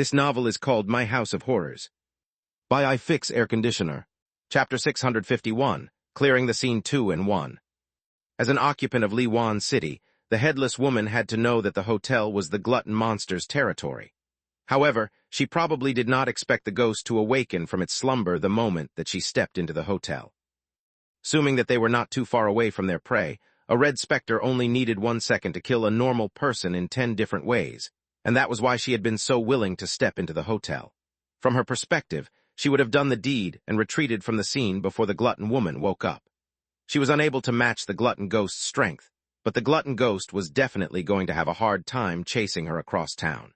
This novel is called My House of Horrors. By I Fix Air Conditioner. Chapter 651, Clearing the Scene 2 in 1. As an occupant of Liwan City, the headless woman had to know that the hotel was the glutton monster's territory. However, she probably did not expect the ghost to awaken from its slumber the moment that she stepped into the hotel. Assuming that they were not too far away from their prey, a red specter only needed 1 second to kill a normal person in 10 different ways, and that was why she had been so willing to step into the hotel. From her perspective, she would have done the deed and retreated from the scene before the glutton woman woke up. She was unable to match the glutton ghost's strength, but the glutton ghost was definitely going to have a hard time chasing her across town.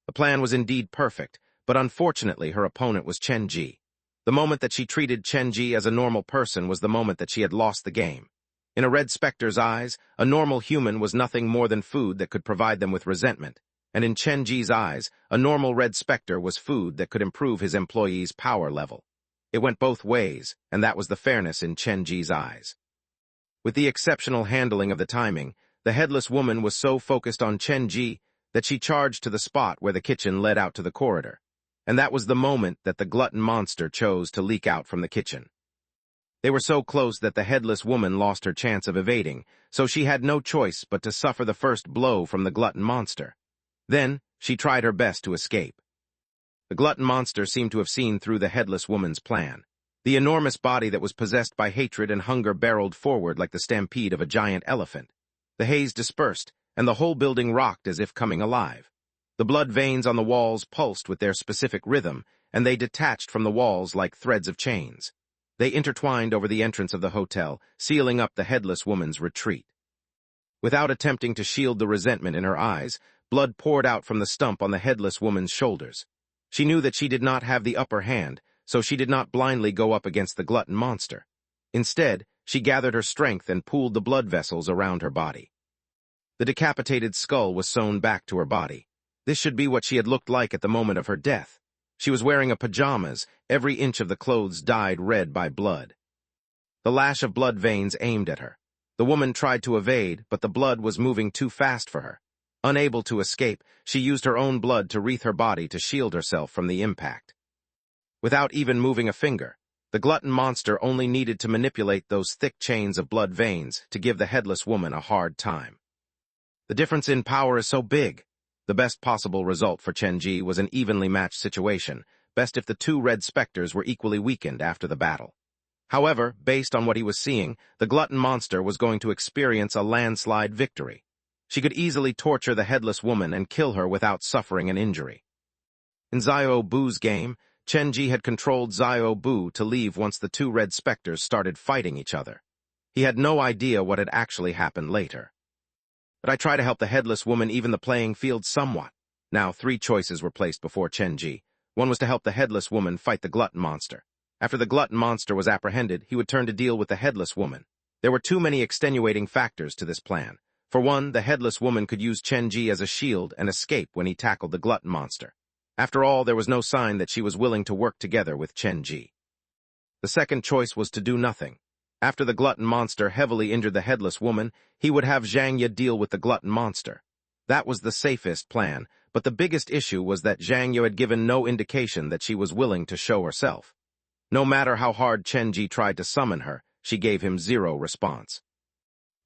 The plan was indeed perfect, but unfortunately her opponent was Chen Ji. The moment that she treated Chen Ji as a normal person was the moment that she had lost the game. In a red specter's eyes, a normal human was nothing more than food that could provide them with resentment, and in Chen Ji's eyes, a normal red specter was food that could improve his employee's power level. It went both ways, and that was the fairness in Chen Ji's eyes. With the exceptional handling of the timing, the headless woman was so focused on Chen Ji that she charged to the spot where the kitchen led out to the corridor, and that was the moment that the glutton monster chose to leak out from the kitchen. They were so close that the headless woman lost her chance of evading, so she had no choice but to suffer the first blow from the glutton monster. Then, she tried her best to escape. The glutton monster seemed to have seen through the headless woman's plan. The enormous body that was possessed by hatred and hunger barreled forward like the stampede of a giant elephant. The haze dispersed, and the whole building rocked as if coming alive. The blood veins on the walls pulsed with their specific rhythm, and they detached from the walls like threads of chains. They intertwined over the entrance of the hotel, sealing up the headless woman's retreat. Without attempting to shield the resentment in her eyes, blood poured out from the stump on the headless woman's shoulders. She knew that she did not have the upper hand, so she did not blindly go up against the glutton monster. Instead, she gathered her strength and pooled the blood vessels around her body. The decapitated skull was sewn back to her body. This should be what she had looked like at the moment of her death. She was wearing a pajamas, every inch of the clothes dyed red by blood. The lash of blood veins aimed at her. The woman tried to evade, but the blood was moving too fast for her. Unable to escape, she used her own blood to wreath her body to shield herself from the impact. Without even moving a finger, the glutton monster only needed to manipulate those thick chains of blood veins to give the headless woman a hard time. The difference in power is so big. The best possible result for Chen Ji was an evenly matched situation, best if the two red specters were equally weakened after the battle. However, based on what he was seeing, the glutton monster was going to experience a landslide victory. She could easily torture the headless woman and kill her without suffering an injury. In Xiao Bu's game, Chen Ji had controlled Xiao Bu to leave once the two red specters started fighting each other. He had no idea what had actually happened later. But I try to help the headless woman even the playing field somewhat. Now 3 choices were placed before Chen Ji. One was to help the headless woman fight the glutton monster. After the glutton monster was apprehended, he would turn to deal with the headless woman. There were too many extenuating factors to this plan. For one, the headless woman could use Chen Ji as a shield and escape when he tackled the glutton monster. After all, there was no sign that she was willing to work together with Chen Ji. The second choice was to do nothing. After the glutton monster heavily injured the headless woman, he would have Zhang Ye deal with the glutton monster. That was the safest plan, but the biggest issue was that Zhang Ye had given no indication that she was willing to show herself. No matter how hard Chen Ji tried to summon her, she gave him 0 response.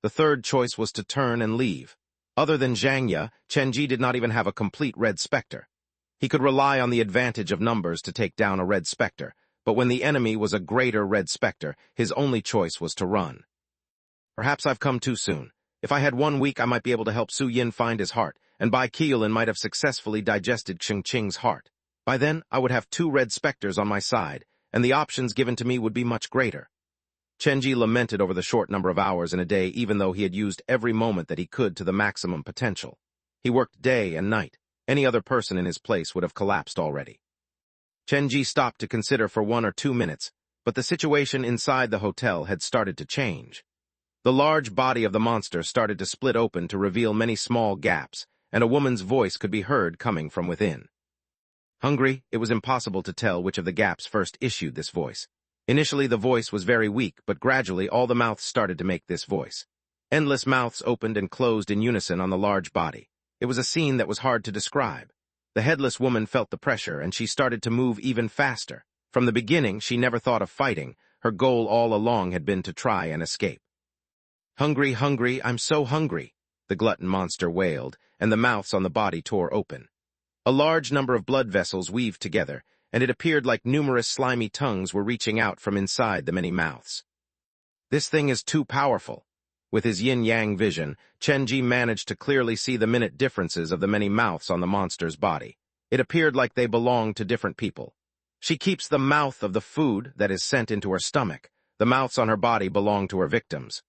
The third choice was to turn and leave. Other than Zhang Ye, Chen Ji did not even have a complete red specter. He could rely on the advantage of numbers to take down a red specter, but when the enemy was a greater red specter, his only choice was to run. Perhaps I've come too soon. If I had 1 week, I might be able to help Su Yin find his heart, and Bai Qiulan might have successfully digested Xing Qing's heart. By then, I would have 2 red specters on my side, and the options given to me would be much greater. Chen Ji lamented over the short number of hours in a day, even though he had used every moment that he could to the maximum potential. He worked day and night. Any other person in his place would have collapsed already. Chen Ji stopped to consider for 1 or 2 minutes, but the situation inside the hotel had started to change. The large body of the monster started to split open to reveal many small gaps, and a woman's voice could be heard coming from within. Hungry, it was impossible to tell which of the gaps first issued this voice. Initially, the voice was very weak, but gradually all the mouths started to make this voice. Endless mouths opened and closed in unison on the large body. It was a scene that was hard to describe. The headless woman felt the pressure, and she started to move even faster. From the beginning, she never thought of fighting. Her goal all along had been to try and escape. "Hungry, hungry, I'm so hungry," the glutton monster wailed, and the mouths on the body tore open. A large number of blood vessels weaved together, and it appeared like numerous slimy tongues were reaching out from inside the many mouths. "This thing is too powerful." With his yin-yang vision, Chenji managed to clearly see the minute differences of the many mouths on the monster's body. It appeared like they belonged to different people. She keeps the mouth of the food that is sent into her stomach. The mouths on her body belong to her victims.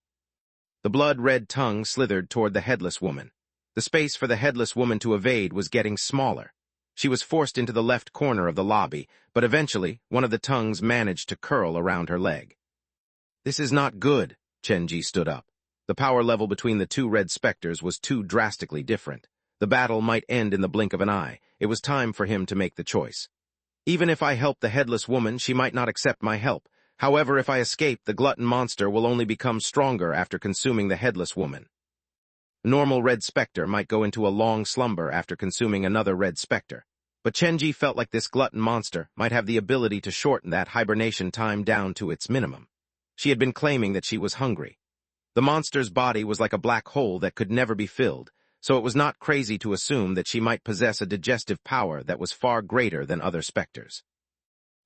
The blood-red tongue slithered toward the headless woman. The space for the headless woman to evade was getting smaller. She was forced into the left corner of the lobby, but eventually one of the tongues managed to curl around her leg. "This is not good," Chenji stood up. The power level between the two red specters was too drastically different. The battle might end in the blink of an eye. It was time for him to make the choice. "Even if I help the headless woman, she might not accept my help. However, if I escape, the glutton monster will only become stronger after consuming the headless woman." A normal red specter might go into a long slumber after consuming another red specter, but Chenji felt like this glutton monster might have the ability to shorten that hibernation time down to its minimum. She had been claiming that she was hungry. The monster's body was like a black hole that could never be filled, so it was not crazy to assume that she might possess a digestive power that was far greater than other specters.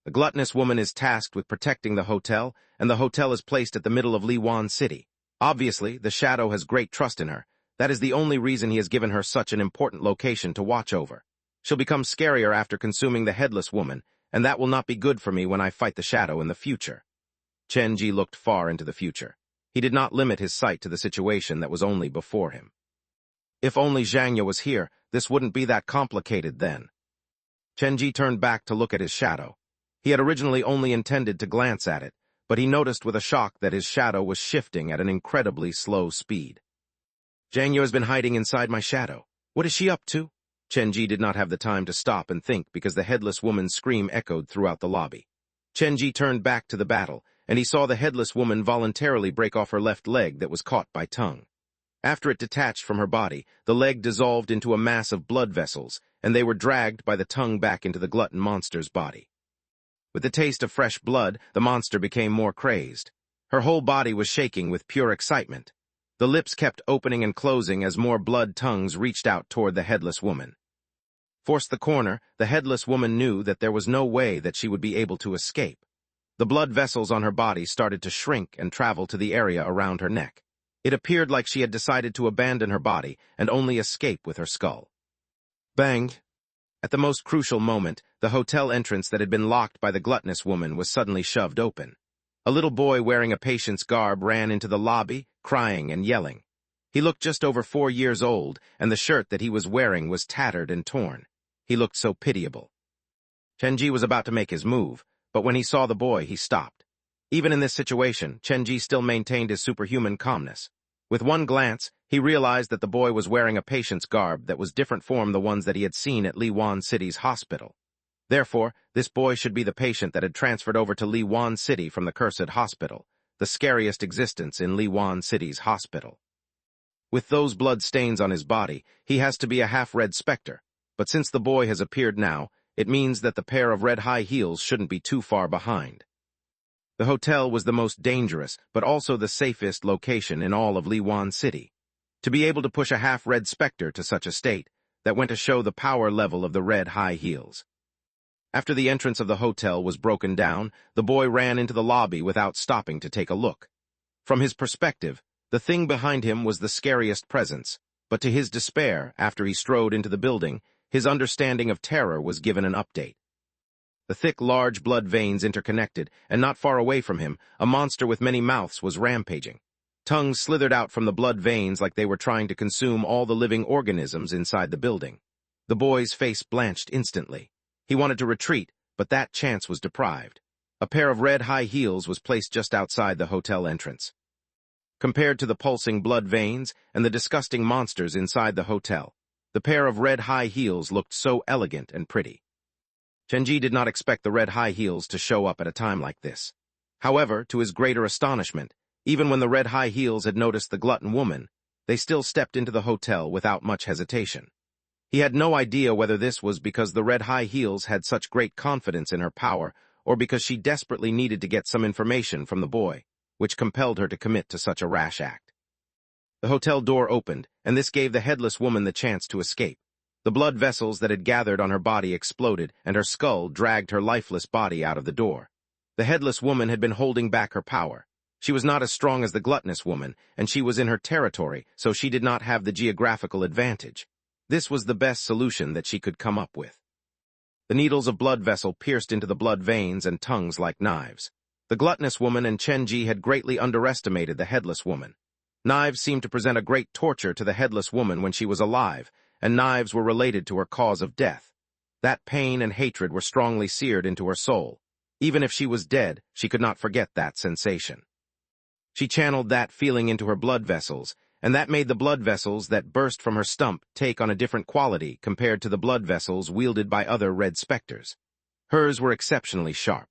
The gluttonous woman is tasked with protecting the hotel, and the hotel is placed at the middle of Liwan City. Obviously, the Shadow has great trust in her. That is the only reason he has given her such an important location to watch over. She'll become scarier after consuming the headless woman, and that will not be good for me when I fight the Shadow in the future. Chenji looked far into the future. He did not limit his sight to the situation that was only before him. If only Zhangya was here, this wouldn't be that complicated then. Chenji turned back to look at his shadow. He had originally only intended to glance at it, but he noticed with a shock that his shadow was shifting at an incredibly slow speed. "Zhangya has been hiding inside my shadow. What is she up to?" Chenji did not have the time to stop and think because the headless woman's scream echoed throughout the lobby. Chenji turned back to the battle, and he saw the headless woman voluntarily break off her left leg that was caught by tongue. After it detached from her body, the leg dissolved into a mass of blood vessels, and they were dragged by the tongue back into the glutton monster's body. With the taste of fresh blood, the monster became more crazed. Her whole body was shaking with pure excitement. The lips kept opening and closing as more blood tongues reached out toward the headless woman. Forced the corner, the headless woman knew that there was no way that she would be able to escape. The blood vessels on her body started to shrink and travel to the area around her neck. It appeared like she had decided to abandon her body and only escape with her skull. Bang! At the most crucial moment, the hotel entrance that had been locked by the gluttonous woman was suddenly shoved open. A little boy wearing a patient's garb ran into the lobby, crying and yelling. He looked just over 4 years old, and the shirt that he was wearing was tattered and torn. He looked so pitiable. Chenji was about to make his move, but when he saw the boy, he stopped. Even in this situation, Chenji still maintained his superhuman calmness. With one glance, he realized that the boy was wearing a patient's garb that was different from the ones that he had seen at Liwan City's hospital. Therefore, this boy should be the patient that had transferred over to Liwan City from the cursed hospital, the scariest existence in Liwan City's hospital. With those blood stains on his body, he has to be a half-red specter, but since the boy has appeared now, it means that the pair of red high heels shouldn't be too far behind. The hotel was the most dangerous, but also the safest location in all of Liwan City. To be able to push a half-red specter to such a state, that went to show the power level of the red high heels. After the entrance of the hotel was broken down, the boy ran into the lobby without stopping to take a look. From his perspective, the thing behind him was the scariest presence, but to his despair, after he strode into the building, his understanding of terror was given an update. The thick, large blood veins interconnected, and not far away from him, a monster with many mouths was rampaging. Tongues slithered out from the blood veins like they were trying to consume all the living organisms inside the building. The boy's face blanched instantly. He wanted to retreat, but that chance was deprived. A pair of red high heels was placed just outside the hotel entrance. Compared to the pulsing blood veins and the disgusting monsters inside the hotel, the pair of red high heels looked so elegant and pretty. Chenji did not expect the red high heels to show up at a time like this. However, to his greater astonishment, even when the red high heels had noticed the glutton woman, they still stepped into the hotel without much hesitation. He had no idea whether this was because the red high heels had such great confidence in her power, or because she desperately needed to get some information from the boy, which compelled her to commit to such a rash act. The hotel door opened, and this gave the headless woman the chance to escape. The blood vessels that had gathered on her body exploded, and her skull dragged her lifeless body out of the door. The headless woman had been holding back her power. She was not as strong as the gluttonous woman, and she was in her territory, so she did not have the geographical advantage. This was the best solution that she could come up with. The needles of blood vessel pierced into the blood veins and tongues like knives. The gluttonous woman and Chenji had greatly underestimated the headless woman. Knives seemed to present a great torture to the headless woman when she was alive, and knives were related to her cause of death. That pain and hatred were strongly seared into her soul. Even if she was dead, she could not forget that sensation. She channeled that feeling into her blood vessels, and that made the blood vessels that burst from her stump take on a different quality compared to the blood vessels wielded by other red specters. Hers were exceptionally sharp.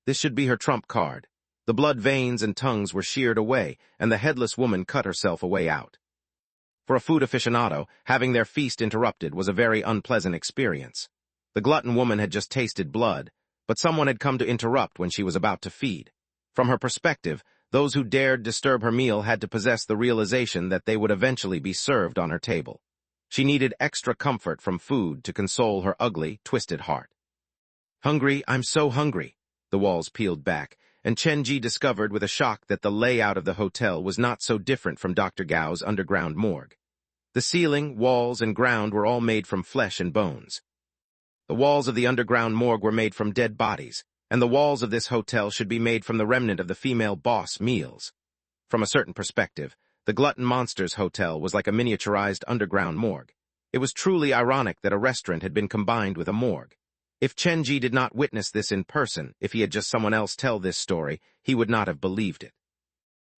This should be her trump card. The blood veins and tongues were sheared away, and the headless woman cut herself a way out. For a food aficionado, having their feast interrupted was a very unpleasant experience. The glutton woman had just tasted blood, but someone had come to interrupt when she was about to feed. From her perspective, those who dared disturb her meal had to possess the realization that they would eventually be served on her table. She needed extra comfort from food to console her ugly, twisted heart. "Hungry, I'm so hungry." The walls peeled back, and Chenji discovered with a shock that the layout of the hotel was not so different from Dr. Gao's underground morgue. The ceiling, walls, and ground were all made from flesh and bones. The walls of the underground morgue were made from dead bodies, and the walls of this hotel should be made from the remnant of the female boss meals. From a certain perspective, the Glutton Monster's hotel was like a miniaturized underground morgue. It was truly ironic that a restaurant had been combined with a morgue. If Chenji did not witness this in person, if he had just someone else tell this story, he would not have believed it.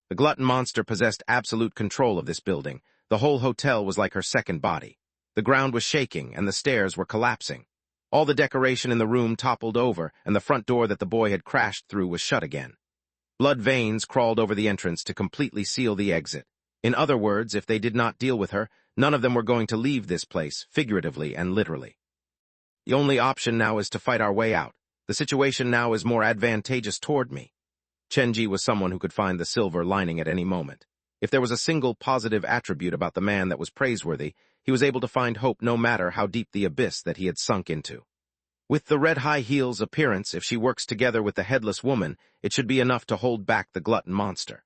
The Glutton Monster possessed absolute control of this building. The whole hotel was like her second body. The ground was shaking, and the stairs were collapsing. All the decoration in the room toppled over, and the front door that the boy had crashed through was shut again. Blood veins crawled over the entrance to completely seal the exit. In other words, if they did not deal with her, none of them were going to leave this place, figuratively and literally. The only option now is to fight our way out. The situation now is more advantageous toward me. Chenji was someone who could find the silver lining at any moment. If there was a single positive attribute about the man that was praiseworthy, he was able to find hope no matter how deep the abyss that he had sunk into. With the red high heels appearance, if she works together with the headless woman, it should be enough to hold back the glutton monster.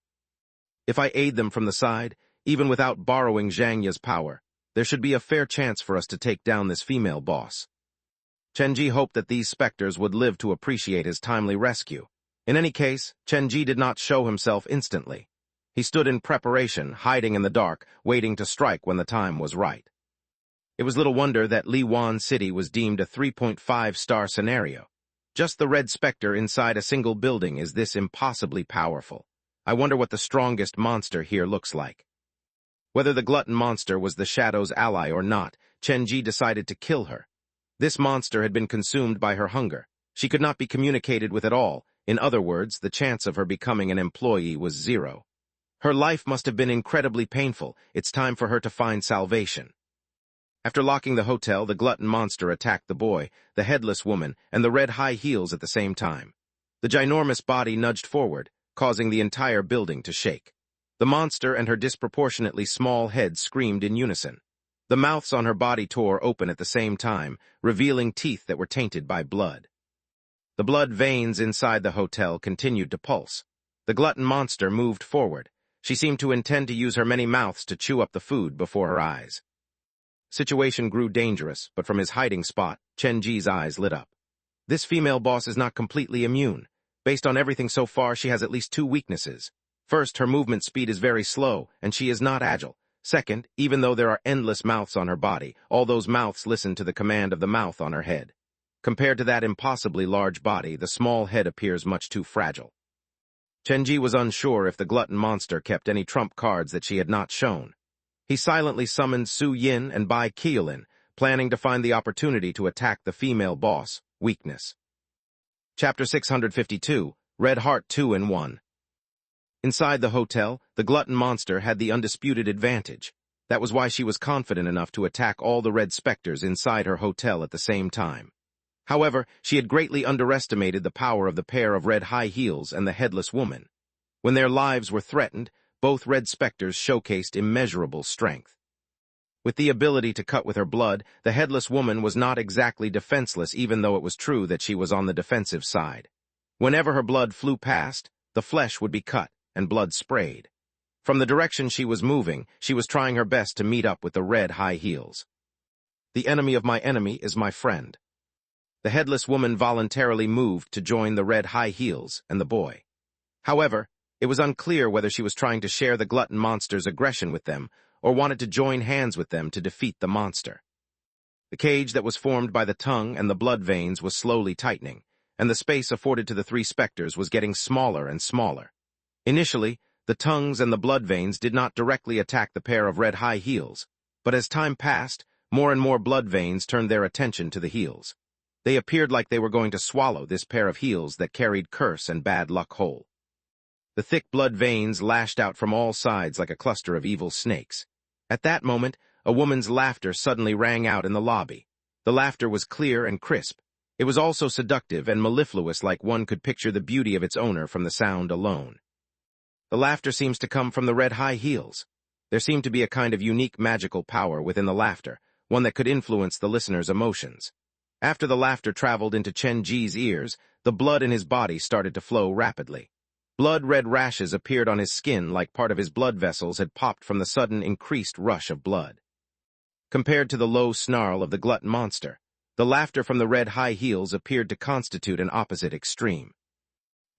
If I aid them from the side, even without borrowing Zhang Ye's power, there should be a fair chance for us to take down this female boss. Chenji hoped that these specters would live to appreciate his timely rescue. In any case, Chenji did not show himself instantly. He stood in preparation, hiding in the dark, waiting to strike when the time was right. It was little wonder that Liwan City was deemed a 3.5-star scenario. Just the red specter inside a single building is this impossibly powerful. I wonder what the strongest monster here looks like. Whether the glutton monster was the Shadow's ally or not, Chenji decided to kill her. This monster had been consumed by her hunger. She could not be communicated with at all. In other words, the chance of her becoming an employee was 0. Her life must have been incredibly painful. It's time for her to find salvation. After locking the hotel, the glutton monster attacked the boy, the headless woman, and the red high heels at the same time. The ginormous body nudged forward, causing the entire building to shake. The monster and her disproportionately small head screamed in unison. The mouths on her body tore open at the same time, revealing teeth that were tainted by blood. The blood veins inside the hotel continued to pulse. The glutton monster moved forward. She seemed to intend to use her many mouths to chew up the food before her eyes. Situation grew dangerous, but from his hiding spot, Chenji's eyes lit up. This female boss is not completely immune. Based on everything so far, she has at least 2 weaknesses. First, her movement speed is very slow, and she is not agile. Second, even though there are endless mouths on her body, all those mouths listen to the command of the mouth on her head. Compared to that impossibly large body, the small head appears much too fragile. Chenji was unsure if the glutton monster kept any trump cards that she had not shown. He silently summoned Su Yin and Bai Qiulin, planning to find the opportunity to attack the female boss, weakness. Chapter 652, Red Heart 2 in 1. Inside the hotel, the glutton monster had the undisputed advantage. That was why she was confident enough to attack all the red specters inside her hotel at the same time. However, she had greatly underestimated the power of the pair of red high heels and the headless woman. When their lives were threatened, both red specters showcased immeasurable strength. With the ability to cut with her blood, the headless woman was not exactly defenseless, even though it was true that she was on the defensive side. Whenever her blood flew past, the flesh would be cut and blood sprayed. From the direction she was moving, she was trying her best to meet up with the red high heels. The enemy of my enemy is my friend. The headless woman voluntarily moved to join the red high heels and the boy. However, it was unclear whether she was trying to share the glutton monster's aggression with them or wanted to join hands with them to defeat the monster. The cage that was formed by the tongue and the blood veins was slowly tightening, and the space afforded to the three specters was getting smaller and smaller. Initially, the tongues and the blood veins did not directly attack the pair of red high heels, but as time passed, more and more blood veins turned their attention to the heels. They appeared like they were going to swallow this pair of heels that carried curse and bad luck whole. The thick blood veins lashed out from all sides like a cluster of evil snakes. At that moment, a woman's laughter suddenly rang out in the lobby. The laughter was clear and crisp. It was also seductive and mellifluous, like one could picture the beauty of its owner from the sound alone. The laughter seems to come from the red high heels. There seemed to be a kind of unique magical power within the laughter, one that could influence the listener's emotions. After the laughter traveled into Chen Ji's ears, the blood in his body started to flow rapidly. Blood-red rashes appeared on his skin like part of his blood vessels had popped from the sudden increased rush of blood. Compared to the low snarl of the glutton monster, the laughter from the red high heels appeared to constitute an opposite extreme.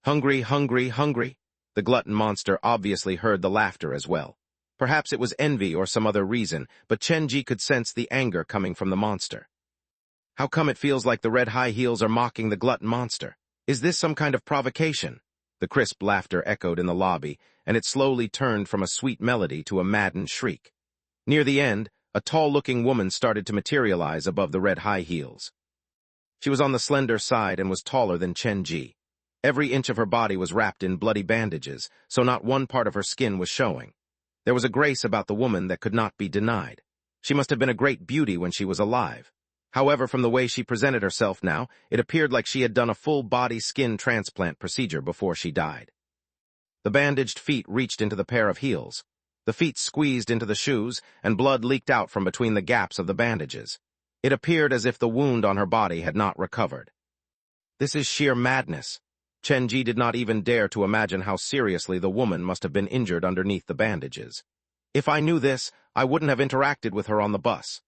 Hungry, hungry, hungry. The glutton monster obviously heard the laughter as well. Perhaps it was envy or some other reason, but Chen Ji could sense the anger coming from the monster. How come it feels like the red high heels are mocking the glutton monster? Is this some kind of provocation? The crisp laughter echoed in the lobby, and it slowly turned from a sweet melody to a maddened shriek. Near the end, a tall-looking woman started to materialize above the red high heels. She was on the slender side and was taller than Chen Ji. Every inch of her body was wrapped in bloody bandages, so not one part of her skin was showing. There was a grace about the woman that could not be denied. She must have been a great beauty when she was alive. However, from the way she presented herself now, it appeared like she had done a full-body skin transplant procedure before she died. The bandaged feet reached into the pair of heels. The feet squeezed into the shoes, and blood leaked out from between the gaps of the bandages. It appeared as if the wound on her body had not recovered. This is sheer madness. Chen Ji did not even dare to imagine how seriously the woman must have been injured underneath the bandages. If I knew this, I wouldn't have interacted with her on the bus.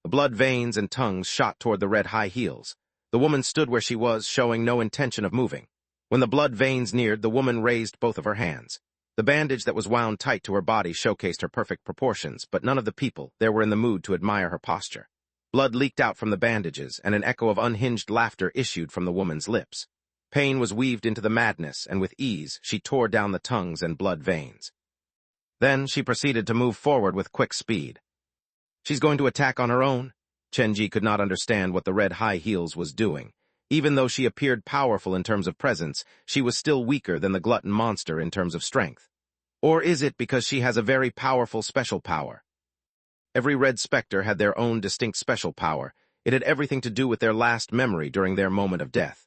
The blood veins and tongues shot toward the red high heels. The woman stood where she was, showing no intention of moving. When the blood veins neared, the woman raised both of her hands. The bandage that was wound tight to her body showcased her perfect proportions, but none of the people there were in the mood to admire her posture. Blood leaked out from the bandages, and an echo of unhinged laughter issued from the woman's lips. Pain was weaved into the madness, and with ease she tore down the tongues and blood veins. Then she proceeded to move forward with quick speed. She's going to attack on her own? Chen Ji could not understand what the red high heels was doing. Even though she appeared powerful in terms of presence, she was still weaker than the glutton monster in terms of strength. Or is it because she has a very powerful special power? Every red specter had their own distinct special power. It had everything to do with their last memory during their moment of death.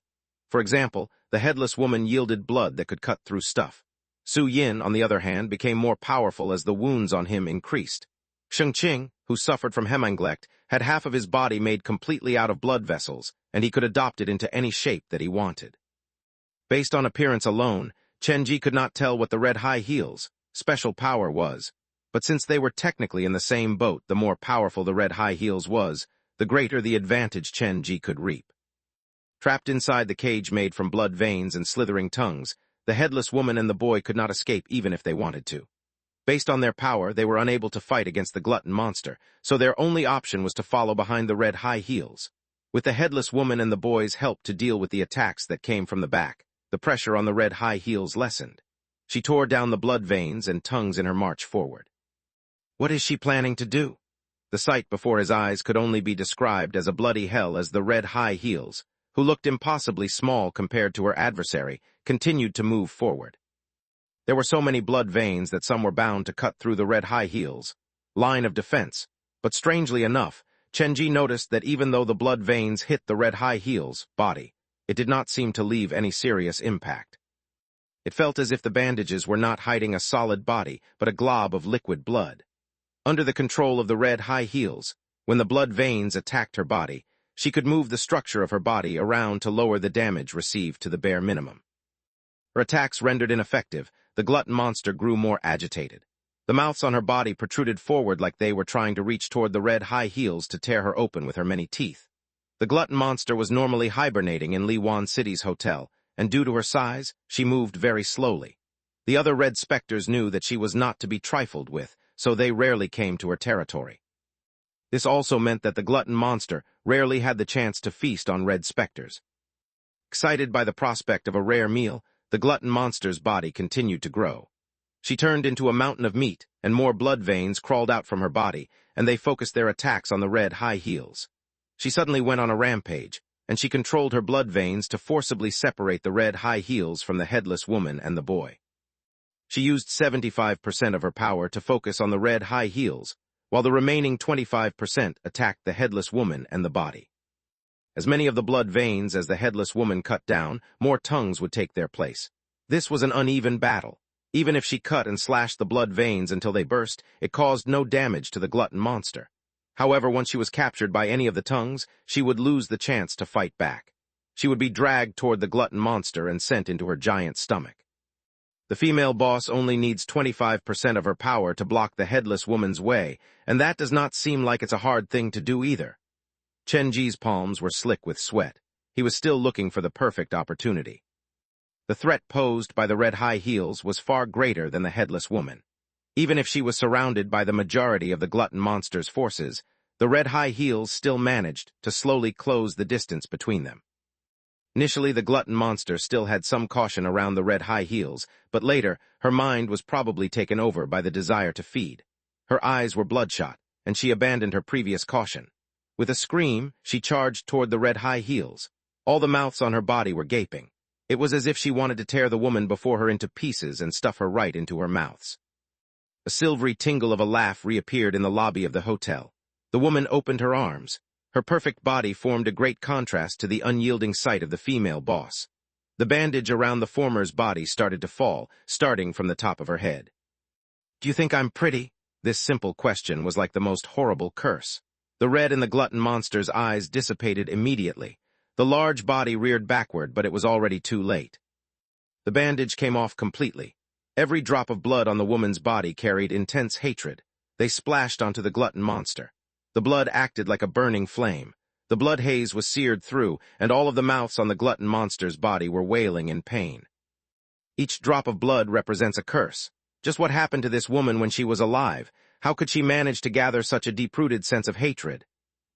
For example, the headless woman yielded blood that could cut through stuff. Su Yin, on the other hand, became more powerful as the wounds on him increased. Sheng Qing, who suffered from hemanglect, had half of his body made completely out of blood vessels, and he could adopt it into any shape that he wanted. Based on appearance alone, Chen Ji could not tell what the red high heels' special power was, but since they were technically in the same boat, the more powerful the red high heels was, the greater the advantage Chen Ji could reap. Trapped inside the cage made from blood veins and slithering tongues, the headless woman and the boy could not escape even if they wanted to. Based on their power, they were unable to fight against the glutton monster, so their only option was to follow behind the red high heels. With the headless woman and the boy's help to deal with the attacks that came from the back, the pressure on the red high heels lessened. She tore down the blood veins and tongues in her march forward. What is she planning to do? The sight before his eyes could only be described as a bloody hell as the red high heels, who looked impossibly small compared to her adversary, continued to move forward. There were so many blood veins that some were bound to cut through the red high heels. line of defense. But strangely enough, Chenji noticed that even though the blood veins hit the red high heels' body, it did not seem to leave any serious impact. It felt as if the bandages were not hiding a solid body, but a glob of liquid blood. Under the control of the red high heels, when the blood veins attacked her body, she could move the structure of her body around to lower the damage received to the bare minimum. Her attacks rendered ineffective, the glutton monster grew more agitated. The mouths on her body protruded forward like they were trying to reach toward the red high heels to tear her open with her many teeth. The glutton monster was normally hibernating in Liwan City's hotel, and due to her size, she moved very slowly. The other red specters knew that she was not to be trifled with, so they rarely came to her territory. This also meant that the glutton monster rarely had the chance to feast on red specters. Excited by the prospect of a rare meal, the glutton monster's body continued to grow. She turned into a mountain of meat, and more blood veins crawled out from her body, and they focused their attacks on the red high heels. She suddenly went on a rampage, and she controlled her blood veins to forcibly separate the red high heels from the headless woman and the boy. She used 75% of her power to focus on the red high heels, while the remaining 25% attacked the headless woman and the body. As many of the blood veins as the headless woman cut down, more tongues would take their place. This was an uneven battle. Even if she cut and slashed the blood veins until they burst, it caused no damage to the glutton monster. However, once she was captured by any of the tongues, she would lose the chance to fight back. She would be dragged toward the glutton monster and sent into her giant stomach. The female boss only needs 25% of her power to block the headless woman's way, and that does not seem like it's a hard thing to do either. Chenji's palms were slick with sweat. He was still looking for the perfect opportunity. The threat posed by the red high heels was far greater than the headless woman. Even if she was surrounded by the majority of the glutton monster's forces, the red high heels still managed to slowly close the distance between them. Initially, the glutton monster still had some caution around the red high heels, but later, her mind was probably taken over by the desire to feed. Her eyes were bloodshot, and she abandoned her previous caution. With a scream, she charged toward the red high heels. All the mouths on her body were gaping. It was as if she wanted to tear the woman before her into pieces and stuff her right into her mouths. A silvery tingle of a laugh reappeared in the lobby of the hotel. The woman opened her arms. Her perfect body formed a great contrast to the unyielding sight of the female boss. The bandage around the former's body started to fall, starting from the top of her head. "Do you think I'm pretty?" This simple question was like the most horrible curse. The red in the glutton monster's eyes dissipated immediately. The large body reared backward, but it was already too late. The bandage came off completely. Every drop of blood on the woman's body carried intense hatred. They splashed onto the glutton monster. The blood acted like a burning flame. The blood haze was seared through, and all of the mouths on the glutton monster's body were wailing in pain. Each drop of blood represents a curse. Just what happened to this woman when she was alive? How could she manage to gather such a deep-rooted sense of hatred?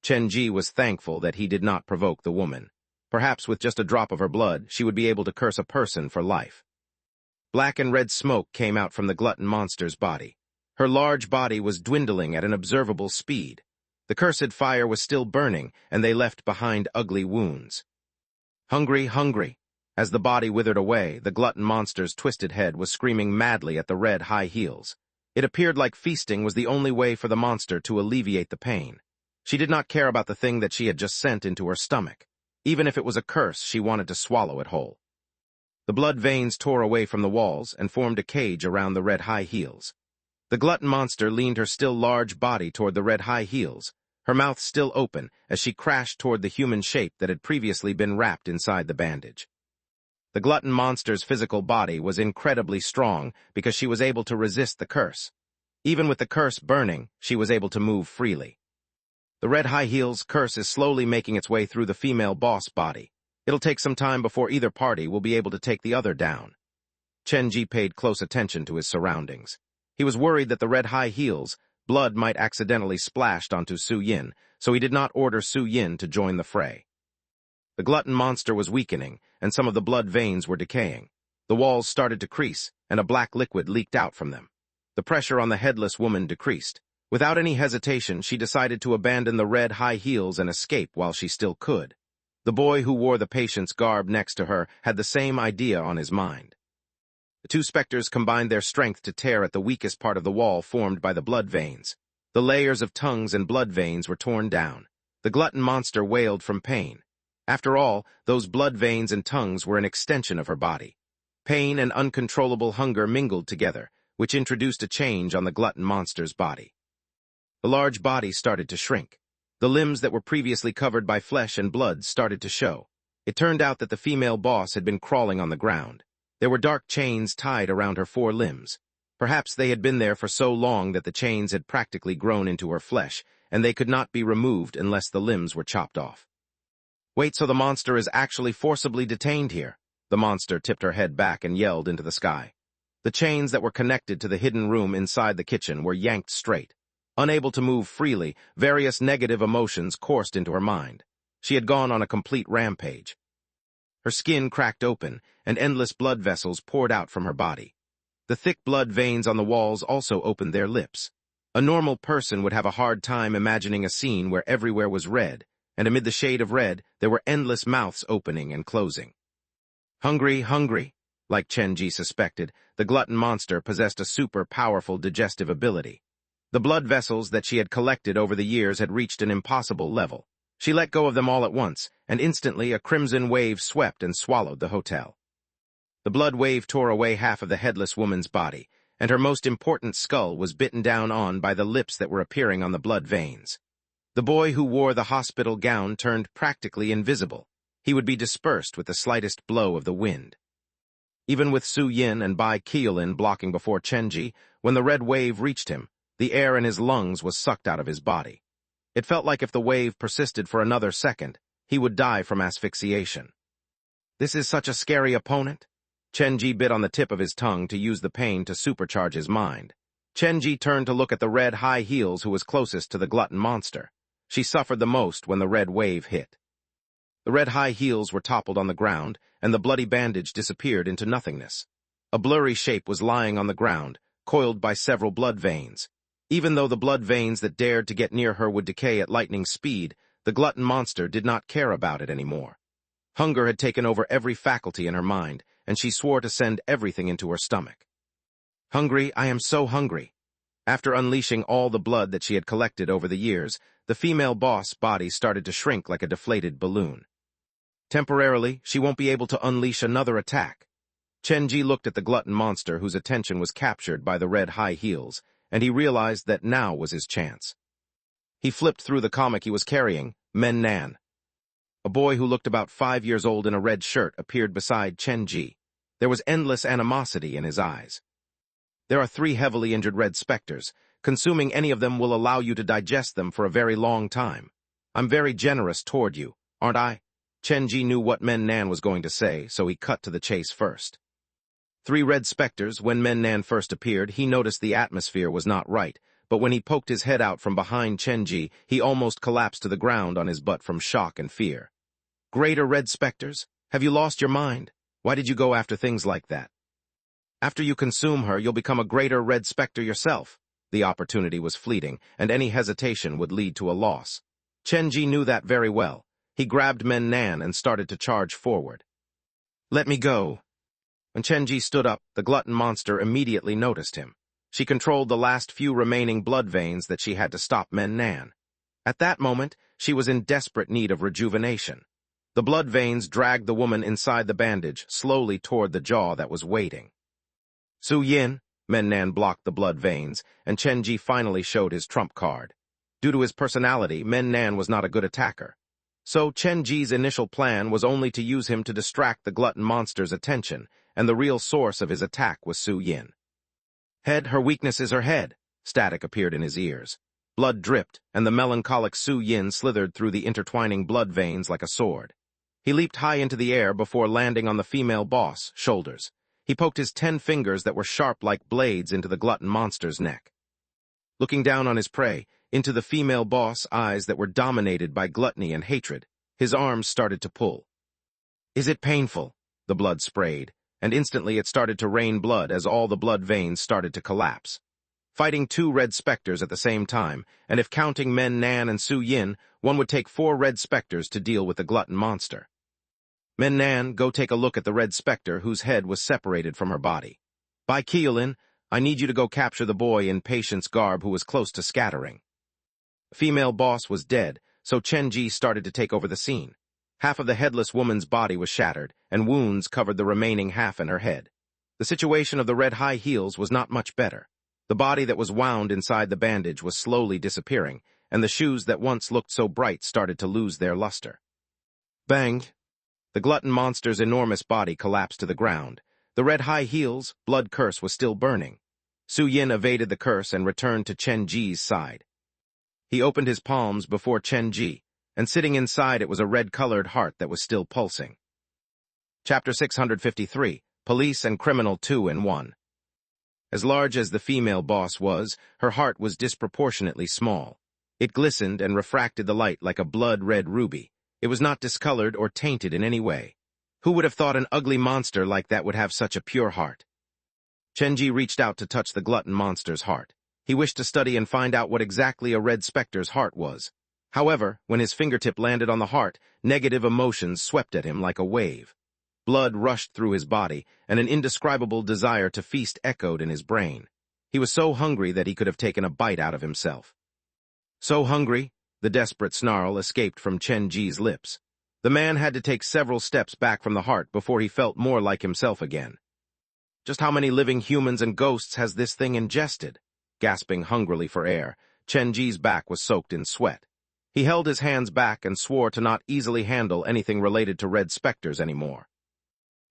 Chenji was thankful that he did not provoke the woman. Perhaps with just a drop of her blood, she would be able to curse a person for life. Black and red smoke came out from the glutton monster's body. Her large body was dwindling at an observable speed. The cursed fire was still burning, and they left behind ugly wounds. "Hungry, hungry." As the body withered away, the glutton monster's twisted head was screaming madly at the red high heels. It appeared like feasting was the only way for the monster to alleviate the pain. She did not care about the thing that she had just sent into her stomach. Even if it was a curse, she wanted to swallow it whole. The blood veins tore away from the walls and formed a cage around the red high heels. The glutton monster leaned her still large body toward the red high heels, her mouth still open as she crashed toward the human shape that had previously been wrapped inside the bandage. The glutton monster's physical body was incredibly strong because she was able to resist the curse. Even with the curse burning, she was able to move freely. The red high heels curse is slowly making its way through the female boss body. It'll take some time before either party will be able to take the other down. Chenji paid close attention to his surroundings. He was worried that the red high heels' blood might accidentally splashed onto Su Yin, so he did not order Su Yin to join the fray. The glutton monster was weakening, and some of the blood veins were decaying. The walls started to crease, and a black liquid leaked out from them. The pressure on the headless woman decreased. Without any hesitation, she decided to abandon the red high heels and escape while she still could. The boy who wore the patient's garb next to her had the same idea on his mind. The two specters combined their strength to tear at the weakest part of the wall formed by the blood veins. The layers of tongues and blood veins were torn down. The glutton monster wailed from pain. After all, those blood veins and tongues were an extension of her body. Pain and uncontrollable hunger mingled together, which introduced a change on the glutton monster's body. The large body started to shrink. The limbs that were previously covered by flesh and blood started to show. It turned out that the female boss had been crawling on the ground. There were dark chains tied around her 4 limbs. Perhaps they had been there for so long that the chains had practically grown into her flesh, and they could not be removed unless the limbs were chopped off. Wait, so the monster is actually forcibly detained here? The monster tipped her head back and yelled into the sky. The chains that were connected to the hidden room inside the kitchen were yanked straight. Unable to move freely, various negative emotions coursed into her mind. She had gone on a complete rampage. Her skin cracked open, and endless blood vessels poured out from her body. The thick blood veins on the walls also opened their lips. A normal person would have a hard time imagining a scene where everywhere was red, and amid the shade of red, there were endless mouths opening and closing. Hungry, hungry. Like Chenji suspected, the glutton monster possessed a super-powerful digestive ability. The blood vessels that she had collected over the years had reached an impossible level. She let go of them all at once, and instantly a crimson wave swept and swallowed the hotel. The blood wave tore away half of the headless woman's body, and her most important skull was bitten down on by the lips that were appearing on the blood veins. The boy who wore the hospital gown turned practically invisible. He would be dispersed with the slightest blow of the wind. Even with Su Yin and Bai Qiulin blocking before Chenji, when the red wave reached him, the air in his lungs was sucked out of his body. It felt like if the wave persisted for another second, he would die from asphyxiation. This is such a scary opponent. Chenji bit on the tip of his tongue to use the pain to supercharge his mind. Chenji turned to look at the red high heels who was closest to the glutton monster. She suffered the most when the red wave hit. The red high heels were toppled on the ground, and the bloody bandage disappeared into nothingness. A blurry shape was lying on the ground, coiled by several blood veins. Even though the blood veins that dared to get near her would decay at lightning speed, the glutton monster did not care about it anymore. Hunger had taken over every faculty in her mind, and she swore to send everything into her stomach. Hungry, I am so hungry. After unleashing all the blood that she had collected over the years, the female boss' body started to shrink like a deflated balloon. Temporarily, she won't be able to unleash another attack. Chenji looked at the glutton monster whose attention was captured by the red high heels, and he realized that now was his chance. He flipped through the comic he was carrying, Men Nan. A boy who looked about 5 years old in a red shirt appeared beside Chenji. There was endless animosity in his eyes. There are 3 heavily injured red specters. Consuming any of them will allow you to digest them for a very long time. I'm very generous toward you, aren't I? Chenji knew what Men Nan was going to say, so he cut to the chase first. 3 red specters. When Men Nan first appeared, he noticed the atmosphere was not right, but when he poked his head out from behind Chenji, he almost collapsed to the ground on his butt from shock and fear. Greater red specters? Have you lost your mind? Why did you go after things like that? After you consume her, you'll become a greater red specter yourself. The opportunity was fleeting, and any hesitation would lead to a loss. Chenji knew that very well. He grabbed Men Nan and started to charge forward. Let me go. When Chenji stood up, the glutton monster immediately noticed him. She controlled the last few remaining blood veins that she had to stop Men Nan. At that moment, she was in desperate need of rejuvenation. The blood veins dragged the woman inside the bandage, slowly toward the jaw that was waiting. Su Yin, Men Nan blocked the blood veins, and Chenji finally showed his trump card. Due to his personality, Men Nan was not a good attacker. So Chenji's initial plan was only to use him to distract the glutton monster's attention, and the real source of his attack was Su Yin. Her weakness is her head. Static appeared in his ears. Blood dripped, and the melancholic Su Yin slithered through the intertwining blood veins like a sword. He leaped high into the air before landing on the female boss' shoulders. He poked his 10 fingers that were sharp like blades into the glutton monster's neck. Looking down on his prey, into the female boss' eyes that were dominated by gluttony and hatred, his arms started to pull. Is it painful? The blood sprayed, and instantly it started to rain blood as all the blood veins started to collapse. Fighting 2 red specters at the same time, and if counting Men Nan and Su Yin, one would take 4 red specters to deal with the glutton monster. Men Nan, go take a look at the red specter whose head was separated from her body. Bai Qiulin, I need you to go capture the boy in patient's garb who was close to scattering. The female boss was dead, so Chen-ji started to take over the scene. Half of the headless woman's body was shattered, and wounds covered the remaining half in her head. The situation of the red high heels was not much better. The body that was wound inside the bandage was slowly disappearing, and the shoes that once looked so bright started to lose their luster. Bang! The glutton monster's enormous body collapsed to the ground. The red high heels' blood curse was still burning. Su-yin evaded the curse and returned to Chen-ji's side. He opened his palms before Chen-ji, and sitting inside it was a red-colored heart that was still pulsing. Chapter 653, Police and Criminal 2 in 1. As large as the female boss was, her heart was disproportionately small. It glistened and refracted the light like a blood-red ruby. It was not discolored or tainted in any way. Who would have thought an ugly monster like that would have such a pure heart? Chen-ji reached out to touch the glutton monster's heart. He wished to study and find out what exactly a red specter's heart was. However, when his fingertip landed on the heart, negative emotions swept at him like a wave. Blood rushed through his body, and an indescribable desire to feast echoed in his brain. He was so hungry that he could have taken a bite out of himself. So hungry, the desperate snarl escaped from Chen-ji's lips. The man had to take several steps back from the heart before he felt more like himself again. Just how many living humans and ghosts has this thing ingested? Gasping hungrily for air, Chen-ji's back was soaked in sweat. He held his hands back and swore to not easily handle anything related to red specters anymore.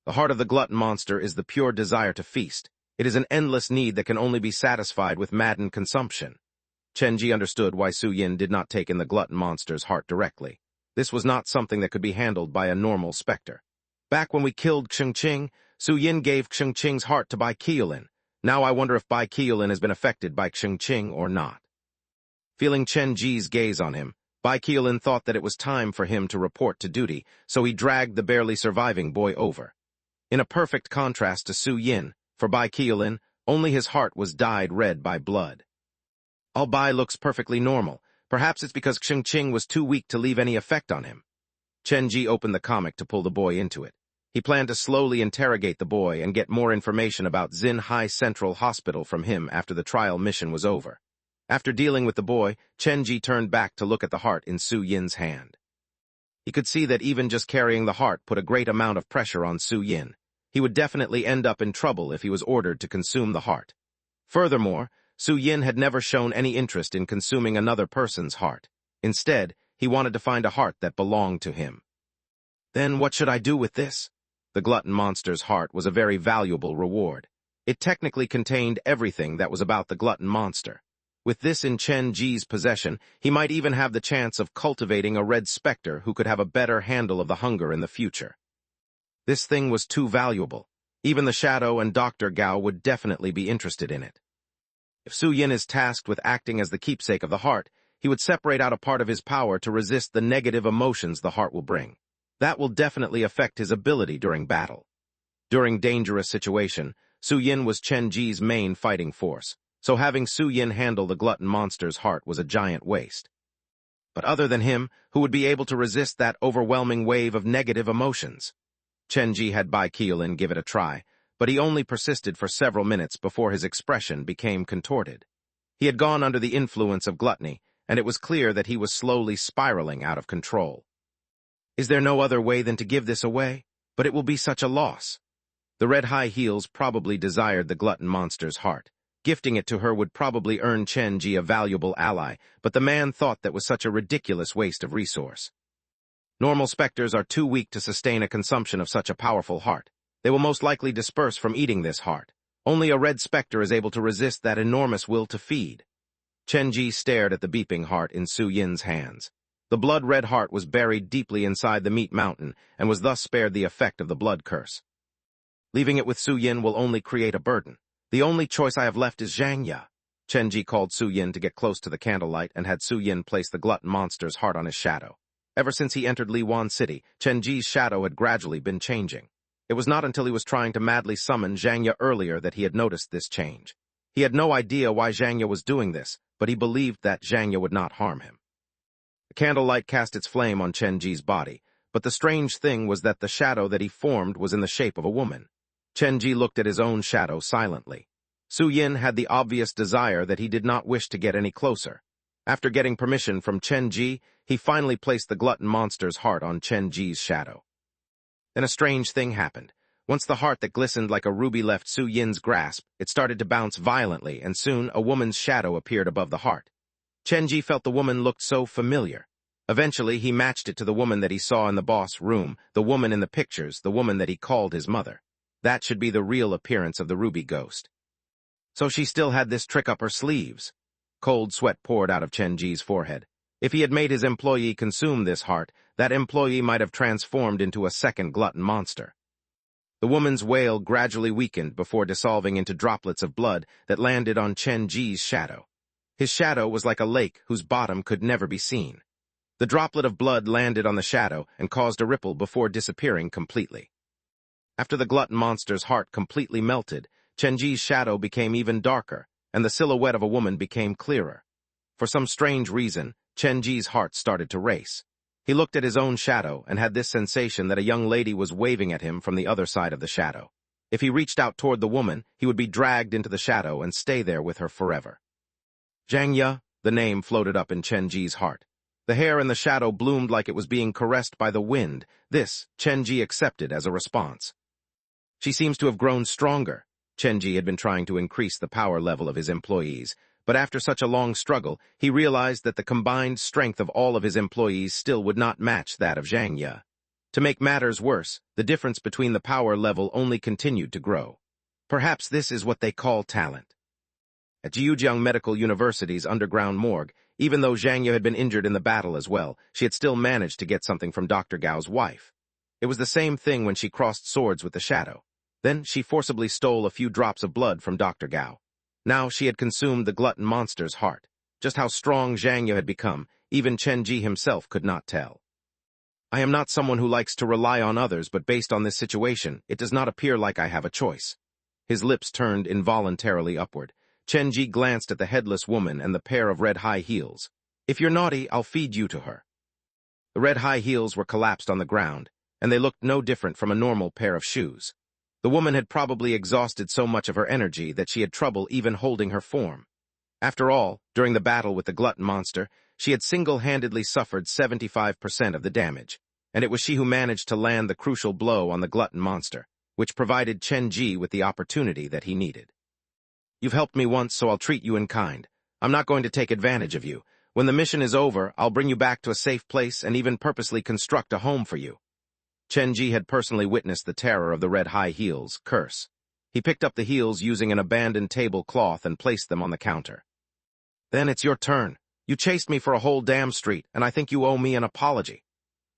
The heart of the glutton monster is the pure desire to feast. It is an endless need that can only be satisfied with maddened consumption. Chen-ji understood why Su-yin did not take in the glutton monster's heart directly. This was not something that could be handled by a normal specter. Back when we killed Xingqing, Su-yin gave Xingqing's heart to Bai Qiulin. Now I wonder if Bai Qiulin has been affected by Xingqing or not. Feeling Chen-ji's gaze on him, Bai Qiulin thought that it was time for him to report to duty, so he dragged the barely surviving boy over. In a perfect contrast to Su-yin, for Bai Qiulin, only his heart was dyed red by blood. All Bai looks perfectly normal. Perhaps it's because Xingqing was too weak to leave any effect on him. Chen-ji opened the comic to pull the boy into it. He planned to slowly interrogate the boy and get more information about Xinhai Central Hospital from him after the trial mission was over. After dealing with the boy, Chen-ji turned back to look at the heart in Su-yin's hand. He could see that even just carrying the heart put a great amount of pressure on Su-yin. He would definitely end up in trouble if he was ordered to consume the heart. Furthermore, Su-yin had never shown any interest in consuming another person's heart. Instead, he wanted to find a heart that belonged to him. Then what should I do with this? The glutton monster's heart was a very valuable reward. It technically contained everything that was about the glutton monster. With this in Chen-ji's possession, he might even have the chance of cultivating a red specter who could have a better handle of the hunger in the future. This thing was too valuable. Even the Shadow and Dr. Gao would definitely be interested in it. If Su-yin is tasked with acting as the keepsake of the heart, he would separate out a part of his power to resist the negative emotions the heart will bring. That will definitely affect his ability during battle. During dangerous situation, Su-yin was Chen-ji's main fighting force, so having Su-yin handle the glutton monster's heart was a giant waste. But other than him, who would be able to resist that overwhelming wave of negative emotions? Chen-ji had Bai Qiulin give it a try, but he only persisted for several minutes before his expression became contorted. He had gone under the influence of gluttony, and it was clear that he was slowly spiraling out of control. Is there no other way than to give this away? But it will be such a loss. The red high heels probably desired the glutton monster's heart. Gifting it to her would probably earn Chen-ji a valuable ally, but the man thought that was such a ridiculous waste of resource. Normal specters are too weak to sustain a consumption of such a powerful heart. They will most likely disperse from eating this heart. Only a red specter is able to resist that enormous will to feed. Chen-ji stared at the beeping heart in Su-yin's hands. The blood-red heart was buried deeply inside the meat mountain and was thus spared the effect of the blood curse. Leaving it with Su-yin will only create a burden. The only choice I have left is Zhang Ya. Chen-ji called Su-yin to get close to the candlelight and had Su-yin place the glutton monster's heart on his shadow. Ever since he entered Liwan City, Chen-ji's shadow had gradually been changing. It was not until he was trying to madly summon Zhang Ya earlier that he had noticed this change. He had no idea why Zhang Ya was doing this, but he believed that Zhang Ya would not harm him. The candlelight cast its flame on Chen-ji's body, but the strange thing was that the shadow that he formed was in the shape of a woman. Chen-ji looked at his own shadow silently. Su Yin had the obvious desire that he did not wish to get any closer. After getting permission from Chen Ji, he finally placed the glutton monster's heart on Chen Ji's shadow. Then a strange thing happened. Once the heart that glistened like a ruby left Su Yin's grasp, it started to bounce violently, and soon a woman's shadow appeared above the heart. Chen Ji felt the woman looked so familiar. Eventually, he matched it to the woman that he saw in the boss room, the woman in the pictures, the woman that he called his mother. That should be the real appearance of the ruby ghost. So she still had this trick up her sleeves. Cold sweat poured out of Chen Ji's forehead. If he had made his employee consume this heart, that employee might have transformed into a second glutton monster. The woman's wail gradually weakened before dissolving into droplets of blood that landed on Chen Ji's shadow. His shadow was like a lake whose bottom could never be seen. The droplet of blood landed on the shadow and caused a ripple before disappearing completely. After the glutton monster's heart completely melted, Chen Ji's shadow became even darker, and the silhouette of a woman became clearer. For some strange reason, Chen Ji's heart started to race. He looked at his own shadow and had this sensation that a young lady was waving at him from the other side of the shadow. If he reached out toward the woman, he would be dragged into the shadow and stay there with her forever. Zhang Ye, the name floated up in Chen Ji's heart. The hair in the shadow bloomed like it was being caressed by the wind. This, Chen Ji accepted as a response. She seems to have grown stronger. Chen Ji had been trying to increase the power level of his employees, but after such a long struggle, he realized that the combined strength of all of his employees still would not match that of Zhang Ye. To make matters worse, the difference between the power level only continued to grow. Perhaps this is what they call talent. At Jiujiang Medical University's underground morgue, even though Zhang Ye had been injured in the battle as well, she had still managed to get something from Dr. Gao's wife. It was the same thing when she crossed swords with the shadow. Then she forcibly stole a few drops of blood from Dr. Gao. Now she had consumed the glutton monster's heart. Just how strong Zhang Ye had become, even Chen Ji himself could not tell. I am not someone who likes to rely on others, but based on this situation, it does not appear like I have a choice. His lips turned involuntarily upward. Chen Ji glanced at the headless woman and the pair of red high heels. If you're naughty, I'll feed you to her. The red high heels were collapsed on the ground, and they looked no different from a normal pair of shoes. The woman had probably exhausted so much of her energy that she had trouble even holding her form. After all, during the battle with the glutton monster, she had single-handedly suffered 75% of the damage, and it was she who managed to land the crucial blow on the glutton monster, which provided Chen Ji with the opportunity that he needed. You've helped me once, so I'll treat you in kind. I'm not going to take advantage of you. When the mission is over, I'll bring you back to a safe place and even purposely construct a home for you. Chen Ji had personally witnessed the terror of the red high heels curse. He picked up the heels using an abandoned tablecloth and placed them on the counter. Then it's your turn. You chased me for a whole damn street, and I think you owe me an apology.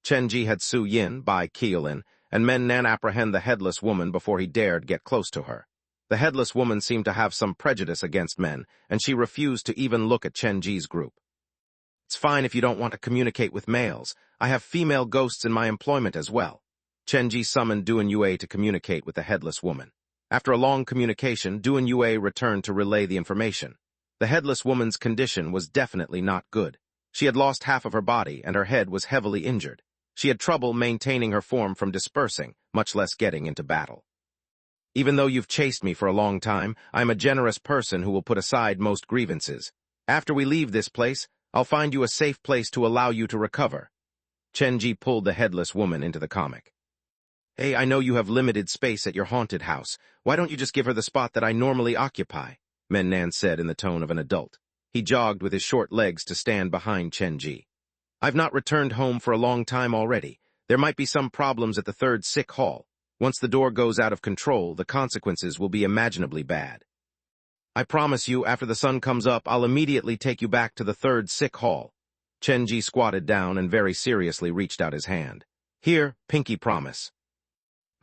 Chen Ji had Su Yin, Bai Qiulin, and Men Nan apprehend the headless woman before he dared get close to her. The headless woman seemed to have some prejudice against men, and she refused to even look at Chen Ji's group. It's fine if you don't want to communicate with males. I have female ghosts in my employment as well. Chen Ji summoned Duan Yue to communicate with the headless woman. After a long communication, Duan Yue returned to relay the information. The headless woman's condition was definitely not good. She had lost half of her body, and her head was heavily injured. She had trouble maintaining her form from dispersing, much less getting into battle. Even though you've chased me for a long time, I'm a generous person who will put aside most grievances. After we leave this place, I'll find you a safe place to allow you to recover. Chen Ji pulled the headless woman into the comic. Hey, I know you have limited space at your haunted house. Why don't you just give her the spot that I normally occupy? Men Nan said in the tone of an adult. He jogged with his short legs to stand behind Chen Ji. I've not returned home for a long time already. There might be some problems at the third sick hall. Once the door goes out of control, the consequences will be imaginably bad. I promise you, after the sun comes up, I'll immediately take you back to the third sick hall. Chen Ji squatted down and very seriously reached out his hand. Here, pinky promise.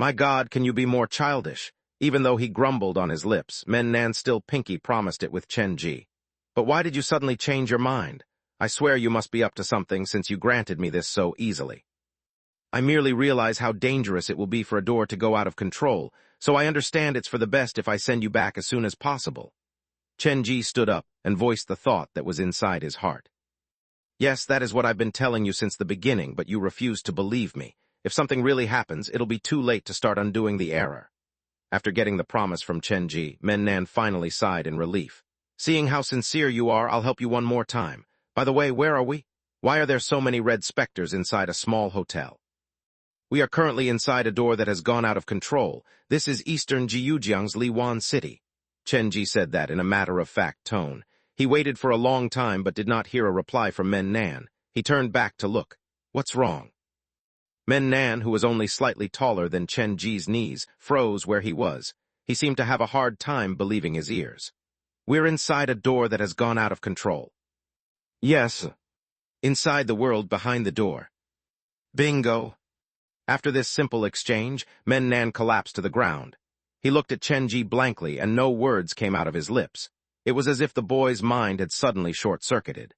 My God, can you be more childish? Even though he grumbled on his lips, Men Nan still pinky promised it with Chen Ji. But why did you suddenly change your mind? I swear you must be up to something since you granted me this so easily. I merely realize how dangerous it will be for a door to go out of control, so I understand it's for the best if I send you back as soon as possible. Chen Ji stood up and voiced the thought that was inside his heart. Yes, that is what I've been telling you since the beginning, but you refuse to believe me. If something really happens, it'll be too late to start undoing the error. After getting the promise from Chenji, Mennan finally sighed in relief. Seeing how sincere you are, I'll help you one more time. By the way, where are we? Why are there so many red specters inside a small hotel? We are currently inside a door that has gone out of control. This is Eastern Jiujiang's Liwan City. Chenji said that in a matter-of-fact tone. He waited for a long time but did not hear a reply from Mennan. He turned back to look. What's wrong? Mennan, who was only slightly taller than Chenji's knees, froze where he was. He seemed to have a hard time believing his ears. We're inside a door that has gone out of control. Yes. Inside the world behind the door. Bingo. After this simple exchange, Mennan collapsed to the ground. He looked at Chenji blankly, and no words came out of his lips. It was as if the boy's mind had suddenly short-circuited.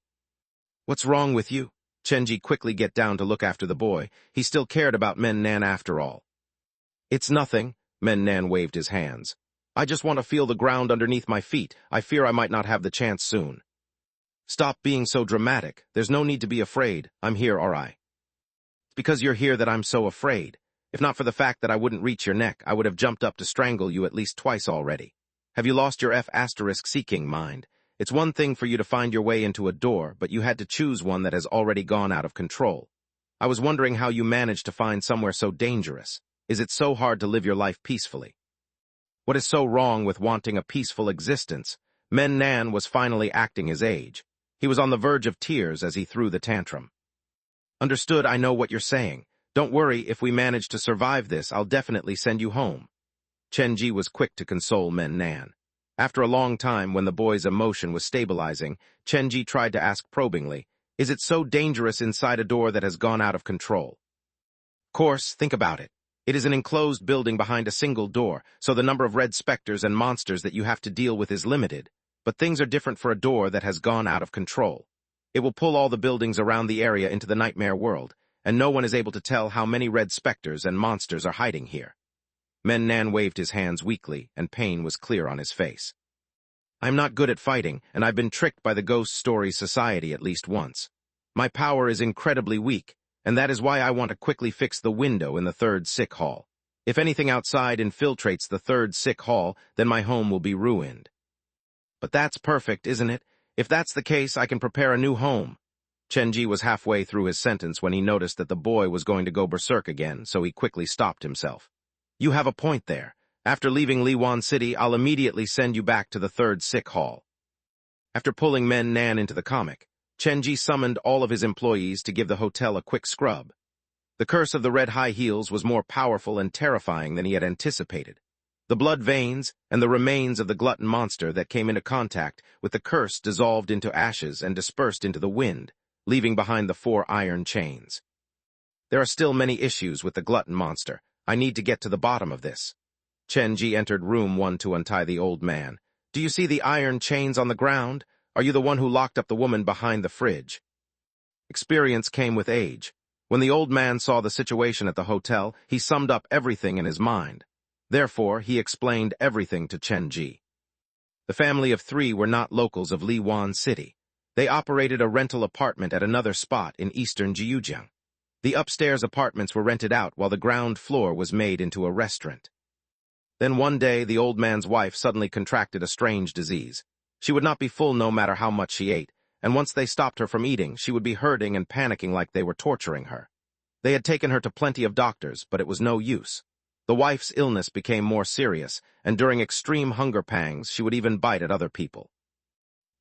What's wrong with you? Chenji quickly get down to look after the boy. He still cared about Mennan after all. It's nothing, Mennan waved his hands. I just want to feel the ground underneath my feet. I fear I might not have the chance soon. Stop being so dramatic. There's no need to be afraid. I'm here, all right. It's because you're here that I'm so afraid. If not for the fact that I wouldn't reach your neck, I would have jumped up to strangle you at least twice already. Have you lost your F***-seeking mind? It's one thing for you to find your way into a door, but you had to choose one that has already gone out of control. I was wondering how you managed to find somewhere so dangerous. Is it so hard to live your life peacefully? What is so wrong with wanting a peaceful existence? Mennan was finally acting his age. He was on the verge of tears as he threw the tantrum. Understood, I know what you're saying. Don't worry, if we manage to survive this, I'll definitely send you home. Chenji was quick to console Mennan. After a long time, when the boy's emotion was stabilizing, Chenji tried to ask probingly, is it so dangerous inside a door that has gone out of control? Of course, think about it. It is an enclosed building behind a single door, so the number of red specters and monsters that you have to deal with is limited. But things are different for a door that has gone out of control. It will pull all the buildings around the area into the nightmare world, and no one is able to tell how many red specters and monsters are hiding here. Mennan waved his hands weakly, and pain was clear on his face. I'm not good at fighting, and I've been tricked by the Ghost Stories Society at least once. My power is incredibly weak, and that is why I want to quickly fix the window in the third sick hall. If anything outside infiltrates the third sick hall, then my home will be ruined. But that's perfect, isn't it? If that's the case, I can prepare a new home. Chenji was halfway through his sentence when he noticed that the boy was going to go berserk again, so he quickly stopped himself. You have a point there. After leaving Liwan City, I'll immediately send you back to the third sick hall. After pulling Mennan into the comic, Chenji summoned all of his employees to give the hotel a quick scrub. The curse of the red high heels was more powerful and terrifying than he had anticipated. The blood veins and the remains of the glutton monster that came into contact with the curse dissolved into ashes and dispersed into the wind, leaving behind the 4 iron chains. There are still many issues with the glutton monster. I need to get to the bottom of this. Chenji entered room 1 to untie the old man. Do you see the iron chains on the ground? Are you the one who locked up the woman behind the fridge? Experience came with age. When the old man saw the situation at the hotel, he summed up everything in his mind. Therefore, he explained everything to Chenji. The family of 3 were not locals of Liwan City. They operated a rental apartment at another spot in eastern Jiujiang. The upstairs apartments were rented out while the ground floor was made into a restaurant. Then one day, the old man's wife suddenly contracted a strange disease. She would not be full no matter how much she ate, and once they stopped her from eating, she would be hurting and panicking like they were torturing her. They had taken her to plenty of doctors, but it was no use. The wife's illness became more serious, and during extreme hunger pangs, she would even bite at other people.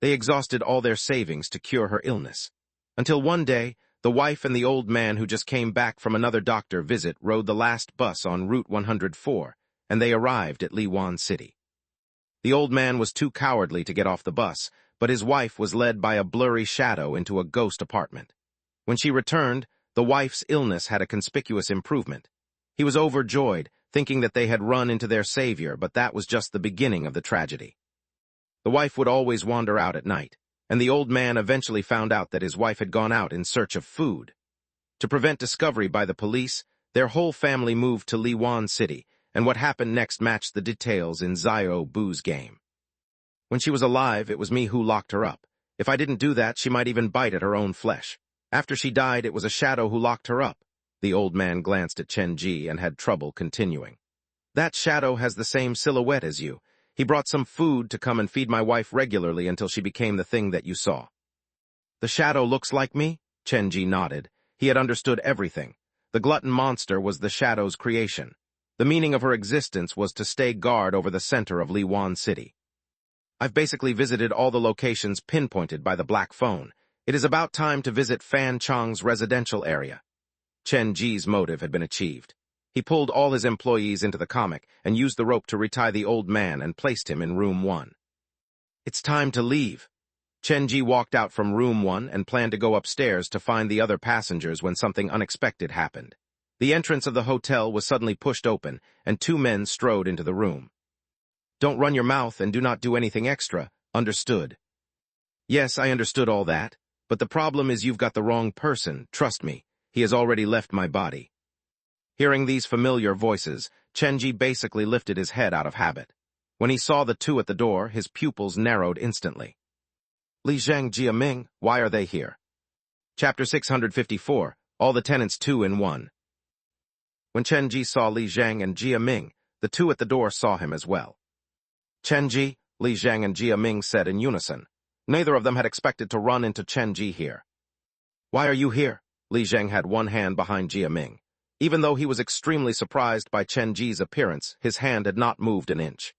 They exhausted all their savings to cure her illness. Until one day, the wife and the old man who just came back from another doctor visit rode the last bus on Route 104, and they arrived at Liwan City. The old man was too cowardly to get off the bus, but his wife was led by a blurry shadow into a ghost apartment. When she returned, the wife's illness had a conspicuous improvement. He was overjoyed, thinking that they had run into their savior, but that was just the beginning of the tragedy. The wife would always wander out at night, and the old man eventually found out that his wife had gone out in search of food. To prevent discovery by the police, their whole family moved to Liwan City, and what happened next matched the details in Zio Bu's game. When she was alive, it was me who locked her up. If I didn't do that, she might even bite at her own flesh. After she died, it was a shadow who locked her up. The old man glanced at Chenji and had trouble continuing. That shadow has the same silhouette as you. He brought some food to come and feed my wife regularly until she became the thing that you saw. The shadow looks like me? Chenji nodded. He had understood everything. The glutton monster was the shadow's creation. The meaning of her existence was to stay guard over the center of Liwan City. I've basically visited all the locations pinpointed by the black phone. It is about time to visit Fan Chang's residential area. Chen Ji's motive had been achieved. He pulled all his employees into the comic and used the rope to retie the old man and placed him in room 1. It's time to leave. Chen Ji walked out from room 1 and planned to go upstairs to find the other passengers when something unexpected happened. The entrance of the hotel was suddenly pushed open, and 2 men strode into the room. Don't run your mouth and do not do anything extra, understood? Yes, I understood all that, but the problem is you've got the wrong person, trust me. He has already left my body. Hearing these familiar voices, Chenji basically lifted his head out of habit. When he saw the 2 at the door, his pupils narrowed instantly. Li Zhang, Jia Ming, why are they here? Chapter 654, All the Tenants 2 in 1. When Chenji saw Li Zhang and Jia Ming, the 2 at the door saw him as well. Chenji, Li Zhang and Jia Ming said in unison. Neither of them had expected to run into Chenji here. Why are you here? Li Zhang had one hand behind Jia Ming. Even though he was extremely surprised by Chenji's appearance, his hand had not moved an inch.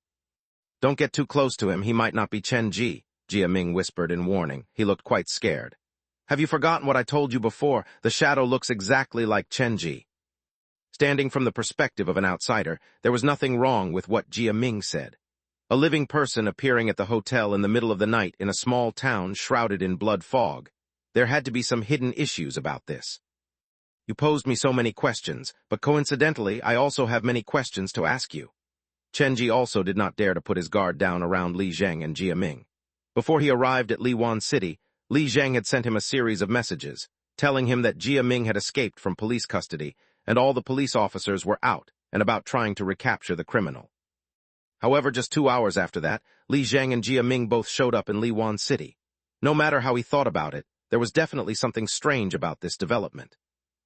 Don't get too close to him, he might not be Chenji, Jia Ming whispered in warning. He looked quite scared. Have you forgotten what I told you before? The shadow looks exactly like Chenji. Standing from the perspective of an outsider, there was nothing wrong with what Jia Ming said. A living person appearing at the hotel in the middle of the night in a small town shrouded in blood fog. There had to be some hidden issues about this. You posed me so many questions, but coincidentally, I also have many questions to ask you. Chenji also did not dare to put his guard down around Li Zhang and Jia Ming. Before he arrived at Liwan City, Li Zhang had sent him a series of messages, telling him that Jia Ming had escaped from police custody, and all the police officers were out and about trying to recapture the criminal. However, just 2 hours after that, Li Zhang and Jia Ming both showed up in Liwan City. No matter how he thought about it, there was definitely something strange about this development.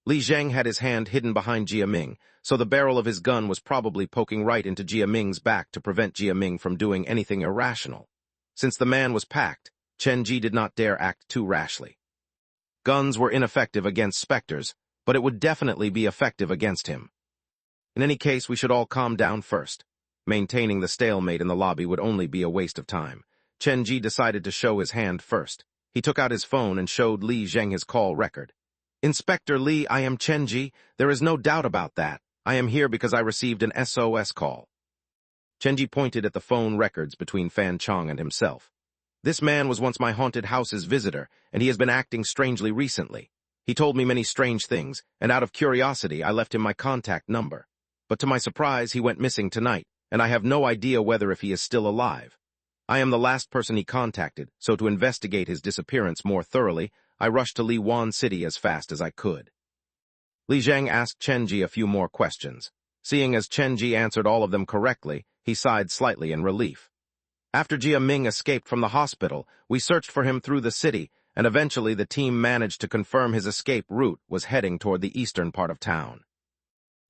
Li Zhang had his hand hidden behind Jia Ming, so the barrel of his gun was probably poking right into Jia Ming's back to prevent Jia Ming from doing anything irrational. Since the man was packed, Chen Ji did not dare act too rashly. Guns were ineffective against specters, but it would definitely be effective against him. In any case, we should all calm down first. Maintaining the stalemate in the lobby would only be a waste of time. Chen Ji decided to show his hand first. He took out his phone and showed Li Zhang his call record. Inspector Li, I am Chen Ji. There is no doubt about that. I am here because I received an SOS call. Chen Ji pointed at the phone records between Fan Chang and himself. This man was once my haunted house's visitor, and he has been acting strangely recently. He told me many strange things, and out of curiosity, I left him my contact number. But to my surprise, he went missing tonight, and I have no idea whether if he is still alive. I am the last person he contacted, so to investigate his disappearance more thoroughly, I rushed to Liwan City as fast as I could. Li Zhang asked Chen Ji a few more questions. Seeing as Chen Ji answered all of them correctly, he sighed slightly in relief. After Jia Ming escaped from the hospital, we searched for him through the city, and eventually the team managed to confirm his escape route was heading toward the eastern part of town.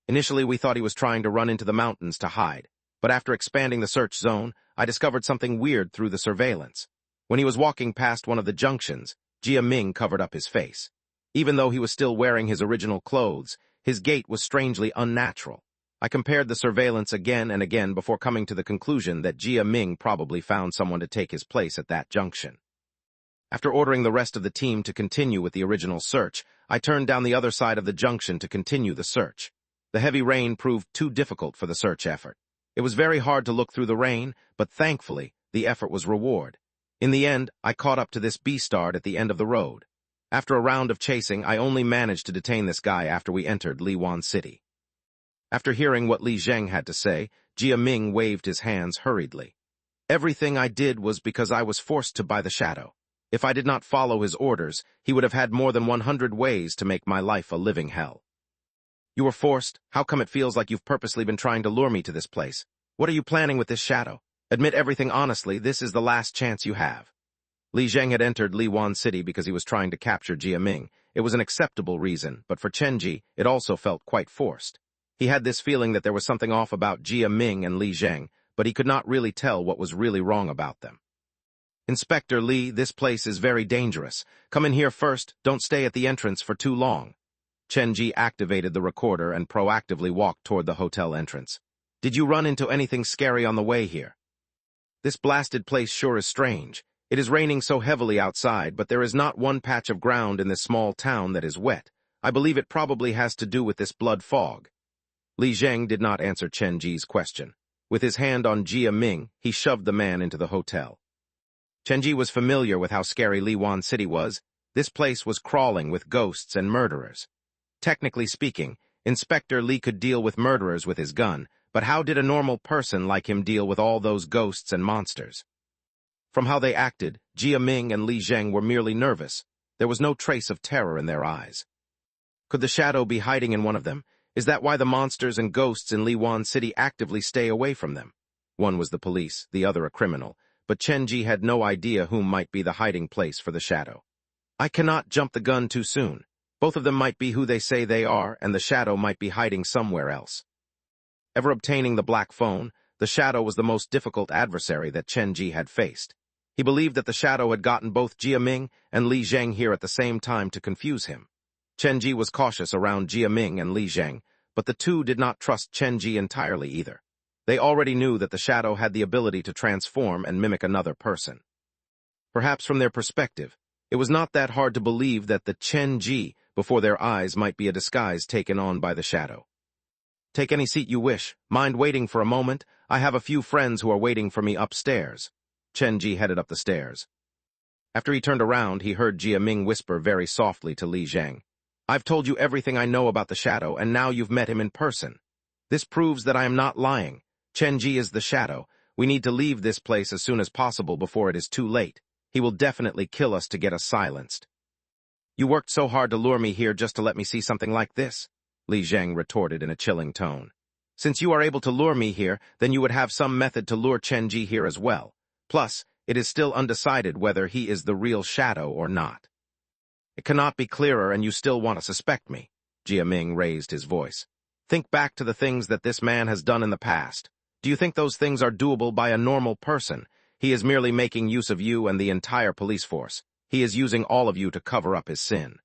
Initially, we thought he was trying to run into the mountains to hide, but after expanding the search zone, I discovered something weird through the surveillance. When he was walking past one of the junctions, Jia Ming covered up his face. Even though he was still wearing his original clothes, his gait was strangely unnatural. I compared the surveillance again and again before coming to the conclusion that Jia Ming probably found someone to take his place at that junction. After ordering the rest of the team to continue with the original search, I turned down the other side of the junction to continue the search. The heavy rain proved too difficult for the search effort. It was very hard to look through the rain, but thankfully, the effort was reward. In the end, I caught up to this beastard at the end of the road. After a round of chasing, I only managed to detain this guy after we entered Liwan City. After hearing what Li Zhang had to say, Jia Ming waved his hands hurriedly. Everything I did was because I was forced to by the shadow. If I did not follow his orders, he would have had more than 100 ways to make my life a living hell. You were forced? How come it feels like you've purposely been trying to lure me to this place? What are you planning with this shadow? Admit everything honestly, this is the last chance you have. Li Zhang had entered Liwan City because he was trying to capture Jia Ming. It was an acceptable reason, but for Chen Ji, it also felt quite forced. He had this feeling that there was something off about Jia Ming and Li Zheng, but he could not really tell what was really wrong about them. "Inspector Li, this place is very dangerous. Come in here first, don't stay at the entrance for too long." Chen Ji activated the recorder and proactively walked toward the hotel entrance. "Did you run into anything scary on the way here?" "This blasted place sure is strange. It is raining so heavily outside, but there is not one patch of ground in this small town that is wet. I believe it probably has to do with this blood fog." Li Zheng did not answer Chen Ji's question. With his hand on Jia Ming, he shoved the man into the hotel. Chen Ji was familiar with how scary Liwan City was. This place was crawling with ghosts and murderers. Technically speaking, Inspector Li could deal with murderers with his gun, but how did a normal person like him deal with all those ghosts and monsters? From how they acted, Jia Ming and Li Zheng were merely nervous. There was no trace of terror in their eyes. Could the shadow be hiding in one of them? Is that why the monsters and ghosts in Liwan City actively stay away from them? One was the police, the other a criminal, but Chen Ji had no idea whom might be the hiding place for the shadow. "I cannot jump the gun too soon. Both of them might be who they say they are, and the shadow might be hiding somewhere else." Ever obtaining the black phone, the shadow was the most difficult adversary that Chen Ji had faced. He believed that the shadow had gotten both Jia Ming and Li Zheng here at the same time to confuse him. Chen Ji was cautious around Jia Ming and Li Zheng, but the two did not trust Chen Ji entirely either. They already knew that the shadow had the ability to transform and mimic another person. Perhaps from their perspective, it was not that hard to believe that the Chen Ji before their eyes might be a disguise taken on by the shadow. "Take any seat you wish. Mind waiting for a moment? I have a few friends who are waiting for me upstairs." Chen Ji headed up the stairs. After he turned around, he heard Jia Ming whisper very softly to Li Zheng, "I've told you everything I know about the shadow, and now you've met him in person. This proves that I am not lying. Chen Ji is the shadow. We need to leave this place as soon as possible before it is too late. He will definitely kill us to get us silenced." "You worked so hard to lure me here just to let me see something like this," Li Zheng retorted in a chilling tone. "Since you are able to lure me here, then you would have some method to lure Chen Ji here as well. Plus, it is still undecided whether he is the real shadow or not." "It cannot be clearer, and you still want to suspect me." Jia Ming raised his voice. "Think back to the things that this man has done in the past. Do you think those things are doable by a normal person? He is merely making use of you and the entire police force. He is using all of you to cover up his sin."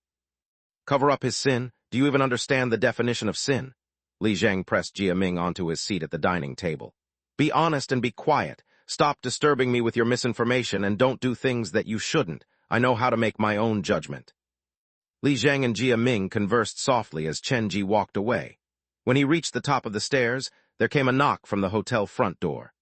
"Cover up his sin? Do you even understand the definition of sin?" Li Zheng pressed Jia Ming onto his seat at the dining table. "Be honest and be quiet. Stop disturbing me with your misinformation and don't do things that you shouldn't. I know how to make my own judgment." Li Zheng and Jia Ming conversed softly as Chen Ji walked away. When he reached the top of the stairs, there came a knock from the hotel front door.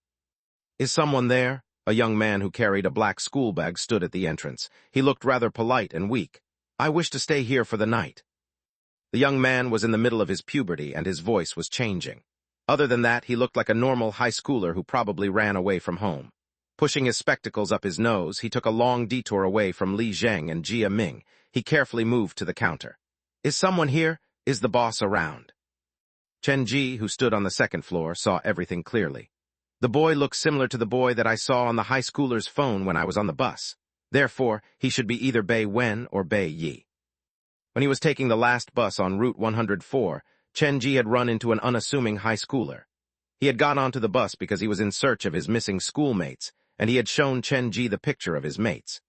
"Is someone there?" A young man who carried a black school bag stood at the entrance. He looked rather polite and weak. "I wish to stay here for the night." The young man was in the middle of his puberty and his voice was changing. Other than that, he looked like a normal high schooler who probably ran away from home. Pushing his spectacles up his nose, he took a long detour away from Li Zheng and Jia Ming. He carefully moved to the counter. "Is someone here? Is the boss around?" Chen Ji, who stood on the second floor, saw everything clearly. "The boy looks similar to the boy that I saw on the high schooler's phone when I was on the bus. Therefore, he should be either Bei Wen or Bei Yi." When he was taking the last bus on Route 104, Chen Ji had run into an unassuming high schooler. He had got onto the bus because he was in search of his missing schoolmates, and he had shown Chen Ji the picture of his mates.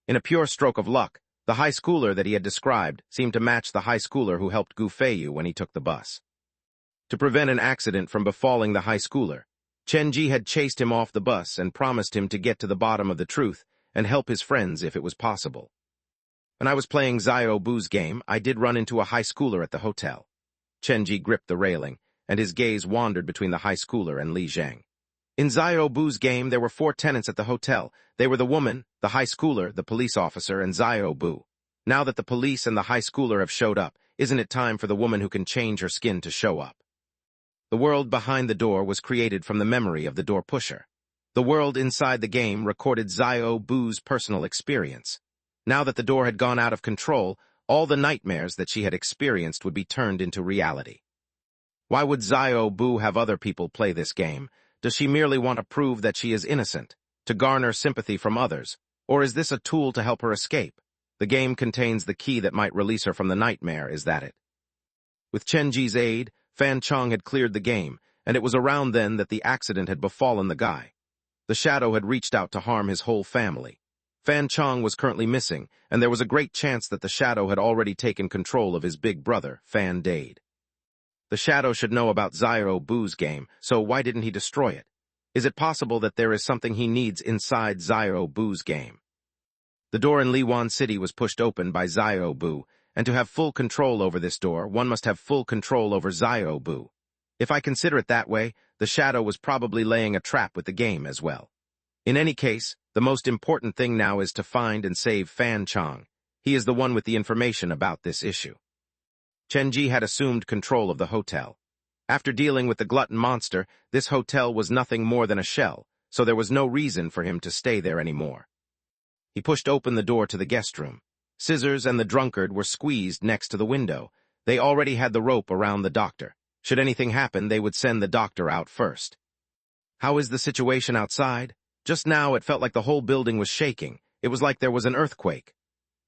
In a pure stroke of luck, the high schooler that he had described seemed to match the high schooler who helped Gu Feiyu when he took the bus. To prevent an accident from befalling the high schooler, Chen Ji had chased him off the bus and promised him to get to the bottom of the truth and help his friends if it was possible. When I was playing Xiao Bu's game, I did run into a high schooler at the hotel. Chen Ji gripped the railing, and his gaze wandered between the high schooler and Li Zheng. In Xiao Bu's game, there were 4 tenants at the hotel. They were the woman, the high schooler, the police officer, and Xiao Bu. Now that the police and the high schooler have showed up, isn't it time for the woman who can change her skin to show up? The world behind the door was created from the memory of the door pusher. The world inside the game recorded Xiao Bu's personal experience. Now that the door had gone out of control, all the nightmares that she had experienced would be turned into reality. Why would Xiao Bu have other people play this game? Does she merely want to prove that she is innocent, to garner sympathy from others, or is this a tool to help her escape? The game contains the key that might release her from the nightmare, is that it? With Chen Ji's aid, Fan Chong had cleared the game, and it was around then that the accident had befallen the guy. The shadow had reached out to harm his whole family. Fan Chong was currently missing, and there was a great chance that the shadow had already taken control of his big brother, Fan Dade. The shadow should know about Xiao Bu's game, so why didn't he destroy it? Is it possible that there is something he needs inside Xiao Bu's game? The door in Liwan City was pushed open by Xiao Bu, and to have full control over this door, one must have full control over Xiao Bu. If I consider it that way, the shadow was probably laying a trap with the game as well. In any case, the most important thing now is to find and save Fan Chong. He is the one with the information about this issue. Chen Ji had assumed control of the hotel. After dealing with the glutton monster, this hotel was nothing more than a shell, so there was no reason for him to stay there anymore. He pushed open the door to the guest room. Scissors and the drunkard were squeezed next to the window. They already had the rope around the doctor. Should anything happen, they would send the doctor out first. How is the situation outside? Just now it felt like the whole building was shaking. It was like there was an earthquake.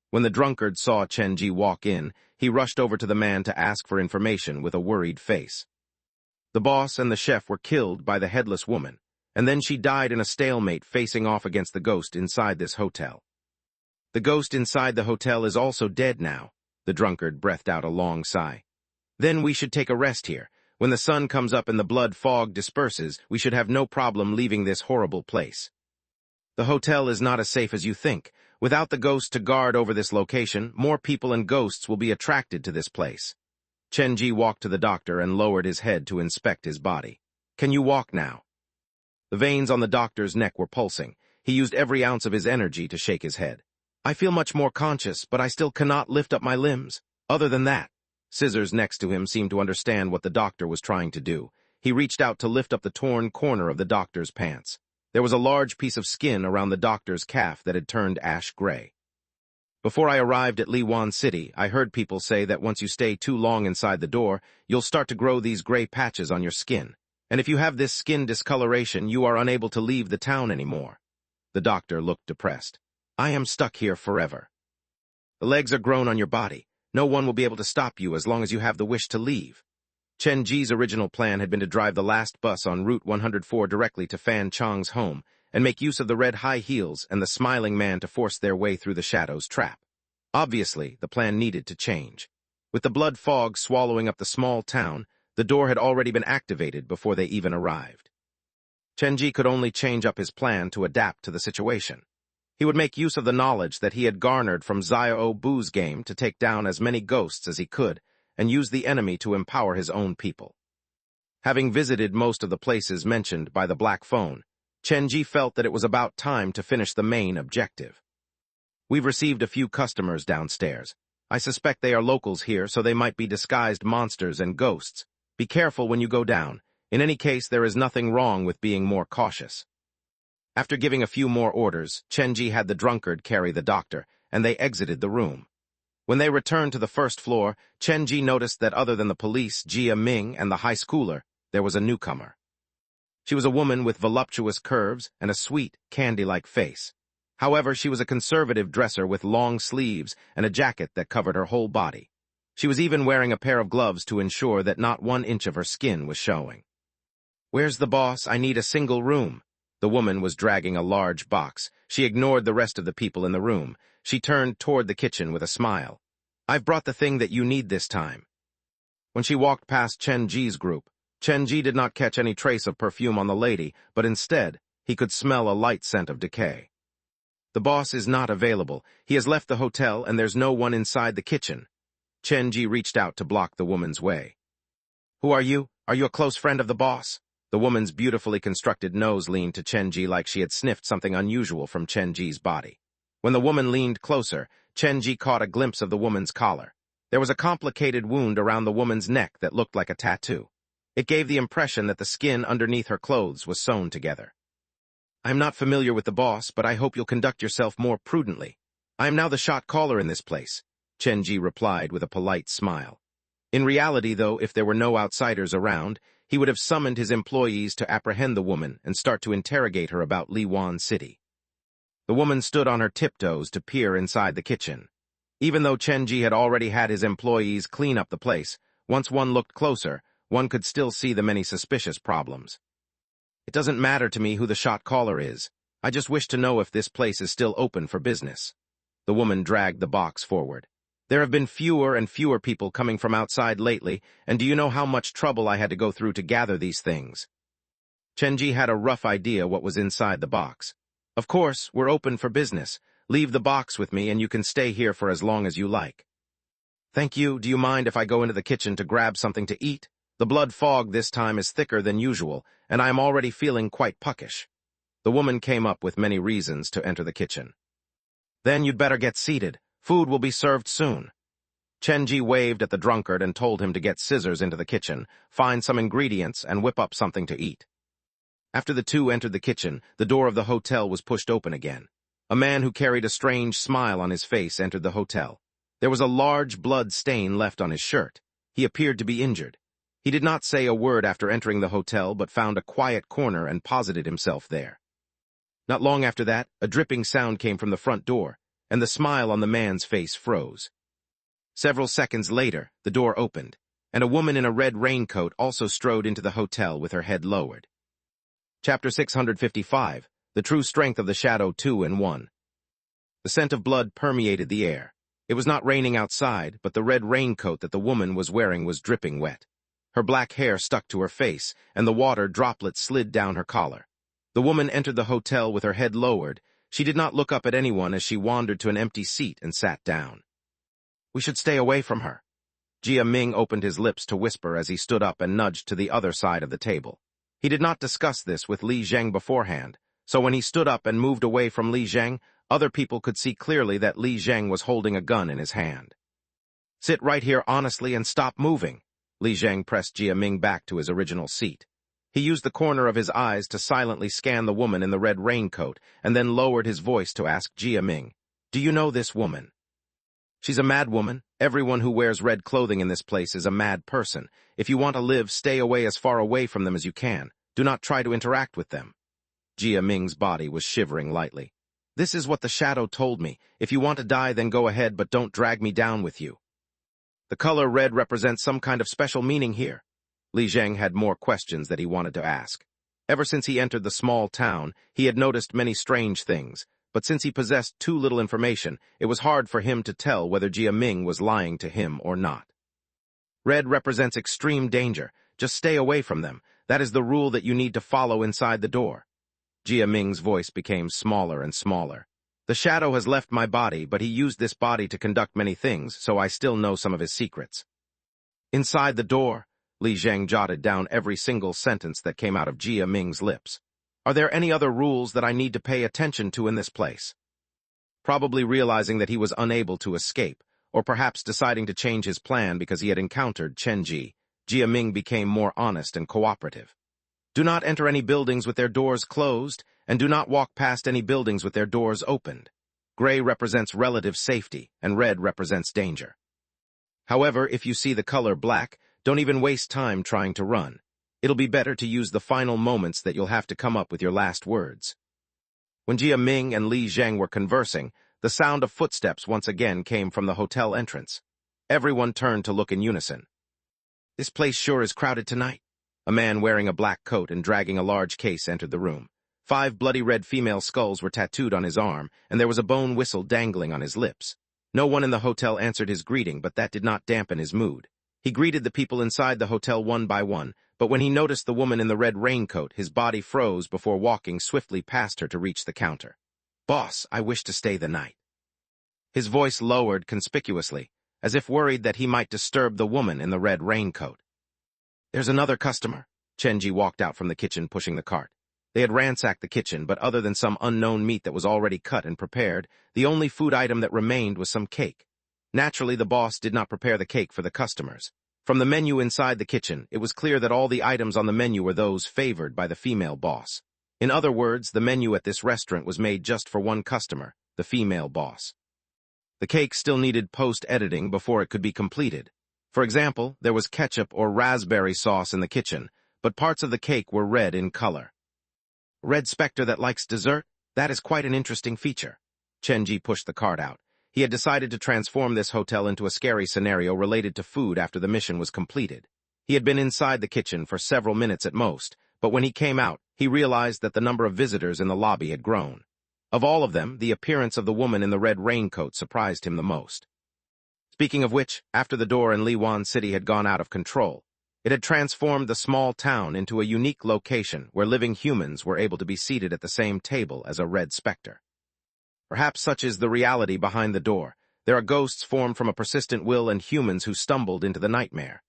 When the drunkard saw Chen Ji walk in, he rushed over to the man to ask for information with a worried face. The boss and the chef were killed by the headless woman, and then she died in a stalemate facing off against the ghost inside this hotel. The ghost inside the hotel is also dead now. The drunkard breathed out a long sigh. Then we should take a rest here. When the sun comes up and the blood fog disperses, we should have no problem leaving this horrible place. The hotel is not as safe as you think. Without the ghost to guard over this location, more people and ghosts will be attracted to this place. Chen Ji walked to the doctor and lowered his head to inspect his body. Can you walk now? The veins on the doctor's neck were pulsing. He used every ounce of his energy to shake his head. I feel much more conscious, but I still cannot lift up my limbs. Other than that, Scissors next to him seemed to understand what the doctor was trying to do. He reached out to lift up the torn corner of the doctor's pants. There was a large piece of skin around the doctor's calf that had turned ash gray. Before I arrived at Liwan City, I heard people say that once you stay too long inside the door, you'll start to grow these gray patches on your skin. And if you have this skin discoloration, you are unable to leave the town anymore. The doctor looked depressed. I am stuck here forever. The legs are grown on your body. No one will be able to stop you as long as you have the wish to leave. Chen Ji's original plan had been to drive the last bus on Route 104 directly to Fan Chong's home and make use of the red high heels and the smiling man to force their way through the shadow's trap. Obviously, the plan needed to change. With the blood fog swallowing up the small town, the door had already been activated before they even arrived. Chen Ji could only change up his plan to adapt to the situation. He would make use of the knowledge that he had garnered from Xiao Bu's game to take down as many ghosts as he could and use the enemy to empower his own people. Having visited most of the places mentioned by the black phone, Chen Ji felt that it was about time to finish the main objective. We've received a few customers downstairs. I suspect they are locals here, so they might be disguised monsters and ghosts. Be careful when you go down. In any case, there is nothing wrong with being more cautious. After giving a few more orders, Chen Ji had the drunkard carry the doctor, and they exited the room. When they returned to the first floor, Chen Ji noticed that other than the police, Jia Ming, and the high schooler, there was a newcomer. She was a woman with voluptuous curves and a sweet, candy-like face. However, she was a conservative dresser with long sleeves and a jacket that covered her whole body. She was even wearing a pair of gloves to ensure that not 1 inch of her skin was showing. Where's the boss? I need a single room. The woman was dragging a large box. She ignored the rest of the people in the room. She turned toward the kitchen with a smile. I've brought the thing that you need this time. When she walked past Chen Ji's group, Chen Ji did not catch any trace of perfume on the lady, but instead, he could smell a light scent of decay. The boss is not available. He has left the hotel and there's no one inside the kitchen. Chen Ji reached out to block the woman's way. Who are you? Are you a close friend of the boss? The woman's beautifully constructed nose leaned to Chen Ji like she had sniffed something unusual from Chen Ji's body. When the woman leaned closer, Chen Ji caught a glimpse of the woman's collar. There was a complicated wound around the woman's neck that looked like a tattoo. It gave the impression that the skin underneath her clothes was sewn together. I'm not familiar with the boss, but I hope you'll conduct yourself more prudently. I am now the shot caller in this place, Chen Ji replied with a polite smile. In reality, though, if there were no outsiders around, he would have summoned his employees to apprehend the woman and start to interrogate her about Liwan City. The woman stood on her tiptoes to peer inside the kitchen. Even though Chen Ji had already had his employees clean up the place, once one looked closer, one could still see the many suspicious problems. It doesn't matter to me who the shot caller is. I just wish to know if this place is still open for business. The woman dragged the box forward. There have been fewer and fewer people coming from outside lately, and do you know how much trouble I had to go through to gather these things? Chenji had a rough idea what was inside the box. Of course, we're open for business. Leave the box with me and you can stay here for as long as you like. Thank you. Do you mind if I go into the kitchen to grab something to eat? The blood fog this time is thicker than usual, and I am already feeling quite puckish. The woman came up with many reasons to enter the kitchen. Then you'd better get seated. Food will be served soon. Chenji waved at the drunkard and told him to get scissors into the kitchen, find some ingredients, and whip up something to eat. After the two entered the kitchen, the door of the hotel was pushed open again. A man who carried a strange smile on his face entered the hotel. There was a large blood stain left on his shirt. He appeared to be injured. He did not say a word after entering the hotel, but found a quiet corner and posited himself there. Not long after that, a dripping sound came from the front door, and the smile on the man's face froze. Several seconds later, the door opened, and a woman in a red raincoat also strode into the hotel with her head lowered. Chapter 655, The True Strength of the Shadow 2 in 1. The scent of blood permeated the air. It was not raining outside, but the red raincoat that the woman was wearing was dripping wet. Her black hair stuck to her face, and the water droplets slid down her collar. The woman entered the hotel with her head lowered. She did not look up at anyone as she wandered to an empty seat and sat down. We should stay away from her. Jia Ming opened his lips to whisper as he stood up and nudged to the other side of the table. He did not discuss this with Li Zheng beforehand, so when he stood up and moved away from Li Zheng, other people could see clearly that Li Zheng was holding a gun in his hand. Sit right here honestly and stop moving. Li Zheng pressed Jia Ming back to his original seat. He used the corner of his eyes to silently scan the woman in the red raincoat and then lowered his voice to ask Jia Ming, "Do you know this woman?" "She's a mad woman. Everyone who wears red clothing in this place is a mad person. If you want to live, stay away as far away from them as you can. Do not try to interact with them." Jia Ming's body was shivering lightly. "This is what the shadow told me. If you want to die, then go ahead, but don't drag me down with you." The color red represents some kind of special meaning here. Li Zheng had more questions that he wanted to ask. Ever since he entered the small town, he had noticed many strange things, but since he possessed too little information, it was hard for him to tell whether Jia Ming was lying to him or not. Red represents extreme danger. Just stay away from them. That is the rule that you need to follow inside the door. Jia Ming's voice became smaller and smaller. The shadow has left my body, but he used this body to conduct many things, so I still know some of his secrets. Inside the door, Li Zheng jotted down every single sentence that came out of Jia Ming's lips. Are there any other rules that I need to pay attention to in this place? Probably realizing that he was unable to escape, or perhaps deciding to change his plan because he had encountered Chenji, Jia Ming became more honest and cooperative. Do not enter any buildings with their doors closed, and do not walk past any buildings with their doors opened. Gray represents relative safety, and red represents danger. However, if you see the color black, don't even waste time trying to run. It'll be better to use the final moments that you'll have to come up with your last words. When Jia Ming and Li Zheng were conversing, the sound of footsteps once again came from the hotel entrance. Everyone turned to look in unison. This place sure is crowded tonight. A man wearing a black coat and dragging a large case entered the room. 5 bloody red female skulls were tattooed on his arm, and there was a bone whistle dangling on his lips. No one in the hotel answered his greeting, but that did not dampen his mood. He greeted the people inside the hotel one by one, but when he noticed the woman in the red raincoat, his body froze before walking swiftly past her to reach the counter. "Boss, I wish to stay the night." His voice lowered conspicuously, as if worried that he might disturb the woman in the red raincoat. "There's another customer." Chenji walked out from the kitchen pushing the cart. They had ransacked the kitchen, but other than some unknown meat that was already cut and prepared, the only food item that remained was some cake. Naturally, the boss did not prepare the cake for the customers. From the menu inside the kitchen, it was clear that all the items on the menu were those favored by the female boss. In other words, the menu at this restaurant was made just for one customer, the female boss. The cake still needed post-editing before it could be completed. For example, there was ketchup or raspberry sauce in the kitchen, but parts of the cake were red in color. Red specter that likes dessert? That is quite an interesting feature. Chenji pushed the cart out. He had decided to transform this hotel into a scary scenario related to food after the mission was completed. He had been inside the kitchen for several minutes at most, but when he came out, he realized that the number of visitors in the lobby had grown. Of all of them, the appearance of the woman in the red raincoat surprised him the most. Speaking of which, after the door in Liwan City had gone out of control, it had transformed the small town into a unique location where living humans were able to be seated at the same table as a red specter. Perhaps such is the reality behind the door. There are ghosts formed from a persistent will and humans who stumbled into the nightmare.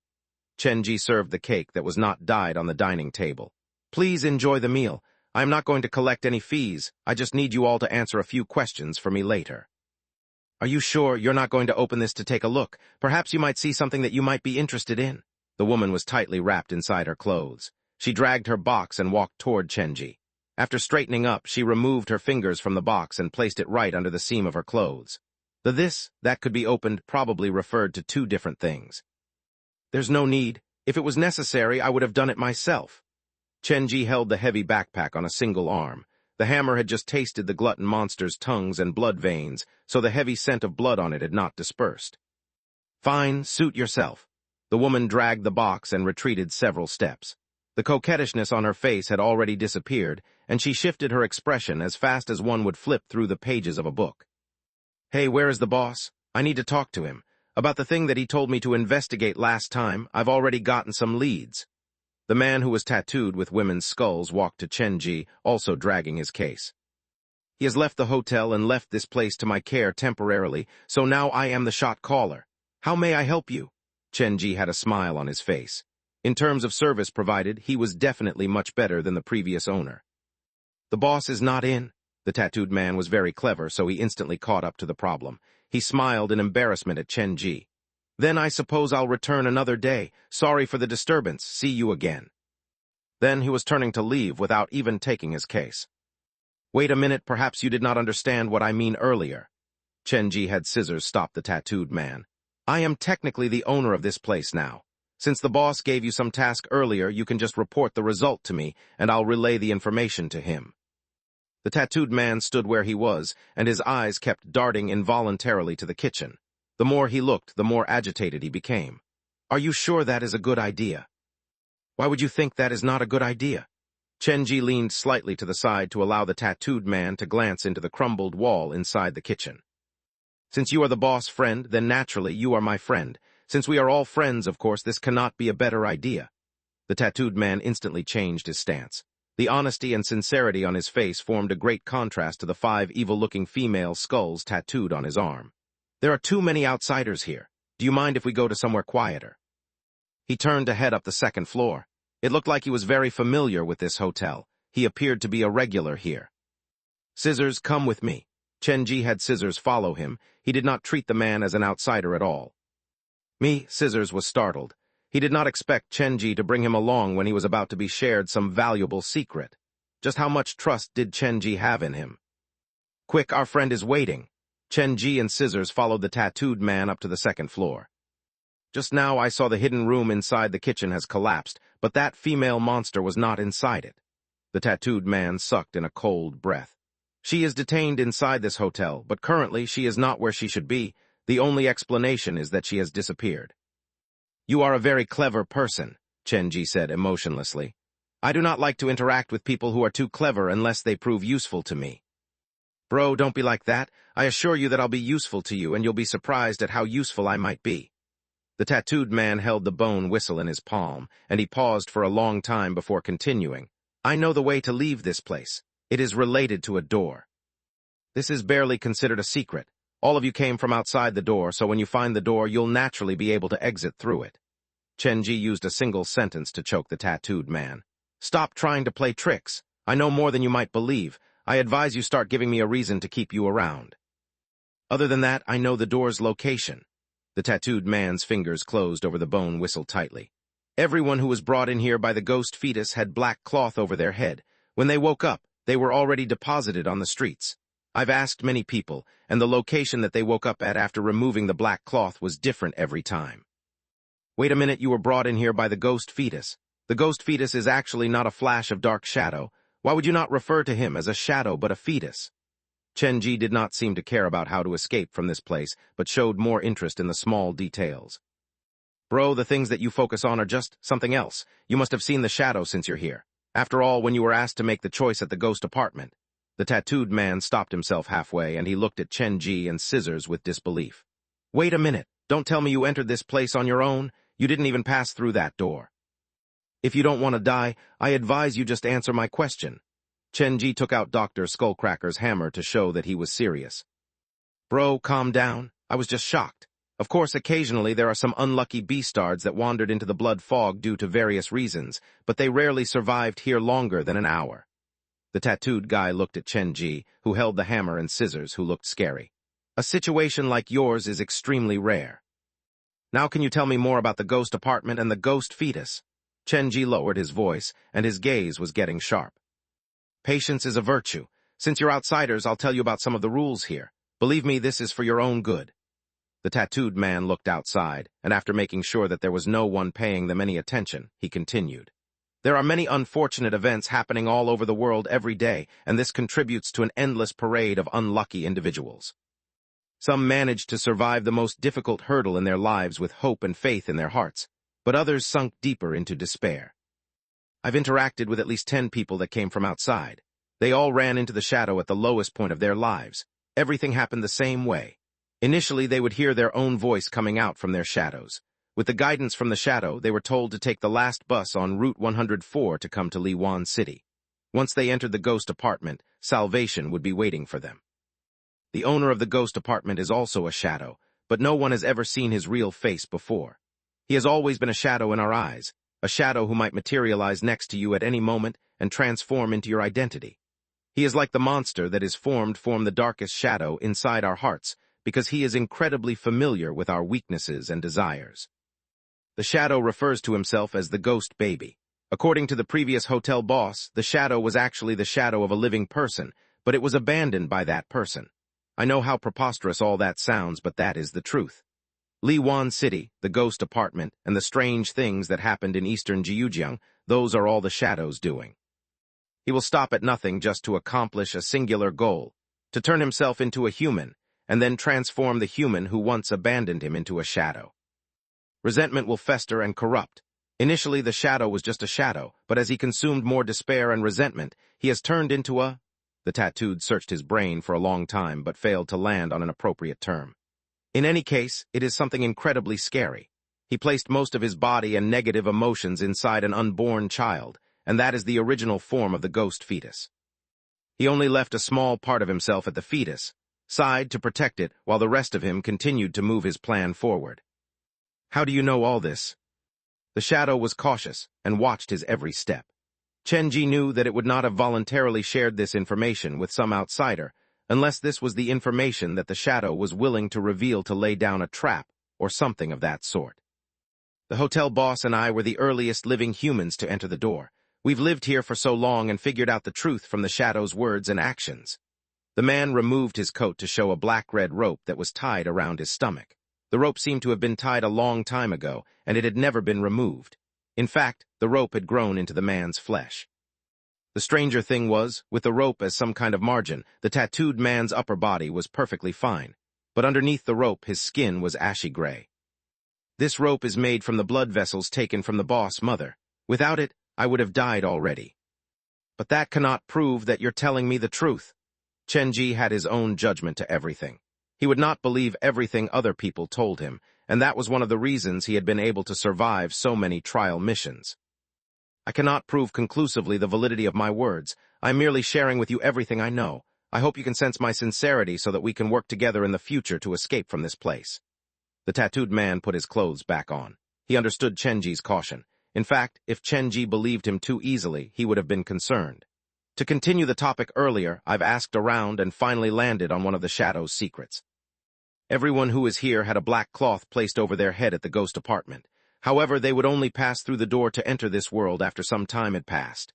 Chenji served the cake that was not dyed on the dining table. Please enjoy the meal. I am not going to collect any fees. I just need you all to answer a few questions for me later. Are you sure you're not going to open this to take a look? Perhaps you might see something that you might be interested in. The woman was tightly wrapped inside her clothes. She dragged her box and walked toward Chenji. After straightening up, she removed her fingers from the box and placed it right under the seam of her clothes. The this that could be opened probably referred to two different things. There's no need. If it was necessary, I would have done it myself. Chenji held the heavy backpack on a single arm. The hammer had just tasted the glutton monster's tongues and blood veins, so the heavy scent of blood on it had not dispersed. Fine, suit yourself. The woman dragged the box and retreated several steps. The coquettishness on her face had already disappeared, and she shifted her expression as fast as one would flip through the pages of a book. Hey, where is the boss? I need to talk to him. About the thing that he told me to investigate last time, I've already gotten some leads. The man who was tattooed with women's skulls walked to Chenji, also dragging his case. He has left the hotel and left this place to my care temporarily, so now I am the shot caller. How may I help you? Chenji had a smile on his face. In terms of service provided, he was definitely much better than the previous owner. The boss is not in. The tattooed man was very clever, so he instantly caught up to the problem. He smiled in embarrassment at Chenji. Then I suppose I'll return another day. Sorry for the disturbance. See you again. Then he was turning to leave without even taking his case. Wait a minute, perhaps you did not understand what I mean earlier. Chenji had scissors stop the tattooed man. I am technically the owner of this place now. Since the boss gave you some task earlier, you can just report the result to me, and I'll relay the information to him. The tattooed man stood where he was, and his eyes kept darting involuntarily to the kitchen. The more he looked, the more agitated he became. Are you sure that is a good idea? Why would you think that is not a good idea? Chenji leaned slightly to the side to allow the tattooed man to glance into the crumbled wall inside the kitchen. Since you are the boss friend, then naturally you are my friend. Since we are all friends, of course, this cannot be a better idea. The tattooed man instantly changed his stance. The honesty and sincerity on his face formed a great contrast to the 5 evil-looking female skulls tattooed on his arm. There are too many outsiders here. Do you mind if we go to somewhere quieter? He turned to head up the 2nd floor. It looked like he was very familiar with this hotel. He appeared to be a regular here. Scissors, come with me. Chenji had Scissors follow him. He did not treat the man as an outsider at all. Me, Scissors was startled. He did not expect Chenji to bring him along when he was about to be shared some valuable secret. Just how much trust did Chenji have in him? Quick, our friend is waiting. Chenji and Scissors followed the tattooed man up to the 2nd floor. Just now I saw the hidden room inside the kitchen has collapsed, but that female monster was not inside it. The tattooed man sucked in a cold breath. She is detained inside this hotel, but currently she is not where she should be. The only explanation is that she has disappeared. You are a very clever person, Chenji said emotionlessly. I do not like to interact with people who are too clever unless they prove useful to me. Bro, don't be like that. I assure you that I'll be useful to you, and you'll be surprised at how useful I might be. The tattooed man held the bone whistle in his palm, and he paused for a long time before continuing. I know the way to leave this place. It is related to a door. This is barely considered a secret. All of you came from outside the door, so when you find the door, you'll naturally be able to exit through it. Chenji used a single sentence to choke the tattooed man. Stop trying to play tricks. I know more than you might believe. I advise you start giving me a reason to keep you around. Other than that, I know the door's location. The tattooed man's fingers closed over the bone whistle tightly. Everyone who was brought in here by the ghost fetus had black cloth over their head. When they woke up, they were already deposited on the streets. I've asked many people, and the location that they woke up at after removing the black cloth was different every time. Wait a minute, you were brought in here by the ghost fetus. The ghost fetus is actually not a flash of dark shadow. Why would you not refer to him as a shadow but a fetus? Chenji did not seem to care about how to escape from this place, but showed more interest in the small details. Bro, the things that you focus on are just something else. You must have seen the shadow since you're here. After all, when you were asked to make the choice at the ghost apartment, the tattooed man stopped himself halfway, and he looked at Chen Ji and Scissors with disbelief. Wait a minute. Don't tell me you entered this place on your own. You didn't even pass through that door. If you don't want to die, I advise you just answer my question. Chen Ji took out Dr. Skullcracker's hammer to show that he was serious. Bro, calm down. I was just shocked. Of course, occasionally there are some unlucky beastards that wandered into the blood fog due to various reasons, but they rarely survived here longer than an hour. The tattooed guy looked at Chen Ji, who held the hammer, and Scissors, who looked scary. A situation like yours is extremely rare. Now can you tell me more about the ghost apartment and the ghost fetus? Chen Ji lowered his voice, and his gaze was getting sharp. Patience is a virtue. Since you're outsiders, I'll tell you about some of the rules here. Believe me, this is for your own good. The tattooed man looked outside, and after making sure that there was no one paying them any attention, he continued. There are many unfortunate events happening all over the world every day, and this contributes to an endless parade of unlucky individuals. Some managed to survive the most difficult hurdle in their lives with hope and faith in their hearts, but others sunk deeper into despair. I've interacted with at least 10 people that came from outside. They all ran into the shadow at the lowest point of their lives. Everything happened the same way. Initially, they would hear their own voice coming out from their shadows. With the guidance from the shadow, they were told to take the last bus on Route 104 to come to Liwan City. Once they entered the ghost apartment, salvation would be waiting for them. The owner of the ghost apartment is also a shadow, but no one has ever seen his real face before. He has always been a shadow in our eyes, a shadow who might materialize next to you at any moment and transform into your identity. He is like the monster that is form the darkest shadow inside our hearts, because he is incredibly familiar with our weaknesses and desires. The shadow refers to himself as the ghost baby. According to the previous hotel boss, the shadow was actually the shadow of a living person, but it was abandoned by that person. I know how preposterous all that sounds, but that is the truth. Liwan City, the ghost apartment, and the strange things that happened in eastern Jiujiang, those are all the shadow's doing. He will stop at nothing just to accomplish a singular goal, to turn himself into a human, and then transform the human who once abandoned him into a shadow. Resentment will fester and corrupt. Initially, the shadow was just a shadow, but as he consumed more despair and resentment, he has turned into a... The tattooed searched his brain for a long time, but failed to land on an appropriate term. In any case, it is something incredibly scary. He placed most of his body and negative emotions inside an unborn child, and that is the original form of the ghost fetus. He only left a small part of himself at the fetus, side to protect it, while the rest of him continued to move his plan forward. How do you know all this? The shadow was cautious and watched his every step. Chen Ji knew that it would not have voluntarily shared this information with some outsider, unless this was the information that the shadow was willing to reveal to lay down a trap or something of that sort. The hotel boss and I were the earliest living humans to enter the door. We've lived here for so long and figured out the truth from the shadow's words and actions. The man removed his coat to show a black-red rope that was tied around his stomach. The rope seemed to have been tied a long time ago, and it had never been removed. In fact, the rope had grown into the man's flesh. The stranger thing was, with the rope as some kind of margin, the tattooed man's upper body was perfectly fine, but underneath the rope his skin was ashy gray. This rope is made from the blood vessels taken from the boss mother. Without it, I would have died already. But that cannot prove that you're telling me the truth. Chen Ji had his own judgment to everything. He would not believe everything other people told him, and that was one of the reasons he had been able to survive so many trial missions. I cannot prove conclusively the validity of my words. I am merely sharing with you everything I know. I hope you can sense my sincerity so that we can work together in the future to escape from this place. The tattooed man put his clothes back on. He understood Chen Ji's caution. In fact, if Chen Ji believed him too easily, he would have been concerned. To continue the topic earlier, I've asked around and finally landed on one of the shadow's secrets. Everyone who is here had a black cloth placed over their head at the ghost apartment. However, they would only pass through the door to enter this world after some time had passed.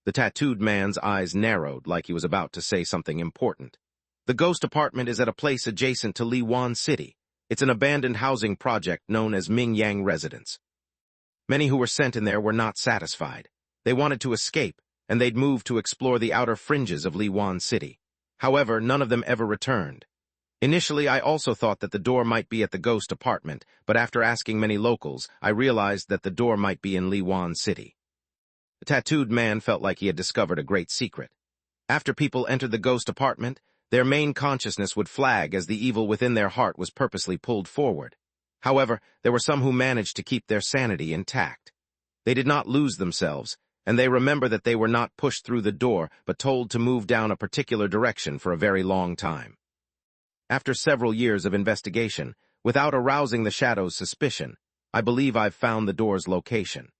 The tattooed man's eyes narrowed like he was about to say something important. The ghost apartment is at a place adjacent to Liwan City. It's an abandoned housing project known as Mingyang Residence. Many who were sent in there were not satisfied. They wanted to escape, and they'd move to explore the outer fringes of Liwan City. However, none of them ever returned. Initially, I also thought that the door might be at the ghost apartment, but after asking many locals, I realized that the door might be in Liwan City. The tattooed man felt like he had discovered a great secret. After people entered the ghost apartment, their main consciousness would flag as the evil within their heart was purposely pulled forward. However, there were some who managed to keep their sanity intact. They did not lose themselves, and they remember that they were not pushed through the door but told to move down a particular direction for a very long time. After several years of investigation, without arousing the shadow's suspicion, I believe I've found the door's location.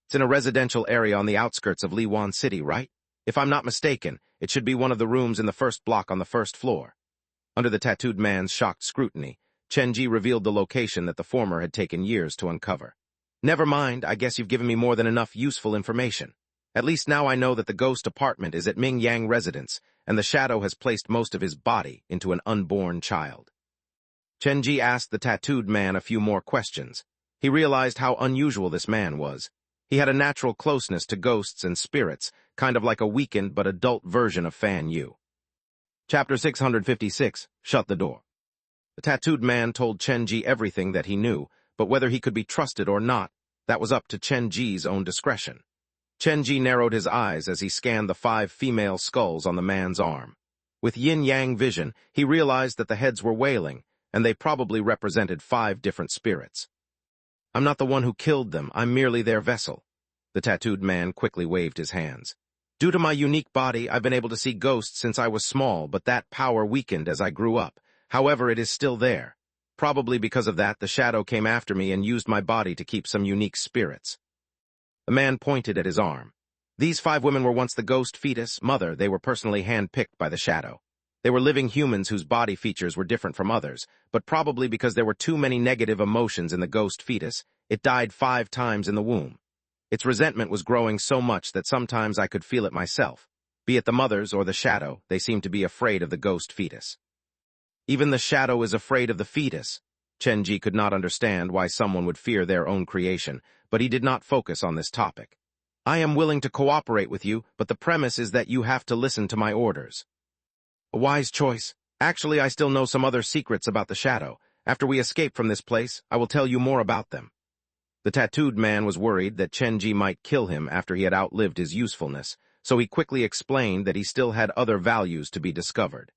It's in a residential area on the outskirts of Liwan City, right? If I'm not mistaken, it should be one of the rooms in the first block on the first floor. Under the tattooed man's shocked scrutiny, Chenji revealed the location that the former had taken years to uncover. Never mind, I guess you've given me more than enough useful information. At least now I know that the ghost apartment is at Ming Yang residence, and the shadow has placed most of his body into an unborn child. Chenji asked the tattooed man a few more questions. He realized how unusual this man was. He had a natural closeness to ghosts and spirits, kind of like a weakened but adult version of Fan Yu. Chapter 656, Shut the Door. The tattooed man told Chenji everything that he knew, but whether he could be trusted or not, that was up to Chenji's own discretion. Chenji narrowed his eyes as he scanned the 5 female skulls on the man's arm. With yin-yang vision, he realized that the heads were wailing, and they probably represented 5 different spirits. I'm not the one who killed them, I'm merely their vessel. The tattooed man quickly waved his hands. Due to my unique body, I've been able to see ghosts since I was small, but that power weakened as I grew up. However, it is still there. Probably because of that, the shadow came after me and used my body to keep some unique spirits. The man pointed at his arm. These 5 women were once the ghost fetus mother. They were personally handpicked by the shadow. They were living humans whose body features were different from others, but probably because there were too many negative emotions in the ghost fetus, it died 5 times in the womb. Its resentment was growing so much that sometimes I could feel it myself. Be it the mothers or the shadow, they seemed to be afraid of the ghost fetus. Even the shadow is afraid of the fetus. Chenji could not understand why someone would fear their own creation, but he did not focus on this topic. I am willing to cooperate with you, but the premise is that you have to listen to my orders. A wise choice. Actually, I still know some other secrets about the shadow. After we escape from this place, I will tell you more about them. The tattooed man was worried that Chenji might kill him after he had outlived his usefulness, so he quickly explained that he still had other values to be discovered.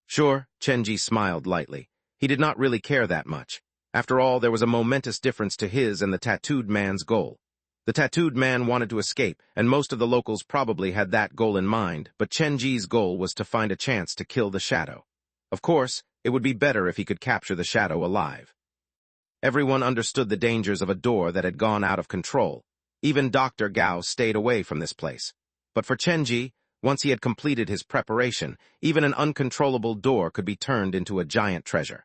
Sure, Chenji smiled lightly. He did not really care that much. After all, there was a momentous difference to his and the tattooed man's goal. The tattooed man wanted to escape, and most of the locals probably had that goal in mind, but Chenji's goal was to find a chance to kill the shadow. Of course, it would be better if he could capture the shadow alive. Everyone understood the dangers of a door that had gone out of control. Even Dr. Gao stayed away from this place. But for Chenji, once he had completed his preparation, even an uncontrollable door could be turned into a giant treasure.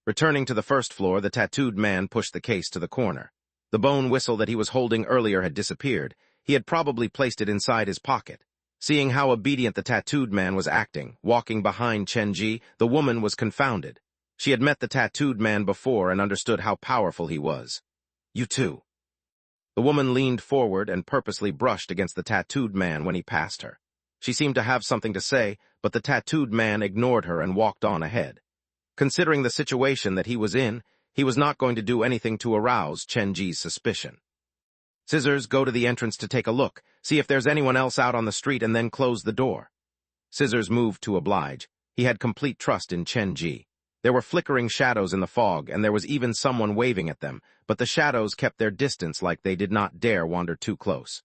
Returning to the first floor, the tattooed man pushed the case to the corner. The bone whistle that he was holding earlier had disappeared. He had probably placed it inside his pocket. Seeing how obedient the tattooed man was acting, walking behind Chenji, the woman was confounded. She had met the tattooed man before and understood how powerful he was. You too. The woman leaned forward and purposely brushed against the tattooed man when he passed her. She seemed to have something to say, but the tattooed man ignored her and walked on ahead. Considering the situation that he was in, he was not going to do anything to arouse Chenji's suspicion. Scissors, go to the entrance to take a look, see if there's anyone else out on the street, and then close the door. Scissors moved to oblige. He had complete trust in Chenji. There were flickering shadows in the fog, and there was even someone waving at them, but the shadows kept their distance like they did not dare wander too close.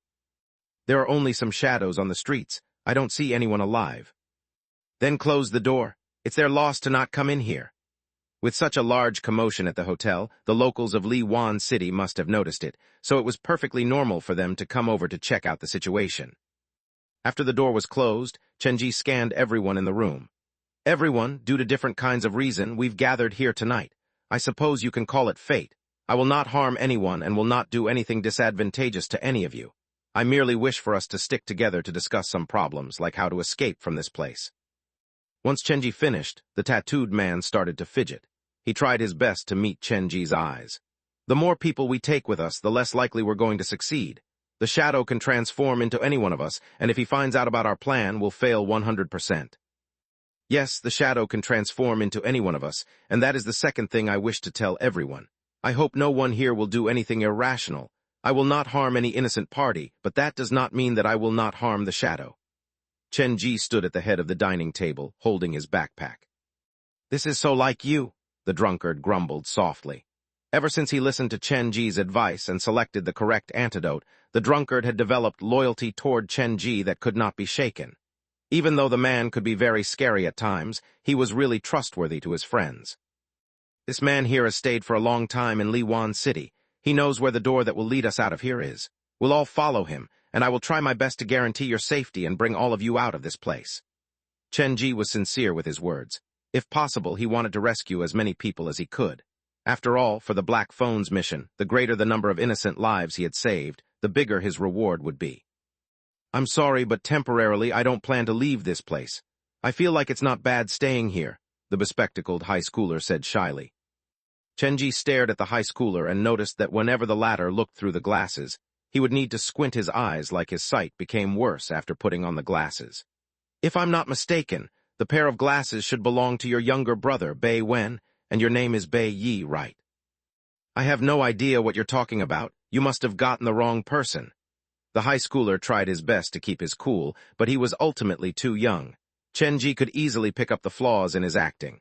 There are only some shadows on the streets. I don't see anyone alive. Then close the door. It's their loss to not come in here. With such a large commotion at the hotel, the locals of Liwan City must have noticed it, so it was perfectly normal for them to come over to check out the situation. After the door was closed, Chenji scanned everyone in the room. Everyone, due to different kinds of reason, we've gathered here tonight. I suppose you can call it fate. I will not harm anyone and will not do anything disadvantageous to any of you. I merely wish for us to stick together to discuss some problems, like how to escape from this place. Once Chenji finished, the tattooed man started to fidget. He tried his best to meet Chenji's eyes. The more people we take with us, the less likely we're going to succeed. The shadow can transform into any one of us, and if he finds out about our plan, we'll fail 100%. Yes, the shadow can transform into any one of us, and that is the second thing I wish to tell everyone. I hope no one here will do anything irrational. I will not harm any innocent party, but that does not mean that I will not harm the shadow. Chen Ji stood at the head of the dining table, holding his backpack. This is so like you, the drunkard grumbled softly. Ever since he listened to Chen Ji's advice and selected the correct antidote, the drunkard had developed loyalty toward Chen Ji that could not be shaken. Even though the man could be very scary at times, he was really trustworthy to his friends. This man here has stayed for a long time in Liwan City. He knows where the door that will lead us out of here is. We'll all follow him, and I will try my best to guarantee your safety and bring all of you out of this place. Chen Ji was sincere with his words. If possible, he wanted to rescue as many people as he could. After all, for the Black Phone's mission, the greater the number of innocent lives he had saved, the bigger his reward would be. I'm sorry, but temporarily I don't plan to leave this place. I feel like it's not bad staying here, the bespectacled high schooler said shyly. Chen Ji stared at the high schooler and noticed that whenever the latter looked through the glasses, he would need to squint his eyes like his sight became worse after putting on the glasses. If I'm not mistaken, the pair of glasses should belong to your younger brother, Bei Wen, and your name is Bei Yi, right? I have no idea what you're talking about. You must have gotten the wrong person. The high schooler tried his best to keep his cool, but he was ultimately too young. Chen Ji could easily pick up the flaws in his acting.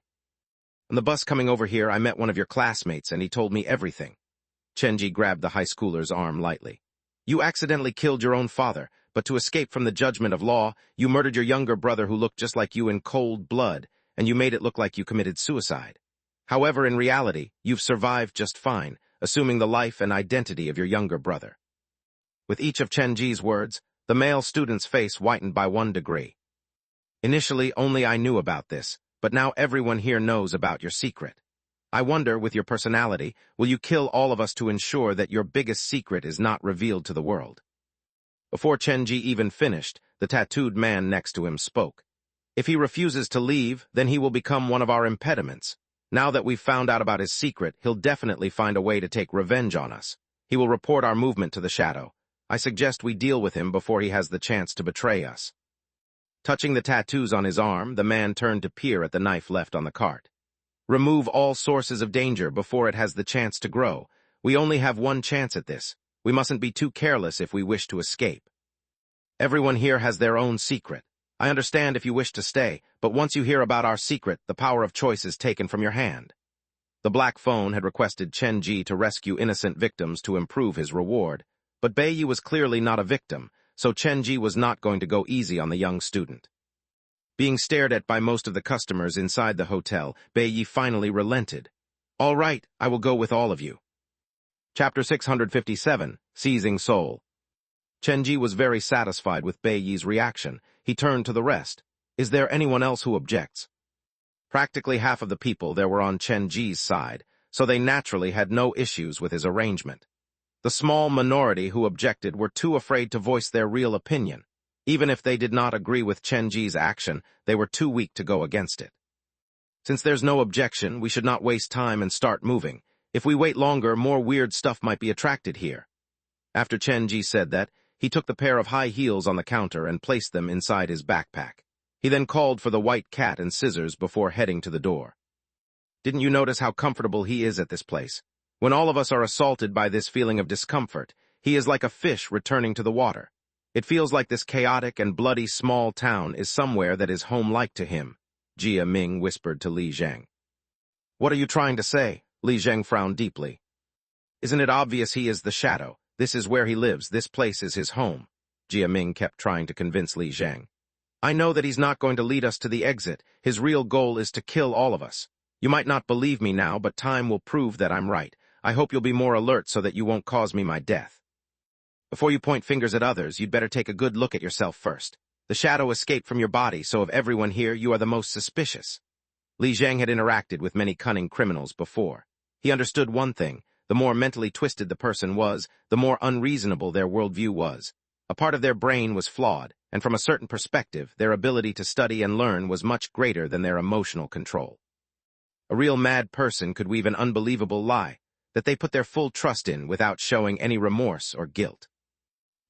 On the bus coming over here, I met one of your classmates, and he told me everything. Chen Ji grabbed the high schooler's arm lightly. You accidentally killed your own father, but to escape from the judgment of law, you murdered your younger brother who looked just like you in cold blood, and you made it look like you committed suicide. However, in reality, you've survived just fine, assuming the life and identity of your younger brother. With each of Chen Ji's words, the male student's face whitened by 1 degree. Initially, only I knew about this, but now everyone here knows about your secret. I wonder, with your personality, will you kill all of us to ensure that your biggest secret is not revealed to the world? Before Chen Ji even finished, the tattooed man next to him spoke. If he refuses to leave, then he will become one of our impediments. Now that we've found out about his secret, he'll definitely find a way to take revenge on us. He will report our movement to the shadow. I suggest we deal with him before he has the chance to betray us. Touching the tattoos on his arm, the man turned to peer at the knife left on the cart. Remove all sources of danger before it has the chance to grow. We only have one chance at this. We mustn't be too careless if we wish to escape. Everyone here has their own secret. I understand if you wish to stay, but once you hear about our secret, the power of choice is taken from your hand. The Black Phone had requested Chen Ji to rescue innocent victims to improve his reward, but Bei Yi was clearly not a victim, so Chen Ji was not going to go easy on the young student. Being stared at by most of the customers inside the hotel, Bei Yi finally relented. All right, I will go with all of you. Chapter 657, Seizing Soul. Chen Ji was very satisfied with Bei Yi's reaction. He turned to the rest. Is there anyone else who objects? Practically half of the people there were on Chen Ji's side, so they naturally had no issues with his arrangement. The small minority who objected were too afraid to voice their real opinion. Even if they did not agree with Chen Ji's action, they were too weak to go against it. Since there's no objection, we should not waste time and start moving. If we wait longer, more weird stuff might be attracted here. After Chen Ji said that, he took the pair of high heels on the counter and placed them inside his backpack. He then called for the white cat and scissors before heading to the door. Didn't you notice how comfortable he is at this place? When all of us are assaulted by this feeling of discomfort, he is like a fish returning to the water. It feels like this chaotic and bloody small town is somewhere that is home-like to him, Jia Ming whispered to Li Zheng. What are you trying to say? Li Zheng frowned deeply. Isn't it obvious he is the shadow? This is where he lives. This place is his home. Jia Ming kept trying to convince Li Zheng. I know that he's not going to lead us to the exit. His real goal is to kill all of us. You might not believe me now, but time will prove that I'm right. I hope you'll be more alert so that you won't cause me my death. Before you point fingers at others, you'd better take a good look at yourself first. The shadow escaped from your body, so of everyone here, you are the most suspicious. Li Zheng had interacted with many cunning criminals before. He understood one thing. The more mentally twisted the person was, the more unreasonable their worldview was. A part of their brain was flawed, and from a certain perspective, their ability to study and learn was much greater than their emotional control. A real mad person could weave an unbelievable lie that they put their full trust in without showing any remorse or guilt.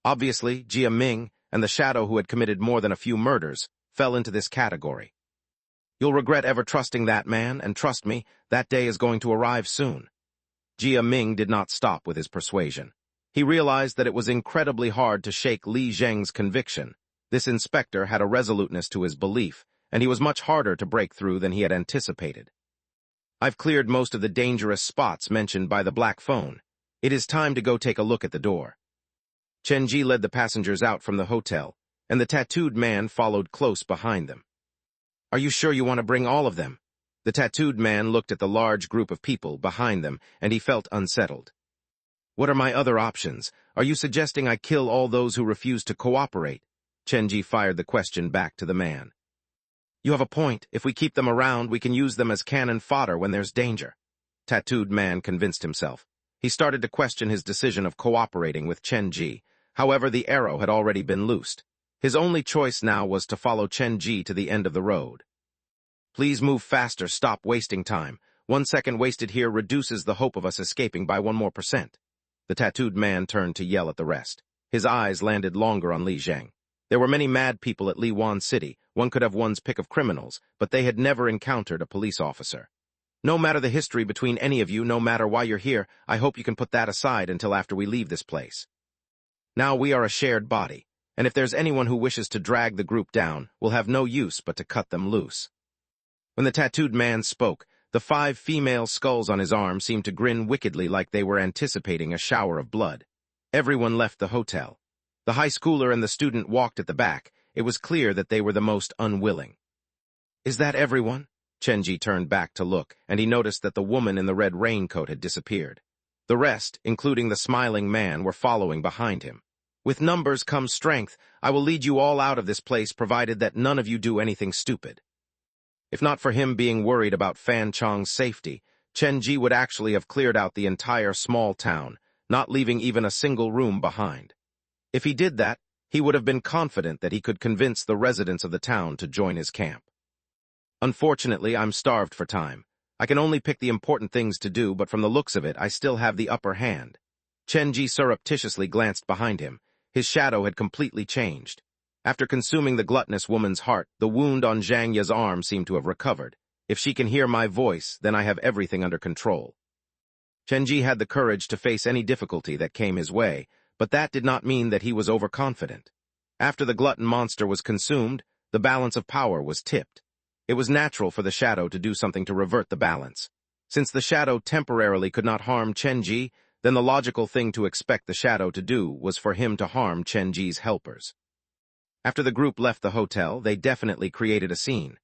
Obviously, Jia Ming and the shadow who had committed more than a few murders fell into this category. You'll regret ever trusting that man, and trust me, that day is going to arrive soon. Jia Ming did not stop with his persuasion. He realized that it was incredibly hard to shake Li Zheng's conviction. This inspector had a resoluteness to his belief, and he was much harder to break through than he had anticipated. I've cleared most of the dangerous spots mentioned by the black phone. It is time to go take a look at the door. Chen Ji led the passengers out from the hotel, and the tattooed man followed close behind them. Are you sure you want to bring all of them? The tattooed man looked at the large group of people behind them, and he felt unsettled. What are my other options? Are you suggesting I kill all those who refuse to cooperate? Chen Ji fired the question back to the man. You have a point. If we keep them around, we can use them as cannon fodder when there's danger. Tattooed man convinced himself. He started to question his decision of cooperating with Chen Ji. However, the arrow had already been loosed. His only choice now was to follow Chen Ji to the end of the road. Please move faster, stop wasting time. 1 second wasted here reduces the hope of us escaping by 1 more %. The tattooed man turned to yell at the rest. His eyes landed longer on Li Zheng. There were many mad people at Liwan City. One could have one's pick of criminals, but they had never encountered a police officer. No matter the history between any of you, no matter why you're here, I hope you can put that aside until after we leave this place. Now we are a shared body, and if there's anyone who wishes to drag the group down, we'll have no use but to cut them loose. When the tattooed man spoke, the 5 female skulls on his arm seemed to grin wickedly like they were anticipating a shower of blood. Everyone left the hotel. The high schooler and the student walked at the back. It was clear that they were the most unwilling. Is that everyone? Chen Ji turned back to look, and he noticed that the woman in the red raincoat had disappeared. The rest, including the smiling man, were following behind him. With numbers comes strength. I will lead you all out of this place, provided that none of you do anything stupid. If not for him being worried about Fan Chong's safety, Chen Ji would actually have cleared out the entire small town, not leaving even a single room behind. If he did that, he would have been confident that he could convince the residents of the town to join his camp. Unfortunately, I'm starved for time. I can only pick the important things to do, but from the looks of it, I still have the upper hand. Chen Ji surreptitiously glanced behind him. His shadow had completely changed. After consuming the gluttonous woman's heart, the wound on Zhang Ye's arm seemed to have recovered. If she can hear my voice, then I have everything under control. Chen Ji had the courage to face any difficulty that came his way, but that did not mean that he was overconfident. After the glutton monster was consumed, the balance of power was tipped. It was natural for the shadow to do something to revert the balance. Since the shadow temporarily could not harm Chen Ji, then the logical thing to expect the shadow to do was for him to harm Chen Ji's helpers. After the group left the hotel, they definitely created a scene.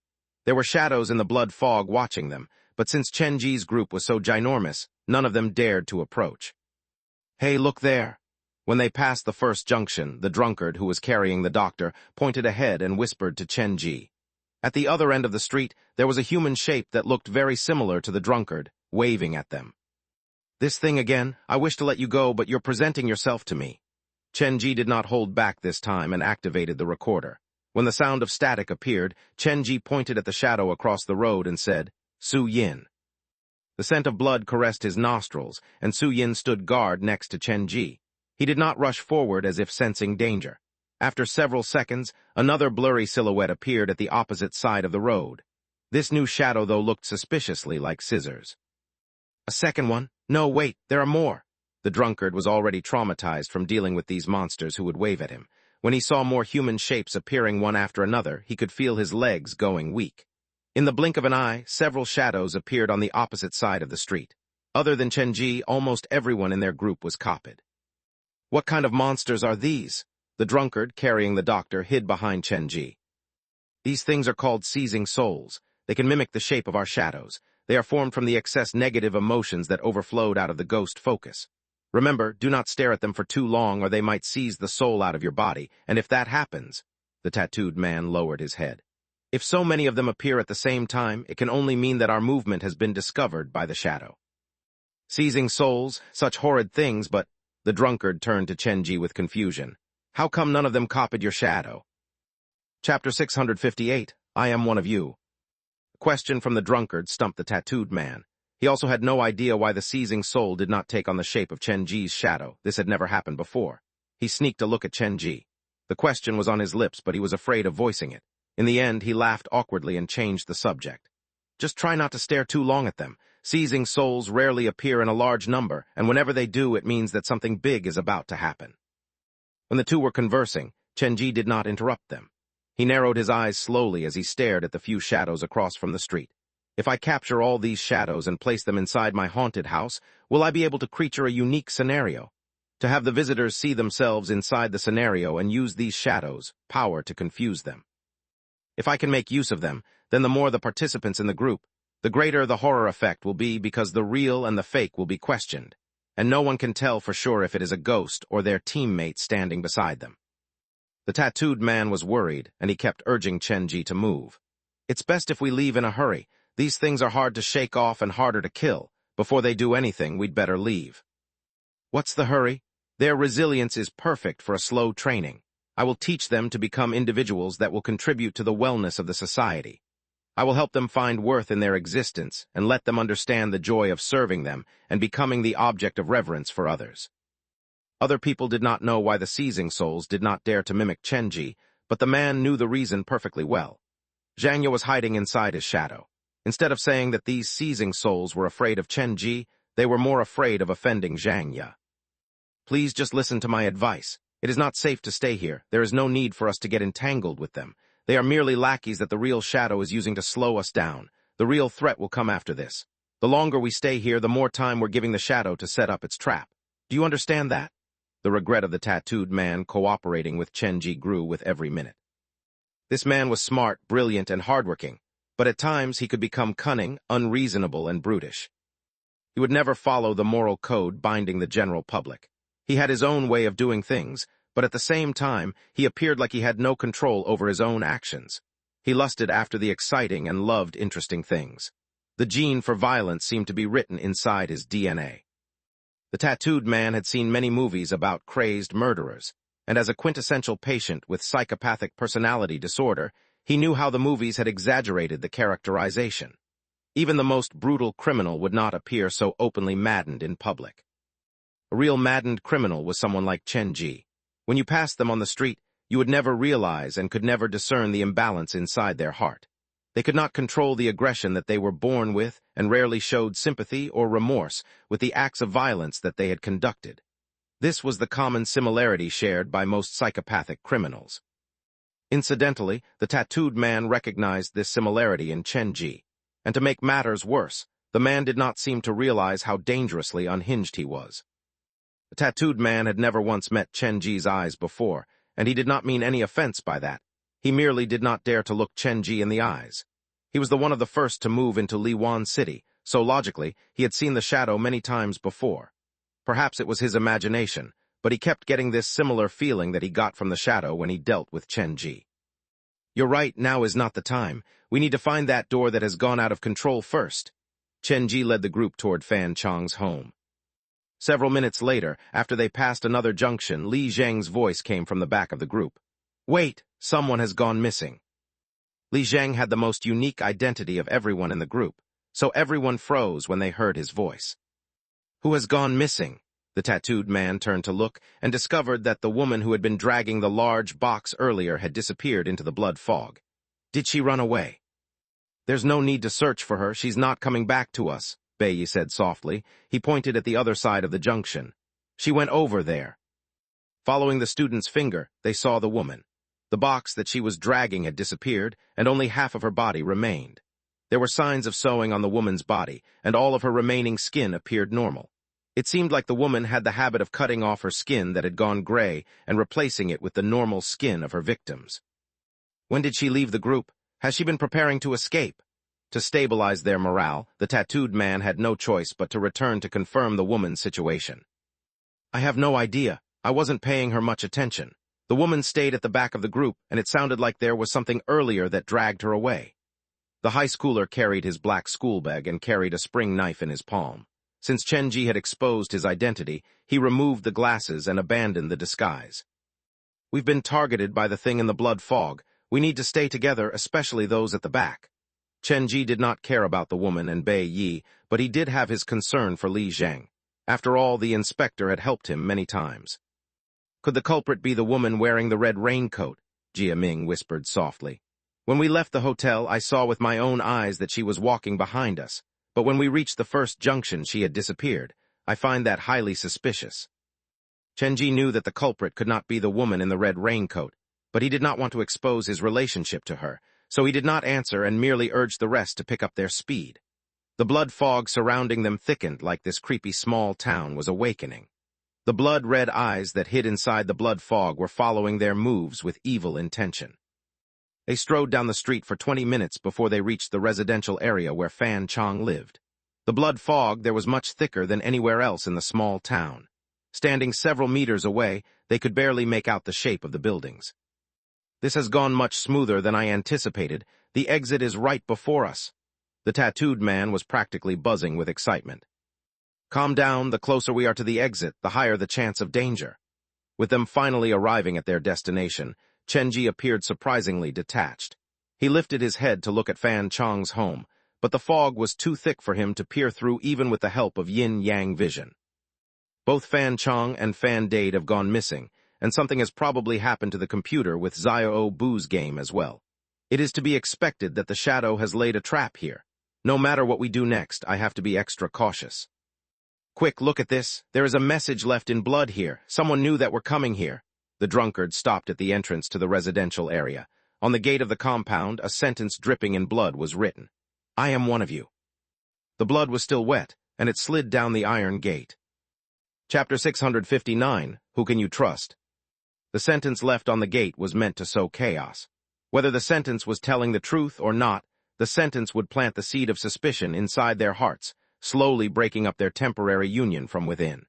There were shadows in the blood fog watching them, but since Chen Ji's group was so ginormous, none of them dared to approach. Hey, look there! When they passed the first junction, the drunkard who was carrying the doctor pointed ahead and whispered to Chen Ji. At the other end of the street, there was a human shape that looked very similar to the drunkard, waving at them. This thing again, I wish to let you go, but you're presenting yourself to me. Chen Ji did not hold back this time and activated the recorder. When the sound of static appeared, Chen Ji pointed at the shadow across the road and said, Su Yin. The scent of blood caressed his nostrils, and Su Yin stood guard next to Chen Ji. He did not rush forward as if sensing danger. After several seconds, another blurry silhouette appeared at the opposite side of the road. This new shadow, though, looked suspiciously like scissors. A second one? No, wait, there are more. The drunkard was already traumatized from dealing with these monsters who would wave at him. When he saw more human shapes appearing one after another, he could feel his legs going weak. In the blink of an eye, several shadows appeared on the opposite side of the street. Other than Chen Ji, almost everyone in their group was copied. What kind of monsters are these? The drunkard, carrying the doctor, hid behind Chen Ji. These things are called seizing souls. They can mimic the shape of our shadows. They are formed from the excess negative emotions that overflowed out of the ghost focus. Remember, do not stare at them for too long or they might seize the soul out of your body, and if that happens, the tattooed man lowered his head. If so many of them appear at the same time, it can only mean that our movement has been discovered by the shadow. Seizing souls, such horrid things, but the drunkard turned to Chen Ji with confusion. How come none of them copied your shadow? Chapter 658, I am one of you. A question from the drunkard stumped the tattooed man. He also had no idea why the seizing soul did not take on the shape of Chen Ji's shadow. This had never happened before. He sneaked a look at Chen Ji. The question was on his lips, but he was afraid of voicing it. In the end, he laughed awkwardly and changed the subject. Just try not to stare too long at them. Seizing souls rarely appear in a large number, and whenever they do, it means that something big is about to happen. When the two were conversing, Chenji did not interrupt them. He narrowed his eyes slowly as he stared at the few shadows across from the street. If I capture all these shadows and place them inside my haunted house, will I be able to create a unique scenario? To have the visitors see themselves inside the scenario and use these shadows' power to confuse them. If I can make use of them, then the more the participants in the group, the greater the horror effect will be because the real and the fake will be questioned, and no one can tell for sure if it is a ghost or their teammate standing beside them. The tattooed man was worried, and he kept urging Chenji to move. It's best if we leave in a hurry. These things are hard to shake off and harder to kill. Before they do anything, we'd better leave. What's the hurry? Their resilience is perfect for a slow training. I will teach them to become individuals that will contribute to the wellness of the society. I will help them find worth in their existence and let them understand the joy of serving them and becoming the object of reverence for others. Other people did not know why the seizing souls did not dare to mimic Chenji, but the man knew the reason perfectly well. Zhangya was hiding inside his shadow. Instead of saying that these seizing souls were afraid of Chenji, they were more afraid of offending Zhangya. Please just listen to my advice. It is not safe to stay here. There is no need for us to get entangled with them. They are merely lackeys that the real shadow is using to slow us down. The real threat will come after this. The longer we stay here, the more time we're giving the shadow to set up its trap. Do you understand that? The regret of the tattooed man cooperating with Chenji grew with every minute. This man was smart, brilliant, and hardworking, but at times he could become cunning, unreasonable, and brutish. He would never follow the moral code binding the general public. He had his own way of doing things, but at the same time, he appeared like he had no control over his own actions. He lusted after the exciting and loved interesting things. The gene for violence seemed to be written inside his DNA. The tattooed man had seen many movies about crazed murderers, and as a quintessential patient with psychopathic personality disorder, he knew how the movies had exaggerated the characterization. Even the most brutal criminal would not appear so openly maddened in public. A real maddened criminal was someone like Chenji. When you passed them on the street, you would never realize and could never discern the imbalance inside their heart. They could not control the aggression that they were born with and rarely showed sympathy or remorse with the acts of violence that they had conducted. This was the common similarity shared by most psychopathic criminals. Incidentally, the tattooed man recognized this similarity in Chenji, and to make matters worse, the man did not seem to realize how dangerously unhinged he was. The tattooed man had never once met Chenji's eyes before, and he did not mean any offense by that. He merely did not dare to look Chenji in the eyes. He was the one of the first to move into Liwan City, so logically, he had seen the shadow many times before. Perhaps it was his imagination, but he kept getting this similar feeling that he got from the shadow when he dealt with Chenji. You're right, now is not the time. We need to find that door that has gone out of control first. Chenji led the group toward Fan Chang's home. Several minutes later, after they passed another junction, Li Zheng's voice came from the back of the group. Wait, someone has gone missing. Li Zheng had the most unique identity of everyone in the group, so everyone froze when they heard his voice. Who has gone missing? The tattooed man turned to look and discovered that the woman who had been dragging the large box earlier had disappeared into the blood fog. Did she run away? There's no need to search for her. She's not coming back to us, Beiyi said softly. He pointed at the other side of the junction. She went over there. Following the student's finger, they saw the woman. The box that she was dragging had disappeared, and only half of her body remained. There were signs of sewing on the woman's body, and all of her remaining skin appeared normal. It seemed like the woman had the habit of cutting off her skin that had gone gray and replacing it with the normal skin of her victims. When did she leave the group? Has she been preparing to escape? To stabilize their morale, the tattooed man had no choice but to return to confirm the woman's situation. I have no idea. I wasn't paying her much attention. The woman stayed at the back of the group, and it sounded like there was something earlier that dragged her away. The high schooler carried his black school bag and carried a spring knife in his palm. Since Chenji had exposed his identity, he removed the glasses and abandoned the disguise. We've been targeted by the thing in the blood fog. We need to stay together, especially those at the back. Chenji did not care about the woman and Beiyi, but he did have his concern for Li Zheng. After all, the inspector had helped him many times. Could the culprit be the woman wearing the red raincoat? Jia Ming whispered softly. When we left the hotel, I saw with my own eyes that she was walking behind us, but when we reached the first junction, she had disappeared. I find that highly suspicious. Chenji knew that the culprit could not be the woman in the red raincoat, but he did not want to expose his relationship to her, so he did not answer and merely urged the rest to pick up their speed. The blood fog surrounding them thickened like this creepy small town was awakening. The blood-red eyes that hid inside the blood fog were following their moves with evil intention. They strode down the street for 20 minutes before they reached the residential area where Fan Chong lived. The blood fog there was much thicker than anywhere else in the small town. Standing several meters away, they could barely make out the shape of the buildings. This has gone much smoother than I anticipated. The exit is right before us. The tattooed man was practically buzzing with excitement. Calm down, the closer we are to the exit, the higher the chance of danger. With them finally arriving at their destination, Chenji appeared surprisingly detached. He lifted his head to look at Fan Chong's home, but the fog was too thick for him to peer through even with the help of yin-yang vision. Both Fan Chong and Fan Dade have gone missing, and something has probably happened to the computer with Xiao Bu's game as well. It is to be expected that the shadow has laid a trap here. No matter what we do next, I have to be extra cautious. Quick, look at this. There is a message left in blood here. Someone knew that we're coming here. The drunkard stopped at the entrance to the residential area. On the gate of the compound, a sentence dripping in blood was written. I am one of you. The blood was still wet, and it slid down the iron gate. Chapter 659, Who Can You Trust? The sentence left on the gate was meant to sow chaos. Whether the sentence was telling the truth or not, the sentence would plant the seed of suspicion inside their hearts, slowly breaking up their temporary union from within.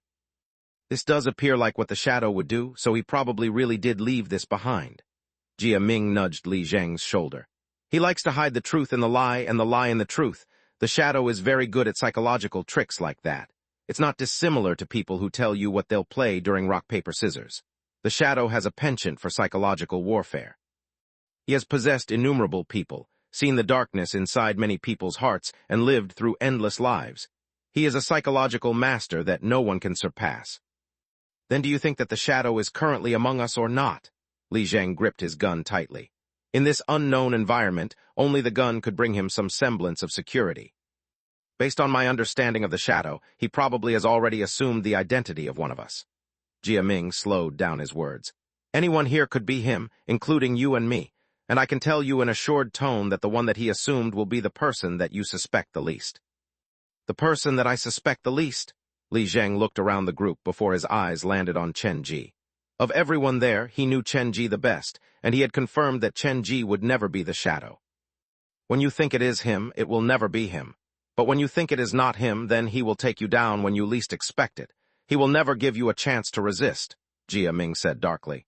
This does appear like what the shadow would do, so he probably really did leave this behind. Jia Ming nudged Li Zheng's shoulder. He likes to hide the truth in the lie and the lie in the truth. The shadow is very good at psychological tricks like that. It's not dissimilar to people who tell you what they'll play during rock, paper, scissors. The shadow has a penchant for psychological warfare. He has possessed innumerable people, seen the darkness inside many people's hearts, and lived through endless lives. He is a psychological master that no one can surpass. Then do you think that the shadow is currently among us or not? Li Zheng gripped his gun tightly. In this unknown environment, only the gun could bring him some semblance of security. Based on my understanding of the shadow, he probably has already assumed the identity of one of us. Jia Ming slowed down his words. Anyone here could be him, including you and me, and I can tell you in assured tone that the one that he assumed will be the person that you suspect the least. The person that I suspect the least? Li Zheng looked around the group before his eyes landed on Chenji. Of everyone there, he knew Chenji the best, and he had confirmed that Chenji would never be the shadow. When you think it is him, it will never be him. But when you think it is not him, then he will take you down when you least expect it. He will never give you a chance to resist, Jia Ming said darkly.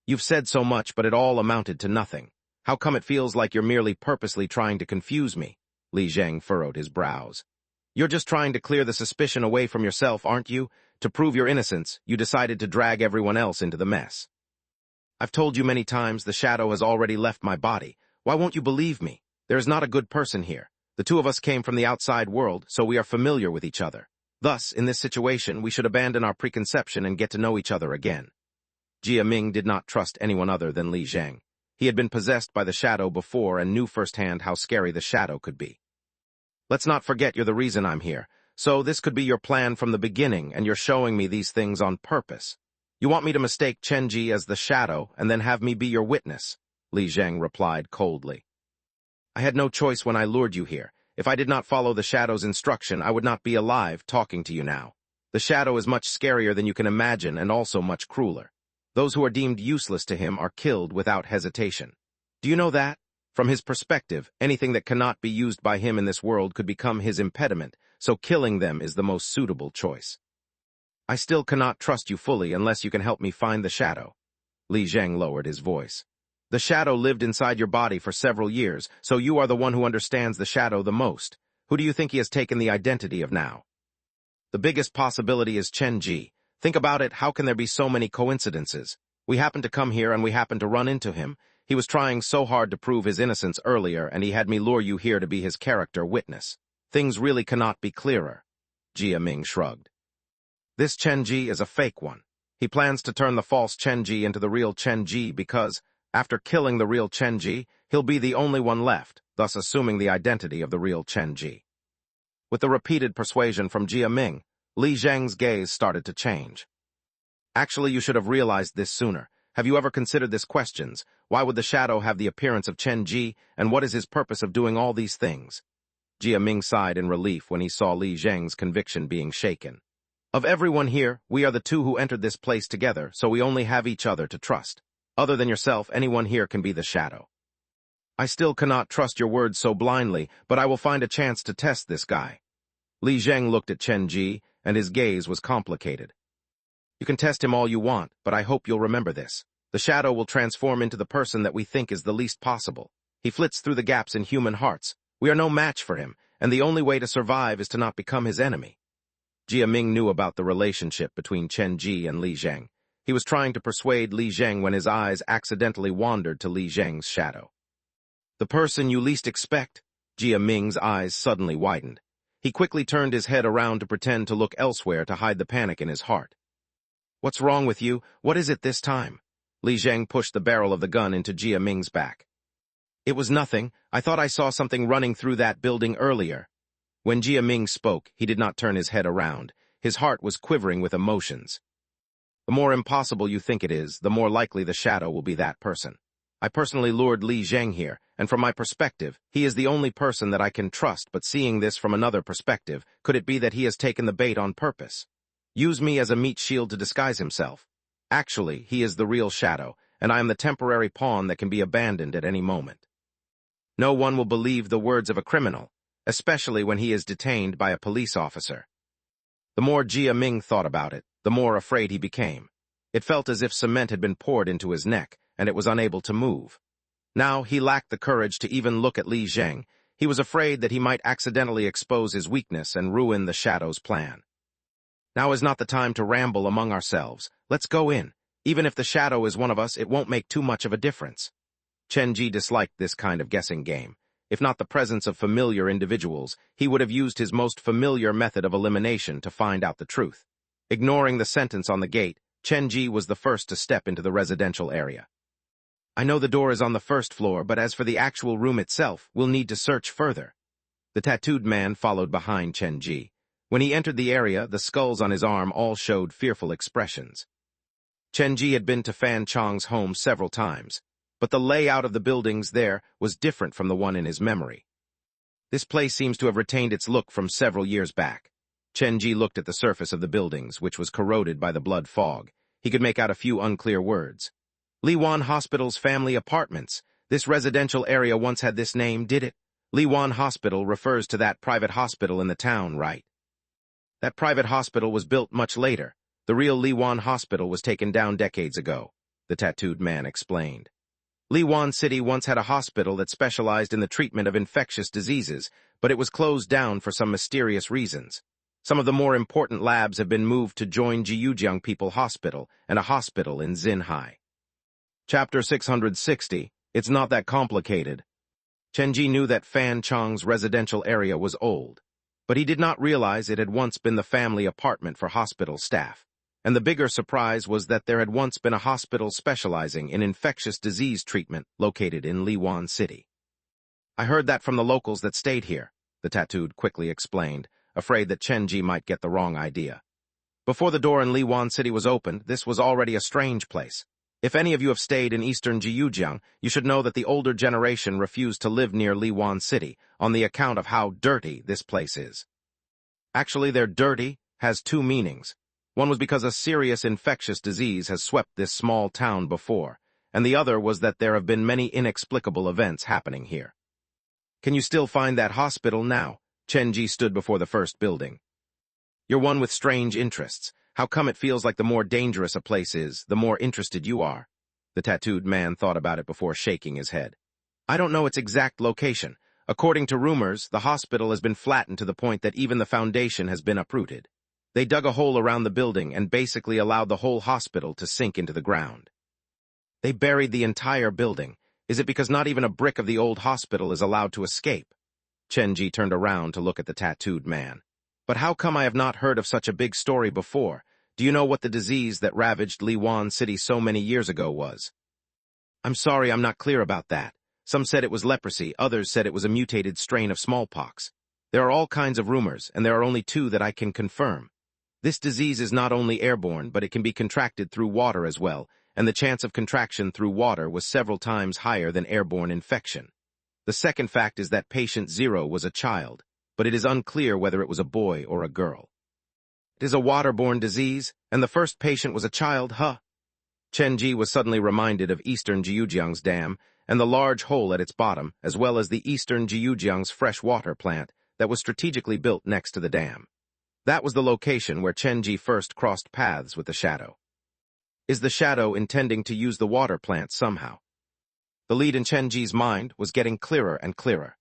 You've said so much, but it all amounted to nothing. How come it feels like you're merely purposely trying to confuse me? Li Zheng furrowed his brows. You're just trying to clear the suspicion away from yourself, aren't you? To prove your innocence, you decided to drag everyone else into the mess. I've told you many times the shadow has already left my body. Why won't you believe me? There is not a good person here. The two of us came from the outside world, so we are familiar with each other. Thus, in this situation, we should abandon our preconception and get to know each other again. Jia Ming did not trust anyone other than Li Zheng. He had been possessed by the shadow before and knew firsthand how scary the shadow could be. Let's not forget you're the reason I'm here. So this could be your plan from the beginning, and you're showing me these things on purpose. You want me to mistake Chenji as the shadow and then have me be your witness, Li Zheng replied coldly. I had no choice when I lured you here. If I did not follow the shadow's instruction, I would not be alive talking to you now. The shadow is much scarier than you can imagine and also much crueler. Those who are deemed useless to him are killed without hesitation. Do you know that? From his perspective, anything that cannot be used by him in this world could become his impediment, so killing them is the most suitable choice. I still cannot trust you fully unless you can help me find the shadow. Li Zheng lowered his voice. The shadow lived inside your body for several years, so you are the one who understands the shadow the most. Who do you think he has taken the identity of now? The biggest possibility is Chenji. Think about it, how can there be so many coincidences? We happened to come here and we happened to run into him. He was trying so hard to prove his innocence earlier, and he had me lure you here to be his character witness. Things really cannot be clearer. Jia Ming shrugged. This Chenji is a fake one. He plans to turn the false Chenji into the real Chenji because, after killing the real Chenji, He'll be the only one left, thus assuming the identity of the real Chen Ji. With the repeated persuasion from Jia Ming, Li Zheng's gaze started to change. Actually, you should have realized this sooner. Have you ever considered this questions? Why would the shadow have the appearance of Chen Ji, and what is his purpose of doing all these things? Jia Ming sighed in relief when he saw Li Zheng's conviction being shaken. Of everyone here, we are the two who entered this place together, so we only have each other to trust. Other than yourself, anyone here can be the shadow. I still cannot trust your words so blindly, but I will find a chance to test this guy. Li Zheng looked at Chen Ji, and his gaze was complicated. You can test him all you want, but I hope you'll remember this. The shadow will transform into the person that we think is the least possible. He flits through the gaps in human hearts. We are no match for him, and the only way to survive is to not become his enemy. Jia Ming knew about the relationship between Chen Ji and Li Zheng. He was trying to persuade Li Zheng when his eyes accidentally wandered to Li Zheng's shadow. The person you least expect? Jia Ming's eyes suddenly widened. He quickly turned his head around to pretend to look elsewhere to hide the panic in his heart. What's wrong with you? What is it this time? Li Zheng pushed the barrel of the gun into Jia Ming's back. It was nothing. I thought I saw something running through that building earlier. When Jia Ming spoke, he did not turn his head around. His heart was quivering with emotions. The more impossible you think it is, the more likely the shadow will be that person. I personally lured Li Zheng here, and from my perspective, he is the only person that I can trust, but seeing this from another perspective, could it be that he has taken the bait on purpose? Use me as a meat shield to disguise himself. Actually, he is the real shadow, and I am the temporary pawn that can be abandoned at any moment. No one will believe the words of a criminal, especially when he is detained by a police officer. The more Jia Ming thought about it, the more afraid he became. It felt as if cement had been poured into his neck, and it was unable to move. Now he lacked the courage to even look at Li Zheng. He was afraid that he might accidentally expose his weakness and ruin the shadow's plan. Now is not the time to ramble among ourselves. Let's go in. Even if the shadow is one of us, it won't make too much of a difference. Chen Ji disliked this kind of guessing game. If not the presence of familiar individuals, he would have used his most familiar method of elimination to find out the truth. Ignoring the sentence on the gate, Chen Ji was the first to step into the residential area. I know the door is on the first floor, but as for the actual room itself, we'll need to search further. The tattooed man followed behind Chen Ji. When he entered the area, the skulls on his arm all showed fearful expressions. Chen Ji had been to Fan Chong's home several times, but the layout of the buildings there was different from the one in his memory. This place seems to have retained its look from several years back. Chen Ji looked at the surface of the buildings, which was corroded by the blood fog. He could make out a few unclear words. Liwan Hospital's family apartments. This residential area once had this name, did it? Liwan Hospital refers to that private hospital in the town, right? That private hospital was built much later. The real Liwan Hospital was taken down decades ago, the tattooed man explained. Liwan City once had a hospital that specialized in the treatment of infectious diseases, but it was closed down for some mysterious reasons. Some of the more important labs have been moved to join Jiujiang People Hospital and a hospital in Xinhai. Chapter 660. It's not that complicated. Chen Ji knew that Fan Chong's residential area was old, but he did not realize it had once been the family apartment for hospital staff. And the bigger surprise was that there had once been a hospital specializing in infectious disease treatment located in Liwan City. I heard that from the locals that stayed here, the tattooed quickly explained, afraid that Chen Ji might get the wrong idea. Before the door in Liwan City was opened, this was already a strange place. If any of you have stayed in eastern Jiujiang, you should know that the older generation refused to live near Liwan City on the account of how dirty this place is. Actually, their dirty has two meanings. One was because a serious infectious disease has swept this small town before, and the other was that there have been many inexplicable events happening here. Can you still find that hospital now? Chen Ji stood before the first building. You're one with strange interests. How come it feels like the more dangerous a place is, the more interested you are? The tattooed man thought about it before shaking his head. I don't know its exact location. According to rumors, the hospital has been flattened to the point that even the foundation has been uprooted. They dug a hole around the building and basically allowed the whole hospital to sink into the ground. They buried the entire building. Is it because not even a brick of the old hospital is allowed to escape? Chen Ji turned around to look at the tattooed man. But how come I have not heard of such a big story before? Do you know what the disease that ravaged Liwan City so many years ago was? I'm sorry, I'm not clear about that. Some said it was leprosy, others said it was a mutated strain of smallpox. There are all kinds of rumors, and there are only two that I can confirm. This disease is not only airborne, but it can be contracted through water as well, and the chance of contraction through water was several times higher than airborne infection. The second fact is that patient 0 was a child, but it is unclear whether it was a boy or a girl. It is a waterborne disease, and the first patient was a child, huh? Chenji was suddenly reminded of Eastern Jiujiang's dam and the large hole at its bottom, as well as the Eastern Jiujiang's fresh water plant that was strategically built next to the dam. That was the location where Chenji first crossed paths with the shadow. Is the shadow intending to use the water plant somehow? The lead in Chenji's mind was getting clearer and clearer.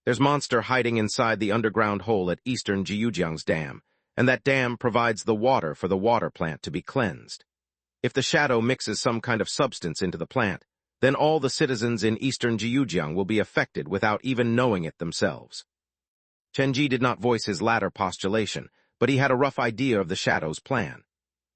There's monster hiding inside the underground hole at Eastern Jiujiang's dam, and that dam provides the water for the water plant to be cleansed. If the shadow mixes some kind of substance into the plant, then all the citizens in Eastern Jiujiang will be affected without even knowing it themselves. Chenji did not voice his latter postulation, but he had a rough idea of the shadow's plan.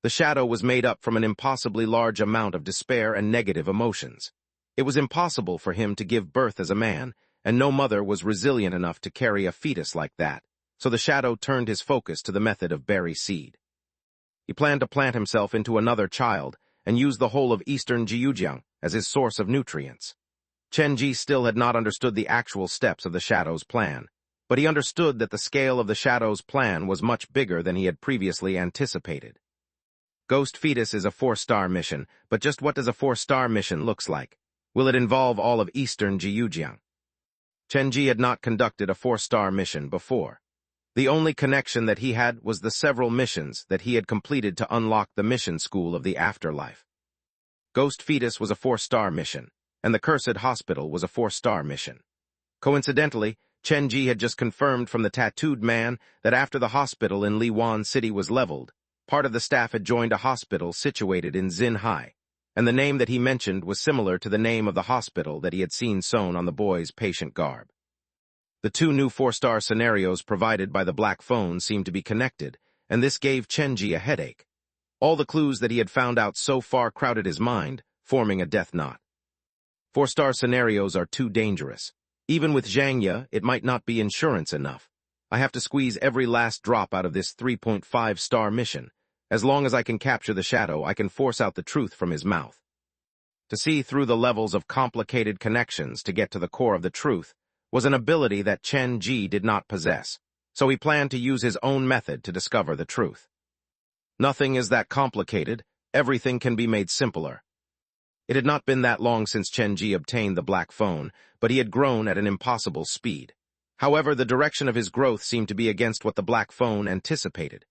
The shadow was made up from an impossibly large amount of despair and negative emotions. It was impossible for him to give birth as a man, and no mother was resilient enough to carry a fetus like that, so the shadow turned his focus to the method of berry seed. He planned to plant himself into another child and use the whole of Eastern Jiujiang as his source of nutrients. Chenji still had not understood the actual steps of the shadow's plan, but he understood that the scale of the shadow's plan was much bigger than he had previously anticipated. Ghost Fetus is a 4-star mission, but just what does a 4-star mission looks like? Will it involve all of Eastern Jiujiang? Chenji had not conducted a 4-star mission before. The only connection that he had was the several missions that he had completed to unlock the mission school of the afterlife. Ghost Fetus was a 4-star mission, and the Cursed Hospital was a 4-star mission. Coincidentally, Chenji had just confirmed from the tattooed man that after the hospital in Liwan City was leveled, part of the staff had joined a hospital situated in Xinhai, and the name that he mentioned was similar to the name of the hospital that he had seen sewn on the boy's patient garb. The two new 4-star scenarios provided by the black phone seemed to be connected, and this gave Chenji a headache. All the clues that he had found out so far crowded his mind, forming a death knot. 4-star scenarios are too dangerous. Even with Zhang Ye, it might not be insurance enough. I have to squeeze every last drop out of this 3.5-star mission. As long as I can capture the shadow, I can force out the truth from his mouth. To see through the levels of complicated connections to get to the core of the truth was an ability that Chenji did not possess, so he planned to use his own method to discover the truth. Nothing is that complicated, everything can be made simpler. It had not been that long since Chenji obtained the black phone, but he had grown at an impossible speed. However, the direction of his growth seemed to be against what the black phone anticipated.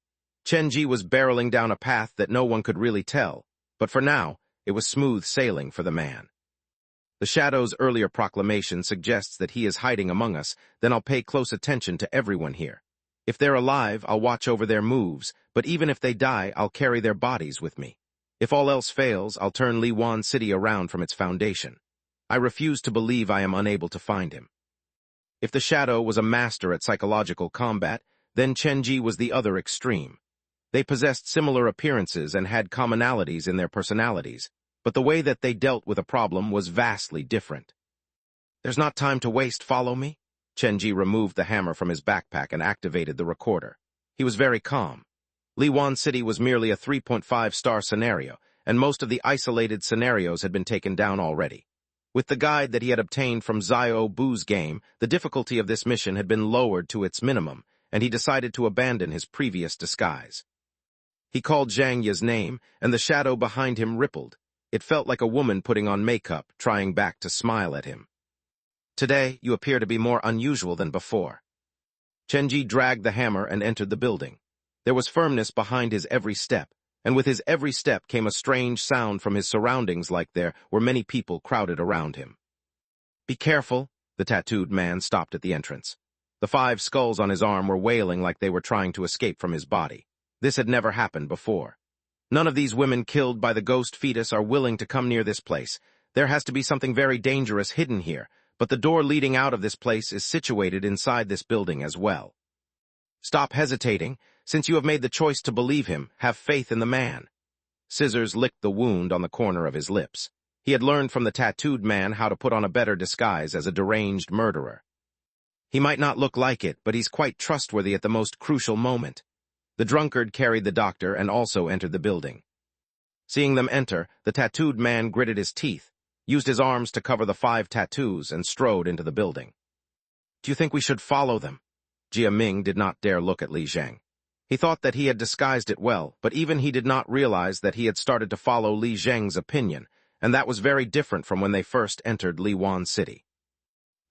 Chenji was barreling down a path that no one could really tell, but for now, it was smooth sailing for the man. The Shadow's earlier proclamation suggests that he is hiding among us, then I'll pay close attention to everyone here. If they're alive, I'll watch over their moves, but even if they die, I'll carry their bodies with me. If all else fails, I'll turn Liwan City around from its foundation. I refuse to believe I am unable to find him. If the Shadow was a master at psychological combat, then Chenji was the other extreme. They possessed similar appearances and had commonalities in their personalities, but the way that they dealt with a problem was vastly different. There's not time to waste, follow me? Chenji removed the hammer from his backpack and activated the recorder. He was very calm. Liwan City was merely a 3.5-star scenario, and most of the isolated scenarios had been taken down already. With the guide that he had obtained from Xiao Bu's game, the difficulty of this mission had been lowered to its minimum, and he decided to abandon his previous disguise. He called Zhang Ye's name, and the shadow behind him rippled. It felt like a woman putting on makeup, trying back to smile at him. Today, you appear to be more unusual than before. Chenji dragged the hammer and entered the building. There was firmness behind his every step, and with his every step came a strange sound from his surroundings like there were many people crowded around him. Be careful, the tattooed man stopped at the entrance. The 5 skulls on his arm were wailing like they were trying to escape from his body. This had never happened before. None of these women killed by the ghost fetus are willing to come near this place. There has to be something very dangerous hidden here, but the door leading out of this place is situated inside this building as well. Stop hesitating. Since you have made the choice to believe him, have faith in the man. Scissors licked the wound on the corner of his lips. He had learned from the tattooed man how to put on a better disguise as a deranged murderer. He might not look like it, but he's quite trustworthy at the most crucial moment. The drunkard carried the doctor and also entered the building. Seeing them enter, the tattooed man gritted his teeth, used his arms to cover the 5 tattoos, and strode into the building. "Do you think we should follow them?" Jia Ming did not dare look at Li Zhang. He thought that he had disguised it well, but even he did not realize that he had started to follow Li Zhang's opinion, and that was very different from when they first entered Liwan City.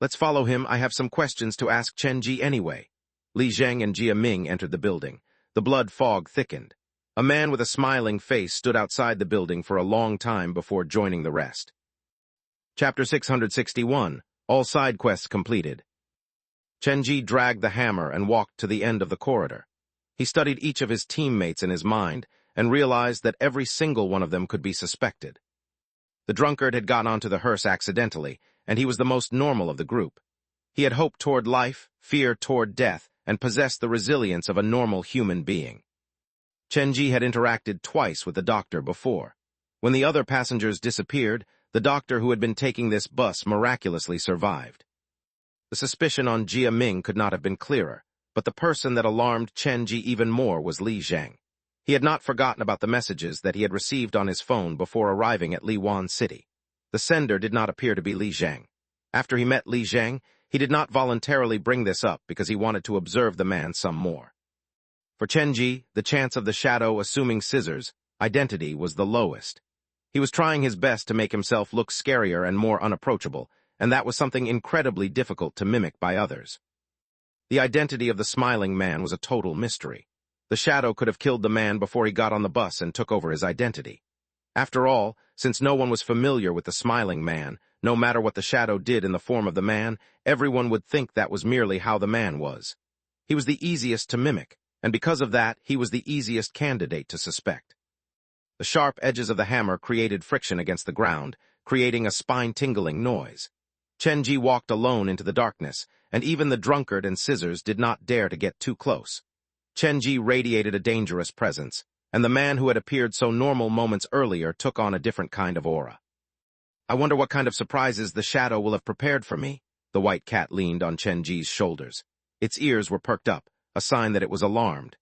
"Let's follow him. I have some questions to ask Chen Ji anyway." Li Zhang and Jia Ming entered the building. The blood fog thickened. A man with a smiling face stood outside the building for a long time before joining the rest. Chapter 661, All Side Quests Completed. Chen Ji dragged the hammer and walked to the end of the corridor. He studied each of his teammates in his mind and realized that every single one of them could be suspected. The drunkard had gotten onto the hearse accidentally, and he was the most normal of the group. He had hope toward life, fear toward death, and possessed the resilience of a normal human being. Chen Ji had interacted twice with the doctor before. When the other passengers disappeared, the doctor who had been taking this bus miraculously survived. The suspicion on Jia Ming could not have been clearer, but the person that alarmed Chen Ji even more was Li Zhang. He had not forgotten about the messages that he had received on his phone before arriving at Liwan City. The sender did not appear to be Li Zhang. After he met Li Zhang, he did not voluntarily bring this up because he wanted to observe the man some more. For Chen Ji, the chance of the shadow assuming Scissors' identity was the lowest. He was trying his best to make himself look scarier and more unapproachable, and that was something incredibly difficult to mimic by others. The identity of the smiling man was a total mystery. The shadow could have killed the man before he got on the bus and took over his identity. After all, since no one was familiar with the smiling man, no matter what the shadow did in the form of the man, everyone would think that was merely how the man was. He was the easiest to mimic, and because of that, he was the easiest candidate to suspect. The sharp edges of the hammer created friction against the ground, creating a spine-tingling noise. Chen Ji walked alone into the darkness, and even the drunkard and Scissors did not dare to get too close. Chen Ji radiated a dangerous presence, and the man who had appeared so normal moments earlier took on a different kind of aura. "I wonder what kind of surprises the shadow will have prepared for me." The white cat leaned on Chen Ji's shoulders. Its ears were perked up, a sign that it was alarmed.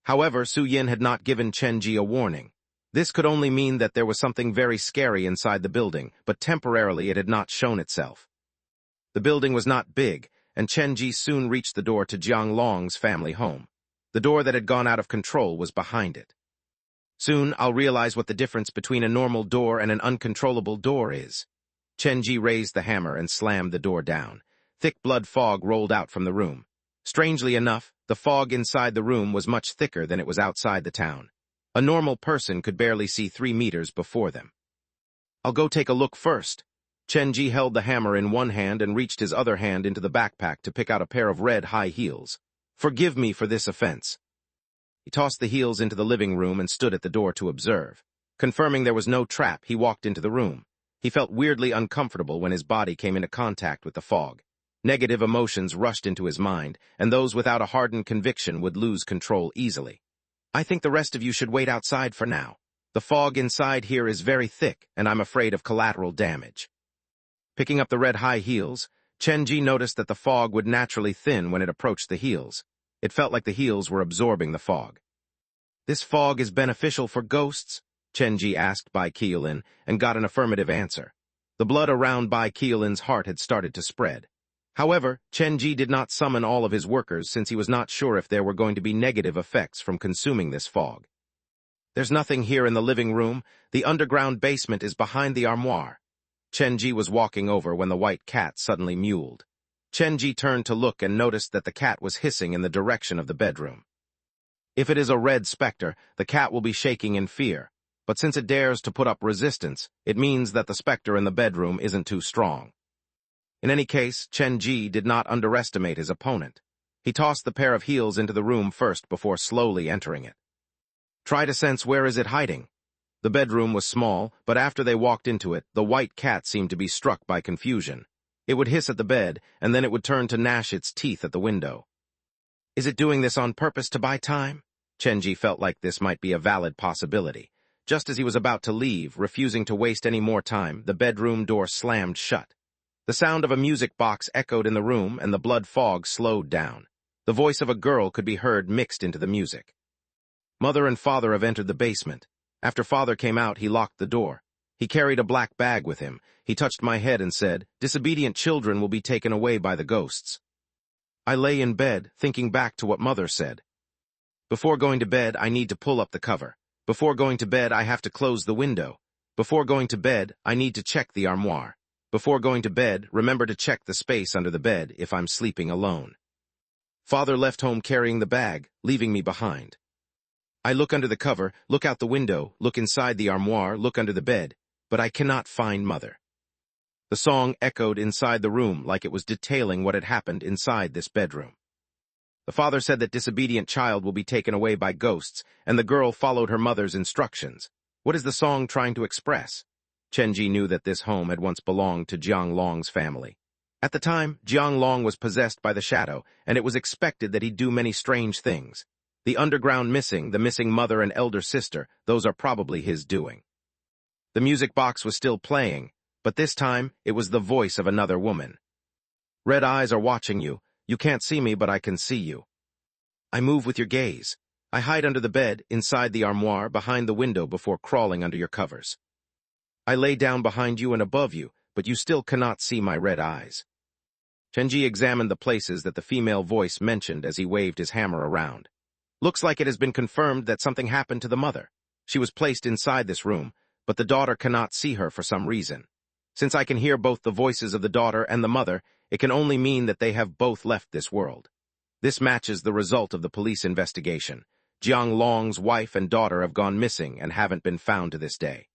However, Su Yin had not given Chen Ji a warning. This could only mean that there was something very scary inside the building, but temporarily it had not shown itself. The building was not big, and Chen Ji soon reached the door to Jiang Long's family home. The door that had gone out of control was behind it. "Soon I'll realize what the difference between a normal door and an uncontrollable door is." Chen Ji raised the hammer and slammed the door down. Thick blood fog rolled out from the room. Strangely enough, the fog inside the room was much thicker than it was outside the town. A normal person could barely see 3 meters before them. "I'll go take a look first." Chen Ji held the hammer in one hand and reached his other hand into the backpack to pick out a pair of red high heels. "Forgive me for this offense." He tossed the heels into the living room and stood at the door to observe. Confirming there was no trap, he walked into the room. He felt weirdly uncomfortable when his body came into contact with the fog. Negative emotions rushed into his mind, and those without a hardened conviction would lose control easily. "I think the rest of you should wait outside for now. The fog inside here is very thick, and I'm afraid of collateral damage." Picking up the red high heels, Chen Ji noticed that the fog would naturally thin when it approached the heels. It felt like the heels were absorbing the fog. "This fog is beneficial for ghosts?" Chen Ji asked Bai Qiulin, and got an affirmative answer. The blood around Bai Qiulin's heart had started to spread. However, Chen Ji did not summon all of his workers since he was not sure if there were going to be negative effects from consuming this fog. "There's nothing here in the living room. The underground basement is behind the armoire." Chen Ji was walking over when the white cat suddenly mewled. Chen Ji turned to look and noticed that the cat was hissing in the direction of the bedroom. If it is a red specter, the cat will be shaking in fear, but since it dares to put up resistance, it means that the specter in the bedroom isn't too strong. In any case, Chen Ji did not underestimate his opponent. He tossed the pair of heels into the room first before slowly entering it. "Try to sense where is it hiding." The bedroom was small, but after they walked into it, the white cat seemed to be struck by confusion. It would hiss at the bed, and then it would turn to gnash its teeth at the window. "Is it doing this on purpose to buy time?" Chen Ji felt like this might be a valid possibility. Just as he was about to leave, refusing to waste any more time, the bedroom door slammed shut. The sound of a music box echoed in the room, and the blood fog slowed down. The voice of a girl could be heard mixed into the music. Mother and father have entered the basement. After father came out, he locked the door. He carried a black bag with him. He touched my head and said, "Disobedient children will be taken away by the ghosts." I lay in bed, thinking back to what mother said. Before going to bed, I need to pull up the cover. Before going to bed, I have to close the window. Before going to bed, I need to check the armoire. Before going to bed, remember to check the space under the bed if I'm sleeping alone. Father left home carrying the bag, leaving me behind. I look under the cover, look out the window, look inside the armoire, look under the bed, but I cannot find mother. The song echoed inside the room like it was detailing what had happened inside this bedroom. The father said that disobedient child will be taken away by ghosts, and the girl followed her mother's instructions. What is the song trying to express? Chenji knew that this home had once belonged to Jiang Long's family. At the time, Jiang Long was possessed by the shadow, and it was expected that he'd do many strange things. The underground missing, the missing mother and elder sister, those are probably his doing. The music box was still playing, but this time it was the voice of another woman. "Red eyes are watching you. You can't see me, but I can see you. I move with your gaze. I hide under the bed, inside the armoire, behind the window before crawling under your covers. I lay down behind you and above you, but you still cannot see my red eyes." Chenji examined the places that the female voice mentioned as he waved his hammer around. Looks like it has been confirmed that something happened to the mother. She was placed inside this room, but the daughter cannot see her for some reason. Since I can hear both the voices of the daughter and the mother, it can only mean that they have both left this world. This matches the result of the police investigation. Jiang Long's wife and daughter have gone missing and haven't been found to this day.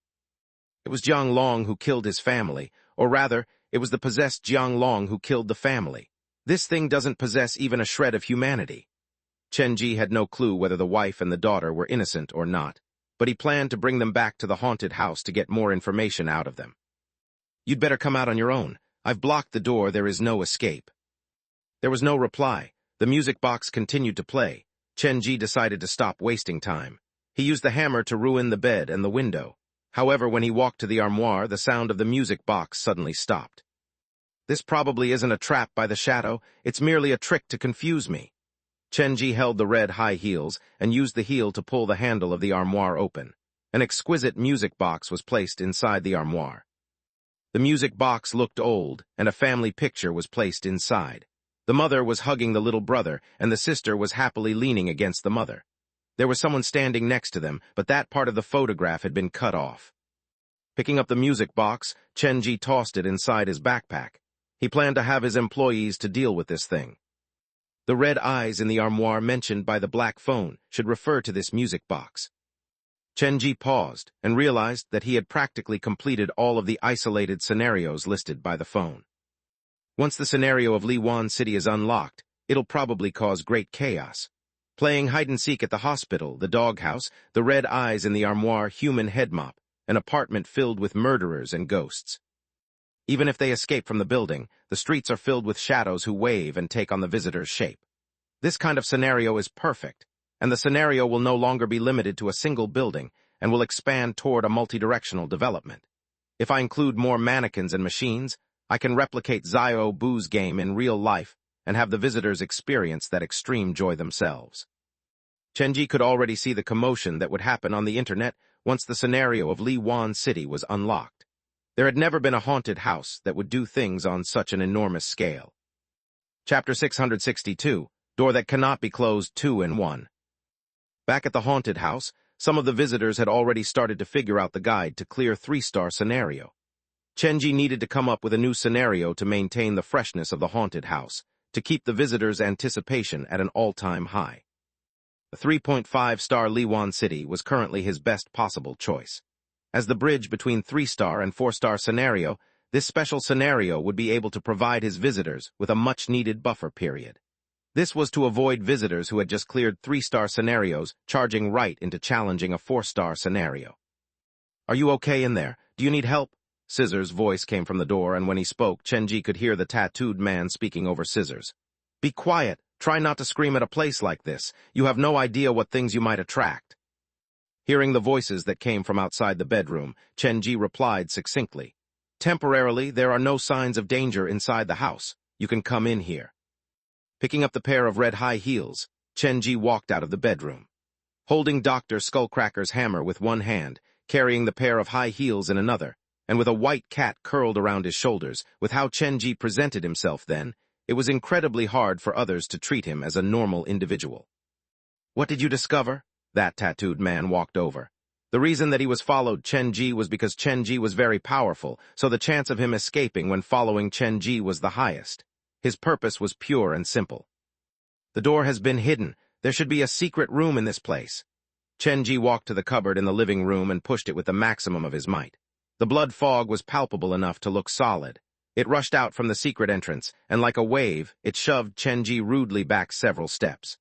It was Jiang Long who killed his family, or rather, it was the possessed Jiang Long who killed the family. This thing doesn't possess even a shred of humanity. Chenji had no clue whether the wife and the daughter were innocent or not, but he planned to bring them back to the haunted house to get more information out of them. "You'd better come out on your own. I've blocked the door, there is no escape." There was no reply. The music box continued to play. Chenji decided to stop wasting time. He used the hammer to ruin the bed and the window. However, when he walked to the armoire, the sound of the music box suddenly stopped. This probably isn't a trap by the shadow, it's merely a trick to confuse me. Chenji held the red high heels and used the heel to pull the handle of the armoire open. An exquisite music box was placed inside the armoire. The music box looked old, and a family picture was placed inside. The mother was hugging the little brother, and the sister was happily leaning against the mother. There was someone standing next to them, but that part of the photograph had been cut off. Picking up the music box, Chenji tossed it inside his backpack. He planned to have his employees to deal with this thing. The red eyes in the armoire mentioned by the black phone should refer to this music box. Chenji paused and realized that he had practically completed all of the isolated scenarios listed by the phone. Once the scenario of Liwan City is unlocked, it'll probably cause great chaos. Playing hide-and-seek at the hospital, the doghouse, the red eyes in the armoire human head mop, an apartment filled with murderers and ghosts. Even if they escape from the building, the streets are filled with shadows who wave and take on the visitor's shape. This kind of scenario is perfect, and the scenario will no longer be limited to a single building and will expand toward a multidirectional development. If I include more mannequins and machines, I can replicate Zio Bu's game in real life and have the visitors experience that extreme joy themselves. Chenji could already see the commotion that would happen on the internet once the scenario of Liwan City was unlocked. There had never been a haunted house that would do things on such an enormous scale. Chapter 662, Door That Cannot Be Closed 2 in 1. Back at the haunted house, some of the visitors had already started to figure out the guide to clear 3-star scenario. Chenji needed to come up with a new scenario to maintain the freshness of the haunted house, to keep the visitors' anticipation at an all-time high. The 3.5-star Liwan City was currently his best possible choice. As the bridge between 3-star and 4-star scenario, this special scenario would be able to provide his visitors with a much-needed buffer period. This was to avoid visitors who had just cleared 3-star scenarios charging right into challenging a 4-star scenario. "Are you okay in there? Do you need help?" Scissor's voice came from the door, and when he spoke, Chenji could hear the tattooed man speaking over Scissors. "Be quiet. Try not to scream at a place like this. You have no idea what things you might attract." Hearing the voices that came from outside the bedroom, Chen-ji replied succinctly, "Temporarily, there are no signs of danger inside the house. You can come in here." Picking up the pair of red high heels, Chen-ji walked out of the bedroom. Holding Dr. Skullcracker's hammer with one hand, carrying the pair of high heels in another, and with a white cat curled around his shoulders, with how Chen-ji presented himself then, it was incredibly hard for others to treat him as a normal individual. "What did you discover?" That tattooed man walked over. The reason that he was followed Chen-ji was because Chen-ji was very powerful, so the chance of him escaping when following Chen-ji was the highest. His purpose was pure and simple. "The door has been hidden. There should be a secret room in this place." Chen-ji walked to the cupboard in the living room and pushed it with the maximum of his might. The blood fog was palpable enough to look solid. It rushed out from the secret entrance, and like a wave, it shoved Chen-ji rudely back several steps.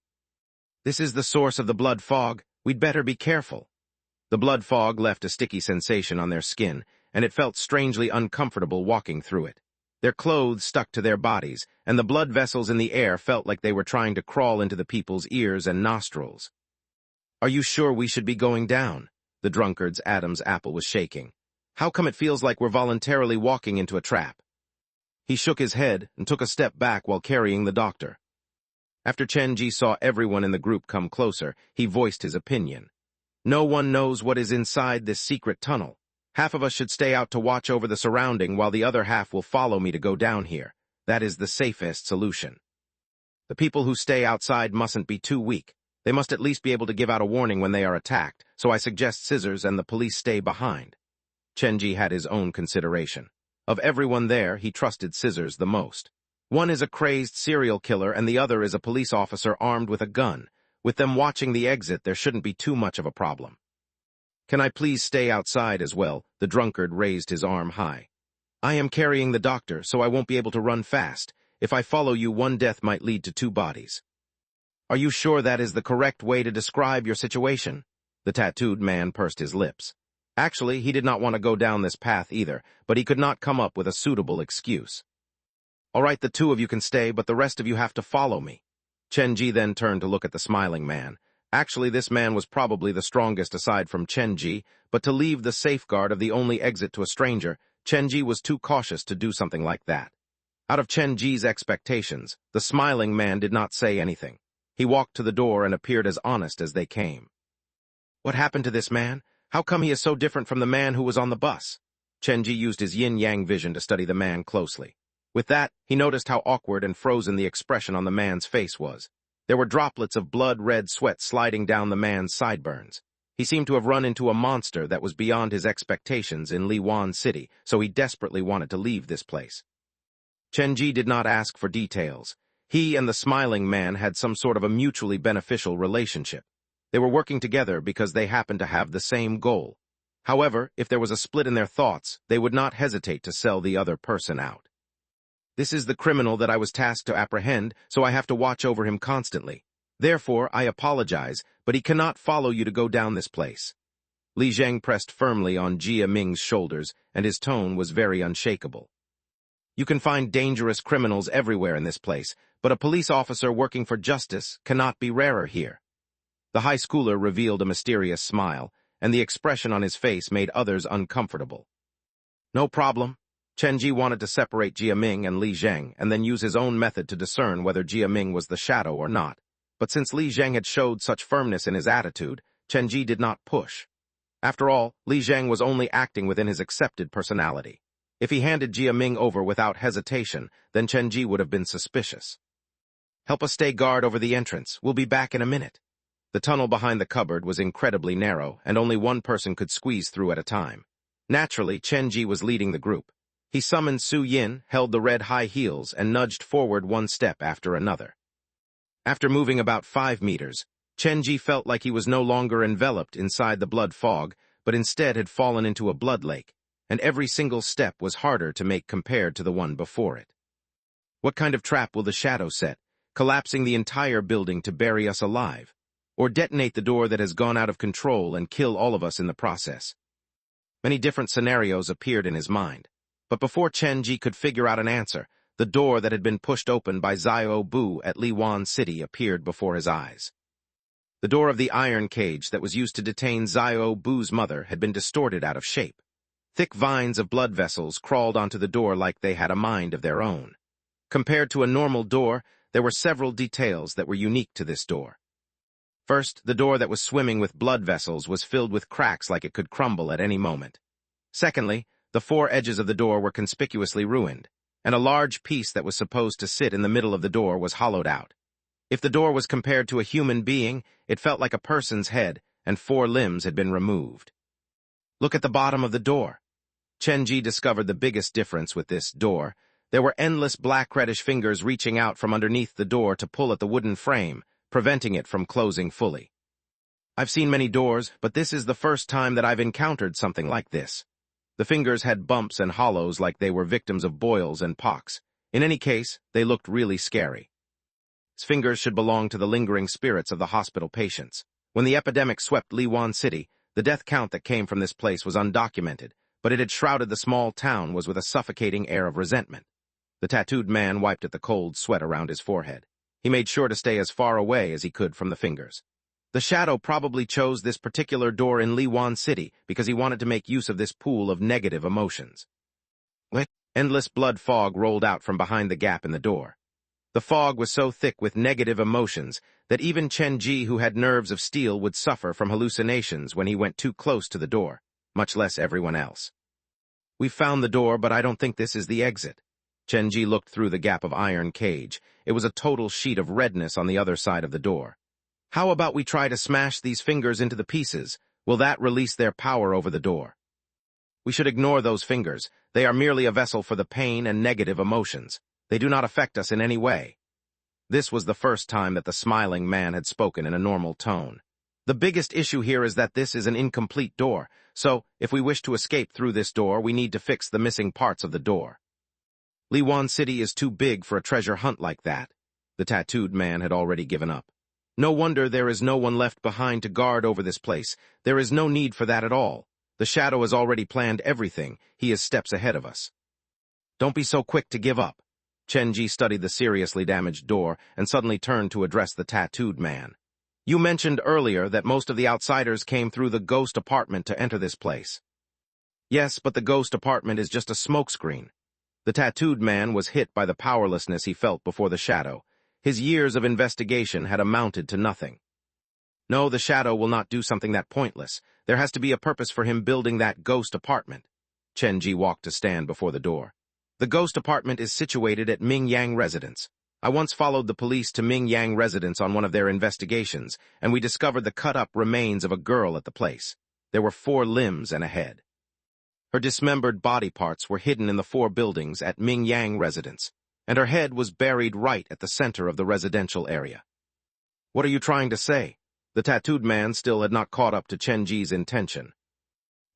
"This is the source of the blood fog. We'd better be careful." The blood fog left a sticky sensation on their skin, and it felt strangely uncomfortable walking through it. Their clothes stuck to their bodies, and the blood vessels in the air felt like they were trying to crawl into the people's ears and nostrils. "Are you sure we should be going down?" The drunkard's Adam's apple was shaking. "How come it feels like we're voluntarily walking into a trap?" He shook his head and took a step back while carrying the doctor. After Chen-ji saw everyone in the group come closer, he voiced his opinion. "No one knows what is inside this secret tunnel. Half of us should stay out to watch over the surrounding while the other half will follow me to go down here. That is the safest solution. The people who stay outside mustn't be too weak. They must at least be able to give out a warning when they are attacked, so I suggest Scissors and the police stay behind." Chen-ji had his own consideration. Of everyone there, he trusted Scissors the most. One is a crazed serial killer and the other is a police officer armed with a gun. With them watching the exit, there shouldn't be too much of a problem. "Can I please stay outside as well?" The drunkard raised his arm high. "I am carrying the doctor, so I won't be able to run fast. If I follow you, one death might lead to 2 bodies. "Are you sure that is the correct way to describe your situation?" The tattooed man pursed his lips. Actually, he did not want to go down this path either, but he could not come up with a suitable excuse. "All right, the 2 of you can stay, but the rest of you have to follow me." Chen-ji then turned to look at the smiling man. Actually, this man was probably the strongest aside from Chen-ji, but to leave the safeguard of the only exit to a stranger, Chen-ji was too cautious to do something like that. Out of Chen-ji's expectations, the smiling man did not say anything. He walked to the door and appeared as honest as they came. "What happened to this man? How come he is so different from the man who was on the bus?" Chen-ji used his yin-yang vision to study the man closely. With that, he noticed how awkward and frozen the expression on the man's face was. There were droplets of blood-red sweat sliding down the man's sideburns. He seemed to have run into a monster that was beyond his expectations in Liwan City, so he desperately wanted to leave this place. Chen-ji did not ask for details. He and the smiling man had some sort of a mutually beneficial relationship. They were working together because they happened to have the same goal. However, if there was a split in their thoughts, they would not hesitate to sell the other person out. "This is the criminal that I was tasked to apprehend, so I have to watch over him constantly. Therefore, I apologize, but he cannot follow you to go down this place." Li Zheng pressed firmly on Jia Ming's shoulders, and his tone was very unshakable. "You can find dangerous criminals everywhere in this place, but a police officer working for justice cannot be rarer here." The high schooler revealed a mysterious smile, and the expression on his face made others uncomfortable. "No problem." Chen-ji wanted to separate Jia Ming and Li Zheng and then use his own method to discern whether Jia Ming was the shadow or not. But since Li Zheng had showed such firmness in his attitude, Chen-ji did not push. After all, Li Zheng was only acting within his accepted personality. If he handed Jia Ming over without hesitation, then Chen-ji would have been suspicious. "Help us stay guard over the entrance. We'll be back in a minute." The tunnel behind the cupboard was incredibly narrow, and only one person could squeeze through at a time. Naturally, Chen-ji was leading the group. He summoned Su Yin, held the red high heels, and nudged forward one step after another. After moving about 5 meters, Chen-ji felt like he was no longer enveloped inside the blood fog, but instead had fallen into a blood lake, and every single step was harder to make compared to the one before it. What kind of trap will the shadow set, collapsing the entire building to bury us alive? Or detonate the door that has gone out of control and kill all of us in the process? Many different scenarios appeared in his mind. But before Chen-ji could figure out an answer, the door that had been pushed open by Xiao Bu at Liwan City appeared before his eyes. The door of the iron cage that was used to detain Xiao Bu's mother had been distorted out of shape. Thick vines of blood vessels crawled onto the door like they had a mind of their own. Compared to a normal door, there were several details that were unique to this door. First, the door that was swimming with blood vessels was filled with cracks like it could crumble at any moment. Secondly, the four edges of the door were conspicuously ruined, and a large piece that was supposed to sit in the middle of the door was hollowed out. If the door was compared to a human being, it felt like a person's head, and 4 limbs had been removed. Look at the bottom of the door. Chenji discovered the biggest difference with this door. There were endless black reddish fingers reaching out from underneath the door to pull at the wooden frame, preventing it from closing fully. I've seen many doors, but this is the first time that I've encountered something like this. The fingers had bumps and hollows like they were victims of boils and pox. In any case, they looked really scary. His fingers should belong to the lingering spirits of the hospital patients. When the epidemic swept Liwan City, the death count that came from this place was undocumented, but it had shrouded the small town was with a suffocating air of resentment. The tattooed man wiped at the cold sweat around his forehead. He made sure to stay as far away as he could from the fingers. The shadow probably chose this particular door in Liwan City because he wanted to make use of this pool of negative emotions. Endless blood fog rolled out from behind the gap in the door. The fog was so thick with negative emotions that even Chenji, who had nerves of steel, would suffer from hallucinations when he went too close to the door, much less everyone else. "We've found the door, but I don't think this is the exit." Chenji looked through the gap of iron cage. It was a total sheet of redness on the other side of the door. "How about we try to smash these fingers into the pieces? Will that release their power over the door?" "We should ignore those fingers. They are merely a vessel for the pain and negative emotions. They do not affect us in any way." This was the first time that the smiling man had spoken in a normal tone. "The biggest issue here is that this is an incomplete door, so if we wish to escape through this door, we need to fix the missing parts of the door." Liwan City is too big for a treasure hunt like that. The tattooed man had already given up. "No wonder there is no one left behind to guard over this place. There is no need for that at all. The shadow has already planned everything. He is steps ahead of us." "Don't be so quick to give up." Chenji studied the seriously damaged door and suddenly turned to address the tattooed man. "You mentioned earlier that most of the outsiders came through the ghost apartment to enter this place." "Yes, but the ghost apartment is just a smokescreen." The tattooed man was hit by the powerlessness he felt before the shadow. His years of investigation had amounted to nothing. "No, the shadow will not do something that pointless. There has to be a purpose for him building that ghost apartment." Chenji walked to stand before the door. "The ghost apartment is situated at Mingyang Residence. I once followed the police to Mingyang Residence on one of their investigations, and we discovered the cut-up remains of a girl at the place. There were 4 limbs and a head. Her dismembered body parts were hidden in the 4 buildings at Mingyang Residence, and her head was buried right at the center of the residential area." "What are you trying to say?" The tattooed man still had not caught up to Chenji's intention.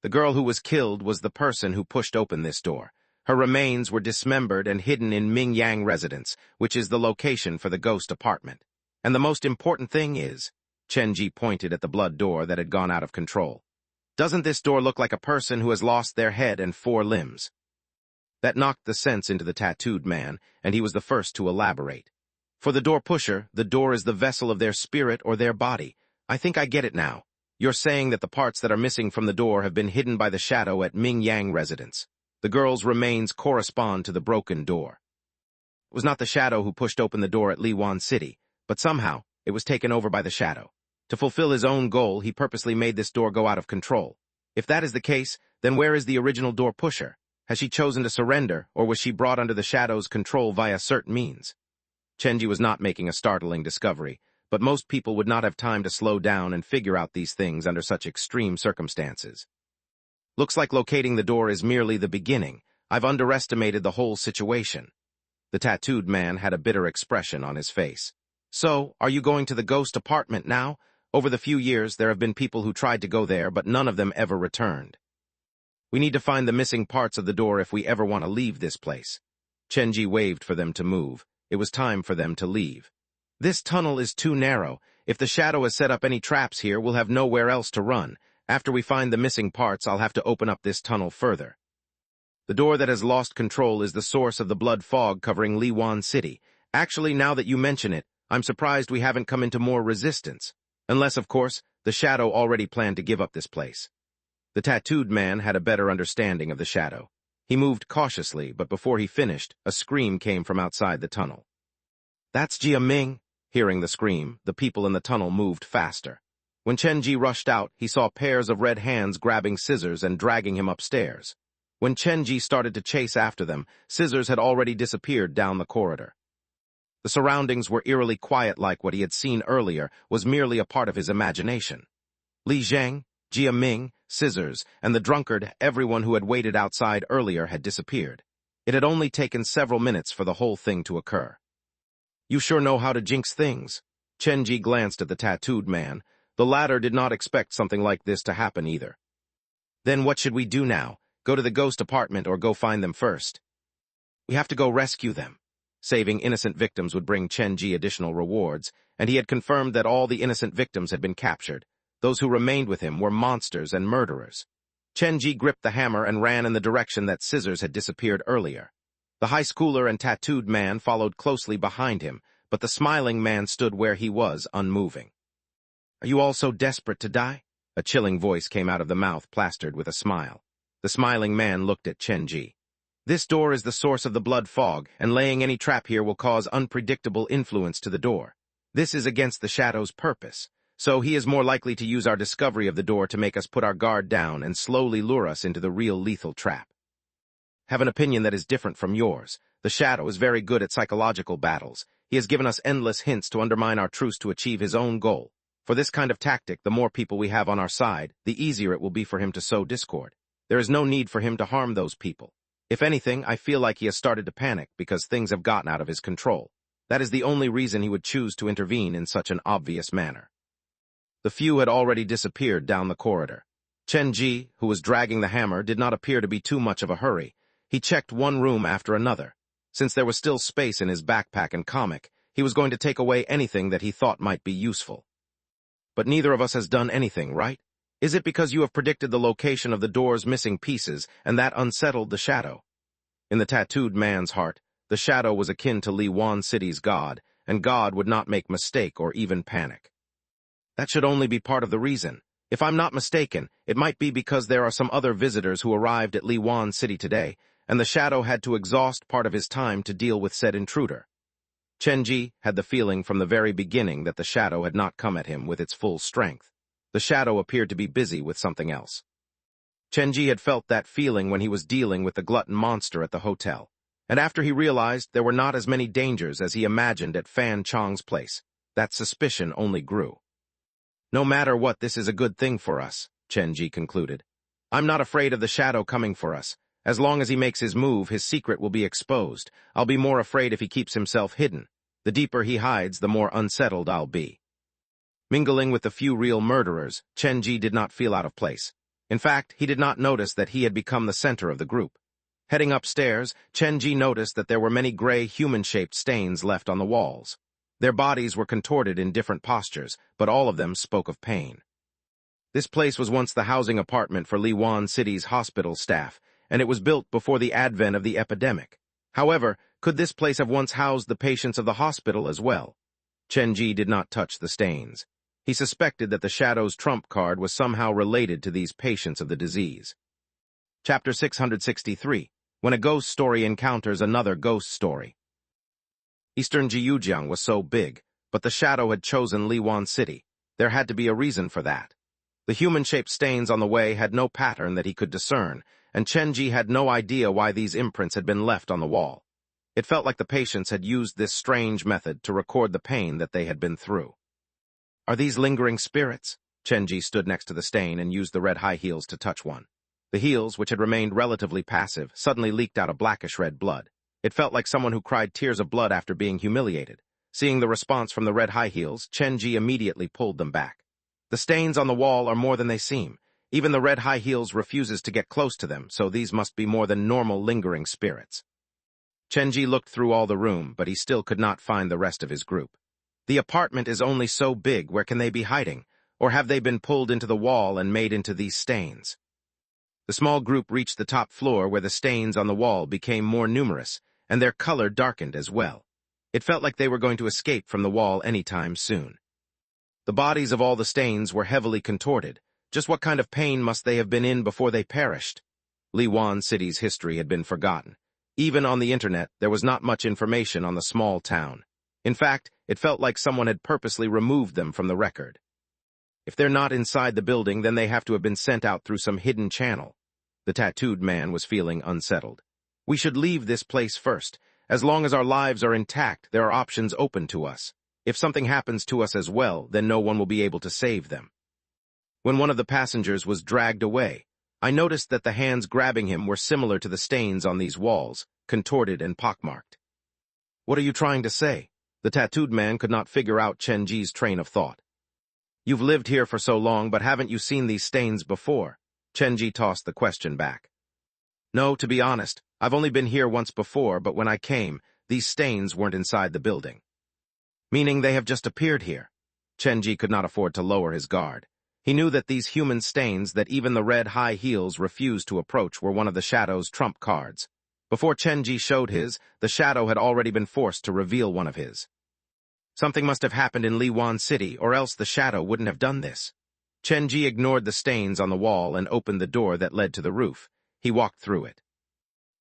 "The girl who was killed was the person who pushed open this door. Her remains were dismembered and hidden in Mingyang Residence, which is the location for the ghost apartment. And the most important thing is," Chenji pointed at the blood door that had gone out of control, "doesn't this door look like a person who has lost their head and 4 limbs? That knocked the sense into the tattooed man, and he was the first to elaborate. "For the door pusher, the door is the vessel of their spirit or their body. I think I get it now. You're saying that the parts that are missing from the door have been hidden by the shadow at Mingyang Residence. The girl's remains correspond to the broken door. It was not the shadow who pushed open the door at Liwan City, but somehow it was taken over by the shadow. To fulfill his own goal, he purposely made this door go out of control. If that is the case, then where is the original door pusher? Has she chosen to surrender, or was she brought under the shadow's control via certain means?" Chenji was not making a startling discovery, but most people would not have time to slow down and figure out these things under such extreme circumstances. "Looks like locating the door is merely the beginning. I've underestimated the whole situation." The tattooed man had a bitter expression on his face. "So, are you going to the ghost apartment now? Over the few years, there have been people who tried to go there, but none of them ever returned. We need to find the missing parts of the door if we ever want to leave this place." Chenji waved for them to move. It was time for them to leave. "This tunnel is too narrow. If the shadow has set up any traps here, we'll have nowhere else to run. After we find the missing parts, I'll have to open up this tunnel further. The door that has lost control is the source of the blood fog covering Liwan City. Actually, now that you mention it, I'm surprised we haven't come into more resistance. Unless, of course, the shadow already planned to give up this place. The tattooed man had a better understanding of the shadow. He moved cautiously, but before he finished, a scream came from outside the tunnel. "That's Jia Ming." Hearing the scream, the people in the tunnel moved faster. When Chen Ji rushed out, he saw pairs of red hands grabbing Scissors and dragging him upstairs. When Chen Ji started to chase after them, Scissors had already disappeared down the corridor. The surroundings were eerily quiet, like what he had seen earlier was merely a part of his imagination. Li Zhang, Jia Ming, Scissors, and the drunkard, everyone who had waited outside earlier, had disappeared. It had only taken several minutes for the whole thing to occur. "You sure know how to jinx things." Chen Ji glanced at the tattooed man. The latter did not expect something like this to happen either. "Then what should we do now? Go to the ghost apartment or go find them first?" "We have to go rescue them." Saving innocent victims would bring Chen Ji additional rewards, and he had confirmed that all the innocent victims had been captured. Those who remained with him were monsters and murderers. Chen Ji gripped the hammer and ran in the direction that Scissors had disappeared earlier. The high schooler and tattooed man followed closely behind him, but the smiling man stood where he was, unmoving. "Are you all so desperate to die?" A chilling voice came out of the mouth plastered with a smile. The smiling man looked at Chen Ji. "This door is the source of the blood fog, and laying any trap here will cause unpredictable influence to the door. This is against the shadow's purpose, so he is more likely to use our discovery of the door to make us put our guard down and slowly lure us into the real lethal trap. Have an opinion that is different from yours. The shadow is very good at psychological battles. He has given us endless hints to undermine our truce to achieve his own goal. For this kind of tactic, the more people we have on our side, the easier it will be for him to sow discord. There is no need for him to harm those people. If anything, I feel like he has started to panic because things have gotten out of his control. That is the only reason he would choose to intervene in such an obvious manner." The few had already disappeared down the corridor. Chen Ji, who was dragging the hammer, did not appear to be too much of a hurry. He checked one room after another. Since there was still space in his backpack and comic, he was going to take away anything that he thought might be useful. "But neither of us has done anything, right? Is it because you have predicted the location of the door's missing pieces, and that unsettled the shadow?" In the tattooed man's heart, the shadow was akin to Li Wan City's god, and God would not make mistake or even panic. "That should only be part of the reason. If I'm not mistaken, it might be because there are some other visitors who arrived at Li Wan City today, and the shadow had to exhaust part of his time to deal with said intruder." Chen Ji had the feeling from the very beginning that the shadow had not come at him with its full strength. The shadow appeared to be busy with something else. Chen Ji had felt that feeling when he was dealing with the glutton monster at the hotel, and after he realized there were not as many dangers as he imagined at Fan Chong's place, that suspicion only grew. "No matter what, this is a good thing for us," Chen Ji concluded. "I'm not afraid of the shadow coming for us. As long as he makes his move, his secret will be exposed. I'll be more afraid if he keeps himself hidden. The deeper he hides, the more unsettled I'll be." Mingling with the few real murderers, Chen Ji did not feel out of place. In fact, he did not notice that he had become the center of the group. Heading upstairs, Chen Ji noticed that there were many gray, human-shaped stains left on the walls. Their bodies were contorted in different postures, but all of them spoke of pain. This place was once the housing apartment for Li Wan City's hospital staff, and it was built before the advent of the epidemic. However, could this place have once housed the patients of the hospital as well? Chen Ji did not touch the stains. He suspected that the shadow's trump card was somehow related to these patients of the disease. Chapter 663, When a Ghost Story Encounters Another Ghost Story. Eastern Jiujiang was so big, but the shadow had chosen Li Wan City. There had to be a reason for that. The human-shaped stains on the way had no pattern that he could discern, and Chen Ji had no idea why these imprints had been left on the wall. It felt like the patients had used this strange method to record the pain that they had been through. "Are these lingering spirits?" Chen Ji stood next to the stain and used the red high heels to touch one. The heels, which had remained relatively passive, suddenly leaked out a blackish-red blood. It felt like someone who cried tears of blood after being humiliated. Seeing the response from the red high heels, Chen Ji immediately pulled them back. The stains on the wall are more than they seem. Even the red high heels refuses to get close to them, so these must be more than normal lingering spirits. Chen Ji looked through all the room, but he still could not find the rest of his group. The apartment is only so big, where can they be hiding? Or have they been pulled into the wall and made into these stains? The small group reached the top floor where the stains on the wall became more numerous, and their color darkened as well. It felt like they were going to escape from the wall any time soon. The bodies of all the stains were heavily contorted. Just what kind of pain must they have been in before they perished? Liwan City's history had been forgotten. Even on the internet, there was not much information on the small town. In fact, it felt like someone had purposely removed them from the record. If they're not inside the building, then they have to have been sent out through some hidden channel. The tattooed man was feeling unsettled. We should leave this place first. As long as our lives are intact, there are options open to us. If something happens to us as well, then no one will be able to save them. When one of the passengers was dragged away, I noticed that the hands grabbing him were similar to the stains on these walls, contorted and pockmarked. What are you trying to say? The tattooed man could not figure out Chenji's train of thought. You've lived here for so long, but haven't you seen these stains before? Chenji tossed the question back. No, to be honest, I've only been here once before, but when I came, these stains weren't inside the building. Meaning they have just appeared here. Chenji could not afford to lower his guard. He knew that these human stains that even the red high heels refused to approach were one of the Shadow's trump cards. Before Chenji showed his, the Shadow had already been forced to reveal one of his. Something must have happened in Liwan City, or else the Shadow wouldn't have done this. Chenji ignored the stains on the wall and opened the door that led to the roof. He walked through it.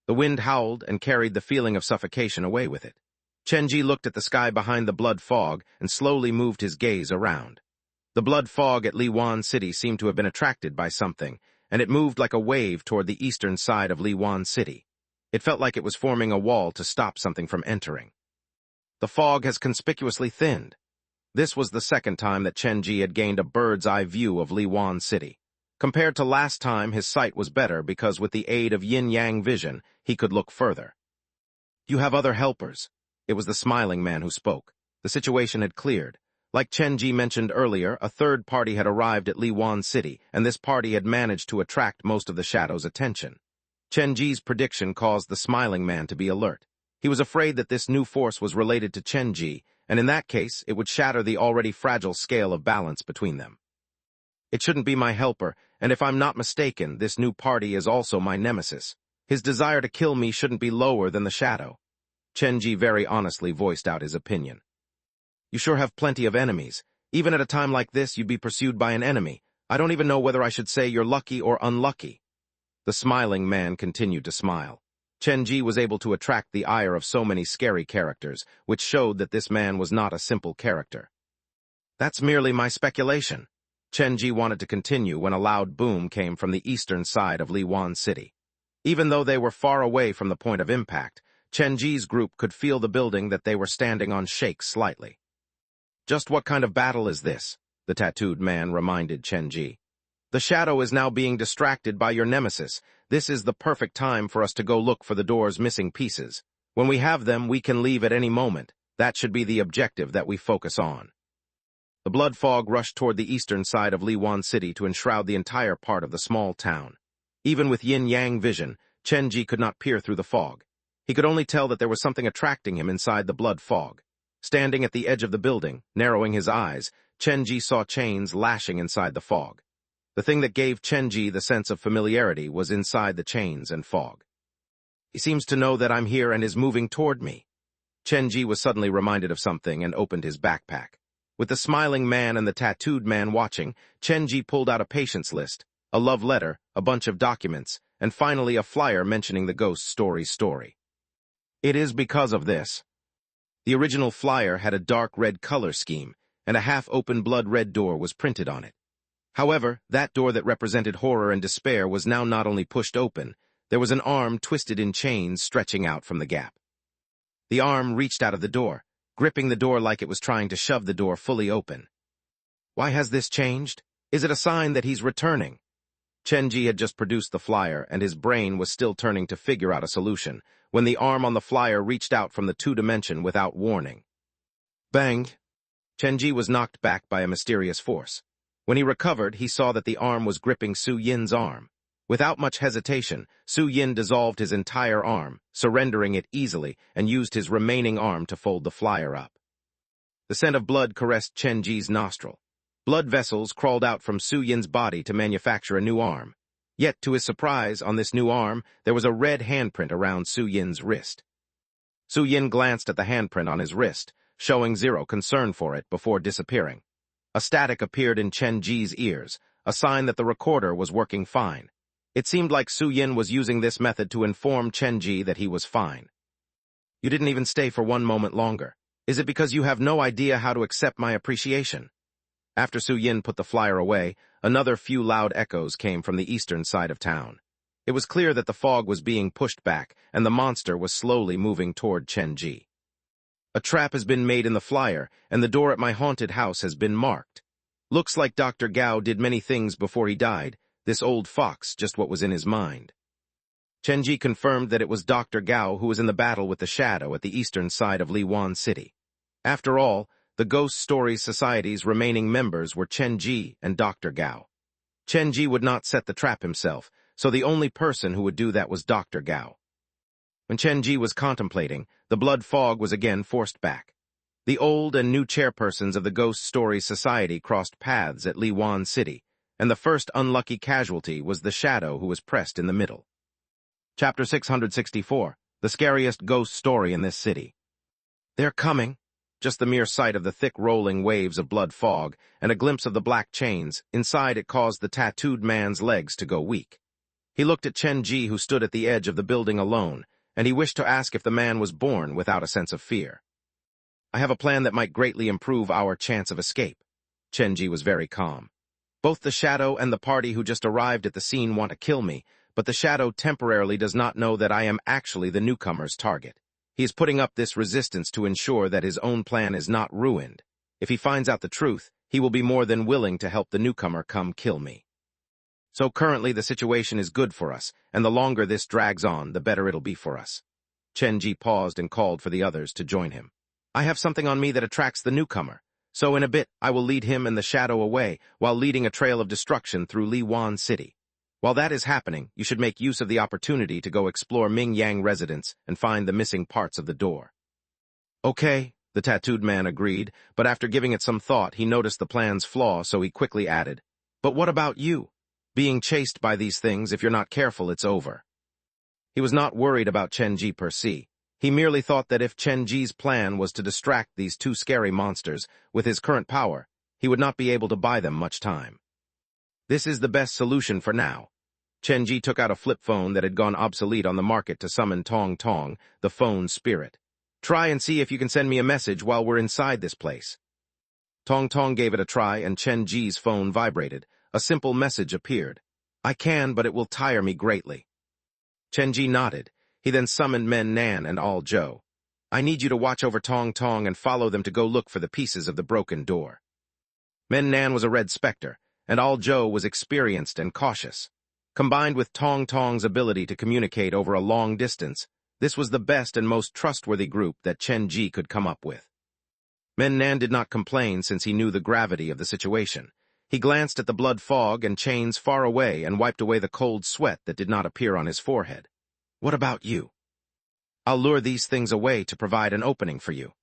The wind howled and carried the feeling of suffocation away with it. Chenji looked at the sky behind the blood fog and slowly moved his gaze around. The blood fog at Liwan City seemed to have been attracted by something, and it moved like a wave toward the eastern side of Liwan City. It felt like it was forming a wall to stop something from entering. The fog has conspicuously thinned. This was the second time that Chenji had gained a bird's-eye view of Liwan City. Compared to last time, his sight was better because with the aid of yin-yang vision, he could look further. You have other helpers. It was the smiling man who spoke. The situation had cleared. Like Chenji mentioned earlier, a third party had arrived at Liwan City, and this party had managed to attract most of the Shadow's attention. Chenji's prediction caused the smiling man to be alert. He was afraid that this new force was related to Chenji, and in that case, it would shatter the already fragile scale of balance between them. It shouldn't be my helper, and if I'm not mistaken, this new party is also my nemesis. His desire to kill me shouldn't be lower than the Shadow. Chenji very honestly voiced out his opinion. You sure have plenty of enemies. Even at a time like this, you'd be pursued by an enemy. I don't even know whether I should say you're lucky or unlucky. The smiling man continued to smile. Chenji was able to attract the ire of so many scary characters, which showed that this man was not a simple character. That's merely my speculation. Chenji wanted to continue when a loud boom came from the eastern side of Liwan City. Even though they were far away from the point of impact, Chenji's group could feel the building that they were standing on shake slightly. Just what kind of battle is this? The tattooed man reminded Chenji. The Shadow is now being distracted by your nemesis. This is the perfect time for us to go look for the door's missing pieces. When we have them, we can leave at any moment. That should be the objective that we focus on. The blood fog rushed toward the eastern side of Liwan City to enshroud the entire part of the small town. Even with yin-yang vision, Chenji could not peer through the fog. He could only tell that there was something attracting him inside the blood fog. Standing at the edge of the building, narrowing his eyes, Chenji saw chains lashing inside the fog. The thing that gave Chenji the sense of familiarity was inside the chains and fog. He seems to know that I'm here and is moving toward me. Chenji was suddenly reminded of something and opened his backpack. With the smiling man and the tattooed man watching, Chenji pulled out a patient's list, a love letter, a bunch of documents, and finally a flyer mentioning the ghost story. It is because of this. The original flyer had a dark red color scheme, and a half-open blood-red door was printed on it. However, that door that represented horror and despair was now not only pushed open, there was an arm twisted in chains stretching out from the gap. The arm reached out of the door, gripping the door like it was trying to shove the door fully open. Why has this changed? Is it a sign that he's returning? Chenji had just produced the flyer, and his brain was still turning to figure out a solution, when the arm on the flyer reached out from the two-dimension without warning. Bang! Chenji was knocked back by a mysterious force. When he recovered, he saw that the arm was gripping Su Yin's arm. Without much hesitation, Su Yin dissolved his entire arm, surrendering it easily, and used his remaining arm to fold the flyer up. The scent of blood caressed Chenji's nostril. Blood vessels crawled out from Su Yin's body to manufacture a new arm. Yet, to his surprise, on this new arm, there was a red handprint around Su Yin's wrist. Su Yin glanced at the handprint on his wrist, showing zero concern for it before disappearing. A static appeared in Chen Ji's ears, a sign that the recorder was working fine. It seemed like Su Yin was using this method to inform Chen Ji that he was fine. You didn't even stay for one moment longer. Is it because you have no idea how to accept my appreciation? After Su Yin put the flyer away, another few loud echoes came from the eastern side of town. It was clear that the fog was being pushed back, and the monster was slowly moving toward Chen Ji. A trap has been made in the flyer, and the door at my haunted house has been marked. Looks like Dr. Gao did many things before he died. This old fox, just what was in his mind. Chen Ji confirmed that it was Dr. Gao who was in the battle with the shadow at the eastern side of Liwan City. After all, the Ghost Stories Society's remaining members were Chen Ji and Dr. Gao. Chen Ji would not set the trap himself, so the only person who would do that was Dr. Gao. When Chen Ji was contemplating, the blood fog was again forced back. The old and new chairpersons of the Ghost Stories Society crossed paths at Liwan City, and the first unlucky casualty was the shadow who was pressed in the middle. Chapter 664, the scariest ghost story in this city. They're coming. Just the mere sight of the thick rolling waves of blood fog and a glimpse of the black chains inside it caused the tattooed man's legs to go weak. He looked at Chen Ji, who stood at the edge of the building alone, and he wished to ask if the man was born without a sense of fear. I have a plan that might greatly improve our chance of escape. Chen Ji was very calm. Both the shadow and the party who just arrived at the scene want to kill me, but the shadow temporarily does not know that I am actually the newcomer's target. He is putting up this resistance to ensure that his own plan is not ruined. If he finds out the truth, he will be more than willing to help the newcomer come kill me. So currently the situation is good for us, and the longer this drags on, the better it'll be for us. Chen Ji paused and called for the others to join him. I have something on me that attracts the newcomer, so in a bit I will lead him and the shadow away while leading a trail of destruction through Liwan City. While that is happening, you should make use of the opportunity to go explore Ming Yang residence and find the missing parts of the door. Okay, the tattooed man agreed, but after giving it some thought, he noticed the plan's flaw, so he quickly added, But what about you? Being chased by these things, if you're not careful, it's over. He was not worried about Chen Ji per se. He merely thought that if Chen Ji's plan was to distract these two scary monsters, with his current power, he would not be able to buy them much time. This is the best solution for now. Chen Ji took out a flip phone that had gone obsolete on the market to summon Tong Tong, the phone spirit. Try and see if you can send me a message while we're inside this place. Tong Tong gave it a try and Chen Ji's phone vibrated. A simple message appeared. I can, but it will tire me greatly. Chen Ji nodded. He then summoned Men Nan and All Zhou. I need you to watch over Tong Tong and follow them to go look for the pieces of the broken door. Men Nan was a red specter, and All Zhou was experienced and cautious. Combined with Tong Tong's ability to communicate over a long distance, this was the best and most trustworthy group that Chen Ji could come up with. Men Nan did not complain since he knew the gravity of the situation. He glanced at the blood fog and chains far away and wiped away the cold sweat that did not appear on his forehead. What about you? I'll lure these things away to provide an opening for you.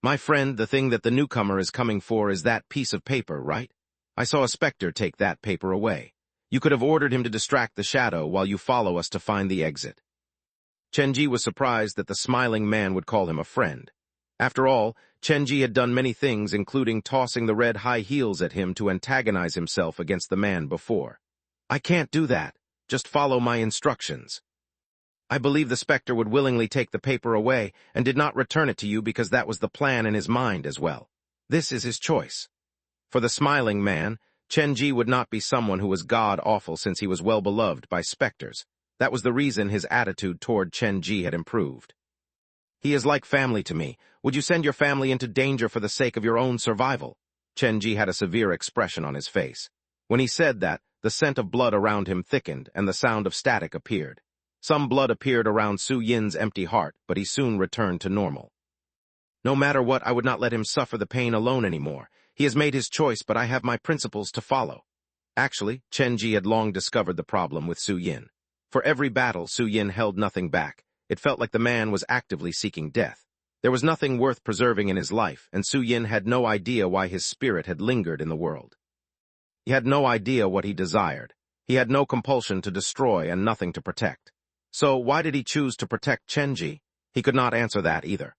My friend, the thing that the newcomer is coming for is that piece of paper, right? I saw a specter take that paper away. You could have ordered him to distract the shadow while you follow us to find the exit. Chen Ji was surprised that the smiling man would call him a friend. After all, Chen Ji had done many things, including tossing the red high heels at him to antagonize himself against the man before. I can't do that. Just follow my instructions. I believe the specter would willingly take the paper away and did not return it to you because that was the plan in his mind as well. This is his choice. For the smiling man, Chen Ji would not be someone who was god-awful since he was well-beloved by specters. That was the reason his attitude toward Chen Ji had improved. He is like family to me. Would you send your family into danger for the sake of your own survival? Chen Ji had a severe expression on his face. When he said that, the scent of blood around him thickened and the sound of static appeared. Some blood appeared around Su Yin's empty heart, but he soon returned to normal. No matter what, I would not let him suffer the pain alone anymore. He has made his choice, but I have my principles to follow. Actually, Chen Ji had long discovered the problem with Su Yin. For every battle, Su Yin held nothing back. It felt like the man was actively seeking death. There was nothing worth preserving in his life, and Su Yin had no idea why his spirit had lingered in the world. He had no idea what he desired. He had no compulsion to destroy and nothing to protect. So why did he choose to protect Chen Ji? He could not answer that either.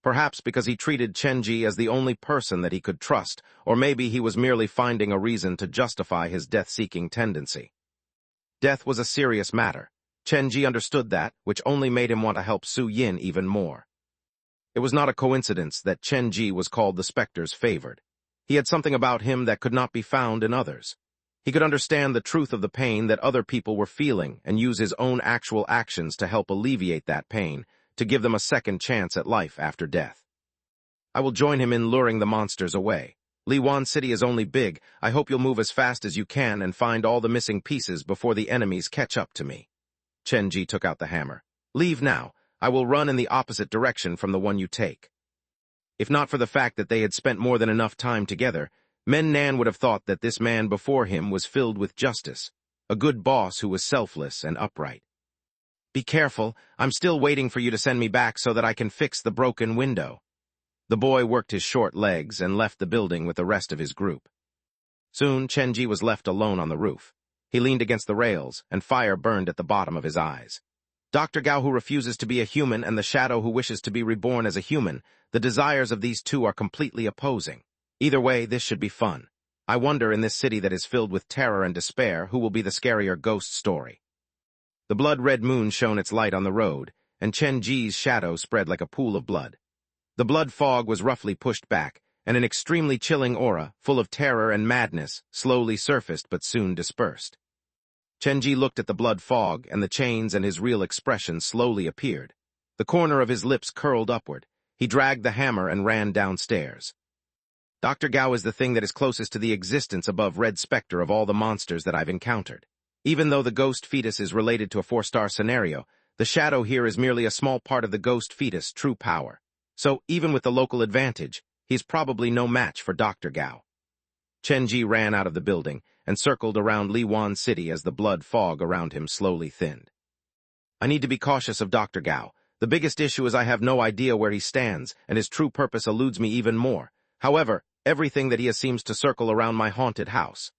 Perhaps because he treated Chenji as the only person that he could trust, or maybe he was merely finding a reason to justify his death-seeking tendency. Death was a serious matter. Chenji understood that, which only made him want to help Su Yin even more. It was not a coincidence that Chenji was called the Spectre's favored. He had something about him that could not be found in others. He could understand the truth of the pain that other people were feeling and use his own actual actions to help alleviate that pain, to give them a second chance at life after death. I will join him in luring the monsters away. Liwan City is only big. I hope you'll move as fast as you can and find all the missing pieces before the enemies catch up to me. Chenji took out the hammer. Leave now. I will run in the opposite direction from the one you take. If not for the fact that they had spent more than enough time together, Men Nan would have thought that this man before him was filled with justice, a good boss who was selfless and upright. Be careful, I'm still waiting for you to send me back so that I can fix the broken window. The boy worked his short legs and left the building with the rest of his group. Soon, Chenji was left alone on the roof. He leaned against the rails, and fire burned at the bottom of his eyes. Dr. Gao, who refuses to be a human, and the Shadow, who wishes to be reborn as a human, the desires of these two are completely opposing. Either way, this should be fun. I wonder, in this city that is filled with terror and despair, who will be the scarier ghost story. The blood-red moon shone its light on the road, and Chenji's shadow spread like a pool of blood. The blood fog was roughly pushed back, and an extremely chilling aura, full of terror and madness, slowly surfaced but soon dispersed. Chenji looked at the blood fog, and the chains and his real expression slowly appeared. The corner of his lips curled upward. He dragged the hammer and ran downstairs. Dr. Gao is the thing that is closest to the existence above Red Spectre of all the monsters that I've encountered. Even though the ghost fetus is related to a 4-star scenario, the shadow here is merely a small part of the ghost fetus' true power. So, even with the local advantage, he's probably no match for Dr. Gao. Chenji ran out of the building and circled around Liwan City as the blood fog around him slowly thinned. I need to be cautious of Dr. Gao. The biggest issue is I have no idea where he stands, and his true purpose eludes me even more. However, everything that he has seems to circle around my haunted house.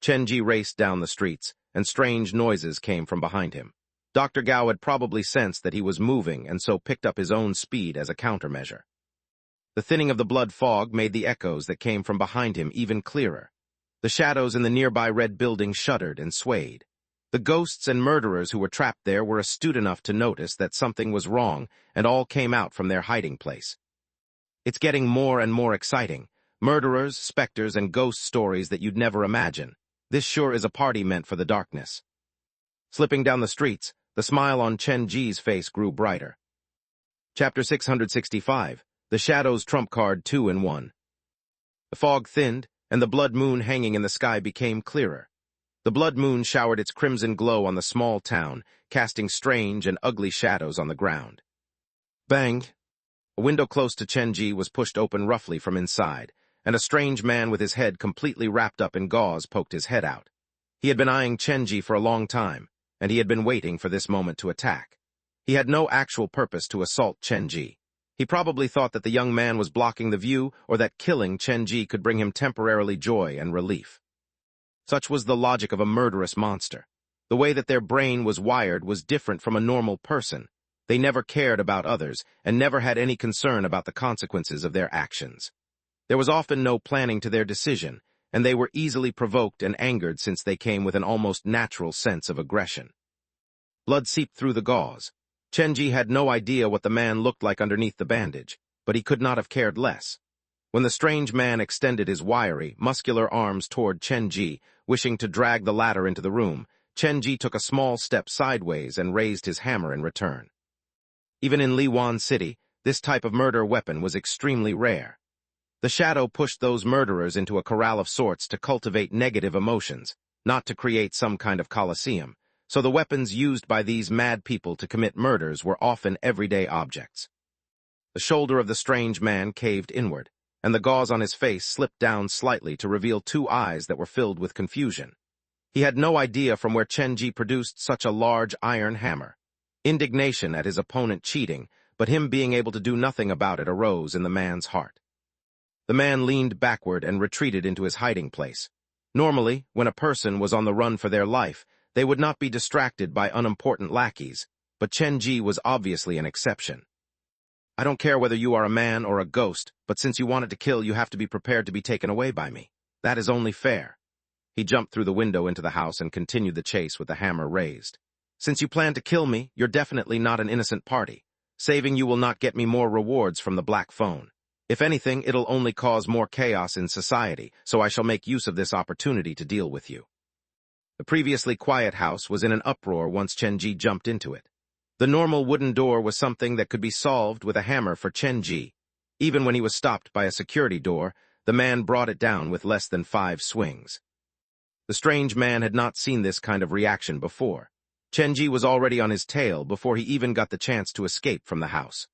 Chenji raced down the streets, and strange noises came from behind him. Dr. Gao had probably sensed that he was moving and so picked up his own speed as a countermeasure. The thinning of the blood fog made the echoes that came from behind him even clearer. The shadows in the nearby red building shuddered and swayed. The ghosts and murderers who were trapped there were astute enough to notice that something was wrong, and all came out from their hiding place. It's getting more and more exciting. Murderers, specters, and ghost stories that you'd never imagine. This sure is a party meant for the darkness. Slipping down the streets, the smile on Chenji's face grew brighter. Chapter 665, The Shadow's Trump Card 2 in 1. The fog thinned, and the blood moon hanging in the sky became clearer. The blood moon showered its crimson glow on the small town, casting strange and ugly shadows on the ground. Bang! A window close to Chenji was pushed open roughly from inside, and a strange man with his head completely wrapped up in gauze poked his head out. He had been eyeing Chenji for a long time, and he had been waiting for this moment to attack. He had no actual purpose to assault Chenji. He probably thought that the young man was blocking the view, or that killing Chenji could bring him temporarily joy and relief. Such was the logic of a murderous monster. The way that their brain was wired was different from a normal person. They never cared about others, and never had any concern about the consequences of their actions. There was often no planning to their decision, and they were easily provoked and angered since they came with an almost natural sense of aggression. Blood seeped through the gauze. Chenji had no idea what the man looked like underneath the bandage, but he could not have cared less. When the strange man extended his wiry, muscular arms toward Chenji, wishing to drag the latter into the room, Chenji took a small step sideways and raised his hammer in return. Even in Liwan City, this type of murder weapon was extremely rare. The shadow pushed those murderers into a corral of sorts to cultivate negative emotions, not to create some kind of coliseum, so the weapons used by these mad people to commit murders were often everyday objects. The shoulder of the strange man caved inward, and the gauze on his face slipped down slightly to reveal 2 eyes that were filled with confusion. He had no idea from where Chenji produced such a large iron hammer. Indignation at his opponent cheating, but him being able to do nothing about it, arose in the man's heart. The man leaned backward and retreated into his hiding place. Normally, when a person was on the run for their life, they would not be distracted by unimportant lackeys, but Chenji was obviously an exception. I don't care whether you are a man or a ghost, but since you wanted to kill, you have to be prepared to be taken away by me. That is only fair." He jumped through the window into the house and continued the chase with the hammer raised. "Since you plan to kill me, you're definitely not an innocent party. Saving you will not get me more rewards from the black phone. If anything, it'll only cause more chaos in society, so I shall make use of this opportunity to deal with you." The previously quiet house was in an uproar once Chenji jumped into it. The normal wooden door was something that could be solved with a hammer for Chenji. Even when he was stopped by a security door, the man brought it down with less than 5 swings. The strange man had not seen this kind of reaction before. Chenji was already on his tail before he even got the chance to escape from the house.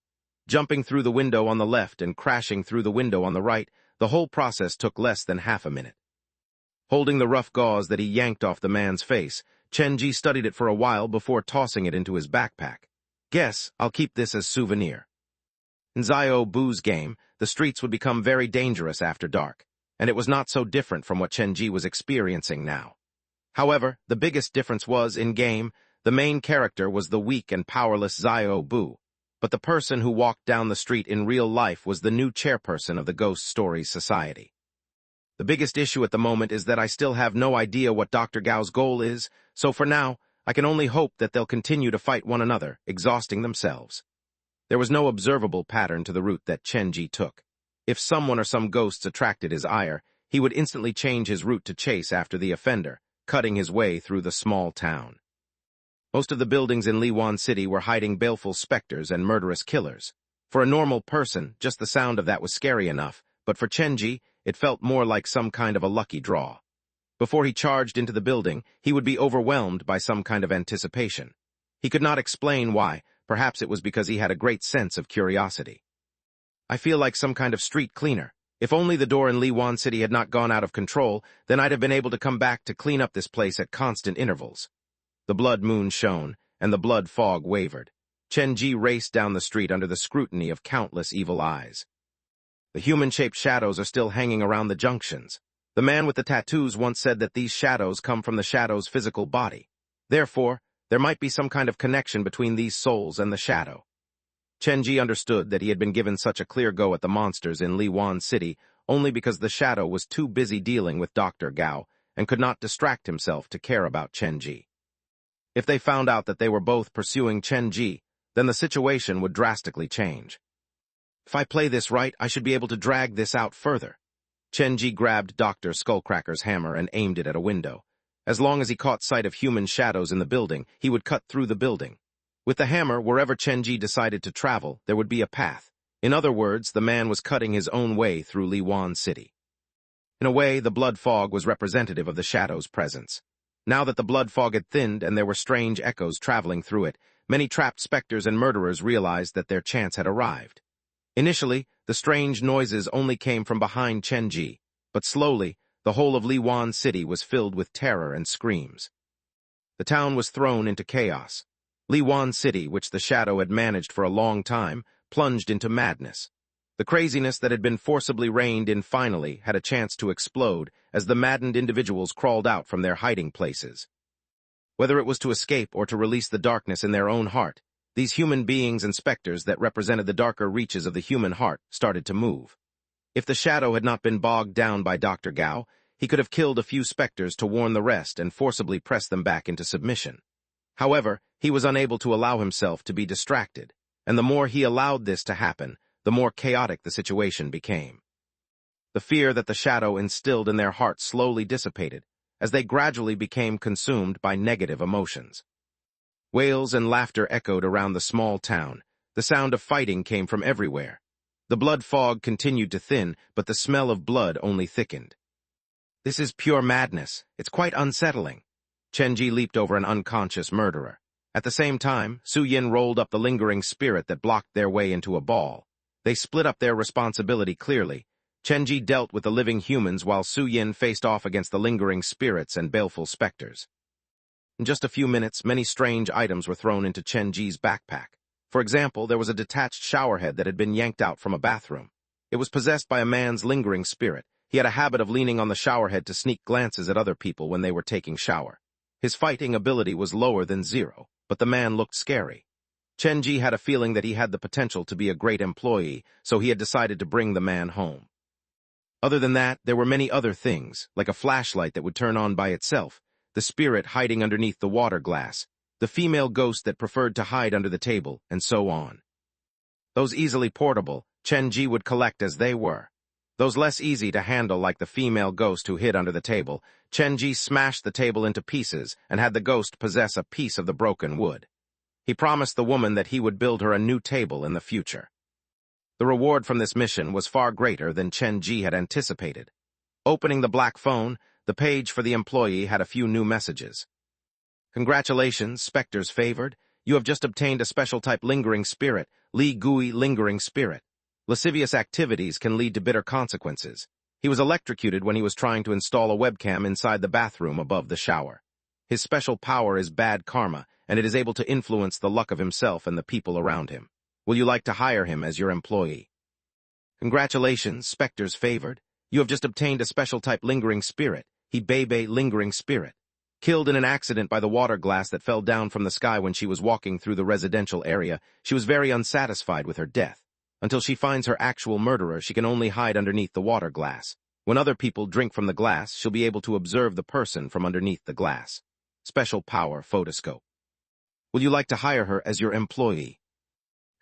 Jumping through the window on the left and crashing through the window on the right, the whole process took less than half a minute. Holding the rough gauze that he yanked off the man's face, Chenji studied it for a while before tossing it into his backpack. "Guess I'll keep this as souvenir." In Xiao Bu's game, the streets would become very dangerous after dark, and it was not so different from what Chenji was experiencing now. However, the biggest difference was, in-game, the main character was the weak and powerless Xiao Bu, but the person who walked down the street in real life was the new chairperson of the Ghost Stories Society. The biggest issue at the moment is that I still have no idea what Dr. Gao's goal is, so for now, I can only hope that they'll continue to fight one another, exhausting themselves. There was no observable pattern to the route that Chenji took. If someone or some ghosts attracted his ire, he would instantly change his route to chase after the offender, cutting his way through the small town. Most of the buildings in Liwan City were hiding baleful specters and murderous killers. For a normal person, just the sound of that was scary enough, but for Chenji, it felt more like some kind of a lucky draw. Before he charged into the building, he would be overwhelmed by some kind of anticipation. He could not explain why. Perhaps it was because he had a great sense of curiosity. "I feel like some kind of street cleaner. If only the door in Liwan City had not gone out of control, then I'd have been able to come back to clean up this place at constant intervals." The blood moon shone, and the blood fog wavered. Chenji raced down the street under the scrutiny of countless evil eyes. The human-shaped shadows are still hanging around the junctions. The man with the tattoos once said that these shadows come from the shadow's physical body. Therefore, there might be some kind of connection between these souls and the shadow. Chenji understood that he had been given such a clear go at the monsters in Liwan City only because the shadow was too busy dealing with Dr. Gao and could not distract himself to care about Chenji. If they found out that they were both pursuing Chenji, then the situation would drastically change. "If I play this right, I should be able to drag this out further." Chenji grabbed Dr. Skullcracker's hammer and aimed it at a window. As long as he caught sight of human shadows in the building, he would cut through the building. With the hammer, wherever Chenji decided to travel, there would be a path. In other words, the man was cutting his own way through Liwan City. In a way, the blood fog was representative of the shadow's presence. Now that the blood fog had thinned and there were strange echoes traveling through it, many trapped specters and murderers realized that their chance had arrived. Initially, the strange noises only came from behind Chenji, but slowly, the whole of Liwan City was filled with terror and screams. The town was thrown into chaos. Liwan City, which the shadow had managed for a long time, plunged into madness. The craziness that had been forcibly reined in finally had a chance to explode as the maddened individuals crawled out from their hiding places. Whether it was to escape or to release the darkness in their own heart, these human beings and specters that represented the darker reaches of the human heart started to move. If the shadow had not been bogged down by Dr. Gao, he could have killed a few specters to warn the rest and forcibly press them back into submission. However, he was unable to allow himself to be distracted, and the more he allowed this to happen, the more chaotic the situation became. The fear that the shadow instilled in their hearts slowly dissipated, as they gradually became consumed by negative emotions. Wails and laughter echoed around the small town. The sound of fighting came from everywhere. The blood fog continued to thin, but the smell of blood only thickened. "This is pure madness. It's quite unsettling." Chenji leaped over an unconscious murderer. At the same time, Su Yin rolled up the lingering spirit that blocked their way into a ball. They split up their responsibility clearly. Chenji dealt with the living humans while Su Yin faced off against the lingering spirits and baleful specters. In just a few minutes, many strange items were thrown into Chenji's backpack. For example, there was a detached showerhead that had been yanked out from a bathroom. It was possessed by a man's lingering spirit. He had a habit of leaning on the showerhead to sneak glances at other people when they were taking shower. His fighting ability was lower than 0, but the man looked scary. Chen Ji had a feeling that he had the potential to be a great employee, so he had decided to bring the man home. Other than that, there were many other things, like a flashlight that would turn on by itself, the spirit hiding underneath the water glass, the female ghost that preferred to hide under the table, and so on. Those easily portable, Chen Ji would collect as they were. Those less easy to handle, like the female ghost who hid under the table, Chen Ji smashed the table into pieces and had the ghost possess a piece of the broken wood. He promised the woman that he would build her a new table in the future. The reward from this mission was far greater than Chen Ji had anticipated. Opening the black phone, the page for the employee had a few new messages. Congratulations, Spectre's favored. You have just obtained a special type lingering spirit, Li Gui lingering spirit. Lascivious activities can lead to bitter consequences. He was electrocuted when he was trying to install a webcam inside the bathroom above the shower. His special power is bad karma, and it is able to influence the luck of himself and the people around him. Will you like to hire him as your employee? Congratulations, Spectre's favored. You have just obtained a special type lingering spirit, Hebebe lingering spirit. Killed in an accident by the water glass that fell down from the sky when she was walking through the residential area, she was very unsatisfied with her death. Until she finds her actual murderer, she can only hide underneath the water glass. When other people drink from the glass, she'll be able to observe the person from underneath the glass. Special power photoscope. Will you like to hire her as your employee?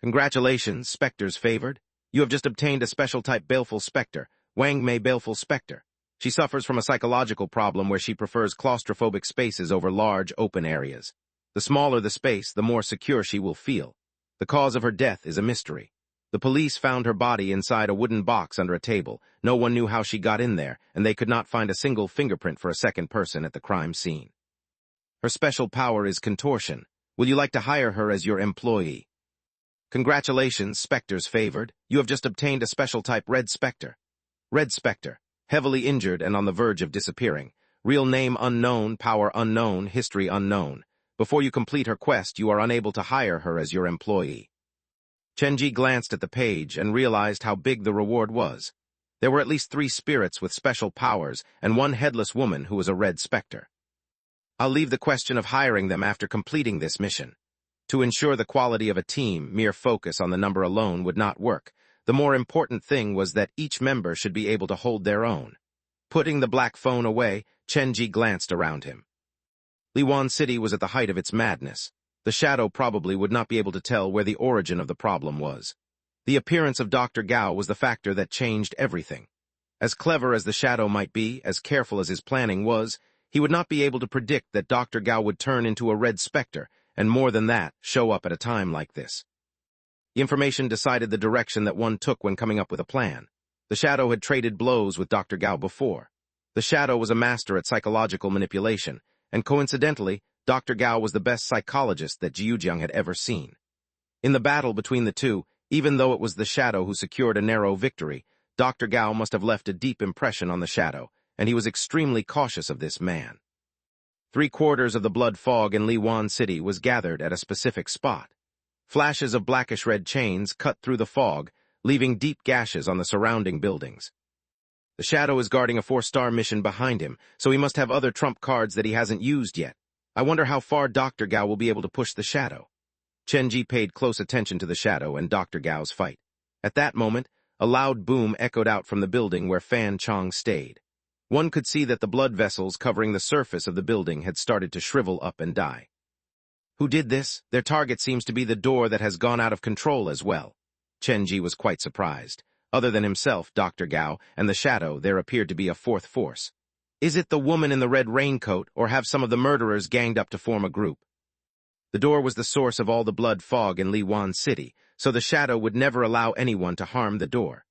Congratulations, Spectre's favored. You have just obtained a special type baleful spectre, Wang Mei baleful spectre. She suffers from a psychological problem where she prefers claustrophobic spaces over large, open areas. The smaller the space, the more secure she will feel. The cause of her death is a mystery. The police found her body inside a wooden box under a table. No one knew how she got in there, and they could not find a single fingerprint for a second person at the crime scene. Her special power is contortion. Will you like to hire her as your employee? Congratulations, Spectre's favored. You have just obtained a special type Red Spectre. Red Spectre, heavily injured and on the verge of disappearing. Real name unknown, power unknown, history unknown. Before you complete her quest, you are unable to hire her as your employee. Chen Ji glanced at the page and realized how big the reward was. There were at least 3 spirits with special powers and 1 headless woman who was a Red Spectre. I'll leave the question of hiring them after completing this mission. To ensure the quality of a team, mere focus on the number alone would not work. The more important thing was that each member should be able to hold their own. Putting the black phone away, Chen Ji glanced around him. Liwan City was at the height of its madness. The shadow probably would not be able to tell where the origin of the problem was. The appearance of Dr. Gao was the factor that changed everything. As clever as the shadow might be, as careful as his planning was, he would not be able to predict that Dr. Gao would turn into a Red Spectre, and more than that, show up at a time like this. The information decided the direction that one took when coming up with a plan. The shadow had traded blows with Dr. Gao before. The shadow was a master at psychological manipulation, and coincidentally, Dr. Gao was the best psychologist that Jiujiang had ever seen. In the battle between the two, even though it was the shadow who secured a narrow victory, Dr. Gao must have left a deep impression on the shadow, and he was extremely cautious of this man. 3/4 of the blood fog in Liwan City was gathered at a specific spot. Flashes of blackish-red chains cut through the fog, leaving deep gashes on the surrounding buildings. The shadow is guarding a 4-star mission behind him, so he must have other trump cards that he hasn't used yet. I wonder how far Dr. Gao will be able to push the shadow. Chen Ji paid close attention to the shadow and Dr. Gao's fight. At that moment, a loud boom echoed out from the building where Fan Chong stayed. One could see that the blood vessels covering the surface of the building had started to shrivel up and die. Who did this? Their target seems to be the door that has gone out of control as well. Chen Ji was quite surprised. Other than himself, Dr. Gao, and the shadow, there appeared to be a 4th force. Is it the woman in the red raincoat, or have some of the murderers ganged up to form a group? The door was the source of all the blood fog in Liwan City, so the shadow would never allow anyone to harm the door.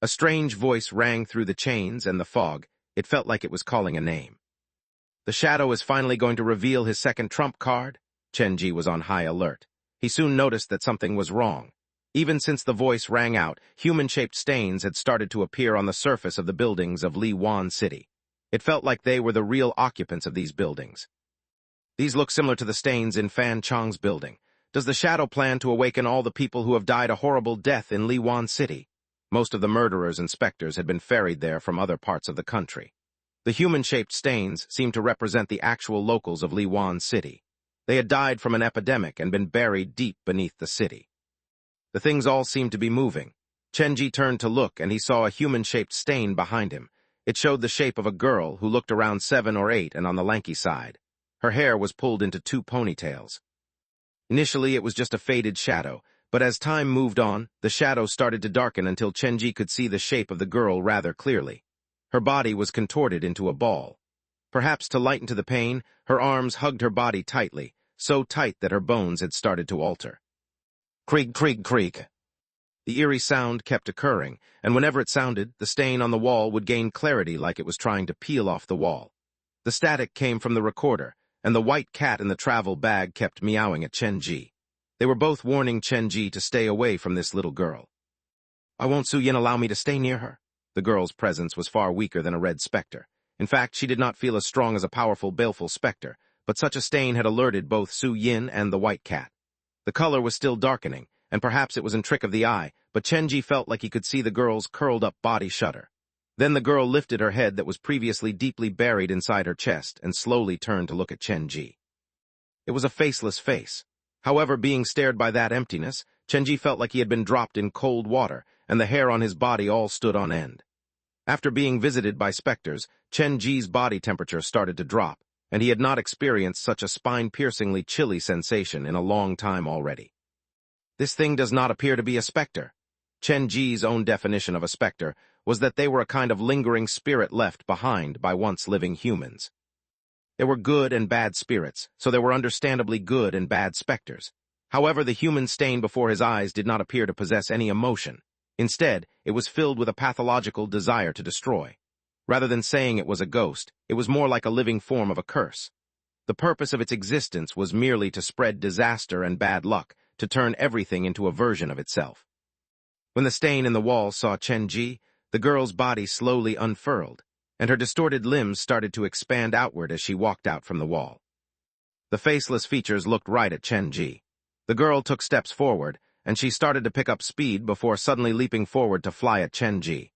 A strange voice rang through the chains and the fog. It felt like it was calling a name. The shadow is finally going to reveal his second trump card? Chen Ji was on high alert. He soon noticed that something was wrong. Even since the voice rang out, human-shaped stains had started to appear on the surface of the buildings of Liwan City. It felt like they were the real occupants of these buildings. These look similar to the stains in Fan Chong's building. Does the shadow plan to awaken all the people who have died a horrible death in Liwan City? Most of the murderers and specters had been ferried there from other parts of the country. The human-shaped stains seemed to represent the actual locals of Liwan City. They had died from an epidemic and been buried deep beneath the city. The things all seemed to be moving. Chenji turned to look, and he saw a human-shaped stain behind him. It showed the shape of a girl who looked around 7 or 8 and on the lanky side. Her hair was pulled into 2 ponytails. Initially, it was just a faded shadow, but as time moved on, the shadow started to darken until Chenji could see the shape of the girl rather clearly. Her body was contorted into a ball. Perhaps to lighten to the pain, her arms hugged her body tightly, so tight that her bones had started to alter. Creak, creak, creak. The eerie sound kept occurring, and whenever it sounded, the stain on the wall would gain clarity like it was trying to peel off the wall. The static came from the recorder, and the white cat in the travel bag kept meowing at Chenji. They were both warning Chenji to stay away from this little girl. "Why won't Su Yin allow me to stay near her?" The girl's presence was far weaker than a red specter. In fact, she did not feel as strong as a powerful, baleful specter, but such a stain had alerted both Su Yin and the white cat. The color was still darkening, and perhaps it was a trick of the eye, but Chenji felt like he could see the girl's curled-up body shudder. Then the girl lifted her head that was previously deeply buried inside her chest and slowly turned to look at Chenji. It was a faceless face. However, being stared by that emptiness, Chenji felt like he had been dropped in cold water, and the hair on his body all stood on end. After being visited by specters, Chenji's body temperature started to drop, and he had not experienced such a spine-piercingly chilly sensation in a long time already. This thing does not appear to be a specter. Chenji's own definition of a specter was that they were a kind of lingering spirit left behind by once living humans. There were good and bad spirits, so there were understandably good and bad specters. However, the human stain before his eyes did not appear to possess any emotion. Instead, it was filled with a pathological desire to destroy. Rather than saying it was a ghost, it was more like a living form of a curse. The purpose of its existence was merely to spread disaster and bad luck, to turn everything into a version of itself. When the stain in the wall saw Chenji, the girl's body slowly unfurled, and her distorted limbs started to expand outward as she walked out from the wall. The faceless features looked right at Chenji. The girl took steps forward, and she started to pick up speed before suddenly leaping forward to fly at Chenji.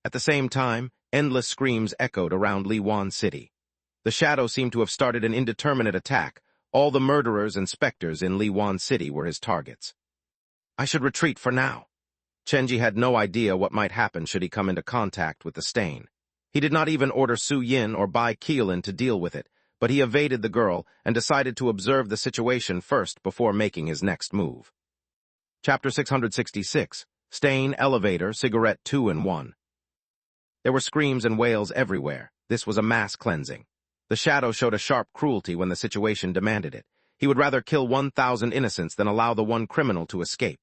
At the same time, endless screams echoed around Liwan City. The shadow seemed to have started an indeterminate attack. All the murderers and specters in Liwan City were his targets. I should retreat for now. Chenji had no idea what might happen should he come into contact with the stain. He did not even order Su Yin or Bai Qiulin to deal with it, but he evaded the girl and decided to observe the situation first before making his next move. Chapter 666, Stain, Elevator, Cigarette 2 in 1. There were screams and wails everywhere. This was a mass cleansing. The shadow showed a sharp cruelty when the situation demanded it. He would rather kill 1,000 innocents than allow the one criminal to escape.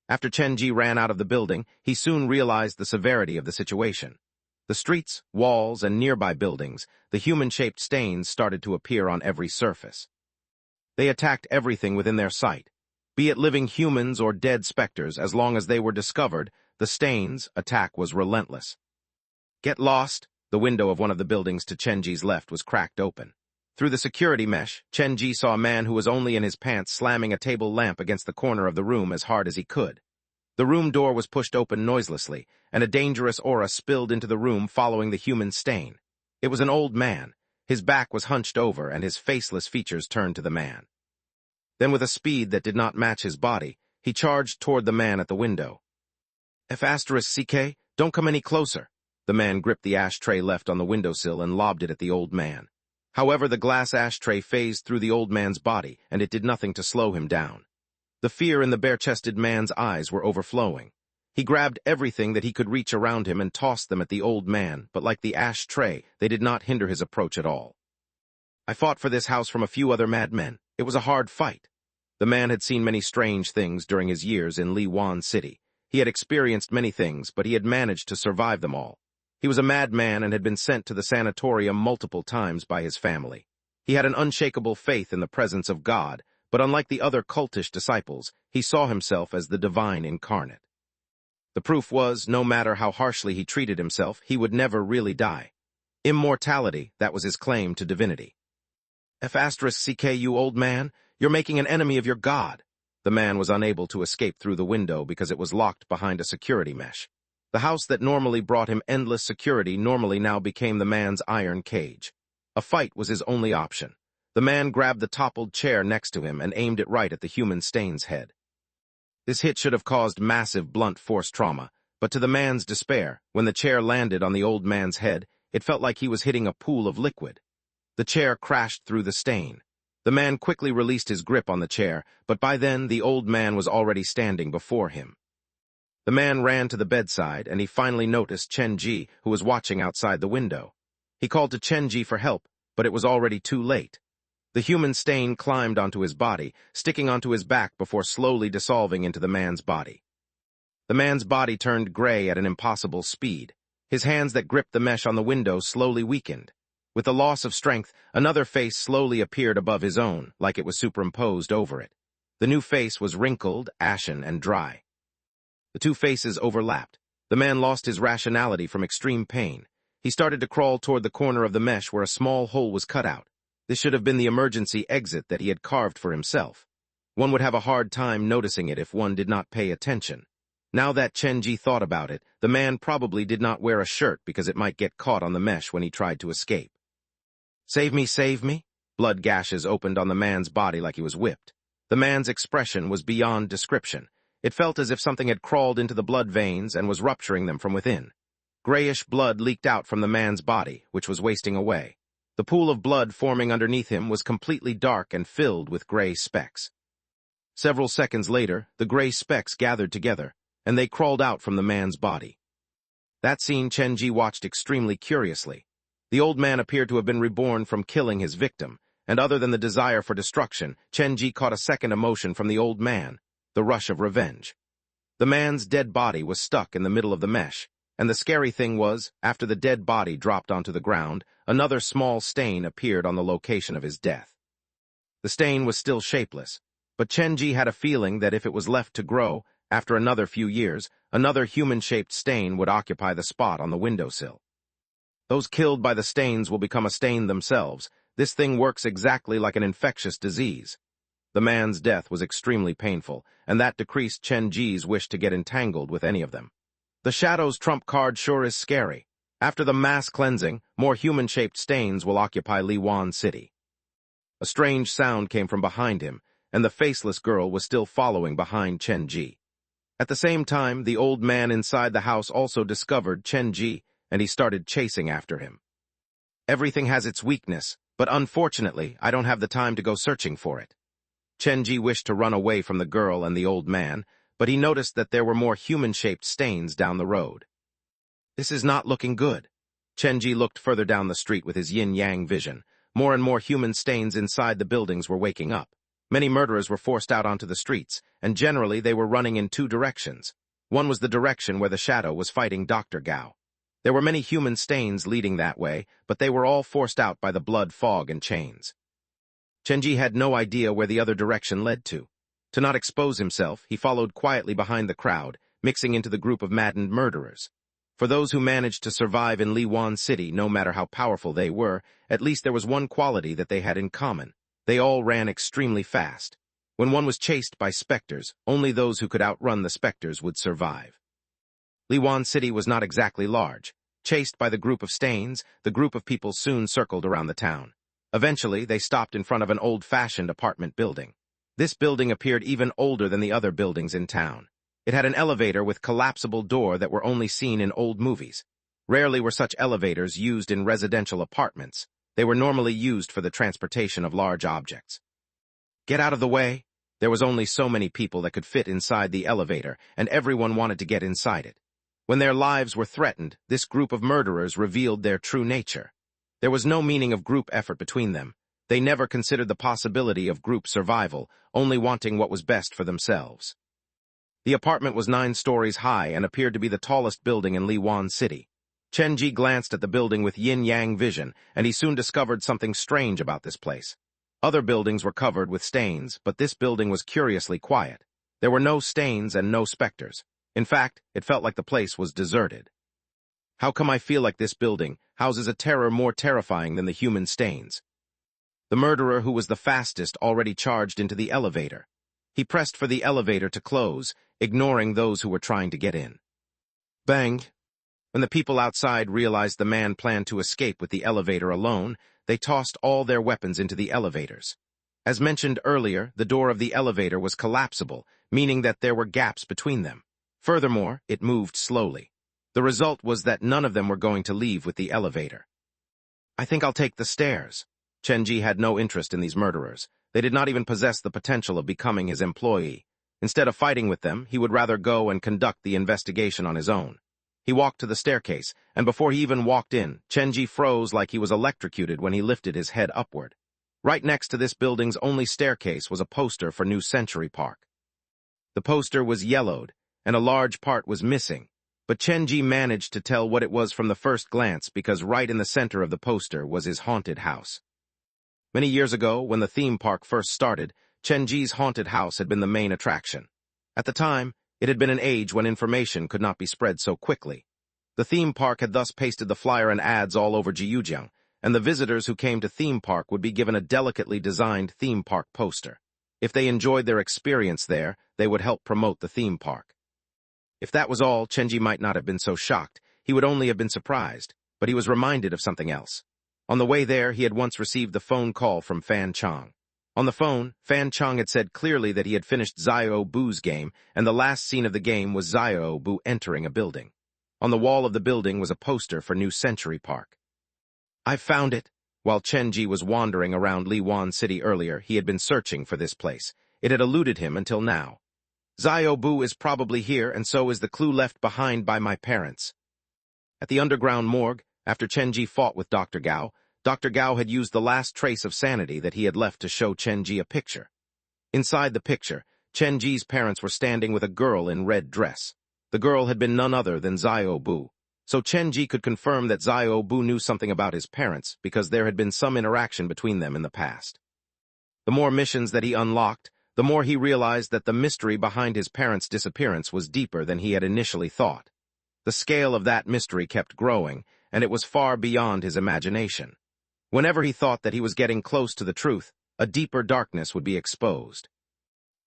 After Chenji ran out of the building, he soon realized the severity of the situation. The streets, walls, and nearby buildings, the human-shaped stains started to appear on every surface. They attacked everything within their sight. Be it living humans or dead specters, as long as they were discovered, the stains' attack was relentless. Get lost! The window of one of the buildings to Chenji's left was cracked open. Through the security mesh, Chenji saw a man who was only in his pants slamming a table lamp against the corner of the room as hard as he could. The room door was pushed open noiselessly, and a dangerous aura spilled into the room following the human stain. It was an old man. His back was hunched over, and his faceless features turned to the man. Then, with a speed that did not match his body, he charged toward the man at the window. F***CK, don't come any closer. The man gripped the ashtray left on the windowsill and lobbed it at the old man. However, the glass ashtray phased through the old man's body, and it did nothing to slow him down. The fear in the bare-chested man's eyes were overflowing. He grabbed everything that he could reach around him and tossed them at the old man, but like the ashtray, they did not hinder his approach at all. I fought for this house from a few other madmen. It was a hard fight. The man had seen many strange things during his years in Liwan City. He had experienced many things, but he had managed to survive them all. He was a madman and had been sent to the sanatorium multiple times by his family. He had an unshakable faith in the presence of God, but unlike the other cultish disciples, he saw himself as the divine incarnate. The proof was, no matter how harshly he treated himself, he would never really die. Immortality, that was his claim to divinity. F***CK, you old man, you're making an enemy of your God. The man was unable to escape through the window because it was locked behind a security mesh. The house that normally brought him endless security normally now became the man's iron cage. A fight was his only option. The man grabbed the toppled chair next to him and aimed it right at the human stain's head. This hit should have caused massive blunt force trauma, but to the man's despair, when the chair landed on the old man's head, it felt like he was hitting a pool of liquid. The chair crashed through the stain. The man quickly released his grip on the chair, but by then the old man was already standing before him. The man ran to the bedside, and he finally noticed Chen-ji, who was watching outside the window. He called to Chen-ji for help, but it was already too late. The human stain climbed onto his body, sticking onto his back before slowly dissolving into the man's body. The man's body turned gray at an impossible speed. His hands that gripped the mesh on the window slowly weakened. With the loss of strength, another face slowly appeared above his own, like it was superimposed over it. The new face was wrinkled, ashen, and dry. The two faces overlapped. The man lost his rationality from extreme pain. He started to crawl toward the corner of the mesh where a small hole was cut out. This should have been the emergency exit that he had carved for himself. One would have a hard time noticing it if one did not pay attention. Now that Chen-ji thought about it, the man probably did not wear a shirt because it might get caught on the mesh when he tried to escape. "Save me, save me!" Blood gashes opened on the man's body like he was whipped. The man's expression was beyond description. It felt as if something had crawled into the blood veins and was rupturing them from within. Grayish blood leaked out from the man's body, which was wasting away. The pool of blood forming underneath him was completely dark and filled with gray specks. Several seconds later, the gray specks gathered together, and they crawled out from the man's body. That scene Chen-ji watched extremely curiously. The old man appeared to have been reborn from killing his victim, and other than the desire for destruction, Chen-ji caught a second emotion from the old man, the rush of revenge. The man's dead body was stuck in the middle of the mesh, and the scary thing was, after the dead body dropped onto the ground, another small stain appeared on the location of his death. The stain was still shapeless, but Chen-ji had a feeling that if it was left to grow, after another few years, another human-shaped stain would occupy the spot on the windowsill. Those killed by the stains will become a stain themselves. This thing works exactly like an infectious disease. The man's death was extremely painful, and that decreased Chen-ji's wish to get entangled with any of them. The Shadow's trump card sure is scary. After the mass cleansing, more human-shaped stains will occupy Liwan City. A strange sound came from behind him, and the faceless girl was still following behind Chen-ji. At the same time, the old man inside the house also discovered Chen-ji, and he started chasing after him. Everything has its weakness, but unfortunately, I don't have the time to go searching for it. Chen-ji wished to run away from the girl and the old man, but he noticed that there were more human-shaped stains down the road. This is not looking good. Chen-ji looked further down the street with his yin-yang vision. More and more human stains inside the buildings were waking up. Many murderers were forced out onto the streets, and generally they were running in two directions. One was the direction where the Shadow was fighting Dr. Gao. There were many human stains leading that way, but they were all forced out by the blood fog and chains. Chen-ji had no idea where the other direction led to. To not expose himself, he followed quietly behind the crowd, mixing into the group of maddened murderers. For those who managed to survive in Liwan City, no matter how powerful they were, at least there was one quality that they had in common. They all ran extremely fast. When one was chased by specters, only those who could outrun the specters would survive. Liwan City was not exactly large. Chased by the group of stains, the group of people soon circled around the town. Eventually, they stopped in front of an old-fashioned apartment building. This building appeared even older than the other buildings in town. It had an elevator with collapsible door that were only seen in old movies. Rarely were such elevators used in residential apartments. They were normally used for the transportation of large objects. "Get out of the way!" There was only so many people that could fit inside the elevator, and everyone wanted to get inside it. When their lives were threatened, this group of murderers revealed their true nature. There was no meaning of group effort between them. They never considered the possibility of group survival, only wanting what was best for themselves. The apartment was 9 stories high and appeared to be the tallest building in Liwan City. Chen-ji glanced at the building with yin-yang vision, and he soon discovered something strange about this place. Other buildings were covered with stains, but this building was curiously quiet. There were no stains and no specters. In fact, it felt like the place was deserted. How come I feel like this building houses a terror more terrifying than the human stains? The murderer who was the fastest already charged into the elevator. He pressed for the elevator to close, ignoring those who were trying to get in. Bang! When the people outside realized the man planned to escape with the elevator alone, they tossed all their weapons into the elevators. As mentioned earlier, the door of the elevator was collapsible, meaning that there were gaps between them. Furthermore, it moved slowly. The result was that none of them were going to leave with the elevator. "I think I'll take the stairs." Chenji had no interest in these murderers. They did not even possess the potential of becoming his employee. Instead of fighting with them, he would rather go and conduct the investigation on his own. He walked to the staircase, and before he even walked in, Chenji froze like he was electrocuted when he lifted his head upward. Right next to this building's only staircase was a poster for New Century Park. The poster was yellowed, and a large part was missing, but Chenji managed to tell what it was from the first glance because right in the center of the poster was his haunted house. Many years ago, when the theme park first started, Chenji's haunted house had been the main attraction. At the time, it had been an age when information could not be spread so quickly. The theme park had thus pasted the flyer and ads all over Jiujiang, and the visitors who came to theme park would be given a delicately designed theme park poster. If they enjoyed their experience there, they would help promote the theme park. If that was all, Chenji might not have been so shocked. He would only have been surprised, but he was reminded of something else. On the way there, he had once received the phone call from Fan Chong. On the phone, Fan Chong had said clearly that he had finished Xiao Bu's game, and the last scene of the game was Xiao Bu entering a building. On the wall of the building was a poster for New Century Park. "I've found it." While Chenji was wandering around Liwan City earlier, he had been searching for this place. It had eluded him until now. "Xiao Bu is probably here, and so is the clue left behind by my parents." At the underground morgue, after Chenji fought with Dr. Gao had used the last trace of sanity that he had left to show Chenji a picture. Inside the picture, Chenji's parents were standing with a girl in red dress. The girl had been none other than Xiao Bu. So Chenji could confirm that Xiao Bu knew something about his parents because there had been some interaction between them in the past. The more missions that he unlocked, the more he realized that the mystery behind his parents' disappearance was deeper than he had initially thought. The scale of that mystery kept growing, and it was far beyond his imagination. Whenever he thought that he was getting close to the truth, a deeper darkness would be exposed.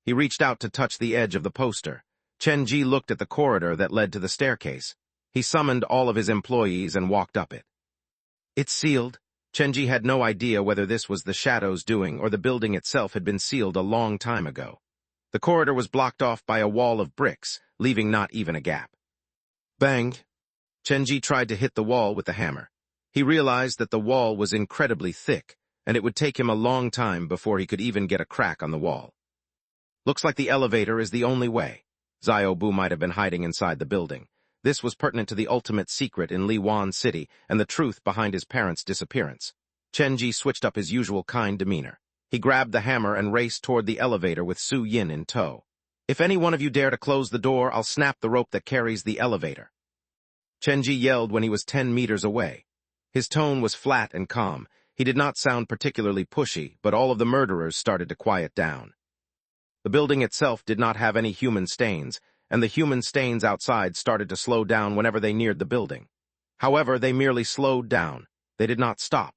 He reached out to touch the edge of the poster. Chenji looked at the corridor that led to the staircase. He summoned all of his employees and walked up it. "It's sealed." Chenji had no idea whether this was the shadow's doing or the building itself had been sealed a long time ago. The corridor was blocked off by a wall of bricks, leaving not even a gap. Bang! Chenji tried to hit the wall with the hammer. He realized that the wall was incredibly thick, and it would take him a long time before he could even get a crack on the wall. "Looks like the elevator is the only way." Xiao Bu might have been hiding inside the building. This was pertinent to the ultimate secret in Liwan City and the truth behind his parents' disappearance. Chenji switched up his usual kind demeanor. He grabbed the hammer and raced toward the elevator with Su Yin in tow. "If any one of you dare to close the door, I'll snap the rope that carries the elevator." Chenji yelled when he was 10 meters away. His tone was flat and calm. He did not sound particularly pushy, but all of the murderers started to quiet down. The building itself did not have any human stains, and the human stains outside started to slow down whenever they neared the building. However, they merely slowed down. They did not stop.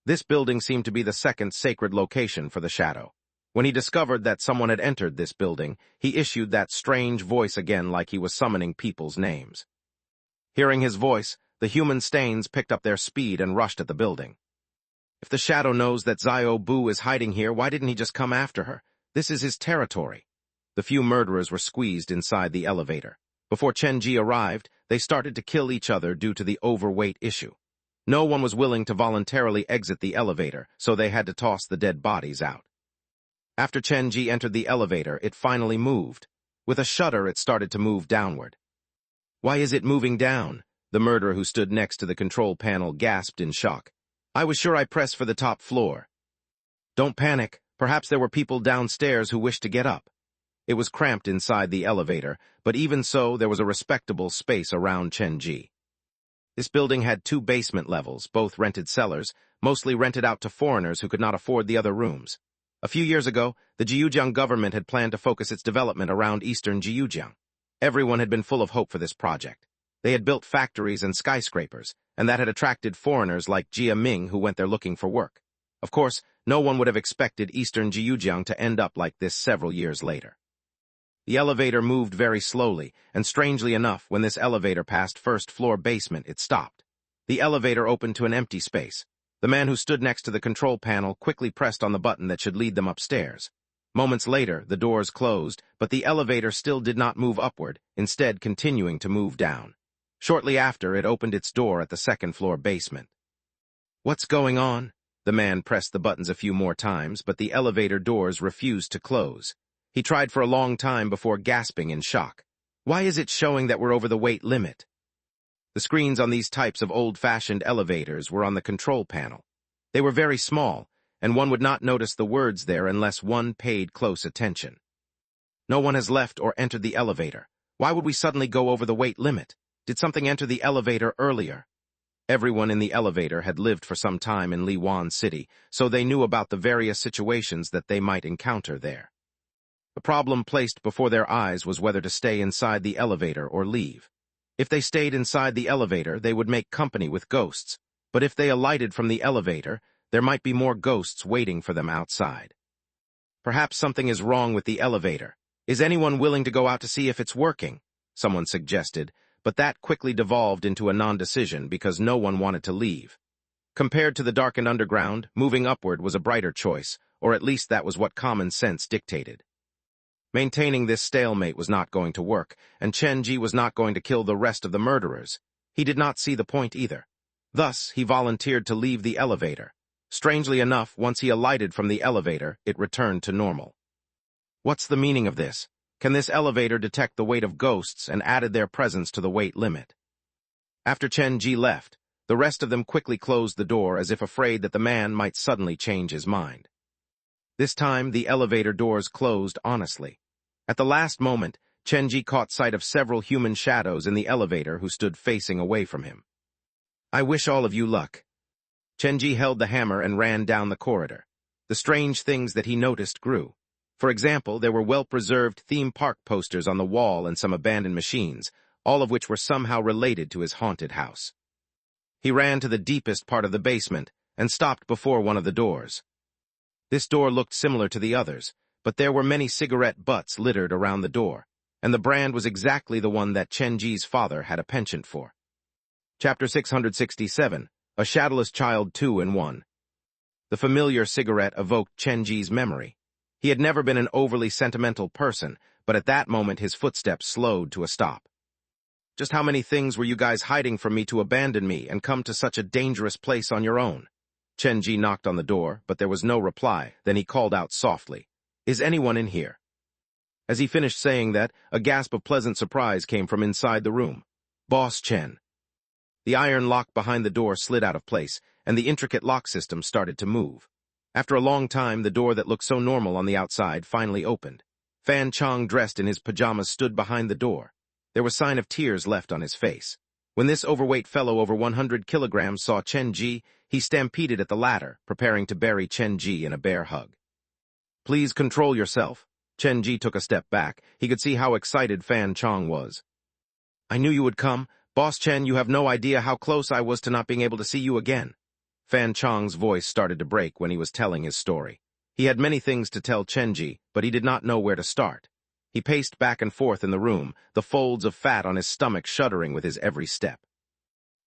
This building seemed to be the second sacred location for the shadow. When he discovered that someone had entered this building, he issued that strange voice again like he was summoning people's names. Hearing his voice, the human stains picked up their speed and rushed at the building. "If the shadow knows that Xiao Bu is hiding here, why didn't he just come after her? This is his territory." The few murderers were squeezed inside the elevator. Before Chenji arrived, they started to kill each other due to the overweight issue. No one was willing to voluntarily exit the elevator, so they had to toss the dead bodies out. After Chenji entered the elevator, it finally moved. With a shudder, it started to move downward. "Why is it moving down?" The murderer who stood next to the control panel gasped in shock. "I was sure I pressed for the top floor." "Don't panic. Perhaps there were people downstairs who wished to get up." It was cramped inside the elevator, but even so, there was a respectable space around Chenji. This building had 2 basement levels, both rented cellars, mostly rented out to foreigners who could not afford the other rooms. A few years ago, the Jiujiang government had planned to focus its development around eastern Jiujiang. Everyone had been full of hope for this project. They had built factories and skyscrapers, and that had attracted foreigners like Jia Ming who went there looking for work. Of course, no one would have expected eastern Jiujiang to end up like this several years later. The elevator moved very slowly, and strangely enough, when this elevator passed first-floor basement, it stopped. The elevator opened to an empty space. The man who stood next to the control panel quickly pressed on the button that should lead them upstairs. Moments later, the doors closed, but the elevator still did not move upward, instead continuing to move down. Shortly after, it opened its door at the second-floor basement. "What's going on?" The man pressed the buttons a few more times, but the elevator doors refused to close. He tried for a long time before gasping in shock. "Why is it showing that we're over the weight limit?" The screens on these types of old-fashioned elevators were on the control panel. They were very small, and one would not notice the words there unless one paid close attention. "No one has left or entered the elevator. Why would we suddenly go over the weight limit? Did something enter the elevator earlier?" Everyone in the elevator had lived for some time in Liwan City, so they knew about the various situations that they might encounter there. The problem placed before their eyes was whether to stay inside the elevator or leave. If they stayed inside the elevator, they would make company with ghosts, but if they alighted from the elevator, there might be more ghosts waiting for them outside. "Perhaps something is wrong with the elevator. Is anyone willing to go out to see if it's working?" someone suggested, but that quickly devolved into a non-decision because no one wanted to leave. Compared to the darkened underground, moving upward was a brighter choice, or at least that was what common sense dictated. Maintaining this stalemate was not going to work, and Chen Ji was not going to kill the rest of the murderers. He did not see the point either. Thus, he volunteered to leave the elevator. Strangely enough, once he alighted from the elevator, it returned to normal. What's the meaning of this? Can this elevator detect the weight of ghosts and added their presence to the weight limit? After Chen Ji left, the rest of them quickly closed the door as if afraid that the man might suddenly change his mind. This time, the elevator doors closed honestly. At the last moment, Chen Ji caught sight of several human shadows in the elevator who stood facing away from him. "I wish all of you luck." Chen Ji held the hammer and ran down the corridor. The strange things that he noticed grew. For example, there were well-preserved theme park posters on the wall and some abandoned machines, all of which were somehow related to his haunted house. He ran to the deepest part of the basement and stopped before one of the doors. This door looked similar to the others, but there were many cigarette butts littered around the door, and the brand was exactly the one that Chen Ji's father had a penchant for. Chapter 667, A Shadowless Child 2 in 1. The familiar cigarette evoked Chen Ji's memory. He had never been an overly sentimental person, but at that moment his footsteps slowed to a stop. "Just how many things were you guys hiding from me to abandon me and come to such a dangerous place on your own?" Chen Ji knocked on the door, but there was no reply. Then he called out softly, "Is anyone in here?" As he finished saying that, a gasp of pleasant surprise came from inside the room. "Boss Chen." The iron lock behind the door slid out of place, and the intricate lock system started to move. After a long time, the door that looked so normal on the outside finally opened. Fan Chong, dressed in his pajamas, stood behind the door. There was sign of tears left on his face. When this overweight fellow over 100 kilograms saw Chen Ji, he stampeded at the ladder, preparing to bury Chen Ji in a bear hug. "Please control yourself." Chen Ji took a step back. He could see how excited Fan Chong was. "I knew you would come. Boss Chen, you have no idea how close I was to not being able to see you again." Fan Chong's voice started to break when he was telling his story. He had many things to tell Chen Ji, but he did not know where to start. He paced back and forth in the room, the folds of fat on his stomach shuddering with his every step.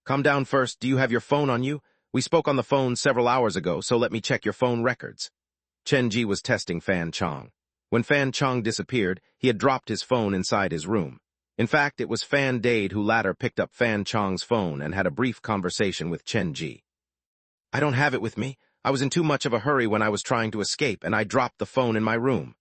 "Calm down first. Do you have your phone on you? We spoke on the phone several hours ago, so let me check your phone records." Chen Ji was testing Fan Chong. When Fan Chong disappeared, he had dropped his phone inside his room. In fact, it was Fan Dade who later picked up Fan Chong's phone and had a brief conversation with Chen Ji. "I don't have it with me. I was in too much of a hurry when I was trying to escape, and I dropped the phone in my room."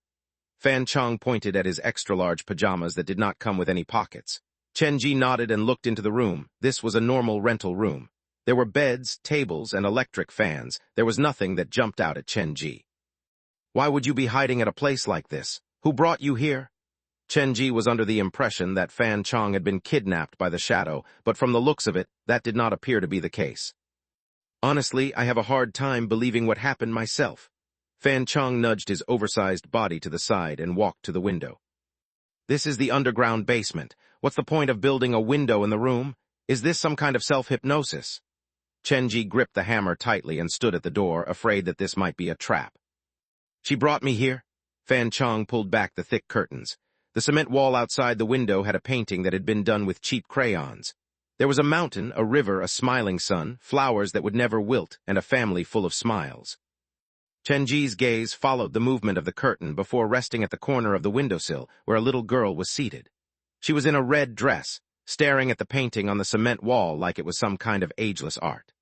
Fan Chong pointed at his extra-large pajamas that did not come with any pockets. Chen Ji nodded and looked into the room. This was a normal rental room. There were beds, tables, and electric fans. There was nothing that jumped out at Chen Ji. "Why would you be hiding at a place like this? Who brought you here?" Chen Ji was under the impression that Fan Chong had been kidnapped by the shadow, but from the looks of it, that did not appear to be the case. "Honestly, I have a hard time believing what happened myself." Fan Chong nudged his oversized body to the side and walked to the window. "This is the underground basement. What's the point of building a window in the room? Is this some kind of self-hypnosis?" Chen Ji gripped the hammer tightly and stood at the door, afraid that this might be a trap. "She brought me here." Fan Chong pulled back the thick curtains. The cement wall outside the window had a painting that had been done with cheap crayons. There was a mountain, a river, a smiling sun, flowers that would never wilt, and a family full of smiles. Chenji's gaze followed the movement of the curtain before resting at the corner of the windowsill where a little girl was seated. She was in a red dress, staring at the painting on the cement wall like it was some kind of ageless art.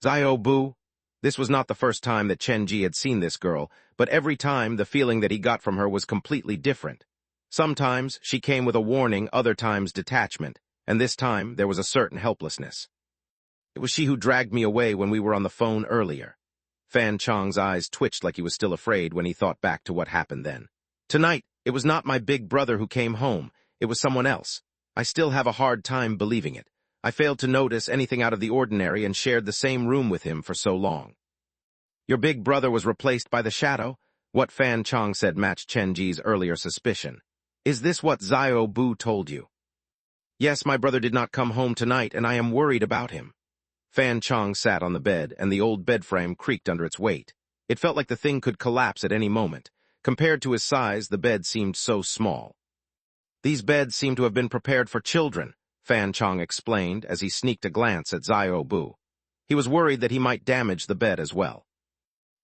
Xiaobu. This was not the first time that Chenji had seen this girl, but every time the feeling that he got from her was completely different. Sometimes she came with a warning, other times detachment, and this time there was a certain helplessness. It was she who dragged me away when we were on the phone earlier. Fan Chong's eyes twitched like he was still afraid when he thought back to what happened then. Tonight, it was not my big brother who came home, it was someone else. I still have a hard time believing it. I failed to notice anything out of the ordinary and shared the same room with him for so long. Your big brother was replaced by the shadow? What Fan Chong said matched Chenji's earlier suspicion. Is this what Xiaobu told you? Yes, my brother did not come home tonight, and I am worried about him. Fan Chong sat on the bed, and the old bed frame creaked under its weight. It felt like the thing could collapse at any moment. Compared to his size, the bed seemed so small. These beds seem to have been prepared for children, Fan Chong explained as he sneaked a glance at Xiaobu. He was worried that he might damage the bed as well.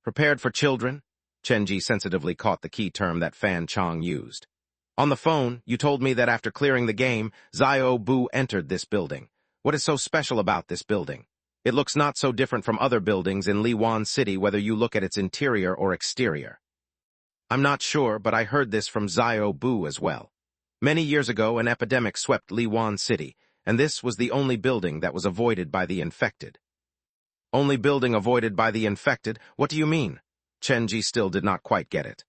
Prepared for children? Chenji sensitively caught the key term that Fan Chong used. On the phone, you told me that after clearing the game, Xiaobu entered this building. What is so special about this building? It looks not so different from other buildings in Liwan City whether you look at its interior or exterior. I'm not sure, but I heard this from Xiaobu as well. Many years ago, an epidemic swept Liwan City, and this was the only building that was avoided by the infected. Only building avoided by the infected? What do you mean? Chenji still did not quite get it.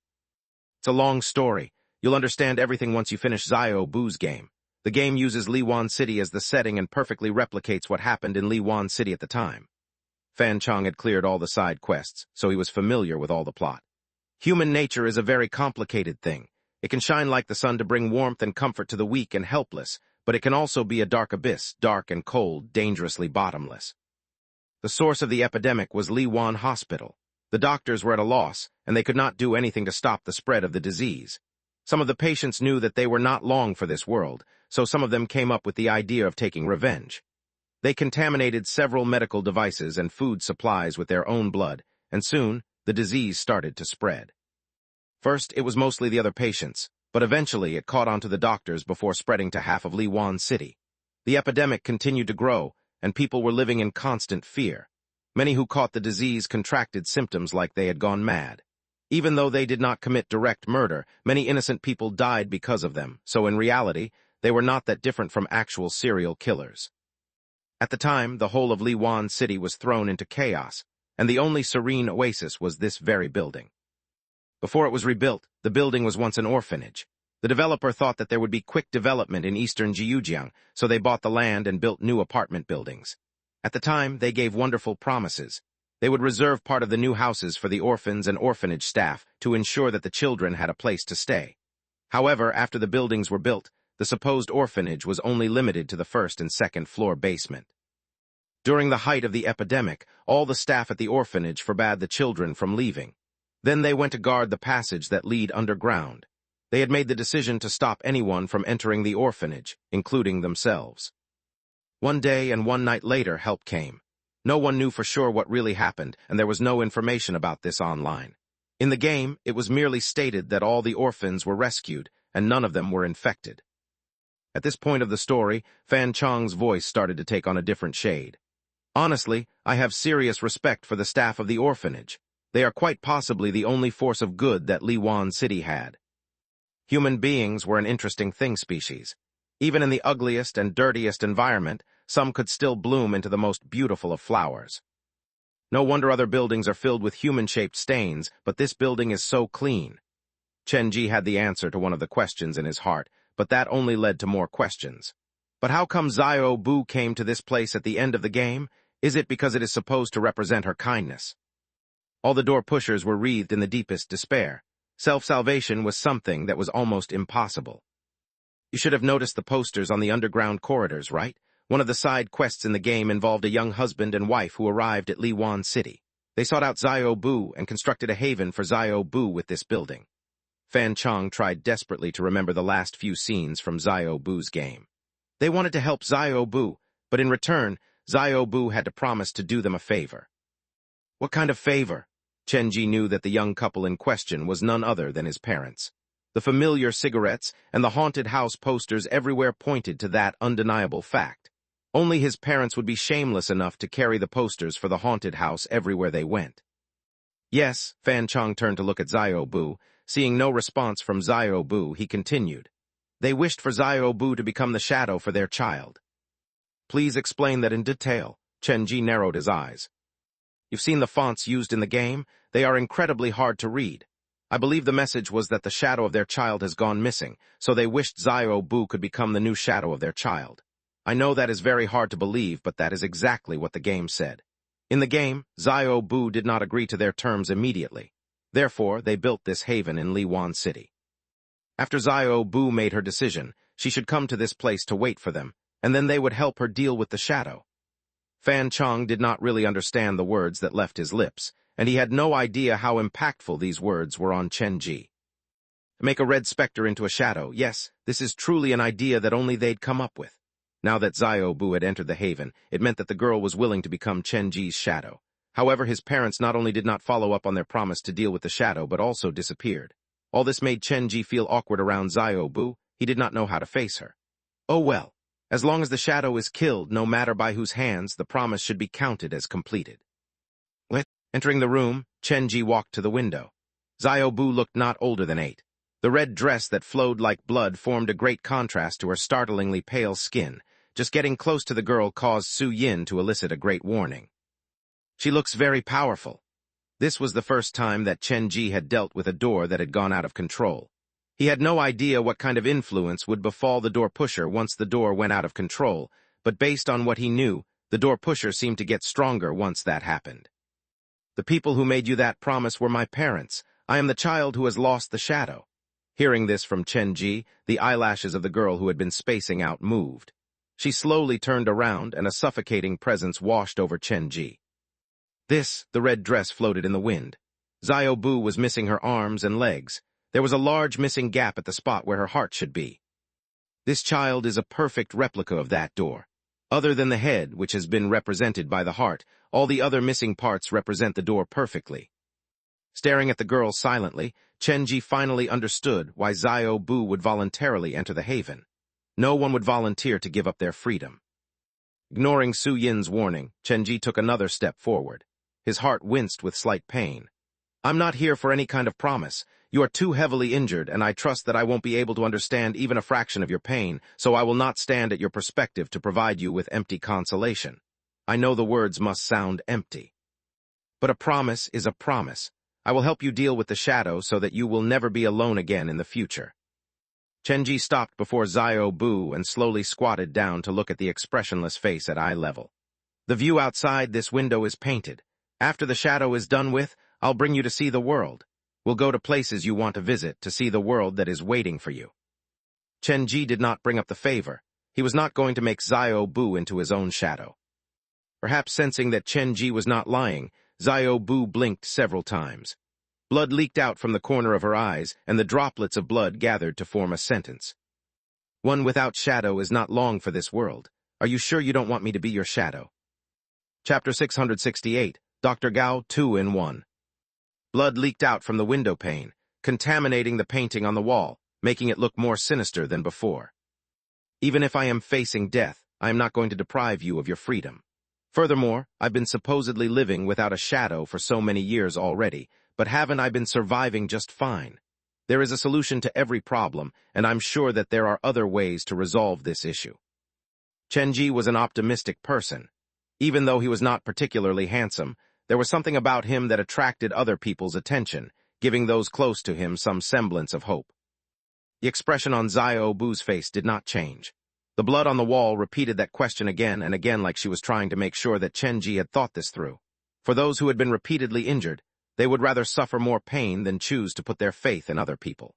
It's a long story. You'll understand everything once you finish Xiaobu's game. The game uses Liwan City as the setting and perfectly replicates what happened in Liwan City at the time. Fan Chong had cleared all the side quests, so he was familiar with all the plot. Human nature is a very complicated thing. It can shine like the sun to bring warmth and comfort to the weak and helpless, but it can also be a dark abyss, dark and cold, dangerously bottomless. The source of the epidemic was Liwan Hospital. The doctors were at a loss, and they could not do anything to stop the spread of the disease. Some of the patients knew that they were not long for this world, so some of them came up with the idea of taking revenge. They contaminated several medical devices and food supplies with their own blood, and soon the disease started to spread. First, it was mostly the other patients, but eventually it caught on to the doctors before spreading to half of Liwan City. The epidemic continued to grow, and people were living in constant fear. Many who caught the disease contracted symptoms like they had gone mad. Even though they did not commit direct murder, many innocent people died because of them, so in reality, they were not that different from actual serial killers. At the time, the whole of Liwan City was thrown into chaos, and the only serene oasis was this very building. Before it was rebuilt, the building was once an orphanage. The developer thought that there would be quick development in eastern Jiujiang, so they bought the land and built new apartment buildings. At the time, they gave wonderful promises. They would reserve part of the new houses for the orphans and orphanage staff to ensure that the children had a place to stay. However, after the buildings were built, the supposed orphanage was only limited to the first and second floor basement. During the height of the epidemic, all the staff at the orphanage forbade the children from leaving. Then they went to guard the passage that lead underground. They had made the decision to stop anyone from entering the orphanage, including themselves. One day and one night later, help came. No one knew for sure what really happened, and there was no information about this online. In the game, it was merely stated that all the orphans were rescued, and none of them were infected. At this point of the story, Fan Chong's voice started to take on a different shade. Honestly, I have serious respect for the staff of the orphanage. They are quite possibly the only force of good that Liwan City had. Human beings were an interesting thing species. Even in the ugliest and dirtiest environment, some could still bloom into the most beautiful of flowers. No wonder other buildings are filled with human-shaped stains, but this building is so clean. Chenji had the answer to one of the questions in his heart, but that only led to more questions. But how come Xiaobu came to this place at the end of the game? Is it because it is supposed to represent her kindness? All the door pushers were wreathed in the deepest despair. Self-salvation was something that was almost impossible. You should have noticed the posters on the underground corridors, right? One of the side quests in the game involved a young husband and wife who arrived at Liwan City. They sought out Xiaobu and constructed a haven for Xiaobu with this building. Fan Chong tried desperately to remember the last few scenes from Xiaobu's game. They wanted to help Xiaobu. but in return, Xiaobu had to promise to do them a favor. What kind of favor? Chenji knew that the young couple in question was none other than his parents. The familiar cigarettes and the haunted house posters everywhere pointed to that undeniable fact. Only his parents would be shameless enough to carry the posters for the haunted house everywhere they went. Yes, Fan Chong turned to look at Xiaobu. Seeing no response from Xiaobu, he continued. They wished for Xiaobu to become the shadow for their child. Please explain that in detail. Chenji narrowed his eyes. You've seen the fonts used in the game? They are incredibly hard to read. I believe the message was that the shadow of their child has gone missing, so they wished Xiaobu could become the new shadow of their child. I know that is very hard to believe, but that is exactly what the game said. In the game, Xiaobu did not agree to their terms immediately. Therefore, they built this haven in Liwan City. After Xiaobu made her decision, she should come to this place to wait for them, and then they would help her deal with the shadow. Fan Chong did not really understand the words that left his lips, and he had no idea how impactful these words were on Chenji. Make a red specter into a shadow, yes, this is truly an idea that only they'd come up with. Now that Xiaobu had entered the haven, it meant that the girl was willing to become Chenji's shadow. However, his parents not only did not follow up on their promise to deal with the shadow, but also disappeared. All this made Chenji feel awkward around Xiaobu. He did not know how to face her. Oh well, as long as the shadow is killed, no matter by whose hands, the promise should be counted as completed. Entering the room, Chenji walked to the window. Xiaobu looked not older than 8. The red dress that flowed like blood formed a great contrast to her startlingly pale skin. Just getting close to the girl caused Su Yin to elicit a great warning. She looks very powerful. This was the first time that Chenji had dealt with a door that had gone out of control. He had no idea what kind of influence would befall the door pusher once the door went out of control, but based on what he knew, the door pusher seemed to get stronger once that happened. The people who made you that promise were my parents. I am the child who has lost the shadow. Hearing this from Chenji, the eyelashes of the girl who had been spacing out moved. She slowly turned around, and a suffocating presence washed over Chenji. The red dress floated in the wind. Xiaobu was missing her arms and legs. There was a large missing gap at the spot where her heart should be. This child is a perfect replica of that door. Other than the head, which has been represented by the heart, all the other missing parts represent the door perfectly. Staring at the girl silently, Chenji finally understood why Xiaobu would voluntarily enter the haven. No one would volunteer to give up their freedom. Ignoring Su Yin's warning, Chenji took another step forward. His heart winced with slight pain. I'm not here for any kind of promise. You are too heavily injured, and I trust that I won't be able to understand even a fraction of your pain, so I will not stand at your perspective to provide you with empty consolation. I know the words must sound empty. But a promise is a promise. I will help you deal with the shadow so that you will never be alone again in the future. Chenji stopped before Xiaobu and slowly squatted down to look at the expressionless face at eye level. The view outside this window is painted. After the shadow is done with, I'll bring you to see the world. We'll go to places you want to visit to see the world that is waiting for you. Chenji did not bring up the favor. He was not going to make Xiaobu into his own shadow. Perhaps sensing that Chenji was not lying, Xiaobu blinked several times. Blood leaked out from the corner of her eyes, and the droplets of blood gathered to form a sentence. One without shadow is not long for this world. Are you sure you don't want me to be your shadow? Chapter 668, Dr. Gao 2-in-1. Blood leaked out from the window pane, contaminating the painting on the wall, making it look more sinister than before. Even if I am facing death, I am not going to deprive you of your freedom. Furthermore, I've been supposedly living without a shadow for so many years already, but haven't I been surviving just fine? There is a solution to every problem, and I'm sure that there are other ways to resolve this issue. Chenji was an optimistic person. Even though he was not particularly handsome, there was something about him that attracted other people's attention, giving those close to him some semblance of hope. The expression on Xiaobu's face did not change. The blood on the wall repeated that question again and again, like she was trying to make sure that Chenji had thought this through. For those who had been repeatedly injured, they would rather suffer more pain than choose to put their faith in other people.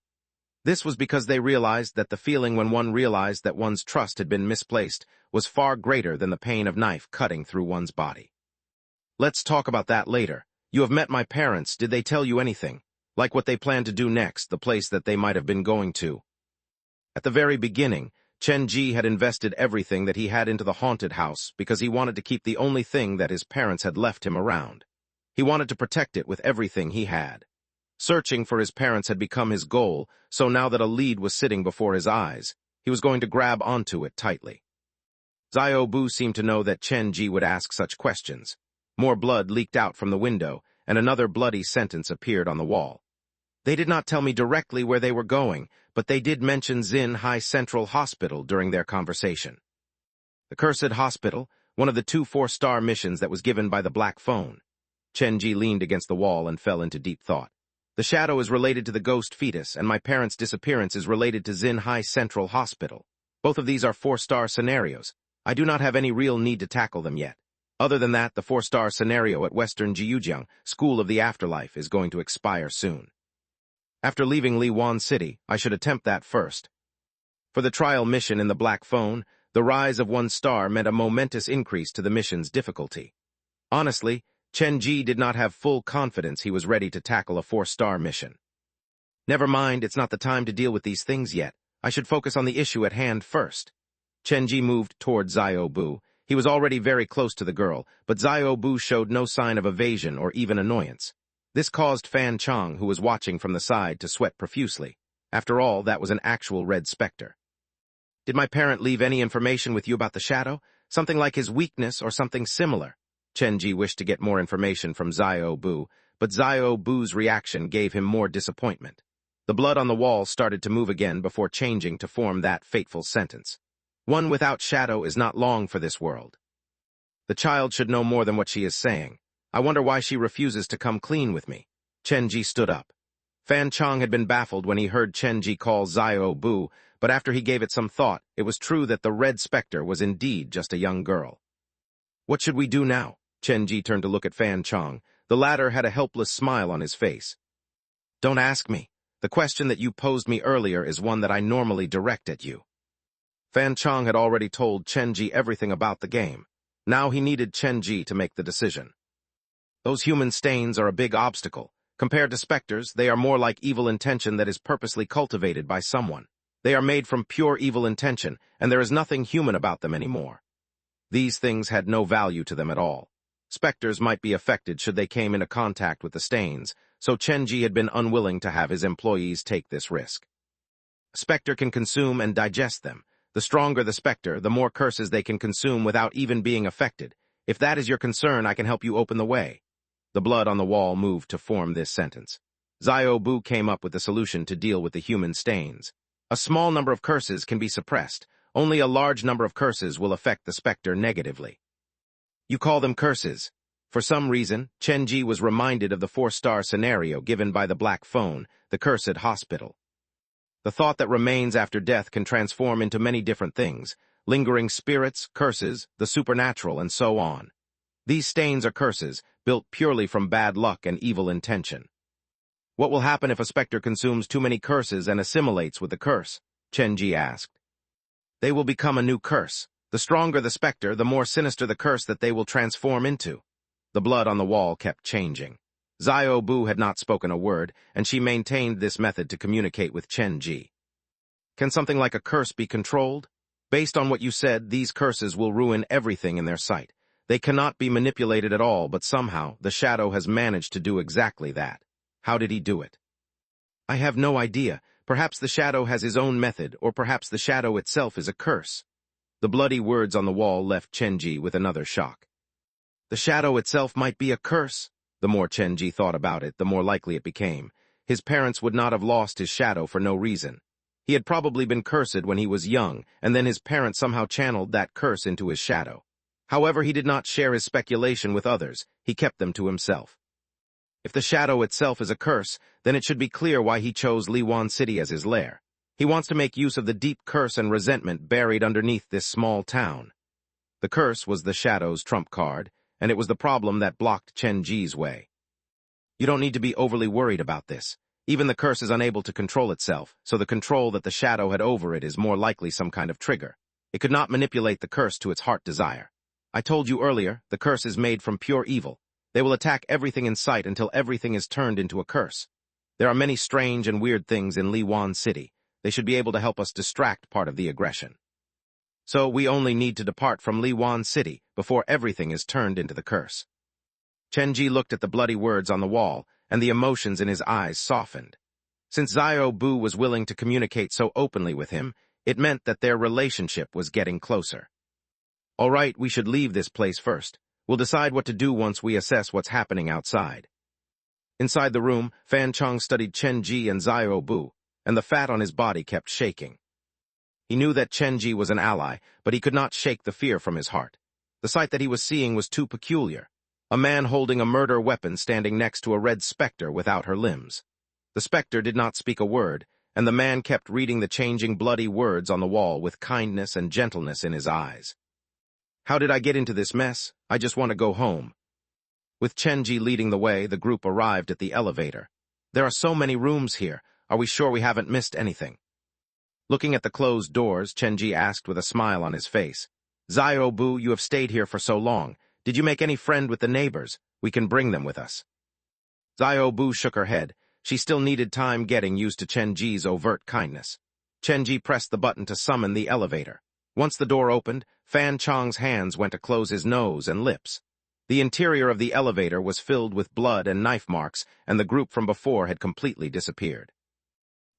This was because they realized that the feeling when one realized that one's trust had been misplaced was far greater than the pain of knife cutting through one's body. Let's talk about that later. You have met my parents. Did they tell you anything? Like what they planned to do next, the place that they might have been going to? At the very beginning, Chen Ji had invested everything that he had into the haunted house because he wanted to keep the only thing that his parents had left him around. He wanted to protect it with everything he had. Searching for his parents had become his goal, so now that a lead was sitting before his eyes, he was going to grab onto it tightly. Xiao Bu seemed to know that Chen Ji would ask such questions. More blood leaked out from the window, and another bloody sentence appeared on the wall. They did not tell me directly where they were going, but they did mention Xin Hai Central Hospital during their conversation. The Cursed Hospital, one of the 2 4-star missions that was given by the Black Phone. Chen Ji leaned against the wall and fell into deep thought. The shadow is related to the ghost fetus, and my parents' disappearance is related to Xin Hai Central Hospital. Both of these are 4-star scenarios. I do not have any real need to tackle them yet. Other than that, the 4-star scenario at Western Jiujiang, School of the Afterlife, is going to expire soon. After leaving Liwan City, I should attempt that first. For the trial mission in the Black Phone, the rise of 1 star meant a momentous increase to the mission's difficulty. Honestly, Chen Ji did not have full confidence he was ready to tackle a 4-star mission. Never mind, it's not the time to deal with these things yet. I should focus on the issue at hand first. Chen Ji moved toward Xiao Bu. He was already very close to the girl, but Xiao Bu showed no sign of evasion or even annoyance. This caused Fan Chong, who was watching from the side, to sweat profusely. After all, that was an actual red specter. Did my parent leave any information with you about the shadow? Something like his weakness or something similar? Chen Ji wished to get more information from Xiao Bu, but Xiao Bu's reaction gave him more disappointment. The blood on the wall started to move again before changing to form that fateful sentence. One without shadow is not long for this world. The child should know more than what she is saying. I wonder why she refuses to come clean with me. Chen Ji stood up. Fan Chong had been baffled when he heard Chen Ji call Xiao Bu, but after he gave it some thought, it was true that the red specter was indeed just a young girl. What should we do now? Chen Ji turned to look at Fan Chong. The latter had a helpless smile on his face. Don't ask me. The question that you posed me earlier is one that I normally direct at you. Fan Chong had already told Chen Ji everything about the game. Now he needed Chen Ji to make the decision. Those human stains are a big obstacle. Compared to specters, they are more like evil intention that is purposely cultivated by someone. They are made from pure evil intention, and there is nothing human about them anymore. These things had no value to them at all. Specters might be affected should they came into contact with the stains, so Chen Ji had been unwilling to have his employees take this risk. A specter can consume and digest them. The stronger the specter, the more curses they can consume without even being affected. If that is your concern, I can help you open the way. The blood on the wall moved to form this sentence. Xiao Bu came up with a solution to deal with the human stains. A small number of curses can be suppressed. Only a large number of curses will affect the specter negatively. You call them curses. For some reason, Chen Ji was reminded of the 4-star scenario given by the Black Phone, the Cursed Hospital. The thought that remains after death can transform into many different things, lingering spirits, curses, the supernatural, and so on. These stains are curses, built purely from bad luck and evil intention. What will happen if a specter consumes too many curses and assimilates with the curse? Chen Ji asked. They will become a new curse. The stronger the specter, the more sinister the curse that they will transform into. The blood on the wall kept changing. Xiao Bu had not spoken a word, and she maintained this method to communicate with Chen Ji. Can something like a curse be controlled? Based on what you said, these curses will ruin everything in their sight. They cannot be manipulated at all, but somehow the shadow has managed to do exactly that. How did he do it? I have no idea. Perhaps the shadow has his own method, or perhaps the shadow itself is a curse. The bloody words on the wall left Chen Ji with another shock. The shadow itself might be a curse. The more Chen Ji thought about it, the more likely it became. His parents would not have lost his shadow for no reason. He had probably been cursed when he was young, and then his parents somehow channeled that curse into his shadow. However, he did not share his speculation with others. He kept them to himself. If the shadow itself is a curse, then it should be clear why he chose Liwan City as his lair. He wants to make use of the deep curse and resentment buried underneath this small town. The curse was the shadow's trump card, and it was the problem that blocked Chen Ji's way. You don't need to be overly worried about this. Even the curse is unable to control itself, so the control that the shadow had over it is more likely some kind of trigger. It could not manipulate the curse to its heart desire. I told you earlier, the curse is made from pure evil. They will attack everything in sight until everything is turned into a curse. There are many strange and weird things in Liwan City. They should be able to help us distract part of the aggression. So we only need to depart from Liwan City before everything is turned into the curse. Chenji looked at the bloody words on the wall, and the emotions in his eyes softened. Since Xiao Bu was willing to communicate so openly with him, it meant that their relationship was getting closer. All right, we should leave this place first. We'll decide what to do once we assess what's happening outside. Inside the room, Fan Chong studied Chenji and Xiao Bu, and the fat on his body kept shaking. He knew that Chenji was an ally, but he could not shake the fear from his heart. The sight that he was seeing was too peculiar. A man holding a murder weapon standing next to a red specter without her limbs. The specter did not speak a word, and the man kept reading the changing bloody words on the wall with kindness and gentleness in his eyes. How did I get into this mess? I just want to go home. With Chenji leading the way, the group arrived at the elevator. There are so many rooms here. Are we sure we haven't missed anything? Looking at the closed doors, Chenji asked with a smile on his face. Xiao Bu, you have stayed here for so long. Did you make any friend with the neighbors? We can bring them with us. Xiao Bu shook her head. She still needed time getting used to Chenji's overt kindness. Chenji pressed the button to summon the elevator. Once the door opened, Fan Chong's hands went to close his nose and lips. The interior of the elevator was filled with blood and knife marks, and the group from before had completely disappeared.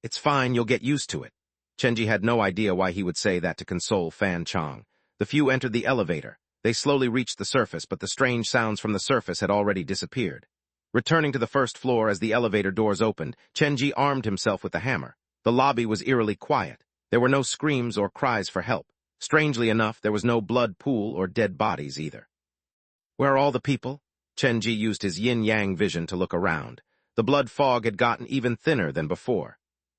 It's fine, you'll get used to it. Chenji had no idea why he would say that to console Fan Chong. The few entered the elevator. They slowly reached the surface, but the strange sounds from the surface had already disappeared. Returning to the first floor as the elevator doors opened, Chenji armed himself with a hammer. The lobby was eerily quiet. There were no screams or cries for help. Strangely enough, there was no blood pool or dead bodies either. Where are all the people? Chenji used his yin-yang vision to look around. The blood fog had gotten even thinner than before.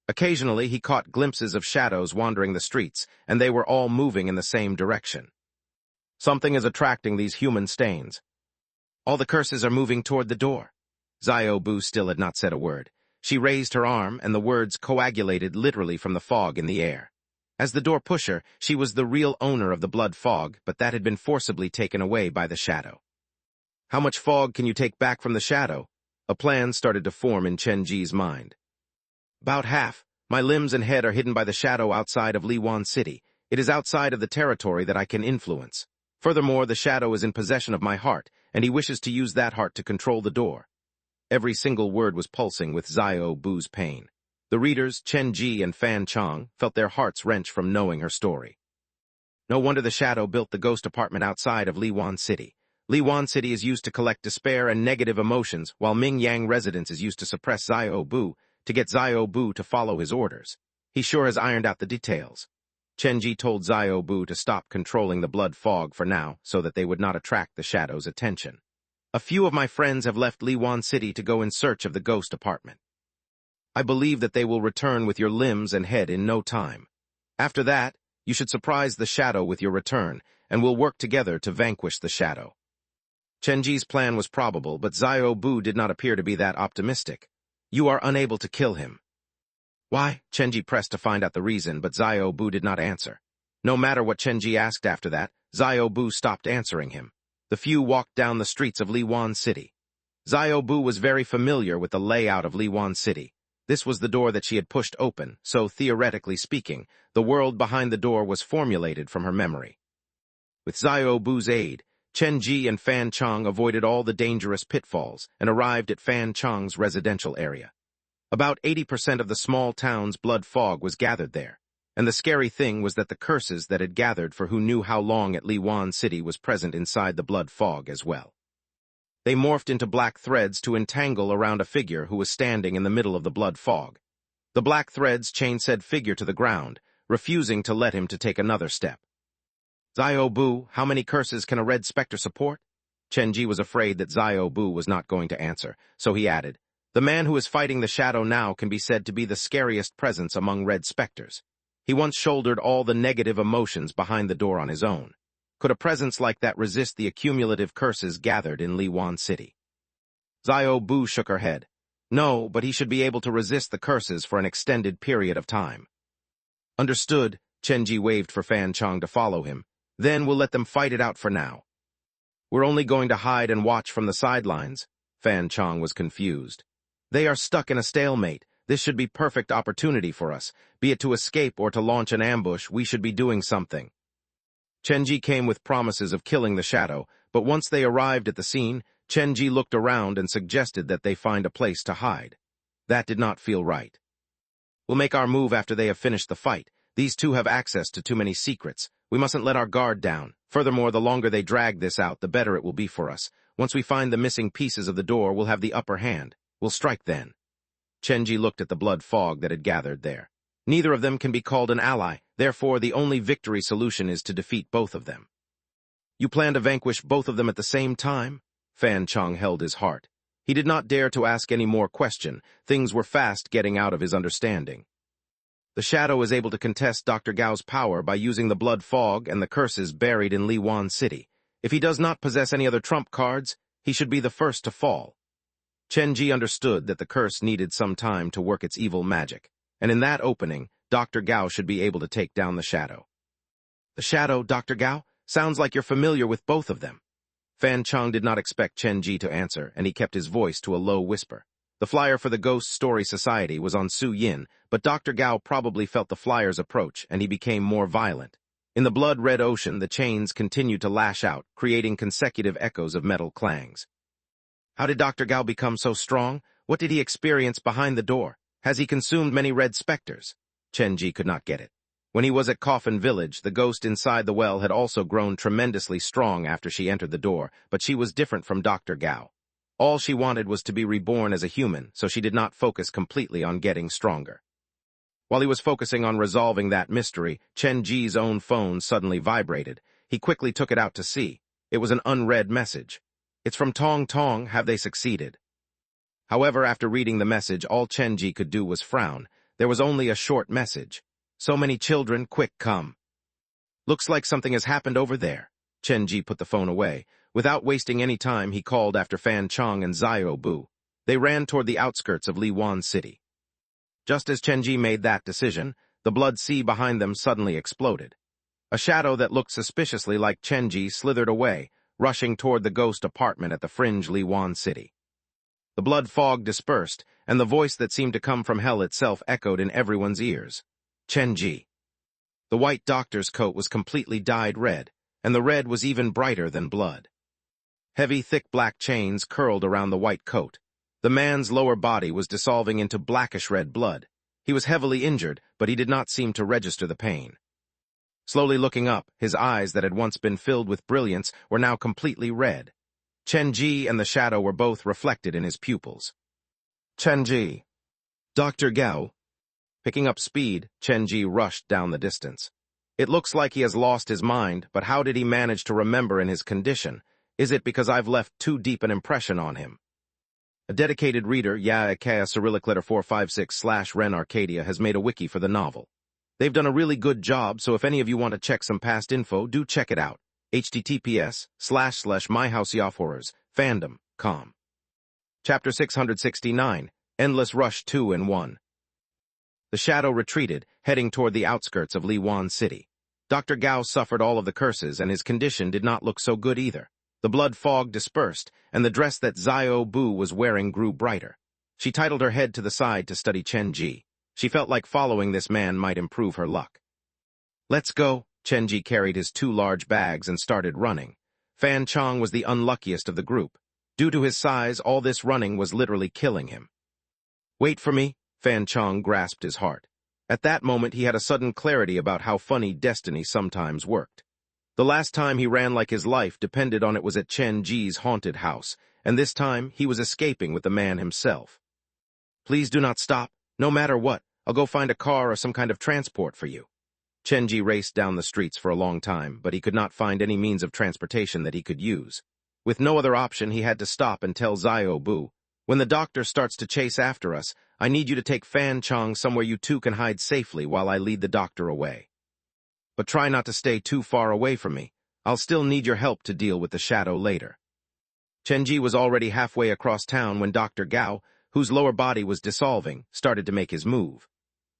Occasionally, he caught glimpses of shadows wandering the streets, and they were all moving in the same direction. Something is attracting these human stains. All the curses are moving toward the door. Xiao Bu still had not said a word. She raised her arm, and the words coagulated literally from the fog in the air. As the door pusher, she was the real owner of the blood fog, but that had been forcibly taken away by the shadow. How much fog can you take back from the shadow? A plan started to form in Chenji's mind. About half. My limbs and head are hidden by the shadow outside of Liwan City. It is outside of the territory that I can influence. Furthermore, the shadow is in possession of my heart, and he wishes to use that heart to control the door. Every single word was pulsing with Xiao Bu's pain. The readers, Chenji and Fan Chong, felt their hearts wrench from knowing her story. No wonder the shadow built the ghost apartment outside of Liwan City. Liwan City is used to collect despair and negative emotions, while Mingyang residence is used to suppress Xiao Bu, to get Xiao Bu to follow his orders. He sure has ironed out the details. Chenji told Xiao Bu to stop controlling the blood fog for now, so that they would not attract the shadow's attention. A few of my friends have left Liwan City to go in search of the ghost apartment. I believe that they will return with your limbs and head in no time. After that, you should surprise the shadow with your return, and we'll work together to vanquish the shadow. Chenji's plan was probable, but Xiao Bu did not appear to be that optimistic. You are unable to kill him. Why? Chenji pressed to find out the reason, but Xiao Bu did not answer. No matter what Chenji asked after that, Xiao Bu stopped answering him. The few walked down the streets of Liwan City. Xiao Bu was very familiar with the layout of Liwan City. This was the door that she had pushed open, so theoretically speaking, the world behind the door was formulated from her memory. With Xiao Bu's aid, Chenji and Fan Chong avoided all the dangerous pitfalls and arrived at Fan Chong's residential area. About 80% of the small town's blood fog was gathered there, and the scary thing was that the curses that had gathered for who knew how long at Liwan City was present inside the blood fog as well. They morphed into black threads to entangle around a figure who was standing in the middle of the blood fog. The black threads chained said figure to the ground, refusing to let him to take another step. Xiao Bu, how many curses can a red specter support? Chenji was afraid that Xiao Bu was not going to answer, so he added, the man who is fighting the shadow now can be said to be the scariest presence among red specters. He once shouldered all the negative emotions behind the door on his own. Could a presence like that resist the accumulative curses gathered in Liwan City? Xiao Bu shook her head. No, but he should be able to resist the curses for an extended period of time. Understood, Chenji waved for Fan Chong to follow him. Then we'll let them fight it out for now. We're only going to hide and watch from the sidelines. Fan Chong was confused. They are stuck in a stalemate. This should be perfect opportunity for us. Be it to escape or to launch an ambush, we should be doing something. Chenji came with promises of killing the shadow, but once they arrived at the scene, Chenji looked around and suggested that they find a place to hide. That did not feel right. We'll make our move after they have finished the fight. These two have access to too many secrets. We mustn't let our guard down. Furthermore, the longer they drag this out, the better it will be for us. Once we find the missing pieces of the door, we'll have the upper hand. We'll strike then. Chenji looked at the blood fog that had gathered there. Neither of them can be called an ally. Therefore, the only victory solution is to defeat both of them. You plan to vanquish both of them at the same time? Fan Chong held his heart. He did not dare to ask any more question. Things were fast getting out of his understanding. The shadow is able to contest Dr. Gao's power by using the blood fog and the curses buried in Liwan City. If he does not possess any other trump cards, he should be the first to fall. Chenji understood that the curse needed some time to work its evil magic, and in that opening, Dr. Gao should be able to take down the shadow. The shadow, Dr. Gao? Sounds like you're familiar with both of them. Fan Chong did not expect Chenji to answer, and he kept his voice to a low whisper. The flyer for the Ghost Story Society was on Su Yin, but Dr. Gao probably felt the flyer's approach, and he became more violent. In the blood-red ocean, the chains continued to lash out, creating consecutive echoes of metal clangs. How did Dr. Gao become so strong? What did he experience behind the door? Has he consumed many red specters? Chenji could not get it. When he was at Coffin Village, the ghost inside the well had also grown tremendously strong after she entered the door, but she was different from Dr. Gao. All she wanted was to be reborn as a human, so she did not focus completely on getting stronger. While he was focusing on resolving that mystery, Chenji's own phone suddenly vibrated. He quickly took it out to see. It was an unread message. It's from Tong Tong. Have they succeeded? However, after reading the message, all Chenji could do was frown. There was only a short message. So many children, quick, come. Looks like something has happened over there. Chenji put the phone away. Without wasting any time, he called after Fan Chong and Xiao Bu. They ran toward the outskirts of Liwan City. Just as Chenji made that decision, the blood sea behind them suddenly exploded. A shadow that looked suspiciously like Chenji slithered away, rushing toward the ghost apartment at the fringe Liwan City. The blood fog dispersed, and the voice that seemed to come from hell itself echoed in everyone's ears. Chenji. The white doctor's coat was completely dyed red, and the red was even brighter than blood. Heavy, thick black chains curled around the white coat. The man's lower body was dissolving into blackish-red blood. He was heavily injured, but he did not seem to register the pain. Slowly looking up, his eyes that had once been filled with brilliance were now completely red. Chenji and the shadow were both reflected in his pupils. Chenji. Dr. Gao. Picking up speed, Chenji rushed down the distance. It looks like he has lost his mind, but how did he manage to remember in his condition? Is it because I've left too deep an impression on him? A dedicated reader, Ikea Cyrillic letter 456/Ren Arcadia, has made a wiki for the novel. They've done a really good job, so if any of you want to check some past info, do check it out. https://myhouseofhorrors, fandom.com. Chapter 669, Endless Rush 2 in 1. The shadow retreated, heading toward the outskirts of Liwan City. Dr. Gao suffered all of the curses, and his condition did not look so good either. The blood fog dispersed, and the dress that Xiao Bu was wearing grew brighter. She titled her head to the side to study Chenji. She felt like following this man might improve her luck. Let's go. Chenji carried his 2 large bags and started running. Fan Chong was the unluckiest of the group. Due to his size, all this running was literally killing him. Wait for me. Fan Chong grasped his heart. At that moment, he had a sudden clarity about how funny destiny sometimes worked. The last time he ran like his life depended on it was at Chenji's haunted house, and this time he was escaping with the man himself. Please do not stop. No matter what, I'll go find a car or some kind of transport for you. Chenji raced down the streets for a long time, but he could not find any means of transportation that he could use. With no other option, he had to stop and tell Xiao Bu, when the doctor starts to chase after us, I need you to take Fan Chong somewhere you two can hide safely while I lead the doctor away. But try not to stay too far away from me. I'll still need your help to deal with the shadow later. Chenji was already halfway across town when Dr. Gao, whose lower body was dissolving, started to make his move.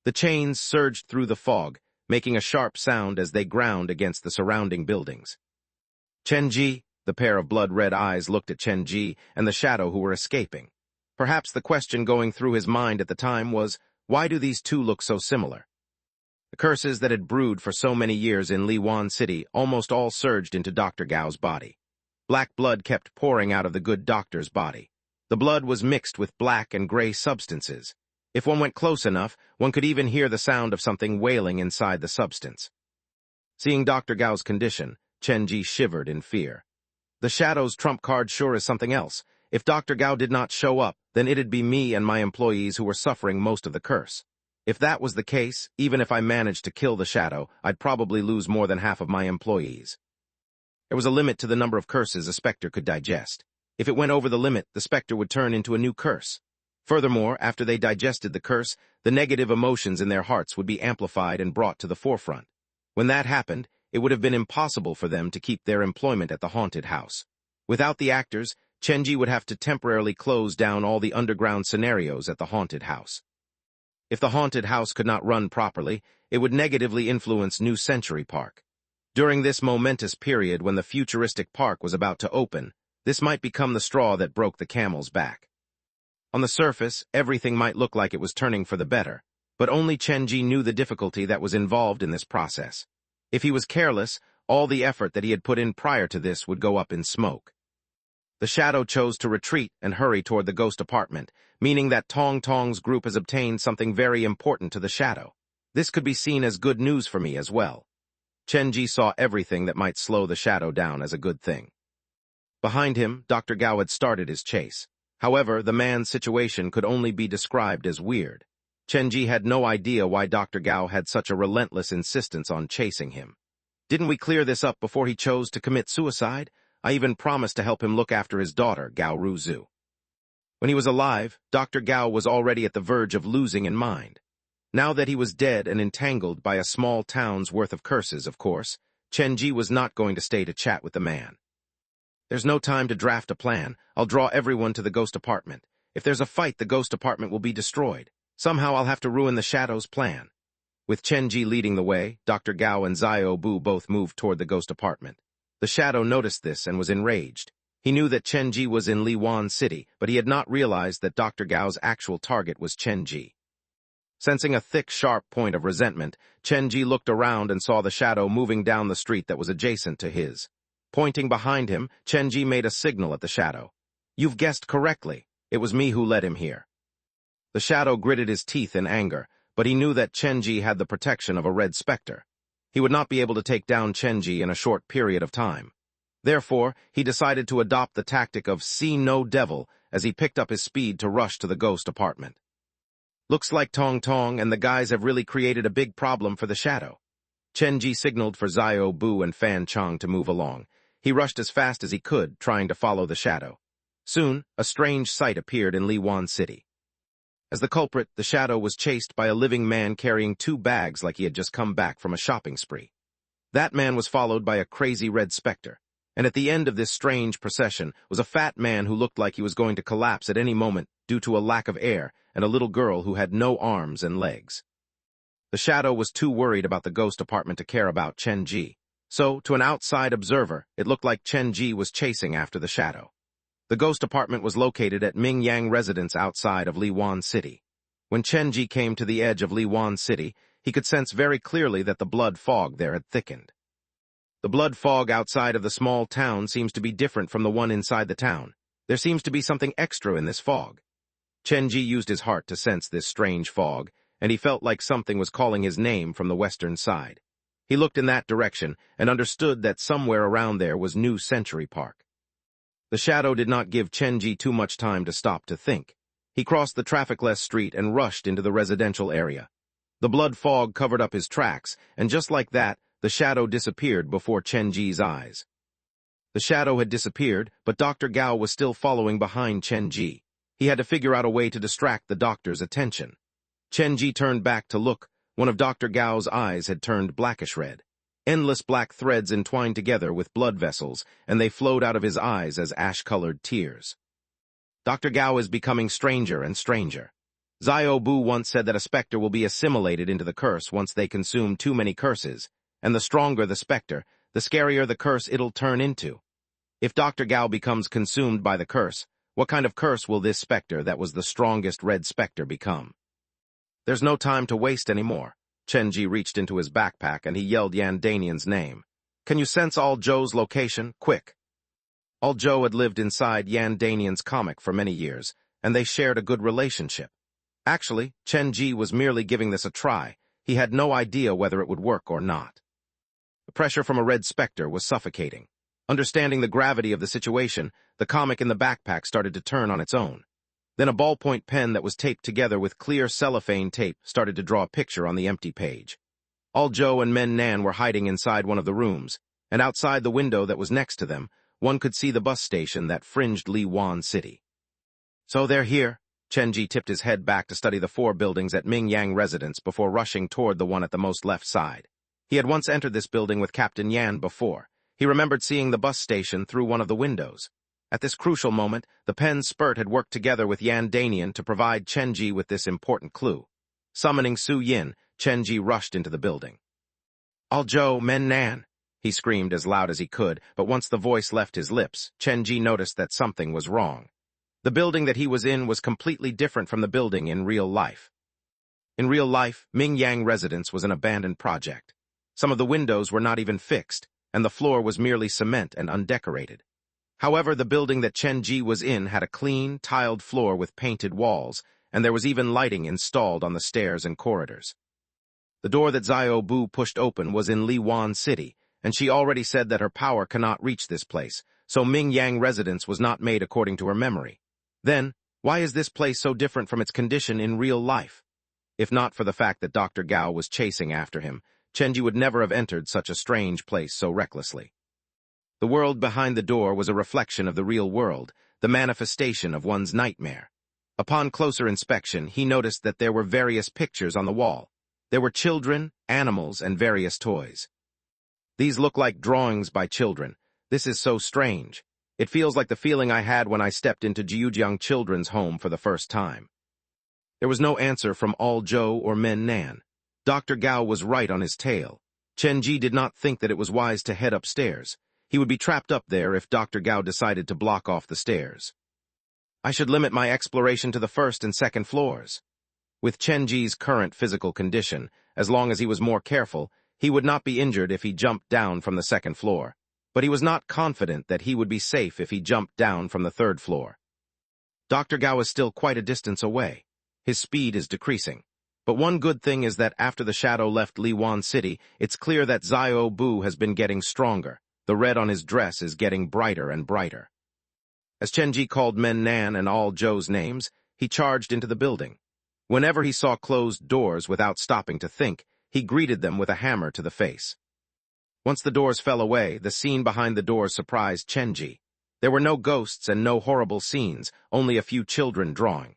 The chains surged through the fog, making a sharp sound as they ground against the surrounding buildings. Chenji, the pair of blood-red eyes looked at Chenji and the shadow who were escaping. Perhaps the question going through his mind at the time was, why do these two look so similar? The curses that had brewed for so many years in Liwan City almost all surged into Dr. Gao's body. Black blood kept pouring out of the good doctor's body. The blood was mixed with black and gray substances. If one went close enough, one could even hear the sound of something wailing inside the substance. Seeing Dr. Gao's condition, Chenji shivered in fear. The Shadow's trump card sure is something else. If Dr. Gao did not show up, then it'd be me and my employees who were suffering most of the curse. If that was the case, even if I managed to kill the Shadow, I'd probably lose more than half of my employees. There was a limit to the number of curses a specter could digest. If it went over the limit, the specter would turn into a new curse. Furthermore, after they digested the curse, the negative emotions in their hearts would be amplified and brought to the forefront. When that happened, it would have been impossible for them to keep their employment at the haunted house. Without the actors, Chenji would have to temporarily close down all the underground scenarios at the haunted house. If the haunted house could not run properly, it would negatively influence New Century Park. During this momentous period when the futuristic park was about to open, this might become the straw that broke the camel's back. On the surface, everything might look like it was turning for the better, but only Chenji knew the difficulty that was involved in this process. If he was careless, all the effort that he had put in prior to this would go up in smoke. The Shadow chose to retreat and hurry toward the ghost apartment, meaning that Tong Tong's group has obtained something very important to the Shadow. This could be seen as good news for me as well. Chenji saw everything that might slow the Shadow down as a good thing. Behind him, Dr. Gao had started his chase. However, the man's situation could only be described as weird. Chenji had no idea why Dr. Gao had such a relentless insistence on chasing him. Didn't we clear this up before he chose to commit suicide? I even promised to help him look after his daughter, Gao Ruzu. When he was alive, Dr. Gao was already at the verge of losing in mind. Now that he was dead and entangled by a small town's worth of curses, of course, Chenji was not going to stay to chat with the man. There's no time to draft a plan. I'll draw everyone to the ghost apartment. If there's a fight, the ghost apartment will be destroyed. Somehow I'll have to ruin the Shadow's plan. With Chenji leading the way, Dr. Gao and Xiao Bu both moved toward the ghost apartment. The Shadow noticed this and was enraged. He knew that Chenji was in Liwan City, but he had not realized that Dr. Gao's actual target was Chenji. Sensing a thick, sharp point of resentment, Chenji looked around and saw the Shadow moving down the street that was adjacent to his. Pointing behind him, Chenji made a signal at the Shadow. "You've guessed correctly. It was me who led him here." The Shadow gritted his teeth in anger, but he knew that Chenji had the protection of a red specter. He would not be able to take down Chenji in a short period of time. Therefore, he decided to adopt the tactic of see no devil as he picked up his speed to rush to the ghost apartment. Looks like Tong Tong and the guys have really created a big problem for the Shadow. Chenji signaled for Xiao Bu and Fan Chong to move along. He rushed as fast as he could, trying to follow the Shadow. Soon, a strange sight appeared in Liwan City. As the culprit, the Shadow was chased by a living man carrying 2 bags like he had just come back from a shopping spree. That man was followed by a crazy red specter, and at the end of this strange procession was a fat man who looked like he was going to collapse at any moment due to a lack of air, and a little girl who had no arms and legs. The Shadow was too worried about the ghost apartment to care about Chenji, so, to an outside observer, it looked like Chenji was chasing after the Shadow. The ghost apartment was located at Mingyang residence outside of Liwan City. When Chenji came to the edge of Liwan City, he could sense very clearly that the blood fog there had thickened. The blood fog outside of the small town seems to be different from the one inside the town. There seems to be something extra in this fog. Chenji used his heart to sense this strange fog, and he felt like something was calling his name from the western side. He looked in that direction and understood that somewhere around there was New Century Park. The Shadow did not give Chenji too much time to stop to think. He crossed the traffic-less street and rushed into the residential area. The blood fog covered up his tracks, and just like that, the Shadow disappeared before Chenji's eyes. The Shadow had disappeared, but Dr. Gao was still following behind Chenji. He had to figure out a way to distract the doctor's attention. Chenji turned back to look. One of Dr. Gao's eyes had turned blackish red. Endless black threads entwined together with blood vessels, and they flowed out of his eyes as ash-colored tears. Dr. Gao is becoming stranger and stranger. Xiao Bu once said that a specter will be assimilated into the curse once they consume too many curses, and the stronger the specter, the scarier the curse it'll turn into. If Dr. Gao becomes consumed by the curse, what kind of curse will this specter that was the strongest red specter become? There's no time to waste anymore. Chenji reached into his backpack and he yelled Yan Danian's name. "Can you sense All Joe's location? Quick!" All Joe had lived inside Yan Danian's comic for many years, and they shared a good relationship. Actually, Chenji was merely giving this a try. He had no idea whether it would work or not. The pressure from a red specter was suffocating. Understanding the gravity of the situation, the comic in the backpack started to turn on its own. Then a ballpoint pen that was taped together with clear cellophane tape started to draw a picture on the empty page. All Joe and Men Nan were hiding inside one of the rooms, and outside the window that was next to them, one could see the bus station that fringed Liwan City. "So they're here." Chenji tipped his head back to study the 4 buildings at Mingyang residence before rushing toward the one at the most left side. He had once entered this building with Captain Yan before. He remembered seeing the bus station through one of the windows. At this crucial moment, the pen Spurt had worked together with Yan Danian to provide Chenji with this important clue. Summoning Su Yin, Chenji rushed into the building. "All Joe, Men Nan!" he screamed as loud as he could, but once the voice left his lips, Chenji noticed that something was wrong. The building that he was in was completely different from the building in real life. In real life, Mingyang residence was an abandoned project. Some of the windows were not even fixed, and the floor was merely cement and undecorated. However, the building that Chenji was in had a clean, tiled floor with painted walls, and there was even lighting installed on the stairs and corridors. The door that Xiao Bu pushed open was in Liwan City, and she already said that her power cannot reach this place, so Mingyang residence was not made according to her memory. Then, why is this place so different from its condition in real life? If not for the fact that Dr. Gao was chasing after him, Chenji would never have entered such a strange place so recklessly. The world behind the door was a reflection of the real world, the manifestation of one's nightmare. Upon closer inspection, he noticed that there were various pictures on the wall. There were children, animals, and various toys. These look like drawings by children. This is so strange. It feels like the feeling I had when I stepped into Jiujiang Children's Home for the first time. There was no answer from All Joe or Men Nan. Dr. Gao was right on his tail. Chenji did not think that it was wise to head upstairs. He would be trapped up there if Dr. Gao decided to block off the stairs. I should limit my exploration to the 1st and 2nd floors. With Chenji's current physical condition, as long as he was more careful, he would not be injured if he jumped down from the 2nd floor. But he was not confident that he would be safe if he jumped down from the 3rd floor. Dr. Gao is still quite a distance away. His speed is decreasing. But one good thing is that after the shadow left Liwan City, it's clear that Xiao Bu has been getting stronger. The red on his dress is getting brighter and brighter. As Chenji called Men Nan and All Joe's names, he charged into the building. Whenever he saw closed doors without stopping to think, he greeted them with a hammer to the face. Once the doors fell away, the scene behind the doors surprised Chenji. There were no ghosts and no horrible scenes, only a few children drawing.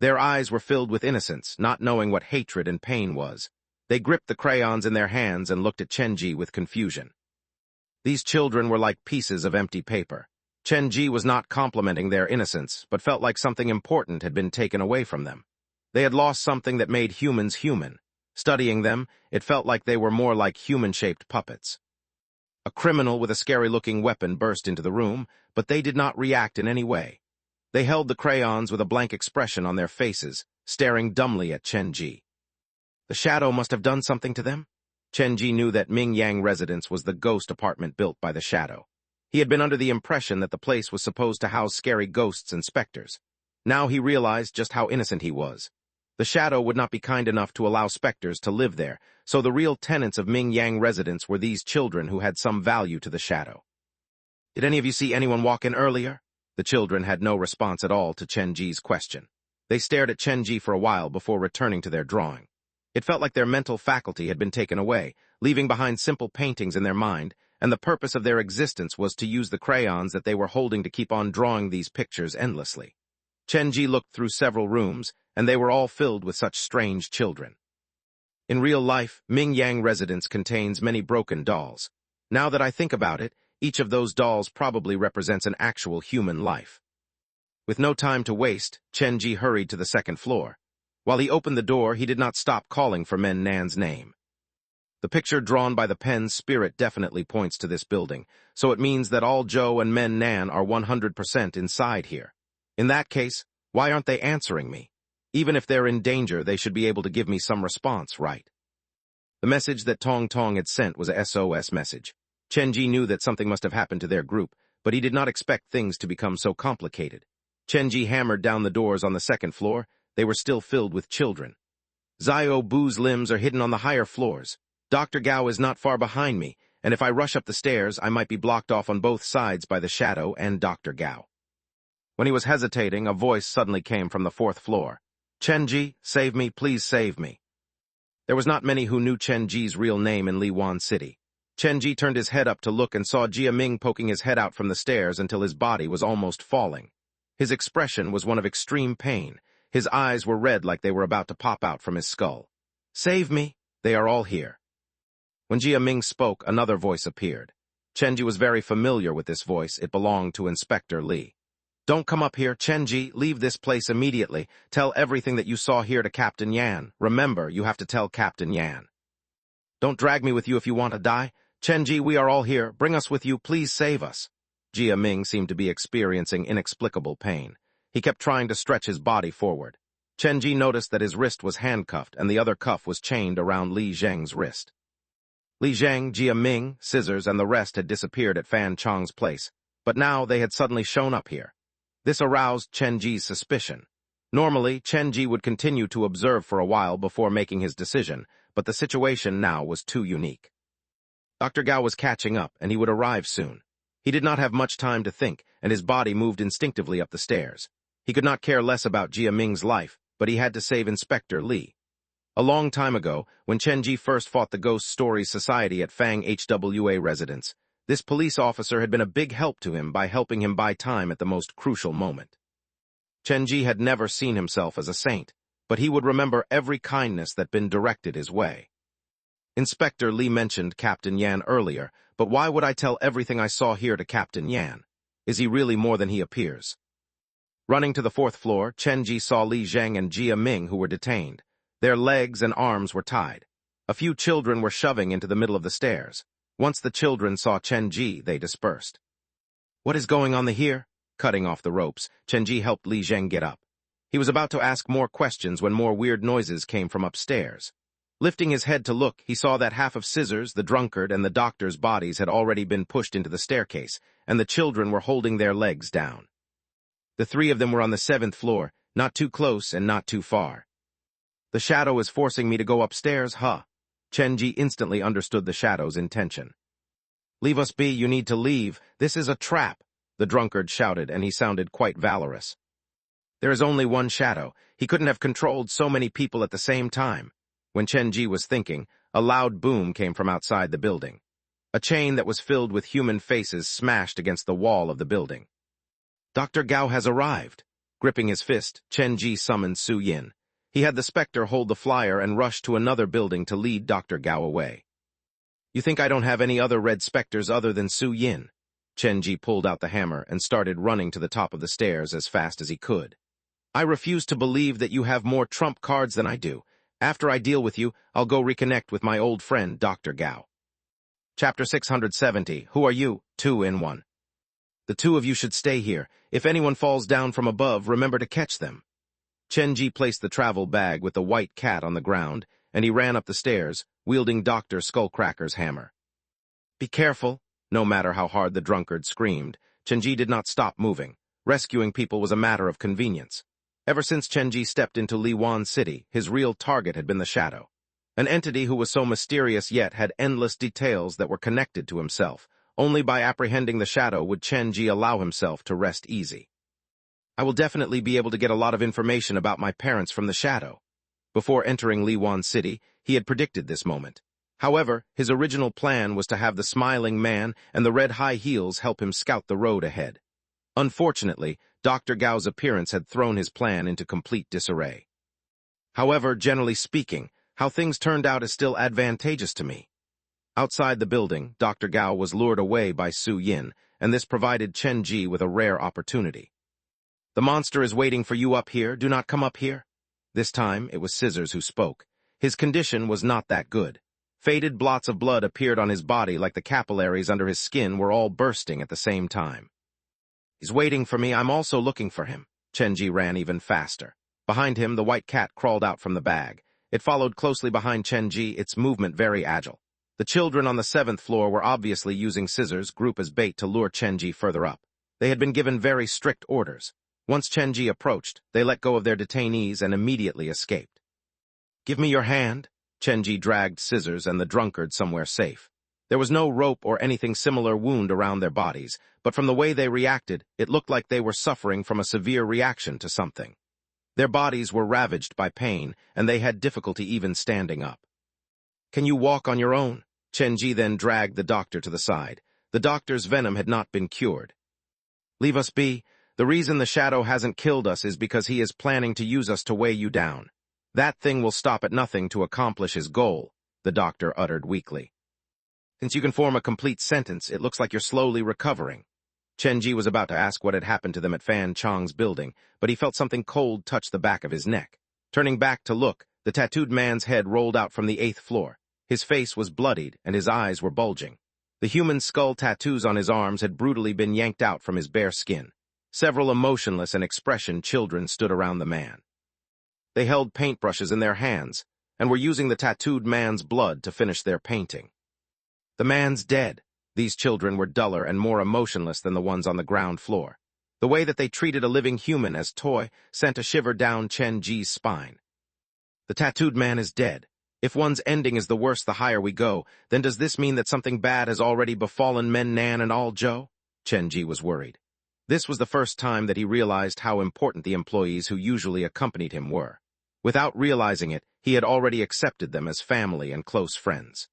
Their eyes were filled with innocence, not knowing what hatred and pain was. They gripped the crayons in their hands and looked at Chenji with confusion. These children were like pieces of empty paper. Chenji was not complimenting their innocence, but felt like something important had been taken away from them. They had lost something that made humans human. Studying them, it felt like they were more like human-shaped puppets. A criminal with a scary-looking weapon burst into the room, but they did not react in any way. They held the crayons with a blank expression on their faces, staring dumbly at Chenji. The shadow must have done something to them? Chenji knew that Mingyang residence was the ghost apartment built by the shadow. He had been under the impression that the place was supposed to house scary ghosts and specters. Now he realized just how innocent he was. The shadow would not be kind enough to allow specters to live there, so the real tenants of Mingyang residence were these children who had some value to the shadow. Did any of you see anyone walk in earlier? The children had no response at all to Chenji's question. They stared at Chenji for a while before returning to their drawing. It felt like their mental faculty had been taken away, leaving behind simple paintings in their mind, and the purpose of their existence was to use the crayons that they were holding to keep on drawing these pictures endlessly. Chenji looked through several rooms, and they were all filled with such strange children. In real life, Mingyang residence contains many broken dolls. Now that I think about it, each of those dolls probably represents an actual human life. With no time to waste, Chenji hurried to the 2nd floor. While he opened the door, he did not stop calling for Men Nan's name. The picture drawn by the pen's spirit definitely points to this building, so it means that All Joe and Men Nan are 100% inside here. In that case, why aren't they answering me? Even if they're in danger, they should be able to give me some response, right? The message that Tong Tong had sent was a SOS message. Chenji knew that something must have happened to their group, but he did not expect things to become so complicated. Chenji hammered down the doors on the second floor. They were still filled with children. Xiao Bu's limbs are hidden on the higher floors. Dr. Gao is not far behind me, and if I rush up the stairs, I might be blocked off on both sides by the shadow and Dr. Gao. When he was hesitating, a voice suddenly came from the fourth floor. Chenji, save me, please save me. There was not many who knew Chenji's real name in Liwan City. Chenji turned his head up to look and saw Jia Ming poking his head out from the stairs until his body was almost falling. His expression was one of extreme pain. His eyes were red like they were about to pop out from his skull. Save me, they are all here. When Jia Ming spoke, another voice appeared. Chenji was very familiar with this voice. It belonged to Inspector Li. Don't come up here, Chenji. Leave this place immediately. Tell everything that you saw here to Captain Yan. Remember, you have to tell Captain Yan. Don't drag me with you if you want to die. Chenji, we are all here. Bring us with you. Please save us. Jia Ming seemed to be experiencing inexplicable pain. He kept trying to stretch his body forward. Chenji noticed that his wrist was handcuffed and the other cuff was chained around Li Zheng's wrist. Li Zheng, Jia Ming, Scissors, and the rest had disappeared at Fan Chong's place, but now they had suddenly shown up here. This aroused Chenji's suspicion. Normally, Chenji would continue to observe for a while before making his decision, but the situation now was too unique. Dr. Gao was catching up, and he would arrive soon. He did not have much time to think, and his body moved instinctively up the stairs. He could not care less about Jia Ming's life, but he had to save Inspector Li. A long time ago, when Chenji first fought the Ghost Stories Society at Fang HWA residence, this police officer had been a big help to him by helping him buy time at the most crucial moment. Chenji had never seen himself as a saint, but he would remember every kindness that had been directed his way. Inspector Li mentioned Captain Yan earlier, but why would I tell everything I saw here to Captain Yan? Is he really more than he appears? Running to the fourth floor, Chenji saw Li Zheng and Jia Ming who were detained. Their legs and arms were tied. A few children were shoving into the middle of the stairs. Once the children saw Chenji, they dispersed. What is going on here? Cutting off the ropes, Chenji helped Li Zheng get up. He was about to ask more questions when more weird noises came from upstairs. Lifting his head to look, he saw that half of Scissors, the drunkard, and the doctor's bodies had already been pushed into the staircase, and the children were holding their legs down. The three of them were on the 7th floor, not too close and not too far. The shadow is forcing me to go upstairs, huh? Chenji instantly understood the shadow's intention. Leave us be, you need to leave. This is a trap, the drunkard shouted, and he sounded quite valorous. There is only one shadow. He couldn't have controlled so many people at the same time. When Chenji was thinking, a loud boom came from outside the building. A chain that was filled with human faces smashed against the wall of the building. Dr. Gao has arrived. Gripping his fist, Chenji summoned Su Yin. He had the specter hold the flyer and rush to another building to lead Dr. Gao away. You think I don't have any other red specters other than Su Yin? Chenji pulled out the hammer and started running to the top of the stairs as fast as he could. I refuse to believe that you have more trump cards than I do. After I deal with you, I'll go reconnect with my old friend, Dr. Gao. Chapter 670, Who are you? 2-in-1. The two of you should stay here. If anyone falls down from above, remember to catch them. Chenji placed the travel bag with the white cat on the ground, and he ran up the stairs, wielding Dr. Skullcracker's hammer. Be careful. No matter how hard the drunkard screamed, Chenji did not stop moving. Rescuing people was a matter of convenience. Ever since Chenji stepped into Liwan City, his real target had been the Shadow. An entity who was so mysterious yet had endless details that were connected to himself. Only by apprehending the Shadow would Chenji allow himself to rest easy. I will definitely be able to get a lot of information about my parents from the Shadow. Before entering Liwan City, he had predicted this moment. However, his original plan was to have the smiling man and the red high heels help him scout the road ahead. Unfortunately, Dr. Gao's appearance had thrown his plan into complete disarray. However, generally speaking, how things turned out is still advantageous to me. Outside the building, Dr. Gao was lured away by Su Yin, and this provided Chenji with a rare opportunity. The monster is waiting for you up here. Do not come up here. This time, it was Scissors who spoke. His condition was not that good. Faded blots of blood appeared on his body like the capillaries under his skin were all bursting at the same time. He's waiting for me. I'm also looking for him. Chenji ran even faster. Behind him, the white cat crawled out from the bag, It followed closely behind Chenji, its movement very agile. The children on the 7th floor were obviously using scissors, group as bait to lure Chenji further up. They had been given very strict orders. Once Chenji approached, they let go of their detainees and immediately escaped. "Give me your hand." Chenji dragged scissors and the drunkard somewhere safe. There was no rope or anything similar wound around their bodies, but from the way they reacted, it looked like they were suffering from a severe reaction to something. Their bodies were ravaged by pain, and they had difficulty even standing up. "Can you walk on your own?" Chenji then dragged the doctor to the side. The doctor's venom had not been cured. "Leave us be. The reason the shadow hasn't killed us is because he is planning to use us to weigh you down. That thing will stop at nothing to accomplish his goal," the doctor uttered weakly. "Since you can form a complete sentence, it looks like you're slowly recovering." Chenji was about to ask what had happened to them at Fan Chong's building, but he felt something cold touch the back of his neck. Turning back to look, the tattooed man's head rolled out from the 8th floor. His face was bloodied, and his eyes were bulging. The human skull tattoos on his arms had brutally been yanked out from his bare skin. Several emotionless and expression children stood around the man. They held paintbrushes in their hands, and were using the tattooed man's blood to finish their painting. "The man's dead." These children were duller and more emotionless than the ones on the ground floor. The way that they treated a living human as toy sent a shiver down Chenji's spine. "The tattooed man is dead. If one's ending is the worse the higher we go, then does this mean that something bad has already befallen Men Nan and all Joe?" Chenji was worried. This was the first time that he realized how important the employees who usually accompanied him were. Without realizing it, he had already accepted them as family and close friends.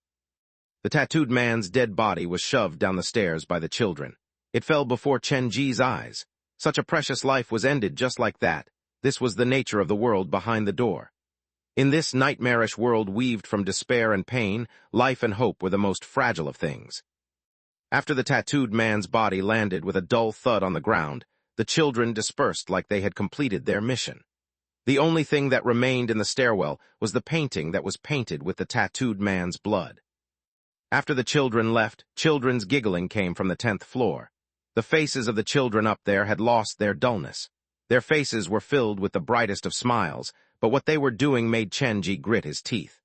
The tattooed man's dead body was shoved down the stairs by the children. It fell before Chenji's eyes. Such a precious life was ended just like that. This was the nature of the world behind the door. In this nightmarish world weaved from despair and pain, life and hope were the most fragile of things. After the tattooed man's body landed with a dull thud on the ground, the children dispersed like they had completed their mission. The only thing that remained in the stairwell was the painting that was painted with the tattooed man's blood. After the children left, children's giggling came from the 10th floor. The faces of the children up there had lost their dullness. Their faces were filled with the brightest of smiles, but what they were doing made Chenji grit his teeth.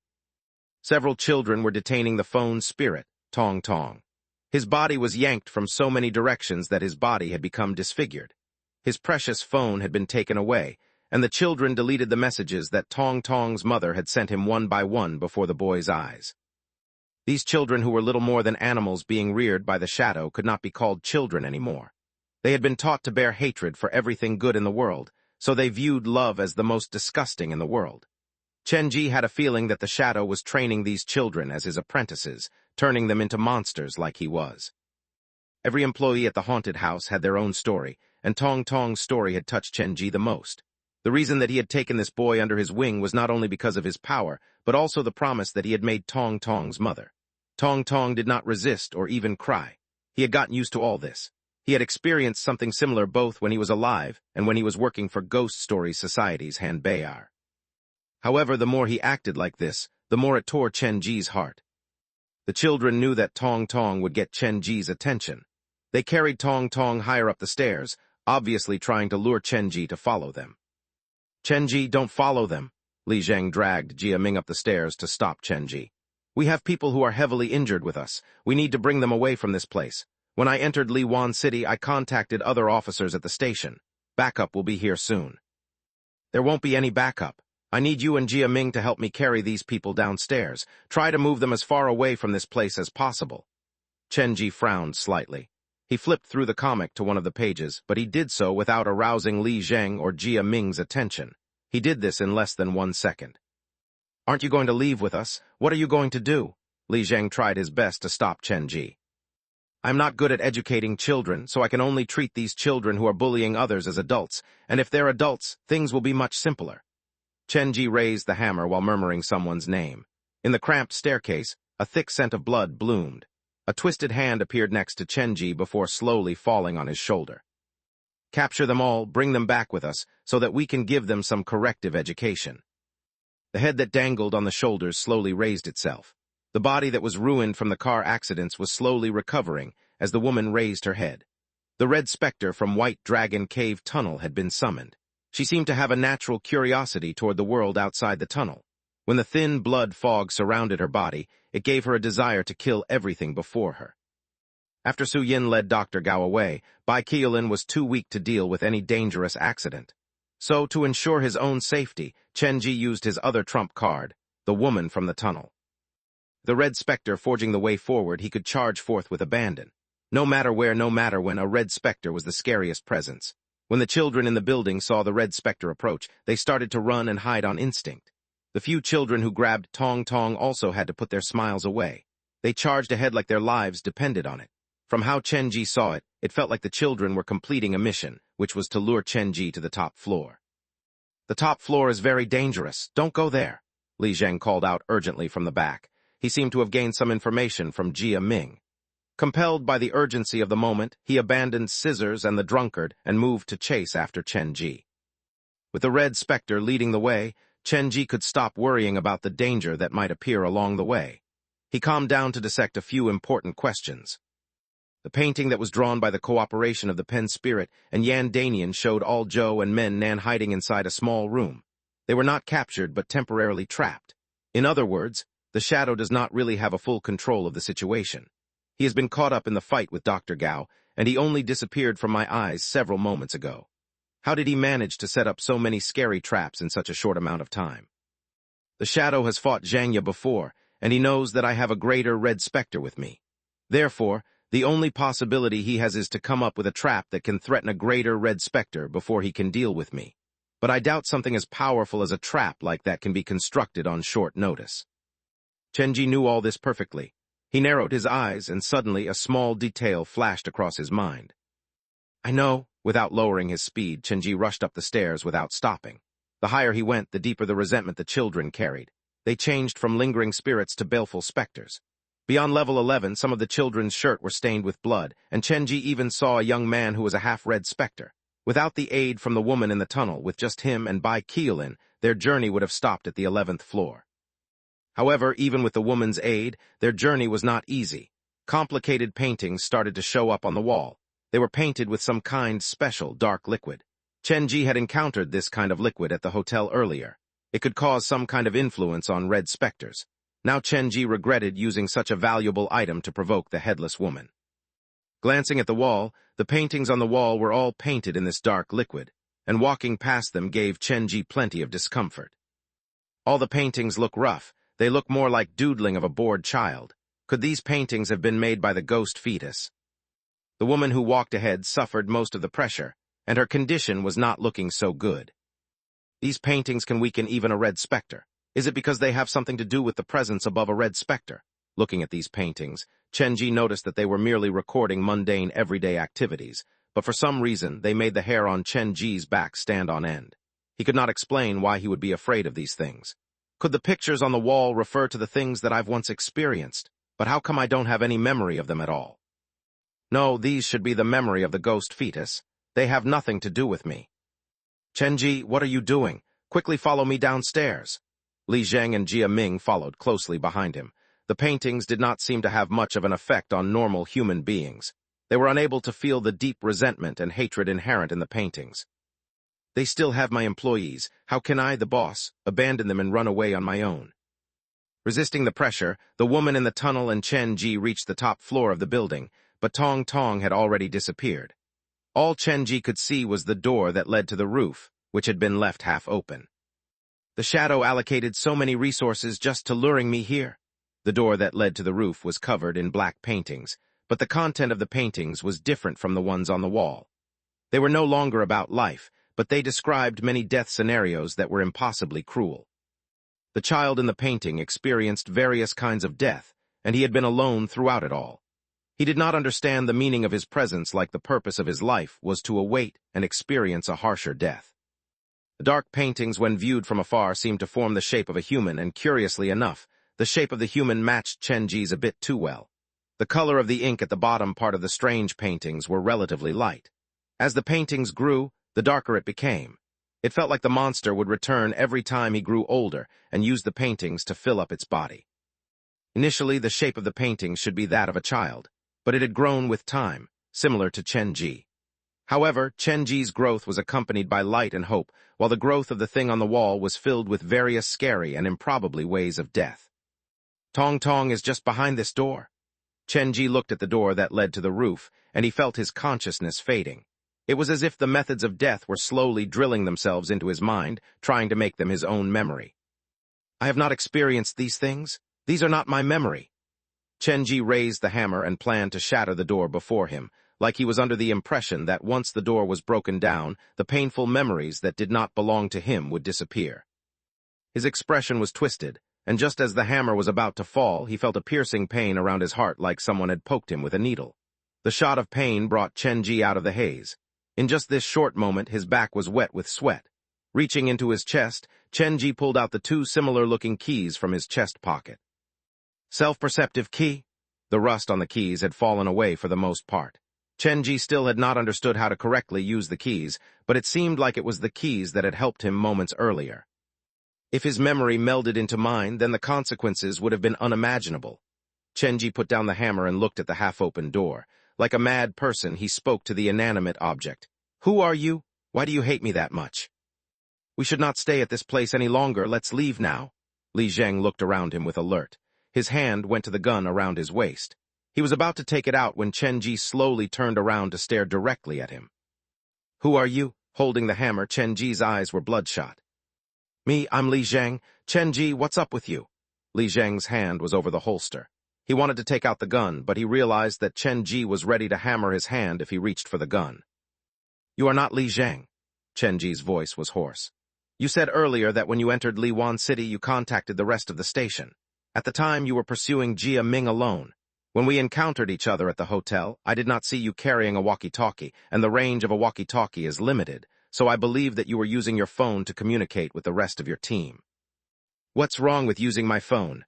Several children were detaining the phone's spirit, Tong Tong. His body was yanked from so many directions that his body had become disfigured. His precious phone had been taken away, and the children deleted the messages that Tong Tong's mother had sent him one by one before the boy's eyes. These children, who were little more than animals being reared by the shadow, could not be called children anymore. They had been taught to bear hatred for everything good in the world, so they viewed love as the most disgusting in the world. Chenji had a feeling that the shadow was training these children as his apprentices, turning them into monsters like he was. Every employee at the haunted house had their own story, and Tong Tong's story had touched Chenji the most. The reason that he had taken this boy under his wing was not only because of his power, but also the promise that he had made Tong Tong's mother. Tong Tong did not resist or even cry. He had gotten used to all this. He had experienced something similar both when he was alive and when he was working for Ghost Story Society's Han Bayar. However, the more he acted like this, the more it tore Chenji's heart. The children knew that Tong Tong would get Chenji's attention. They carried Tong Tong higher up the stairs, obviously trying to lure Chenji to follow them. "Chenji, don't follow them." Li Zheng dragged Jia Ming up the stairs to stop Chenji. "We have people who are heavily injured with us. We need to bring them away from this place. When I entered Liwan City, I contacted other officers at the station. Backup will be here soon." "There won't be any backup. I need you and Jia Ming to help me carry these people downstairs. Try to move them as far away from this place as possible." Chenji frowned slightly. He flipped through the comic to one of the pages, but he did so without arousing Li Zheng or Jia Ming's attention. He did this in less than 1 second. "Aren't you going to leave with us? What are you going to do?" Li Zheng tried his best to stop Chenji. "I'm not good at educating children, so I can only treat these children who are bullying others as adults, and if they're adults, things will be much simpler." Chenji raised the hammer while murmuring someone's name. In the cramped staircase, a thick scent of blood bloomed. A twisted hand appeared next to Chenji before slowly falling on his shoulder. "Capture them all, bring them back with us, so that we can give them some corrective education." The head that dangled on the shoulders slowly raised itself. The body that was ruined from the car accidents was slowly recovering as the woman raised her head. The red specter from White Dragon Cave Tunnel had been summoned. She seemed to have a natural curiosity toward the world outside the tunnel. When the thin blood fog surrounded her body, it gave her a desire to kill everything before her. After Su Yin led Dr. Gao away, Bai Qiulin was too weak to deal with any dangerous accident. So, to ensure his own safety, Chen Ji used his other trump card, the woman from the tunnel. The red specter forging the way forward, he could charge forth with abandon. No matter where, no matter when, a red specter was the scariest presence. When the children in the building saw the red specter approach, they started to run and hide on instinct. The few children who grabbed Tong Tong also had to put their smiles away. They charged ahead like their lives depended on it. From how Chen Ji saw it, it felt like the children were completing a mission, which was to lure Chen Ji to the top floor. "The top floor is very dangerous. Don't go there," Li Zheng called out urgently from the back. He seemed to have gained some information from Jia Ming. Compelled by the urgency of the moment, he abandoned Scissors and the drunkard and moved to chase after Chen Ji. With the red specter leading the way, Chen Ji could stop worrying about the danger that might appear along the way. He calmed down to dissect a few important questions. The painting that was drawn by the cooperation of the Pen Spirit and Yan Danian showed all Zhou and Men Nan hiding inside a small room. They were not captured but temporarily trapped. In other words, the shadow does not really have a full control of the situation. He has been caught up in the fight with Dr. Gao, and he only disappeared from my eyes several moments ago. How did he manage to set up so many scary traps in such a short amount of time? The shadow has fought Zhangya before, and he knows that I have a greater red specter with me. Therefore, the only possibility he has is to come up with a trap that can threaten a greater red specter before he can deal with me. But I doubt something as powerful as a trap like that can be constructed on short notice. Chen Ji knew all this perfectly. He narrowed his eyes, and suddenly a small detail flashed across his mind. "I know." Without lowering his speed, Chen Ji rushed up the stairs without stopping. The higher he went, the deeper the resentment the children carried. They changed from lingering spirits to baleful specters. Beyond level 11, some of the children's shirt were stained with blood, and Chen Ji even saw a young man who was a half-red specter. Without the aid from the woman in the tunnel, with just him and Bai Qiulin, their journey would have stopped at the 11th floor. However, even with the woman's aid, their journey was not easy. Complicated paintings started to show up on the wall. They were painted with some kind special dark liquid. Chen Ji had encountered this kind of liquid at the hotel earlier. It could cause some kind of influence on red specters. Now Chen Ji regretted using such a valuable item to provoke the headless woman. Glancing at the wall, the paintings on the wall were all painted in this dark liquid, and walking past them gave Chen Ji plenty of discomfort. All the paintings look rough. They look more like doodling of a bored child. Could these paintings have been made by the ghost fetus? The woman who walked ahead suffered most of the pressure, and her condition was not looking so good. These paintings can weaken even a red specter. Is it because they have something to do with the presence above a red specter? Looking at these paintings, Chen Ji noticed that they were merely recording mundane everyday activities, but for some reason they made the hair on Chen Ji's back stand on end. He could not explain why he would be afraid of these things. Could the pictures on the wall refer to the things that I've once experienced? But how come I don't have any memory of them at all? No, these should be the memory of the ghost fetus. They have nothing to do with me. Chen Ji, what are you doing? Quickly follow me downstairs. Li Zheng and Jia Ming followed closely behind him. The paintings did not seem to have much of an effect on normal human beings. They were unable to feel the deep resentment and hatred inherent in the paintings. They still have my employees. How can I, the boss, abandon them and run away on my own? Resisting the pressure, the woman in the tunnel and Chen Ji reached the top floor of the building, but Tong Tong had already disappeared. All Chen Ji could see was the door that led to the roof, which had been left half open. The shadow allocated so many resources just to luring me here. The door that led to the roof was covered in black paintings, but the content of the paintings was different from the ones on the wall. They were no longer about life, but they described many death scenarios that were impossibly cruel. The child in the painting experienced various kinds of death, and he had been alone throughout it all. He did not understand the meaning of his presence, like the purpose of his life was to await and experience a harsher death. The dark paintings, when viewed from afar, seemed to form the shape of a human, and curiously enough, the shape of the human matched Chen Ji's a bit too well. The color of the ink at the bottom part of the strange paintings were relatively light. As the paintings grew, the darker it became. It felt like the monster would return every time he grew older and use the paintings to fill up its body. Initially, the shape of the paintings should be that of a child, but it had grown with time, similar to Chen Ji. However, Chenji's growth was accompanied by light and hope, while the growth of the thing on the wall was filled with various scary and improbably ways of death. Tong Tong is just behind this door. Chenji looked at the door that led to the roof, and he felt his consciousness fading. It was as if the methods of death were slowly drilling themselves into his mind, trying to make them his own memory. I have not experienced these things. These are not my memory. Chenji raised the hammer and planned to shatter the door before him, like he was under the impression that once the door was broken down, the painful memories that did not belong to him would disappear. His expression was twisted, and just as the hammer was about to fall, he felt a piercing pain around his heart like someone had poked him with a needle. The shot of pain brought Chenji out of the haze. In just this short moment, his back was wet with sweat. Reaching into his chest, Chenji pulled out the two similar-looking keys from his chest pocket. Self-perceptive key? The rust on the keys had fallen away for the most part. Chenji still had not understood how to correctly use the keys, but it seemed like it was the keys that had helped him moments earlier. If his memory melded into mine, then the consequences would have been unimaginable. Chenji put down the hammer and looked at the half-open door. Like a mad person, he spoke to the inanimate object. Who are you? Why do you hate me that much? We should not stay at this place any longer. Let's leave now. Li Zheng looked around him with alert. His hand went to the gun around his waist. He was about to take it out when Chenji slowly turned around to stare directly at him. Who are you? Holding the hammer, Chenji's eyes were bloodshot. Me, I'm Li Zheng. Chenji, what's up with you? Li Zheng's hand was over the holster. He wanted to take out the gun, but he realized that Chenji was ready to hammer his hand if he reached for the gun. You are not Li Zheng. Chenji's voice was hoarse. You said earlier that when you entered Liwan City, you contacted the rest of the station. At the time, you were pursuing Jia Ming alone. When we encountered each other at the hotel, I did not see you carrying a walkie-talkie, and the range of a walkie-talkie is limited, so I believe that you were using your phone to communicate with the rest of your team. What's wrong with using my phone?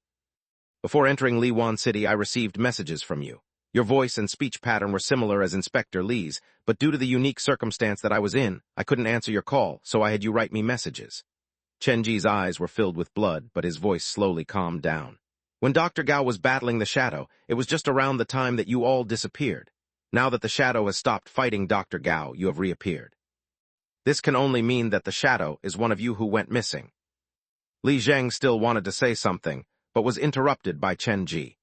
Before entering Liwan City, I received messages from you. Your voice and speech pattern were similar as Inspector Li's, but due to the unique circumstance that I was in, I couldn't answer your call, so I had you write me messages. Chenji's eyes were filled with blood, but his voice slowly calmed down. When Dr. Gao was battling the shadow, it was just around the time that you all disappeared. Now that the shadow has stopped fighting Dr. Gao, you have reappeared. This can only mean that the shadow is one of you who went missing. Li Zheng still wanted to say something, but was interrupted by Chenji.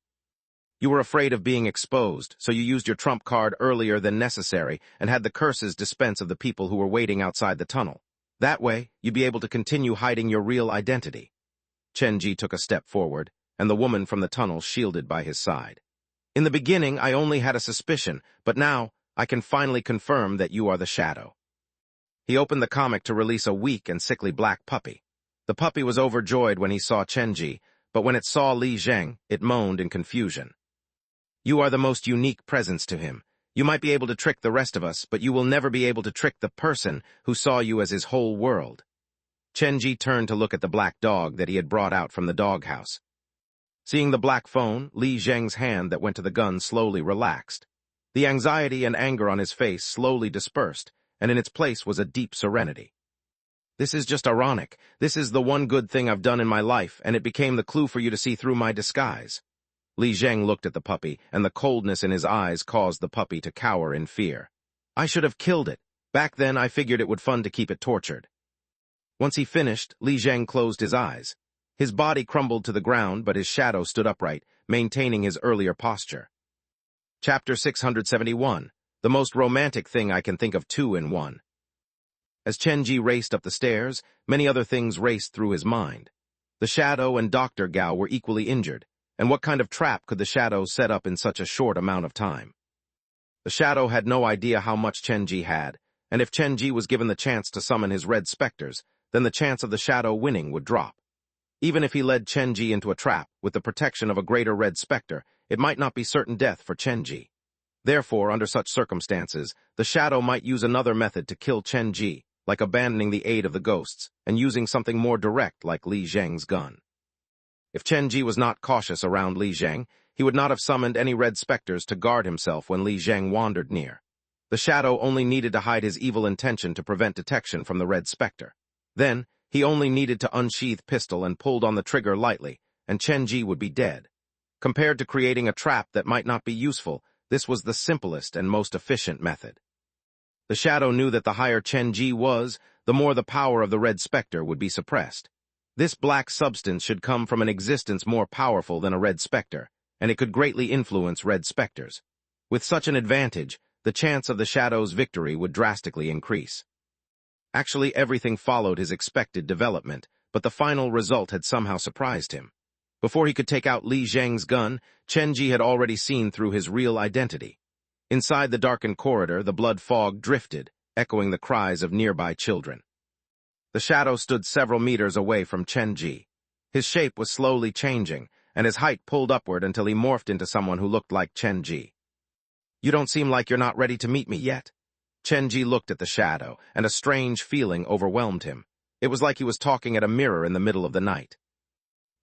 You were afraid of being exposed, so you used your trump card earlier than necessary and had the curses dispense of the people who were waiting outside the tunnel. That way, you'd be able to continue hiding your real identity. Chenji took a step forward, and the woman from the tunnel shielded by his side. In the beginning, I only had a suspicion, but now I can finally confirm that you are the shadow. He opened the comic to release a weak and sickly black puppy. The puppy was overjoyed when he saw Chenji, but when it saw Li Zheng, it moaned in confusion. You are the most unique presence to him. You might be able to trick the rest of us, but you will never be able to trick the person who saw you as his whole world. Chenji turned to look at the black dog that he had brought out from the doghouse. Seeing the black phone, Li Zheng's hand that went to the gun slowly relaxed. The anxiety and anger on his face slowly dispersed, and in its place was a deep serenity. This is just ironic. This is the one good thing I've done in my life, and it became the clue for you to see through my disguise. Li Zheng looked at the puppy, and the coldness in his eyes caused the puppy to cower in fear. I should have killed it. Back then, I figured it would fun to keep it tortured. Once he finished, Li Zheng closed his eyes. His body crumbled to the ground, but his shadow stood upright, maintaining his earlier posture. Chapter 671, The Most Romantic Thing I Can Think of 2 in 1. As Chenji raced up the stairs, many other things raced through his mind. The shadow and Dr. Gao were equally injured, and what kind of trap could the shadow set up in such a short amount of time? The shadow had no idea how much Chenji had, and if Chenji was given the chance to summon his red specters, then the chance of the shadow winning would drop. Even if he led Chenji into a trap with the protection of a greater red specter, it might not be certain death for Chenji. Therefore, under such circumstances, the shadow might use another method to kill Chenji, like abandoning the aid of the ghosts and using something more direct like Li Zheng's gun. If Chenji was not cautious around Li Zheng, he would not have summoned any red specters to guard himself when Li Zheng wandered near. The shadow only needed to hide his evil intention to prevent detection from the red specter. Then, he only needed to unsheath pistol and pulled on the trigger lightly, and Chenji would be dead. Compared to creating a trap that might not be useful, this was the simplest and most efficient method. The shadow knew that the higher Chen-ji was, the more the power of the red specter would be suppressed. This black substance should come from an existence more powerful than a red specter, and it could greatly influence red specters. With such an advantage, the chance of the shadow's victory would drastically increase. Actually, everything followed his expected development, but the final result had somehow surprised him. Before he could take out Li Zheng's gun, Chen-ji had already seen through his real identity. Inside the darkened corridor, the blood fog drifted, echoing the cries of nearby children. The shadow stood several meters away from Chen-ji. His shape was slowly changing, and his height pulled upward until he morphed into someone who looked like Chen-ji. "You don't seem like you're not ready to meet me yet." Chen-ji looked at the shadow, and a strange feeling overwhelmed him. It was like he was talking at a mirror in the middle of the night.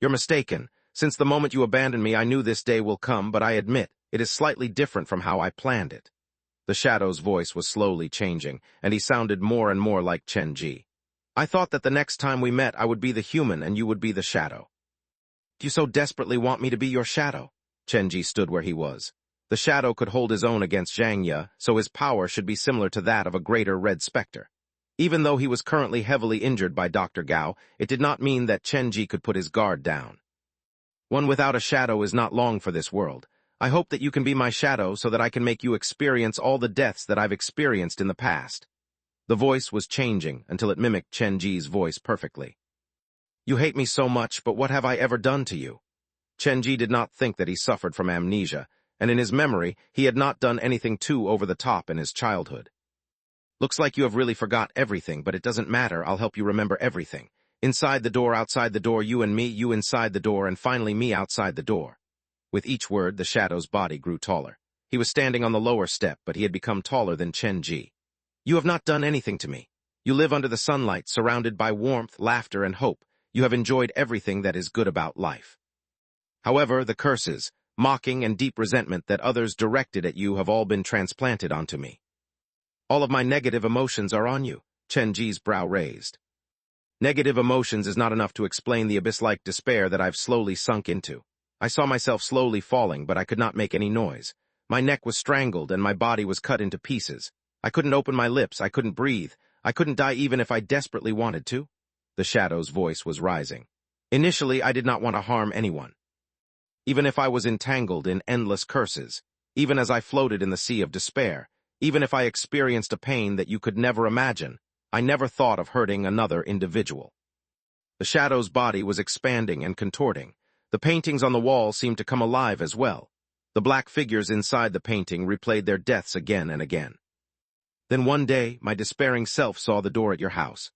"You're mistaken. Since the moment you abandoned me, I knew this day will come, but I admit, it is slightly different from how I planned it." The shadow's voice was slowly changing, and he sounded more and more like Chen-ji. "I thought that the next time we met I would be the human and you would be the shadow." "Do you so desperately want me to be your shadow?" Chen-ji stood where he was. The shadow could hold his own against Zhang Ye, so his power should be similar to that of a greater red specter. Even though he was currently heavily injured by Dr. Gao, it did not mean that Chen-ji could put his guard down. "One without a shadow is not long for this world. I hope that you can be my shadow so that I can make you experience all the deaths that I've experienced in the past." The voice was changing until it mimicked Chen-ji's voice perfectly. "You hate me so much, but what have I ever done to you?" Chen-ji did not think that he suffered from amnesia, and in his memory, he had not done anything too over the top in his childhood. "Looks like you have really forgot everything, but it doesn't matter. I'll help you remember everything. Inside the door, outside the door, you and me, you inside the door, and finally me outside the door." With each word, the shadow's body grew taller. He was standing on the lower step, but he had become taller than Chen-ji. "You have not done anything to me. You live under the sunlight, surrounded by warmth, laughter, and hope. You have enjoyed everything that is good about life. However, the curses, mocking, and deep resentment that others directed at you have all been transplanted onto me. All of my negative emotions are on you." Chen-ji's brow raised. "Negative emotions is not enough to explain the abyss-like despair that I've slowly sunk into. I saw myself slowly falling, but I could not make any noise. My neck was strangled and my body was cut into pieces. I couldn't open my lips, I couldn't breathe. I couldn't die even if I desperately wanted to." The shadow's voice was rising. "Initially, I did not want to harm anyone. Even if I was entangled in endless curses, even as I floated in the sea of despair, even if I experienced a pain that you could never imagine, I never thought of hurting another individual." The shadow's body was expanding and contorting. The paintings on the wall seemed to come alive as well. The black figures inside the painting replayed their deaths again and again. "Then one day, my despairing self saw the door at your house."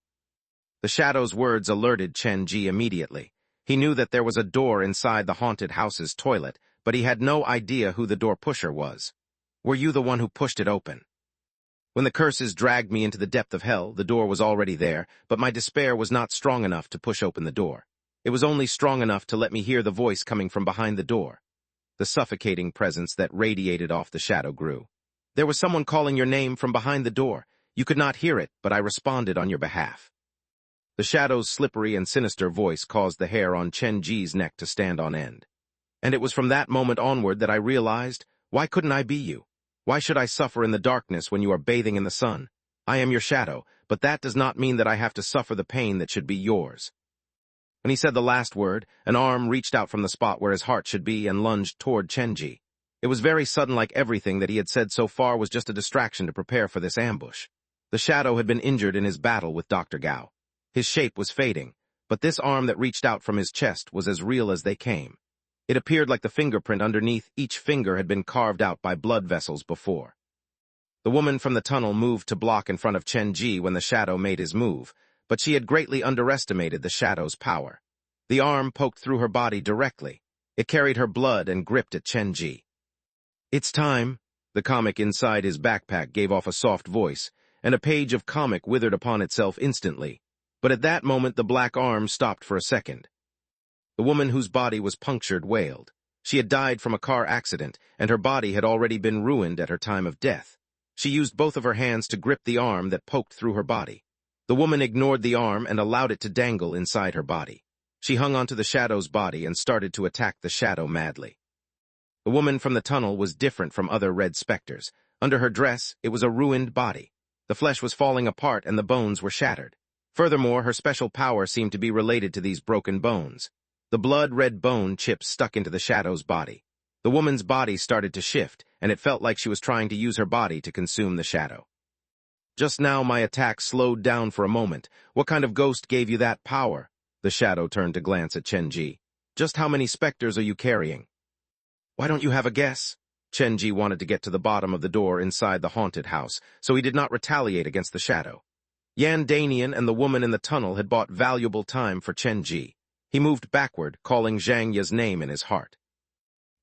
The shadow's words alerted Chen-ji immediately. He knew that there was a door inside the haunted house's toilet, but he had no idea who the door pusher was. "Were you the one who pushed it open?" "When the curses dragged me into the depth of hell, the door was already there, but my despair was not strong enough to push open the door. It was only strong enough to let me hear the voice coming from behind the door." The suffocating presence that radiated off the shadow grew. "There was someone calling your name from behind the door. You could not hear it, but I responded on your behalf." The shadow's slippery and sinister voice caused the hair on Chen-ji's neck to stand on end. "And it was from that moment onward that I realized, why couldn't I be you? Why should I suffer in the darkness when you are bathing in the sun? I am your shadow, but that does not mean that I have to suffer the pain that should be yours." When he said the last word, an arm reached out from the spot where his heart should be and lunged toward Chen-ji. It was very sudden, like everything that he had said so far was just a distraction to prepare for this ambush. The shadow had been injured in his battle with Dr. Gao. His shape was fading, but this arm that reached out from his chest was as real as they came. It appeared like the fingerprint underneath each finger had been carved out by blood vessels before. The woman from the tunnel moved to block in front of Chen-ji when the shadow made his move, but she had greatly underestimated the shadow's power. The arm poked through her body directly. It carried her blood and gripped at Chen-ji. "It's time." The comic inside his backpack gave off a soft voice, and a page of comic withered upon itself instantly. But at that moment the black arm stopped for a second. The woman whose body was punctured wailed. She had died from a car accident, and her body had already been ruined at her time of death. She used both of her hands to grip the arm that poked through her body. The woman ignored the arm and allowed it to dangle inside her body. She hung onto the shadow's body and started to attack the shadow madly. The woman from the tunnel was different from other red specters. Under her dress, it was a ruined body. The flesh was falling apart and the bones were shattered. Furthermore, her special power seemed to be related to these broken bones. The blood-red bone chips stuck into the shadow's body. The woman's body started to shift, and it felt like she was trying to use her body to consume the shadow. Just now my attack slowed down for a moment. What kind of ghost gave you that power? The shadow turned to glance at Chen-Ji. Just how many specters are you carrying? Why don't you have a guess? Chen-Ji wanted to get to the bottom of the door inside the haunted house, so he did not retaliate against the shadow. Yan Danian and the woman in the tunnel had bought valuable time for Chen-Ji. He moved backward, calling Zhang Ye's name in his heart.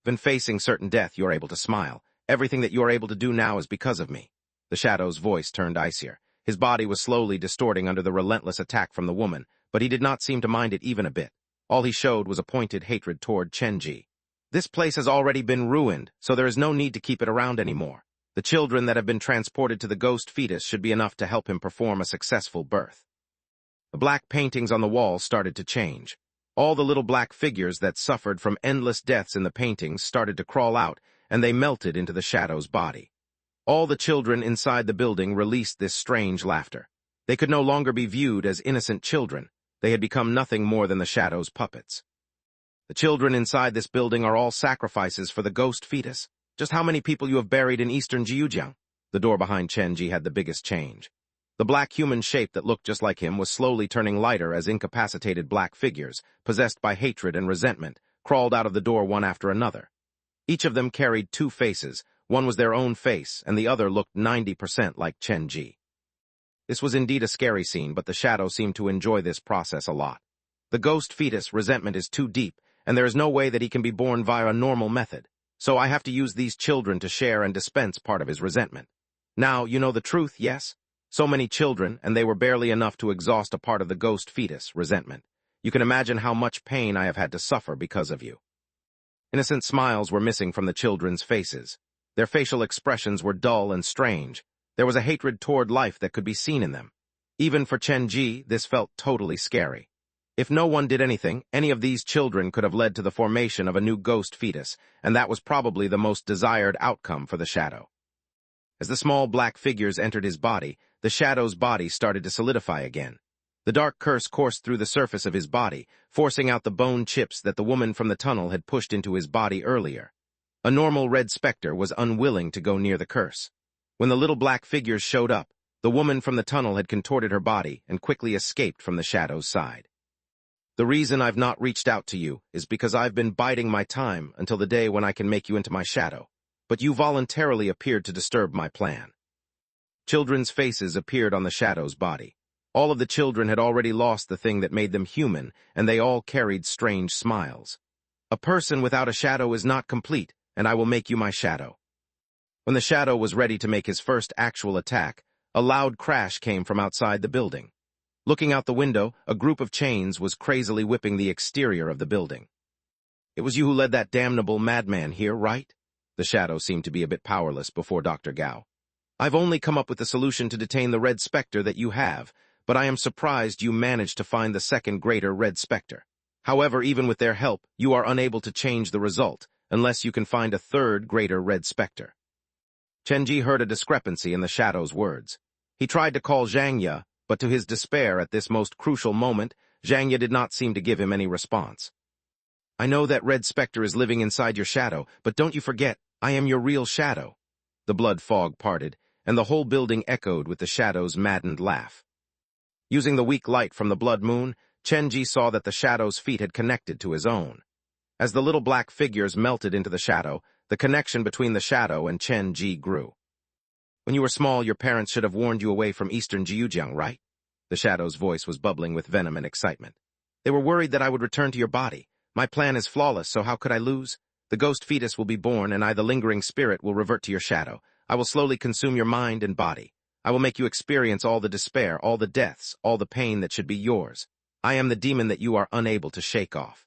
When facing certain death, you're able to smile. Everything that you're able to do now is because of me. The shadow's voice turned icier. His body was slowly distorting under the relentless attack from the woman, but he did not seem to mind it even a bit. All he showed was a pointed hatred toward Chen-Ji. This place has already been ruined, so there is no need to keep it around anymore. The children that have been transported to the ghost fetus should be enough to help him perform a successful birth. The black paintings on the wall started to change. All the little black figures that suffered from endless deaths in the paintings started to crawl out, and they melted into the shadow's body. All the children inside the building released this strange laughter. They could no longer be viewed as innocent children. They had become nothing more than the shadow's puppets. The children inside this building are all sacrifices for the ghost fetus. Just how many people you have buried in eastern Jiujiang? The door behind Chen-Ji had the biggest change. The black human shape that looked just like him was slowly turning lighter as incapacitated black figures, possessed by hatred and resentment, crawled out of the door one after another. Each of them carried two faces. One was their own face, and the other looked 90% like Chen-Ji. This was indeed a scary scene, but the shadow seemed to enjoy this process a lot. The ghost fetus resentment is too deep, and there is no way that he can be born via a normal method. So I have to use these children to share and dispense part of his resentment. Now, you know the truth, yes? So many children, and they were barely enough to exhaust a part of the ghost fetus resentment. You can imagine how much pain I have had to suffer because of you. Innocent smiles were missing from the children's faces. Their facial expressions were dull and strange. There was a hatred toward life that could be seen in them. Even for Chen-Ji, this felt totally scary. If no one did anything, any of these children could have led to the formation of a new ghost fetus, and that was probably the most desired outcome for the shadow. As the small black figures entered his body, the shadow's body started to solidify again. The dark curse coursed through the surface of his body, forcing out the bone chips that the woman from the tunnel had pushed into his body earlier. A normal red specter was unwilling to go near the curse. When the little black figures showed up, the woman from the tunnel had contorted her body and quickly escaped from the shadow's side. The reason I've not reached out to you is because I've been biding my time until the day when I can make you into my shadow, but you voluntarily appeared to disturb my plan. Children's faces appeared on the shadow's body. All of the children had already lost the thing that made them human, and they all carried strange smiles. A person without a shadow is not complete, and I will make you my shadow. When the shadow was ready to make his first actual attack, a loud crash came from outside the building. Looking out the window, a group of chains was crazily whipping the exterior of the building. It was you who led that damnable madman here, right? The shadow seemed to be a bit powerless before Dr. Gao. I've only come up with the solution to detain the red specter that you have, but I am surprised you managed to find the second greater red specter. However, even with their help, you are unable to change the result, unless you can find a third greater red specter. Chen-Ji heard a discrepancy in the shadow's words. He tried to call Zhang Ye, but to his despair at this most crucial moment, Zhang Ye did not seem to give him any response. I know that red specter is living inside your shadow, but don't you forget, I am your real shadow. The blood fog parted, and the whole building echoed with the shadow's maddened laugh. Using the weak light from the blood moon, Chen-Ji saw that the shadow's feet had connected to his own. As the little black figures melted into the shadow, the connection between the shadow and Chen-Ji grew. When you were small, your parents should have warned you away from eastern Jiujiang, right? The shadow's voice was bubbling with venom and excitement. They were worried that I would return to your body. My plan is flawless, so how could I lose? The ghost fetus will be born, and I, the lingering spirit, will revert to your shadow. I will slowly consume your mind and body. I will make you experience all the despair, all the deaths, all the pain that should be yours. I am the demon that you are unable to shake off.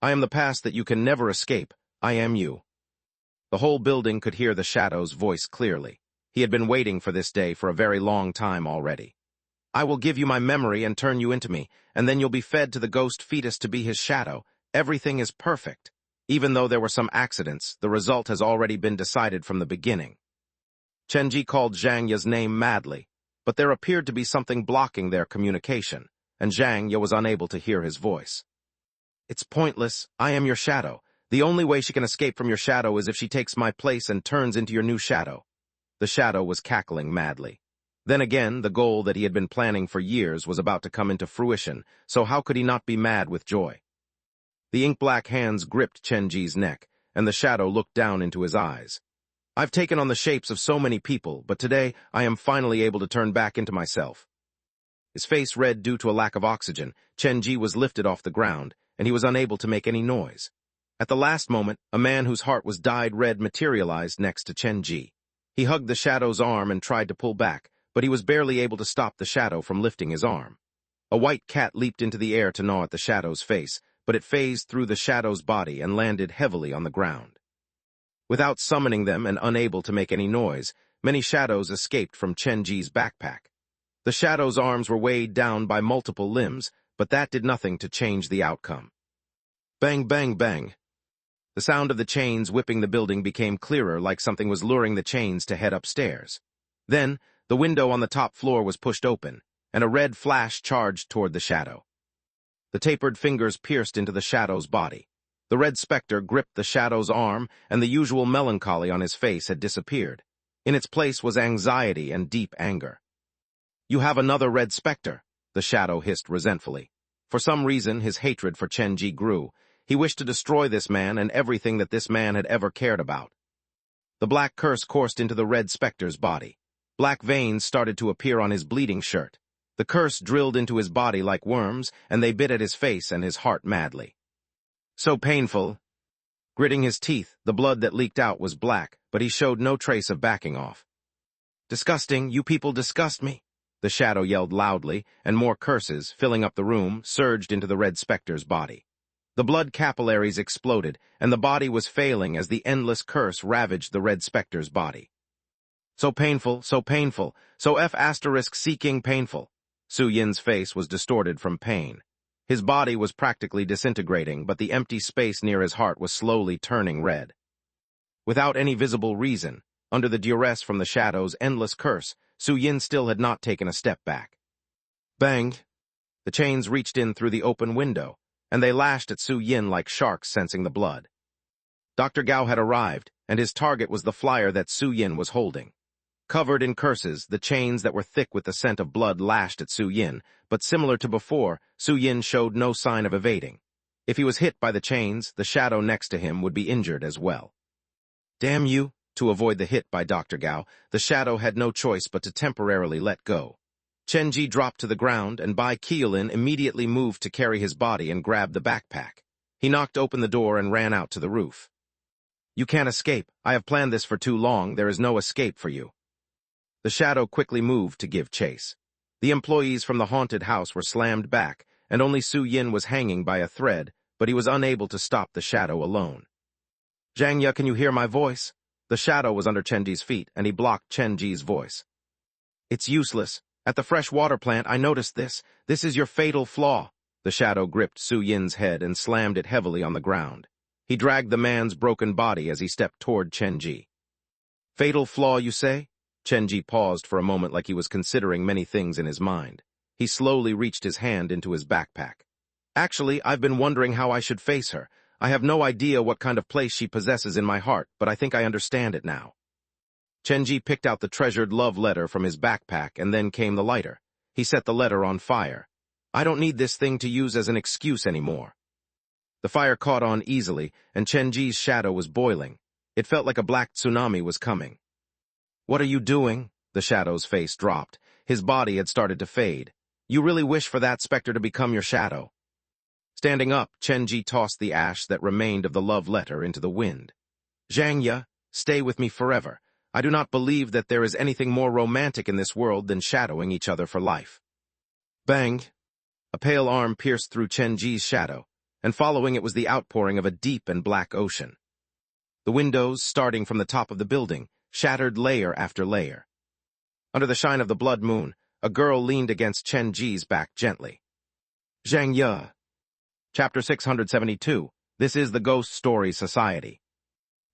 I am the past that you can never escape. I am you. The whole building could hear the shadow's voice clearly. He had been waiting for this day for a very long time already. I will give you my memory and turn you into me, and then you'll be fed to the ghost fetus to be his shadow. Everything is perfect. Even though there were some accidents, the result has already been decided from the beginning. Chen Ji called Zhang Ye's name madly, but there appeared to be something blocking their communication, and Zhang Ye was unable to hear his voice. It's pointless. I am your shadow. The only way she can escape from your shadow is if she takes my place and turns into your new shadow. The shadow was cackling madly. Then again, the goal that he had been planning for years was about to come into fruition, so how could he not be mad with joy? The ink-black hands gripped Chen Ji's neck, and the shadow looked down into his eyes. I've taken on the shapes of so many people, but today I am finally able to turn back into myself. His face red due to a lack of oxygen, Chen Ji was lifted off the ground, and he was unable to make any noise. At the last moment, a man whose heart was dyed red materialized next to Chen Ji. He hugged the shadow's arm and tried to pull back, but he was barely able to stop the shadow from lifting his arm. A white cat leaped into the air to gnaw at the shadow's face, but it phased through the shadow's body and landed heavily on the ground. Without summoning them and unable to make any noise, many shadows escaped from Chen Ji's backpack. The shadow's arms were weighed down by multiple limbs, but that did nothing to change the outcome. Bang, bang, bang. The sound of the chains whipping the building became clearer, like something was luring the chains to head upstairs. Then, the window on the top floor was pushed open, and a red flash charged toward the shadow. The tapered fingers pierced into the shadow's body. The red specter gripped the shadow's arm, and the usual melancholy on his face had disappeared. In its place was anxiety and deep anger. You have another red specter, the shadow hissed resentfully. For some reason, his hatred for Chen Ji grew. He wished to destroy this man and everything that this man had ever cared about. The black curse coursed into the red specter's body. Black veins started to appear on his bleeding shirt. The curse drilled into his body like worms, and they bit at his face and his heart madly. So painful. Gritting his teeth, the blood that leaked out was black, but he showed no trace of backing off. Disgusting, you people disgust me. The shadow yelled loudly, and more curses, filling up the room, surged into the red specter's body. The blood capillaries exploded, and the body was failing as the endless curse ravaged the red specter's body. So painful, so F***seeking painful. Su Yin's face was distorted from pain. His body was practically disintegrating, but the empty space near his heart was slowly turning red. Without any visible reason, under the duress from the shadow's endless curse, Su Yin still had not taken a step back. Bang! The chains reached in through the open window, and they lashed at Su Yin like sharks sensing the blood. Dr. Gao had arrived, and his target was the flyer that Su Yin was holding. Covered in curses, the chains that were thick with the scent of blood lashed at Su Yin, but similar to before, Su Yin showed no sign of evading. If he was hit by the chains, the shadow next to him would be injured as well. Damn you! To avoid the hit by Dr. Gao, the shadow had no choice but to temporarily let go. Chen Ji dropped to the ground, and Bai Qiulin immediately moved to carry his body and grab the backpack. He knocked open the door and ran out to the roof. You can't escape. I have planned this for too long. There is no escape for you. The shadow quickly moved to give chase. The employees from the haunted house were slammed back, and only Su Yin was hanging by a thread, but he was unable to stop the shadow alone. Zhang Ye, can you hear my voice? The shadow was under Chen Ji's feet, and he blocked Chen Ji's voice. It's useless. At the fresh water plant, I noticed this. This is your fatal flaw. The shadow gripped Su Yin's head and slammed it heavily on the ground. He dragged the man's broken body as he stepped toward Chen Ji. Fatal flaw, you say? Chen Ji paused for a moment like he was considering many things in his mind. He slowly reached his hand into his backpack. Actually, I've been wondering how I should face her. I have no idea what kind of place she possesses in my heart, but I think I understand it now. Chen Ji picked out the treasured love letter from his backpack, and then came the lighter. He set the letter on fire. I don't need this thing to use as an excuse anymore. The fire caught on easily, and Chen Ji's shadow was boiling. It felt like a black tsunami was coming. What are you doing? The shadow's face dropped. His body had started to fade. You really wish for that specter to become your shadow. Standing up, Chen Ji tossed the ash that remained of the love letter into the wind. Zhang Ye, stay with me forever. I do not believe that there is anything more romantic in this world than shadowing each other for life. Bang! A pale arm pierced through Chen Ji's shadow, and following it was the outpouring of a deep and black ocean. The windows, starting from the top of the building, shattered layer after layer. Under the shine of the blood moon, a girl leaned against Chen Ji's back gently. Zhang Ye. Chapter 672. This is the Ghost Story Society.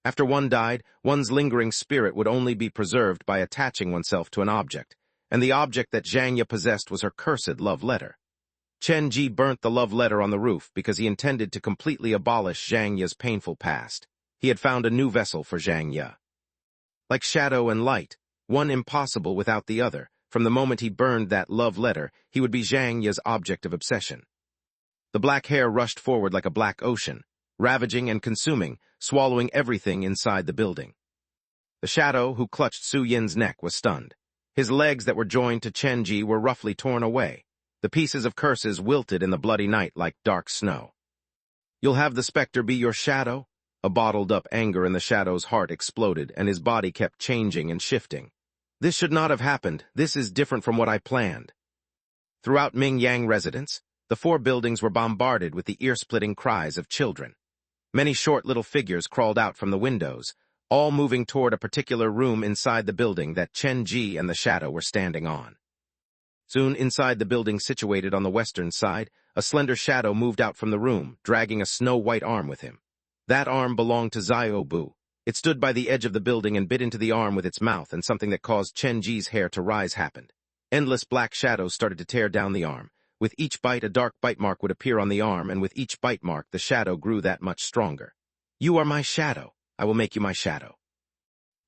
After one died, one's lingering spirit would only be preserved by attaching oneself to an object, and the object that Zhang possessed was her cursed love letter. Chen Ji burnt the love letter on the roof because he intended to completely abolish Zhang painful past. He had found a new vessel for Zhang. Like shadow and light, one impossible without the other, from the moment he burned that love letter, he would be Zhang object of obsession. The black hair rushed forward like a black ocean, ravaging and consuming, swallowing everything inside the building. The shadow who clutched Su Yin's neck was stunned. His legs that were joined to Chen Ji were roughly torn away. The pieces of curses wilted in the bloody night like dark snow. "You'll have the specter be your shadow?" A bottled-up anger in the shadow's heart exploded, and his body kept changing and shifting. "This should not have happened. This is different from what I planned." Throughout Mingyang residence, the 4 buildings were bombarded with the ear-splitting cries of children. Many short little figures crawled out from the windows, all moving toward a particular room inside the building that Chen Ji and the shadow were standing on. Soon, inside the building situated on the western side, a slender shadow moved out from the room, dragging a snow-white arm with him. That arm belonged to Xiaobu. It stood by the edge of the building and bit into the arm with its mouth, and something that caused Chen Ji's hair to rise happened. Endless black shadows started to tear down the arm. With each bite, a dark bite mark would appear on the arm, and with each bite mark, the shadow grew that much stronger. "You are my shadow. I will make you my shadow."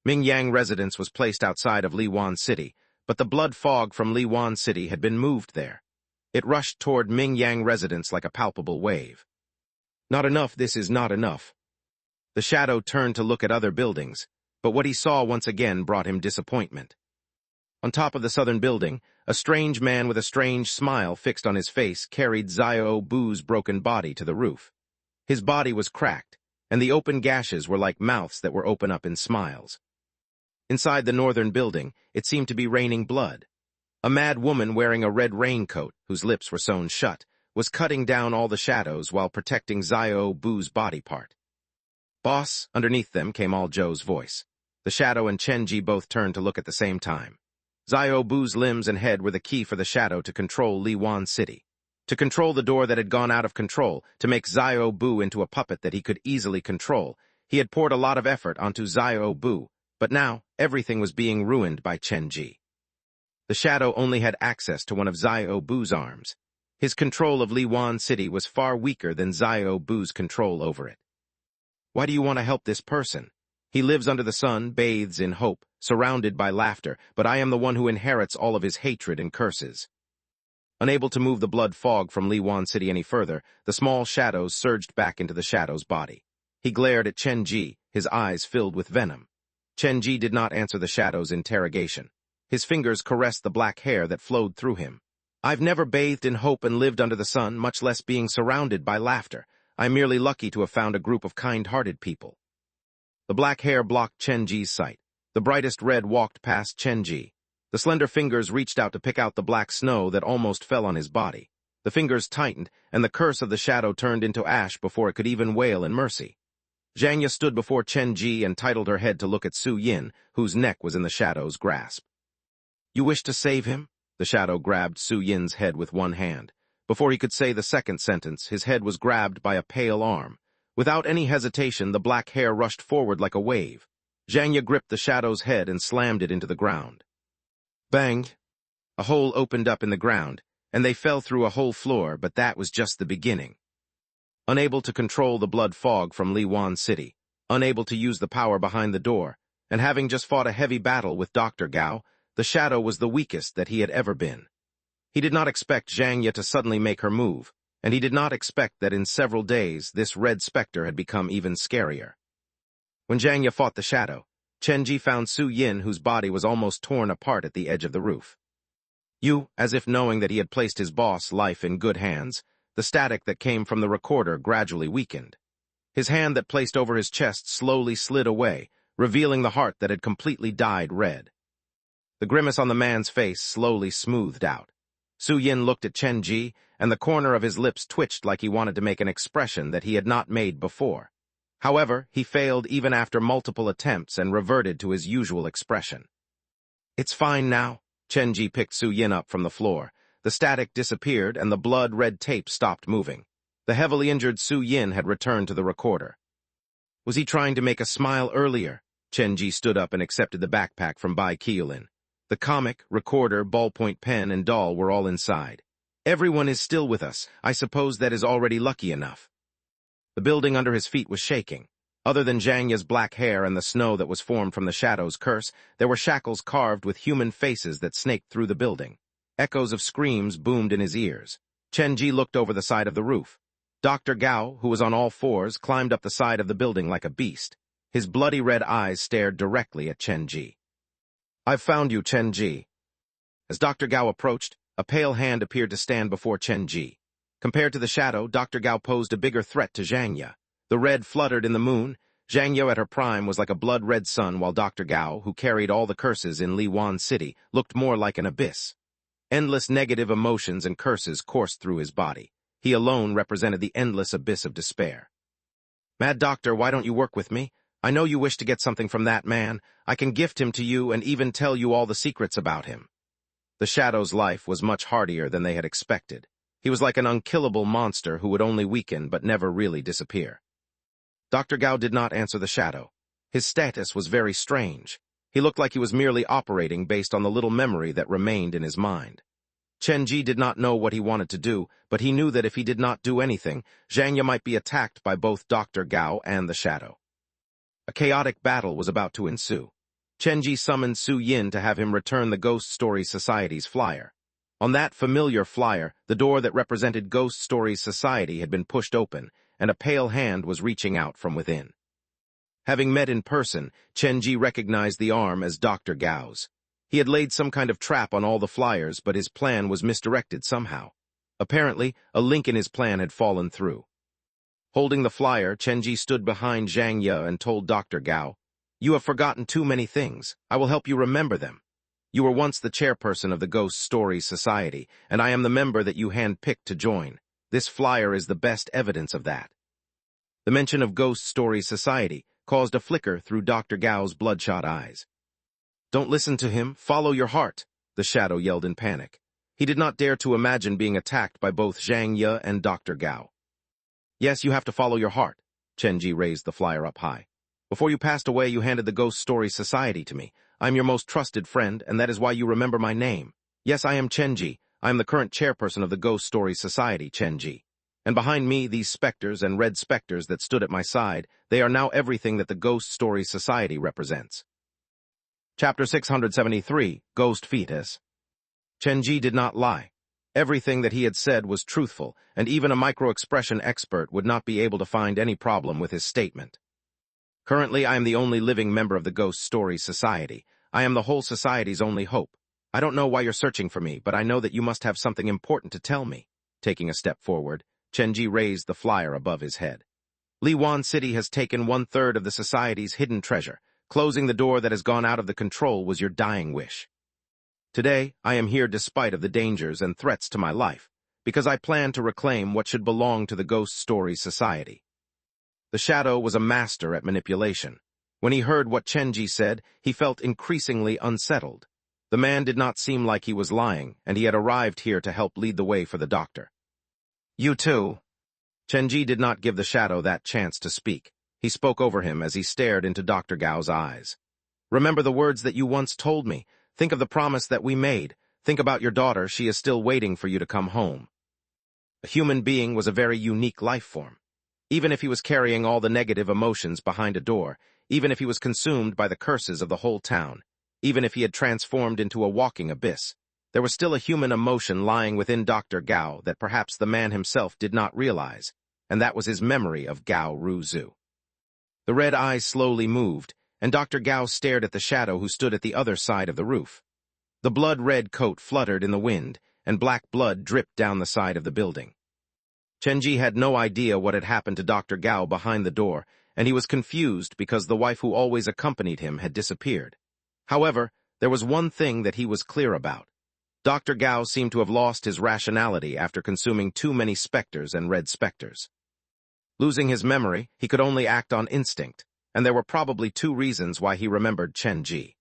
Mingyang residence was placed outside of Liwan City, but the blood fog from Liwan City had been moved there. It rushed toward Mingyang residence like a palpable wave. Not enough, this is not enough. The shadow turned to look at other buildings, but what he saw once again brought him disappointment. On top of the southern building, a strange man with a strange smile fixed on his face carried Xiaobu's broken body to the roof. His body was cracked, and the open gashes were like mouths that were open up in smiles. Inside the northern building, it seemed to be raining blood. A mad woman wearing a red raincoat, whose lips were sewn shut, was cutting down all the shadows while protecting Xiaobu's body part. "Boss," underneath them came All Joe's voice. The shadow and Chen Ji both turned to look at the same time. Xiaobu's limbs and head were the key for the shadow to control Liwan City. To control the door that had gone out of control, to make Xiaobu into a puppet that he could easily control, he had poured a lot of effort onto Xiaobu, but now everything was being ruined by Chen Ji. The shadow only had access to one of Xiaobu's arms. His control of Liwan City was far weaker than Xiaobu's control over it. "Why do you want to help this person? He lives under the sun, bathes in hope, surrounded by laughter, but I am the one who inherits all of his hatred and curses." Unable to move the blood fog from Liwan City any further, the small shadows surged back into the shadow's body. He glared at Chen Ji, his eyes filled with venom. Chen Ji did not answer the shadow's interrogation. His fingers caressed the black hair that flowed through him. "I've never bathed in hope and lived under the sun, much less being surrounded by laughter. I'm merely lucky to have found a group of kind-hearted people." The black hair blocked Chen Ji's sight. The brightest red walked past Chen Ji. The slender fingers reached out to pick out the black snow that almost fell on his body. The fingers tightened, and the curse of the shadow turned into ash before it could even wail in mercy. Zhang stood before Chen Ji and titled her head to look at Su Yin, whose neck was in the shadow's grasp. "You wish to save him?" The shadow grabbed Su Yin's head with one hand. Before he could say the second sentence, his head was grabbed by a pale arm. Without any hesitation, the black hair rushed forward like a wave. Zhang gripped the shadow's head and slammed it into the ground. Bang! A hole opened up in the ground, and they fell through a whole floor, but that was just the beginning. Unable to control the blood fog from Liwan City, unable to use the power behind the door, and having just fought a heavy battle with Dr. Gao, the shadow was the weakest that he had ever been. He did not expect Zhang to suddenly make her move, and he did not expect that in several days this red specter had become even scarier. When Zhang fought the shadow, Chen Ji found Su Yin, whose body was almost torn apart at the edge of the roof. You, as if knowing that he had placed his boss' life in good hands, the static that came from the recorder gradually weakened. His hand that placed over his chest slowly slid away, revealing the heart that had completely dyed red. The grimace on the man's face slowly smoothed out. Su Yin looked at Chen Ji, and the corner of his lips twitched like he wanted to make an expression that he had not made before. However, he failed even after multiple attempts and reverted to his usual expression. "It's fine now." Chen Ji picked Su Yin up from the floor. The static disappeared, and the blood-red tape stopped moving. The heavily injured Su Yin had returned to the recorder. Was he trying to make a smile earlier? Chenji stood up and accepted the backpack from Bai Qiulin. The comic, recorder, ballpoint pen, and doll were all inside. Everyone is still with us. I suppose that is already lucky enough. The building under his feet was shaking. Other than Zhang Ye's black hair and the snow that was formed from the shadow's curse, there were shackles carved with human faces that snaked through the building. Echoes of screams boomed in his ears. Chenji looked over the side of the roof. Dr. Gao, who was on all fours, climbed up the side of the building like a beast. His bloody red eyes stared directly at Chenji. "I've found you, Chenji." As Dr. Gao approached, a pale hand appeared to stand before Chenji. Compared to the shadow, Dr. Gao posed a bigger threat to Zhang Ye. The red fluttered in the moon. Zhang Ye at her prime was like a blood-red sun, while Dr. Gao, who carried all the curses in Liwan City, looked more like an abyss. Endless negative emotions and curses coursed through his body. He alone represented the endless abyss of despair. "Mad Doctor, why don't you work with me? I know you wish to get something from that man. I can gift him to you and even tell you all the secrets about him." The Shadow's life was much hardier than they had expected. He was like an unkillable monster who would only weaken but never really disappear. Dr. Gao did not answer the Shadow. His status was very strange. He looked like he was merely operating based on the little memory that remained in his mind. Chenji did not know what he wanted to do, but he knew that if he did not do anything, Zhang Ye might be attacked by both Dr. Gao and the Shadow. A chaotic battle was about to ensue. Chenji summoned Su Yin to have him return the Ghost Stories Society's flyer. On that familiar flyer, the door that represented Ghost Stories Society had been pushed open, and a pale hand was reaching out from within. Having met in person, Chenji recognized the arm as Dr. Gao's. He had laid some kind of trap on all the flyers, but his plan was misdirected somehow. Apparently, a link in his plan had fallen through. Holding the flyer, Chenji stood behind Zhang Ye and told Dr. Gao, "You have forgotten too many things. I will help you remember them. You were once the chairperson of the Ghost Stories Society, and I am the member that you handpicked to join. This flyer is the best evidence of that." The mention of Ghost Stories Society caused a flicker through Dr. Gao's bloodshot eyes. "Don't listen to him, follow your heart," the Shadow yelled in panic. He did not dare to imagine being attacked by both Zhang Ye and Dr. Gao. "Yes, you have to follow your heart." Chenji raised the flyer up high. "Before you passed away, you handed the Ghost Stories Society to me. I am your most trusted friend, and that is why you remember my name. Yes, I am Chenji. I am the current chairperson of the Ghost Stories Society, Chenji. And behind me, these specters and red specters that stood at my side, they are now everything that the Ghost Stories Society represents." Chapter 673, Ghost Fetus. Chenji did not lie. Everything that he had said was truthful, and even a micro-expression expert would not be able to find any problem with his statement. "Currently, I am the only living member of the Ghost Stories Society. I am the whole society's only hope. I don't know why you're searching for me, but I know that you must have something important to tell me." Taking a step forward, Chenji raised the flyer above his head. "Liwan City has taken 1/3 of the society's hidden treasure. Closing the door that has gone out of the control was your dying wish. Today, I am here despite of the dangers and threats to my life, because I plan to reclaim what should belong to the Ghost Stories Society." The Shadow was a master at manipulation. When he heard what Chenji said, he felt increasingly unsettled. The man did not seem like he was lying, and he had arrived here to help lead the way for the doctor. "You too." Chenji did not give the Shadow that chance to speak. He spoke over him as he stared into Dr. Gao's eyes. "Remember the words that you once told me. Think of the promise that we made. Think about your daughter. She is still waiting for you to come home." A human being was a very unique life form. Even if he was carrying all the negative emotions behind a door, even if he was consumed by the curses of the whole town, even if he had transformed into a walking abyss, there was still a human emotion lying within Dr. Gao that perhaps the man himself did not realize, and that was his memory of Gao Ruzu. The red eyes slowly moved, and Dr. Gao stared at the Shadow who stood at the other side of the roof. The blood-red coat fluttered in the wind, and black blood dripped down the side of the building. Chenji had no idea what had happened to Dr. Gao behind the door, and he was confused because the wife who always accompanied him had disappeared. However, there was one thing that he was clear about. Dr. Gao seemed to have lost his rationality after consuming too many specters and red specters. Losing his memory, he could only act on instinct, and there were probably two reasons why he remembered Chenji.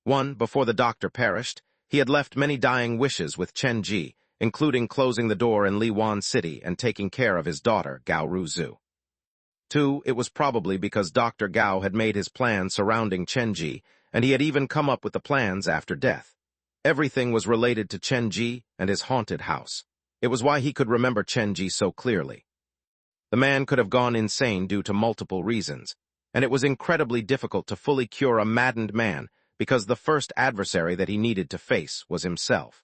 One, before the doctor perished, he had left many dying wishes with Chenji, including closing the door in Liwan City and taking care of his daughter, Gao Ruzu. 2, it was probably because Dr. Gao had made his plan surrounding Chenji, and he had even come up with the plans after death. Everything was related to Chenji and his haunted house. It was why he could remember Chenji so clearly. The man could have gone insane due to multiple reasons, and it was incredibly difficult to fully cure a maddened man because the first adversary that he needed to face was himself.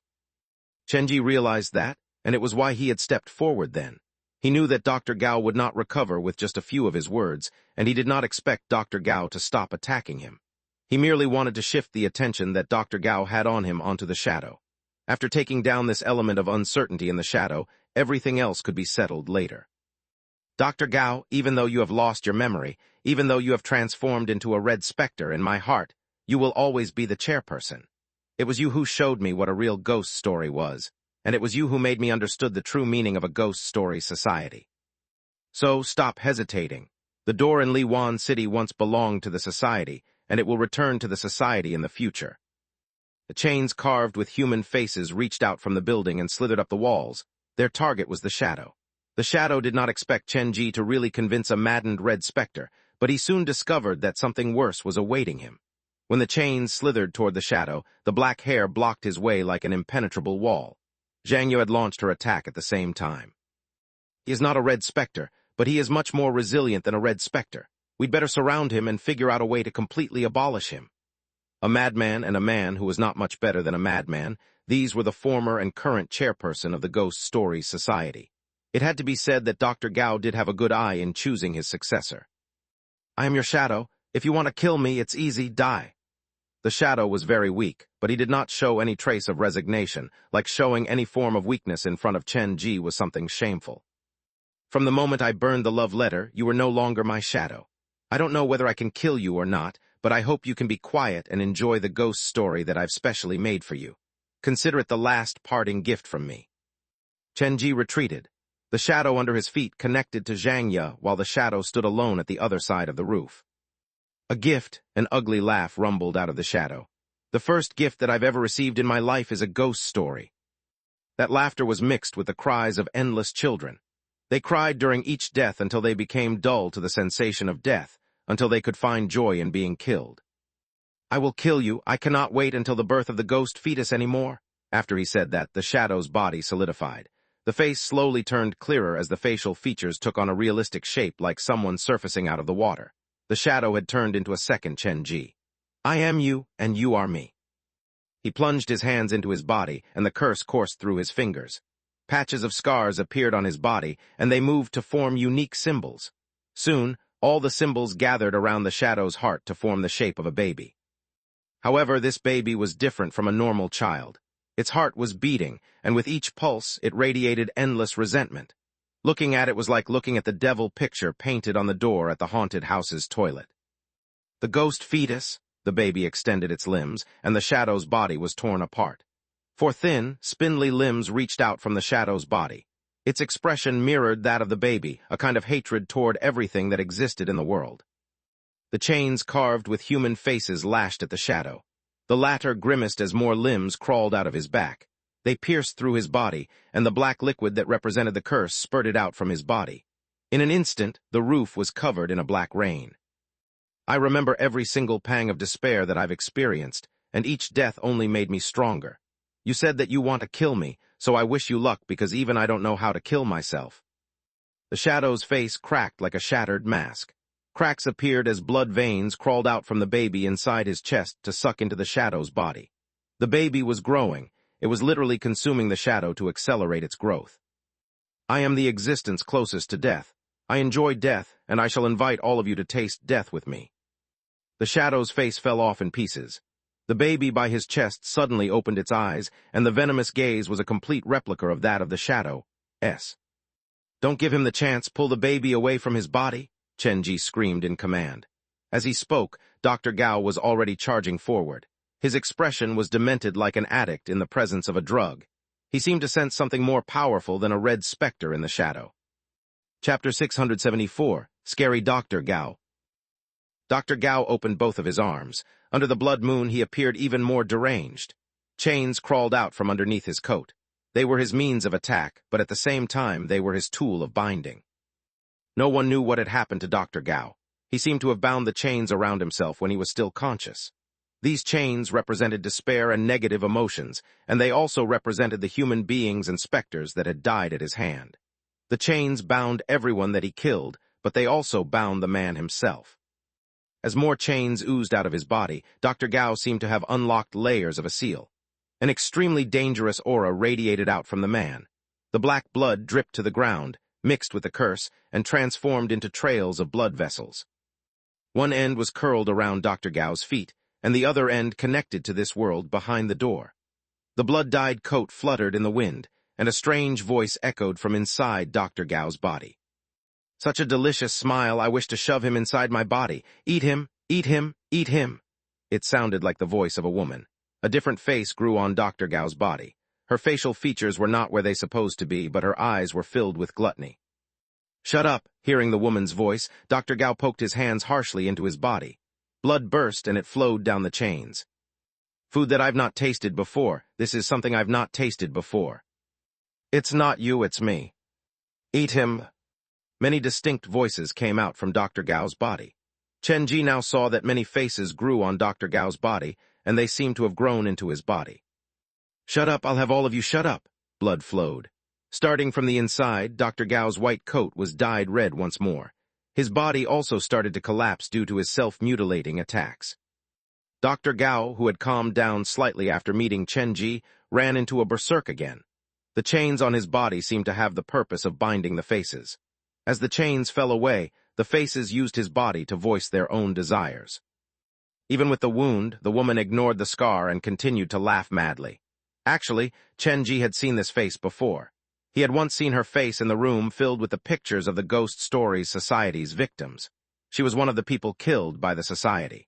Chenji realized that, and it was why he had stepped forward then. He knew that Dr. Gao would not recover with just a few of his words, and he did not expect Dr. Gao to stop attacking him. He merely wanted to shift the attention that Dr. Gao had on him onto the shadow. After taking down this element of uncertainty in the shadow, everything else could be settled later. Dr. Gao, even though you have lost your memory, even though you have transformed into a red specter in my heart, you will always be the chairperson. It was you who showed me what a real ghost story was, and it was you who made me understood the true meaning of a ghost story society. So stop hesitating. The door in Liwan City once belonged to the society, and it will return to the society in the future. The chains carved with human faces reached out from the building and slithered up the walls. Their target was the shadow. The shadow did not expect Chenji to really convince a maddened red specter, but he soon discovered that something worse was awaiting him. When the chains slithered toward the shadow, the black hair blocked his way like an impenetrable wall. Zhang Yu had launched her attack at the same time. He is not a red specter, but he is much more resilient than a red specter. We'd better surround him and figure out a way to completely abolish him. A madman and a man who was not much better than a madman, these were the former and current chairperson of the Ghost Stories Society. It had to be said that Dr. Gao did have a good eye in choosing his successor. I am your shadow. If you want to kill me, it's easy, die. The shadow was very weak, but he did not show any trace of resignation, like showing any form of weakness in front of Chen Ji was something shameful. From the moment I burned the love letter, you were no longer my shadow. I don't know whether I can kill you or not, but I hope you can be quiet and enjoy the ghost story that I've specially made for you. Consider it the last parting gift from me. Chen Ji retreated. The shadow under his feet connected to Zhang Yu while the shadow stood alone at the other side of the roof. A gift, an ugly laugh rumbled out of the shadow. The first gift that I've ever received in my life is a ghost story. That laughter was mixed with the cries of endless children. They cried during each death until they became dull to the sensation of death, until they could find joy in being killed. I will kill you. I cannot wait until the birth of the ghost fetus anymore. After he said that, the shadow's body solidified. The face slowly turned clearer as the facial features took on a realistic shape like someone surfacing out of the water. The shadow had turned into a second Chen Ji. I am you, and you are me. He plunged his hands into his body, and the curse coursed through his fingers. Patches of scars appeared on his body, and they moved to form unique symbols. Soon, all the symbols gathered around the shadow's heart to form the shape of a baby. However, this baby was different from a normal child. Its heart was beating, and with each pulse, it radiated endless resentment. Looking at it was like looking at the devil picture painted on the door at the haunted house's toilet. The ghost fetus, the baby extended its limbs, and the shadow's body was torn apart. For thin, spindly limbs reached out from the shadow's body. Its expression mirrored that of the baby, a kind of hatred toward everything that existed in the world. The chains carved with human faces lashed at the shadow. The latter grimaced as more limbs crawled out of his back. They pierced through his body, and the black liquid that represented the curse spurted out from his body. In an instant, the roof was covered in a black rain. I remember every single pang of despair that I've experienced, and each death only made me stronger. You said that you want to kill me, so I wish you luck because even I don't know how to kill myself. The shadow's face cracked like a shattered mask. Cracks appeared as blood veins crawled out from the baby inside his chest to suck into the shadow's body. The baby was growing. It was literally consuming the shadow to accelerate its growth. I am the existence closest to death. I enjoy death, and I shall invite all of you to taste death with me. The shadow's face fell off in pieces. The baby by his chest suddenly opened its eyes, and the venomous gaze was a complete replica of that of the shadow. Don't give him the chance, pull the baby away from his body, Chen Ji screamed in command. As he spoke, Dr. Gao was already charging forward. His expression was demented like an addict in the presence of a drug. He seemed to sense something more powerful than a red specter in the shadow. Chapter 674, Scary Dr. Gao. Dr. Gao opened both of his arms. Under the blood moon, he appeared even more deranged. Chains crawled out from underneath his coat. They were his means of attack, but at the same time, they were his tool of binding. No one knew what had happened to Dr. Gao. He seemed to have bound the chains around himself when he was still conscious. These chains represented despair and negative emotions, and they also represented the human beings and specters that had died at his hand. The chains bound everyone that he killed, but they also bound the man himself. As more chains oozed out of his body, Dr. Gao seemed to have unlocked layers of a seal. An extremely dangerous aura radiated out from the man. The black blood dripped to the ground, mixed with the curse, and transformed into trails of blood vessels. One end was curled around Dr. Gao's feet, and the other end connected to this world behind the door. The blood-dyed coat fluttered in the wind, and a strange voice echoed from inside Dr. Gao's body. Such a delicious smile, I wish to shove him inside my body. Eat him, eat him, eat him. It sounded like the voice of a woman. A different face grew on Dr. Gao's body. Her facial features were not where they supposed to be, but her eyes were filled with gluttony. Shut up! Hearing the woman's voice, Dr. Gao poked his hands harshly into his body. Blood burst and it flowed down the chains. Food that I've not tasted before. This is something I've not tasted before. It's not you, it's me. Eat him. Many distinct voices came out from Dr. Gao's body. Chen Ji now saw that many faces grew on Dr. Gao's body, and they seemed to have grown into his body. Shut up, I'll have all of you shut up. Blood flowed. Starting from the inside, Dr. Gao's white coat was dyed red once more. His body also started to collapse due to his self-mutilating attacks. Dr. Gao, who had calmed down slightly after meeting Chen Ji, ran into a berserk again. The chains on his body seemed to have the purpose of binding the faces. As the chains fell away, the faces used his body to voice their own desires. Even with the wound, the woman ignored the scar and continued to laugh madly. Actually, Chen Ji had seen this face before. He had once seen her face in the room filled with the pictures of the Ghost Stories Society's victims. She was one of the people killed by the society.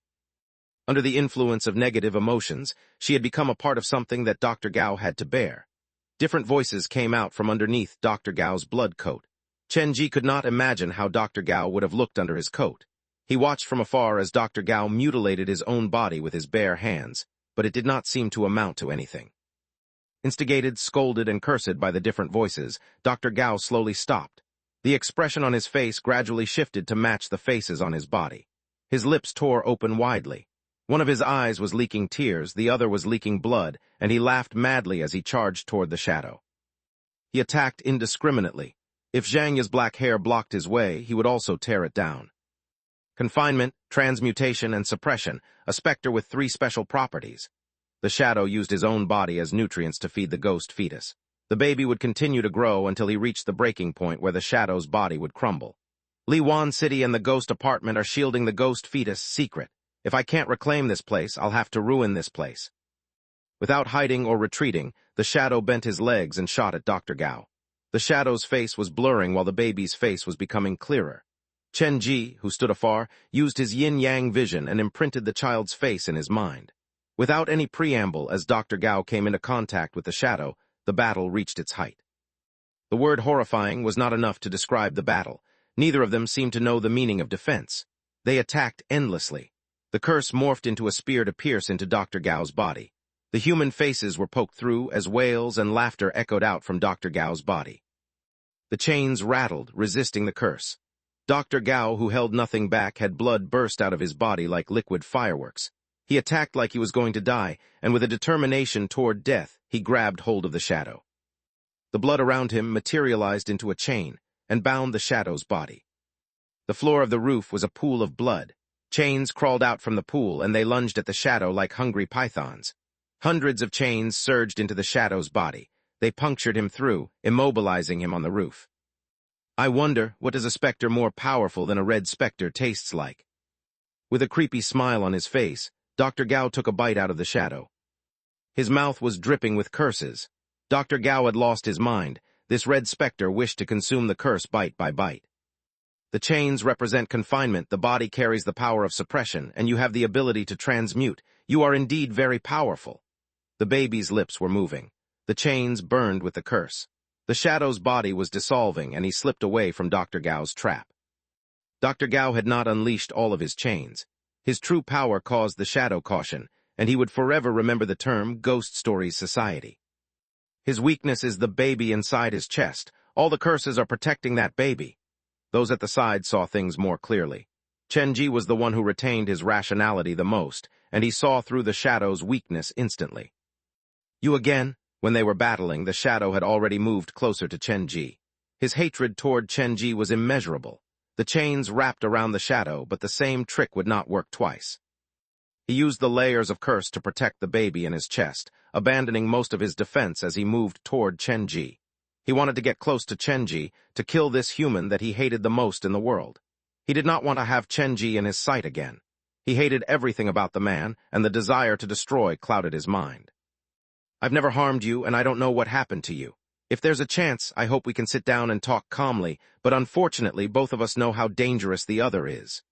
Under the influence of negative emotions, she had become a part of something that Dr. Gao had to bear. Different voices came out from underneath Dr. Gao's blood coat. Chen Ji could not imagine how Dr. Gao would have looked under his coat. He watched from afar as Dr. Gao mutilated his own body with his bare hands, but it did not seem to amount to anything. Instigated, scolded, and cursed by the different voices, Dr. Gao slowly stopped. The expression on his face gradually shifted to match the faces on his body. His lips tore open widely. One of his eyes was leaking tears, the other was leaking blood, and he laughed madly as he charged toward the shadow. He attacked indiscriminately. If Zhang Yi's black hair blocked his way, he would also tear it down. Confinement, transmutation, and suppression, a specter with 3 special properties. The shadow used his own body as nutrients to feed the ghost fetus. The baby would continue to grow until he reached the breaking point where the shadow's body would crumble. Liwan City and the ghost apartment are shielding the ghost fetus secret. If I can't reclaim this place, I'll have to ruin this place. Without hiding or retreating, the shadow bent his legs and shot at Dr. Gao. The shadow's face was blurring while the baby's face was becoming clearer. Chen Ji, who stood afar, used his yin-yang vision and imprinted the child's face in his mind. Without any preamble, as Dr. Gao came into contact with the shadow, the battle reached its height. The word horrifying was not enough to describe the battle. Neither of them seemed to know the meaning of defense. They attacked endlessly. The curse morphed into a spear to pierce into Dr. Gao's body. The human faces were poked through as wails and laughter echoed out from Dr. Gao's body. The chains rattled, resisting the curse. Dr. Gao, who held nothing back, had blood burst out of his body like liquid fireworks. He attacked like he was going to die, and with a determination toward death, he grabbed hold of the shadow. The blood around him materialized into a chain and bound the shadow's body. The floor of the roof was a pool of blood. Chains crawled out from the pool, and they lunged at the shadow like hungry pythons. Hundreds of chains surged into the shadow's body. They punctured him through, immobilizing him on the roof. I wonder, what does a specter more powerful than a red specter tastes like? With a creepy smile on his face, Dr. Gao took a bite out of the shadow. His mouth was dripping with curses. Dr. Gao had lost his mind. This red specter wished to consume the curse bite by bite. The chains represent confinement, the body carries the power of suppression, and you have the ability to transmute. You are indeed very powerful. The baby's lips were moving. The chains burned with the curse. The shadow's body was dissolving, and he slipped away from Dr. Gao's trap. Dr. Gao had not unleashed all of his chains. His true power caused the shadow caution, and he would forever remember the term Ghost Stories Society. His weakness is the baby inside his chest. All the curses are protecting that baby. Those at the side saw things more clearly. Chenji was the one who retained his rationality the most, and he saw through the shadow's weakness instantly. You again? When they were battling, the shadow had already moved closer to Chenji. His hatred toward Chenji was immeasurable. The chains wrapped around the shadow, but the same trick would not work twice. He used the layers of curse to protect the baby in his chest, abandoning most of his defense as he moved toward Chenji. He wanted to get close to Chenji, to kill this human that he hated the most in the world. He did not want to have Chenji in his sight again. He hated everything about the man, and the desire to destroy clouded his mind. I've never harmed you, and I don't know what happened to you. If there's a chance, I hope we can sit down and talk calmly, but unfortunately both of us know how dangerous the other is.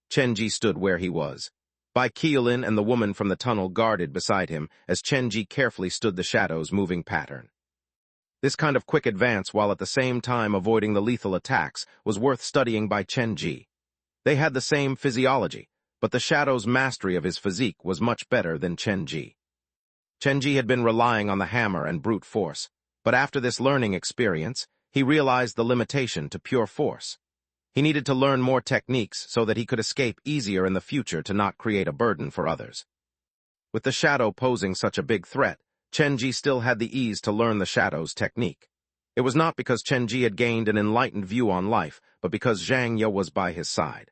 Chenji stood where he was. Bai Qiulin and the woman from the tunnel guarded beside him as Chenji carefully stood the shadow's moving pattern. This kind of quick advance while at the same time avoiding the lethal attacks was worth studying by Chenji. They had the same physiology, but the shadow's mastery of his physique was much better than Chenji. Chenji had been relying on the hammer and brute force, but after this learning experience, he realized the limitation to pure force. He needed to learn more techniques so that he could escape easier in the future to not create a burden for others. With the shadow posing such a big threat, Chenji still had the ease to learn the shadow's technique. It was not because Chenji had gained an enlightened view on life, but because Zhang Ye was by his side.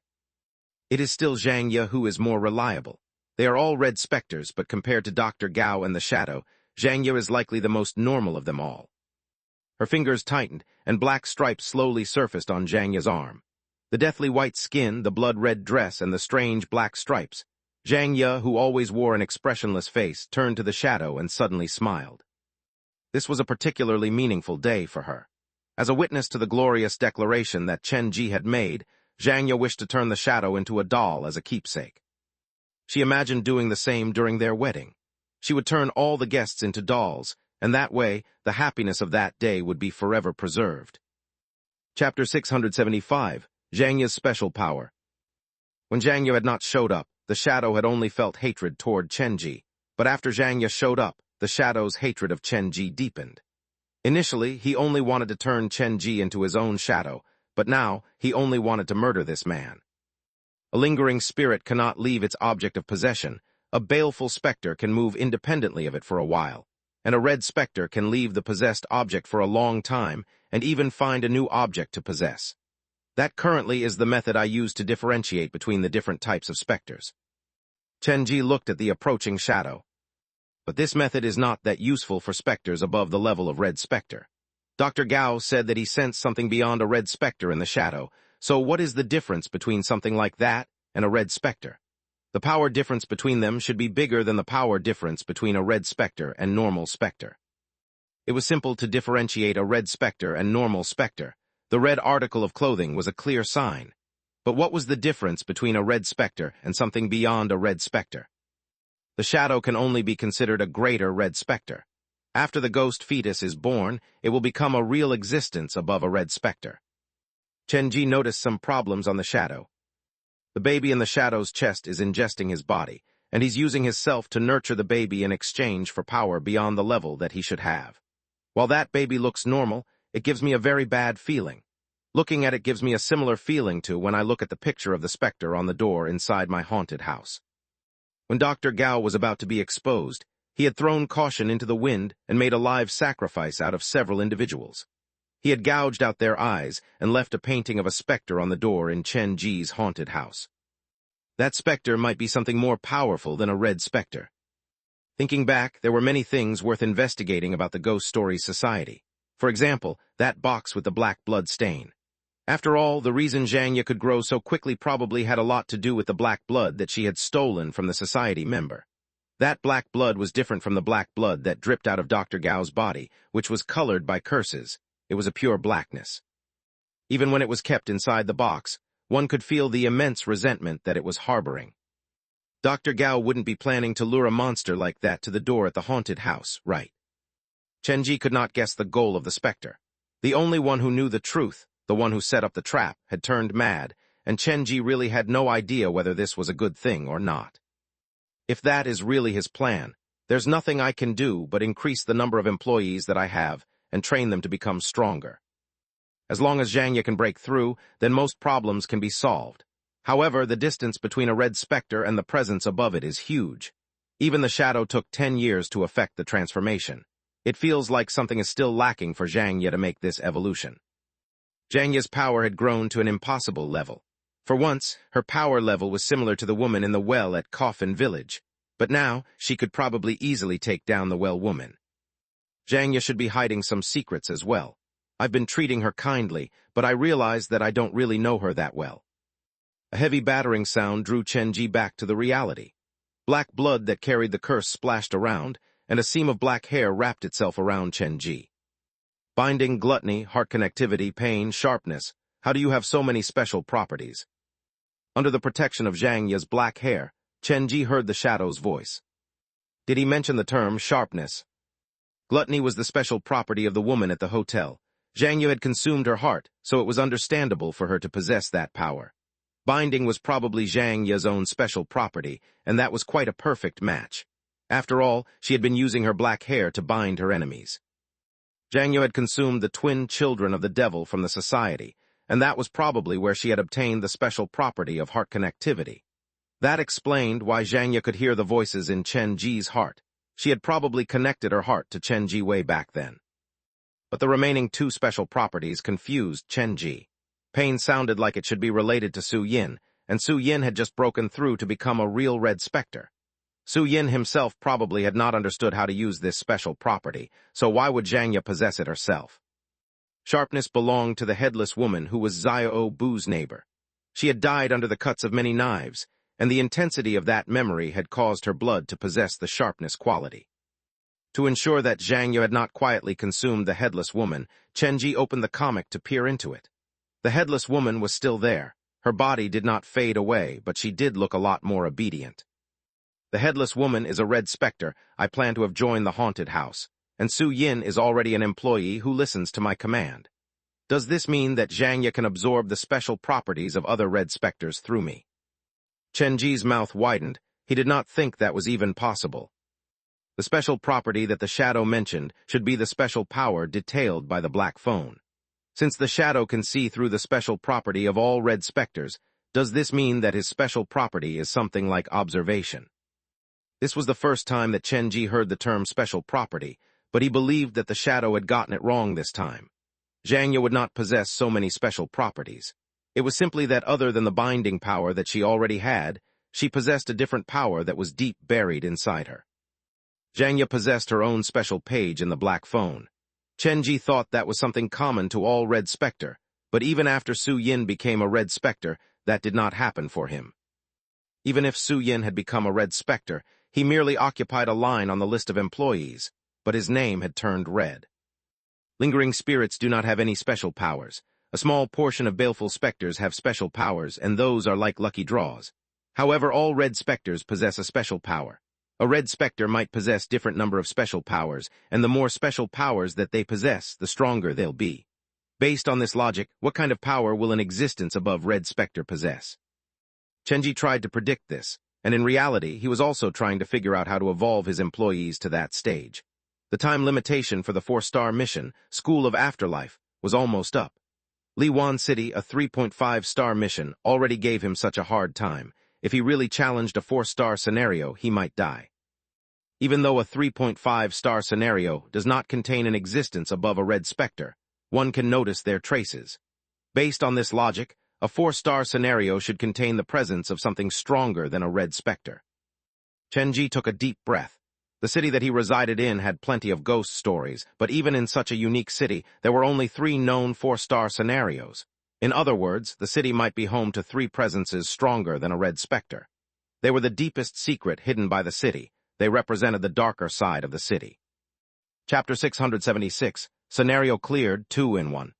It is still Zhang Ye who is more reliable. They are all red specters, but compared to Dr. Gao and the shadow, Zhang Ye is likely the most normal of them all. Her fingers tightened, and black stripes slowly surfaced on Zhang Ye's arm. The deathly white skin, the blood-red dress, and the strange black stripes. Zhang Ye, who always wore an expressionless face, turned to the shadow and suddenly smiled. This was a particularly meaningful day for her. As a witness to the glorious declaration that Chenji had made, Zhang Ye wished to turn the shadow into a doll as a keepsake. She imagined doing the same during their wedding. She would turn all the guests into dolls, and that way, the happiness of that day would be forever preserved. Chapter 675, Zhang Ye's Special Power. When Zhang Ye had not showed up, the shadow had only felt hatred toward Chenji, but after Zhang Ye showed up, the shadow's hatred of Chenji deepened. Initially, he only wanted to turn Chenji into his own shadow, but now he only wanted to murder this man. A lingering spirit cannot leave its object of possession. A baleful specter can move independently of it for a while, and a red specter can leave the possessed object for a long time and even find a new object to possess. That currently is the method I use to differentiate between the different types of specters. Chenji looked at the approaching shadow. But this method is not that useful for specters above the level of red specter. Dr. Gao said that he sensed something beyond a red specter in the shadow, so what is the difference between something like that and a red specter? The power difference between them should be bigger than the power difference between a red specter and normal specter. It was simple to differentiate a red specter and normal specter. The red article of clothing was a clear sign. But what was the difference between a red specter and something beyond a red specter? The shadow can only be considered a greater red specter. After the ghost fetus is born, it will become a real existence above a red specter. Chenji noticed some problems on the shadow. The baby in the shadow's chest is ingesting his body, and he's using his self to nurture the baby in exchange for power beyond the level that he should have. While that baby looks normal, it gives me a very bad feeling. Looking at it gives me a similar feeling to when I look at the picture of the specter on the door inside my haunted house. When Dr. Gao was about to be exposed, he had thrown caution into the wind and made a live sacrifice out of several individuals. He had gouged out their eyes and left a painting of a specter on the door in Chenji's haunted house. That specter might be something more powerful than a red specter. Thinking back, there were many things worth investigating about the Ghost Stories Society. For example, that box with the black blood stain. After all, the reason Zhang Ye could grow so quickly probably had a lot to do with the black blood that she had stolen from the society member. That black blood was different from the black blood that dripped out of Dr. Gao's body, which was colored by curses. It was a pure blackness. Even when it was kept inside the box, one could feel the immense resentment that it was harboring. Dr. Gao wouldn't be planning to lure a monster like that to the door at the haunted house, right? Chenji could not guess the goal of the specter. The only one who knew the truth, the one who set up the trap, had turned mad, and Chenji really had no idea whether this was a good thing or not. If that is really his plan, there's nothing I can do but increase the number of employees that I have and train them to become stronger. As long as Zhang Ye can break through, then most problems can be solved. However, the distance between a red specter and the presence above it is huge. Even the shadow took 10 years to effect the transformation. It feels like something is still lacking for Zhang Ye to make this evolution. Zhang Ye's power had grown to an impossible level. For once, her power level was similar to the woman in the well at Coffin Village, but now she could probably easily take down the well woman. Zhang Ye should be hiding some secrets as well. I've been treating her kindly, but I realize that I don't really know her that well. A heavy battering sound drew Chen Ji back to the reality. Black blood that carried the curse splashed around, and a seam of black hair wrapped itself around Chen Ji. Binding, gluttony, heart connectivity, pain, sharpness. How do you have so many special properties? Under the protection of Zhang Ye's black hair, Chen Ji heard the shadow's voice. Did he mention the term sharpness? Gluttony was the special property of the woman at the hotel. Zhang Ye had consumed her heart, so it was understandable for her to possess that power. Binding was probably Zhang Ye's own special property, and that was quite a perfect match. After all, she had been using her black hair to bind her enemies. Zhang Ye had consumed the twin children of the devil from the society, and that was probably where she had obtained the special property of heart connectivity. That explained why Zhang Ye could hear the voices in Chen Ji's heart. She had probably connected her heart to Chen Ji way back then. But the remaining two special properties confused Chen Ji. Pain sounded like it should be related to Su Yin, and Su Yin had just broken through to become a real red specter. Su Yin himself probably had not understood how to use this special property, so why would Zhang Ye possess it herself? Sharpness belonged to the headless woman who was Xiao Bu's neighbor. She had died under the cuts of many knives, and the intensity of that memory had caused her blood to possess the sharpness quality. To ensure that Zhang Ye had not quietly consumed the headless woman, Chen Ji opened the comic to peer into it. The headless woman was still there. Her body did not fade away, but she did look a lot more obedient. The headless woman is a red specter. I plan to have joined the haunted house, and Su Yin is already an employee who listens to my command. Does this mean that Zhang Ye can absorb the special properties of other red specters through me? Chen Ji's mouth widened. He did not think that was even possible. The special property that the shadow mentioned should be the special power detailed by the black phone. Since the shadow can see through the special property of all red specters, does this mean that his special property is something like observation? This was the first time that Chen Ji heard the term special property, but he believed that the shadow had gotten it wrong this time. Zhang Ye would not possess so many special properties. It was simply that other than the binding power that she already had, she possessed a different power that was deep buried inside her. Zhang Ye possessed her own special page in the black phone. Chen Ji thought that was something common to all red specter, but even after Su Yin became a red specter, that did not happen for him. Even if Su Yin had become a red specter, he merely occupied a line on the list of employees, but his name had turned red. Lingering spirits do not have any special powers. A small portion of baleful specters have special powers, and those are like lucky draws. However, all red specters possess a special power. A red specter might possess different number of special powers, and the more special powers that they possess, the stronger they'll be. Based on this logic, what kind of power will an existence above red specter possess? Chen Ji tried to predict this, and in reality, he was also trying to figure out how to evolve his employees to that stage. The time limitation for the 4-star mission, School of Afterlife, was almost up. Liwan City, a 3.5-star mission, already gave him such a hard time. If he really challenged a 4-star scenario, he might die. Even though a 3.5-star scenario does not contain an existence above a red specter, one can notice their traces. Based on this logic, a 4-star scenario should contain the presence of something stronger than a red specter. Chen Ji took a deep breath. The city that he resided in had plenty of ghost stories, but even in such a unique city, there were only 3 known 4-star scenarios. In other words, the city might be home to 3 presences stronger than a red specter. They were the deepest secret hidden by the city. They represented the darker side of the city. Chapter 676, Scenario Cleared 2 in 1.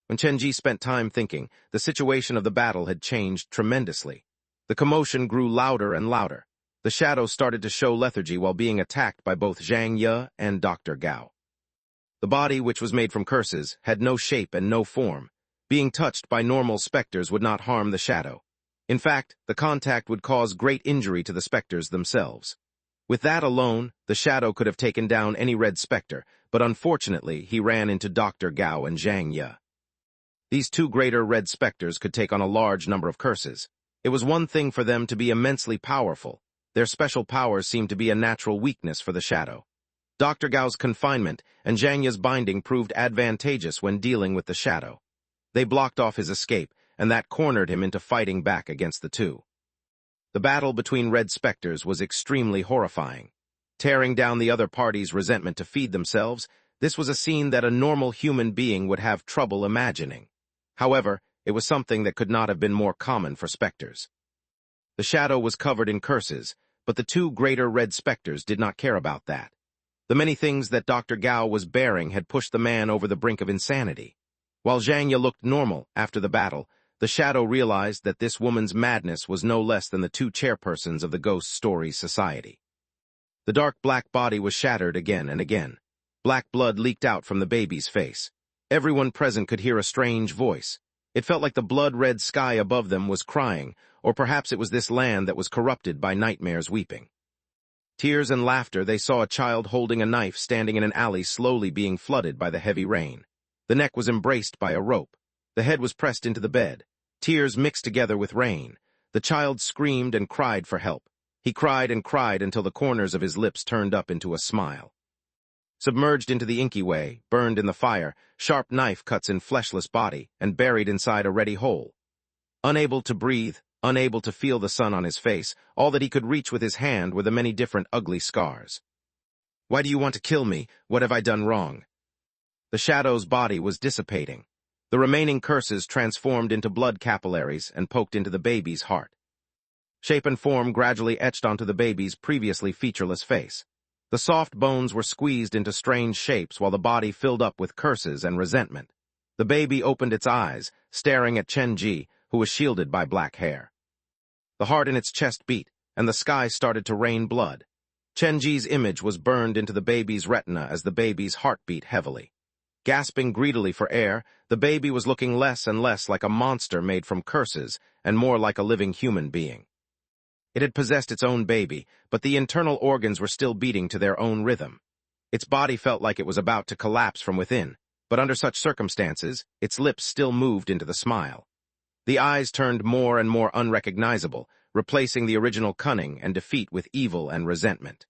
When Chen Ji spent time thinking, the situation of the battle had changed tremendously. The commotion grew louder and louder. The shadow started to show lethargy while being attacked by both Zhang Ye and Dr. Gao. The body, which was made from curses, had no shape and no form. Being touched by normal specters would not harm the shadow. In fact, the contact would cause great injury to the specters themselves. With that alone, the shadow could have taken down any red specter, but unfortunately he ran into Dr. Gao and Zhang Ye. These two greater red specters could take on a large number of curses. It was one thing for them to be immensely powerful. Their special powers seemed to be a natural weakness for the shadow. Dr. Gao's confinement and Zhang Ye's binding proved advantageous when dealing with the shadow. They blocked off his escape, and that cornered him into fighting back against the two. The battle between red specters was extremely horrifying. Tearing down the other party's resentment to feed themselves, this was a scene that a normal human being would have trouble imagining. However, it was something that could not have been more common for specters. The shadow was covered in curses, but the two greater red specters did not care about that. The many things that Dr. Gao was bearing had pushed the man over the brink of insanity. While Zhang Ye looked normal after the battle, the shadow realized that this woman's madness was no less than the two chairpersons of the Ghost Stories Society. The dark black body was shattered again and again. Black blood leaked out from the baby's face. Everyone present could hear a strange voice. It felt like the blood-red sky above them was crying, or perhaps it was this land that was corrupted by nightmares weeping. Tears and laughter, they saw a child holding a knife standing in an alley slowly being flooded by the heavy rain. The neck was embraced by a rope. The head was pressed into the bed. Tears mixed together with rain. The child screamed and cried for help. He cried and cried until the corners of his lips turned up into a smile. Submerged into the inky way, burned in the fire, sharp knife cuts in fleshless body and buried inside a ready hole. Unable to breathe, unable to feel the sun on his face, all that he could reach with his hand were the many different ugly scars. Why do you want to kill me? What have I done wrong? The shadow's body was dissipating. The remaining curses transformed into blood capillaries and poked into the baby's heart. Shape and form gradually etched onto the baby's previously featureless face. The soft bones were squeezed into strange shapes while the body filled up with curses and resentment. The baby opened its eyes, staring at Chen Ji, who was shielded by black hair. The heart in its chest beat, and the sky started to rain blood. Chen Ji's image was burned into the baby's retina as the baby's heart beat heavily. Gasping greedily for air, the baby was looking less and less like a monster made from curses and more like a living human being. It had possessed its own baby, but the internal organs were still beating to their own rhythm. Its body felt like it was about to collapse from within, but under such circumstances, its lips still moved into the smile. The eyes turned more and more unrecognizable, replacing the original cunning and defeat with evil and resentment.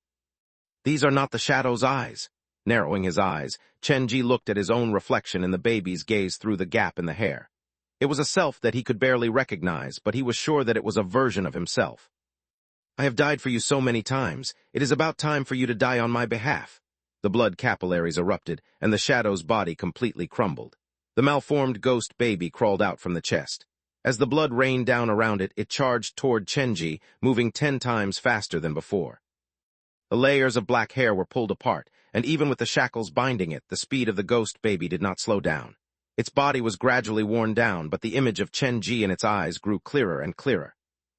These are not the shadow's eyes. Narrowing his eyes, Chen Ji looked at his own reflection in the baby's gaze through the gap in the hair. It was a self that he could barely recognize, but he was sure that it was a version of himself. I have died for you so many times. It is about time for you to die on my behalf. The blood capillaries erupted, and the shadow's body completely crumbled. The malformed ghost baby crawled out from the chest. As the blood rained down around it, it charged toward Chen Ji, moving 10 times faster than before. The layers of black hair were pulled apart, and even with the shackles binding it, the speed of the ghost baby did not slow down. Its body was gradually worn down, but the image of Chen Ji in its eyes grew clearer and clearer.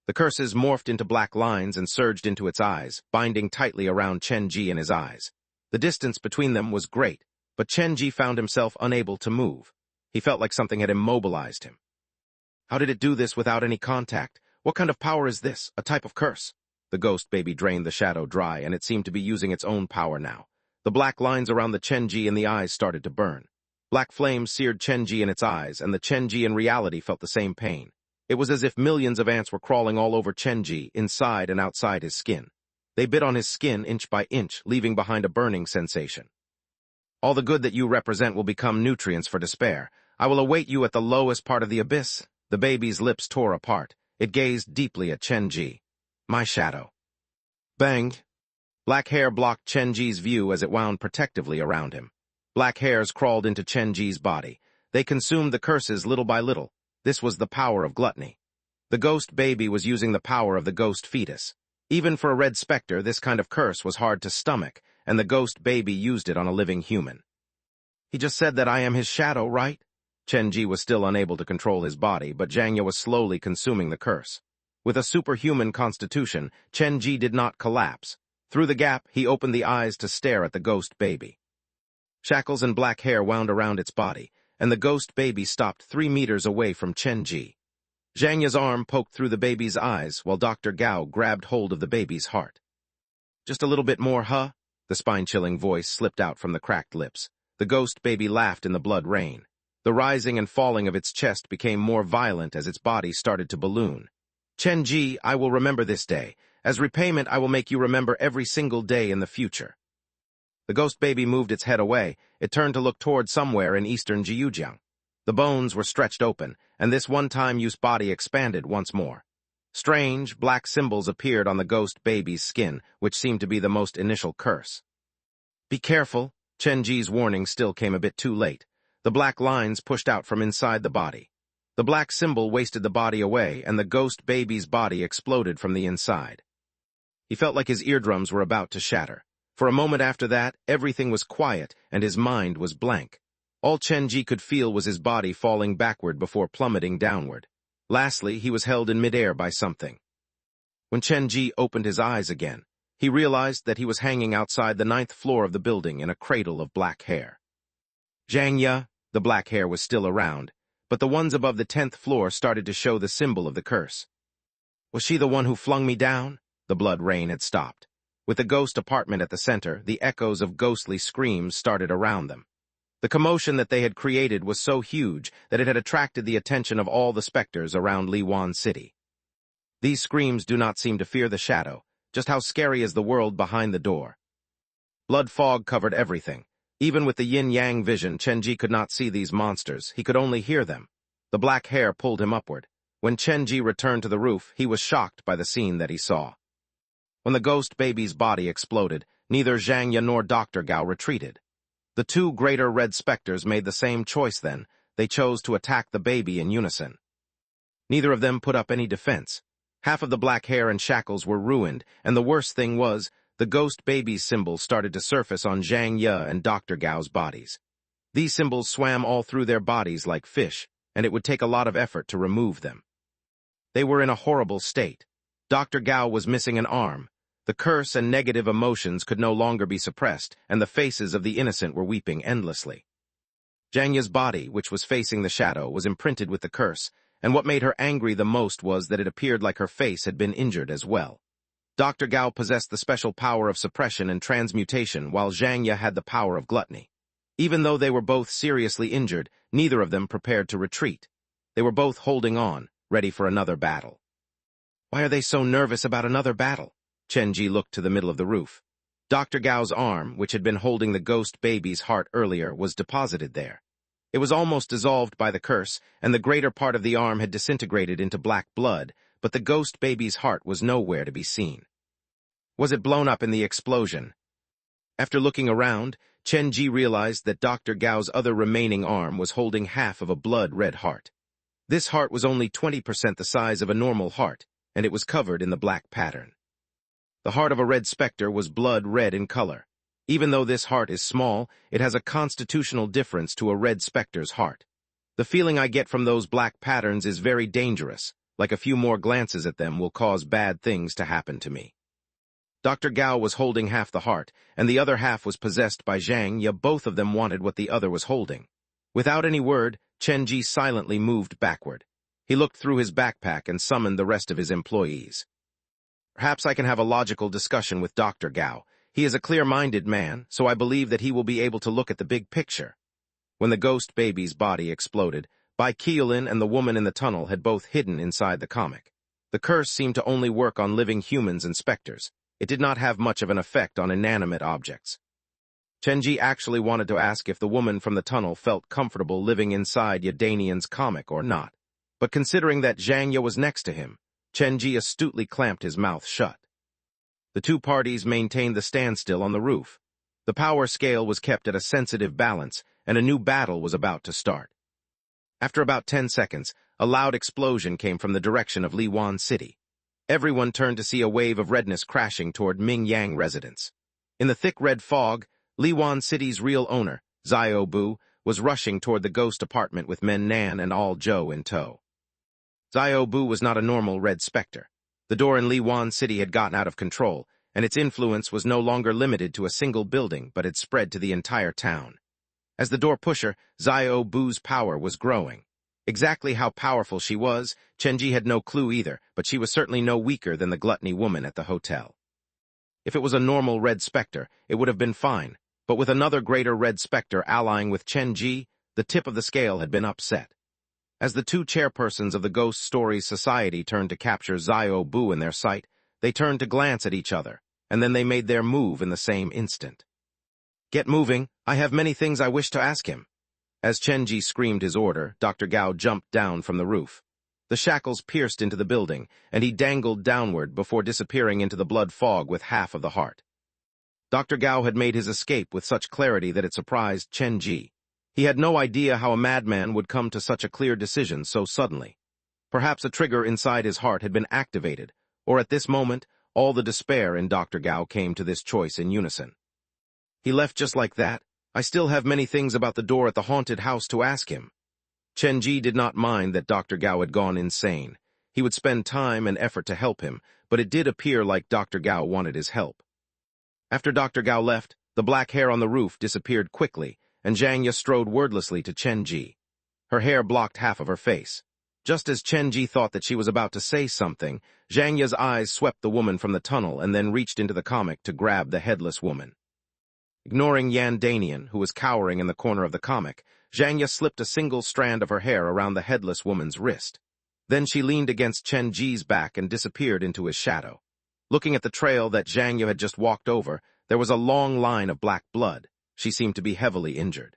The curses morphed into black lines and surged into its eyes, binding tightly around Chen Ji and his eyes. The distance between them was great, but Chen Ji found himself unable to move. He felt like something had immobilized him. How did it do this without any contact? What kind of power is this? A type of curse? The ghost baby drained the shadow dry, and it seemed to be using its own power now. The black lines around the Chen Ji in the eyes started to burn. Black flames seared Chen Ji in its eyes, and the Chen Ji in reality felt the same pain. It was as if millions of ants were crawling all over Chen Ji, inside and outside his skin. They bit on his skin inch by inch, leaving behind a burning sensation. All the good that you represent will become nutrients for despair. I will await you at the lowest part of the abyss. The baby's lips tore apart. It gazed deeply at Chen Ji. My shadow. Bang! Black hair blocked Chen Ji's view as it wound protectively around him. Black hairs crawled into Chen Ji's body. They consumed the curses little by little. This was the power of gluttony. The ghost baby was using the power of the ghost fetus. Even for a red specter, this kind of curse was hard to stomach, and the ghost baby used it on a living human. He just said that I am his shadow, right? Chen Ji was still unable to control his body, but Zhang Ye was slowly consuming the curse. With a superhuman constitution, Chen Ji did not collapse. Through the gap, he opened the eyes to stare at the ghost baby. Shackles and black hair wound around its body, and the ghost baby stopped 3 meters away from Chen Ji. Zhang Ye's arm poked through the baby's eyes while Dr. Gao grabbed hold of the baby's heart. Just a little bit more, huh? The spine-chilling voice slipped out from the cracked lips. The ghost baby laughed in the blood rain. The rising and falling of its chest became more violent as its body started to balloon. Chen-ji, I will remember this day. As repayment, I will make you remember every single day in the future. The ghost baby moved its head away. It turned to look toward somewhere in eastern Jiujiang. The bones were stretched open, and this one-time-use body expanded once more. Strange, black symbols appeared on the ghost baby's skin, which seemed to be the most initial curse. Be careful. Chen-ji's warning still came a bit too late. The black lines pushed out from inside the body. The black symbol wasted the body away, and the ghost baby's body exploded from the inside. He felt like his eardrums were about to shatter. For a moment after that, everything was quiet, and his mind was blank. All Chen-ji could feel was his body falling backward before plummeting downward. Lastly, he was held in midair by something. When Chen-ji opened his eyes again, he realized that he was hanging outside the 9th floor of the building in a cradle of black hair. Zhang Ye, the black hair was still around, but the ones above the 10th floor started to show the symbol of the curse. Was she the one who flung me down? The blood rain had stopped. With the ghost apartment at the center, the echoes of ghostly screams started around them. The commotion that they had created was so huge that it had attracted the attention of all the specters around Liwan City. These screams do not seem to fear the shadow. Just how scary is the world behind the door? Blood fog covered everything. Even with the yin-yang vision, Chen-ji could not see these monsters. He could only hear them. The black hair pulled him upward. When Chen-ji returned to the roof, he was shocked by the scene that he saw. When the ghost baby's body exploded, neither Zhang Ye nor Dr. Gao retreated. The two greater red specters made the same choice then. They chose to attack the baby in unison. Neither of them put up any defense. Half of the black hair and shackles were ruined, and the worst thing was, the ghost baby's symbols started to surface on Zhang Ye and Dr. Gao's bodies. These symbols swam all through their bodies like fish, and it would take a lot of effort to remove them. They were in a horrible state. Dr. Gao was missing an arm. The curse and negative emotions could no longer be suppressed, and the faces of the innocent were weeping endlessly. Zhang Ye's body, which was facing the shadow, was imprinted with the curse, and what made her angry the most was that it appeared like her face had been injured as well. Dr. Gao possessed the special power of suppression and transmutation, while Zhang Ye had the power of gluttony. Even though they were both seriously injured, neither of them prepared to retreat. They were both holding on, ready for another battle. Why are they so nervous about another battle? Chen-ji looked to the middle of the roof. Dr. Gao's arm, which had been holding the ghost baby's heart earlier, was deposited there. It was almost dissolved by the curse, and the greater part of the arm had disintegrated into black blood, but the ghost baby's heart was nowhere to be seen. Was it blown up in the explosion? After looking around, Chen-ji realized that Dr. Gao's other remaining arm was holding half of a blood-red heart. This heart was only 20% the size of a normal heart, and it was covered in the black pattern. The heart of a red specter was blood red in color. Even though this heart is small, it has a constitutional difference to a red specter's heart. The feeling I get from those black patterns is very dangerous, like a few more glances at them will cause bad things to happen to me. Dr. Gao was holding half the heart, and the other half was possessed by Zhang Ye. Both of them wanted what the other was holding. Without any word, Chen-ji silently moved backward. He looked through his backpack and summoned the rest of his employees. Perhaps I can have a logical discussion with Dr. Gao. He is a clear-minded man, so I believe that he will be able to look at the big picture. When the ghost baby's body exploded, Bai Qiulin and the woman in the tunnel had both hidden inside the comic. The curse seemed to only work on living humans and specters. It did not have much of an effect on inanimate objects. Chen-ji actually wanted to ask if the woman from the tunnel felt comfortable living inside Yadanian's comic or not. But considering that Zhang Ye was next to him, Chen-ji astutely clamped his mouth shut. The two parties maintained the standstill on the roof. The power scale was kept at a sensitive balance, and a new battle was about to start. After about 10 seconds, a loud explosion came from the direction of Liwan City. Everyone turned to see a wave of redness crashing toward Mingyang residence. In the thick red fog, Liwan City's real owner, Xiao Bu, was rushing toward the ghost apartment with Men Nan and All Zhou in tow. Xiao Bu was not a normal red specter. The door in Liwan City had gotten out of control, and its influence was no longer limited to a single building but had spread to the entire town. As the door pusher, Xiao Bu's power was growing. Exactly how powerful she was, Chen-ji had no clue either, but she was certainly no weaker than the gluttony woman at the hotel. If it was a normal red specter, it would have been fine, but with another greater red specter allying with Chen-ji, the tip of the scale had been upset. As the two chairpersons of the Ghost Stories Society turned to capture Xiao Bu in their sight, they turned to glance at each other, and then they made their move in the same instant. "Get moving, I have many things I wish to ask him." As Chenji screamed his order, Dr. Gao jumped down from the roof. The shackles pierced into the building, and he dangled downward before disappearing into the blood fog with half of the heart. Dr. Gao had made his escape with such clarity that it surprised Chenji. He had no idea how a madman would come to such a clear decision so suddenly. Perhaps a trigger inside his heart had been activated, or at this moment, all the despair in Dr. Gao came to this choice in unison. "He left just like that? I still have many things about the door at the haunted house to ask him." Chenji did not mind that Dr. Gao had gone insane. He would spend time and effort to help him, but it did appear like Dr. Gao wanted his help. After Dr. Gao left, the black hair on the roof disappeared quickly, and Zhangya strode wordlessly to Chenji. Her hair blocked half of her face. Just as Chenji thought that she was about to say something, Zhangya's eyes swept the woman from the tunnel and then reached into the comic to grab the headless woman. Ignoring Yan Danian, who was cowering in the corner of the comic, Zhangya slipped a single strand of her hair around the headless woman's wrist. Then she leaned against Chenji's back and disappeared into his shadow. Looking at the trail that Zhangya had just walked over, there was a long line of black blood. She seemed to be heavily injured.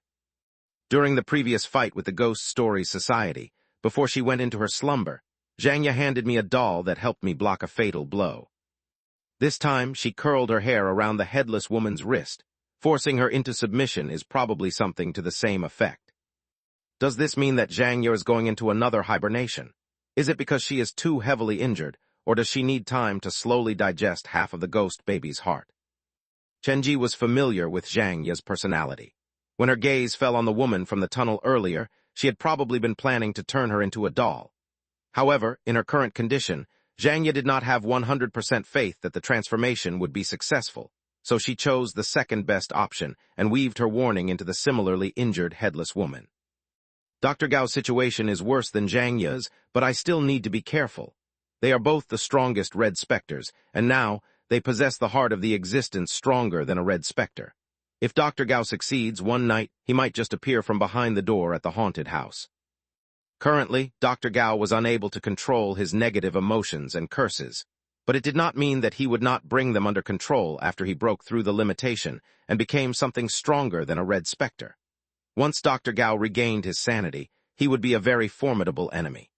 During the previous fight with the Ghost Stories Society, before she went into her slumber, Zhangya handed me a doll that helped me block a fatal blow. This time, she curled her hair around the headless woman's wrist. Forcing her into submission is probably something to the same effect. Does this mean that Zhangya is going into another hibernation? Is it because she is too heavily injured, or does she need time to slowly digest half of the ghost baby's heart? Chenji was familiar with Zhangya's personality. When her gaze fell on the woman from the tunnel earlier, she had probably been planning to turn her into a doll. However, in her current condition, Zhangya did not have 100% faith that the transformation would be successful, so she chose the second-best option and weaved her warning into the similarly injured headless woman. Dr. Gao's situation is worse than Zhangya's, but I still need to be careful. They are both the strongest red specters, and now they possess the heart of the existence stronger than a red specter. If Dr. Gao succeeds, one night he might just appear from behind the door at the haunted house. Currently, Dr. Gao was unable to control his negative emotions and curses, but it did not mean that he would not bring them under control after he broke through the limitation and became something stronger than a red specter. Once Dr. Gao regained his sanity, he would be a very formidable enemy.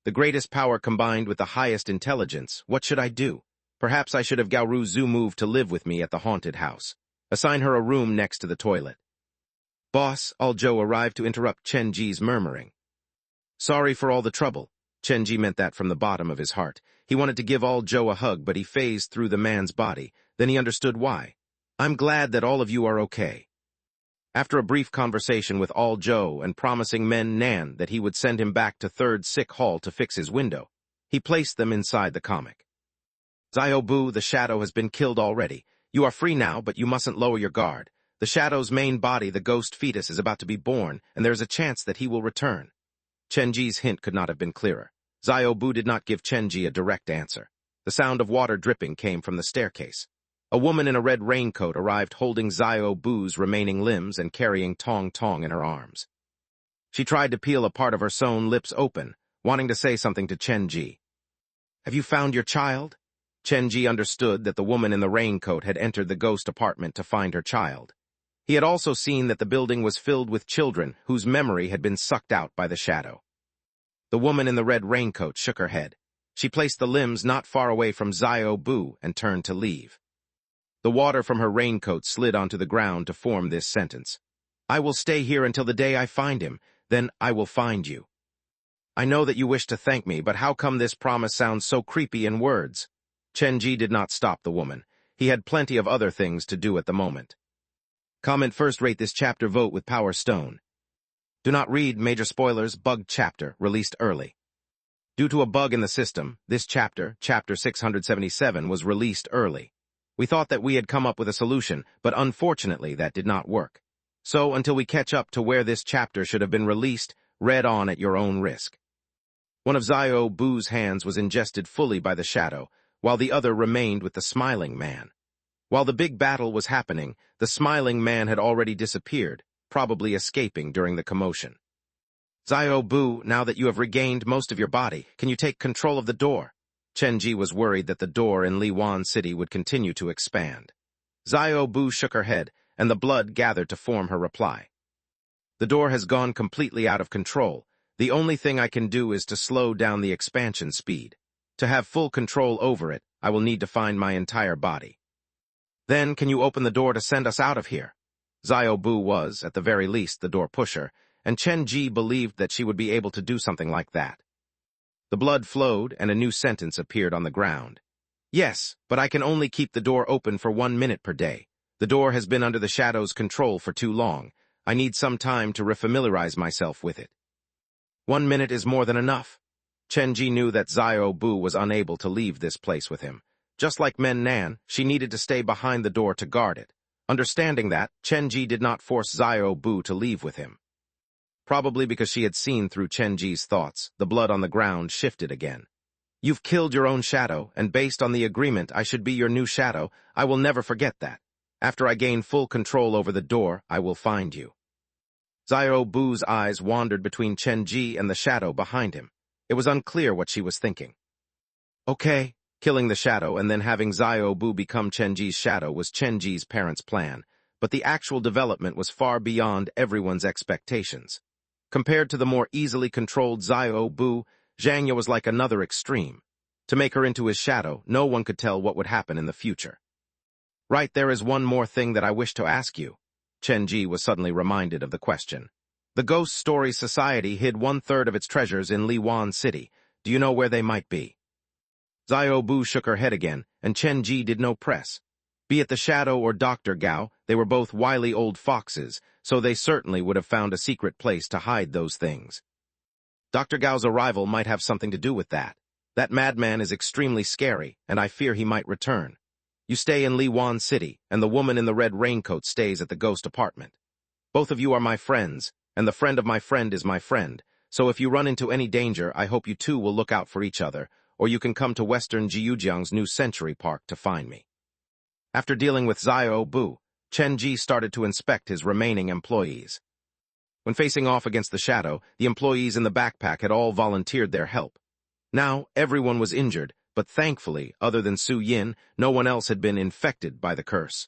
The greatest power combined with the highest intelligence, what should I do? Perhaps I should have Gaoru Zhu move to live with me at the haunted house. Assign her a room next to the toilet. Boss, Aljo arrived to interrupt Chenji's murmuring. Sorry for all the trouble. Chenji meant that from the bottom of his heart. He wanted to give Aljo a hug, but he phased through the man's body. Then he understood why. I'm glad that all of you are okay. After a brief conversation with Aljo and promising Men Nan that he would send him back to 3rd Sick Hall to fix his window, he placed them inside the comic. Xiaobu, the shadow has been killed already. You are free now, but you mustn't lower your guard. The shadow's main body, the ghost fetus, is about to be born, and there is a chance that he will return. Chenji's hint could not have been clearer. Xiaobu did not give Chenji a direct answer. The sound of water dripping came from the staircase. A woman in a red raincoat arrived holding Xiaobu's remaining limbs and carrying Tong Tong in her arms. She tried to peel a part of her sewn lips open, wanting to say something to Chenji. Have you found your child? Chenji understood that the woman in the raincoat had entered the ghost apartment to find her child. He had also seen that the building was filled with children whose memory had been sucked out by the shadow. The woman in the red raincoat shook her head. She placed the limbs not far away from Xiaobu and turned to leave. The water from her raincoat slid onto the ground to form this sentence. I will stay here until the day I find him, then I will find you. I know that you wish to thank me, but how come this promise sounds so creepy in words? Chenji did not stop the woman. He had plenty of other things to do at the moment. Comment first, rate this chapter, vote with Power Stone. Do not read major spoilers, bug chapter, released early. Due to a bug in the system, this chapter, chapter 677, was released early. We thought that we had come up with a solution, but unfortunately that did not work. So until we catch up to where this chapter should have been released, read on at your own risk. One of Xiaobu's hands was ingested fully by the shadow, while the other remained with the smiling man. While the big battle was happening, the smiling man had already disappeared, probably escaping during the commotion. Xiao Bu, now that you have regained most of your body, can you take control of the door? Chen Ji was worried that the door in Liwan City would continue to expand. Xiao Bu shook her head, and the blood gathered to form her reply. The door has gone completely out of control. The only thing I can do is to slow down the expansion speed. To have full control over it, I will need to find my entire body. Then, can you open the door to send us out of here? Xiao Bu was, at the very least, the door pusher, and Chen Ji believed that she would be able to do something like that. The blood flowed, and a new sentence appeared on the ground. Yes, but I can only keep the door open for 1 minute per day. The door has been under the shadow's control for too long. I need some time to refamiliarize myself with it. 1 minute is more than enough. Chen Ji knew that Xiao Bu was unable to leave this place with him. Just like Men Nan, she needed to stay behind the door to guard it. Understanding that, Chen Ji did not force Xiao Bu to leave with him. Probably because she had seen through Chen Ji's thoughts, the blood on the ground shifted again. You've killed your own shadow, and based on the agreement I should be your new shadow, I will never forget that. After I gain full control over the door, I will find you. Xiao Bu's eyes wandered between Chen Ji and the shadow behind him. It was unclear what she was thinking. Okay, killing the shadow and then having Xiao Bu become Chen Ji's shadow was Chen Ji's parents' plan, but the actual development was far beyond everyone's expectations. Compared to the more easily controlled Xiao Bu, Zhang Ye was like another extreme. To make her into his shadow, no one could tell what would happen in the future. Right, there is one more thing that I wish to ask you. Chen Ji was suddenly reminded of the question. The Ghost Story Society hid 1/3 of its treasures in Liwan City. Do you know where they might be? Xiao Bu shook her head again, and Chen Ji did no press. Be it the Shadow or Dr. Gao, they were both wily old foxes, so they certainly would have found a secret place to hide those things. Dr. Gao's arrival might have something to do with that. That madman is extremely scary, and I fear he might return. You stay in Liwan City, and the woman in the red raincoat stays at the ghost apartment. Both of you are my friends, and the friend of my friend is my friend, so if you run into any danger, I hope you two will look out for each other, or you can come to Western Jiujiang's new Century Park to find me. After dealing with Xiao Bu, Chen Ji started to inspect his remaining employees. When facing off against the shadow, the employees in the backpack had all volunteered their help. Now, everyone was injured, but thankfully, other than Su Yin, no one else had been infected by the curse.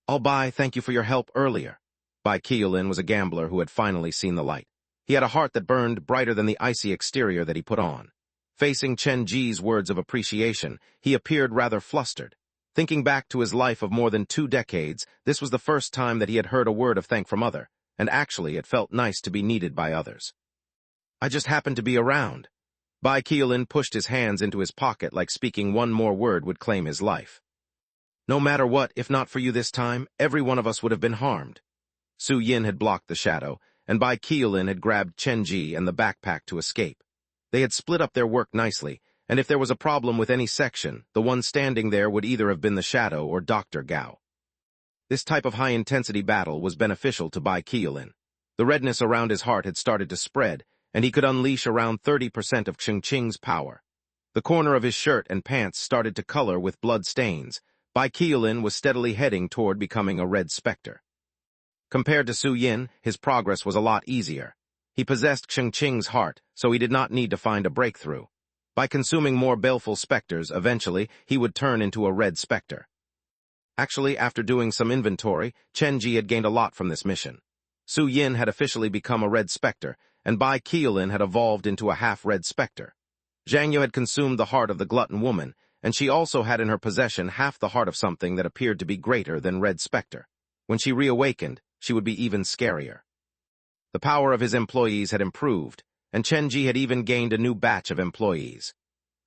Bai, thank you for your help earlier. Bai Qiulin was a gambler who had finally seen the light. He had a heart that burned brighter than the icy exterior that he put on. Facing Chen Ji's words of appreciation, he appeared rather flustered. Thinking back to his life of more than 2 decades, this was the first time that he had heard a word of thank from other, and actually it felt nice to be needed by others. I just happened to be around. Bai Qiulin pushed his hands into his pocket like speaking one more word would claim his life. No matter what, if not for you this time, every one of us would have been harmed. Su Yin had blocked the shadow, and Bai Qiulin had grabbed Chen Ji and the backpack to escape. They had split up their work nicely, and if there was a problem with any section, the one standing there would either have been the shadow or Dr. Gao. This type of high-intensity battle was beneficial to Bai Qiulin. The redness around his heart had started to spread, and he could unleash around 30% of Chengqing's power. The corner of his shirt and pants started to color with blood stains. Bai Qiulin was steadily heading toward becoming a red specter. Compared to Su Yin, his progress was a lot easier. He possessed Chengqing's heart, so he did not need to find a breakthrough. By consuming more baleful specters, eventually, he would turn into a red specter. Actually, after doing some inventory, Chen Ji had gained a lot from this mission. Su Yin had officially become a red specter, and Bai Qiulin had evolved into a half-red specter. Zhang Ye had consumed the heart of the glutton woman, and she also had in her possession half the heart of something that appeared to be greater than red specter. When she reawakened, she would be even scarier. The power of his employees had improved, and Chen Ji had even gained a new batch of employees.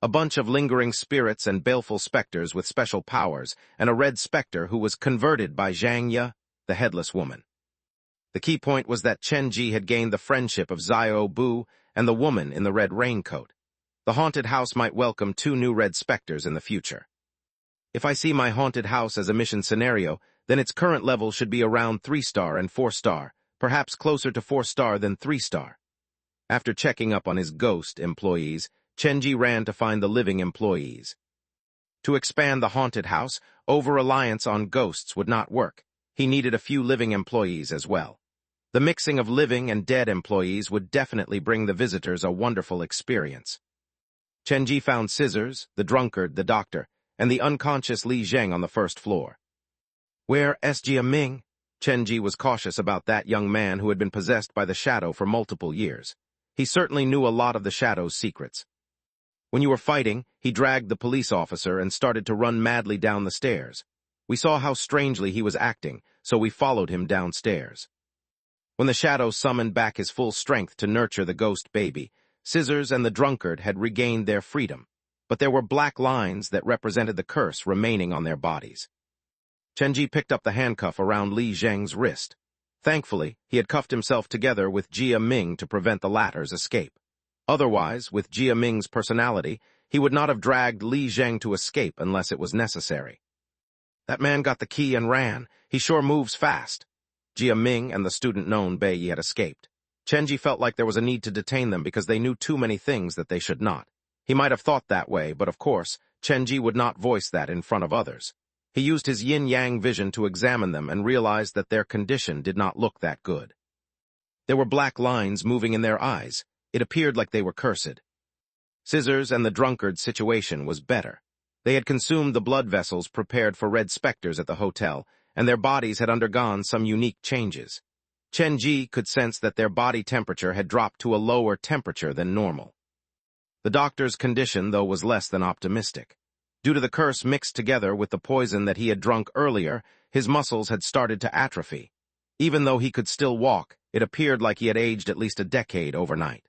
A bunch of lingering spirits and baleful specters with special powers, and a red specter who was converted by Zhang Ye, the headless woman. The key point was that Chen Ji had gained the friendship of Xiao Bu and the woman in the red raincoat. The haunted house might welcome 2 new red specters in the future. If I see my haunted house as a mission scenario, then its current level should be around 3-star and 4-star, perhaps closer to 4-star than 3-star. After checking up on his ghost employees, Chen Ji ran to find the living employees. To expand the haunted house, over-reliance on ghosts would not work. He needed a few living employees as well. The mixing of living and dead employees would definitely bring the visitors a wonderful experience. Chenji found Scissors, the drunkard, the doctor, and the unconscious Li Zheng on the first floor. Where is Jia Ming? Chenji was cautious about that young man who had been possessed by the shadow for multiple years. He certainly knew a lot of the shadow's secrets. When you were fighting, he dragged the police officer and started to run madly down the stairs. We saw how strangely he was acting, so we followed him downstairs. When the shadow summoned back his full strength to nurture the ghost baby, Scissors and the drunkard had regained their freedom, but there were black lines that represented the curse remaining on their bodies. Chenji picked up the handcuff around Li Zheng's wrist. Thankfully, he had cuffed himself together with Jia Ming to prevent the latter's escape. Otherwise, with Jia Ming's personality, he would not have dragged Li Zheng to escape unless it was necessary. That man got the key and ran. He sure moves fast. Jia Ming and the student known Bai Yi had escaped. Chenji felt like there was a need to detain them because they knew too many things that they should not. He might have thought that way, but of course, Chenji would not voice that in front of others. He used his yin-yang vision to examine them and realized that their condition did not look that good. There were black lines moving in their eyes. It appeared like they were cursed. Scissors and the drunkard's situation was better. They had consumed the blood vessels prepared for red specters at the hotel, and their bodies had undergone some unique changes. Chenji could sense that their body temperature had dropped to a lower temperature than normal. The doctor's condition, though, was less than optimistic. Due to the curse mixed together with the poison that he had drunk earlier, his muscles had started to atrophy. Even though he could still walk, it appeared like he had aged at least a decade overnight.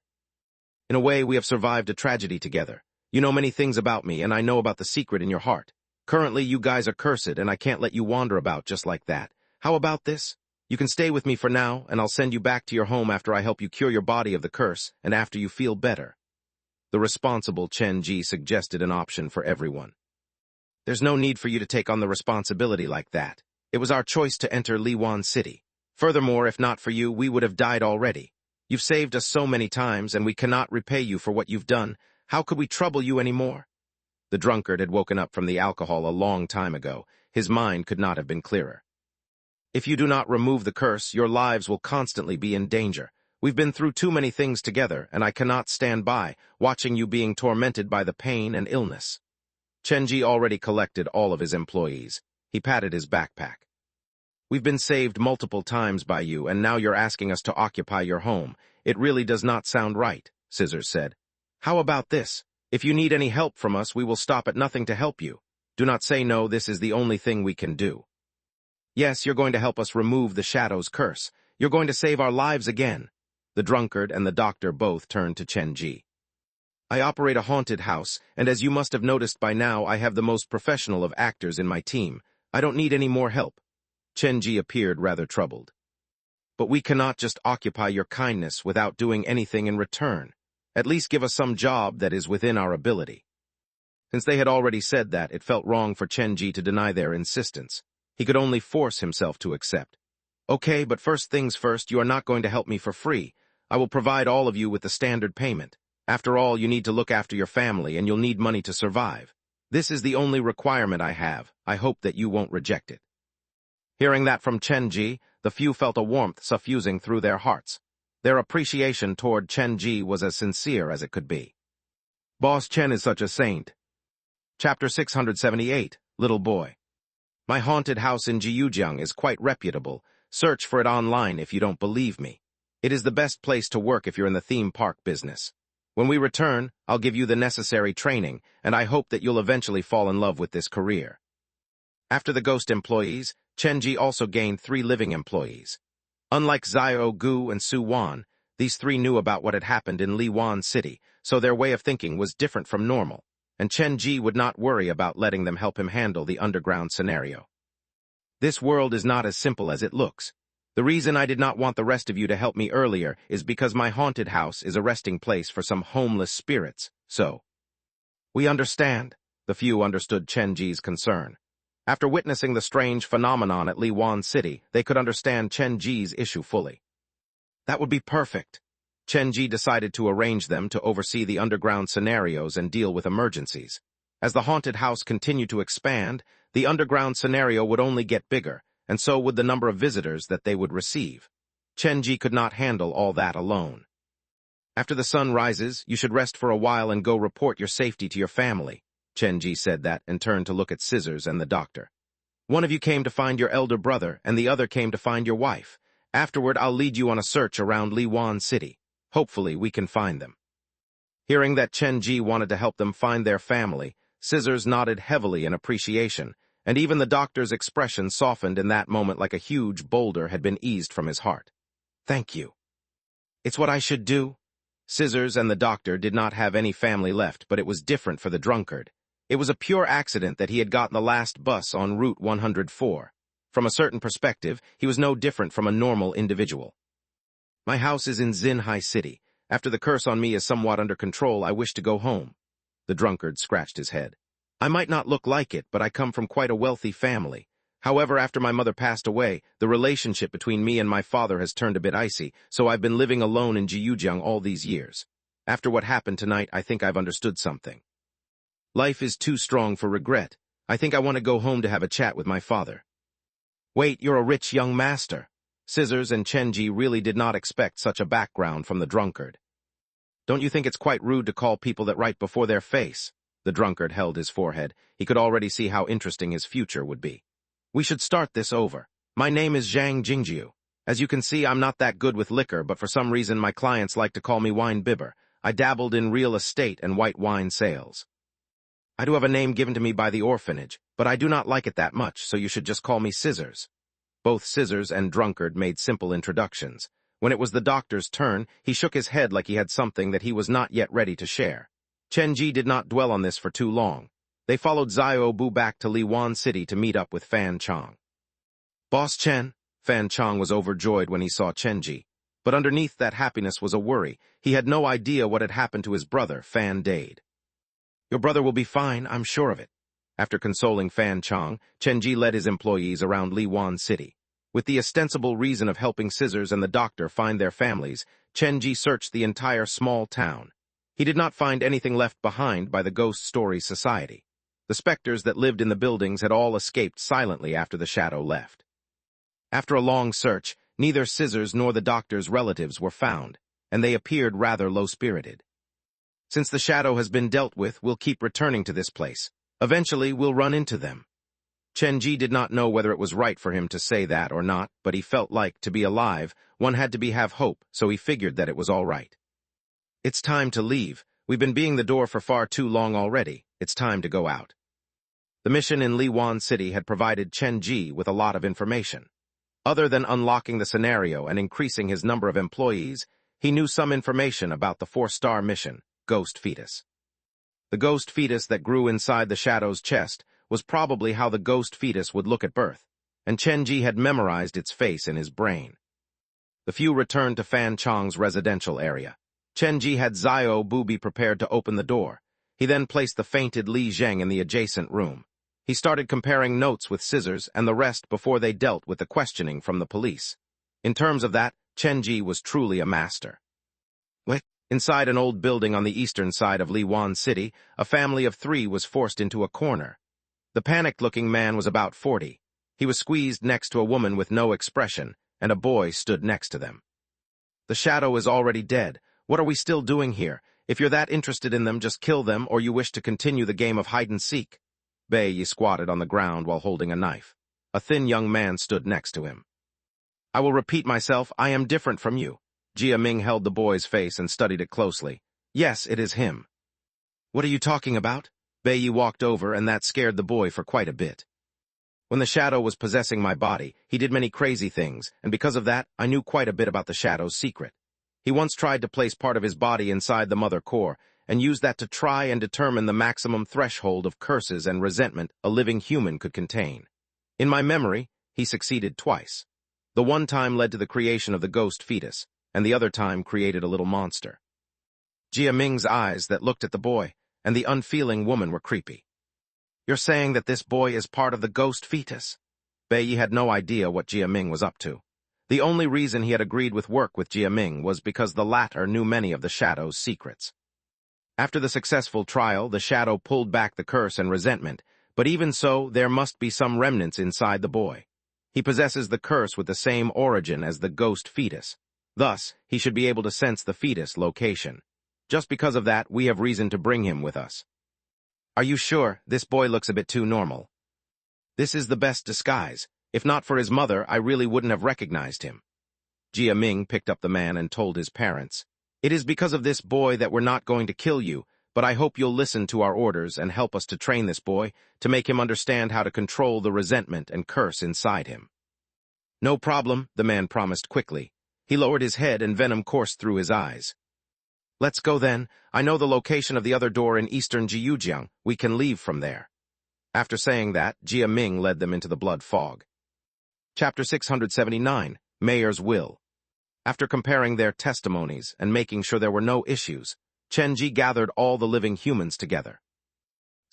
In a way, we have survived a tragedy together. You know many things about me, and I know about the secret in your heart. Currently, you guys are cursed, and I can't let you wander about just like that. How about this? You can stay with me for now, and I'll send you back to your home after I help you cure your body of the curse, and after you feel better. The responsible Chenji suggested an option for everyone. There's no need for you to take on the responsibility like that. It was our choice to enter Liwan City. Furthermore, if not for you, we would have died already. You've saved us so many times, and we cannot repay you for what you've done. How could we trouble you anymore? The drunkard had woken up from the alcohol a long time ago. His mind could not have been clearer. If you do not remove the curse, your lives will constantly be in danger. We've been through too many things together, and I cannot stand by, watching you being tormented by the pain and illness. Chenji already collected all of his employees. He patted his backpack. We've been saved multiple times by you, and now you're asking us to occupy your home. It really does not sound right, Scissors said. How about this? If you need any help from us, we will stop at nothing to help you. Do not say no, this is the only thing we can do. Yes, you're going to help us remove the shadow's curse. You're going to save our lives again. The drunkard and the doctor both turned to Chenji. I operate a haunted house, and as you must have noticed by now, I have the most professional of actors in my team. I don't need any more help. Chenji appeared rather troubled. But we cannot just occupy your kindness without doing anything in return. At least give us some job that is within our ability. Since they had already said that, it felt wrong for Chenji to deny their insistence. He could only force himself to accept. Okay, but first things first, you are not going to help me for free. I will provide all of you with the standard payment. After all, you need to look after your family, and you'll need money to survive. This is the only requirement I have. I hope that you won't reject it. Hearing that from Chenji, the few felt a warmth suffusing through their hearts. Their appreciation toward Chenji was as sincere as it could be. Boss Chen is such a saint. Chapter 678, Little Boy. My haunted house in Jiujiang is quite reputable. Search for it online if you don't believe me. It is the best place to work if you're in the theme park business. When we return, I'll give you the necessary training, and I hope that you'll eventually fall in love with this career. After the ghost employees, Chenji also gained 3 living employees. Unlike Xiao Gu and Su Wan, these 3 knew about what had happened in Liwan City, so their way of thinking was different from normal, and Chenji would not worry about letting them help him handle the underground scenario. This world is not as simple as it looks. The reason I did not want the rest of you to help me earlier is because my haunted house is a resting place for some homeless spirits, so. We understand. The few understood Chenji's concern. After witnessing the strange phenomenon at Liwan City, they could understand Chenji's issue fully. That would be perfect. Chenji decided to arrange them to oversee the underground scenarios and deal with emergencies. As the haunted house continued to expand, the underground scenario would only get bigger, and so would the number of visitors that they would receive. Chenji could not handle all that alone. After the sun rises, you should rest for a while and go report your safety to your family. Chenji said that and turned to look at Scissors and the doctor. One of you came to find your elder brother, and the other came to find your wife. Afterward, I'll lead you on a search around Liwan City. Hopefully, we can find them. Hearing that Chenji wanted to help them find their family, Scissors nodded heavily in appreciation, and even the doctor's expression softened in that moment like a huge boulder had been eased from his heart. Thank you. It's what I should do. Scissors and the doctor did not have any family left, but it was different for the drunkard. It was a pure accident that he had gotten the last bus on Route 104. From a certain perspective, he was no different from a normal individual. My house is in Xinhai City. After the curse on me is somewhat under control, I wish to go home. The drunkard scratched his head. I might not look like it, but I come from quite a wealthy family. However, after my mother passed away, the relationship between me and my father has turned a bit icy, so I've been living alone in Jiujiang all these years. After what happened tonight, I think I've understood something. Life is too strong for regret. I think I want to go home to have a chat with my father. Wait, you're a rich young master. Scissors and Chenji really did not expect such a background from the drunkard. Don't you think it's quite rude to call people that right before their face? The drunkard held his forehead. He could already see how interesting his future would be. We should start this over. My name is Zhang Jingjiu. As you can see, I'm not that good with liquor, but for some reason my clients like to call me wine bibber. I dabbled in real estate and white wine sales. I do have a name given to me by the orphanage, but I do not like it that much, so you should just call me Scissors. Both Scissors and drunkard made simple introductions. When it was the doctor's turn, he shook his head like he had something that he was not yet ready to share. Chenji did not dwell on this for too long. They followed Xiao Bu back to Liwan City to meet up with Fan Chong. Boss Chen? Fan Chong was overjoyed when he saw Chenji. But underneath that happiness was a worry. He had no idea what had happened to his brother, Fan Dade. Your brother will be fine, I'm sure of it. After consoling Fan Chong, Chenji led his employees around Liwan City. With the ostensible reason of helping Scissors and the doctor find their families, Chenji searched the entire small town. He did not find anything left behind by the Ghost Story Society. The specters that lived in the buildings had all escaped silently after the shadow left. After a long search, neither Scissors nor the doctor's relatives were found, and they appeared rather low-spirited. Since the shadow has been dealt with, we'll keep returning to this place. Eventually, we'll run into them. Chenji did not know whether it was right for him to say that or not, but he felt like, to be alive, one had to have hope, so he figured that it was all right. It's time to leave. We've been being the door for far too long already. It's time to go out. The mission in Liwan City had provided Chenji with a lot of information. Other than unlocking the scenario and increasing his number of employees, he knew some information about the 4-star mission, Ghost Fetus. The ghost fetus that grew inside the shadow's chest was probably how the ghost fetus would look at birth, and Chenji had memorized its face in his brain. The few returned to Fan Chong's residential area. Chenji had Xiao Bu be prepared to open the door. He then placed the fainted Li Zheng in the adjacent room. He started comparing notes with Scissors and the rest before they dealt with the questioning from the police. In terms of that, Chenji was truly a master. Inside an old building on the eastern side of Liwan City, a family of 3 was forced into a corner. The panicked-looking man was about 40. He was squeezed next to a woman with no expression, and a boy stood next to them. The shadow is already dead. What are we still doing here? If you're that interested in them, just kill them, or you wish to continue the game of hide-and-seek. Bai squatted on the ground while holding a knife. A thin young man stood next to him. I will repeat myself, I am different from you. Jia Ming held the boy's face and studied it closely. Yes, it is him. What are you talking about? Bai walked over, and that scared the boy for quite a bit. When the shadow was possessing my body, he did many crazy things, and because of that, I knew quite a bit about the shadow's secret. He once tried to place part of his body inside the mother core, and used that to try and determine the maximum threshold of curses and resentment a living human could contain. In my memory, he succeeded twice. The one time led to the creation of the ghost fetus, and the other time created a little monster. Jia Ming's eyes that looked at the boy and the unfeeling woman were creepy. You're saying that this boy is part of the ghost fetus? Bai had no idea what Jia Ming was up to. The only reason he had agreed with work with Jia Ming was because the latter knew many of the shadow's secrets. After the successful trial, the shadow pulled back the curse and resentment, but even so, there must be some remnants inside the boy. He possesses the curse with the same origin as the ghost fetus. Thus, he should be able to sense the fetus location. Just because of that, we have reason to bring him with us. Are you sure? This boy looks a bit too normal. This is the best disguise. If not for his mother, I really wouldn't have recognized him. Jia Ming picked up the man and told his parents, "It is because of this boy that we're not going to kill you, but I hope you'll listen to our orders and help us to train this boy, to make him understand how to control the resentment and curse inside him." "No problem," the man promised quickly. He lowered his head and venom coursed through his eyes. "Let's go then. I know the location of the other door in eastern Jiujiang. We can leave from there." After saying that, Jia Ming led them into the blood fog. Chapter 679, Mayor's Will. After comparing their testimonies and making sure there were no issues, Chen Ji gathered all the living humans together.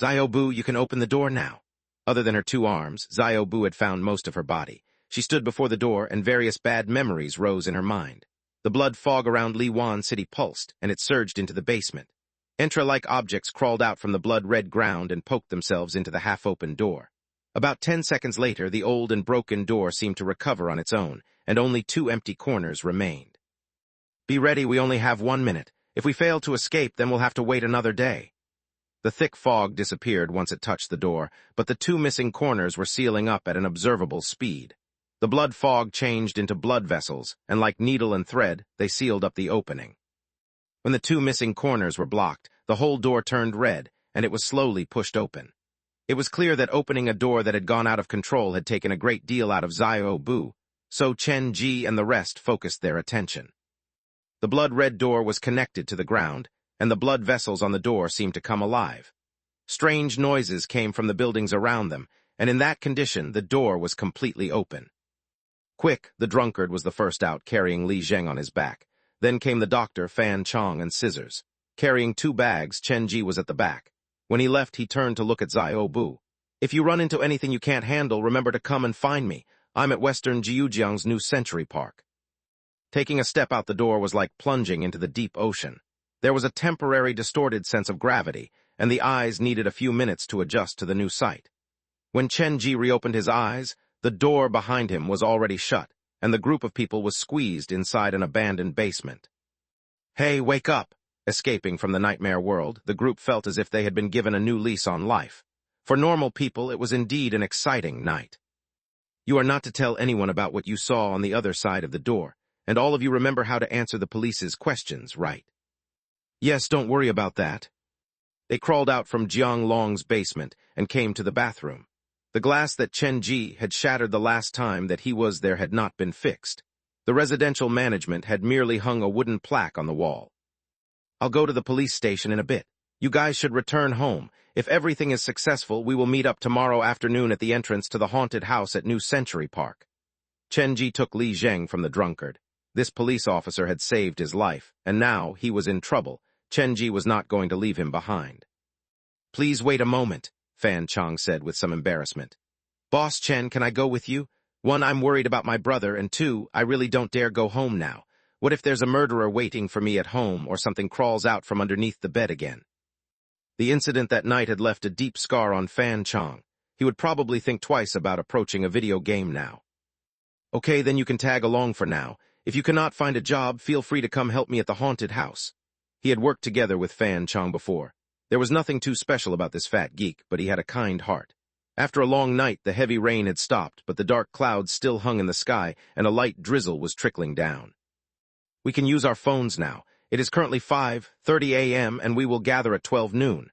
"Xiaobu, you can open the door now." Other than her 2 arms, Xiaobu had found most of her body. She stood before the door and various bad memories rose in her mind. The blood fog around Liwan City pulsed, and it surged into the basement. Entra-like objects crawled out from the blood-red ground and poked themselves into the half-open door. About 10 seconds later, the old and broken door seemed to recover on its own, and only 2 empty corners remained. "Be ready, we only have 1 minute. If we fail to escape, then we'll have to wait another day." The thick fog disappeared once it touched the door, but the 2 missing corners were sealing up at an observable speed. The blood fog changed into blood vessels, and like needle and thread, they sealed up the opening. When the 2 missing corners were blocked, the whole door turned red, and it was slowly pushed open. It was clear that opening a door that had gone out of control had taken a great deal out of Xiaobu, so Chen Ji and the rest focused their attention. The blood-red door was connected to the ground, and the blood vessels on the door seemed to come alive. Strange noises came from the buildings around them, and in that condition, the door was completely open. Quick, the drunkard was the first out, carrying Li Zheng on his back. Then came the doctor, Fan Chong, and Scissors. Carrying 2 bags, Chen Ji was at the back. When he left, he turned to look at Xiaobu. "If you run into anything you can't handle, remember to come and find me. I'm at Western Jiujiang's new Century Park." Taking a step out the door was like plunging into the deep ocean. There was a temporary distorted sense of gravity, and the eyes needed a few minutes to adjust to the new sight. When Chen Ji reopened his eyes, the door behind him was already shut, and the group of people was squeezed inside an abandoned basement. "Hey, wake up!" Escaping from the nightmare world, the group felt as if they had been given a new lease on life. For normal people, it was indeed an exciting night. "You are not to tell anyone about what you saw on the other side of the door, and all of you remember how to answer the police's questions, right?" "Yes, don't worry about that." They crawled out from Jiang Long's basement and came to the bathroom. The glass that Chen Ji had shattered the last time that he was there had not been fixed. The residential management had merely hung a wooden plaque on the wall. "I'll go to the police station in a bit. You guys should return home. If everything is successful, we will meet up tomorrow afternoon at the entrance to the haunted house at New Century Park." Chen Ji took Li Zheng from the drunkard. This police officer had saved his life, and now he was in trouble. Chen Ji was not going to leave him behind. "Please wait a moment," Fan Chong said with some embarrassment. "Boss Chen, can I go with you? 1, I'm worried about my brother, and 2, I really don't dare go home now. What if there's a murderer waiting for me at home or something crawls out from underneath the bed again?" The incident that night had left a deep scar on Fan Chong. He would probably think twice about approaching a video game now. "Okay, then you can tag along for now. If you cannot find a job, feel free to come help me at the haunted house." He had worked together with Fan Chong before. There was nothing too special about this fat geek, but he had a kind heart. After a long night, the heavy rain had stopped, but the dark clouds still hung in the sky, and a light drizzle was trickling down. "We can use our phones now. It is currently 5:30 a.m., and we will gather at 12 noon.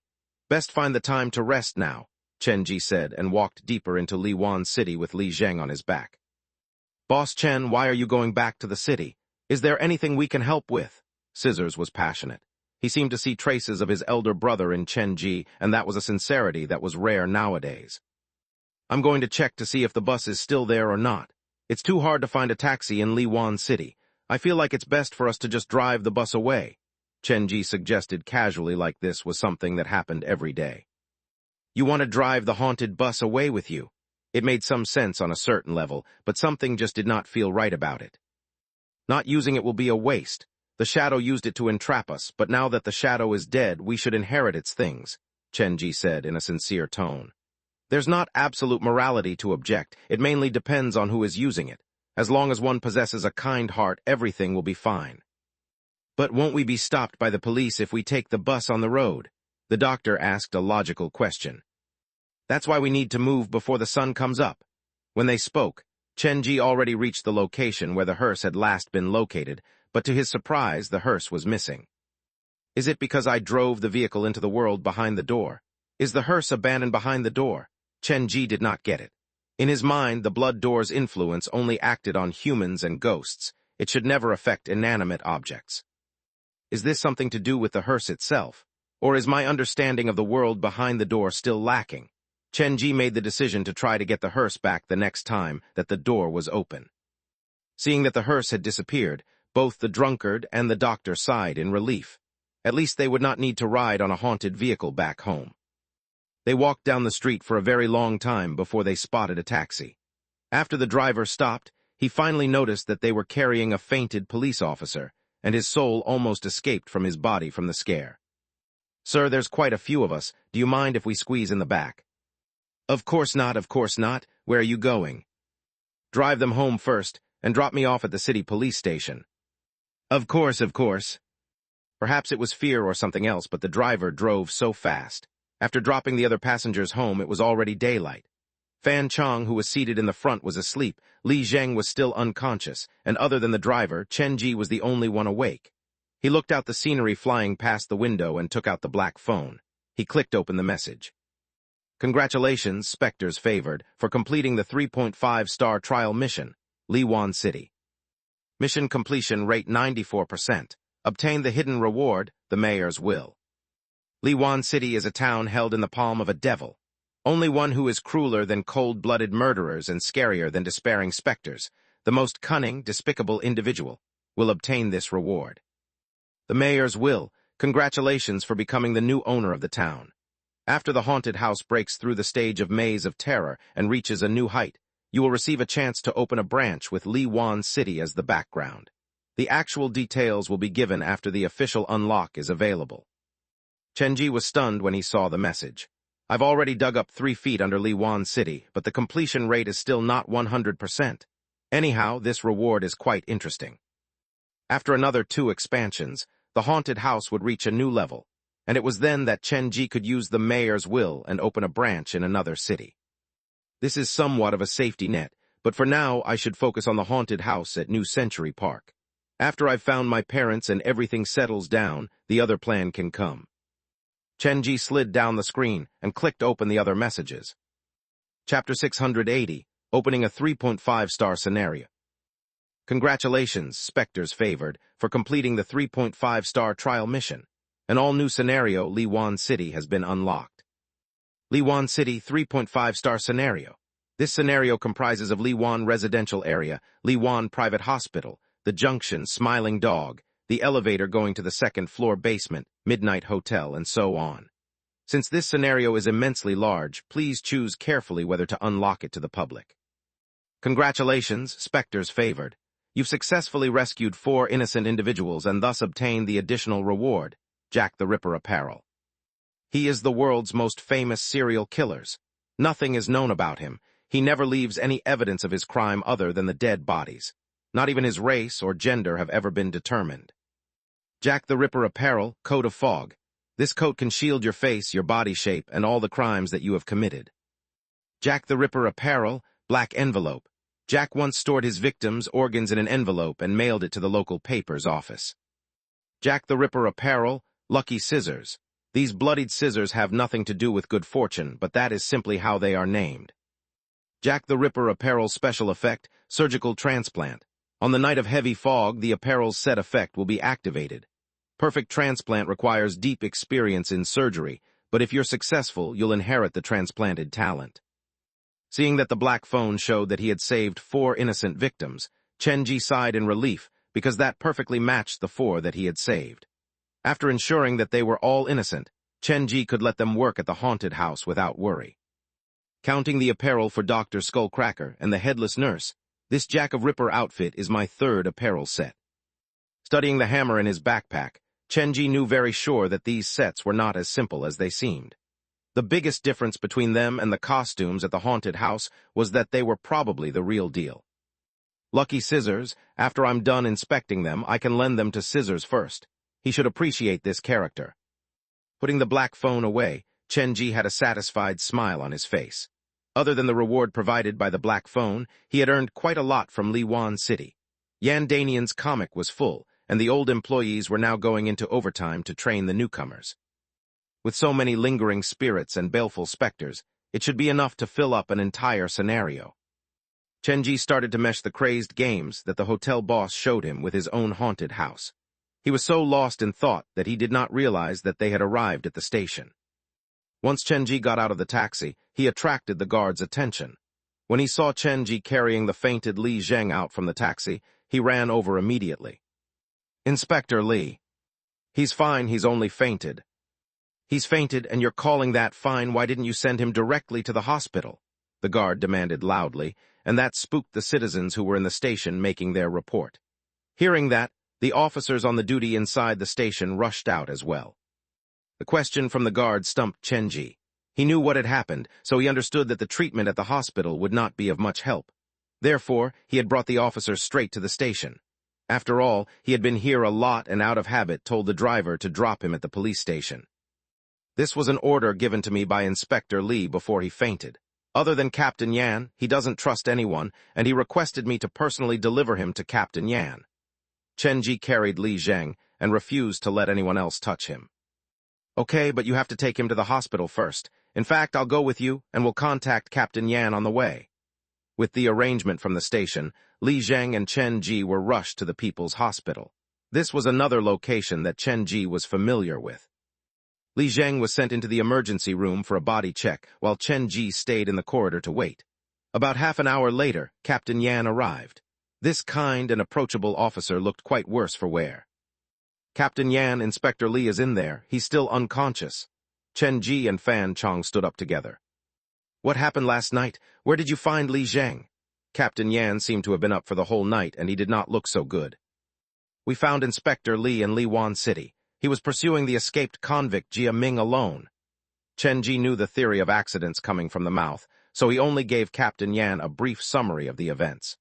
Best find the time to rest now," Chen Ji said, and walked deeper into Liwan City with Li Zheng on his back. "Boss Chen, why are you going back to the city? Is there anything we can help with?" Scissors was passionate. He seemed to see traces of his elder brother in Chen Ji, and that was a sincerity that was rare nowadays. "I'm going to check to see if the bus is still there or not. It's too hard to find a taxi in Liwan City. I feel like it's best for us to just drive the bus away," Chen Ji suggested casually, like this was something that happened every day. "You want to drive the haunted bus away with you?" It made some sense on a certain level, but something just did not feel right about it. "Not using it will be a waste. The shadow used it to entrap us, but now that the shadow is dead, we should inherit its things," Chen Ji said in a sincere tone. There's not absolute morality to object. It mainly depends on who is using it. As long as one possesses a kind heart, everything will be fine. But won't we be stopped by the police if we take the bus on the road? The doctor asked a logical question. That's why we need to move before the sun comes up. When they spoke, Chenji already reached the location where the hearse had last been located, but to his surprise, the hearse was missing. Is it because I drove the vehicle into the world behind the door? Is the hearse abandoned behind the door? Chenji did not get it. In his mind, the blood door's influence only acted on humans and ghosts. It should never affect inanimate objects. Is this something to do with the hearse itself? Or is my understanding of the world behind the door still lacking? Chenji made the decision to try to get the hearse back the next time that the door was open. Seeing that the hearse had disappeared, both the drunkard and the doctor sighed in relief. At least they would not need to ride on a haunted vehicle back home. They walked down the street for a very long time before they spotted a taxi. After the driver stopped, he finally noticed that they were carrying a fainted police officer, and his soul almost escaped from his body from the scare. "Sir, there's quite a few of us. Do you mind if we squeeze in the back?" Of course not, of course not. Where are you going?" "Drive them home first, and drop me off at the city police station." Of course, of course." Perhaps it was fear or something else, but the driver drove so fast. After dropping the other passengers home, it was already daylight. Fan Chong, who was seated in the front, was asleep. Li Zheng was still unconscious, and other than the driver, Chenji was the only one awake. He looked out the scenery flying past the window and took out the black phone. He clicked open the message. "Congratulations, Spectres favored, for completing the 3.5-star trial mission, Liwan City. Mission completion rate 94%. Obtain the hidden reward, the mayor's will. Liwan City is a town held in the palm of a devil. Only one who is crueler than cold-blooded murderers and scarier than despairing specters, the most cunning, despicable individual, will obtain this reward. The mayor's will. Congratulations for becoming the new owner of the town. After the haunted house breaks through the stage of maze of terror and reaches a new height, you will receive a chance to open a branch with Liwan City as the background. The actual details will be given after the official unlock is available." Chenji was stunned when he saw the message. "I've already dug up 3 feet under Liwan City, but the completion rate is still not 100%. Anyhow, this reward is quite interesting." After another 2 expansions, the haunted house would reach a new level, and it was then that Chenji could use the mayor's will and open a branch in another city. This is somewhat of a safety net, but for now I should focus on the haunted house at New Century Park. After I've found my parents and everything settles down, the other plan can come. Chenji slid down the screen and clicked open the other messages. Chapter 680, opening a 3.5-star scenario. Congratulations, Spectres favored, for completing the 3.5-star trial mission. An all-new scenario, Liwan City, has been unlocked. Liwan City 3.5-star scenario. This scenario comprises of Liwan residential area, Liwan private hospital, the junction, Smiling Dog, the elevator going to the second-floor basement, Midnight Hotel, and so on. Since this scenario is immensely large, please choose carefully whether to unlock it to the public. Congratulations, Spectres favored. You've successfully rescued 4 innocent individuals and thus obtained the additional reward, Jack the Ripper apparel. He is the world's most famous serial killers. Nothing is known about him. He never leaves any evidence of his crime other than the dead bodies. Not even his race or gender have ever been determined. Jack the Ripper apparel, coat of fog. This coat can shield your face, your body shape, and all the crimes that you have committed. Jack the Ripper apparel, black envelope. Jack once stored his victims' organs in an envelope and mailed it to the local paper's office. Jack the Ripper apparel, lucky scissors. These bloodied scissors have nothing to do with good fortune, but that is simply how they are named. Jack the Ripper apparel special effect, surgical transplant. On the night of heavy fog, the apparel's set effect will be activated. Perfect transplant requires deep experience in surgery, but if you're successful, you'll inherit the transplanted talent. Seeing that the black phone showed that he had saved 4 innocent victims, Chenji sighed in relief because that perfectly matched the 4 that he had saved. After ensuring that they were all innocent, Chenji could let them work at the haunted house without worry. Counting the apparel for Dr. Skullcracker and the headless nurse, this Jack of Ripper outfit is my 3rd apparel set. Studying the hammer in his backpack, Chenji knew very sure that these sets were not as simple as they seemed. The biggest difference between them and the costumes at the haunted house was that they were probably the real deal. Lucky Scissors, after I'm done inspecting them, I can lend them to Scissors first. He should appreciate this character. Putting the black phone away, Chenji had a satisfied smile on his face. Other than the reward provided by the black phone, he had earned quite a lot from Liwan City. Yandanian's comic was full, and the old employees were now going into overtime to train the newcomers. With so many lingering spirits and baleful specters, it should be enough to fill up an entire scenario. Chenji started to mesh the crazed games that the hotel boss showed him with his own haunted house. He was so lost in thought that he did not realize that they had arrived at the station. Once Chenji got out of the taxi, he attracted the guard's attention. When he saw Chenji carrying the fainted Li Zheng out from the taxi, he ran over immediately. "Inspector Li." "He's fine, he's only fainted." "He's fainted, and you're calling that fine? Why didn't you send him directly to the hospital?" the guard demanded loudly, and that spooked the citizens who were in the station making their report. Hearing that, the officers on the duty inside the station rushed out as well. The question from the guard stumped Chenji. He knew what had happened, so he understood that the treatment at the hospital would not be of much help. Therefore, he had brought the officers straight to the station. After all, he had been here a lot and out of habit told the driver to drop him at the police station. "This was an order given to me by Inspector Li before he fainted. Other than Captain Yan, he doesn't trust anyone, and he requested me to personally deliver him to Captain Yan." Chenji carried Li Zheng and refused to let anyone else touch him. "Okay, but you have to take him to the hospital first. In fact, I'll go with you, and we'll contact Captain Yan on the way." With the arrangement from the station, Li Zheng and Chenji were rushed to the People's Hospital. This was another location that Chenji was familiar with. Li Zheng was sent into the emergency room for a body check, while Chenji stayed in the corridor to wait. About half an hour later, Captain Yan arrived. This kind and approachable officer looked quite worse for wear. "Captain Yan, Inspector Li is in there. He's still unconscious." Chenji and Fan Chong stood up together. "What happened last night? Where did you find Li Zheng?" Captain Yan seemed to have been up for the whole night, and he did not look so good. "We found Inspector Li in Liwan City. He was pursuing the escaped convict Jia Ming alone." Chenji knew the theory of accidents coming from the mouth, so he only gave Captain Yan a brief summary of the events.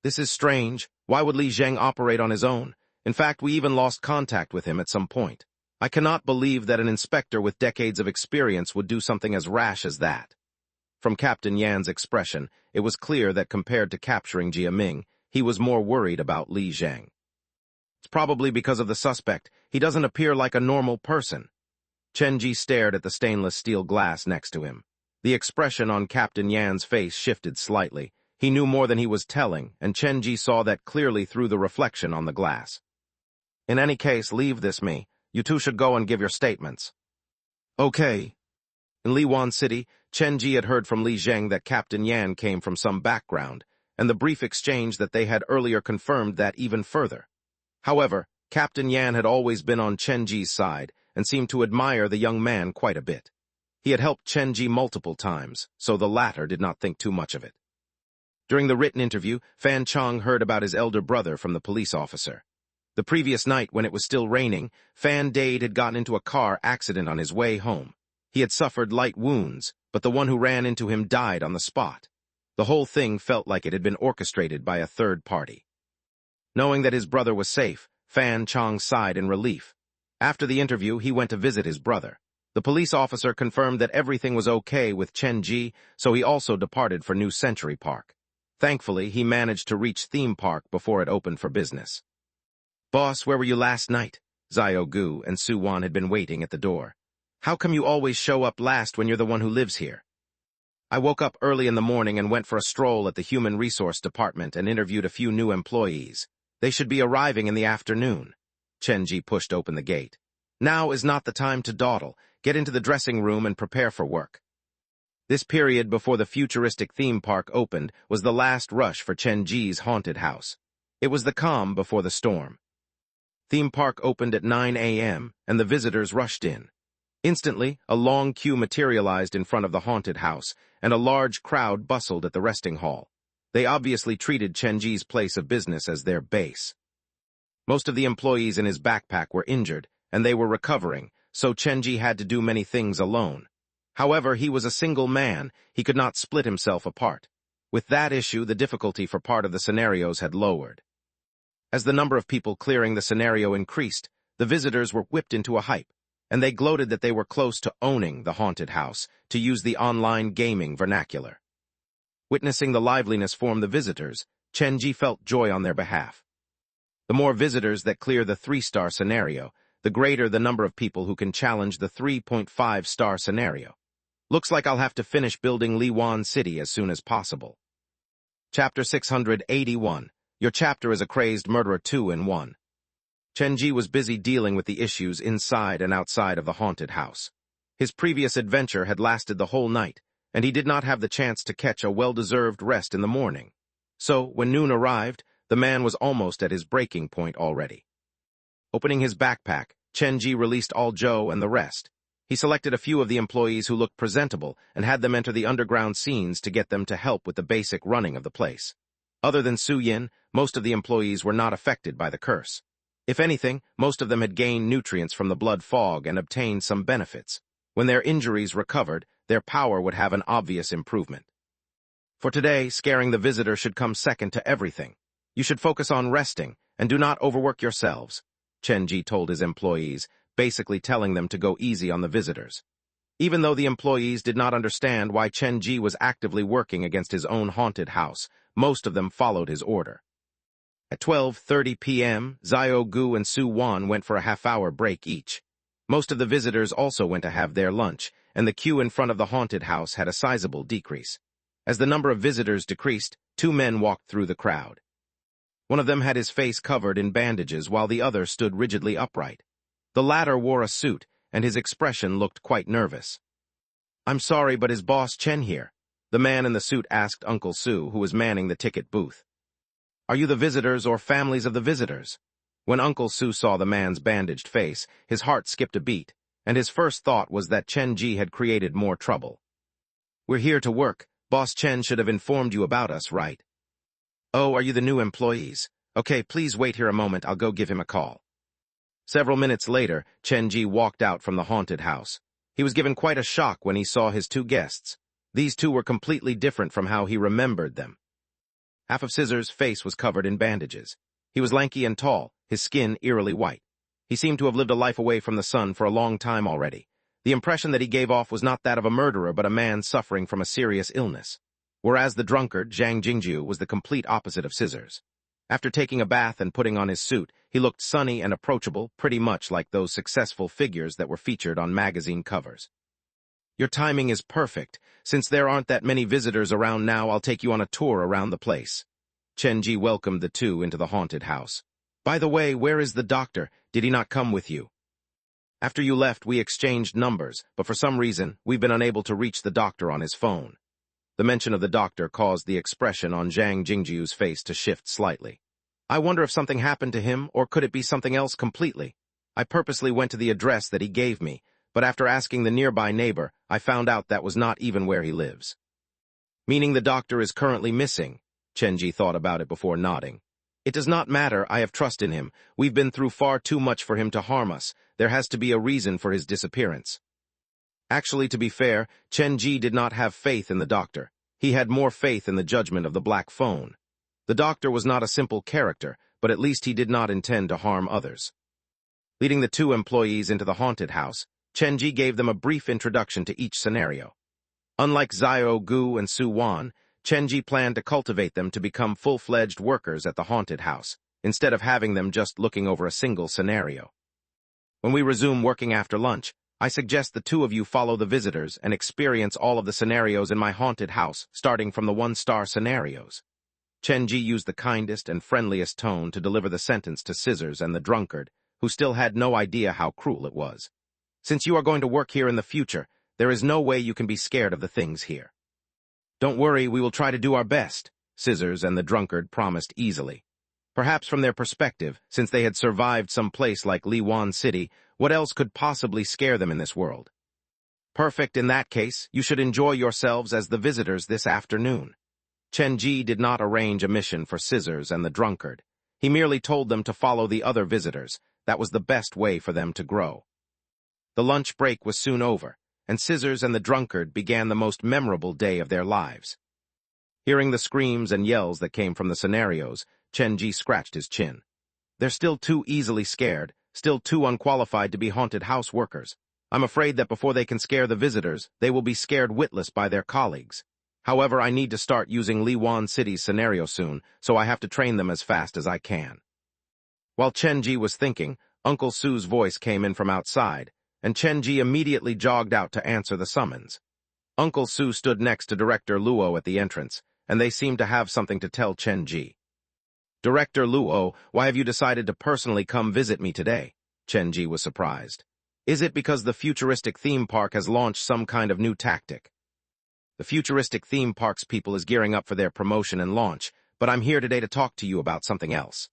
"This is strange. Why would Li Zheng operate on his own? In fact, we even lost contact with him at some point. I cannot believe that an inspector with decades of experience would do something as rash as that." From Captain Yan's expression, it was clear that compared to capturing Jia Ming, he was more worried about Li Zheng. "It's probably because of the suspect. He doesn't appear like a normal person." Chenji stared at the stainless steel glass next to him. The expression on Captain Yan's face shifted slightly. He knew more than he was telling, and Chenji saw that clearly through the reflection on the glass. "In any case, leave this me. You two should go and give your statements." "Okay." In Liwan City, Chenji had heard from Li Zheng that Captain Yan came from some background, and the brief exchange that they had earlier confirmed that even further. However, Captain Yan had always been on Chenji's side and seemed to admire the young man quite a bit. He had helped Chenji multiple times, so the latter did not think too much of it. During the written interview, Fan Chong heard about his elder brother from the police officer. The previous night, when it was still raining, Fan Dade had gotten into a car accident on his way home. He had suffered light wounds, but the one who ran into him died on the spot. The whole thing felt like it had been orchestrated by a third party. Knowing that his brother was safe, Fan Chong sighed in relief. After the interview, he went to visit his brother. The police officer confirmed that everything was okay with Chenji, so he also departed for New Century Park. Thankfully, he managed to reach Theme Park before it opened for business. "Boss, where were you last night?" Xiao Gu and Su Wan had been waiting at the door. "How come you always show up last when you're the one who lives here?" "I woke up early in the morning and went for a stroll at the Human Resource Department and interviewed a few new employees. They should be arriving in the afternoon." Chenji pushed open the gate. "Now is not the time to dawdle. Get into the dressing room and prepare for work." This period before the futuristic theme park opened was the last rush for Chenji's haunted house. It was the calm before the storm. Theme park opened at 9 a.m., and the visitors rushed in. Instantly, a long queue materialized in front of the haunted house, and a large crowd bustled at the resting hall. They obviously treated Chenji's place of business as their base. Most of the employees in his backpack were injured, and they were recovering, so Chenji had to do many things alone. However, he was a single man. He could not split himself apart. With that issue, the difficulty for part of the scenarios had lowered. As the number of people clearing the scenario increased, the visitors were whipped into a hype, and they gloated that they were close to owning the haunted house, to use the online gaming vernacular. Witnessing the liveliness form the visitors, Chenji felt joy on their behalf. The more visitors that clear the 3-star scenario, the greater the number of people who can challenge the 3.5-star scenario. Looks like I'll have to finish building Liwan City as soon as possible. Chapter 681. Your chapter is a crazed murderer 2 in 1. Chenji was busy dealing with the issues inside and outside of the haunted house. His previous adventure had lasted the whole night, and he did not have the chance to catch a well-deserved rest in the morning. So, when noon arrived, the man was almost at his breaking point already. Opening his backpack, Chenji released all Joe and the rest. He selected a few of the employees who looked presentable and had them enter the underground scenes to get them to help with the basic running of the place. Other than Su Yin, most of the employees were not affected by the curse. If anything, most of them had gained nutrients from the blood fog and obtained some benefits. When their injuries recovered, their power would have an obvious improvement. For today, scaring the visitor should come second to everything. You should focus on resting, and do not overwork yourselves, Chenji told his employees, basically telling them to go easy on the visitors. Even though the employees did not understand why Chenji was actively working against his own haunted house, most of them followed his order. At 12:30 p.m., Xiao Gu and Su Wan went for a half-hour break each. Most of the visitors also went to have their lunch, and the queue in front of the haunted house had a sizable decrease. As the number of visitors decreased, 2 men walked through the crowd. One of them had his face covered in bandages while the other stood rigidly upright. The latter wore a suit, and his expression looked quite nervous. "I'm sorry, but is Boss Chen here?" the man in the suit asked Uncle Su, who was manning the ticket booth. "Are you the visitors or families of the visitors?" When Uncle Su saw the man's bandaged face, his heart skipped a beat, and his first thought was that Chenji had created more trouble. "We're here to work. Boss Chen should have informed you about us, right?" "Oh, are you the new employees? Okay, please wait here a moment, I'll go give him a call." Several minutes later, Chenji walked out from the haunted house. He was given quite a shock when he saw his 2 guests. These 2 were completely different from how he remembered them. Half of Scissor's face was covered in bandages. He was lanky and tall, his skin eerily white. He seemed to have lived a life away from the sun for a long time already. The impression that he gave off was not that of a murderer but a man suffering from a serious illness. Whereas the drunkard, Zhang Jingju, was the complete opposite of Scissors. After taking a bath and putting on his suit, he looked sunny and approachable, pretty much like those successful figures that were featured on magazine covers. "Your timing is perfect. Since there aren't that many visitors around now, I'll take you on a tour around the place." Chenji welcomed the 2 into the haunted house. "By the way, where is the doctor? Did he not come with you?" "After you left, we exchanged numbers, but for some reason, we've been unable to reach the doctor on his phone." The mention of the doctor caused the expression on Zhang Jingju's face to shift slightly. "I wonder if something happened to him, or could it be something else completely? I purposely went to the address that he gave me, but after asking the nearby neighbor, I found out that was not even where he lives." "Meaning the doctor is currently missing?" Chenji thought about it before nodding. "It does not matter, I have trust in him. We've been through far too much for him to harm us. There has to be a reason for his disappearance." Actually, to be fair, Chenji did not have faith in the doctor. He had more faith in the judgment of the Black Phone. The doctor was not a simple character, but at least he did not intend to harm others. Leading the 2 employees into the haunted house, Chenji gave them a brief introduction to each scenario. Unlike Xiao Gu and Su Wan, Chenji planned to cultivate them to become full-fledged workers at the haunted house, instead of having them just looking over a single scenario. "When we resume working after lunch, I suggest the 2 of you follow the visitors and experience all of the scenarios in my haunted house, starting from the 1-star scenarios." Chenji used the kindest and friendliest tone to deliver the sentence to Scissors and the drunkard, who still had no idea how cruel it was. "Since you are going to work here in the future, there is no way you can be scared of the things here." "Don't worry, we will try to do our best," Scissors and the drunkard promised easily. Perhaps from their perspective, since they had survived some place like Liwan City, what else could possibly scare them in this world? "Perfect, in that case, you should enjoy yourselves as the visitors this afternoon." Chenji did not arrange a mission for Scissors and the drunkard. He merely told them to follow the other visitors. That was the best way for them to grow. The lunch break was soon over, and Scissors and the drunkard began the most memorable day of their lives. Hearing the screams and yells that came from the scenarios, Chenji scratched his chin. They're still too easily scared, still too unqualified to be haunted house workers. I'm afraid that before they can scare the visitors, they will be scared witless by their colleagues. However, I need to start using Liwan City's scenario soon, so I have to train them as fast as I can. While Chenji was thinking, Uncle Su's voice came in from outside, and Chenji immediately jogged out to answer the summons. Uncle Su stood next to Director Luo at the entrance, and they seemed to have something to tell Chenji. Director Luo, why have you decided to personally come visit me today? Chenji was surprised. Is it because the futuristic theme park has launched some kind of new tactic? The futuristic theme park's people is gearing up for their promotion and launch, but I'm here today to talk to you about something else.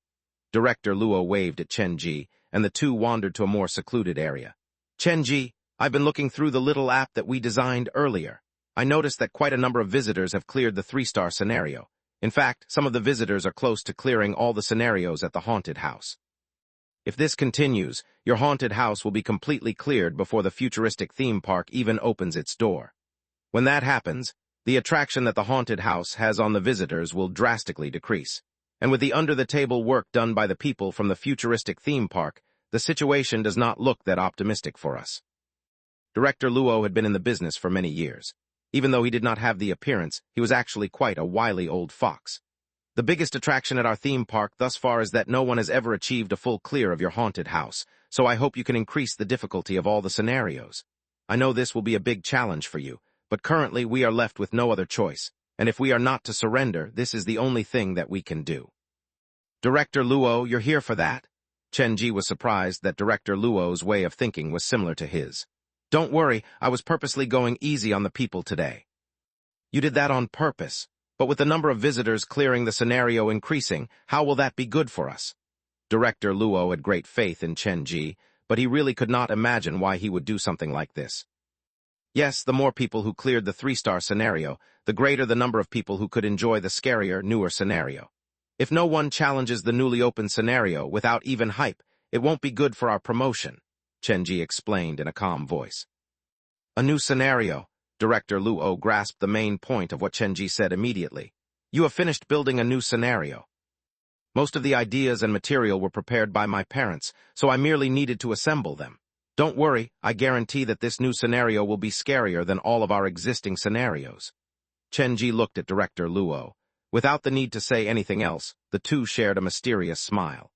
Director Luo waved at Chenji, and the two wandered to a more secluded area. Chenji, I've been looking through the little app that we designed earlier. I noticed that quite a number of visitors have cleared the 3-star scenario. In fact, some of the visitors are close to clearing all the scenarios at the haunted house. If this continues, your haunted house will be completely cleared before the futuristic theme park even opens its door. When that happens, the attraction that the haunted house has on the visitors will drastically decrease. And with the under-the-table work done by the people from the futuristic theme park, the situation does not look that optimistic for us. Director Luo had been in the business for many years. Even though he did not have the appearance, he was actually quite a wily old fox. The biggest attraction at our theme park thus far is that no one has ever achieved a full clear of your haunted house, so I hope you can increase the difficulty of all the scenarios. I know this will be a big challenge for you, but currently we are left with no other choice, and if we are not to surrender, this is the only thing that we can do. Director Luo, you're here for that? Chenji was surprised that Director Luo's way of thinking was similar to his. Don't worry, I was purposely going easy on the people today. You did that on purpose, but with the number of visitors clearing the scenario increasing, how will that be good for us? Director Luo had great faith in Chenji, but he really could not imagine why he would do something like this. Yes, the more people who cleared the 3-star scenario, the greater the number of people who could enjoy the scarier, newer scenario. If no one challenges the newly opened scenario without even hype, it won't be good for our promotion, Chenji explained in a calm voice. A new scenario. Director Luo grasped the main point of what Chenji said immediately. You have finished building a new scenario. Most of the ideas and material were prepared by my parents, so I merely needed to assemble them. Don't worry, I guarantee that this new scenario will be scarier than all of our existing scenarios. Chenji looked at Director Luo. Without the need to say anything else, the two shared a mysterious smile.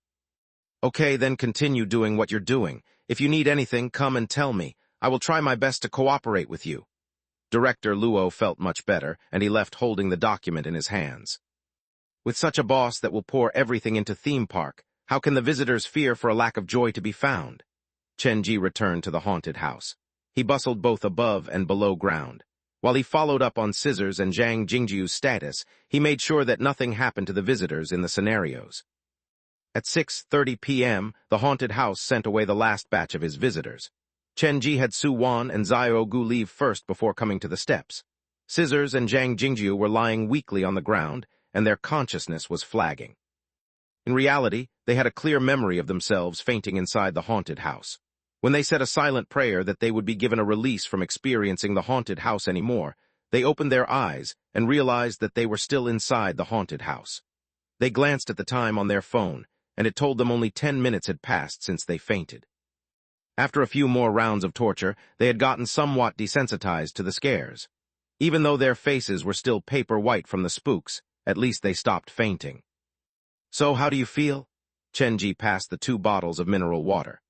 Okay, then continue doing what you're doing. If you need anything, come and tell me. I will try my best to cooperate with you. Director Luo felt much better, and he left holding the document in his hands. With such a boss that will pour everything into theme park, how can the visitors fear for a lack of joy to be found? Chenji returned to the haunted house. He bustled both above and below ground. While he followed up on Scissors and Zhang Jingjiu's status, he made sure that nothing happened to the visitors in the scenarios. At 6:30 p.m., the haunted house sent away the last batch of his visitors. Chenji had Su Wan and Xiaogu leave first before coming to the steps. Scissors and Zhang Jingjiu were lying weakly on the ground, and their consciousness was flagging. In reality, they had a clear memory of themselves fainting inside the haunted house. When they said a silent prayer that they would be given a release from experiencing the haunted house anymore, they opened their eyes and realized that they were still inside the haunted house. They glanced at the time on their phone, and it told them only 10 minutes had passed since they fainted. After a few more rounds of torture, they had gotten somewhat desensitized to the scares. Even though their faces were still paper white from the spooks, at least they stopped fainting. So, how do you feel? Chenji passed the 2 bottles of mineral water.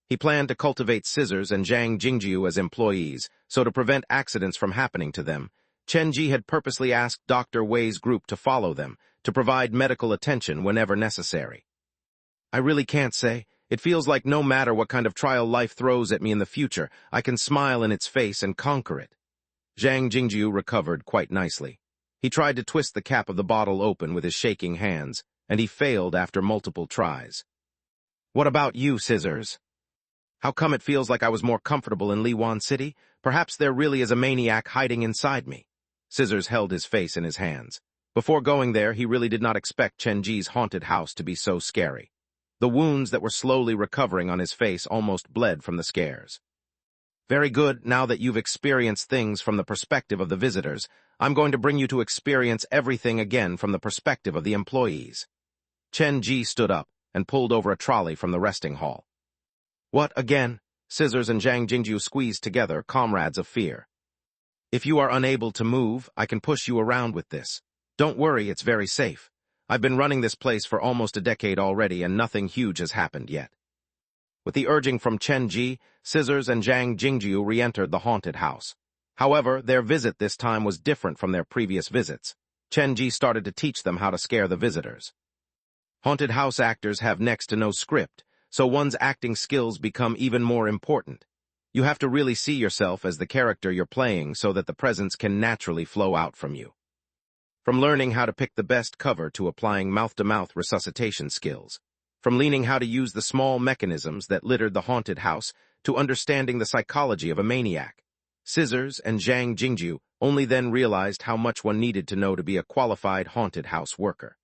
He planned to cultivate Scissors and Zhang Jingjiu as employees, so to prevent accidents from happening to them, Chenji had purposely asked Dr. Wei's group to follow them, to provide medical attention whenever necessary. I really can't say. It feels like no matter what kind of trial life throws at me in the future, I can smile in its face and conquer it. Zhang Jingjiu recovered quite nicely. He tried to twist the cap of the bottle open with his shaking hands, and he failed after multiple tries. What about you, Scissors? How come it feels like I was more comfortable in Liwan City? Perhaps there really is a maniac hiding inside me. Scissors held his face in his hands. Before going there, he really did not expect Chenji's haunted house to be so scary. The wounds that were slowly recovering on his face almost bled from the scares. Very good. Now that you've experienced things from the perspective of the visitors, I'm going to bring you to experience everything again from the perspective of the employees. Chen Ji stood up and pulled over a trolley from the resting hall. What, again? Scissors and Zhang Jingju squeezed together, comrades of fear. If you are unable to move, I can push you around with this. Don't worry, it's very safe. I've been running this place for almost a decade already, and nothing huge has happened yet. With the urging from Chen Ji, Scissors and Zhang Jingju re-entered the haunted house. However, their visit this time was different from their previous visits. Chen Ji started to teach them how to scare the visitors. Haunted house actors have next to no script, so one's acting skills become even more important. You have to really see yourself as the character you're playing so that the presence can naturally flow out from you. From learning how to pick the best cover to applying mouth-to-mouth resuscitation skills. From learning how to use the small mechanisms that littered the haunted house to understanding the psychology of a maniac. Scissors and Zhang Jingju only then realized how much one needed to know to be a qualified haunted house worker.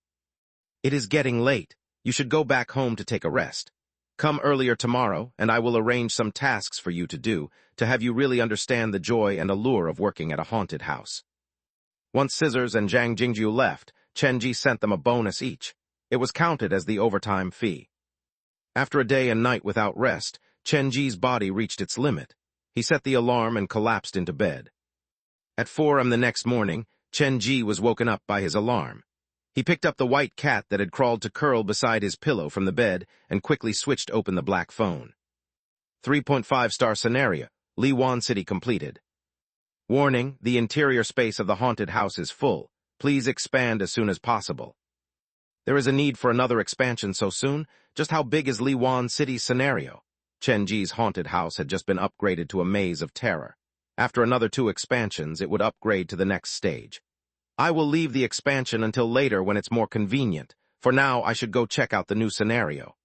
It is getting late. You should go back home to take a rest. Come earlier tomorrow, and I will arrange some tasks for you to do to have you really understand the joy and allure of working at a haunted house. Once Scissors and Zhang Jingju left, Chen Ji sent them a bonus each. It was counted as the overtime fee. After a day and night without rest, Chen Ji's body reached its limit. He set the alarm and collapsed into bed. At 4 a.m. the next morning, Chen Ji was woken up by his alarm. He picked up the white cat that had crawled to curl beside his pillow from the bed and quickly switched open the black phone. 3.5-star scenario, Liwan City completed. Warning, the interior space of the haunted house is full. Please expand as soon as possible. There is a need for another expansion so soon? Just how big is Liwan City's scenario? Chen Ji's haunted house had just been upgraded to a maze of terror. After another 2 expansions, it would upgrade to the next stage. I will leave the expansion until later when it's more convenient. For now, I should go check out the new scenario.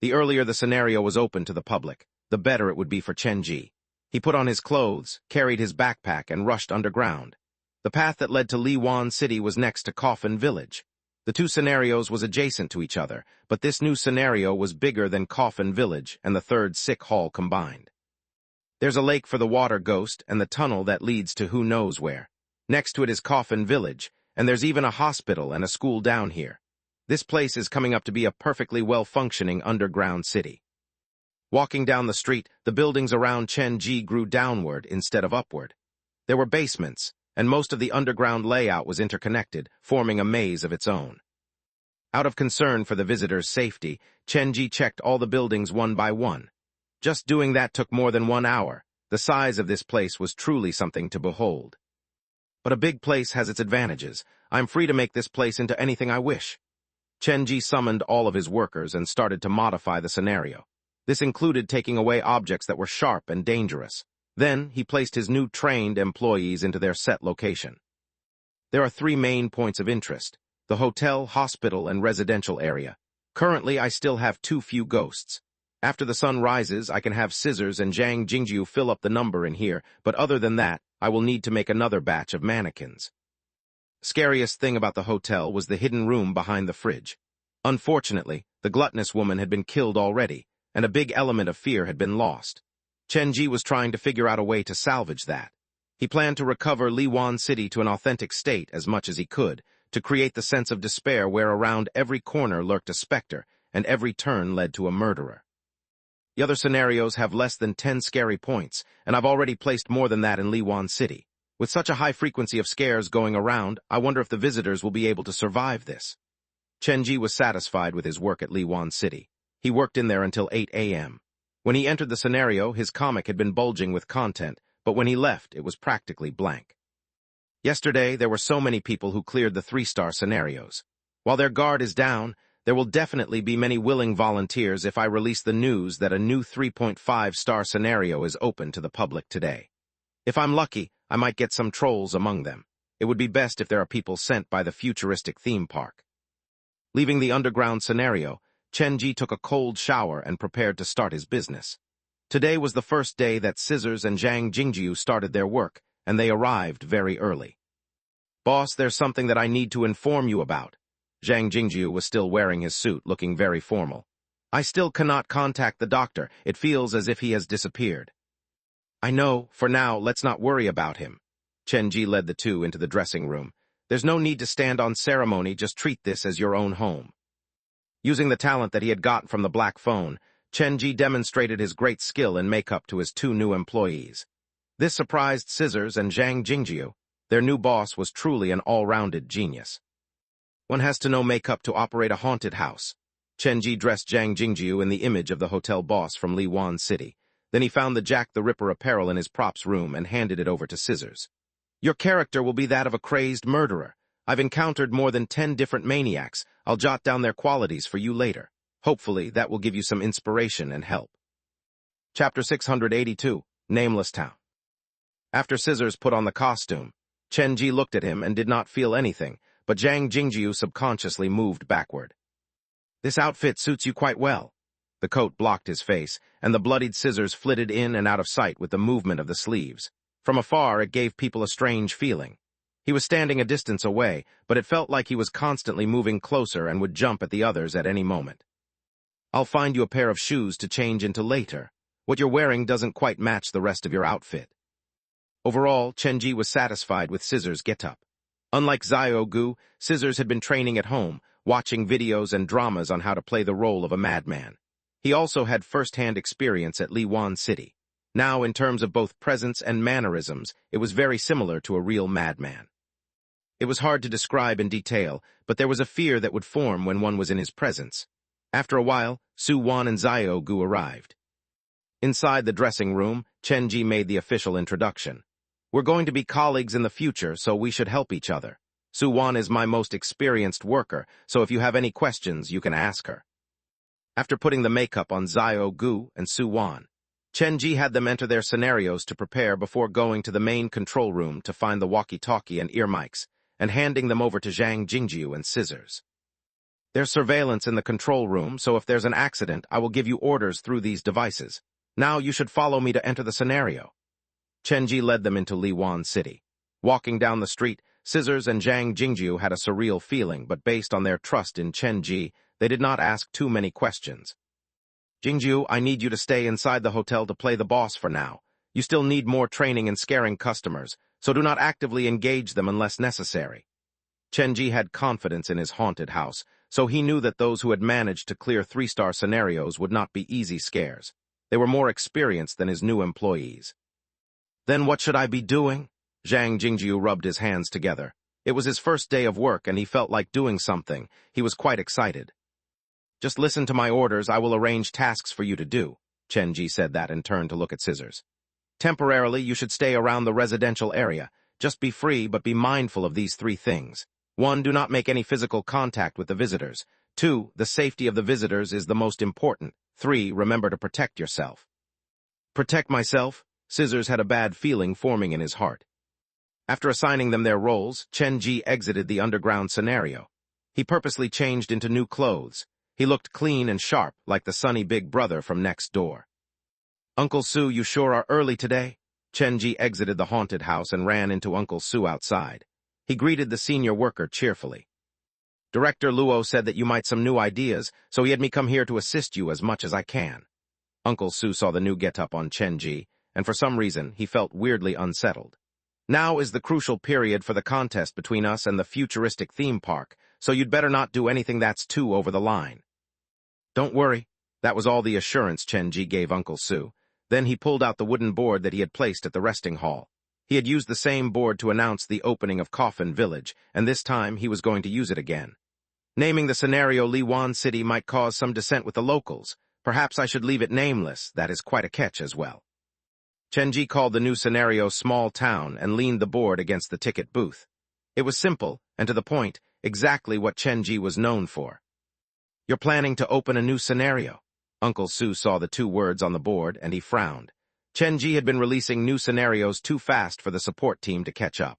The earlier the scenario was open to the public, the better it would be for Chen Ji. He put on his clothes, carried his backpack, and rushed underground. The path that led to Liwan City was next to Coffin Village. The 2 scenarios was adjacent to each other, but this new scenario was bigger than Coffin Village and the 3rd sick hall combined. There's a lake for the water ghost and the tunnel that leads to who knows where. Next to it is Coffin Village, and there's even a hospital and a school down here. This place is coming up to be a perfectly well-functioning underground city. Walking down the street, the buildings around Chen Ji grew downward instead of upward. There were basements, and most of the underground layout was interconnected, forming a maze of its own. Out of concern for the visitors' safety, Chen Ji checked all the buildings one by one. Just doing that took more than 1 hour. The size of this place was truly something to behold. But a big place has its advantages. I'm free to make this place into anything I wish. Chen Ji summoned all of his workers and started to modify the scenario. This included taking away objects that were sharp and dangerous. Then, he placed his new trained employees into their set location. There are 3 main points of interest: the hotel, hospital, and residential area. Currently, I still have too few ghosts. After the sun rises, I can have Scissors and Zhang Jingju fill up the number in here, but other than that, I will need to make another batch of mannequins. Scariest thing about the hotel was the hidden room behind the fridge. Unfortunately, the gluttonous woman had been killed already, and a big element of fear had been lost. Chen Ji was trying to figure out a way to salvage that. He planned to recover Liwan City to an authentic state as much as he could, to create the sense of despair where around every corner lurked a specter, and every turn led to a murderer. The other scenarios have less than 10 scary points, and I've already placed more than that in Liwan City. With such a high frequency of scares going around, I wonder if the visitors will be able to survive this. Chen Ji was satisfied with his work at Liwan City. He worked in there until 8 a.m. When he entered the scenario, his comic had been bulging with content, but when he left, it was practically blank. Yesterday, there were so many people who cleared the 3-star scenarios. While their guard is down, there will definitely be many willing volunteers if I release the news that a new 3.5-star scenario is open to the public today. If I'm lucky, I might get some trolls among them. It would be best if there are people sent by the futuristic theme park. Leaving the underground scenario, Chen Ji took a cold shower and prepared to start his business. Today was the first day that Scissors and Zhang Jingju started their work, and they arrived very early. Boss, there's something that I need to inform you about. Zhang Jingju was still wearing his suit, looking very formal. I still cannot contact the doctor. It feels as if he has disappeared. I know, for now, let's not worry about him. Chenji led the two into the dressing room. There's no need to stand on ceremony, just treat this as your own home. Using the talent that he had got from the black phone, Chenji demonstrated his great skill in makeup to his two new employees. This surprised Scissors and Zhang Jingjiu. Their new boss was truly an all-rounded genius. One has to know makeup to operate a haunted house. Chenji dressed Zhang Jingjiu in the image of the hotel boss from Liwan City. Then he found the Jack the Ripper apparel in his props room and handed it over to Scissors. Your character will be that of a crazed murderer. I've encountered more than 10 different maniacs. I'll jot down their qualities for you later. Hopefully, that will give you some inspiration and help. Chapter 682, Nameless Town. After Scissors put on the costume, Chenji looked at him and did not feel anything, but Zhang Jingjiu subconsciously moved backward. This outfit suits you quite well. The coat blocked his face, and the bloodied scissors flitted in and out of sight with the movement of the sleeves. From afar, it gave people a strange feeling. He was standing a distance away, but it felt like he was constantly moving closer and would jump at the others at any moment. I'll find you a pair of shoes to change into later. What you're wearing doesn't quite match the rest of your outfit. Overall, Chenji was satisfied with Scissors' get-up. Unlike Xiaogu, Scissors had been training at home, watching videos and dramas on how to play the role of a madman. He also had first-hand experience at Liwan City. Now, in terms of both presence and mannerisms, it was very similar to a real madman. It was hard to describe in detail, but there was a fear that would form when one was in his presence. After a while, Su Wan and Xiaogu arrived. Inside the dressing room, Chenji made the official introduction. We're going to be colleagues in the future, so we should help each other. Su Wan is my most experienced worker, so if you have any questions, you can ask her. After putting the makeup on Xiaogu and Su Wan, Chenji had them enter their scenarios to prepare before going to the main control room to find the walkie-talkie and ear mics, and handing them over to Zhang Jingjiu and Scissors. There's surveillance in the control room, so if there's an accident, I will give you orders through these devices. Now you should follow me to enter the scenario. Chenji led them into Liwan City. Walking down the street, Scissors and Zhang Jingjiu had a surreal feeling, but based on their trust in Chenji, they did not ask too many questions. Jingjiu, I need you to stay inside the hotel to play the boss for now. You still need more training in scaring customers, so do not actively engage them unless necessary. Chenji had confidence in his haunted house, so he knew that those who had managed to clear 3-star scenarios would not be easy scares. They were more experienced than his new employees. Then what should I be doing? Zhang Jingjiu rubbed his hands together. It was his first day of work and he felt like doing something. He was quite excited. Just listen to my orders, I will arrange tasks for you to do. Chenji said that and turned to look at Scissors. Temporarily, you should stay around the residential area. Just be free, but be mindful of these 3 things. 1, do not make any physical contact with the visitors. 2, the safety of the visitors is the most important. 3, remember to protect yourself. Protect myself? Scissors had a bad feeling forming in his heart. After assigning them their roles, Chenji exited the underground scenario. He purposely changed into new clothes. He looked clean and sharp, like the sunny big brother from next door. Uncle Su, you sure are early today? Chenji exited the haunted house and ran into Uncle Su outside. He greeted the senior worker cheerfully. Director Luo said that you might some new ideas, so he had me come here to assist you as much as I can. Uncle Su saw the new get-up on Chenji, and for some reason, he felt weirdly unsettled. Now is the crucial period for the contest between us and the futuristic theme park, so you'd better not do anything that's too over the line. Don't worry. That was all the assurance Chenji gave Uncle Su. Then he pulled out the wooden board that he had placed at the resting hall. He had used the same board to announce the opening of Coffin Village, and this time he was going to use it again. Naming the scenario Liwan City might cause some dissent with the locals. Perhaps I should leave it nameless. That is quite a catch as well. Chenji called the new scenario Small Town and leaned the board against the ticket booth. It was simple, and to the point, exactly what Chenji was known for. You're planning to open a new scenario. Uncle Su saw the 2 words on the board, and he frowned. Chenji had been releasing new scenarios too fast for the support team to catch up.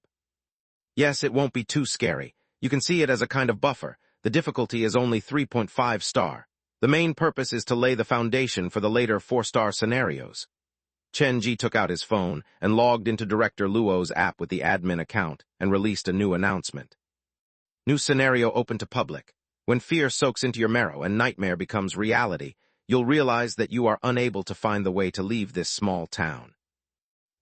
Yes, it won't be too scary. You can see it as a kind of buffer. The difficulty is only 3.5 star. The main purpose is to lay the foundation for the later 4-star scenarios. Chenji took out his phone and logged into Director Luo's app with the admin account and released a new announcement. New scenario open to public. When fear soaks into your marrow and nightmare becomes reality, you'll realize that you are unable to find the way to leave this small town.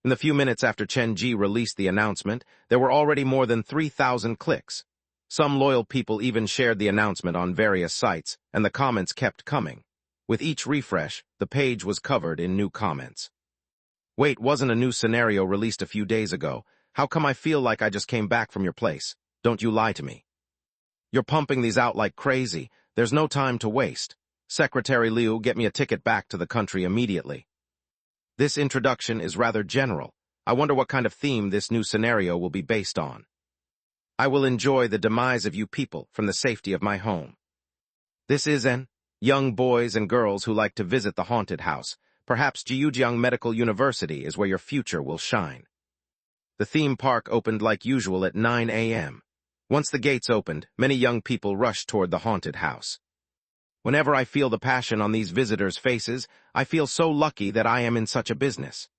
In the few minutes after Chen Ji released the announcement, there were already more than 3,000 clicks. Some loyal people even shared the announcement on various sites, and the comments kept coming. With each refresh, the page was covered in new comments. Wait, wasn't a new scenario released a few days ago? How come I feel like I just came back from your place? Don't you lie to me. You're pumping these out like crazy. There's no time to waste. Secretary Liu, get me a ticket back to the country immediately. This introduction is rather general. I wonder what kind of theme this new scenario will be based on. I will enjoy the demise of you people from the safety of my home. This is an young boys and girls who like to visit the haunted house. Perhaps Jiujiang Medical University is where your future will shine. The theme park opened like usual at 9 a.m. Once the gates opened, many young people rushed toward the haunted house. Whenever I feel the passion on these visitors' faces, I feel so lucky that I am in such a business.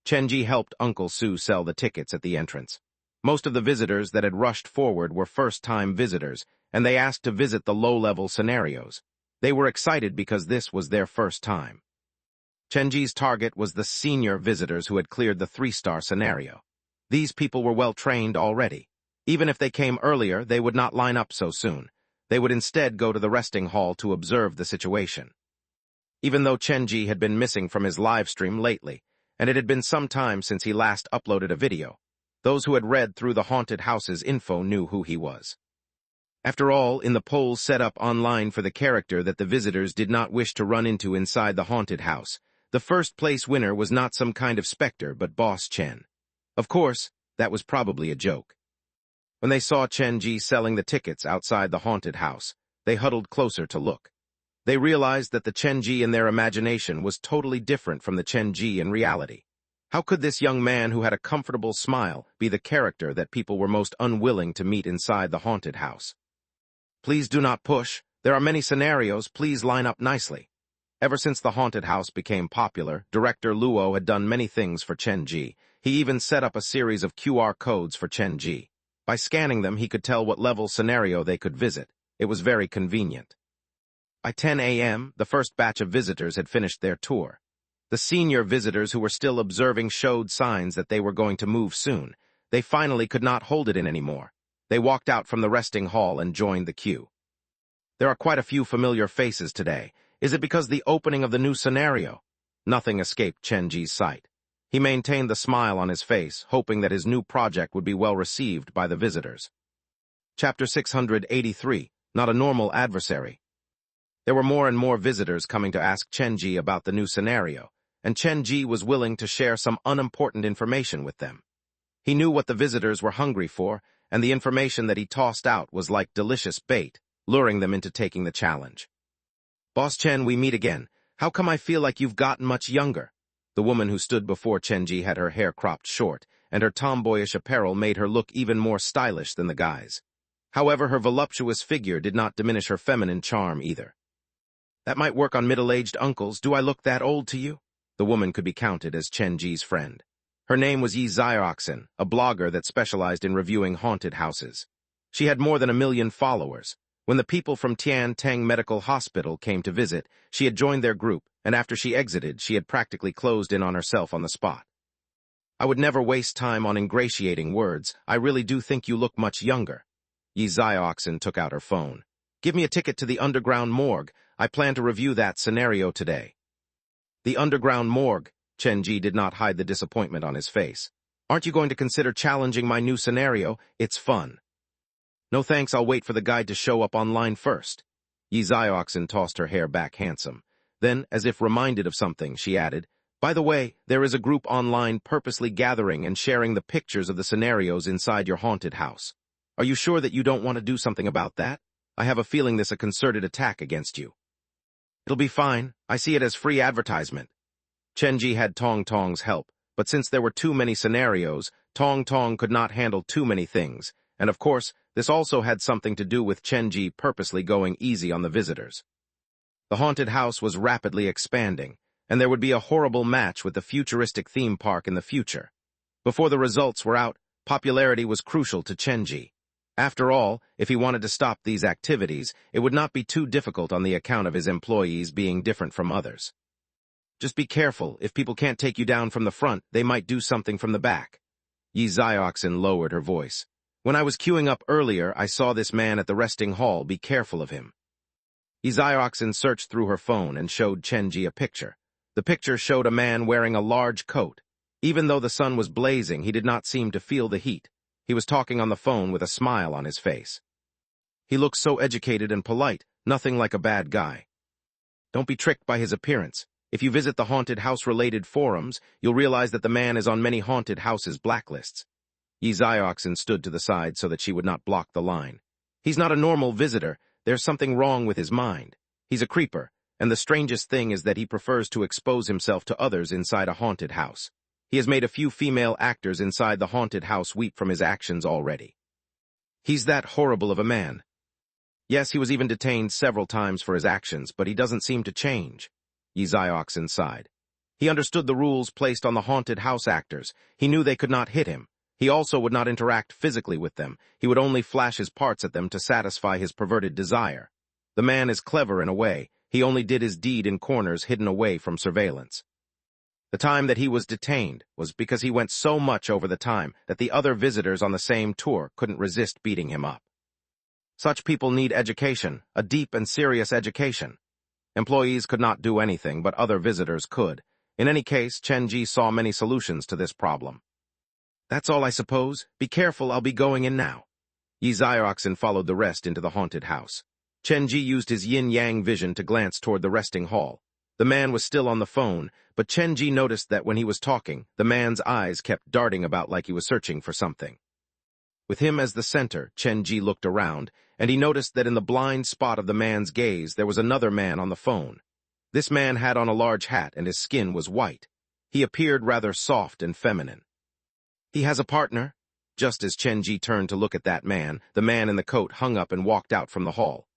Chenji helped Uncle Su sell the tickets at the entrance. Most of the visitors that had rushed forward were first-time visitors, and they asked to visit the low-level scenarios. They were excited because this was their first time. Chenji's target was the senior visitors who had cleared the 3-star scenario. These people were well-trained already. Even if they came earlier, they would not line up so soon. They would instead go to the resting hall to observe the situation. Even though Chenji had been missing from his live stream lately, and it had been some time since he last uploaded a video, those who had read through the haunted house's info knew who he was. After all, in the polls set up online for the character that the visitors did not wish to run into inside the haunted house, the first-place winner was not some kind of specter but Boss Chen. Of course, that was probably a joke. When they saw Chenji selling the tickets outside the haunted house, they huddled closer to look. They realized that the Chenji in their imagination was totally different from the Chenji in reality. How could this young man who had a comfortable smile be the character that people were most unwilling to meet inside the haunted house? Please do not push. There are many scenarios. Please line up nicely. Ever since the haunted house became popular, Director Luo had done many things for Chenji. He even set up a series of QR codes for Chenji. By scanning them, he could tell what level scenario they could visit. It was very convenient. By 10 a.m., the first batch of visitors had finished their tour. The senior visitors who were still observing showed signs that they were going to move soon. They finally could not hold it in anymore. They walked out from the resting hall and joined the queue. There are quite a few familiar faces today. Is it because the opening of the new scenario? Nothing escaped Chenji's sight. He maintained the smile on his face, hoping that his new project would be well received by the visitors. Chapter 683, Not a Normal Adversary. There were more and more visitors coming to ask Chenji about the new scenario, and Chenji was willing to share some unimportant information with them. He knew what the visitors were hungry for, and the information that he tossed out was like delicious bait, luring them into taking the challenge. Boss Chen, we meet again. How come I feel like you've gotten much younger? The woman who stood before Chenji had her hair cropped short, and her tomboyish apparel made her look even more stylish than the guys. However, her voluptuous figure did not diminish her feminine charm either. That might work on middle-aged uncles. Do I look that old to you? The woman could be counted as Chenji's friend. Her name was Yi Xiaoxin, a blogger that specialized in reviewing haunted houses. She had more than 1 million followers. When the people from Tian Teng Medical Hospital came to visit, she had joined their group, and after she exited, she had practically closed in on herself on the spot. I would never waste time on ingratiating words. I really do think you look much younger. Yi Xiaoxin took out her phone. Give me a ticket to the underground morgue. I plan to review that scenario today. The underground morgue. Chenji did not hide the disappointment on his face. Aren't you going to consider challenging my new scenario? It's fun. No thanks, I'll wait for the guide to show up online first. Yi Xiaoxin tossed her hair back handsome. Then, as if reminded of something, she added, by the way, there is a group online purposely gathering and sharing the pictures of the scenarios inside your haunted house. Are you sure that you don't want to do something about that? I have a feeling this is a concerted attack against you. It'll be fine. I see it as free advertisement. Chenji had Tong Tong's help, but since there were too many scenarios, Tong Tong could not handle too many things, and of course, this also had something to do with Chenji purposely going easy on the visitors. The haunted house was rapidly expanding, and there would be a horrible match with the futuristic theme park in the future. Before the results were out, popularity was crucial to Chenji. After all, if he wanted to stop these activities, it would not be too difficult on the account of his employees being different from others. Just be careful. If people can't take you down from the front, they might do something from the back. Yi Zioxin lowered her voice. When I was queuing up earlier, I saw this man at the resting hall. Be careful of him. Yi Zioxin searched through her phone and showed Chenji a picture. The picture showed a man wearing a large coat. Even though the sun was blazing, he did not seem to feel the heat. He was talking on the phone with a smile on his face. He looked so educated and polite, nothing like a bad guy. Don't be tricked by his appearance. If you visit the haunted house-related forums, you'll realize that the man is on many haunted houses' blacklists. Yi Zioxin stood to the side so that she would not block the line. He's not a normal visitor. There's something wrong with his mind. He's a creeper, and the strangest thing is that he prefers to expose himself to others inside a haunted house. He has made a few female actors inside the haunted house weep from his actions already. He's that horrible of a man. Yes, he was even detained several times for his actions, but he doesn't seem to change. Yi Zioxin sighed. He understood the rules placed on the haunted house actors. He knew they could not hit him. He also would not interact physically with them. He would only flash his parts at them to satisfy his perverted desire. The man is clever in a way. He only did his deed in corners hidden away from surveillance. The time that he was detained was because he went so much over the time that the other visitors on the same tour couldn't resist beating him up. Such people need education, a deep and serious education. Employees could not do anything, but other visitors could. In any case, Chenji saw many solutions to this problem. That's all, I suppose. Be careful, I'll be going in now. Yi Zioxin followed the rest into the haunted house. Chenji used his yin-yang vision to glance toward the resting hall. The man was still on the phone, but Chenji noticed that when he was talking, the man's eyes kept darting about like he was searching for something. With him as the center, Chenji looked around, and he noticed that in the blind spot of the man's gaze there was another man on the phone. This man had on a large hat and his skin was white. He appeared rather soft and feminine. He has a partner? Just as Chenji turned to look at that man, the man in the coat hung up and walked out from the hall.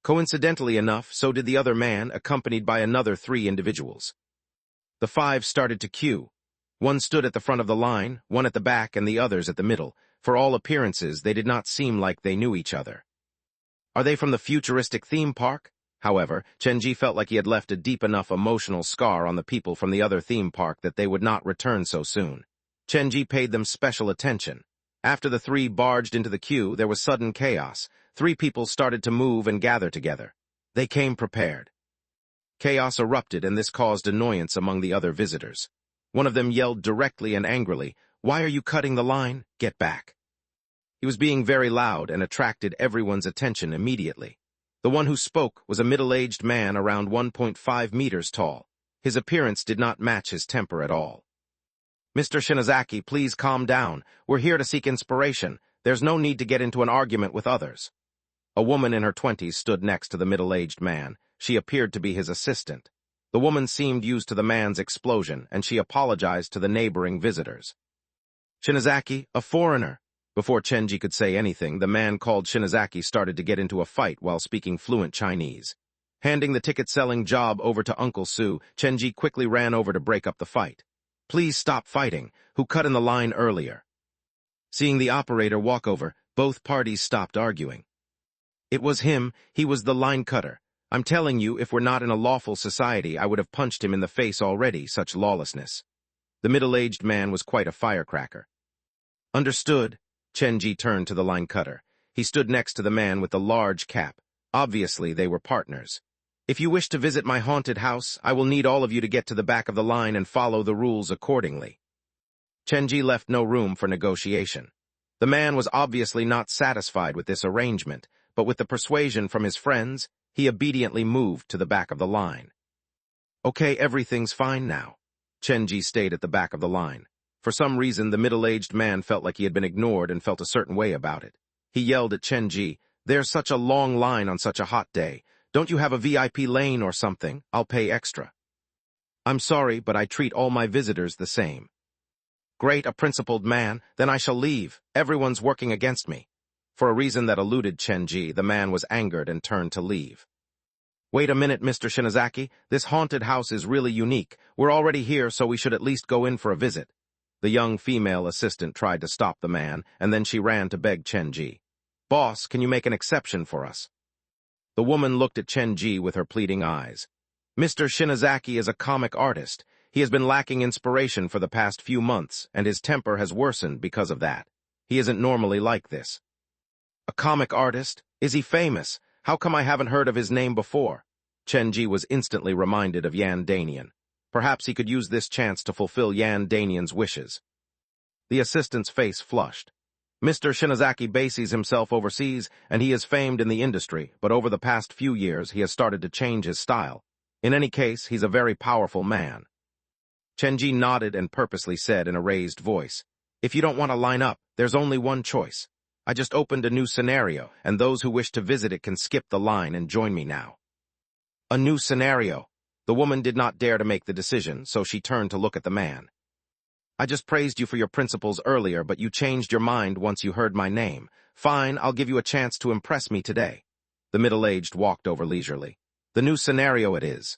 Coincidentally enough, so did the other man, accompanied by another 3 individuals. The 5 started to queue. One stood at the front of the line, one at the back, and the others at the middle. For all appearances, they did not seem like they knew each other. Are they from the futuristic theme park? However, Chenji felt like he had left a deep enough emotional scar on the people from the other theme park that they would not return so soon. Chenji paid them special attention. After the 3 barged into the queue, there was sudden chaos. 3 people started to move and gather together. They came prepared. Chaos erupted, and this caused annoyance among the other visitors. One of them yelled directly and angrily, "Why are you cutting the line? Get back." He was being very loud and attracted everyone's attention immediately. The one who spoke was a middle-aged man around 1.5 meters tall. His appearance did not match his temper at all. "Mr. Shinozaki, please calm down. We're here to seek inspiration. There's no need to get into an argument with others." A woman in her 20s stood next to the middle-aged man. She appeared to be his assistant. The woman seemed used to the man's explosion, and she apologized to the neighboring visitors. "Shinozaki, a foreigner." Before Chenji could say anything, the man called Shinozaki started to get into a fight while speaking fluent Chinese. Handing the ticket-selling job over to Uncle Sue, Chenji quickly ran over to break up the fight. "Please stop fighting. Who cut in the line earlier?" Seeing the operator walk over, both parties stopped arguing. "It was him. He was the line cutter. I'm telling you, if we're not in a lawful society, I would have punched him in the face already, such lawlessness." The middle-aged man was quite a firecracker. "Understood." Chenji turned to the line cutter. He stood next to the man with the large cap. Obviously, they were partners. "If you wish to visit my haunted house, I will need all of you to get to the back of the line and follow the rules accordingly." Chenji left no room for negotiation. The man was obviously not satisfied with this arrangement, but with the persuasion from his friends, he obediently moved to the back of the line. "Okay, everything's fine now." Chenji stayed at the back of the line. For some reason, the middle-aged man felt like he had been ignored and felt a certain way about it. He yelled at Chenji, "There's such a long line on such a hot day. Don't you have a VIP lane or something? I'll pay extra." "I'm sorry, but I treat all my visitors the same." "Great, a principled man. Then I shall leave. Everyone's working against me." For a reason that eluded Chenji, the man was angered and turned to leave. "Wait a minute, Mr. Shinozaki. This haunted house is really unique. We're already here, so we should at least go in for a visit." The young female assistant tried to stop the man, and then she ran to beg Chenji. "Boss, can you make an exception for us?" The woman looked at Chenji with her pleading eyes. Mr. Shinazaki is a comic artist. He has been lacking inspiration for the past few months, and his temper has worsened because of that. He isn't normally like this. A comic artist? Is he famous? How come I haven't heard of his name before? Chenji was instantly reminded of Yan Danian. Perhaps he could use this chance to fulfill Yan Danian's wishes. The assistant's face flushed. Mr. Shinazaki bases himself overseas, and he is famed in the industry, but over the past few years he has started to change his style. In any case, he's a very powerful man. Chenji nodded and purposely said in a raised voice, "If you don't want to line up, there's only one choice. I just opened a new scenario, and those who wish to visit it can skip the line and join me now." A new scenario. The woman did not dare to make the decision, so she turned to look at the man. "I just praised you for your principles earlier, but you changed your mind once you heard my name. Fine, I'll give you a chance to impress me today." The middle-aged walked over leisurely. "The new scenario it is."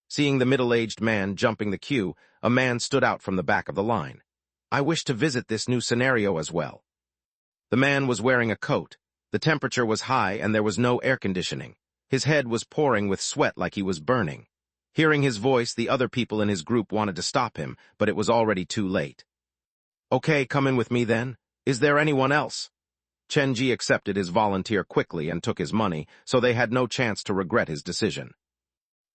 Seeing the middle-aged man jumping the queue, a man stood out from the back of the line. "I wish to visit this new scenario as well." The man was wearing a coat. The temperature was high and there was no air conditioning. His head was pouring with sweat like he was burning. Hearing his voice, the other people in his group wanted to stop him, but it was already too late. "Okay, come in with me then. Is there anyone else?" Chenji accepted his volunteer quickly and took his money, so they had no chance to regret his decision.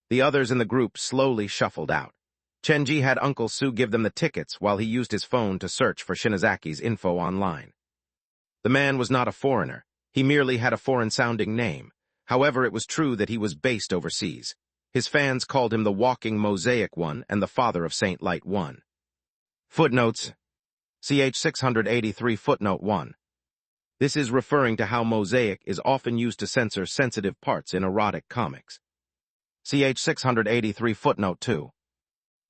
The others in the group slowly shuffled out. Chenji had Uncle Su give them the tickets while he used his phone to search for Shinazaki's info online. The man was not a foreigner. He merely had a foreign-sounding name. However, it was true that he was based overseas. His fans called him the Walking Mosaic One and the Father of Saint Light One. Footnotes. Ch 683 Footnote 1. This is referring to how mosaic is often used to censor sensitive parts in erotic comics. Ch 683 Footnote 2.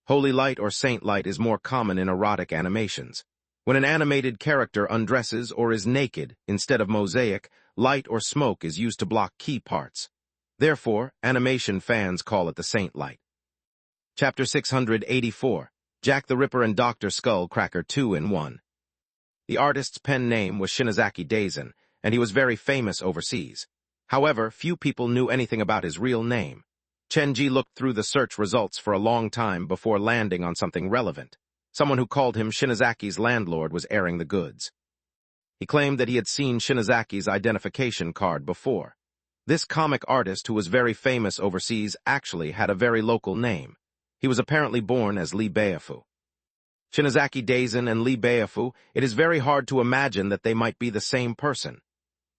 Holy light or saint light is more common in erotic animations. When an animated character undresses or is naked, instead of mosaic, light or smoke is used to block key parts. Therefore, animation fans call it the saint light. Chapter 684, Jack the Ripper and Dr. Skullcracker 2 in 1. The artist's pen name was Shinazaki Daisen, and he was very famous overseas. However, few people knew anything about his real name. Chenji looked through the search results for a long time before landing on something relevant. Someone who called him Shinazaki's landlord was airing the goods. He claimed that he had seen Shinazaki's identification card before. This comic artist, who was very famous overseas, actually had a very local name. He was apparently born as Lee Beifu. Shinazaki Daisen and Lee Beifu, it is very hard to imagine that they might be the same person.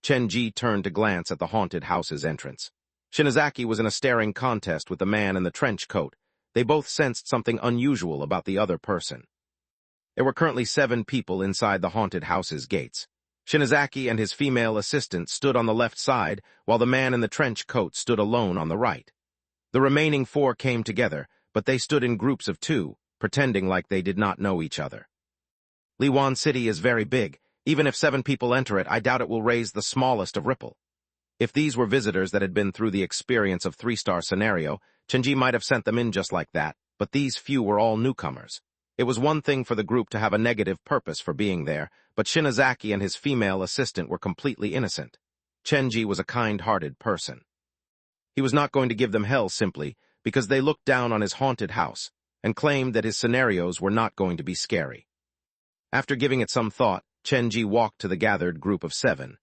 Chenji turned to glance at the haunted house's entrance. Shinazaki was in a staring contest with the man in the trench coat. They both sensed something unusual about the other person. There were currently 7 people inside the haunted house's gates. Shinazaki and his female assistant stood on the left side, while the man in the trench coat stood alone on the right. The remaining 4 came together, but they stood in groups of 2, pretending like they did not know each other. Liwan City is very big. Even if 7 people enter it, I doubt it will raise the smallest of ripple. If these were visitors that had been through the experience of 3-star scenario, Chenji might have sent them in just like that, but these few were all newcomers. It was one thing for the group to have a negative purpose for being there, but Shinazaki and his female assistant were completely innocent. Chenji was a kind-hearted person. He was not going to give them hell simply because they looked down on his haunted house and claimed that his scenarios were not going to be scary. After giving it some thought, Chenji walked to the gathered group of 7.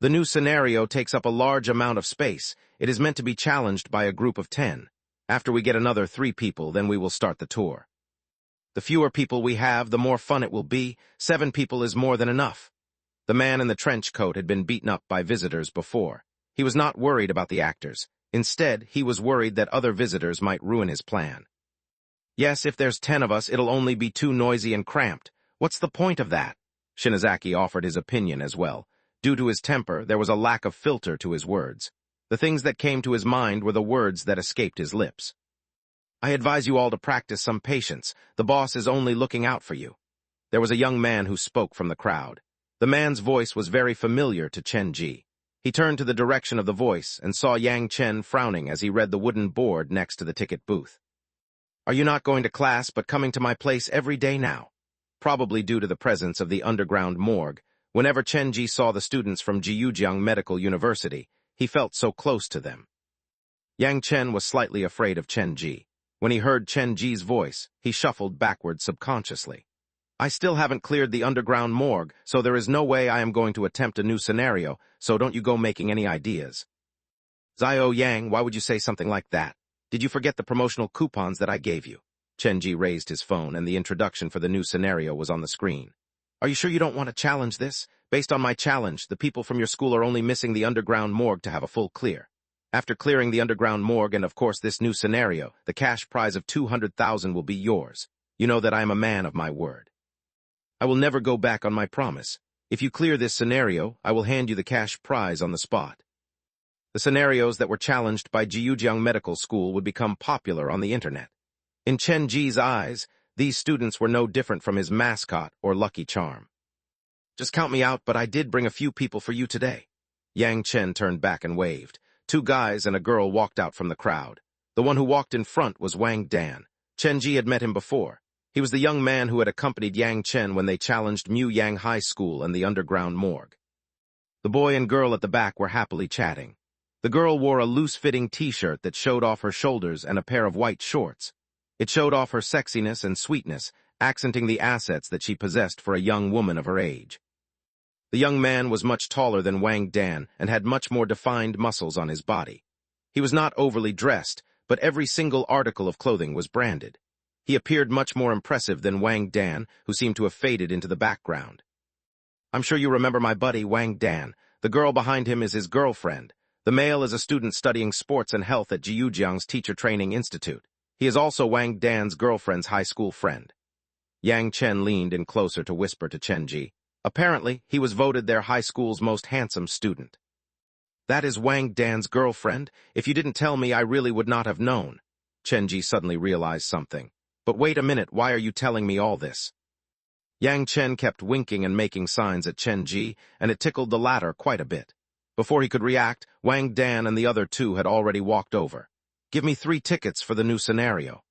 The new scenario takes up a large amount of space. It is meant to be challenged by a group of 10. After we get another 3 people, then we will start the tour. The fewer people we have, the more fun it will be. 7 people is more than enough. The man in the trench coat had been beaten up by visitors before. He was not worried about the actors. Instead, he was worried that other visitors might ruin his plan. Yes, if there's 10 of us, it'll only be too noisy and cramped. What's the point of that? Shinazaki offered his opinion as well. Due to his temper, there was a lack of filter to his words. The things that came to his mind were the words that escaped his lips. I advise you all to practice some patience. The boss is only looking out for you. There was a young man who spoke from the crowd. The man's voice was very familiar to Chenji. He turned to the direction of the voice and saw Yang Chen frowning as he read the wooden board next to the ticket booth. Are you not going to class but coming to my place every day now? Probably due to the presence of the underground morgue. Whenever Chenji saw the students from Jiyujiang Medical University, he felt so close to them. Yang Chen was slightly afraid of Chen Ji. When he heard Chen Ji's voice, he shuffled backward subconsciously. I still haven't cleared the underground morgue, so there is no way I am going to attempt a new scenario, so don't you go making any ideas. Xiao Yang, why would you say something like that? Did you forget the promotional coupons that I gave you? Chen Ji raised his phone, and the introduction for the new scenario was on the screen. Are you sure you don't want to challenge this? Based on my challenge, the people from your school are only missing the underground morgue to have a full clear. After clearing the underground morgue and, of course, this new scenario, the cash prize of 200,000 will be yours. You know that I am a man of my word. I will never go back on my promise. If you clear this scenario, I will hand you the cash prize on the spot. The scenarios that were challenged by Jiujiang Medical School would become popular on the internet. In Chen Ji's eyes, these students were no different from his mascot or Lucky Charm. Just count me out, but I did bring a few people for you today. Yang Chen turned back and waved. 2 guys and a girl walked out from the crowd. The one who walked in front was Wang Dan. Chen Ji had met him before. He was the young man who had accompanied Yang Chen when they challenged Mu Yang High School and the underground morgue. The boy and girl at the back were happily chatting. The girl wore a loose-fitting t-shirt that showed off her shoulders and a pair of white shorts. It showed off her sexiness and sweetness, accenting the assets that she possessed for a young woman of her age. The young man was much taller than Wang Dan and had much more defined muscles on his body. He was not overly dressed, but every single article of clothing was branded. He appeared much more impressive than Wang Dan, who seemed to have faded into the background. I'm sure you remember my buddy, Wang Dan. The girl behind him is his girlfriend. The male is a student studying sports and health at Jiujiang's Teacher Training Institute. He is also Wang Dan's girlfriend's high school friend. Yang Chen leaned in closer to whisper to Chen Ji. Apparently, he was voted their high school's most handsome student. That is Wang Dan's girlfriend? If you didn't tell me, I really would not have known. Chen Ji suddenly realized something. But wait a minute, why are you telling me all this? Yang Chen kept winking and making signs at Chen Ji, and it tickled the latter quite a bit. Before he could react, Wang Dan and the other 2 had already walked over. Give me 3 tickets for the new scenario.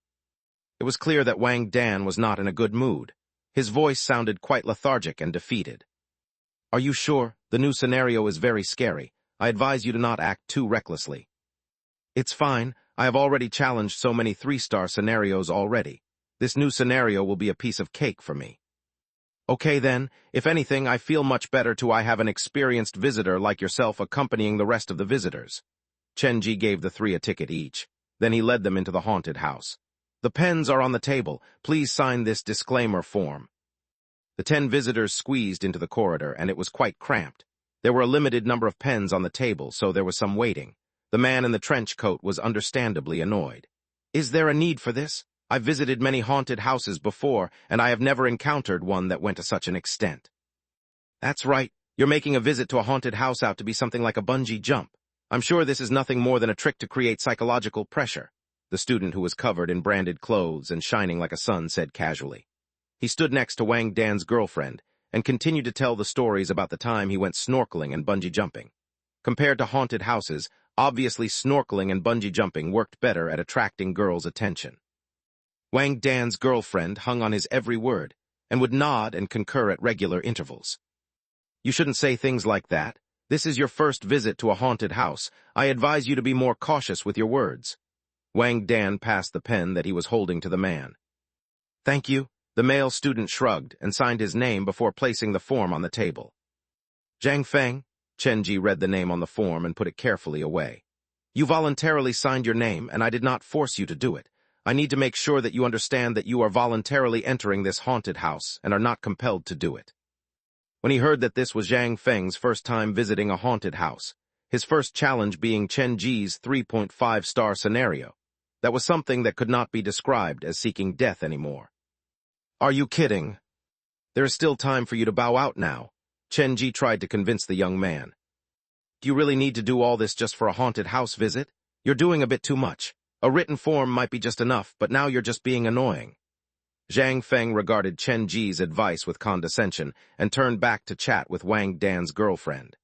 It was clear that Wang Dan was not in a good mood. His voice sounded quite lethargic and defeated. Are you sure? The new scenario is very scary. I advise you to not act too recklessly. It's fine. I have already challenged so many 3-star scenarios already. This new scenario will be a piece of cake for me. Okay then, if anything, I feel much better to I have an experienced visitor like yourself accompanying the rest of the visitors. Chen Ji gave the 3 a ticket each. Then he led them into the haunted house. The pens are on the table. Please sign this disclaimer form. The 10 visitors squeezed into the corridor, and it was quite cramped. There were a limited number of pens on the table, so there was some waiting. The man in the trench coat was understandably annoyed. Is there a need for this? I've visited many haunted houses before, and I have never encountered one that went to such an extent. That's right. You're making a visit to a haunted house out to be something like a bungee jump. I'm sure this is nothing more than a trick to create psychological pressure. The student who was covered in branded clothes and shining like a sun said casually. He stood next to Wang Dan's girlfriend and continued to tell the stories about the time he went snorkeling and bungee jumping. Compared to haunted houses, obviously snorkeling and bungee jumping worked better at attracting girls' attention. Wang Dan's girlfriend hung on his every word and would nod and concur at regular intervals. You shouldn't say things like that. This is your first visit to a haunted house. I advise you to be more cautious with your words. Wang Dan passed the pen that he was holding to the man. Thank you. The male student shrugged and signed his name before placing the form on the table. Zhang Feng. Chen Ji read the name on the form and put it carefully away. You voluntarily signed your name, and I did not force you to do it. I need to make sure that you understand that you are voluntarily entering this haunted house and are not compelled to do it. When he heard that this was Zhang Feng's first time visiting a haunted house, his first challenge being Chen Ji's 3.5-star scenario, that was something that could not be described as seeking death anymore. Are you kidding? There is still time for you to bow out now. Chen Ji tried to convince the young man. Do you really need to do all this just for a haunted house visit? You're doing a bit too much. A written form might be just enough, but now you're just being annoying. Zhang Feng regarded Chen Ji's advice with condescension and turned back to chat with Wang Dan's girlfriend.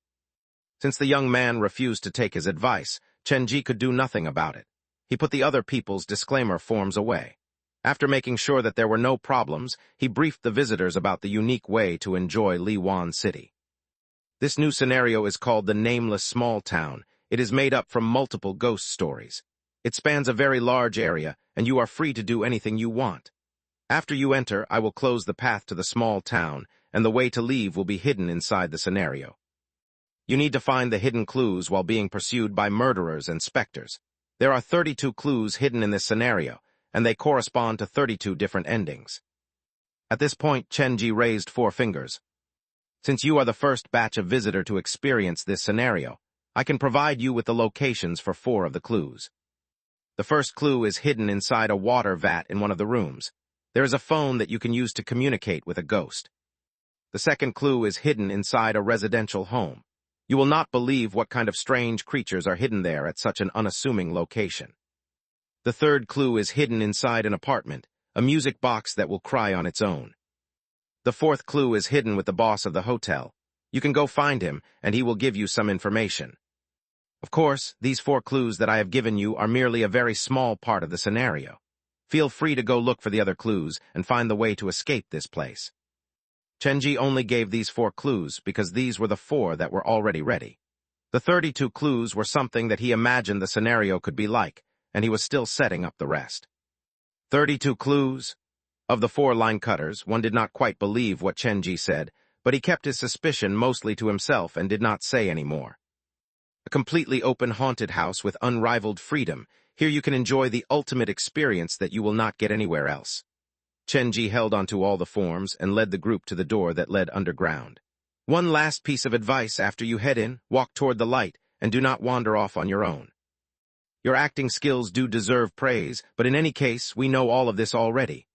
Since the young man refused to take his advice, Chen Ji could do nothing about it. He put the other people's disclaimer forms away. After making sure that there were no problems, he briefed the visitors about the unique way to enjoy Liwan City. This new scenario is called the Nameless Small Town. It is made up from multiple ghost stories. It spans a very large area, and you are free to do anything you want. After you enter, I will close the path to the small town, and the way to leave will be hidden inside the scenario. You need to find the hidden clues while being pursued by murderers and specters. There are 32 clues hidden in this scenario, and they correspond to 32 different endings. At this point, Chenji raised 4 fingers. Since you are the first batch of visitor to experience this scenario, I can provide you with the locations for 4 of the clues. The first clue is hidden inside a water vat in one of the rooms. There is a phone that you can use to communicate with a ghost. The second clue is hidden inside a residential home. You will not believe what kind of strange creatures are hidden there at such an unassuming location. The third clue is hidden inside an apartment, a music box that will cry on its own. The fourth clue is hidden with the boss of the hotel. You can go find him, and he will give you some information. Of course, these 4 clues that I have given you are merely a very small part of the scenario. Feel free to go look for the other clues and find the way to escape this place. Chenji only gave these 4 clues because these were the 4 that were already ready. The 32 clues were something that he imagined the scenario could be like, and he was still setting up the rest. 32 clues? Of the 4 line cutters, one did not quite believe what Chenji said, but he kept his suspicion mostly to himself and did not say any more. A completely open haunted house with unrivaled freedom. Here you can enjoy the ultimate experience that you will not get anywhere else. Chenji held onto all the forms and led the group to the door that led underground. One last piece of advice after you head in, walk toward the light, and do not wander off on your own. Your acting skills do deserve praise, but in any case, we know all of this already.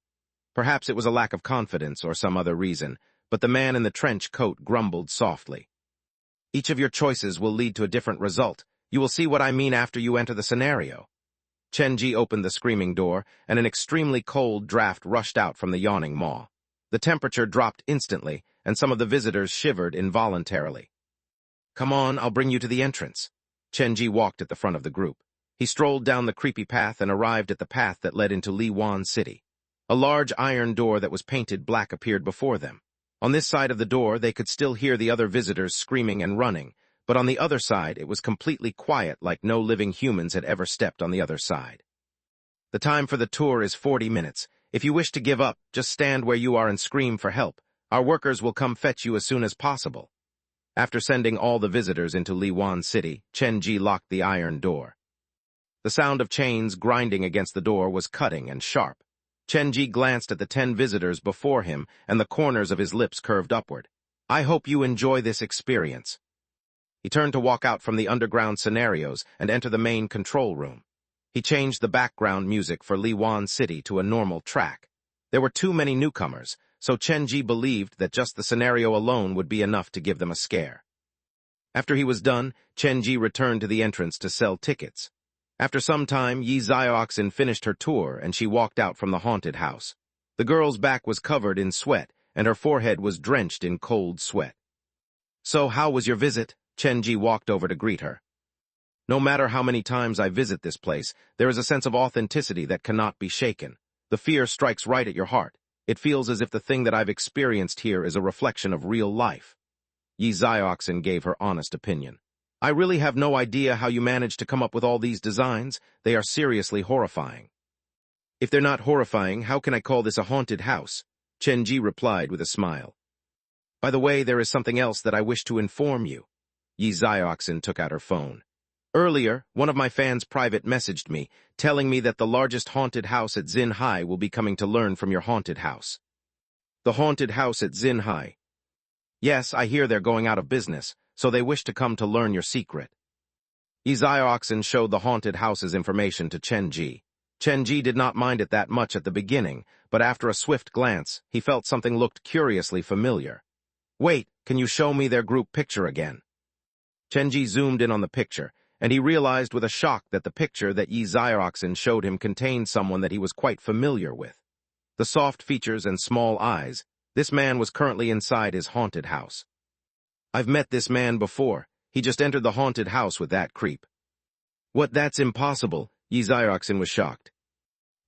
Perhaps it was a lack of confidence or some other reason, but the man in the trench coat grumbled softly. Each of your choices will lead to a different result. You will see what I mean after you enter the scenario. Chenji opened the screaming door, and an extremely cold draft rushed out from the yawning maw. The temperature dropped instantly, and some of the visitors shivered involuntarily. Come on, I'll bring you to the entrance. Chenji walked at the front of the group. He strolled down the creepy path and arrived at the path that led into Liwan City. A large iron door that was painted black appeared before them. On this side of the door, they could still hear the other visitors screaming and running, but on the other side, it was completely quiet like no living humans had ever stepped on the other side. The time for the tour is 40 minutes. If you wish to give up, just stand where you are and scream for help. Our workers will come fetch you as soon as possible. After sending all the visitors into Liwan City, Chenji locked the iron door. The sound of chains grinding against the door was cutting and sharp. Chenji glanced at the 10 visitors before him, and the corners of his lips curved upward. I hope you enjoy this experience. He turned to walk out from the underground scenarios and enter the main control room. He changed the background music for Liwan City to a normal track. There were too many newcomers, so Chenji believed that just the scenario alone would be enough to give them a scare. After he was done, Chenji returned to the entrance to sell tickets. After some time, Yi Zioxin finished her tour and she walked out from the haunted house. The girl's back was covered in sweat and her forehead was drenched in cold sweat. So how was your visit? Chenji walked over to greet her. No matter how many times I visit this place, there is a sense of authenticity that cannot be shaken. The fear strikes right at your heart. It feels as if the thing that I've experienced here is a reflection of real life. Yi Zioxin gave her honest opinion. I really have no idea how you managed to come up with all these designs. They are seriously horrifying. If they're not horrifying, how can I call this a haunted house? Chenji replied with a smile. By the way, there is something else that I wish to inform you. Yi Zioxin took out her phone. Earlier, one of my fans private messaged me, telling me that the largest haunted house at Xinhai will be coming to learn from your haunted house. The haunted house at Xinhai. Yes, I hear they're going out of business, so they wish to come to learn your secret. Yi Zioxin showed the haunted house's information to Chenji. Chenji did not mind it that much at the beginning, but after a swift glance, he felt something looked curiously familiar. Wait, can you show me their group picture again? Chenji zoomed in on the picture, and he realized with a shock that the picture that Yi Zioxin showed him contained someone that he was quite familiar with. The soft features and small eyes, this man was currently inside his haunted house. I've met this man before. He just entered the haunted house with that creep. What, that's impossible? Yi Zioxin was shocked.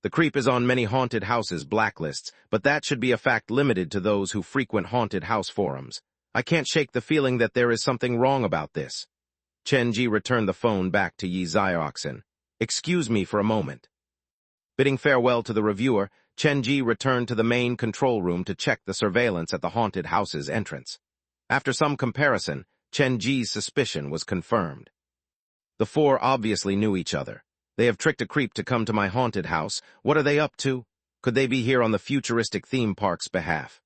The creep is on many haunted houses' blacklists, but that should be a fact limited to those who frequent haunted house forums. I can't shake the feeling that there is something wrong about this. Chenji returned the phone back to Yi Zioxin. "Excuse me for a moment." Bidding farewell to the reviewer, Chenji returned to the main control room to check the surveillance at the haunted house's entrance. After some comparison, Chenji's suspicion was confirmed. The four obviously knew each other. They have tricked a creep to come to my haunted house. What are they up to? Could they be here on the futuristic theme park's behalf?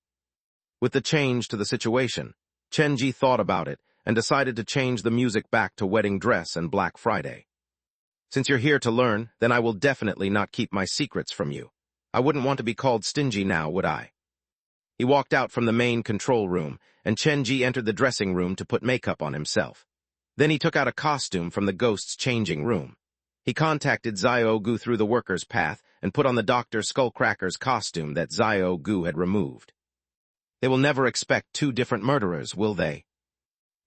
With the change to the situation, Chenji thought about it and decided to change the music back to Wedding Dress and Black Friday. "Since you're here to learn, then I will definitely not keep my secrets from you. I wouldn't want to be called stingy now, would I?" He walked out from the main control room, and Chenji entered the dressing room to put makeup on himself. Then he took out a costume from the ghost's changing room. He contacted Zio-gu through the worker's path and put on the Dr. Skullcracker's costume that Zio-gu had removed. They will never expect two different murderers, will they?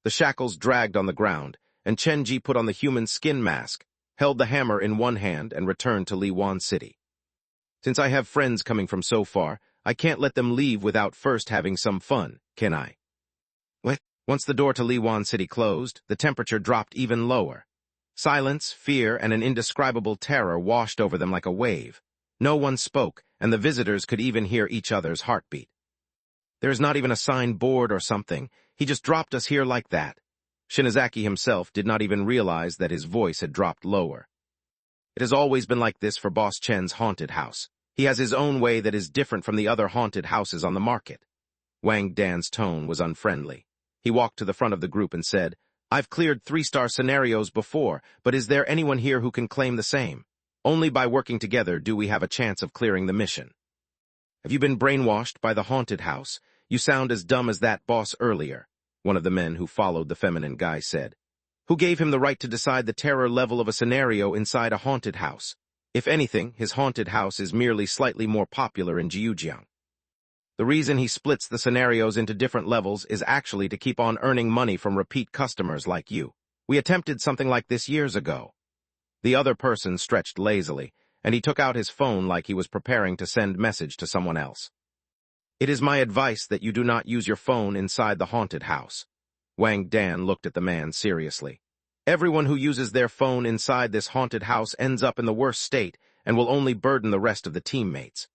The shackles dragged on the ground, and Chenji put on the human skin mask, held the hammer in one hand, and returned to Liwan City. "Since I have friends coming from so far, I can't let them leave without first having some fun, can I?" What? Once the door to Liwan City closed, the temperature dropped even lower. Silence, fear, and an indescribable terror washed over them like a wave. No one spoke, and the visitors could even hear each other's heartbeat. "There is not even a sign board or something. He just dropped us here like that." Shinozaki himself did not even realize that his voice had dropped lower. It has always been like this for Boss Chen's haunted house. He has his own way that is different from the other haunted houses on the market. Wang Dan's tone was unfriendly. He walked to the front of the group and said, "I've cleared 3-star scenarios before, but is there anyone here who can claim the same? Only by working together do we have a chance of clearing the mission." "Have you been brainwashed by the haunted house? You sound as dumb as that boss earlier," one of the men who followed the feminine guy said. "Who gave him the right to decide the terror level of a scenario inside a haunted house? If anything, his haunted house is merely slightly more popular in Jiujiang. The reason he splits the scenarios into different levels is actually to keep on earning money from repeat customers like you. We attempted something like this years ago." The other person stretched lazily, and he took out his phone like he was preparing to send message to someone else. "It is my advice that you do not use your phone inside the haunted house." Wang Dan looked at the man seriously. "Everyone who uses their phone inside this haunted house ends up in the worst state and will only burden the rest of the teammates.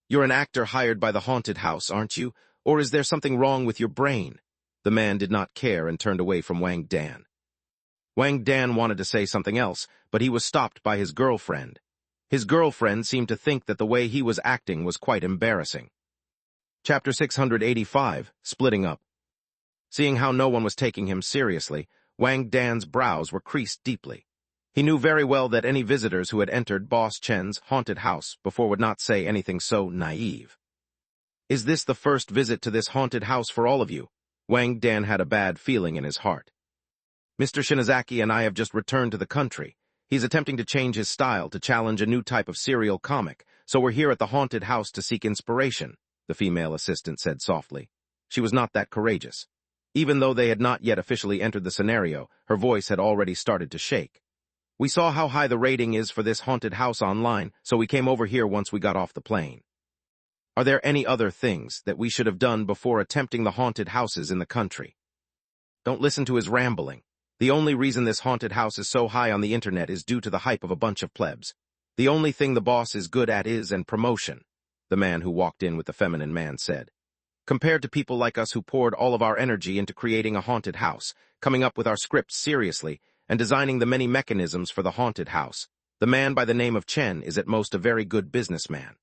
You're an actor hired by the haunted house, aren't you? Or is there something wrong with your brain?" The man did not care and turned away from Wang Dan. Wang Dan wanted to say something else, but he was stopped by his girlfriend. His girlfriend seemed to think that the way he was acting was quite embarrassing. Chapter 685, Splitting Up. Seeing how no one was taking him seriously, Wang Dan's brows were creased deeply. He knew very well that any visitors who had entered Boss Chen's haunted house before would not say anything so naive. "Is this the first visit to this haunted house for all of you?" Wang Dan had a bad feeling in his heart. "Mr. Shinozaki and I have just returned to the country. He's attempting to change his style to challenge a new type of serial comic, so we're here at the haunted house to seek inspiration," the female assistant said softly. She was not that courageous. Even though they had not yet officially entered the scenario, her voice had already started to shake. "We saw how high the rating is for this haunted house online, so we came over here once we got off the plane. Are there any other things that we should have done before attempting the haunted houses in the country?" Don't listen to his rambling. The only reason this haunted house is so high on the internet is due to the hype of a bunch of plebs. The only thing the boss is good at is promotion, the man who walked in with the feminine man said. "Compared to people like us who poured all of our energy into creating a haunted house, coming up with our scripts seriously, and designing the many mechanisms for the haunted house, the man by the name of Chen is at most a very good businessman."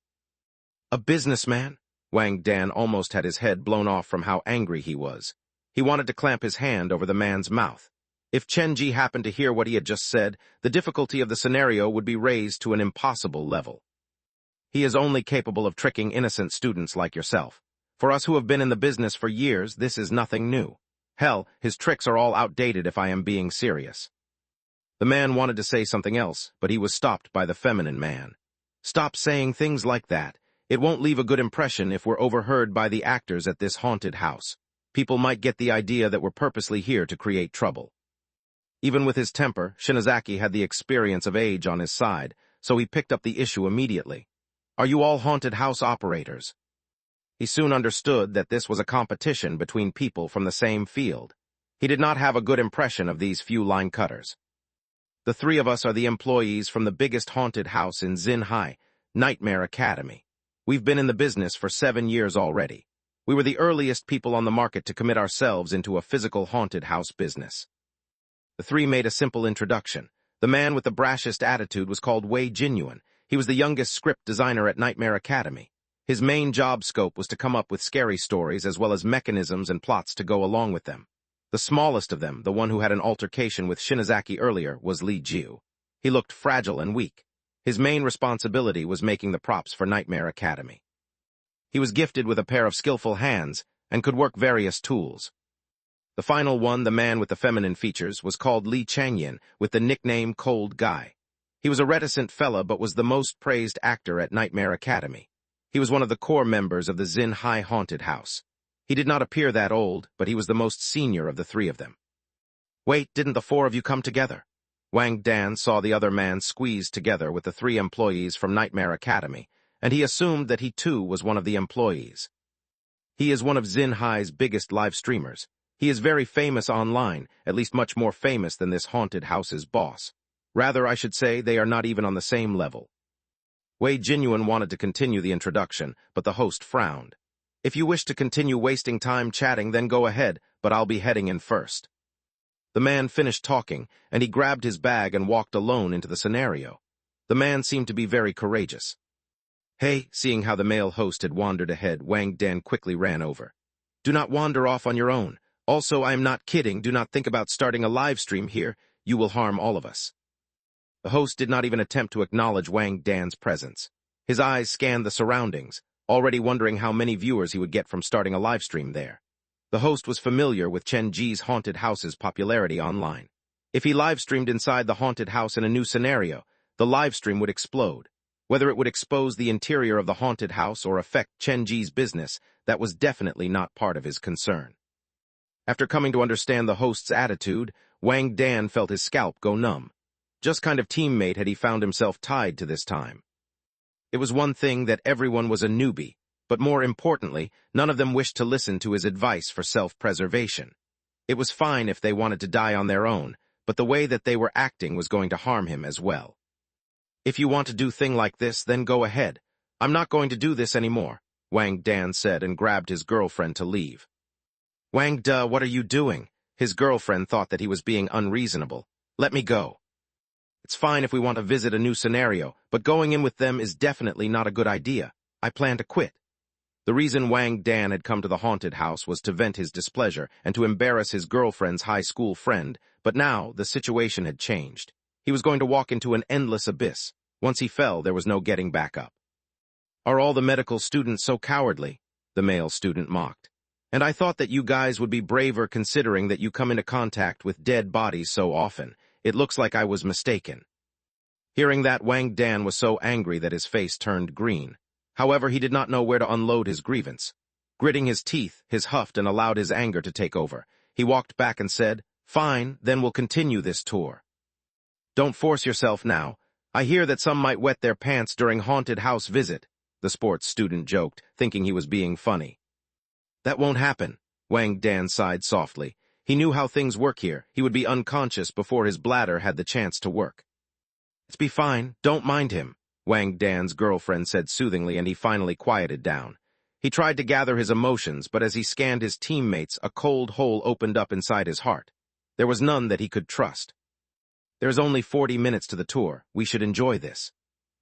A businessman? Wang Dan almost had his head blown off from how angry he was. He wanted to clamp his hand over the man's mouth. If Chenji happened to hear what he had just said, the difficulty of the scenario would be raised to an impossible level. "He is only capable of tricking innocent students like yourself. For us who have been in the business for years, this is nothing new. Hell, his tricks are all outdated if I am being serious." The man wanted to say something else, but he was stopped by the feminine man. "Stop saying things like that. It won't leave a good impression if we're overheard by the actors at this haunted house. People might get the idea that we're purposely here to create trouble." Even with his temper, Shinozaki had the experience of age on his side, so he picked up the issue immediately. "Are you all haunted house operators?" He soon understood that this was a competition between people from the same field. He did not have a good impression of these few line cutters. The three of us are the employees from the biggest haunted house in Xinhai, Nightmare Academy. We've been in the business for 7 years already. We were the earliest people on the market to commit ourselves into a physical haunted house business. The three made a simple introduction. The man with the brashest attitude was called Wei Jinyuan. He was the youngest script designer at Nightmare Academy. His main job scope was to come up with scary stories as well as mechanisms and plots to go along with them. The smallest of them, the one who had an altercation with Shinozaki earlier, was Li Jiu. He looked fragile and weak. His main responsibility was making the props for Nightmare Academy. He was gifted with a pair of skillful hands and could work various tools. The final one, the man with the feminine features, was called Li Changyin, with the nickname Cold Guy. He was a reticent fella but was the most praised actor at Nightmare Academy. He was one of the core members of the Xinhai Haunted House. He did not appear that old, but he was the most senior of the three of them. Wait, didn't the four of you come together? Wang Dan saw the other man squeezed together with the three employees from Nightmare Academy, and he assumed that he too was one of the employees. He is one of Xinhai's biggest live streamers. He is very famous online, at least much more famous than this haunted house's boss. Rather, I should say, they are not even on the same level. Wei Jinyuan wanted to continue the introduction, but the host frowned. If you wish to continue wasting time chatting, then go ahead, but I'll be heading in first. The man finished talking, and he grabbed his bag and walked alone into the scenario. The man seemed to be very courageous. Hey, seeing how the male host had wandered ahead, Wang Dan quickly ran over. Do not wander off on your own. Also, I am not kidding. Do not think about starting a live stream here. You will harm all of us. The host did not even attempt to acknowledge Wang Dan's presence. His eyes scanned the surroundings, already wondering how many viewers he would get from starting a live stream there. The host was familiar with Chen Ji's haunted house's popularity online. If he live streamed inside the haunted house in a new scenario, the live stream would explode. Whether it would expose the interior of the haunted house or affect Chen Ji's business, that was definitely not part of his concern. After coming to understand the host's attitude, Wang Dan felt his scalp go numb. Just kind of teammate had he found himself tied to this time. It was one thing that everyone was a newbie, but more importantly, none of them wished to listen to his advice for self-preservation. It was fine if they wanted to die on their own, but the way that they were acting was going to harm him as well. If you want to do thing like this, then go ahead. I'm not going to do this anymore, Wang Dan said and grabbed his girlfriend to leave. Wang duh, what are you doing? His girlfriend thought that he was being unreasonable. Let me go. It's fine if we want to visit a new scenario, but going in with them is definitely not a good idea. I plan to quit. The reason Wang Dan had come to the haunted house was to vent his displeasure and to embarrass his girlfriend's high school friend, but now the situation had changed. He was going to walk into an endless abyss. Once he fell, there was no getting back up. Are all the medical students so cowardly? The male student mocked. And I thought that you guys would be braver considering that you come into contact with dead bodies so often. It looks like I was mistaken. Hearing that, Wang Dan was so angry that his face turned green. However, he did not know where to unload his grievance. Gritting his teeth, he huffed and allowed his anger to take over. He walked back and said, Fine, then we'll continue this tour. Don't force yourself now. I hear that some might wet their pants during haunted house visit, the sports student joked, thinking he was being funny. That won't happen, Wang Dan sighed softly. He knew how things work here. He would be unconscious before his bladder had the chance to work. It's be fine, don't mind him, Wang Dan's girlfriend said soothingly, and he finally quieted down. He tried to gather his emotions, but as he scanned his teammates, a cold hole opened up inside his heart. There was none that he could trust. There's only 40 minutes to the tour. We should enjoy this.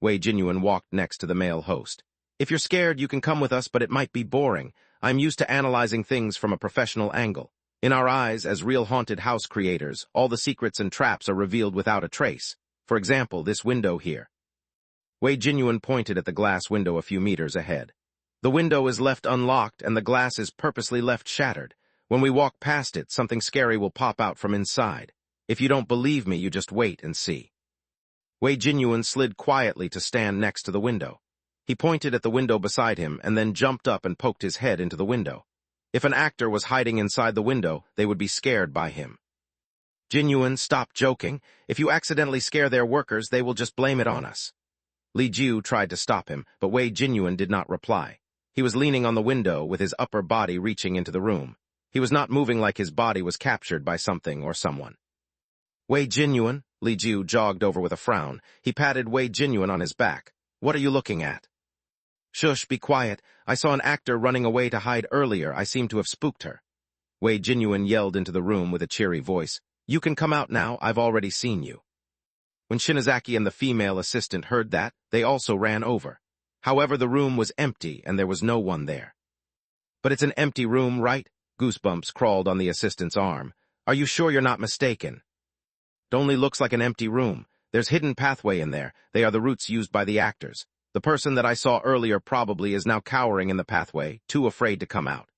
Wei Jinyuan walked next to the male host. If you're scared, you can come with us, but it might be boring. I'm used to analyzing things from a professional angle. In our eyes, as real haunted house creators, all the secrets and traps are revealed without a trace. For example, this window here. Wei Jinyuan pointed at the glass window a few meters ahead. The window is left unlocked and the glass is purposely left shattered. When we walk past it, something scary will pop out from inside. If you don't believe me, you just wait and see. Wei Jinyuan slid quietly to stand next to the window. He pointed at the window beside him and then jumped up and poked his head into the window. If an actor was hiding inside the window, they would be scared by him. Jinyuan, stop joking. If you accidentally scare their workers, they will just blame it on us. Li Jiu tried to stop him, but Wei Jinyuan did not reply. He was leaning on the window with his upper body reaching into the room. He was not moving like his body was captured by something or someone. Wei Jinyuan, Li Jiu jogged over with a frown. He patted Wei Jinyuan on his back. What are you looking at? Shush, be quiet. I saw an actor running away to hide earlier. I seem to have spooked her. Wei Jinyuan yelled into the room with a cheery voice. You can come out now. I've already seen you. When Shinazaki and the female assistant heard that, they also ran over. However, the room was empty and there was no one there. But it's an empty room, right? Goosebumps crawled on the assistant's arm. Are you sure you're not mistaken? It only looks like an empty room. There's hidden pathway in there. They are the routes used by the actors. The person that I saw earlier probably is now cowering in the pathway, too afraid to come out.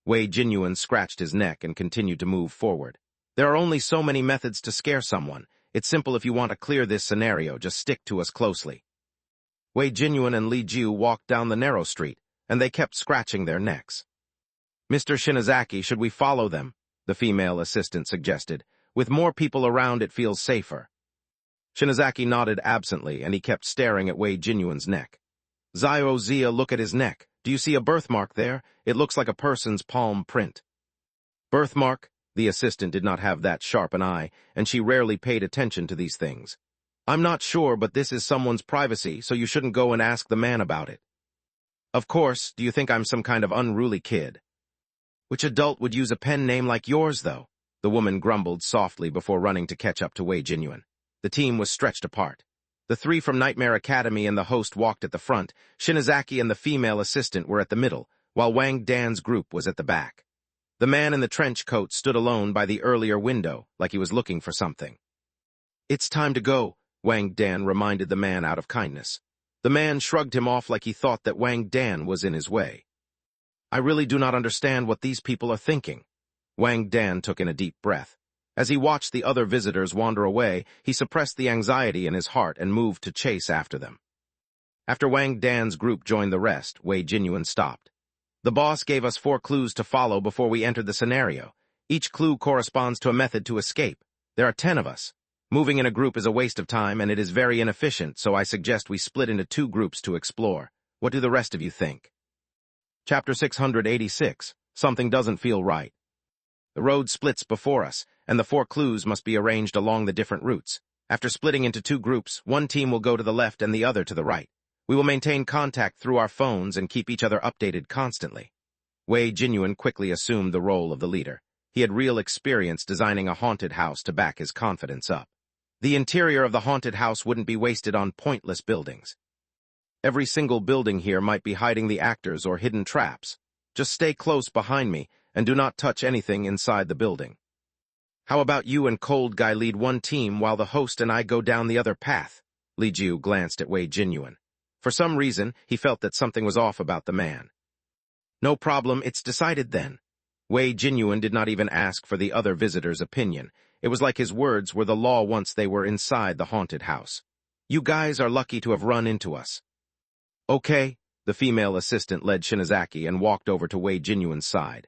Wei Jinyuan scratched his neck and continued to move forward. There are only so many methods to scare someone. It's simple if you want to clear this scenario, just stick to us closely. Wei Jinyuan and Li Jiu walked down the narrow street, and they kept scratching their necks. Mr. Shinazaki, should we follow them? The female assistant suggested. With more people around, it feels safer. Shinazaki nodded absently, and he kept staring at Wei Jinyuan's neck. Zio, look at his neck. Do you see a birthmark there? It looks like a person's palm print. Birthmark? The assistant did not have that sharp an eye, and she rarely paid attention to these things. I'm not sure, but this is someone's privacy, so you shouldn't go and ask the man about it. Of course, do you think I'm some kind of unruly kid? Which adult would use a pen name like yours, though? The woman grumbled softly before running to catch up to Wei Jinyuan. The team was stretched apart. The three from Nightmare Academy and the host walked at the front. Shinazaki and the female assistant were at the middle, while Wang Dan's group was at the back. The man in the trench coat stood alone by the earlier window, like he was looking for something. It's time to go, Wang Dan reminded the man out of kindness. The man shrugged him off like he thought that Wang Dan was in his way. I really do not understand what these people are thinking. Wang Dan took in a deep breath. As he watched the other visitors wander away, he suppressed the anxiety in his heart and moved to chase after them. After Wang Dan's group joined the rest, Wei Jinyuan stopped. The boss gave us 4 clues to follow before we entered the scenario. Each clue corresponds to a method to escape. There are 10 of us. Moving in a group is a waste of time, and it is very inefficient, so I suggest we split into 2 groups to explore. What do the rest of you think? Chapter 686. Something doesn't feel right. The road splits before us, and the 4 clues must be arranged along the different routes. After splitting into 2 groups, one team will go to the left and the other to the right. We will maintain contact through our phones and keep each other updated constantly. Wei Jinyuan quickly assumed the role of the leader. He had real experience designing a haunted house to back his confidence up. The interior of the haunted house wouldn't be wasted on pointless buildings. Every single building here might be hiding the actors or hidden traps. Just stay close behind me and do not touch anything inside the building. How about you and Cold Guy lead one team while the host and I go down the other path? Li Jiu glanced at Wei Jinyuan. For some reason, he felt that something was off about the man. No problem, it's decided then. Wei Jinyuan did not even ask for the other visitor's opinion. It was like his words were the law once they were inside the haunted house. You guys are lucky to have run into us. Okay, the female assistant led Shinazaki and walked over to Wei Jinyuan's side.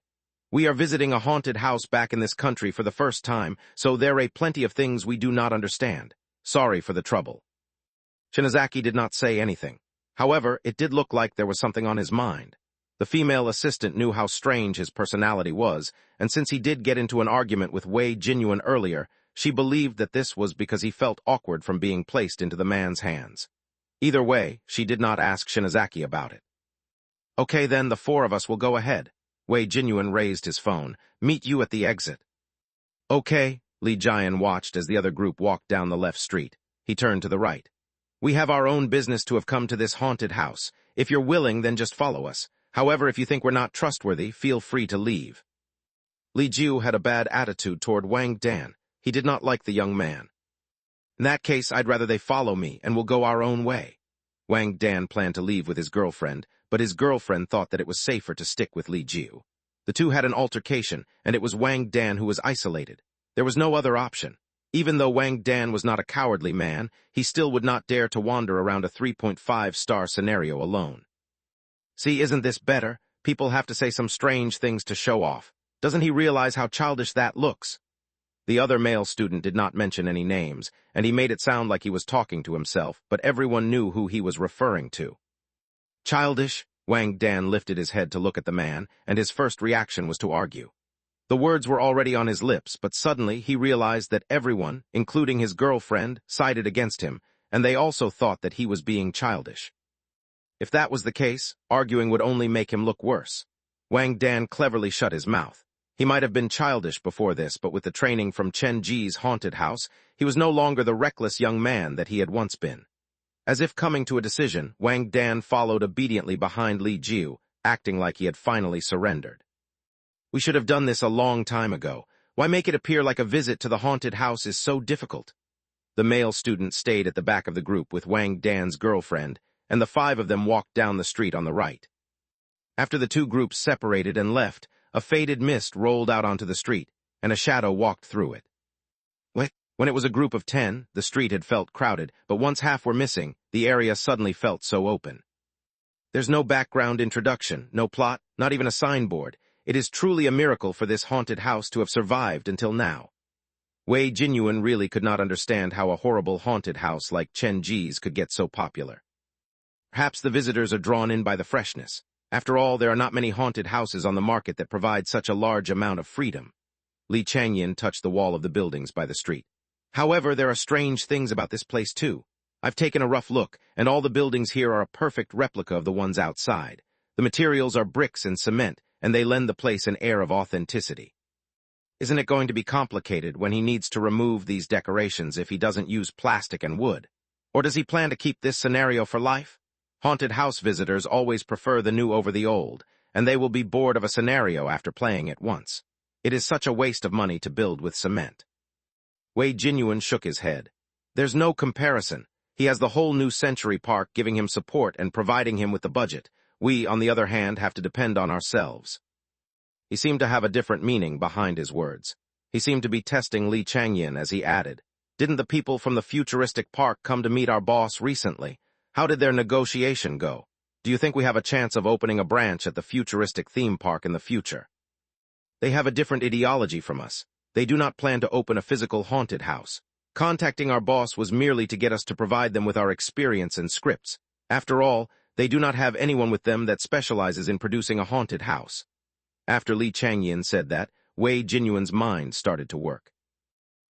We are visiting a haunted house back in this country for the first time, so there are plenty of things we do not understand. Sorry for the trouble. Shinazaki did not say anything. However, it did look like there was something on his mind. The female assistant knew how strange his personality was, and since he did get into an argument with Wei Jinyuan earlier, she believed that this was because he felt awkward from being placed into the man's hands. Either way, she did not ask Shinazaki about it. Okay then, the 4 of us will go ahead. Wei Jinyuan raised his phone. Meet you at the exit. Okay, Li Jian watched as the other group walked down the left street. He turned to the right. We have our own business to have come to this haunted house. If you're willing, then just follow us. However, if you think we're not trustworthy, feel free to leave. Li Jiu had a bad attitude toward Wang Dan. He did not like the young man. In that case, I'd rather they follow me, and we'll go our own way. Wang Dan planned to leave with his girlfriend, but his girlfriend thought that it was safer to stick with Li Jiu. The two had an altercation, and it was Wang Dan who was isolated. There was no other option. Even though Wang Dan was not a cowardly man, he still would not dare to wander around a 3.5-star scenario alone. See, isn't this better? People have to say some strange things to show off. Doesn't he realize how childish that looks? The other male student did not mention any names, and he made it sound like he was talking to himself, but everyone knew who he was referring to. Childish? Wang Dan lifted his head to look at the man, and his first reaction was to argue. The words were already on his lips, but suddenly he realized that everyone, including his girlfriend, sided against him, and they also thought that he was being childish. If that was the case, arguing would only make him look worse. Wang Dan cleverly shut his mouth. He might have been childish before this, but with the training from Chen Ji's haunted house, he was no longer the reckless young man that he had once been. As if coming to a decision, Wang Dan followed obediently behind Li Jiu, acting like he had finally surrendered. We should have done this a long time ago. Why make it appear like a visit to the haunted house is so difficult? The male student stayed at the back of the group with Wang Dan's girlfriend, and the 5 of them walked down the street on the right. After the 2 groups separated and left, a faded mist rolled out onto the street, and a shadow walked through it. When it was a group of 10, the street had felt crowded, but once half were missing, the area suddenly felt so open. There's no background introduction, no plot, not even a signboard. It is truly a miracle for this haunted house to have survived until now. Wei Jinyuan really could not understand how a horrible haunted house like Chen Ji's could get so popular. Perhaps the visitors are drawn in by the freshness. After all, there are not many haunted houses on the market that provide such a large amount of freedom. Li Changyin touched the wall of the buildings by the street. However, there are strange things about this place too. I've taken a rough look, and all the buildings here are a perfect replica of the ones outside. The materials are bricks and cement, and they lend the place an air of authenticity. Isn't it going to be complicated when he needs to remove these decorations if he doesn't use plastic and wood? Or does he plan to keep this scenario for life? Haunted house visitors always prefer the new over the old, and they will be bored of a scenario after playing it once. It is such a waste of money to build with cement. Wei Jinyuan shook his head. There's no comparison. He has the whole New Century Park giving him support and providing him with the budget. We, on the other hand, have to depend on ourselves. He seemed to have a different meaning behind his words. He seemed to be testing Li Changyin as he added, "Didn't the people from the futuristic park come to meet our boss recently? How did their negotiation go? Do you think we have a chance of opening a branch at the futuristic theme park in the future?" They have a different ideology from us. They do not plan to open a physical haunted house. Contacting our boss was merely to get us to provide them with our experience and scripts. After all, they do not have anyone with them that specializes in producing a haunted house. After Li Changyin said that, Wei Jinyuan's mind started to work.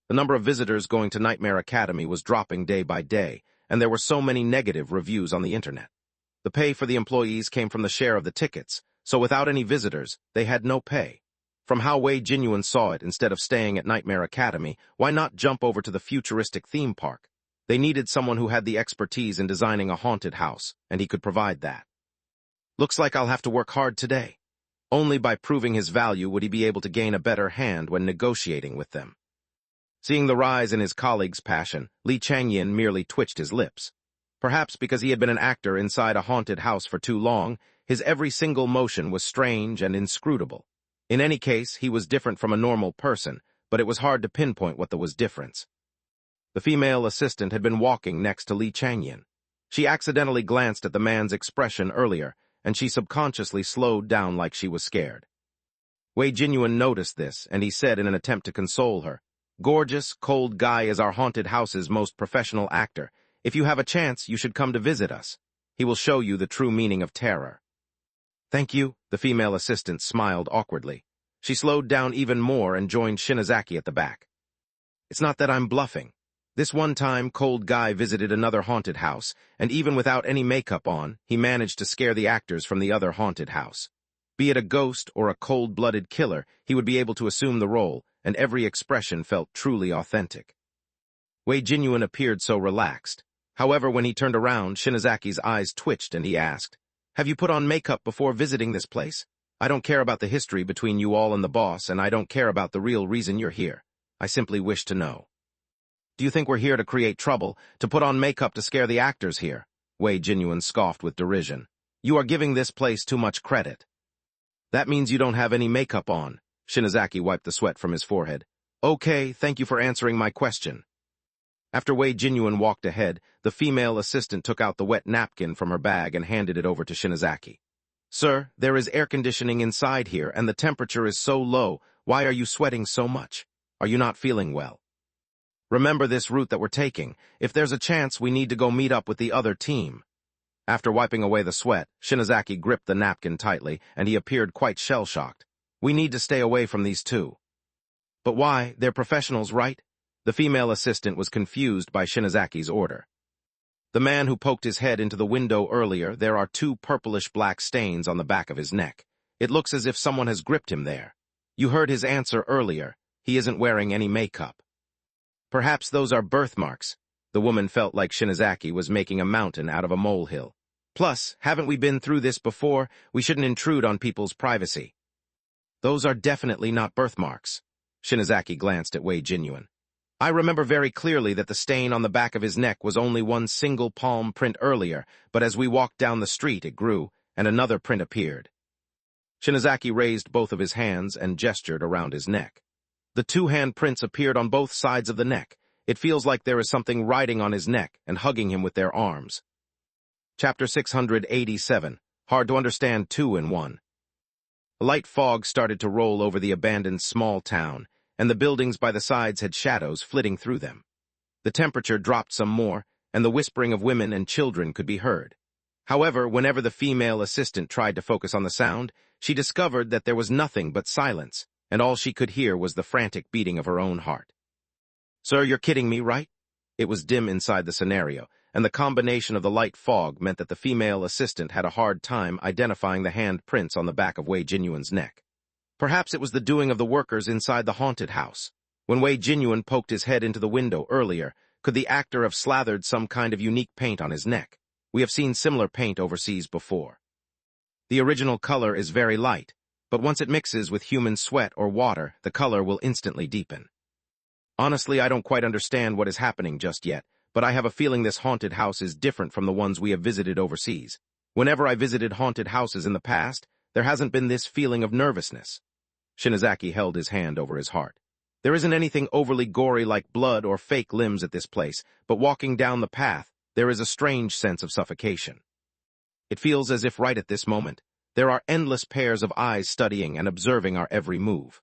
The number of visitors going to Nightmare Academy was dropping day by day, and there were so many negative reviews on the internet. The pay for the employees came from the share of the tickets, so without any visitors, they had no pay. From how Wei Jinyuan saw it, instead of staying at Nightmare Academy, why not jump over to the futuristic theme park? They needed someone who had the expertise in designing a haunted house, and he could provide that. Looks like I'll have to work hard today. Only by proving his value would he be able to gain a better hand when negotiating with them. Seeing the rise in his colleague's passion, Li Changyin merely twitched his lips. Perhaps because he had been an actor inside a haunted house for too long, his every single motion was strange and inscrutable. In any case, he was different from a normal person, but it was hard to pinpoint what was difference. The female assistant had been walking next to Li Changyin. She accidentally glanced at the man's expression earlier, and she subconsciously slowed down like she was scared. Wei Jinyuan noticed this, and he said in an attempt to console her, "Gorgeous, Cold Guy is our haunted house's most professional actor. If you have a chance, you should come to visit us. He will show you the true meaning of terror." "Thank you," the female assistant smiled awkwardly. She slowed down even more and joined Shinozaki at the back. "It's not that I'm bluffing. This one time, Cold Guy visited another haunted house, and even without any makeup on, he managed to scare the actors from the other haunted house. Be it a ghost or a cold-blooded killer, he would be able to assume the role, and every expression felt truly authentic." Wei Jinyuan appeared so relaxed. However, when he turned around, Shinozaki's eyes twitched and he asked, "Have you put on makeup before visiting this place? I don't care about the history between you all and the boss, and I don't care about the real reason you're here. I simply wish to know." "Do you think we're here to create trouble, to put on makeup to scare the actors here?" Wei Jinyuan scoffed with derision. "You are giving this place too much credit." "That means you don't have any makeup on." Shinozaki wiped the sweat from his forehead. "Okay, thank you for answering my question." After Wei Jinyuan walked ahead, the female assistant took out the wet napkin from her bag and handed it over to Shinozaki. "Sir, there is air conditioning inside here, and the temperature is so low. Why are you sweating so much? Are you not feeling well? Remember this route that we're taking. If there's a chance, we need to go meet up with the other team." After wiping away the sweat, Shinozaki gripped the napkin tightly, and he appeared quite shell-shocked. We need to stay away from these two. But why? They're professionals, right? The female assistant was confused by Shinazaki's order. The man who poked his head into the window earlier, there are two purplish-black stains on the back of his neck. It looks as if someone has gripped him there. You heard his answer earlier. He isn't wearing any makeup. Perhaps those are birthmarks. The woman felt like Shinazaki was making a mountain out of a molehill. Plus, haven't we been through this before? We shouldn't intrude on people's privacy. Those are definitely not birthmarks. Shinazaki glanced at Wei Jinyuan. I remember very clearly that the stain on the back of his neck was only one single palm print earlier, but as we walked down the street it grew, and another print appeared. Shinazaki raised both of his hands and gestured around his neck. The two hand prints appeared on both sides of the neck. It feels like there is something riding on his neck and hugging him with their arms. Chapter 687. Hard to understand 2 in 1. A light fog started to roll over the abandoned small town, and the buildings by the sides had shadows flitting through them. The temperature dropped some more, and the whispering of women and children could be heard. However, whenever the female assistant tried to focus on the sound, she discovered that there was nothing but silence, and all she could hear was the frantic beating of her own heart. Sir, you're kidding me, right? It was dim inside the scenario, and the combination of the light fog meant that the female assistant had a hard time identifying the hand prints on the back of Wei Jinyuan's neck. Perhaps it was the doing of the workers inside the haunted house. When Wei Jinyuan poked his head into the window earlier, could the actor have slathered some kind of unique paint on his neck? We have seen similar paint overseas before. The original color is very light, but once it mixes with human sweat or water, the color will instantly deepen. Honestly, I don't quite understand what is happening just yet, but I have a feeling this haunted house is different from the ones we have visited overseas. Whenever I visited haunted houses in the past, there hasn't been this feeling of nervousness. Shinazaki held his hand over his heart. There isn't anything overly gory like blood or fake limbs at this place, but walking down the path, there is a strange sense of suffocation. It feels as if right at this moment, there are endless pairs of eyes studying and observing our every move.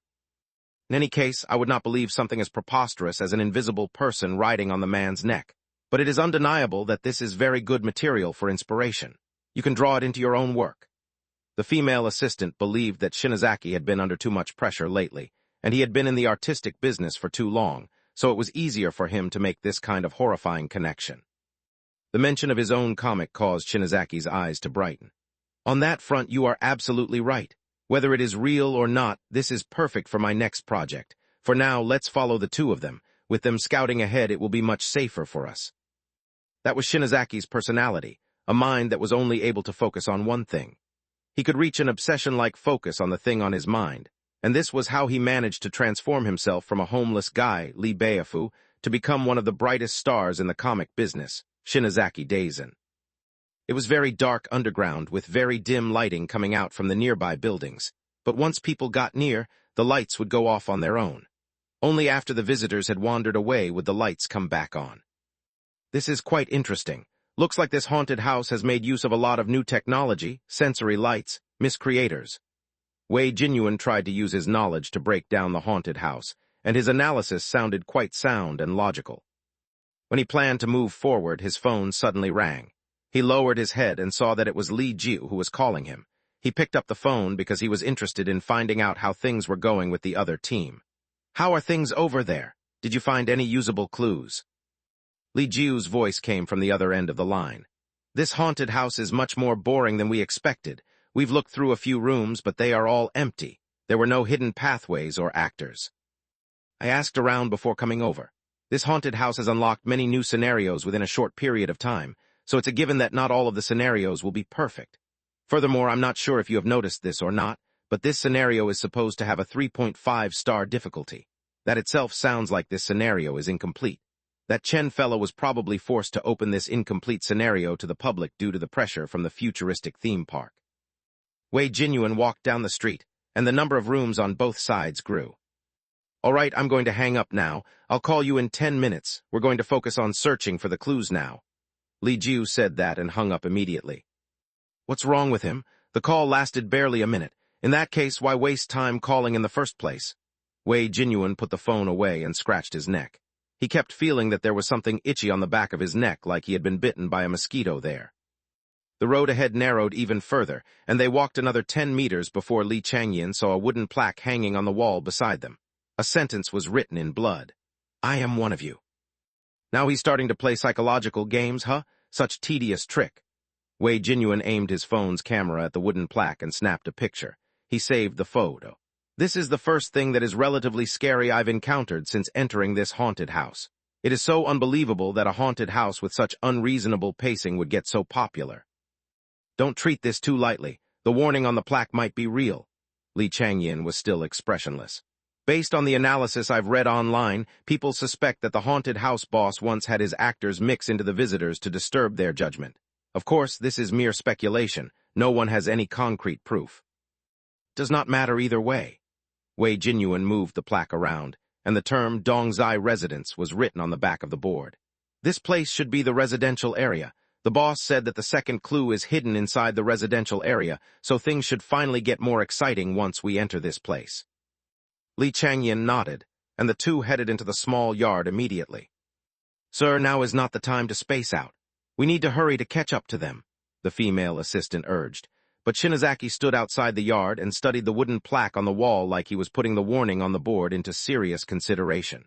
In any case, I would not believe something as preposterous as an invisible person riding on the man's neck, but it is undeniable that this is very good material for inspiration. You can draw it into your own work. The female assistant believed that Shinazaki had been under too much pressure lately, and he had been in the artistic business for too long, so it was easier for him to make this kind of horrifying connection. The mention of his own comic caused Shinazaki's eyes to brighten. On that front, you are absolutely right. Whether it is real or not, this is perfect for my next project. For now, let's follow the two of them. With them scouting ahead, it will be much safer for us. That was Shinazaki's personality, a mind that was only able to focus on one thing. He could reach an obsession-like focus on the thing on his mind, and this was how he managed to transform himself from a homeless guy, Lee Beifu, to become one of the brightest stars in the comic business, Shinazaki Daisen. It was very dark underground, with very dim lighting coming out from the nearby buildings, but once people got near, the lights would go off on their own. Only after the visitors had wandered away would the lights come back on. This is quite interesting. Looks like this haunted house has made use of a lot of new technology, sensory lights, miscreators. Wei Jinyuan tried to use his knowledge to break down the haunted house, and his analysis sounded quite sound and logical. When he planned to move forward, his phone suddenly rang. He lowered his head and saw that it was Li Jiu who was calling him. He picked up the phone because he was interested in finding out how things were going with the other team. How are things over there? Did you find any usable clues? Li Jiu's voice came from the other end of the line. This haunted house is much more boring than we expected. We've looked through a few rooms, but they are all empty. There were no hidden pathways or actors. I asked around before coming over. This haunted house has unlocked many new scenarios within a short period of time, so it's a given that not all of the scenarios will be perfect. Furthermore, I'm not sure if you have noticed this or not, but this scenario is supposed to have a 3.5-star difficulty. That itself sounds like this scenario is incomplete. That Chen fellow was probably forced to open this incomplete scenario to the public due to the pressure from the futuristic theme park. Wei Jinyuan walked down the street, and the number of rooms on both sides grew. All right, I'm going to hang up now. I'll call you in 10 minutes. We're going to focus on searching for the clues now. Li Jiu said that and hung up immediately. What's wrong with him? The call lasted barely a minute. In that case, why waste time calling in the first place? Wei Jinyuan put the phone away and scratched his neck. He kept feeling that there was something itchy on the back of his neck, like he had been bitten by a mosquito there. The road ahead narrowed even further, and they walked another 10 meters before Li Changyin saw a wooden plaque hanging on the wall beside them. A sentence was written in blood. "I am one of you." Now he's starting to play psychological games, huh? Such tedious trick. Wei Jinyuan aimed his phone's camera at the wooden plaque and snapped a picture. He saved the photo. "This is the first thing that is relatively scary I've encountered since entering this haunted house. It is so unbelievable that a haunted house with such unreasonable pacing would get so popular. Don't treat this too lightly. The warning on the plaque might be real." Li Changyin was still expressionless. "Based on the analysis I've read online, people suspect that the haunted house boss once had his actors mix into the visitors to disturb their judgment. Of course, this is mere speculation. No one has any concrete proof. Does not matter either way." Wei Jinyuan moved the plaque around, and the term Dongzai Residence was written on the back of the board. "This place should be the residential area. The boss said that the second clue is hidden inside the residential area, so things should finally get more exciting once we enter this place." Li Changyin nodded, and the two headed into the small yard immediately. "Sir, now is not the time to space out. We need to hurry to catch up to them," the female assistant urged. But Shinozaki stood outside the yard and studied the wooden plaque on the wall like he was putting the warning on the board into serious consideration.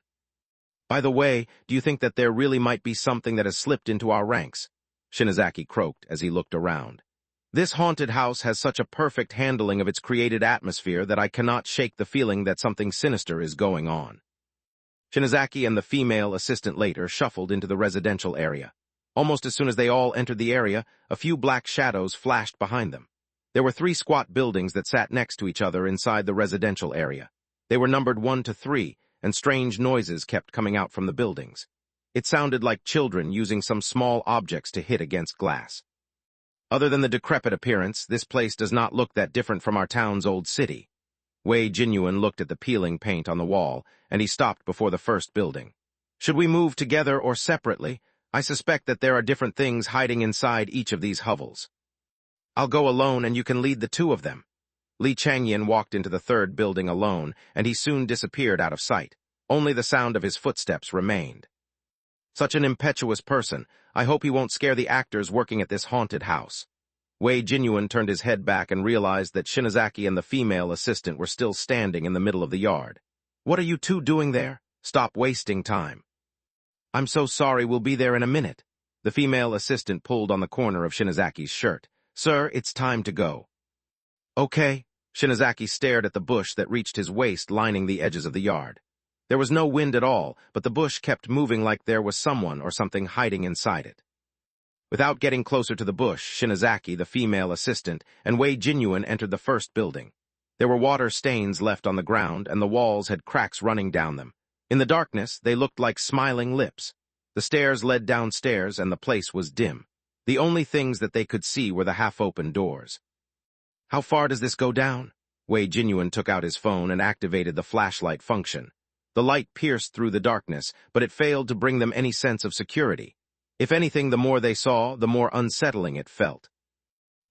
"By the way, do you think that there really might be something that has slipped into our ranks?" Shinozaki croaked as he looked around. "This haunted house has such a perfect handling of its created atmosphere that I cannot shake the feeling that something sinister is going on." Shinozaki and the female assistant later shuffled into the residential area. Almost as soon as they all entered the area, a few black shadows flashed behind them. There were 3 squat buildings that sat next to each other inside the residential area. They were numbered 1 to 3, and strange noises kept coming out from the buildings. It sounded like children using some small objects to hit against glass. Other than the decrepit appearance, this place does not look that different from our town's old city. Wei Jinyuan looked at the peeling paint on the wall, and he stopped before the first building. "Should we move together or separately? I suspect that there are different things hiding inside each of these hovels." "I'll go alone and you can lead the 2 of them." Li Changyin walked into the 3rd building alone, and he soon disappeared out of sight. Only the sound of his footsteps remained. "Such an impetuous person. I hope he won't scare the actors working at this haunted house." Wei Jinyuan turned his head back and realized that Shinozaki and the female assistant were still standing in the middle of the yard. "What are you 2 doing there? Stop wasting time." "I'm so sorry, we'll be there in a minute." The female assistant pulled on the corner of Shinozaki's shirt. "Sir, it's time to go." "Okay." Shinozaki stared at the bush that reached his waist lining the edges of the yard. There was no wind at all, but the bush kept moving like there was someone or something hiding inside it. Without getting closer to the bush, Shinozaki, the female assistant, and Wei Jinyuan entered the first building. There were water stains left on the ground, and the walls had cracks running down them. In the darkness, they looked like smiling lips. The stairs led downstairs, and the place was dim. The only things that they could see were the half-open doors. "How far does this go down?" Wei Jinyuan took out his phone and activated the flashlight function. The light pierced through the darkness, but it failed to bring them any sense of security. If anything, the more they saw, the more unsettling it felt.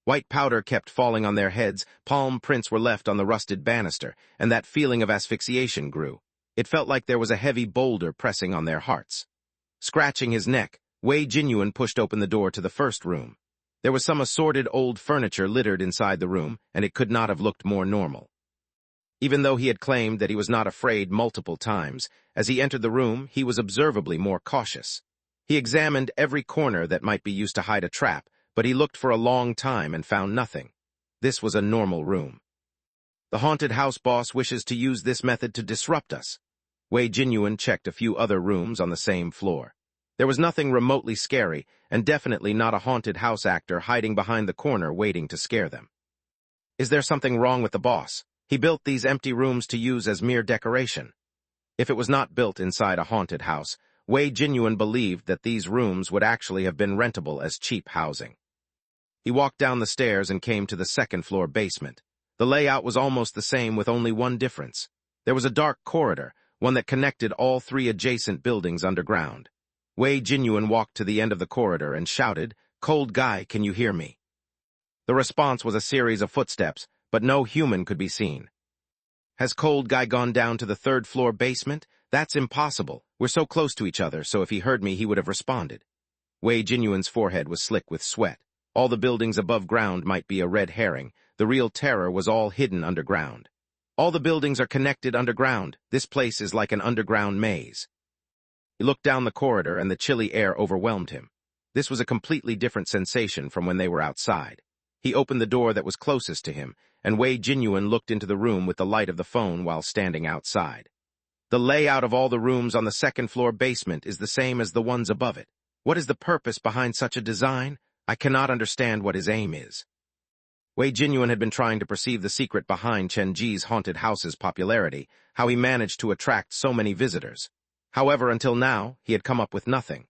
White powder kept falling on their heads, palm prints were left on the rusted banister, and that feeling of asphyxiation grew. It felt like there was a heavy boulder pressing on their hearts. Scratching his neck, Wei Jinyuan pushed open the door to the first room. There was some assorted old furniture littered inside the room, and it could not have looked more normal. Even though he had claimed that he was not afraid multiple times, as he entered the room, he was observably more cautious. He examined every corner that might be used to hide a trap, but he looked for a long time and found nothing. This was a normal room. "The haunted house boss wishes to use this method to disrupt us." Wei Jinyuan checked a few other rooms on the same floor. There was nothing remotely scary, and definitely not a haunted house actor hiding behind the corner waiting to scare them. "Is there something wrong with the boss? He built these empty rooms to use as mere decoration." If it was not built inside a haunted house, Wei Jinyuan believed that these rooms would actually have been rentable as cheap housing. He walked down the stairs and came to the second-floor basement. The layout was almost the same with only one difference. There was a dark corridor, one that connected all 3 adjacent buildings underground. Wei Jinyuan walked to the end of the corridor and shouted, "Cold guy, can you hear me?" The response was a series of footsteps, but no human could be seen. "Has Cold Guy gone down to the 3rd-floor basement? That's impossible. We're so close to each other, so if he heard me, he would have responded." Wei Jinyuan's forehead was slick with sweat. All the buildings above ground might be a red herring. The real terror was all hidden underground. All the buildings are connected underground. This place is like an underground maze. He looked down the corridor and the chilly air overwhelmed him. This was a completely different sensation from when they were outside. He opened the door that was closest to him, and Wei Jinyuan looked into the room with the light of the phone while standing outside. The layout of all the rooms on the second-floor basement is the same as the ones above it. What is the purpose behind such a design? I cannot understand what his aim is. Wei Jinyuan had been trying to perceive the secret behind Chen Ji's haunted house's popularity, how he managed to attract so many visitors. However, until now, he had come up with nothing.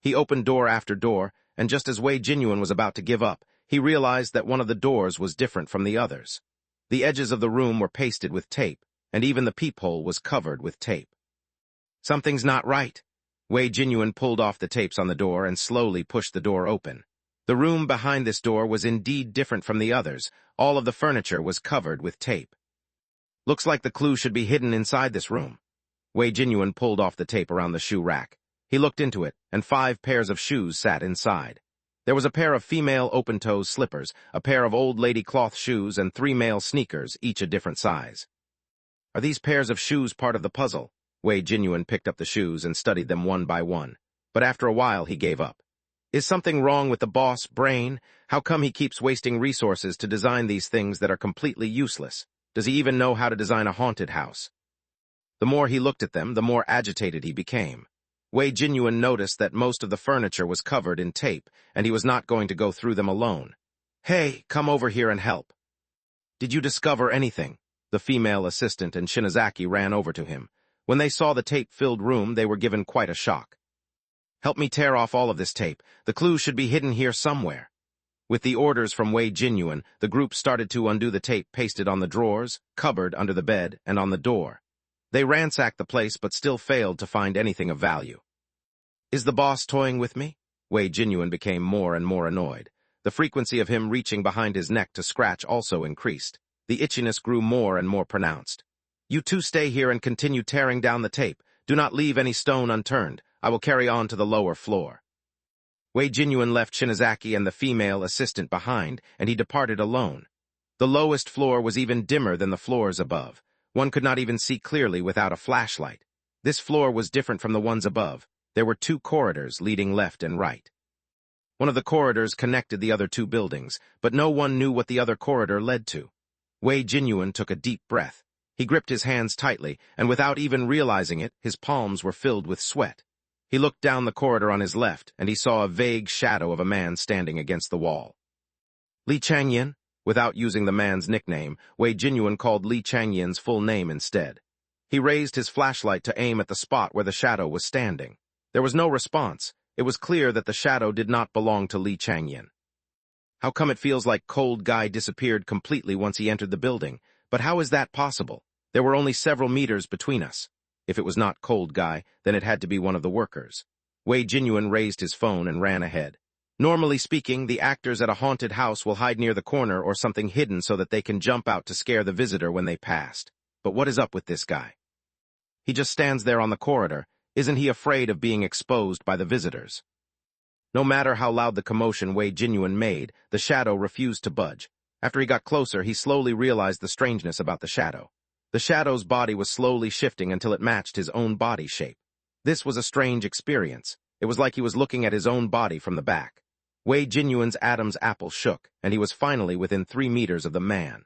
He opened door after door, and just as Wei Jinyuan was about to give up, he realized that one of the doors was different from the others. The edges of the room were pasted with tape, and even the peephole was covered with tape. Something's not right. Wei Jinyuan pulled off the tapes on the door and slowly pushed the door open. The room behind this door was indeed different from the others. All of the furniture was covered with tape. Looks like the clue should be hidden inside this room. Wei Jinyuan pulled off the tape around the shoe rack. He looked into it, and 5 pairs of shoes sat inside. There was a pair of female open-toe slippers, a pair of old lady cloth shoes, and 3 male sneakers, each a different size. Are these pairs of shoes part of the puzzle? Wei Jinyuan picked up the shoes and studied them one by one, but after a while he gave up. Is something wrong with the boss' brain? How come he keeps wasting resources to design these things that are completely useless? Does he even know how to design a haunted house? The more he looked at them, the more agitated he became. Wei Jinyuan noticed that most of the furniture was covered in tape, and he was not going to go through them alone. Hey, come over here and help. Did you discover anything? The female assistant and Shinozaki ran over to him. When they saw the tape-filled room, they were given quite a shock. Help me tear off all of this tape. The clue should be hidden here somewhere. With the orders from Wei Jinyuan, the group started to undo the tape pasted on the drawers, cupboard, under the bed, and on the door. They ransacked the place but still failed to find anything of value. Is the boss toying with me? Wei Jinyuan became more and more annoyed. The frequency of him reaching behind his neck to scratch also increased. The itchiness grew more and more pronounced. You two stay here and continue tearing down the tape. Do not leave any stone unturned. I will carry on to the lower floor. Wei Jinyuan left Shinozaki and the female assistant behind, and he departed alone. The lowest floor was even dimmer than the floors above. One could not even see clearly without a flashlight. This floor was different from the ones above. There were 2 corridors leading left and right. One of the corridors connected the other 2 buildings, but no one knew what the other corridor led to. Wei Jinyuan took a deep breath. He gripped his hands tightly, and without even realizing it, his palms were filled with sweat. He looked down the corridor on his left, and he saw a vague shadow of a man standing against the wall. Li Changyan? Without using the man's nickname, Wei Jinyuan called Li Changyan's full name instead. He raised his flashlight to aim at the spot where the shadow was standing. There was no response. It was clear that the shadow did not belong to Li Changyan. How come it feels like Cold Guy disappeared completely once he entered the building? But how is that possible? There were only several meters between us. If it was not Cold Guy, then it had to be one of the workers. Wei Jinyuan raised his phone and ran ahead. Normally speaking, the actors at a haunted house will hide near the corner or something hidden so that they can jump out to scare the visitor when they passed. But what is up with this guy? He just stands there on the corridor. Isn't he afraid of being exposed by the visitors? No matter how loud the commotion Wei Jinyuan made, the shadow refused to budge. After he got closer, he slowly realized the strangeness about the shadow. The shadow's body was slowly shifting until it matched his own body shape. This was a strange experience. It was like he was looking at his own body from the back. Wei Jinyuan's Adam's apple shook, and he was finally within 3 meters of the man.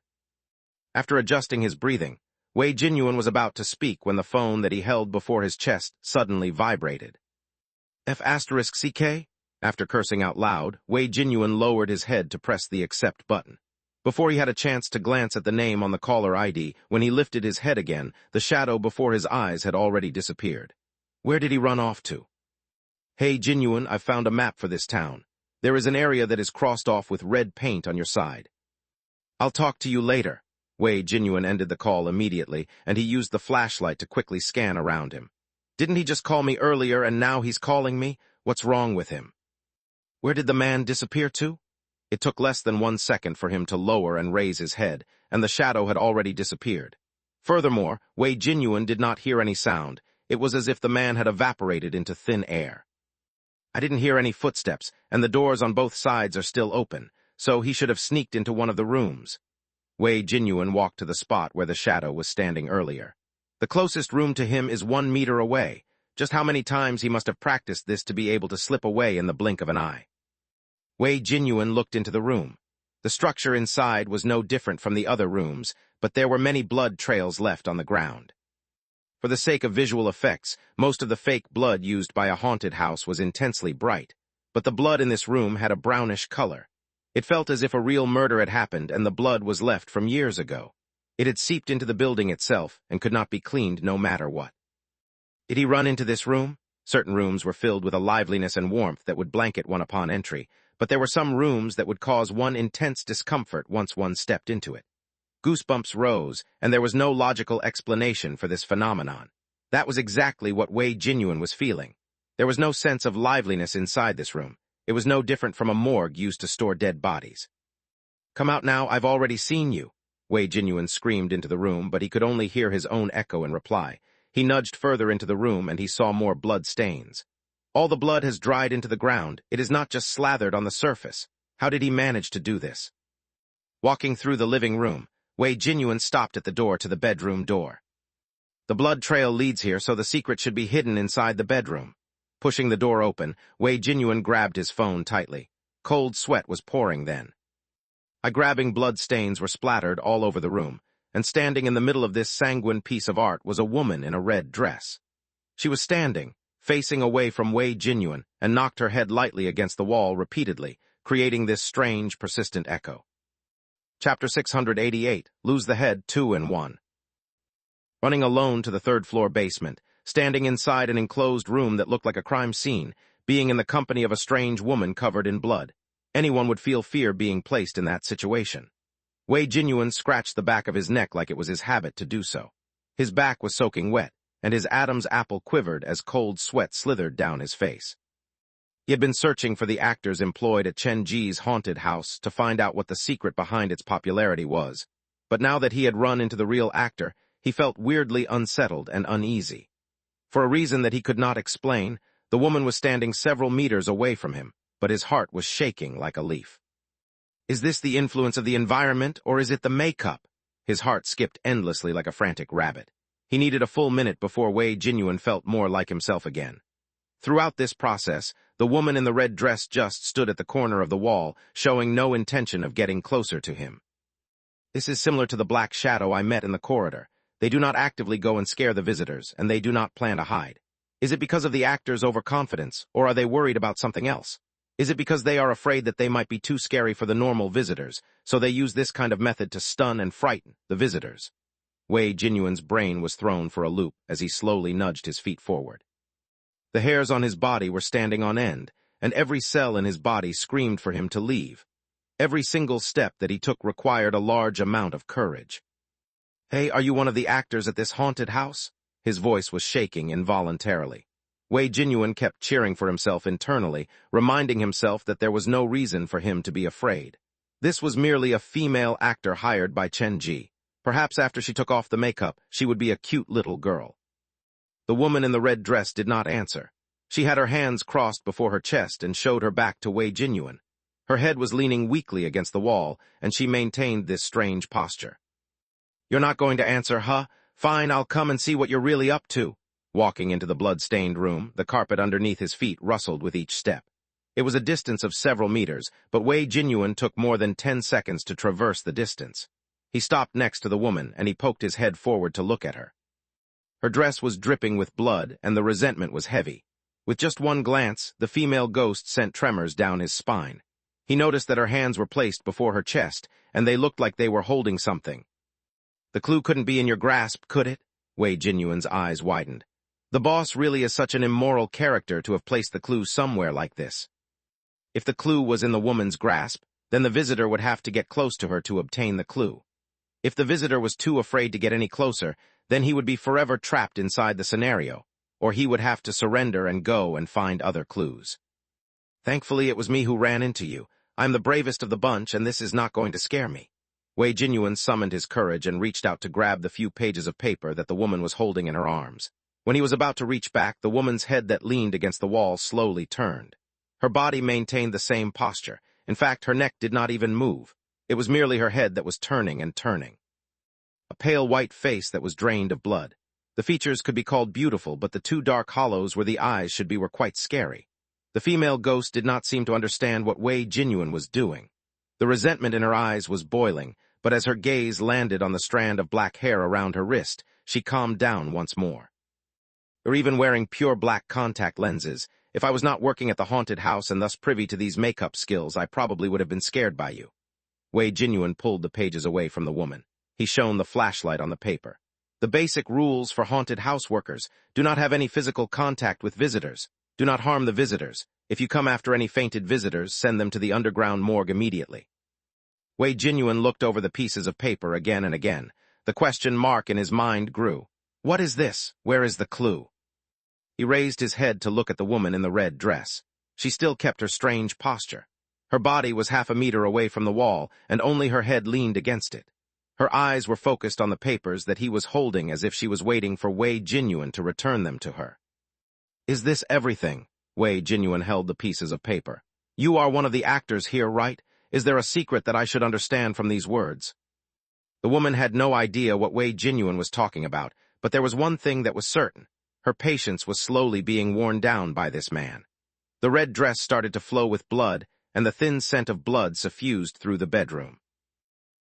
After adjusting his breathing, Wei Jinyuan was about to speak when the phone that he held before his chest suddenly vibrated. F***CK? After cursing out loud, Wei Jinyuan lowered his head to press the accept button. Before he had a chance to glance at the name on the caller ID, when he lifted his head again, the shadow before his eyes had already disappeared. Where did he run off to? Hey Jinyuan, I've found a map for this town. There is an area that is crossed off with red paint on your side. I'll talk to you later. Wei Jinyuan ended the call immediately, and he used the flashlight to quickly scan around him. Didn't he just call me earlier and now he's calling me? What's wrong with him? Where did the man disappear to? It took less than 1 second for him to lower and raise his head, and the shadow had already disappeared. Furthermore, Wei Jinyuan did not hear any sound. It was as if the man had evaporated into thin air. I didn't hear any footsteps, and the doors on both sides are still open, so he should have sneaked into one of the rooms. Wei Jinyuan walked to the spot where the shadow was standing earlier. The closest room to him is 1 meter away. Just how many times he must have practiced this to be able to slip away in the blink of an eye. Wei Jinyuan looked into the room. The structure inside was no different from the other rooms, but there were many blood trails left on the ground. For the sake of visual effects, most of the fake blood used by a haunted house was intensely bright, but the blood in this room had a brownish color. It felt as if a real murder had happened and the blood was left from years ago. It had seeped into the building itself and could not be cleaned no matter what. Did he run into this room? Certain rooms were filled with a liveliness and warmth that would blanket one upon entry, but there were some rooms that would cause one intense discomfort once one stepped into it. Goosebumps rose, and there was no logical explanation for this phenomenon. That was exactly what Wei Jinyuan was feeling. There was no sense of liveliness inside this room. It was no different from a morgue used to store dead bodies. "Come out now, I've already seen you," Wei Jinyuan screamed into the room, but he could only hear his own echo in reply. He nudged further into the room, and he saw more blood stains. All the blood has dried into the ground. It is not just slathered on the surface. How did he manage to do this? Walking through the living room, Wei Jinyuan stopped at the door to the bedroom door. The blood trail leads here, so the secret should be hidden inside the bedroom. Pushing the door open, Wei Jinyuan grabbed his phone tightly. Cold sweat was pouring then. Grabbing blood stains were splattered all over the room, and standing in the middle of this sanguine piece of art was a woman in a red dress. She was standing, facing away from Wei Jinyuan, and knocked her head lightly against the wall repeatedly, creating this strange, persistent echo. Chapter 688, Lose the Head 2 in 1. Running alone to the third-floor basement, standing inside an enclosed room that looked like a crime scene, being in the company of a strange woman covered in blood, anyone would feel fear being placed in that situation. Wei Jinyuan scratched the back of his neck like it was his habit to do so. His back was soaking wet, and his Adam's apple quivered as cold sweat slithered down his face. He had been searching for the actors employed at Chen Ji's haunted house to find out what the secret behind its popularity was, but now that he had run into the real actor, he felt weirdly unsettled and uneasy. For a reason that he could not explain, the woman was standing several meters away from him, but his heart was shaking like a leaf. Is this the influence of the environment, or is it the makeup? His heart skipped endlessly like a frantic rabbit. He needed a full minute before Wei Jinyuan felt more like himself again. Throughout this process, the woman in the red dress just stood at the corner of the wall, showing no intention of getting closer to him. This is similar to the black shadow I met in the corridor. They do not actively go and scare the visitors, and they do not plan to hide. Is it because of the actors' overconfidence, or are they worried about something else? Is it because they are afraid that they might be too scary for the normal visitors, so they use this kind of method to stun and frighten the visitors? Wei Jinyuan's brain was thrown for a loop as he slowly nudged his feet forward. The hairs on his body were standing on end, and every cell in his body screamed for him to leave. Every single step that he took required a large amount of courage. "Hey, are you one of the actors at this haunted house?" His voice was shaking involuntarily. Wei Jinyuan kept cheering for himself internally, reminding himself that there was no reason for him to be afraid. This was merely a female actor hired by Chen Ji. Perhaps after she took off the makeup, she would be a cute little girl. The woman in the red dress did not answer. She had her hands crossed before her chest and showed her back to Wei Jinyuan. Her head was leaning weakly against the wall, and she maintained this strange posture. "You're not going to answer, huh? Fine, I'll come and see what you're really up to." Walking into the blood-stained room, the carpet underneath his feet rustled with each step. It was a distance of several meters, but Wei Jinyuan took more than 10 seconds to traverse the distance. He stopped next to the woman, and he poked his head forward to look at her. Her dress was dripping with blood, and the resentment was heavy. With just one glance, the female ghost sent tremors down his spine. He noticed that her hands were placed before her chest, and they looked like they were holding something. "The clue couldn't be in your grasp, could it?" Wei Jinyuan's eyes widened. The boss really is such an immoral character to have placed the clue somewhere like this. If the clue was in the woman's grasp, then the visitor would have to get close to her to obtain the clue. If the visitor was too afraid to get any closer, then he would be forever trapped inside the scenario, or he would have to surrender and go and find other clues. "Thankfully, it was me who ran into you. I'm the bravest of the bunch, and this is not going to scare me." Wei Jinyuan summoned his courage and reached out to grab the few pages of paper that the woman was holding in her arms. When he was about to reach back, the woman's head that leaned against the wall slowly turned. Her body maintained the same posture. In fact, her neck did not even move. It was merely her head that was turning and turning. A pale white face that was drained of blood. The features could be called beautiful, but the two dark hollows where the eyes should be were quite scary. The female ghost did not seem to understand what Wei Jinyuan was doing. The resentment in her eyes was boiling, but as her gaze landed on the strand of black hair around her wrist, she calmed down once more. Or even wearing pure black contact lenses, if I was not working at the haunted house and thus privy to these makeup skills, I probably would have been scared by you. Wei Jinyuan pulled the pages away from the woman. He shone the flashlight on the paper. The basic rules for haunted house workers: do not have any physical contact with visitors. Do not harm the visitors. If you come after any fainted visitors, send them to the underground morgue immediately. Wei Jinyuan looked over the pieces of paper again and again. The question mark in his mind grew. What is this? Where is the clue? He raised his head to look at the woman in the red dress. She still kept her strange posture. Her body was half a meter away from the wall, and only her head leaned against it. Her eyes were focused on the papers that he was holding as if she was waiting for Wei Jinyuan to return them to her. Is this everything? Wei Jinyuan held the pieces of paper. You are one of the actors here, right? Is there a secret that I should understand from these words? The woman had no idea what Wei Jinyuan was talking about, but there was one thing that was certain. Her patience was slowly being worn down by this man. The red dress started to flow with blood, and the thin scent of blood suffused through the bedroom.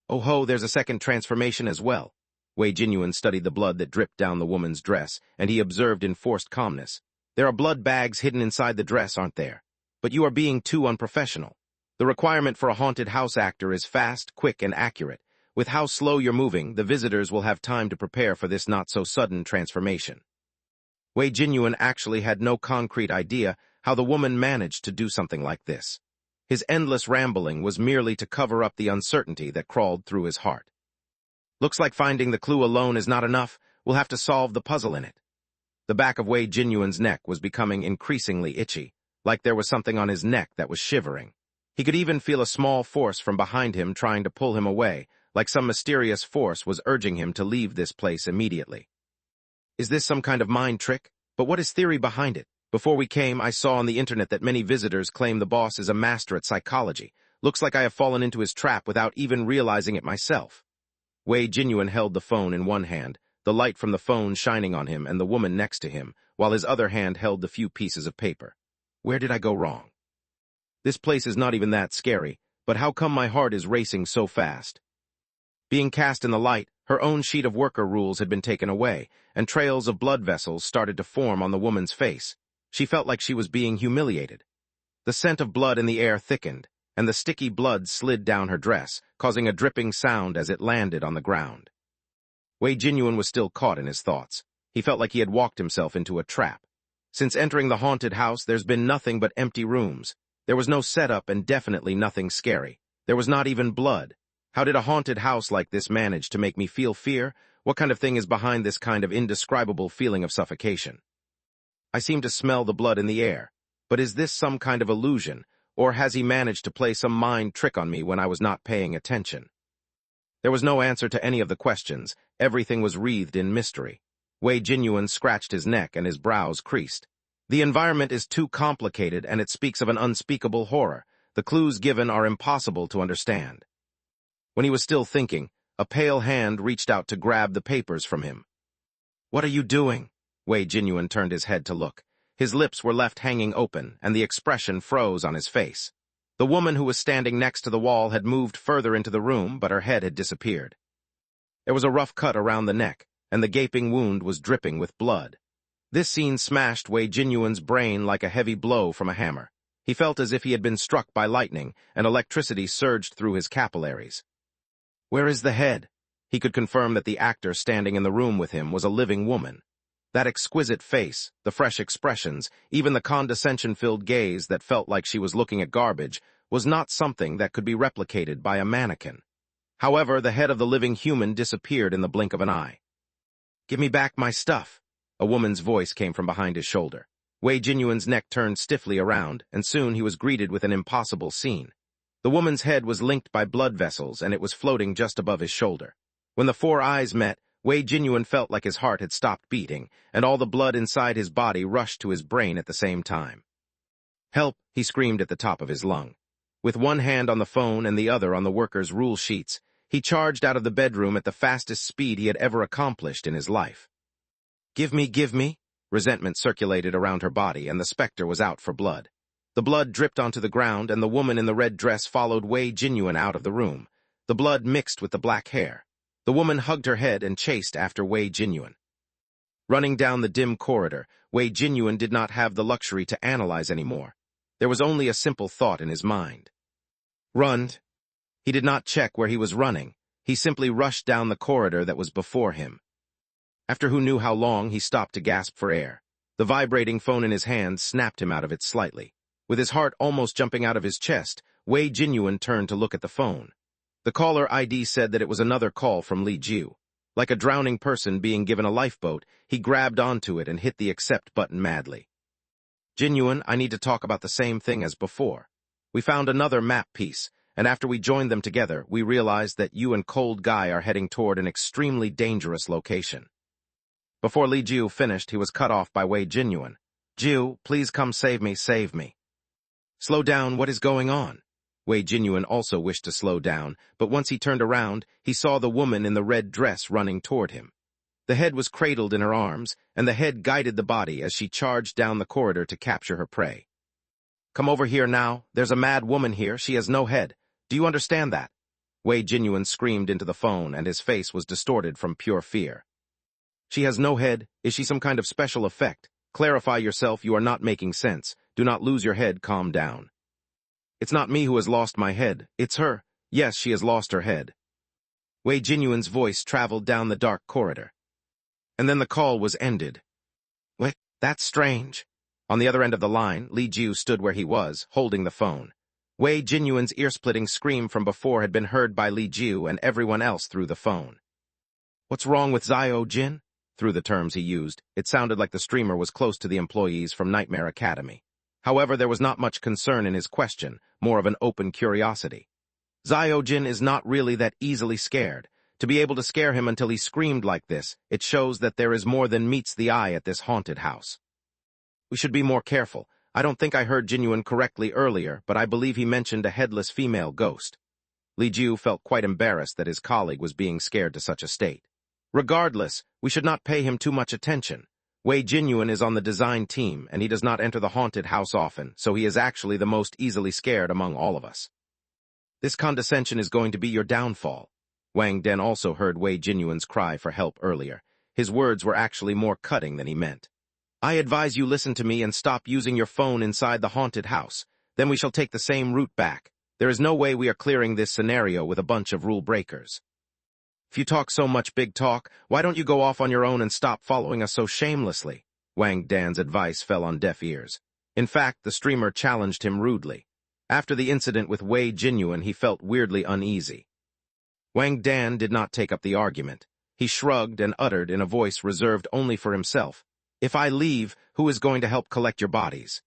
Oh ho, there's a second transformation as well. Wei Jinyuan studied the blood that dripped down the woman's dress, and he observed in forced calmness. There are blood bags hidden inside the dress, aren't there? But you are being too unprofessional. The requirement for a haunted house actor is fast, quick, and accurate. With how slow you're moving, the visitors will have time to prepare for this not-so-sudden transformation. Wei Jinyuan actually had no concrete idea how the woman managed to do something like this. His endless rambling was merely to cover up the uncertainty that crawled through his heart. Looks like finding the clue alone is not enough. We'll have to solve the puzzle in it. The back of Wei Jinyuan's neck was becoming increasingly itchy, like there was something on his neck that was shivering. He could even feel a small force from behind him trying to pull him away, like some mysterious force was urging him to leave this place immediately. Is this some kind of mind trick? But what is theory behind it? Before we came, I saw on the internet that many visitors claim the boss is a master at psychology. Looks like I have fallen into his trap without even realizing it myself. Wei Jinyuan held the phone in one hand, the light from the phone shining on him and the woman next to him, while his other hand held the few pieces of paper. Where did I go wrong? This place is not even that scary, but how come my heart is racing so fast? Being cast in the light, her own sheet of worker rules had been taken away, and trails of blood vessels started to form on the woman's face. She felt like she was being humiliated. The scent of blood in the air thickened, and the sticky blood slid down her dress, causing a dripping sound as it landed on the ground. Wei Jinyuan was still caught in his thoughts. He felt like he had walked himself into a trap. Since entering the haunted house, there's been nothing but empty rooms. There was no setup and definitely nothing scary. There was not even blood. How did a haunted house like this manage to make me feel fear? What kind of thing is behind this kind of indescribable feeling of suffocation? I seem to smell the blood in the air. But is this some kind of illusion, or has he managed to play some mind trick on me when I was not paying attention? There was no answer to any of the questions. Everything was wreathed in mystery. Wei Jinyuan scratched his neck and his brows creased. The environment is too complicated and it speaks of an unspeakable horror. The clues given are impossible to understand. When he was still thinking, a pale hand reached out to grab the papers from him. What are you doing? Wei Jinyuan turned his head to look. His lips were left hanging open, and the expression froze on his face. The woman who was standing next to the wall had moved further into the room, but her head had disappeared. There was a rough cut around the neck, and the gaping wound was dripping with blood. This scene smashed Wei Jinyuan's brain like a heavy blow from a hammer. He felt as if he had been struck by lightning, and electricity surged through his capillaries. Where is the head? He could confirm that the actor standing in the room with him was a living woman. That exquisite face, the fresh expressions, even the condescension-filled gaze that felt like she was looking at garbage, was not something that could be replicated by a mannequin. However, the head of the living human disappeared in the blink of an eye. Give me back my stuff. A woman's voice came from behind his shoulder. Wei Jinyuan's neck turned stiffly around, and soon he was greeted with an impossible scene. The woman's head was linked by blood vessels, and it was floating just above his shoulder. When the four eyes met, Wei Jinyuan felt like his heart had stopped beating, and all the blood inside his body rushed to his brain at the same time. "Help!" he screamed at the top of his lung. With one hand on the phone and the other on the workers' rule sheets, he charged out of the bedroom at the fastest speed he had ever accomplished in his life. Give me, give me!" Resentment circulated around her body, and the specter was out for blood. The blood dripped onto the ground, and the woman in the red dress followed Wei Jinyuan out of the room. The blood mixed with the black hair. The woman hugged her head and chased after Wei Jinyuan. Running down the dim corridor, Wei Jinyuan did not have the luxury to analyze anymore. There was only a simple thought in his mind. Run! He did not check where he was running. He simply rushed down the corridor that was before him. After who knew how long, he stopped to gasp for air. The vibrating phone in his hand snapped him out of it slightly. With his heart almost jumping out of his chest, Wei Jinyuan turned to look at the phone. The caller ID said that it was another call from Li Jiu. Like a drowning person being given a lifeboat, he grabbed onto it and hit the accept button madly. "Jinyuan, I need to talk about the same thing as before. We found another map piece, and after we joined them together, we realized that you and Cold Guy are heading toward an extremely dangerous location." Before Li Jiu finished, he was cut off by Wei Jinyuan. "Jiu, please come save me, save me." "Slow down, what is going on?" Wei Jinyuan also wished to slow down, but once he turned around, he saw the woman in the red dress running toward him. The head was cradled in her arms, and the head guided the body as she charged down the corridor to capture her prey. "Come over here now. There's a mad woman here. She has no head. Do you understand that?" Wei Jinyuan screamed into the phone, and his face was distorted from pure fear. "She has no head? Is she some kind of special effect? Clarify yourself, you are not making sense. Do not lose your head, calm down." "It's not me who has lost my head. It's her. Yes, she has lost her head." Wei Jinyuan's voice traveled down the dark corridor. And then the call was ended. "What? That's strange." On the other end of the line, Li Jiu stood where he was, holding the phone. Wei Jinyuan's ear-splitting scream from before had been heard by Li Jiu and everyone else through the phone. "What's wrong with Xiao Jin?" Through the terms he used, it sounded like the streamer was close to the employees from Nightmare Academy. However, there was not much concern in his question, more of an open curiosity. Xiao Jin is not really that easily scared. To be able to scare him until he screamed like this, it shows that there is more than meets the eye at this haunted house. "We should be more careful. I don't think I heard Jinyuan correctly earlier, but I believe he mentioned a headless female ghost." Li Jiu felt quite embarrassed that his colleague was being scared to such a state. "Regardless, we should not pay him too much attention. Wei Jinyuan is on the design team, and he does not enter the haunted house often, so he is actually the most easily scared among all of us. This condescension is going to be your downfall." Wang Den also heard Wei Jinyuan's cry for help earlier. His words were actually more cutting than he meant. "I advise you listen to me and stop using your phone inside the haunted house. Then we shall take the same route back. There is no way we are clearing this scenario with a bunch of rule breakers. If you talk so much big talk, why don't you go off on your own and stop following us so shamelessly?" Wang Dan's advice fell on deaf ears. In fact, the streamer challenged him rudely. After the incident with Wei Jinyuan, he felt weirdly uneasy. Wang Dan did not take up the argument. He shrugged and uttered in a voice reserved only for himself, "If I leave, who is going to help collect your bodies?"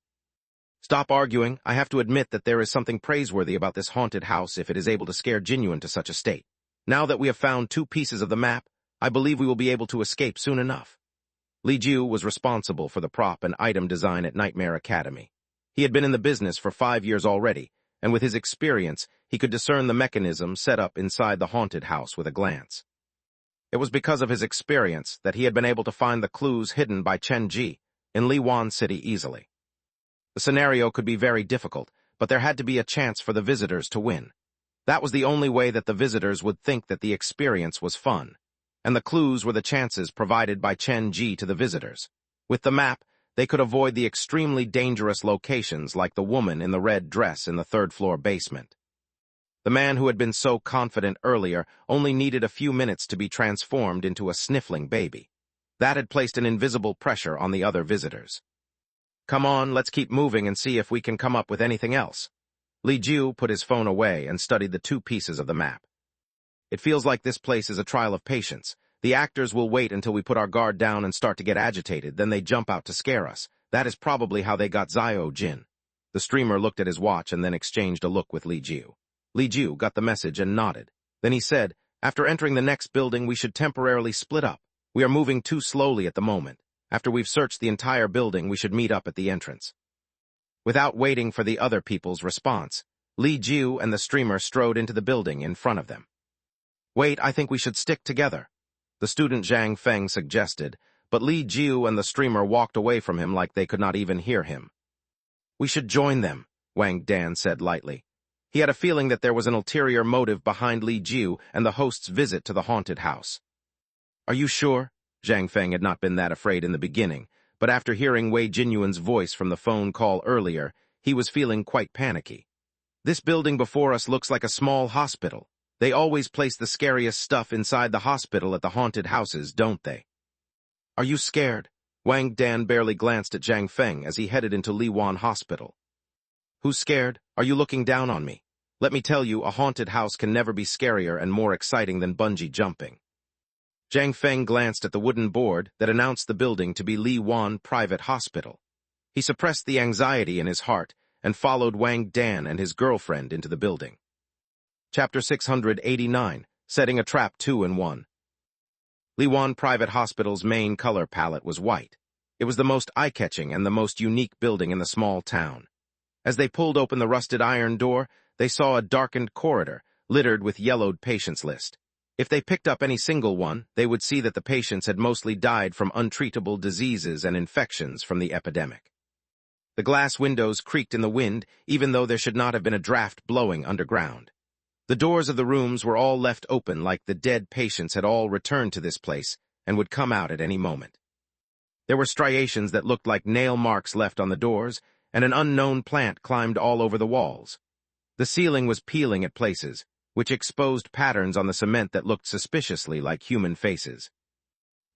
"Stop arguing. I have to admit that there is something praiseworthy about this haunted house if it is able to scare Jinyuan to such a state. Now that we have found 2 pieces of the map, I believe we will be able to escape soon enough." Li Jiu was responsible for the prop and item design at Nightmare Academy. He had been in the business for 5 years already, and with his experience, he could discern the mechanism set up inside the haunted house with a glance. It was because of his experience that he had been able to find the clues hidden by Chen Ji in Liwan City easily. The scenario could be very difficult, but there had to be a chance for the visitors to win. That was the only way that the visitors would think that the experience was fun, and the clues were the chances provided by Chen Ji to the visitors. With the map, they could avoid the extremely dangerous locations like the woman in the red dress in the 3rd-floor basement. The man who had been so confident earlier only needed a few minutes to be transformed into a sniffling baby. That had placed an invisible pressure on the other visitors. "Come on, let's keep moving and see if we can come up with anything else." Li Jiu put his phone away and studied the 2 pieces of the map. "It feels like this place is a trial of patience. The actors will wait until we put our guard down and start to get agitated, then they jump out to scare us. That is probably how they got Xiao Jin." The streamer looked at his watch and then exchanged a look with Li Jiu. Li Jiu got the message and nodded. Then he said, After entering the next building, we should temporarily split up. We are moving too slowly at the moment. After we've searched the entire building, we should meet up at the entrance. Without waiting for the other people's response, Li Jiu and the streamer strode into the building in front of them. Wait, I think we should stick together, the student Zhang Feng suggested, but Li Jiu and the streamer walked away from him like they could not even hear him. We should join them, Wang Dan said lightly. He had a feeling that there was an ulterior motive behind Li Jiu and the host's visit to the haunted house. Are you sure? Zhang Feng had not been that afraid in the beginning, but after hearing Wei Jinyuan's voice from the phone call earlier, he was feeling quite panicky. This building before us looks like a small hospital. They always place the scariest stuff inside the hospital at the haunted houses, don't they? Are you scared? Wang Dan barely glanced at Zhang Feng as he headed into Liwan Hospital. Who's scared? Are you looking down on me? Let me tell you, a haunted house can never be scarier and more exciting than bungee jumping. Zhang Feng glanced at the wooden board that announced the building to be Liwan Private Hospital. He suppressed the anxiety in his heart and followed Wang Dan and his girlfriend into the building. Chapter 689, Setting a Trap 2 in 1. Liwan Private Hospital's main color palette was white. It was the most eye-catching and the most unique building in the small town. As they pulled open the rusted iron door, they saw a darkened corridor littered with yellowed patients' list. If they picked up any single one, they would see that the patients had mostly died from untreatable diseases and infections from the epidemic. The glass windows creaked in the wind, even though there should not have been a draft blowing underground. The doors of the rooms were all left open like the dead patients had all returned to this place and would come out at any moment. There were striations that looked like nail marks left on the doors, and an unknown plant climbed all over the walls. The ceiling was peeling at places, which exposed patterns on the cement that looked suspiciously like human faces.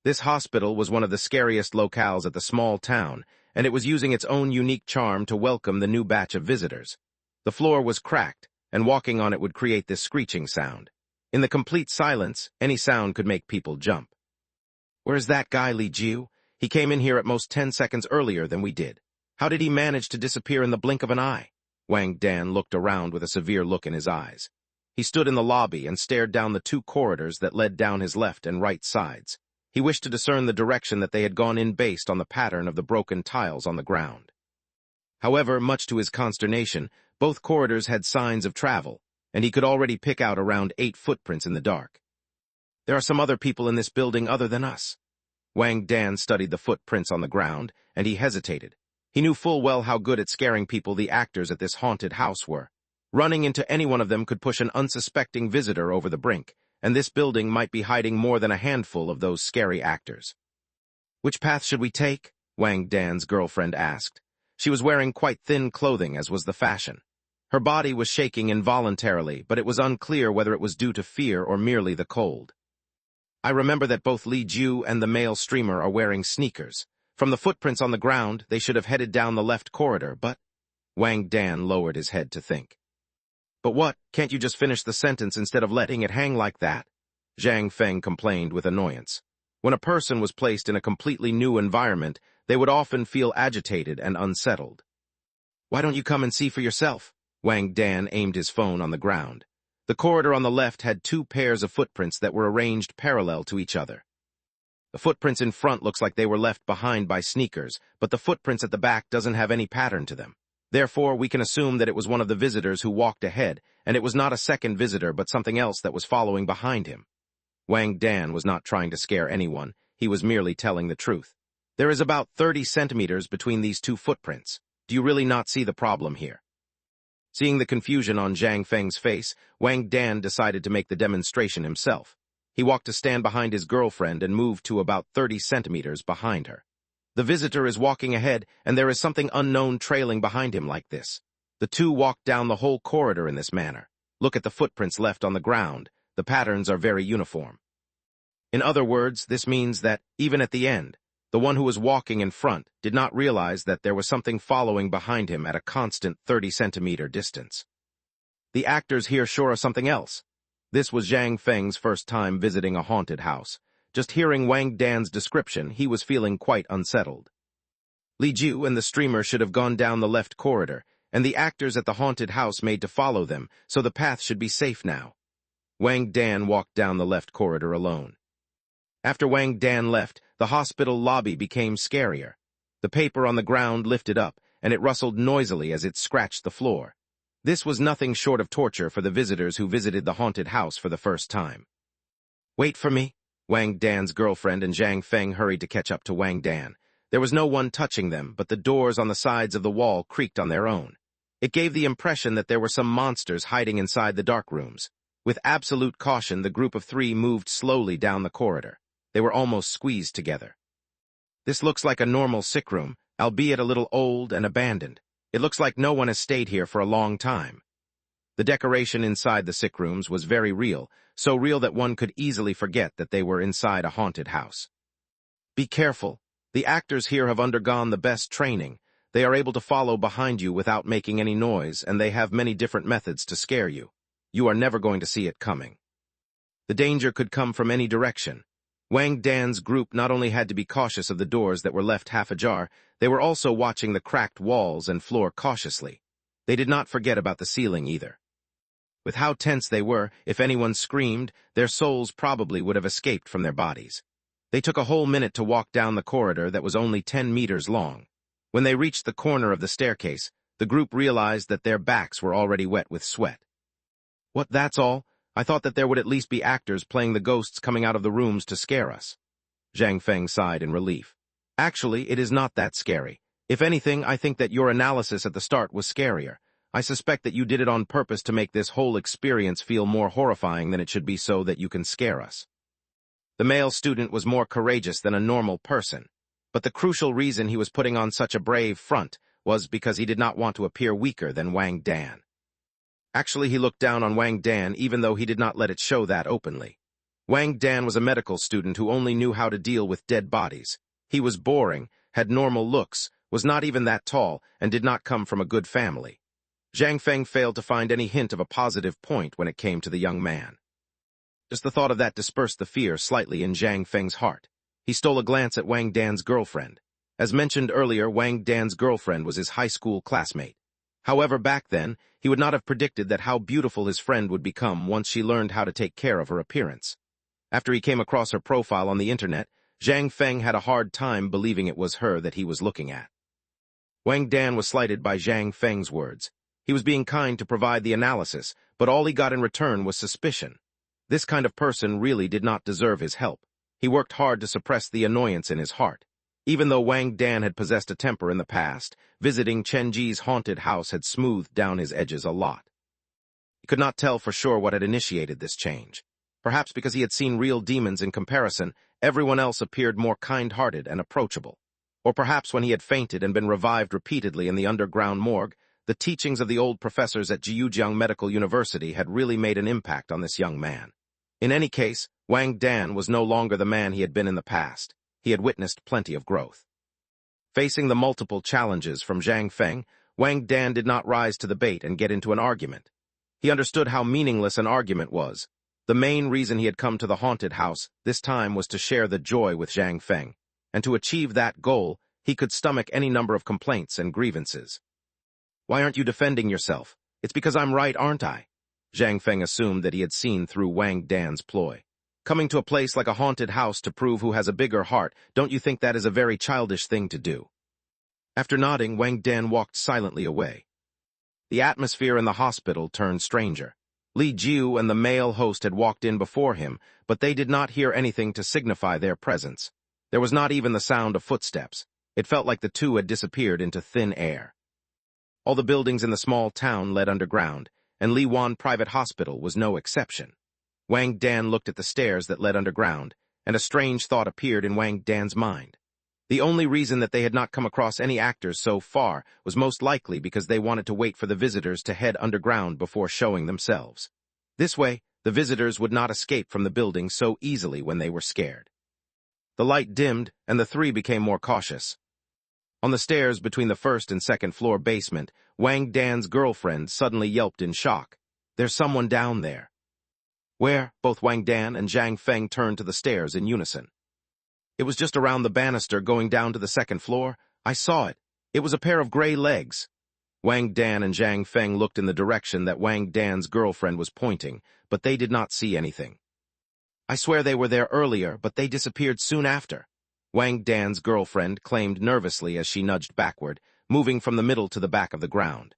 This hospital was one of the scariest locales at the small town, and it was using its own unique charm to welcome the new batch of visitors. The floor was cracked, and walking on it would create this screeching sound. In the complete silence, any sound could make people jump. Where's that guy, Li Jiu? He came in here at most 10 seconds earlier than we did. How did he manage to disappear in the blink of an eye? Wang Dan looked around with a severe look in his eyes. He stood in the lobby and stared down the two corridors that led down his left and right sides. He wished to discern the direction that they had gone in based on the pattern of the broken tiles on the ground. However, much to his consternation, both corridors had signs of travel, and he could already pick out around 8 footprints in the dark. There are some other people in this building other than us. Wang Dan studied the footprints on the ground, and he hesitated. He knew full well how good at scaring people the actors at this haunted house were. Running into any one of them could push an unsuspecting visitor over the brink, and this building might be hiding more than a handful of those scary actors. Which path should we take? Wang Dan's girlfriend asked. She was wearing quite thin clothing, as was the fashion. Her body was shaking involuntarily, but it was unclear whether it was due to fear or merely the cold. I remember that both Li Jiu and the male streamer are wearing sneakers. From the footprints on the ground, they should have headed down the left corridor, but... Wang Dan lowered his head to think. But what? Can't you just finish the sentence instead of letting it hang like that? Zhang Feng complained with annoyance. When a person was placed in a completely new environment, they would often feel agitated and unsettled. Why don't you come and see for yourself? Wang Dan aimed his phone on the ground. The corridor on the left had 2 pairs of footprints that were arranged parallel to each other. The footprints in front looks like they were left behind by sneakers, but the footprints at the back doesn't have any pattern to them. Therefore, we can assume that it was one of the visitors who walked ahead, and it was not a second visitor but something else that was following behind him. Wang Dan was not trying to scare anyone. He was merely telling the truth. There is about 30 centimeters between these 2 footprints. Do you really not see the problem here? Seeing the confusion on Zhang Feng's face, Wang Dan decided to make the demonstration himself. He walked to stand behind his girlfriend and moved to about 30 centimeters behind her. The visitor is walking ahead, and there is something unknown trailing behind him like this. The two walked down the whole corridor in this manner. Look at the footprints left on the ground. The patterns are very uniform. In other words, this means that, even at the end, the one who was walking in front did not realize that there was something following behind him at a constant 30-centimeter distance. The actors here sure are something else. This was Zhang Feng's first time visiting a haunted house. Just hearing Wang Dan's description, he was feeling quite unsettled. Li Jiu and the streamer should have gone down the left corridor, and the actors at the haunted house made to follow them, so the path should be safe now. Wang Dan walked down the left corridor alone. After Wang Dan left, the hospital lobby became scarier. The paper on the ground lifted up, and it rustled noisily as it scratched the floor. This was nothing short of torture for the visitors who visited the haunted house for the first time. "Wait for me." Wang Dan's girlfriend and Zhang Feng hurried to catch up to Wang Dan. There was no one touching them, but the doors on the sides of the wall creaked on their own. It gave the impression that there were some monsters hiding inside the dark rooms. With absolute caution, the group of three moved slowly down the corridor. They were almost squeezed together. "This looks like a normal sick room, albeit a little old and abandoned. It looks like no one has stayed here for a long time." The decoration inside the sick rooms was very real, so real that one could easily forget that they were inside a haunted house. "Be careful. The actors here have undergone the best training. They are able to follow behind you without making any noise, and they have many different methods to scare you. You are never going to see it coming." The danger could come from any direction. Wang Dan's group not only had to be cautious of the doors that were left half ajar, they were also watching the cracked walls and floor cautiously. They did not forget about the ceiling either. With how tense they were, if anyone screamed, their souls probably would have escaped from their bodies. They took a whole minute to walk down the corridor that was only 10 meters long. When they reached the corner of the staircase, the group realized that their backs were already wet with sweat. "What, that's all? I thought that there would at least be actors playing the ghosts coming out of the rooms to scare us." Zhang Feng sighed in relief. "Actually, it is not that scary. If anything, I think that your analysis at the start was scarier. I suspect that you did it on purpose to make this whole experience feel more horrifying than it should be so that you can scare us." The male student was more courageous than a normal person, but the crucial reason he was putting on such a brave front was because he did not want to appear weaker than Wang Dan. Actually, he looked down on Wang Dan even though he did not let it show that openly. Wang Dan was a medical student who only knew how to deal with dead bodies. He was boring, had normal looks, was not even that tall, and did not come from a good family. Zhang Feng failed to find any hint of a positive point when it came to the young man. Just the thought of that dispersed the fear slightly in Zhang Feng's heart. He stole a glance at Wang Dan's girlfriend. As mentioned earlier, Wang Dan's girlfriend was his high school classmate. However, back then, he would not have predicted that how beautiful his friend would become once she learned how to take care of her appearance. After he came across her profile on the internet, Zhang Feng had a hard time believing it was her that he was looking at. Wang Dan was slighted by Zhang Feng's words. He was being kind to provide the analysis, but all he got in return was suspicion. This kind of person really did not deserve his help. He worked hard to suppress the annoyance in his heart. Even though Wang Dan had possessed a temper in the past, visiting Chenji's haunted house had smoothed down his edges a lot. He could not tell for sure what had initiated this change. Perhaps because he had seen real demons in comparison, everyone else appeared more kind-hearted and approachable. Or perhaps when he had fainted and been revived repeatedly in the underground morgue, the teachings of the old professors at Jiujiang Medical University had really made an impact on this young man. In any case, Wang Dan was no longer the man he had been in the past. He had witnessed plenty of growth. Facing the multiple challenges from Zhang Feng, Wang Dan did not rise to the bait and get into an argument. He understood how meaningless an argument was. The main reason he had come to the haunted house this time was to share the joy with Zhang Feng, and to achieve that goal, he could stomach any number of complaints and grievances. "Why aren't you defending yourself? It's because I'm right, aren't I?" Zhang Feng assumed that he had seen through Wang Dan's ploy. "Coming to a place like a haunted house to prove who has a bigger heart, don't you think that is a very childish thing to do?" After nodding, Wang Dan walked silently away. The atmosphere in the hospital turned stranger. Li Jiu and the male host had walked in before him, but they did not hear anything to signify their presence. There was not even the sound of footsteps. It felt like the two had disappeared into thin air. All the buildings in the small town led underground, and Li Wan Private Hospital was no exception. Wang Dan looked at the stairs that led underground, and a strange thought appeared in Wang Dan's mind. The only reason that they had not come across any actors so far was most likely because they wanted to wait for the visitors to head underground before showing themselves. This way, the visitors would not escape from the building so easily when they were scared. The light dimmed, and the three became more cautious. On the stairs between the first and second floor basement, Wang Dan's girlfriend suddenly yelped in shock. "There's someone down there." "Where?" Both Wang Dan and Zhang Feng turned to the stairs in unison. "It was just around the banister going down to the second floor. I saw it. It was a pair of gray legs." Wang Dan and Zhang Feng looked in the direction that Wang Dan's girlfriend was pointing, but they did not see anything. I swear they were there earlier, but they disappeared soon after, Wang Dan's girlfriend claimed nervously as she nudged backward, moving from the middle to the back of the ground.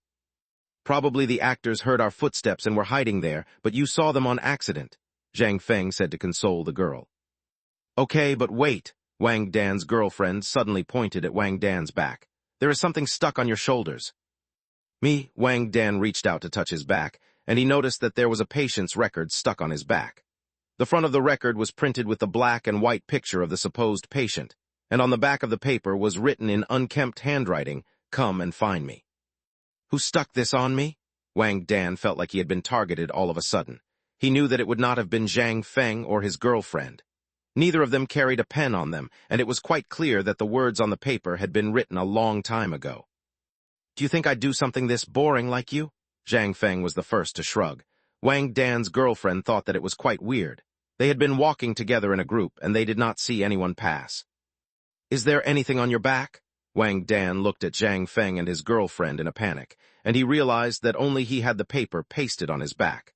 Probably the actors heard our footsteps and were hiding there, but you saw them on accident, Zhang Feng said to console the girl. Okay, but wait, Wang Dan's girlfriend suddenly pointed at Wang Dan's back. There is something stuck on your shoulders. Me, Wang Dan reached out to touch his back, and he noticed that there was a patient's record stuck on his back. The front of the record was printed with the black and white picture of the supposed patient, and on the back of the paper was written in unkempt handwriting, "Come and find me." Who stuck this on me? Wang Dan felt like he had been targeted all of a sudden. He knew that it would not have been Zhang Feng or his girlfriend. Neither of them carried a pen on them, and it was quite clear that the words on the paper had been written a long time ago. Do you think I'd do something this boring like you? Zhang Feng was the first to shrug. Wang Dan's girlfriend thought that it was quite weird. They had been walking together in a group, and they did not see anyone pass. Is there anything on your back? Wang Dan looked at Zhang Feng and his girlfriend in a panic, and he realized that only he had the paper pasted on his back.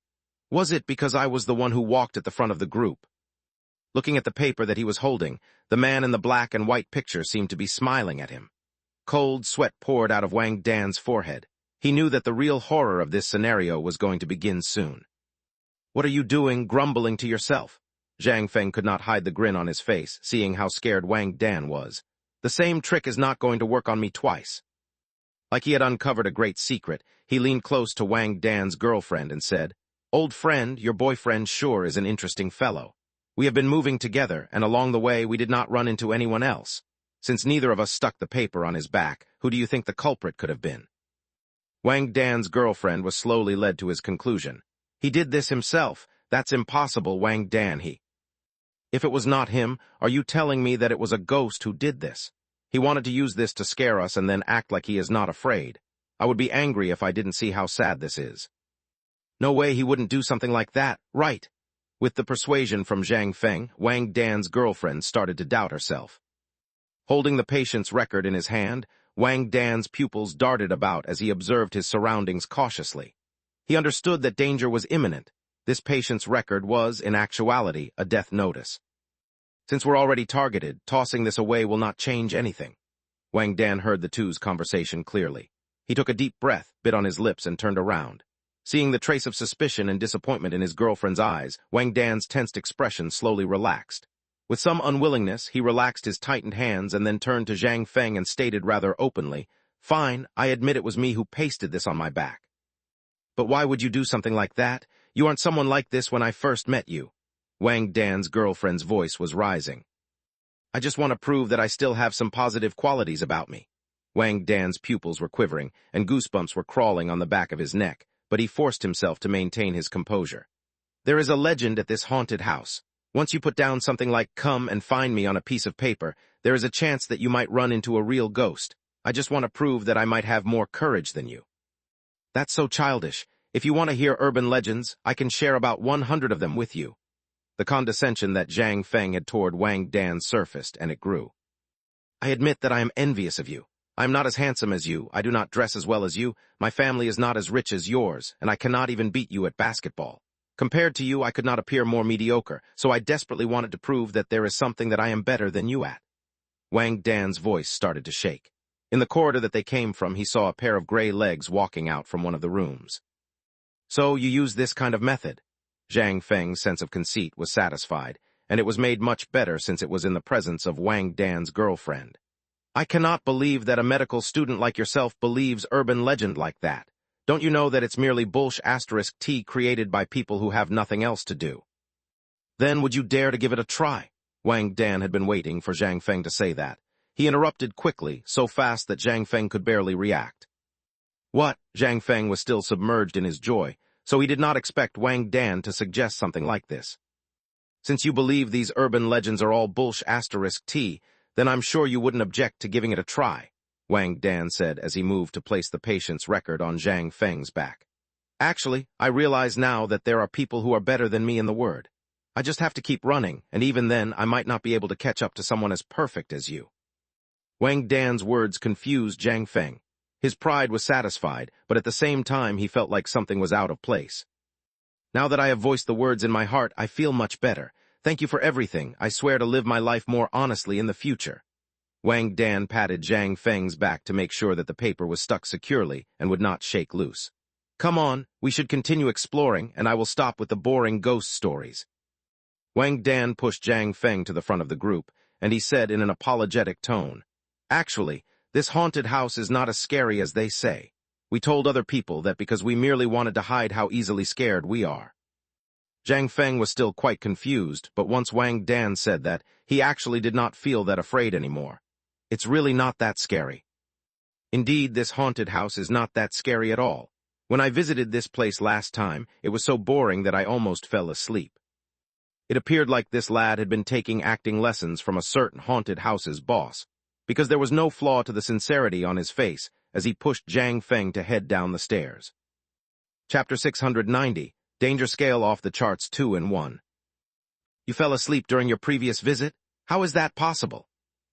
Was it because I was the one who walked at the front of the group? Looking at the paper that he was holding, the man in the black and white picture seemed to be smiling at him. Cold sweat poured out of Wang Dan's forehead. He knew that the real horror of this scenario was going to begin soon. What are you doing, grumbling to yourself? Zhang Feng could not hide the grin on his face, seeing how scared Wang Dan was. The same trick is not going to work on me twice. Like he had uncovered a great secret, he leaned close to Wang Dan's girlfriend and said, "Old friend, your boyfriend sure is an interesting fellow. We have been moving together, and along the way we did not run into anyone else. Since neither of us stuck the paper on his back, who do you think the culprit could have been?" Wang Dan's girlfriend was slowly led to his conclusion. He did this himself. That's impossible, Wang Dan, If it was not him, are you telling me that it was a ghost who did this? He wanted to use this to scare us and then act like he is not afraid. I would be angry if I didn't see how sad this is. No way he wouldn't do something like that, right? With the persuasion from Zhang Feng, Wang Dan's girlfriend started to doubt herself. Holding the patient's record in his hand, Wang Dan's pupils darted about as he observed his surroundings cautiously. He understood that danger was imminent. This patient's record was, in actuality, a death notice. Since we're already targeted, tossing this away will not change anything. Wang Dan heard the two's conversation clearly. He took a deep breath, bit on his lips, and turned around. Seeing the trace of suspicion and disappointment in his girlfriend's eyes, Wang Dan's tensed expression slowly relaxed. With some unwillingness, he relaxed his tightened hands and then turned to Zhang Feng and stated rather openly, "Fine, I admit it was me who pasted this on my back. But why would you do something like that? You aren't someone like this when I first met you." Wang Dan's girlfriend's voice was rising. "I just want to prove that I still have some positive qualities about me." Wang Dan's pupils were quivering, and goosebumps were crawling on the back of his neck, but he forced himself to maintain his composure. "There is a legend at this haunted house. Once you put down something like 'Come and find me' on a piece of paper, there is a chance that you might run into a real ghost. I just want to prove that I might have more courage than you." "That's so childish. If you want to hear urban legends, I can share about 100 of them with you." The condescension that Zhang Feng had toward Wang Dan surfaced, and it grew. "I admit that I am envious of you. I am not as handsome as you, I do not dress as well as you, my family is not as rich as yours, and I cannot even beat you at basketball. Compared to you, I could not appear more mediocre, so I desperately wanted to prove that there is something that I am better than you at." Wang Dan's voice started to shake. In the corridor that they came from, he saw a pair of gray legs walking out from one of the rooms. "So you use this kind of method?" Zhang Feng's sense of conceit was satisfied, and it was made much better since it was in the presence of Wang Dan's girlfriend. "I cannot believe that a medical student like yourself believes urban legend like that. Don't you know that it's merely bullsh*t created by people who have nothing else to do?" "Then would you dare to give it a try?" Wang Dan had been waiting for Zhang Feng to say that. He interrupted quickly, so fast that Zhang Feng could barely react. "What?" Zhang Feng was still submerged in his joy, so he did not expect Wang Dan to suggest something like this. "Since you believe these urban legends are all bullsh*t, then I'm sure you wouldn't object to giving it a try," Wang Dan said as he moved to place the patient's record on Zhang Feng's back. "Actually, I realize now that there are people who are better than me in the word. I just have to keep running, and even then I might not be able to catch up to someone as perfect as you." Wang Dan's words confused Zhang Feng. His pride was satisfied, but at the same time he felt like something was out of place. Now that I have voiced the words in my heart, I feel much better. Thank you for everything. I swear to live my life more honestly in the future. Wang Dan patted Zhang Feng's back to make sure that the paper was stuck securely and would not shake loose. Come on, we should continue exploring, and I will stop with the boring ghost stories. Wang Dan pushed Zhang Feng to the front of the group, and he said in an apologetic tone, "Actually, this haunted house is not as scary as they say. We told other people that because we merely wanted to hide how easily scared we are." Zhang Feng was still quite confused, but once Wang Dan said that, he actually did not feel that afraid anymore. It's really not that scary. Indeed, this haunted house is not that scary at all. When I visited this place last time, it was so boring that I almost fell asleep. It appeared like this lad had been taking acting lessons from a certain haunted house's boss, because there was no flaw to the sincerity on his face as he pushed Zhang Feng to head down the stairs. Chapter 690, Danger Scale Off the Charts 2 in 1. You fell asleep during your previous visit? How is that possible?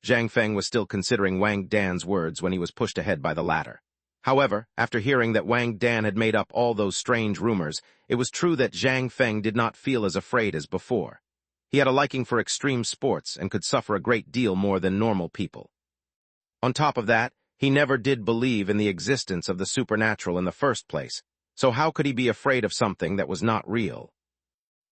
Zhang Feng was still considering Wang Dan's words when he was pushed ahead by the latter. However, after hearing that Wang Dan had made up all those strange rumors, it was true that Zhang Feng did not feel as afraid as before. He had a liking for extreme sports and could suffer a great deal more than normal people. On top of that, he never did believe in the existence of the supernatural in the first place, so how could he be afraid of something that was not real?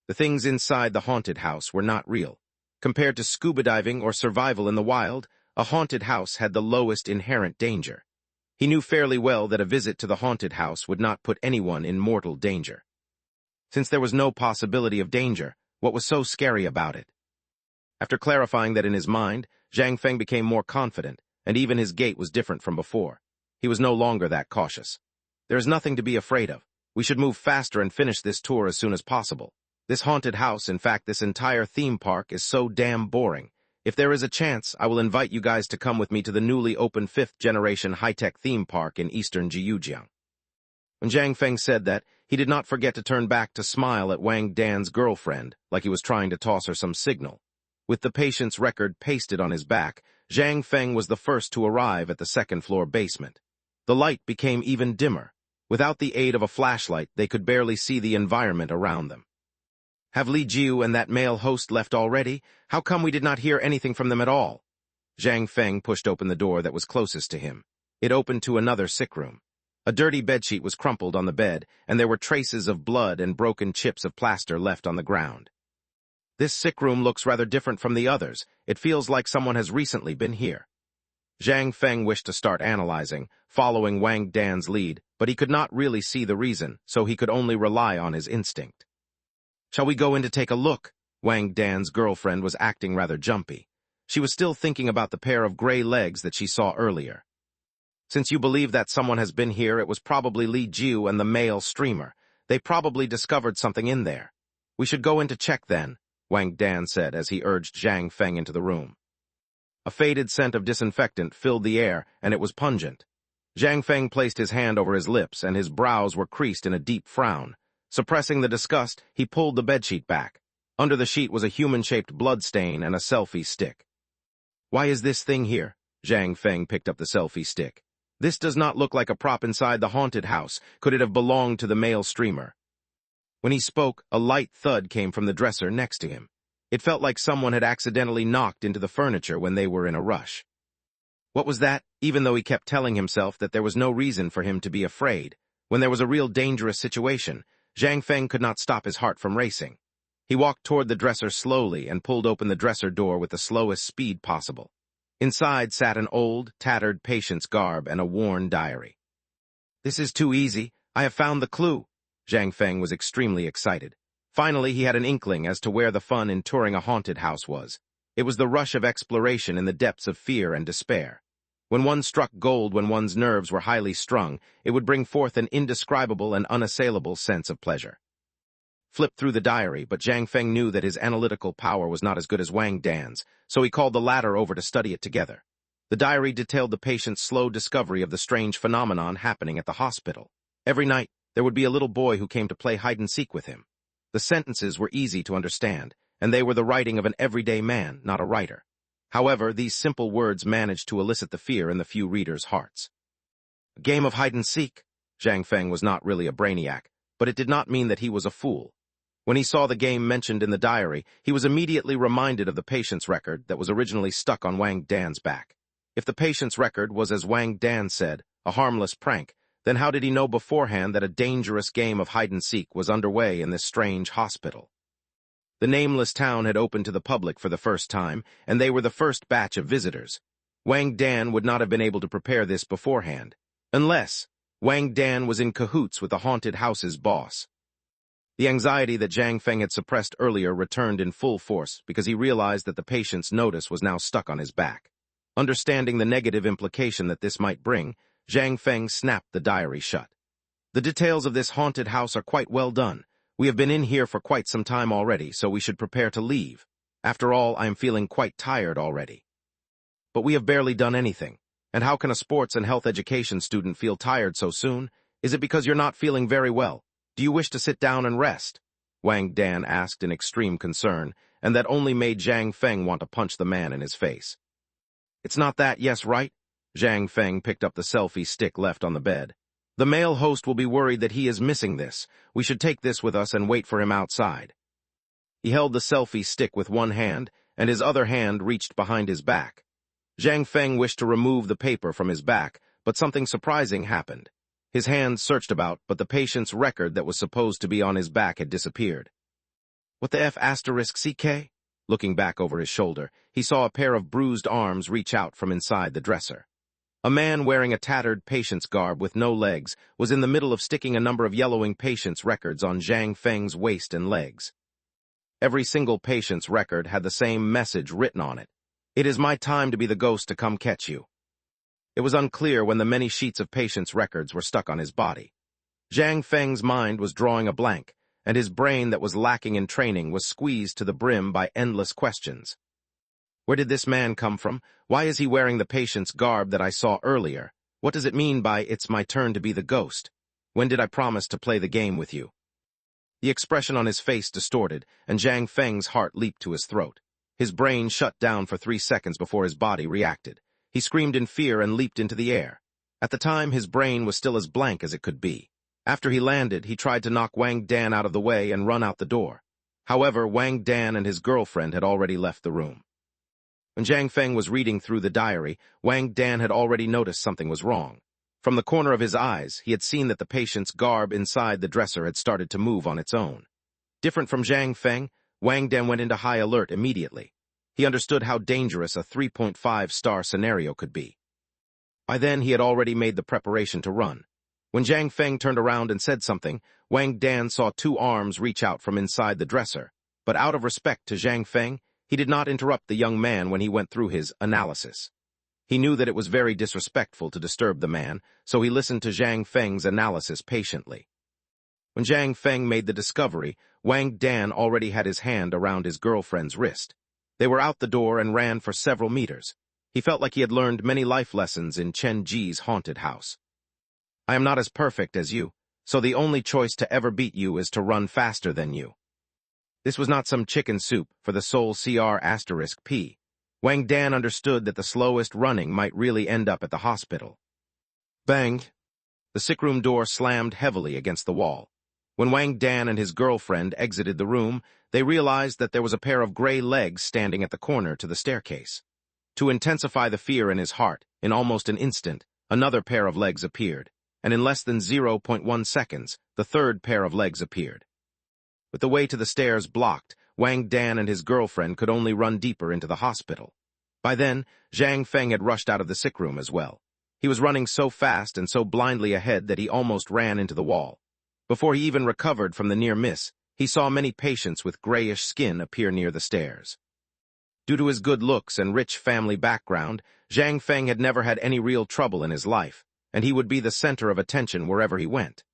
The things inside the haunted house were not real. Compared to scuba diving or survival in the wild, a haunted house had the lowest inherent danger. He knew fairly well that a visit to the haunted house would not put anyone in mortal danger. Since there was no possibility of danger, what was so scary about it? After clarifying that in his mind, Zhang Feng became more confident, and even his gait was different from before. He was no longer that cautious. There is nothing to be afraid of. We should move faster and finish this tour as soon as possible. This haunted house, in fact this entire theme park, is so damn boring. If there is a chance, I will invite you guys to come with me to the newly opened 5th-generation high-tech theme park in eastern Jiujiang. When Zhang Feng said that, he did not forget to turn back to smile at Wang Dan's girlfriend, like he was trying to toss her some signal. With the patient's record pasted on his back, Zhang Feng was the first to arrive at the second-floor basement. The light became even dimmer. Without the aid of a flashlight, they could barely see the environment around them. Have Li Jiu and that male host left already? How come we did not hear anything from them at all? Zhang Feng pushed open the door that was closest to him. It opened to another sick room. A dirty bedsheet was crumpled on the bed, and there were traces of blood and broken chips of plaster left on the ground. This sick room looks rather different from the others. It feels like someone has recently been here. Zhang Feng wished to start analyzing, following Wang Dan's lead, but he could not really see the reason, so he could only rely on his instinct. Shall we go in to take a look? Wang Dan's girlfriend was acting rather jumpy. She was still thinking about the pair of gray legs that she saw earlier. Since you believe that someone has been here, it was probably Li Jiu and the male streamer. They probably discovered something in there. We should go in to check then, Wang Dan said as he urged Zhang Feng into the room. A faded scent of disinfectant filled the air, and it was pungent. Zhang Feng placed his hand over his lips, and his brows were creased in a deep frown. Suppressing the disgust, he pulled the bedsheet back. Under the sheet was a human-shaped bloodstain and a selfie stick. Why is this thing here? Zhang Feng picked up the selfie stick. This does not look like a prop inside the haunted house. Could it have belonged to the male streamer? When he spoke, a light thud came from the dresser next to him. It felt like someone had accidentally knocked into the furniture when they were in a rush. What was that? Even though he kept telling himself that there was no reason for him to be afraid, when there was a real dangerous situation, Zhang Feng could not stop his heart from racing. He walked toward the dresser slowly and pulled open the dresser door with the slowest speed possible. Inside sat an old, tattered patient's garb and a worn diary. This is too easy. I have found the clue. Zhang Feng was extremely excited. Finally, he had an inkling as to where the fun in touring a haunted house was. It was the rush of exploration in the depths of fear and despair. When one struck gold when one's nerves were highly strung, it would bring forth an indescribable and unassailable sense of pleasure. Flipped through the diary, but Zhang Feng knew that his analytical power was not as good as Wang Dan's, so he called the latter over to study it together. The diary detailed the patient's slow discovery of the strange phenomenon happening at the hospital. Every night, there would be a little boy who came to play hide-and-seek with him. The sentences were easy to understand, and they were the writing of an everyday man, not a writer. However, these simple words managed to elicit the fear in the few readers' hearts. A game of hide-and-seek? Zhang Feng was not really a brainiac, but it did not mean that he was a fool. When he saw the game mentioned in the diary, he was immediately reminded of the patient's record that was originally stuck on Wang Dan's back. If the patient's record was, as Wang Dan said, a harmless prank, then how did he know beforehand that a dangerous game of hide-and-seek was underway in this strange hospital? The nameless town had opened to the public for the first time, and they were the first batch of visitors. Wang Dan would not have been able to prepare this beforehand, unless Wang Dan was in cahoots with the haunted house's boss. The anxiety that Zhang Feng had suppressed earlier returned in full force because he realized that the patient's notice was now stuck on his back. Understanding the negative implication that this might bring, Zhang Feng snapped the diary shut. The details of this haunted house are quite well done. We have been in here for quite some time already, so we should prepare to leave. After all, I am feeling quite tired already. But we have barely done anything. And how can a sports and health education student feel tired so soon? Is it because you're not feeling very well? Do you wish to sit down and rest? Wang Dan asked in extreme concern, and that only made Zhang Feng want to punch the man in his face. It's not that, yes, right? Zhang Feng picked up the selfie stick left on the bed. The male host will be worried that he is missing this. We should take this with us and wait for him outside. He held the selfie stick with one hand, and his other hand reached behind his back. Zhang Feng wished to remove the paper from his back, but something surprising happened. His hands searched about, but the patient's record that was supposed to be on his back had disappeared. What the F***CK? Looking back over his shoulder, he saw a pair of bruised arms reach out from inside the dresser. A man wearing a tattered patient's garb with no legs was in the middle of sticking a number of yellowing patient's records on Zhang Feng's waist and legs. Every single patient's record had the same message written on it. It is my time to be the ghost to come catch you. It was unclear when the many sheets of patient's records were stuck on his body. Zhang Feng's mind was drawing a blank, and his brain that was lacking in training was squeezed to the brim by endless questions. Where did this man come from? Why is he wearing the patient's garb that I saw earlier? What does it mean by it's my turn to be the ghost? When did I promise to play the game with you? The expression on his face distorted, and Zhang Feng's heart leaped to his throat. His brain shut down for 3 seconds before his body reacted. He screamed in fear and leaped into the air. At the time, his brain was still as blank as it could be. After he landed, he tried to knock Wang Dan out of the way and run out the door. However, Wang Dan and his girlfriend had already left the room. When Zhang Feng was reading through the diary, Wang Dan had already noticed something was wrong. From the corner of his eyes, he had seen that the patient's garb inside the dresser had started to move on its own. Different from Zhang Feng, Wang Dan went into high alert immediately. He understood how dangerous a 3.5-star scenario could be. By then, he had already made the preparation to run. When Zhang Feng turned around and said something, Wang Dan saw 2 arms reach out from inside the dresser, but out of respect to Zhang Feng, he did not interrupt the young man when he went through his analysis. He knew that it was very disrespectful to disturb the man, so he listened to Zhang Feng's analysis patiently. When Zhang Feng made the discovery, Wang Dan already had his hand around his girlfriend's wrist. They were out the door and ran for several meters. He felt like he had learned many life lessons in Chen Ji's haunted house. I am not as perfect as you, so the only choice to ever beat you is to run faster than you. This was not some chicken soup for the soul CR*P. Wang Dan understood that the slowest running might really end up at the hospital. Bang! The sickroom door slammed heavily against the wall. When Wang Dan and his girlfriend exited the room, they realized that there was a pair of gray legs standing at the corner to the staircase. To intensify the fear in his heart, in almost an instant, another pair of legs appeared, and in less than 0.1 seconds, the third pair of legs appeared. With the way to the stairs blocked, Wang Dan and his girlfriend could only run deeper into the hospital. By then, Zhang Feng had rushed out of the sick room as well. He was running so fast and so blindly ahead that he almost ran into the wall. Before he even recovered from the near miss, he saw many patients with grayish skin appear near the stairs. Due to his good looks and rich family background, Zhang Feng had never had any real trouble in his life, and he would be the center of attention wherever he went.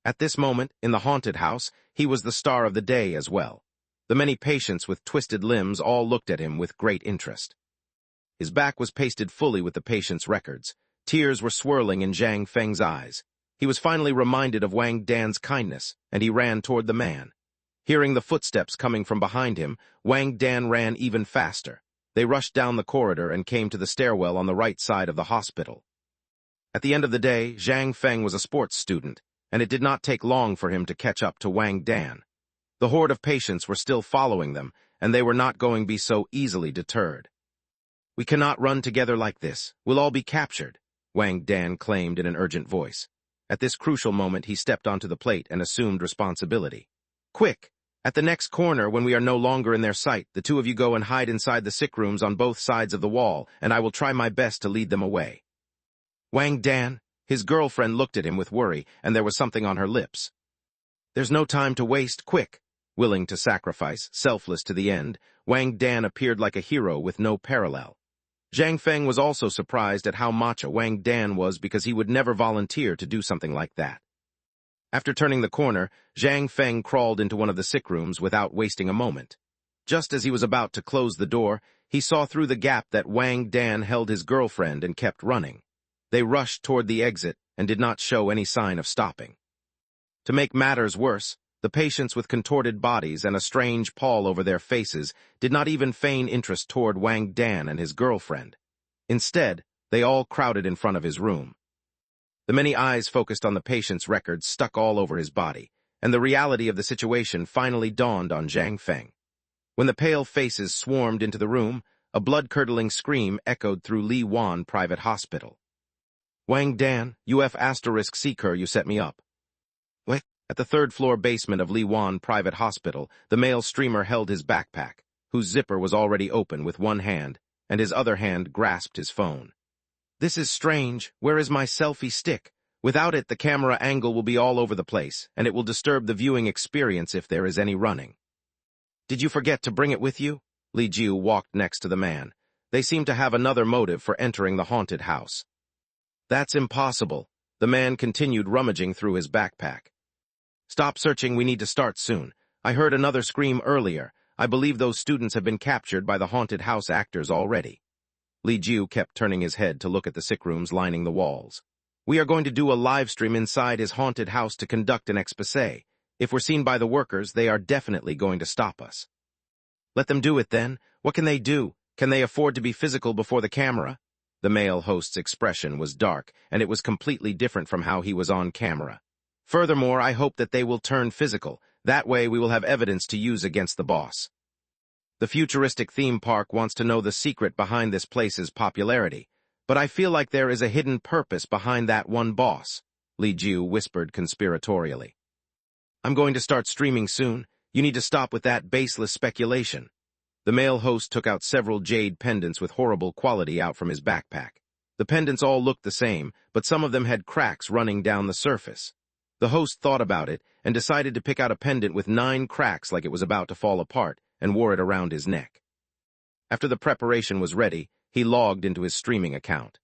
At this moment, in the haunted house, he was the star of the day as well. The many patients with twisted limbs all looked at him with great interest. His back was pasted fully with the patient's records. Tears were swirling in Zhang Feng's eyes. He was finally reminded of Wang Dan's kindness, and he ran toward the man. Hearing the footsteps coming from behind him, Wang Dan ran even faster. They rushed down the corridor and came to the stairwell on the right side of the hospital. At the end of the day, Zhang Feng was a sports student, and it did not take long for him to catch up to Wang Dan. The horde of patients were still following them, and they were not going to be so easily deterred. "We cannot run together like this. We'll all be captured," Wang Dan claimed in an urgent voice. At this crucial moment, he stepped onto the plate and assumed responsibility. "Quick! At the next corner, when we are no longer in their sight, the two of you go and hide inside the sick rooms on both sides of the wall, and I will try my best to lead them away." Wang Dan, his girlfriend, looked at him with worry, and there was something on her lips. "There's no time to waste. Quick!" Willing to sacrifice, selfless to the end, Wang Dan appeared like a hero with no parallel. Zhang Feng was also surprised at how macho Wang Dan was because he would never volunteer to do something like that. After turning the corner, Zhang Feng crawled into one of the sick rooms without wasting a moment. Just as he was about to close the door, he saw through the gap that Wang Dan held his girlfriend and kept running. They rushed toward the exit and did not show any sign of stopping. To make matters worse, the patients with contorted bodies and a strange pall over their faces did not even feign interest toward Wang Dan and his girlfriend. Instead, they all crowded in front of his room. The many eyes focused on the patient's records stuck all over his body, and the reality of the situation finally dawned on Zhang Feng. When the pale faces swarmed into the room, a blood-curdling scream echoed through Li Wan Private Hospital. "Wang Dan, UF*Seeker, you set me up." "What?" At the third-floor basement of Li Wan Private Hospital, the male streamer held his backpack, whose zipper was already open with one hand, and his other hand grasped his phone. "This is strange. Where is my selfie stick? Without it, the camera angle will be all over the place, and it will disturb the viewing experience if there is any running." "Did you forget to bring it with you?" Li Jiu walked next to the man. They seemed to have another motive for entering the haunted house. "That's impossible." The man continued rummaging through his backpack. "Stop searching, we need to start soon. I heard another scream earlier. I believe those students have been captured by the haunted house actors already." Li Jiu kept turning his head to look at the sick rooms lining the walls. "We are going to do a live stream inside his haunted house to conduct an exposé. If we're seen by the workers, they are definitely going to stop us." "Let them do it then. What can they do? Can they afford to be physical before the camera?" The male host's expression was dark, and it was completely different from how he was on camera. "Furthermore, I hope that they will turn physical. That way we will have evidence to use against the boss." "The futuristic theme park wants to know the secret behind this place's popularity, but I feel like there is a hidden purpose behind that one boss," Li Jiu whispered conspiratorially. "I'm going to start streaming soon. You need to stop with that baseless speculation." The male host took out several jade pendants with horrible quality out from his backpack. The pendants all looked the same, but some of them had cracks running down the surface. The host thought about it and decided to pick out a pendant with 9 cracks like it was about to fall apart and wore it around his neck. After the preparation was ready, he logged into his streaming account.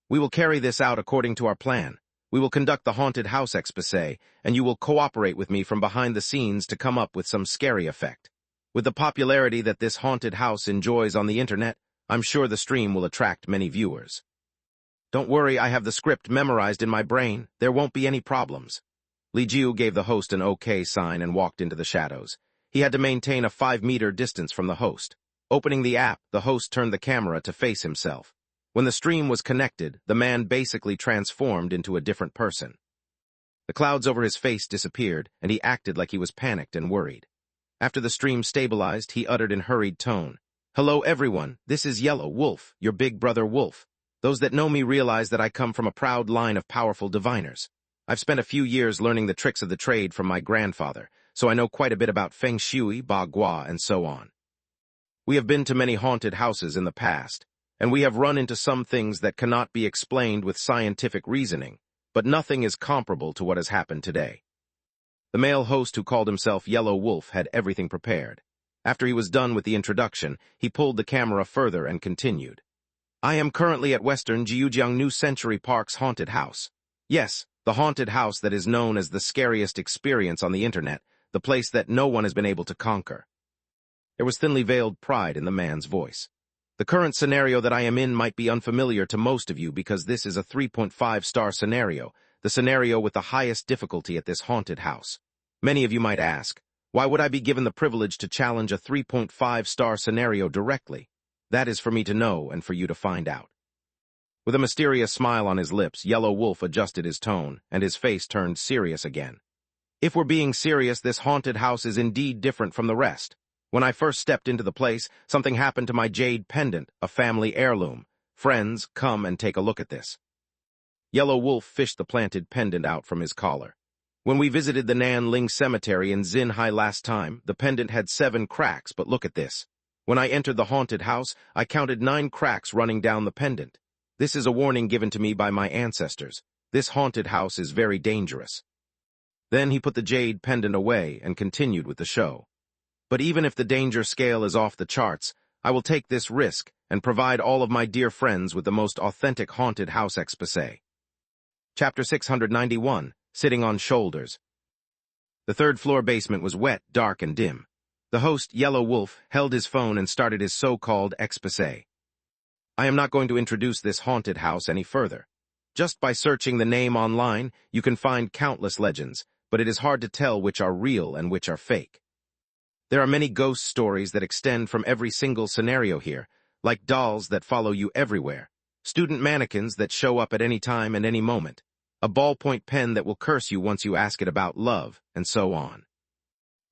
"We will carry this out according to our plan. We will conduct the haunted house exposé, and you will cooperate with me from behind the scenes to come up with some scary effect. With the popularity that this haunted house enjoys on the internet, I'm sure the stream will attract many viewers." "Don't worry, I have the script memorized in my brain. There won't be any problems." Li Jiu gave the host an OK sign and walked into the shadows. He had to maintain a 5-meter distance from the host. Opening the app, the host turned the camera to face himself. When the stream was connected, the man basically transformed into a different person. The clouds over his face disappeared, and he acted like he was panicked and worried. After the stream stabilized, he uttered in hurried tone, "Hello everyone, this is Yellow Wolf, your big brother Wolf. Those that know me realize that I come from a proud line of powerful diviners. I've spent a few years learning the tricks of the trade from my grandfather, so I know quite a bit about Feng Shui, Ba Gua, and so on. We have been to many haunted houses in the past, and we have run into some things that cannot be explained with scientific reasoning, but nothing is comparable to what has happened today." The male host who called himself Yellow Wolf had everything prepared. After he was done with the introduction, he pulled the camera further and continued. "I am currently at Western Jiujiang New Century Park's haunted house. Yes, the haunted house that is known as the scariest experience on the internet, the place that no one has been able to conquer." There was thinly veiled pride in the man's voice. "The current scenario that I am in might be unfamiliar to most of you because this is a 3.5-star scenario, the scenario with the highest difficulty at this haunted house. Many of you might ask, why would I be given the privilege to challenge a 3.5-star scenario directly? That is for me to know and for you to find out." With a mysterious smile on his lips, Yellow Wolf adjusted his tone, and his face turned serious again. If we're being serious, this haunted house is indeed different from the rest. When I first stepped into the place, something happened to my jade pendant, a family heirloom. Friends, come and take a look at this. Yellow Wolf fished the planted pendant out from his collar. When we visited the Nan Ling Cemetery in Xinhai last time, the pendant had 7 cracks, but look at this. When I entered the haunted house, I counted 9 cracks running down the pendant. This is a warning given to me by my ancestors. This haunted house is very dangerous. Then he put the jade pendant away and continued with the show. But even if the danger scale is off the charts, I will take this risk and provide all of my dear friends with the most authentic haunted house exposé. Chapter 691, Sitting on Shoulders. The third-floor basement was wet, dark, and dim. The host, Yellow Wolf, held his phone and started his so-called exposé. I am not going to introduce this haunted house any further. Just by searching the name online, you can find countless legends, but it is hard to tell which are real and which are fake. There are many ghost stories that extend from every single scenario here, like dolls that follow you everywhere, student mannequins that show up at any time and any moment, a ballpoint pen that will curse you once you ask it about love, and so on.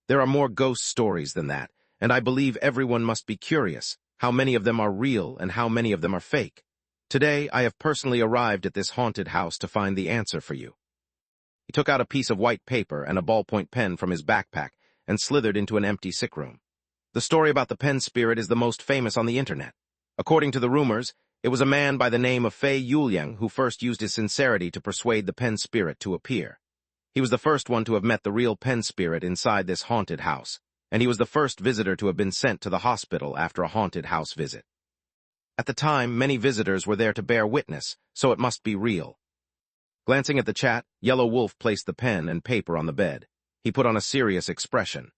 There are more ghost stories than that, and I believe everyone must be curious how many of them are real and how many of them are fake. Today, I have personally arrived at this haunted house to find the answer for you. He took out a piece of white paper and a ballpoint pen from his backpack and slithered into an empty sick room. The story about the pen spirit is the most famous on the internet. According to the rumors, it was a man by the name of Fei Yuliang who first used his sincerity to persuade the pen spirit to appear. He was the first one to have met the real pen spirit inside this haunted house, and he was the first visitor to have been sent to the hospital after a haunted house visit. At the time, many visitors were there to bear witness, so it must be real. Glancing at the chat, Yellow Wolf placed the pen and paper on the bed. He put on a serious expression.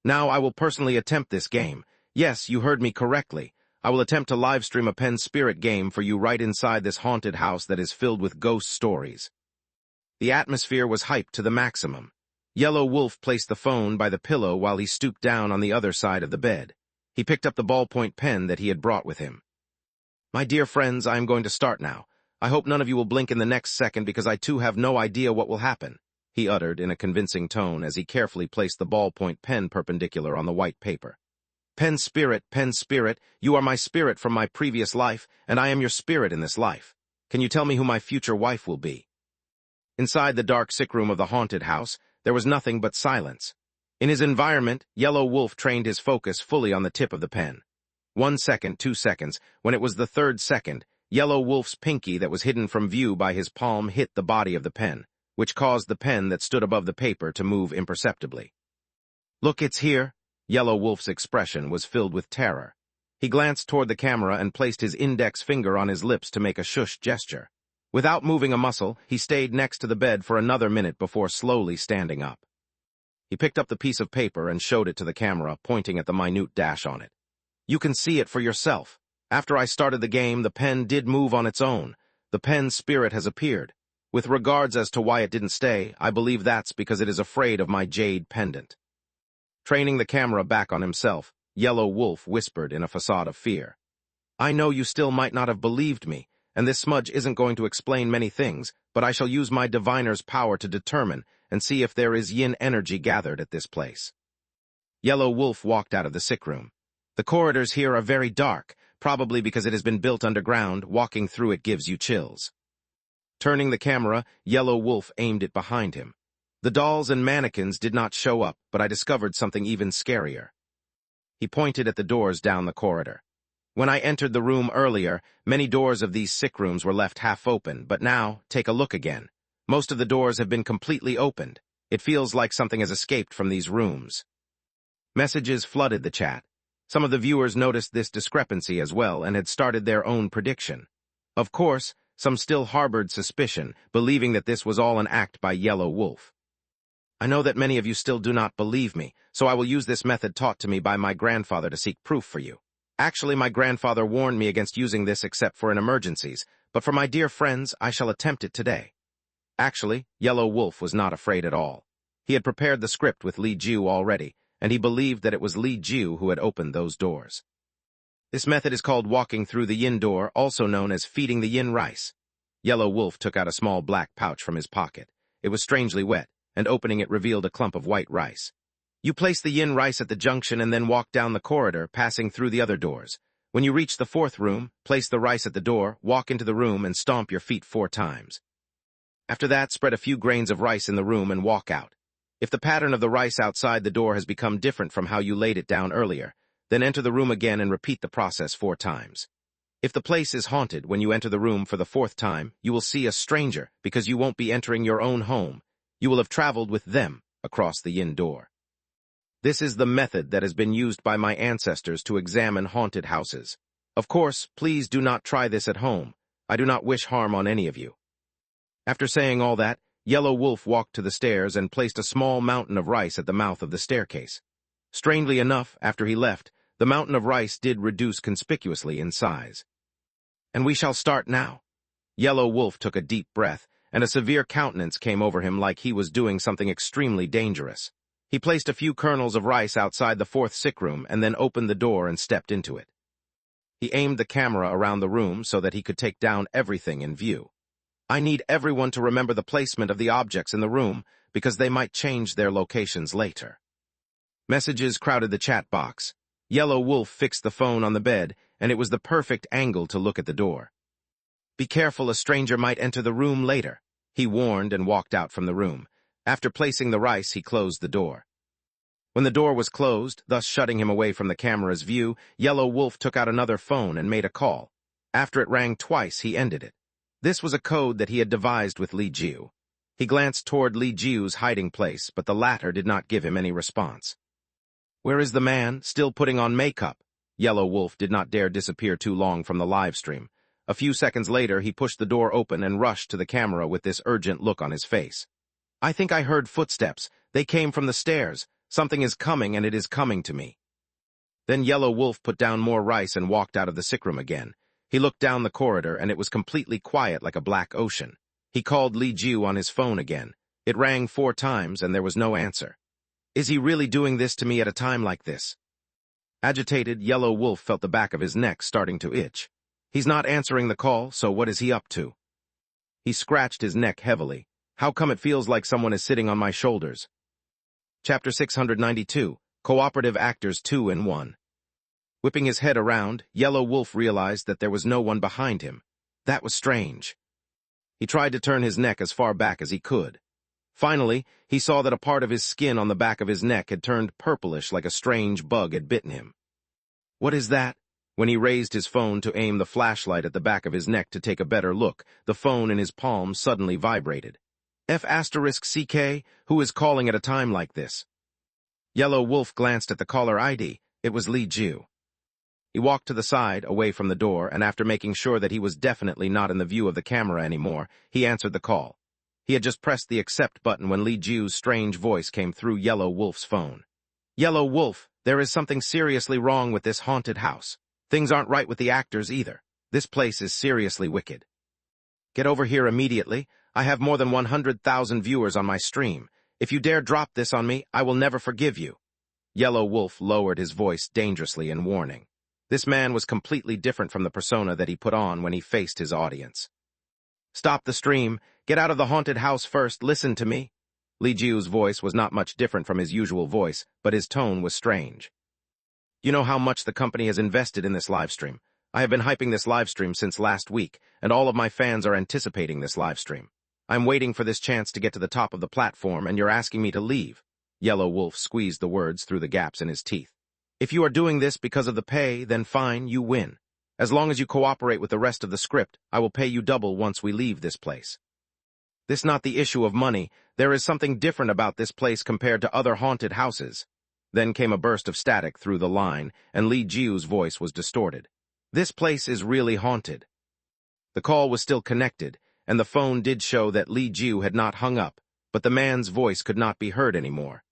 Now I will personally attempt this game. Yes, you heard me correctly. I will attempt to livestream a pen spirit game for you right inside this haunted house that is filled with ghost stories. The atmosphere was hyped to the maximum. Yellow Wolf placed the phone by the pillow while he stooped down on the other side of the bed. He picked up the ballpoint pen that he had brought with him. My dear friends, I am going to start now. I hope none of you will blink in the next second because I too have no idea what will happen, he uttered in a convincing tone as he carefully placed the ballpoint pen perpendicular on the white paper. Pen spirit, you are my spirit from my previous life, and I am your spirit in this life. Can you tell me who my future wife will be? Inside the dark sick room of the haunted house, there was nothing but silence. In his environment, Yellow Wolf trained his focus fully on the tip of the pen. 1 second, 2 seconds, when it was the 3rd second, Yellow Wolf's pinky that was hidden from view by his palm hit the body of the pen, which caused the pen that stood above the paper to move imperceptibly. Look, it's here. Yellow Wolf's expression was filled with terror. He glanced toward the camera and placed his index finger on his lips to make a shush gesture. Without moving a muscle, he stayed next to the bed for another minute before slowly standing up. He picked up the piece of paper and showed it to the camera, pointing at the minute dash on it. You can see it for yourself. After I started the game, the pen did move on its own. The pen spirit has appeared. With regards as to why it didn't stay, I believe that's because it is afraid of my jade pendant. Training the camera back on himself, Yellow Wolf whispered in a facade of fear. I know you still might not have believed me, and this smudge isn't going to explain many things, but I shall use my diviner's power to determine and see if there is yin energy gathered at this place. Yellow Wolf walked out of the sick room. The corridors here are very dark, probably because it has been built underground. Walking through it gives you chills. Turning the camera, Yellow Wolf aimed it behind him. The dolls and mannequins did not show up, but I discovered something even scarier. He pointed at the doors down the corridor. When I entered the room earlier, many doors of these sick rooms were left half open, but now, take a look again. Most of the doors have been completely opened. It feels like something has escaped from these rooms. Messages flooded the chat. Some of the viewers noticed this discrepancy as well and had started their own prediction. Of course, some still harbored suspicion, believing that this was all an act by Yellow Wolf. I know that many of you still do not believe me, so I will use this method taught to me by my grandfather to seek proof for you. Actually, my grandfather warned me against using this except for in emergencies, but for my dear friends, I shall attempt it today. Actually, Yellow Wolf was not afraid at all. He had prepared the script with Li Jiu already, and he believed that it was Li Jiu who had opened those doors. This method is called walking through the yin door, also known as feeding the yin rice. Yellow Wolf took out a small black pouch from his pocket. It was strangely wet, and opening it revealed a clump of white rice. You place the yin rice at the junction and then walk down the corridor, passing through the other doors. When you reach the fourth room, place the rice at the door, walk into the room, and stomp your feet 4 times. After that, spread a few grains of rice in the room and walk out. If the pattern of the rice outside the door has become different from how you laid it down earlier, then enter the room again and repeat the process 4 times. If the place is haunted, when you enter the room for the 4th time, you will see a stranger because you won't be entering your own home. You will have traveled with them across the yin door. This is the method that has been used by my ancestors to examine haunted houses. Of course, please do not try this at home. I do not wish harm on any of you. After saying all that, Yellow Wolf walked to the stairs and placed a small mountain of rice at the mouth of the staircase. Strangely enough, after he left, the mountain of rice did reduce conspicuously in size. And we shall start now. Yellow Wolf took a deep breath, and a severe countenance came over him like he was doing something extremely dangerous. He placed a few kernels of rice outside the 4th sick room and then opened the door and stepped into it. He aimed the camera around the room so that he could take down everything in view. I need everyone to remember the placement of the objects in the room because they might change their locations later. Messages crowded the chat box. Yellow Wolf fixed the phone on the bed, and it was the perfect angle to look at the door. Be careful, a stranger might enter the room later, he warned and walked out from the room. After placing the rice, he closed the door. When the door was closed, thus shutting him away from the camera's view, Yellow Wolf took out another phone and made a call. After it rang twice, he ended it. This was a code that he had devised with Li Jiu. He glanced toward Li Jiu's hiding place, but the latter did not give him any response. Where is the man, still putting on makeup? Yellow Wolf did not dare disappear too long from the live stream. A few seconds later, he pushed the door open and rushed to the camera with this urgent look on his face. I think I heard footsteps. They came from the stairs. Something is coming, and it is coming to me. Then Yellow Wolf put down more rice and walked out of the sick room again. He looked down the corridor, and it was completely quiet like a black ocean. He called Li Jiu on his phone again. It rang 4 times, and there was no answer. Is he really doing this to me at a time like this? Agitated, Yellow Wolf felt the back of his neck starting to itch. He's not answering the call, so what is he up to? He scratched his neck heavily. How come it feels like someone is sitting on my shoulders? Chapter 692, Cooperative Actors 2 in 1. Whipping his head around, Yellow Wolf realized that there was no one behind him. That was strange. He tried to turn his neck as far back as he could. Finally, he saw that a part of his skin on the back of his neck had turned purplish like a strange bug had bitten him. What is that? When he raised his phone to aim the flashlight at the back of his neck to take a better look, the phone in his palm suddenly vibrated. F***CK, who is calling at a time like this? Yellow Wolf glanced at the caller ID. It was Li Jiu. He walked to the side, away from the door, and after making sure that he was definitely not in the view of the camera anymore, he answered the call. He had just pressed the accept button when Li Jiu's strange voice came through Yellow Wolf's phone. Yellow Wolf, there is something seriously wrong with this haunted house. Things aren't right with the actors either. This place is seriously wicked. Get over here immediately. I have more than 100,000 viewers on my stream. If you dare drop this on me, I will never forgive you. Yellow Wolf lowered his voice dangerously in warning. This man was completely different from the persona that he put on when he faced his audience. Stop the stream. Get out of the haunted house first. Listen to me. Li Jiu's voice was not much different from his usual voice, but his tone was strange. You know how much the company has invested in this livestream. I have been hyping this livestream since last week, and all of my fans are anticipating this livestream. I'm waiting for this chance to get to the top of the platform, and you're asking me to leave. Yellow Wolf squeezed the words through the gaps in his teeth. If you are doing this because of the pay, then fine, you win. As long as you cooperate with the rest of the script, I will pay you double once we leave this place. This not the issue of money. There is something different about this place compared to other haunted houses. Then came a burst of static through the line, and Li Jiu's voice was distorted. This place is really haunted. The call was still connected, and the phone did show that Li Jiu had not hung up, but the man's voice could not be heard anymore.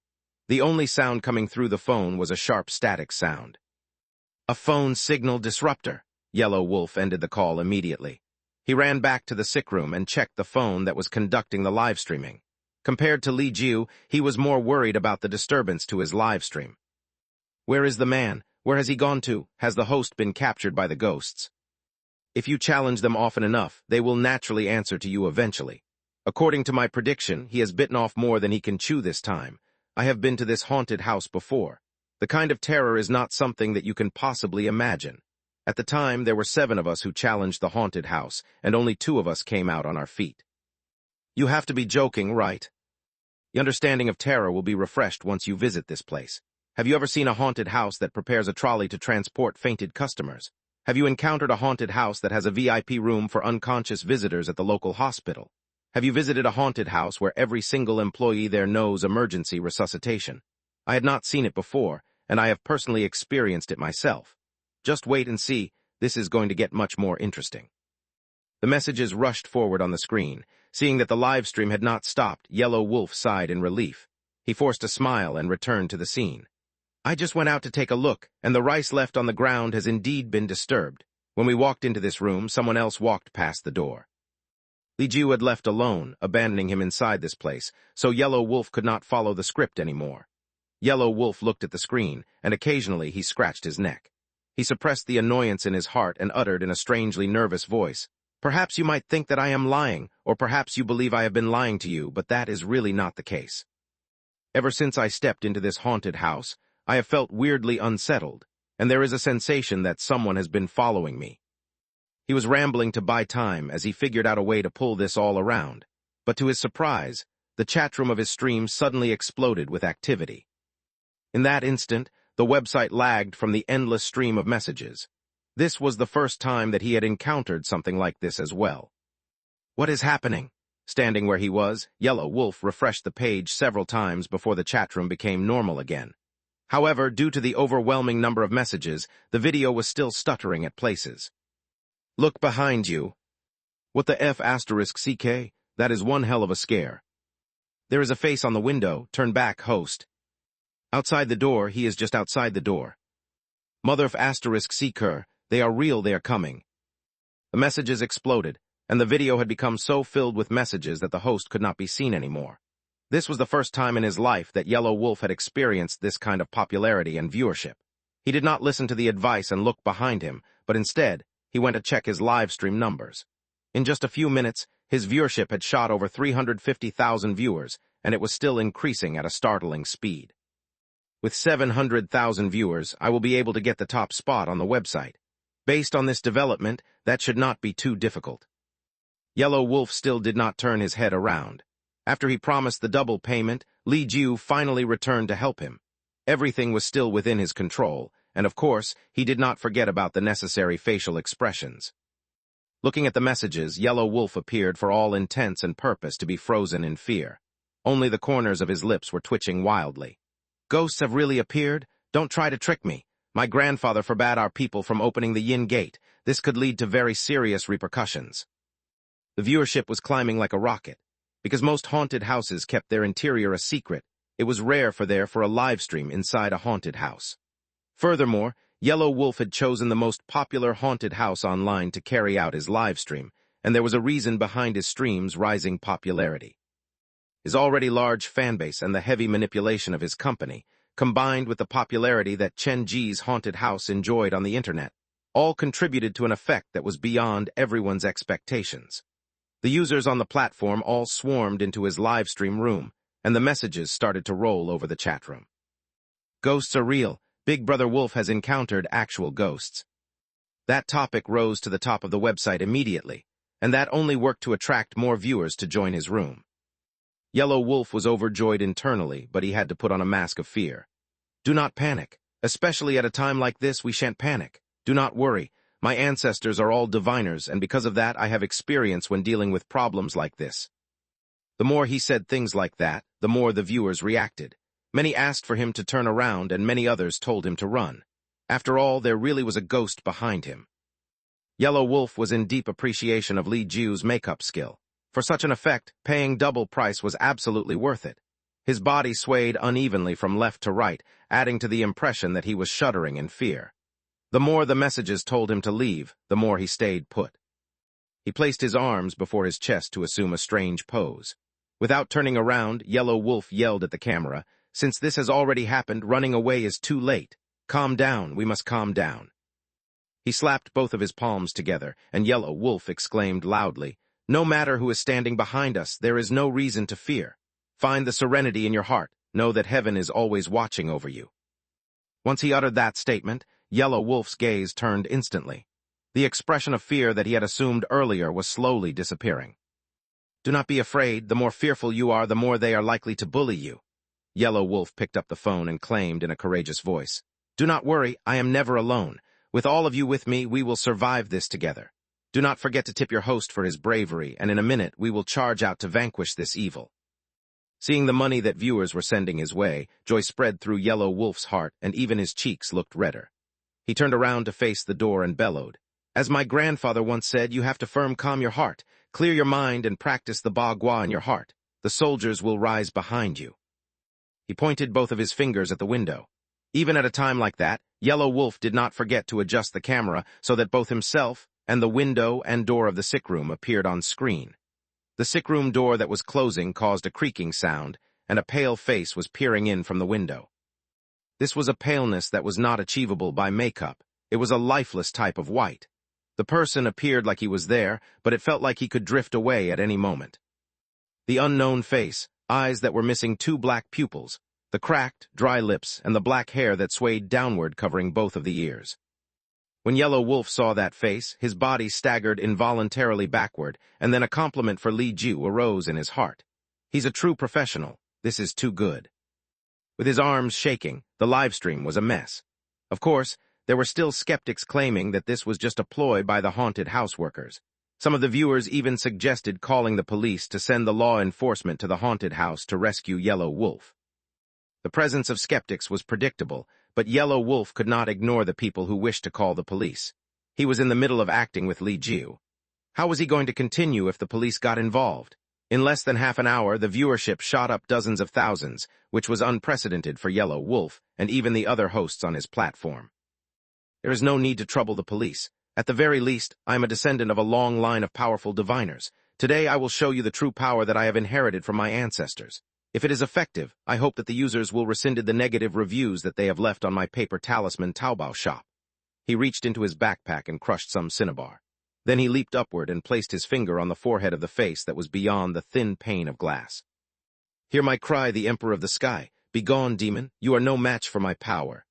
The only sound coming through the phone was a sharp static sound. A phone signal disruptor. Yellow Wolf ended the call immediately. He ran back to the sick room and checked the phone that was conducting the live streaming. Compared to Li Jiu, he was more worried about the disturbance to his live stream. Where is the man? Where has he gone to? Has the host been captured by the ghosts? If you challenge them often enough, they will naturally answer to you eventually. According to my prediction, he has bitten off more than he can chew this time. I have been to this haunted house before. The kind of terror is not something that you can possibly imagine. At the time, there were 7 of us who challenged the haunted house, and only 2 of us came out on our feet. You have to be joking, right? The understanding of terror will be refreshed once you visit this place. Have you ever seen a haunted house that prepares a trolley to transport fainted customers? Have you encountered a haunted house that has a VIP room for unconscious visitors at the local hospital? Have you visited a haunted house where every single employee there knows emergency resuscitation? I had not seen it before, and I have personally experienced it myself. Just wait and see, this is going to get much more interesting. The messages rushed forward on the screen. Seeing that the live stream had not stopped, Yellow Wolf sighed in relief. He forced a smile and returned to the scene. I just went out to take a look, and the rice left on the ground has indeed been disturbed. When we walked into this room, someone else walked past the door. Li Jiu had left alone, abandoning him inside this place, so Yellow Wolf could not follow the script anymore. Yellow Wolf looked at the screen, and occasionally he scratched his neck. He suppressed the annoyance in his heart and uttered in a strangely nervous voice, "Perhaps you might think that I am lying, or perhaps you believe I have been lying to you, but that is really not the case. Ever since I stepped into this haunted house, I have felt weirdly unsettled, and there is a sensation that someone has been following me." He was rambling to buy time as he figured out a way to pull this all around, but to his surprise, the chatroom of his stream suddenly exploded with activity. In that instant, the website lagged from the endless stream of messages. This was the first time that he had encountered something like this as well. What is happening? Standing where he was, Yellow Wolf refreshed the page several times before the chatroom became normal again. However, due to the overwhelming number of messages, the video was still stuttering at places. Look behind you. What the F *CK? That is one hell of a scare. There is a face on the window. Turn back, host. Outside the door, he is just outside the door. Mother of *CK, they are real, they are coming. The messages exploded, and the video had become so filled with messages that the host could not be seen anymore. This was the first time in his life that Yellow Wolf had experienced this kind of popularity and viewership. He did not listen to the advice and look behind him, but instead, he went to check his live stream numbers. In just a few minutes, his viewership had shot over 350,000 viewers, and it was still increasing at a startling speed. With 700,000 viewers, I will be able to get the top spot on the website. Based on this development, that should not be too difficult. Yellow Wolf still did not turn his head around. After he promised the double payment, Li Jiu finally returned to help him. Everything was still within his control, and of course, he did not forget about the necessary facial expressions. Looking at the messages, Yellow Wolf appeared for all intents and purpose to be frozen in fear. Only the corners of his lips were twitching wildly. Ghosts have really appeared? Don't try to trick me. My grandfather forbade our people from opening the Yin Gate. This could lead to very serious repercussions. The viewership was climbing like a rocket. Because most haunted houses kept their interior a secret, it was rare for a live stream inside a haunted house. Furthermore, Yellow Wolf had chosen the most popular haunted house online to carry out his live stream, and there was a reason behind his stream's rising popularity. His already large fanbase and the heavy manipulation of his company, combined with the popularity that Chen Ji's haunted house enjoyed on the internet, all contributed to an effect that was beyond everyone's expectations. The users on the platform all swarmed into his live stream room, and the messages started to roll over the chat room. Ghosts are real. Big Brother Wolf has encountered actual ghosts. That topic rose to the top of the website immediately, and that only worked to attract more viewers to join his room. Yellow Wolf was overjoyed internally, but he had to put on a mask of fear. Do not panic. Especially at a time like this, we shan't panic. Do not worry. My ancestors are all diviners, and because of that, I have experience when dealing with problems like this. The more he said things like that, the more the viewers reacted. Many asked for him to turn around, and many others told him to run. After all, there really was a ghost behind him. Yellow Wolf was in deep appreciation of Li Jiu's makeup skill. For such an effect, paying double price was absolutely worth it. His body swayed unevenly from left to right, adding to the impression that he was shuddering in fear. The more the messages told him to leave, the more he stayed put. He placed his arms before his chest to assume a strange pose. Without turning around, Yellow Wolf yelled at the camera, "Since this has already happened, running away is too late. Calm down, we must calm down. He slapped both of his palms together, and Yellow Wolf exclaimed loudly, No matter who is standing behind us, there is no reason to fear. Find the serenity in your heart. Know that heaven is always watching over you. Once he uttered that statement, Yellow Wolf's gaze turned instantly. The expression of fear that he had assumed earlier was slowly disappearing. Do not be afraid. The more fearful you are, the more they are likely to bully you. Yellow Wolf picked up the phone and claimed in a courageous voice, Do not worry, I am never alone. With all of you with me, we will survive this together. Do not forget to tip your host for his bravery, and in a minute we will charge out to vanquish this evil. Seeing the money that viewers were sending his way, joy spread through Yellow Wolf's heart, and even his cheeks looked redder. He turned around to face the door and bellowed, As my grandfather once said, you have to calm your heart, clear your mind, and practice the bagua in your heart. The soldiers will rise behind you. He pointed both of his fingers at the window. Even at a time like that, Yellow Wolf did not forget to adjust the camera so that both himself and the window and door of the sick room appeared on screen. The sick room door that was closing caused a creaking sound, and a pale face was peering in from the window. This was a paleness that was not achievable by makeup. It was a lifeless type of white. The person appeared like he was there, but it felt like he could drift away at any moment. The unknown face, eyes that were missing 2 black pupils, the cracked, dry lips, and the black hair that swayed downward covering both of the ears. When Yellow Wolf saw that face, his body staggered involuntarily backward, and then a compliment for Li Ju arose in his heart. He's a true professional. This is too good. With his arms shaking, the livestream was a mess. Of course, there were still skeptics claiming that this was just a ploy by the haunted house workers. Some of the viewers even suggested calling the police to send the law enforcement to the haunted house to rescue Yellow Wolf. The presence of skeptics was predictable, but Yellow Wolf could not ignore the people who wished to call the police. He was in the middle of acting with Li Ju. How was he going to continue if the police got involved? In less than half an hour, the viewership shot up dozens of thousands, which was unprecedented for Yellow Wolf and even the other hosts on his platform. There is no need to trouble the police. At the very least, I am a descendant of a long line of powerful diviners. Today I will show you the true power that I have inherited from my ancestors. If it is effective, I hope that the users will rescind the negative reviews that they have left on my paper talisman Taobao shop. He reached into his backpack and crushed some cinnabar. Then he leaped upward and placed his finger on the forehead of the face that was beyond the thin pane of glass. Hear my cry, the Emperor of the Sky. Begone, demon. You are no match for my power.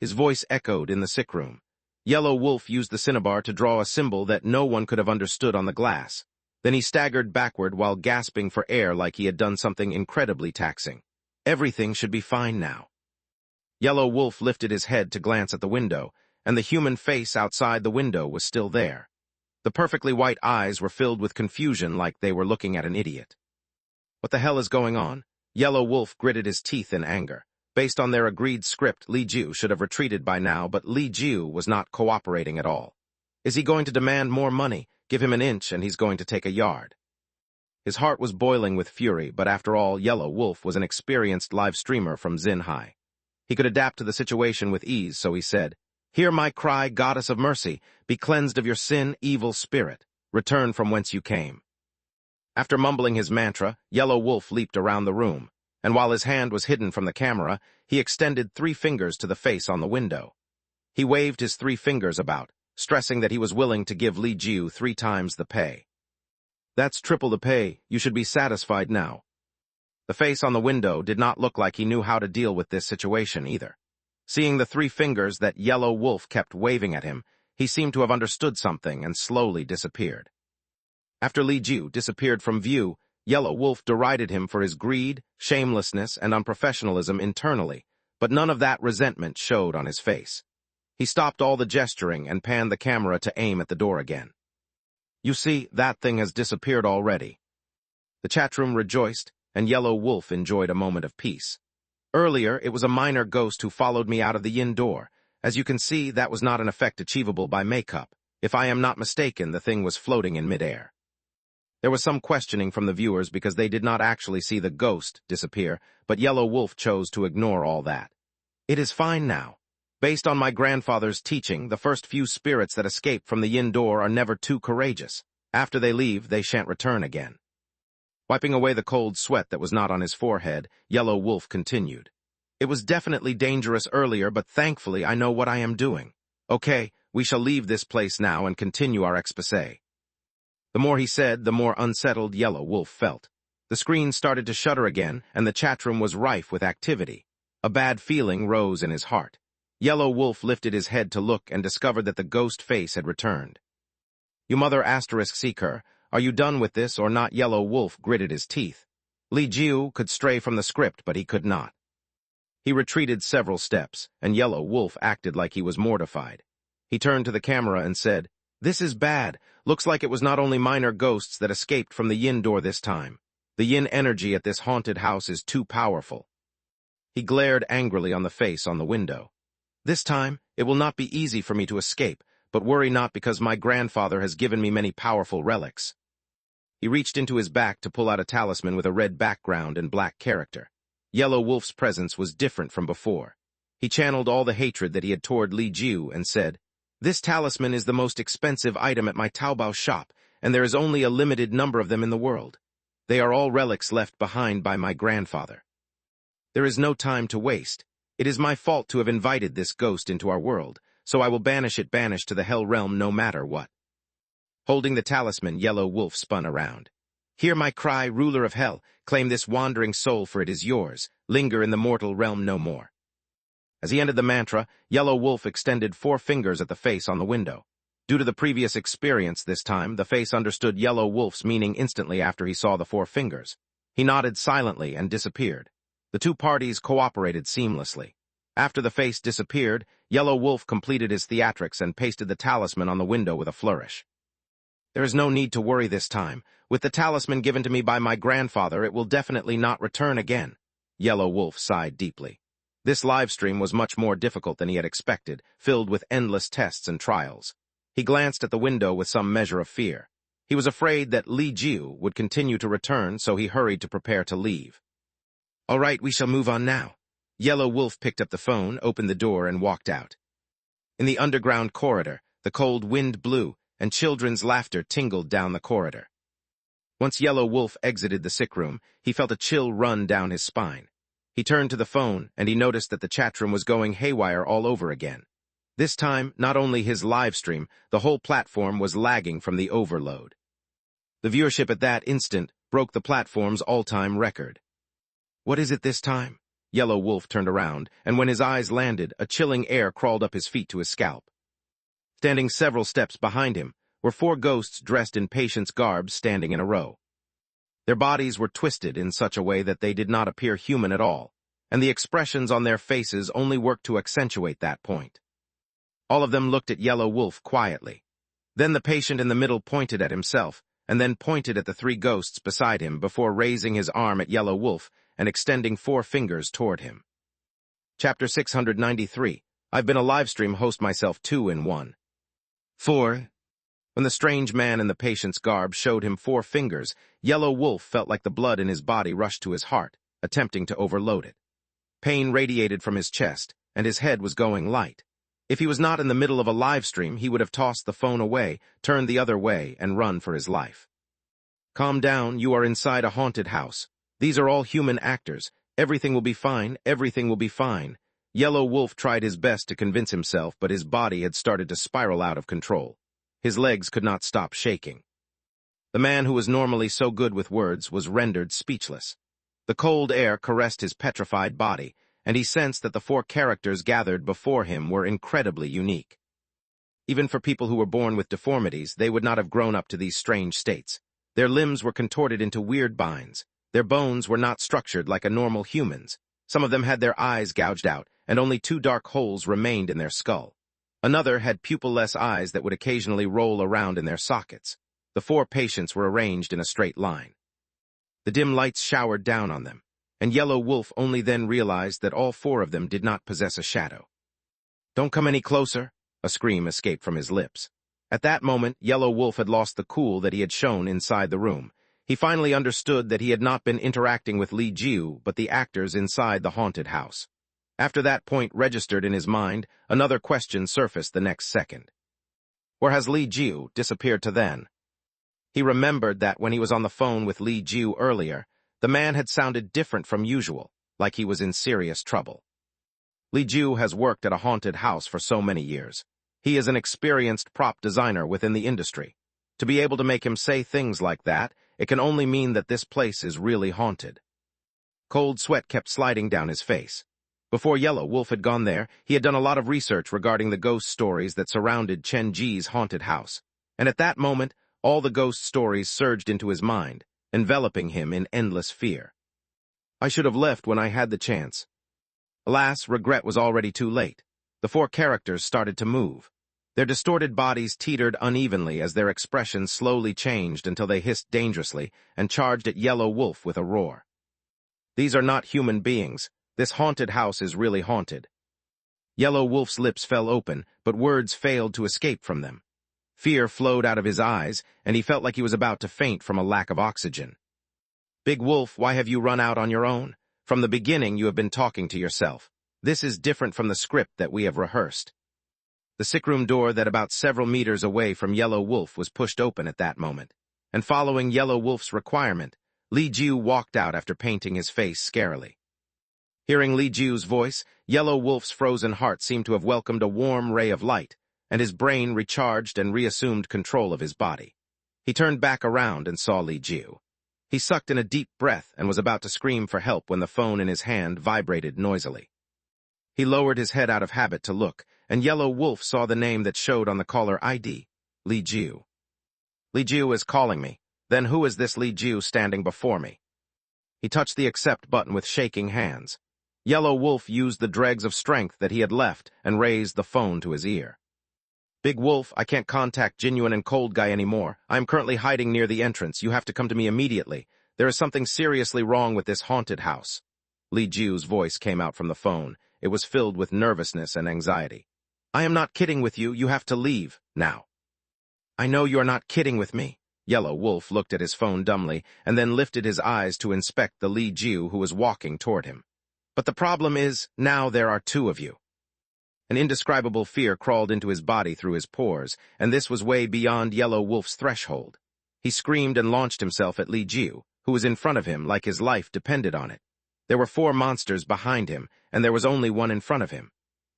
His voice echoed in the sick room. Yellow Wolf used the cinnabar to draw a symbol that no one could have understood on the glass. Then he staggered backward while gasping for air like he had done something incredibly taxing. Everything should be fine now. Yellow Wolf lifted his head to glance at the window, and the human face outside the window was still there. The perfectly white eyes were filled with confusion like they were looking at an idiot. What the hell is going on? Yellow Wolf gritted his teeth in anger. Based on their agreed script, Li Ju should have retreated by now, but Li Ju was not cooperating at all. Is he going to demand more money? Give him an inch and he's going to take a yard. His heart was boiling with fury, but after all, Yellow Wolf was an experienced live streamer from Xinhai. He could adapt to the situation with ease, so he said, Hear my cry, goddess of mercy. Be cleansed of your sin, evil spirit. Return from whence you came. After mumbling his mantra, Yellow Wolf leaped around the room, and while his hand was hidden from the camera, he extended 3 fingers to the face on the window. He waved his 3 fingers about, stressing that he was willing to give Li Ju 3 times the pay. That's triple the pay. You should be satisfied now. The face on the window did not look like he knew how to deal with this situation either. Seeing the 3 fingers that Yellow Wolf kept waving at him, he seemed to have understood something and slowly disappeared. After Li Ju disappeared from view, Yellow Wolf derided him for his greed, shamelessness, and unprofessionalism internally, but none of that resentment showed on his face. He stopped all the gesturing and panned the camera to aim at the door again. You see, that thing has disappeared already. The chat room rejoiced, and Yellow Wolf enjoyed a moment of peace. Earlier, it was a minor ghost who followed me out of the yin door. As you can see, that was not an effect achievable by makeup. If I am not mistaken, the thing was floating in midair. There was some questioning from the viewers because they did not actually see the ghost disappear, but Yellow Wolf chose to ignore all that. It is fine now. Based on my grandfather's teaching, the first few spirits that escape from the yin door are never too courageous. After they leave, they shan't return again. Wiping away the cold sweat that was not on his forehead, Yellow Wolf continued. It was definitely dangerous earlier, but thankfully I know what I am doing. Okay, we shall leave this place now and continue our exposé. The more he said, the more unsettled Yellow Wolf felt. The screen started to shudder again, and the chatroom was rife with activity. A bad feeling rose in his heart. Yellow Wolf lifted his head to look and discovered that the ghost face had returned. "You mother asterisk seeker, are you done with this or not?" Yellow Wolf gritted his teeth. Li Jiu could stray from the script, but he could not. He retreated several steps, and Yellow Wolf acted like he was mortified. He turned to the camera and said, "This is bad. Looks like it was not only minor ghosts that escaped from the yin door this time. The yin energy at this haunted house is too powerful." He glared angrily on the face on the window. "This time, it will not be easy for me to escape, but worry not, because my grandfather has given me many powerful relics." He reached into his back to pull out a talisman with a red background and black character. Yellow Wolf's presence was different from before. He channeled all the hatred that he had toward Li Jiu and said, "This talisman is the most expensive item at my Taobao shop, and there is only a limited number of them in the world. They are all relics left behind by my grandfather. There is no time to waste. It is my fault to have invited this ghost into our world, so I will banish it to the hell realm no matter what." Holding the talisman, Yellow Wolf spun around. "Hear my cry, ruler of hell. Claim this wandering soul, for it is yours. Linger in the mortal realm no more." As he ended the mantra, Yellow Wolf extended 4 fingers at the face on the window. Due to the previous experience this time, the face understood Yellow Wolf's meaning instantly after he saw the 4 fingers. He nodded silently and disappeared. The 2 parties cooperated seamlessly. After the face disappeared, Yellow Wolf completed his theatrics and pasted the talisman on the window with a flourish. "There is no need to worry this time. With the talisman given to me by my grandfather, it will definitely not return again." Yellow Wolf sighed deeply. This livestream was much more difficult than he had expected, filled with endless tests and trials. He glanced at the window with some measure of fear. He was afraid that Li Jiu would continue to return, so he hurried to prepare to leave. "All right, we shall move on now." Yellow Wolf picked up the phone, opened the door, and walked out. In the underground corridor, the cold wind blew, and children's laughter tingled down the corridor. Once Yellow Wolf exited the sick room, he felt a chill run down his spine. He turned to the phone, and he noticed that the chatroom was going haywire all over again. This time, not only his live stream, the whole platform was lagging from the overload. The viewership at that instant broke the platform's all-time record. "What is it this time?" Yellow Wolf turned around, and when his eyes landed, a chilling air crawled up his feet to his scalp. Standing several steps behind him were 4 ghosts dressed in patient's garb standing in a row. Their bodies were twisted in such a way that they did not appear human at all, and the expressions on their faces only worked to accentuate that point. All of them looked at Yellow Wolf quietly. Then the patient in the middle pointed at himself, and then pointed at the 3 ghosts beside him before raising his arm at Yellow Wolf and extending 4 fingers toward him. Chapter 693. I've been a livestream host myself 2 in 1. 4. When the strange man in the patient's garb showed him 4 fingers, Yellow Wolf felt like the blood in his body rushed to his heart, attempting to overload it. Pain radiated from his chest, and his head was going light. If he was not in the middle of a live stream, he would have tossed the phone away, turned the other way, and run for his life. "Calm down, you are inside a haunted house. These are all human actors. Everything will be fine, everything will be fine." Yellow Wolf tried his best to convince himself, but his body had started to spiral out of control. His legs could not stop shaking. The man who was normally so good with words was rendered speechless. The cold air caressed his petrified body, and he sensed that the 4 characters gathered before him were incredibly unique. Even for people who were born with deformities, they would not have grown up to these strange states. Their limbs were contorted into weird binds. Their bones were not structured like a normal human's. Some of them had their eyes gouged out, and only 2 dark holes remained in their skull. Another had pupil-less eyes that would occasionally roll around in their sockets. The 4 patients were arranged in a straight line. The dim lights showered down on them, and Yellow Wolf only then realized that all 4 of them did not possess a shadow. "Don't come any closer," a scream escaped from his lips. At that moment, Yellow Wolf had lost the cool that he had shown inside the room. He finally understood that he had not been interacting with Li Jiu, but the actors inside the haunted house. After that point registered in his mind, another question surfaced the next second. Where has Li Jiu disappeared to then? He remembered that when he was on the phone with Li Jiu earlier, the man had sounded different from usual, like he was in serious trouble. Li Ju has worked at a haunted house for so many years. He is an experienced prop designer within the industry. To be able to make him say things like that, it can only mean that this place is really haunted. Cold sweat kept sliding down his face. Before Yellow Wolf had gone there, he had done a lot of research regarding the ghost stories that surrounded Chen Ji's haunted house. And at that moment, all the ghost stories surged into his mind, enveloping him in endless fear. I should have left when I had the chance. Alas, regret was already too late. The four characters started to move. Their distorted bodies teetered unevenly as their expressions slowly changed until they hissed dangerously and charged at Yellow Wolf with a roar. These are not human beings. This haunted house is really haunted. Yellow Wolf's lips fell open, but words failed to escape from them. Fear flowed out of his eyes, and he felt like he was about to faint from a lack of oxygen. Big Wolf, why have you run out on your own? From the beginning you have been talking to yourself. This is different from the script that we have rehearsed. The sickroom door that about several meters away from Yellow Wolf was pushed open at that moment, and following Yellow Wolf's requirement, Li Ju walked out after painting his face scarily. Hearing Li Ju's voice, Yellow Wolf's frozen heart seemed to have welcomed a warm ray of light, and his brain recharged and reassumed control of his body. He turned back around and saw Li Ju. He sucked in a deep breath and was about to scream for help when the phone in his hand vibrated noisily. He lowered his head out of habit to look, and Yellow Wolf saw the name that showed on the caller ID, Li Ju. Li Ju is calling me. Then who is this Li Ju standing before me? He touched the accept button with shaking hands. Yellow Wolf used the dregs of strength that he had left and raised the phone to his ear. Big Wolf, I can't contact Genuine and Cold Guy anymore. I am currently hiding near the entrance. You have to come to me immediately. There is something seriously wrong with this haunted house. Li Ju's voice came out from the phone. It was filled with nervousness and anxiety. I am not kidding with you. You have to leave, now. I know you are not kidding with me. Yellow Wolf looked at his phone dumbly and then lifted his eyes to inspect the Li Ju who was walking toward him. But the problem is, now there are two of you. An indescribable fear crawled into his body through his pores, and this was way beyond Yellow Wolf's threshold. He screamed and launched himself at Li Ju, who was in front of him like his life depended on it. There were 4 monsters behind him, and there was only one in front of him.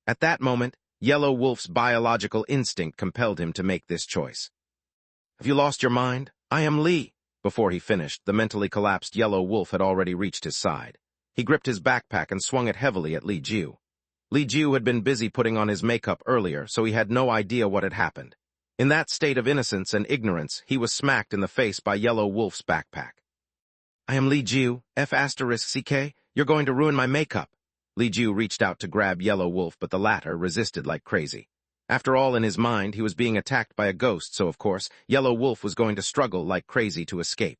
At that moment, Yellow Wolf's biological instinct compelled him to make this choice. Have you lost your mind? I am Li. Before he finished, the mentally collapsed Yellow Wolf had already reached his side. He gripped his backpack and swung it heavily at Li Ju. Li Ju had been busy putting on his makeup earlier, so he had no idea what had happened. In that state of innocence and ignorance, he was smacked in the face by Yellow Wolf's backpack. I am Li Ju, F***CK, you're going to ruin my makeup. Li Ju reached out to grab Yellow Wolf, but the latter resisted like crazy. After all, in his mind, he was being attacked by a ghost, so of course, Yellow Wolf was going to struggle like crazy to escape.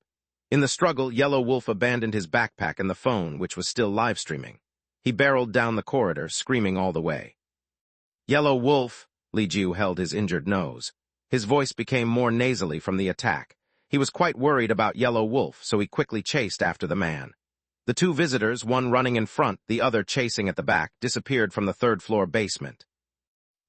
In the struggle, Yellow Wolf abandoned his backpack and the phone, which was still live-streaming. He barreled down the corridor, screaming all the way. Yellow Wolf! Li Ju held his injured nose. His voice became more nasally from the attack. He was quite worried about Yellow Wolf, so he quickly chased after the man. The 2 visitors, one running in front, the other chasing at the back, disappeared from the 3rd-floor basement.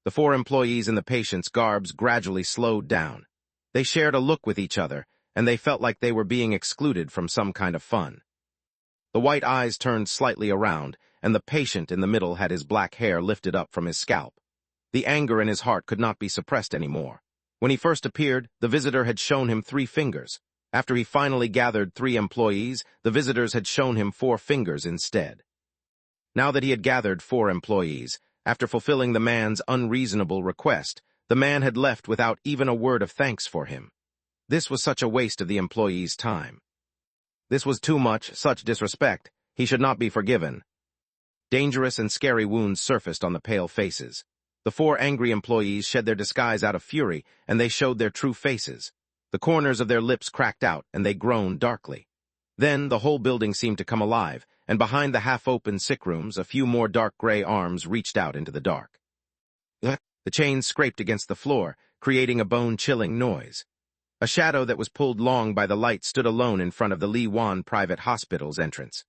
The 4 employees in the patient's garbs gradually slowed down. They shared a look with each other, and they felt like they were being excluded from some kind of fun. The white eyes turned slightly around, and the patient in the middle had his black hair lifted up from his scalp. The anger in his heart could not be suppressed anymore. When he first appeared, the visitor had shown him 3 fingers. After he finally gathered 3 employees, the visitors had shown him 4 fingers instead. Now that he had gathered 4 employees, after fulfilling the man's unreasonable request, the man had left without even a word of thanks for him. This was such a waste of the employee's time. This was too much, such disrespect. He should not be forgiven. Dangerous and scary wounds surfaced on the pale faces. The 4 angry employees shed their disguise out of fury, and they showed their true faces. The corners of their lips cracked out, and they groaned darkly. Then the whole building seemed to come alive, and behind the half-open sick rooms, a few more dark gray arms reached out into the dark. The chains scraped against the floor, creating a bone-chilling noise. A shadow that was pulled long by the light stood alone in front of the Li Wan Private Hospital's entrance.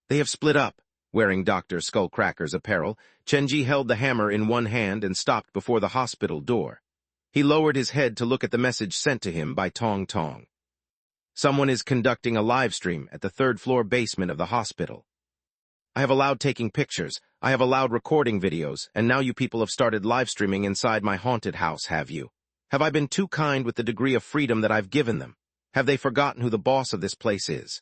They have split up. Wearing Dr. Skullcracker's apparel, Chenji held the hammer in one hand and stopped before the hospital door. He lowered his head to look at the message sent to him by Tong Tong. Someone is conducting a live stream at the 3rd-floor basement of the hospital. I have allowed taking pictures, I have allowed recording videos, and now you people have started live streaming inside my haunted house, have you? Have I been too kind with the degree of freedom that I've given them? Have they forgotten who the boss of this place is?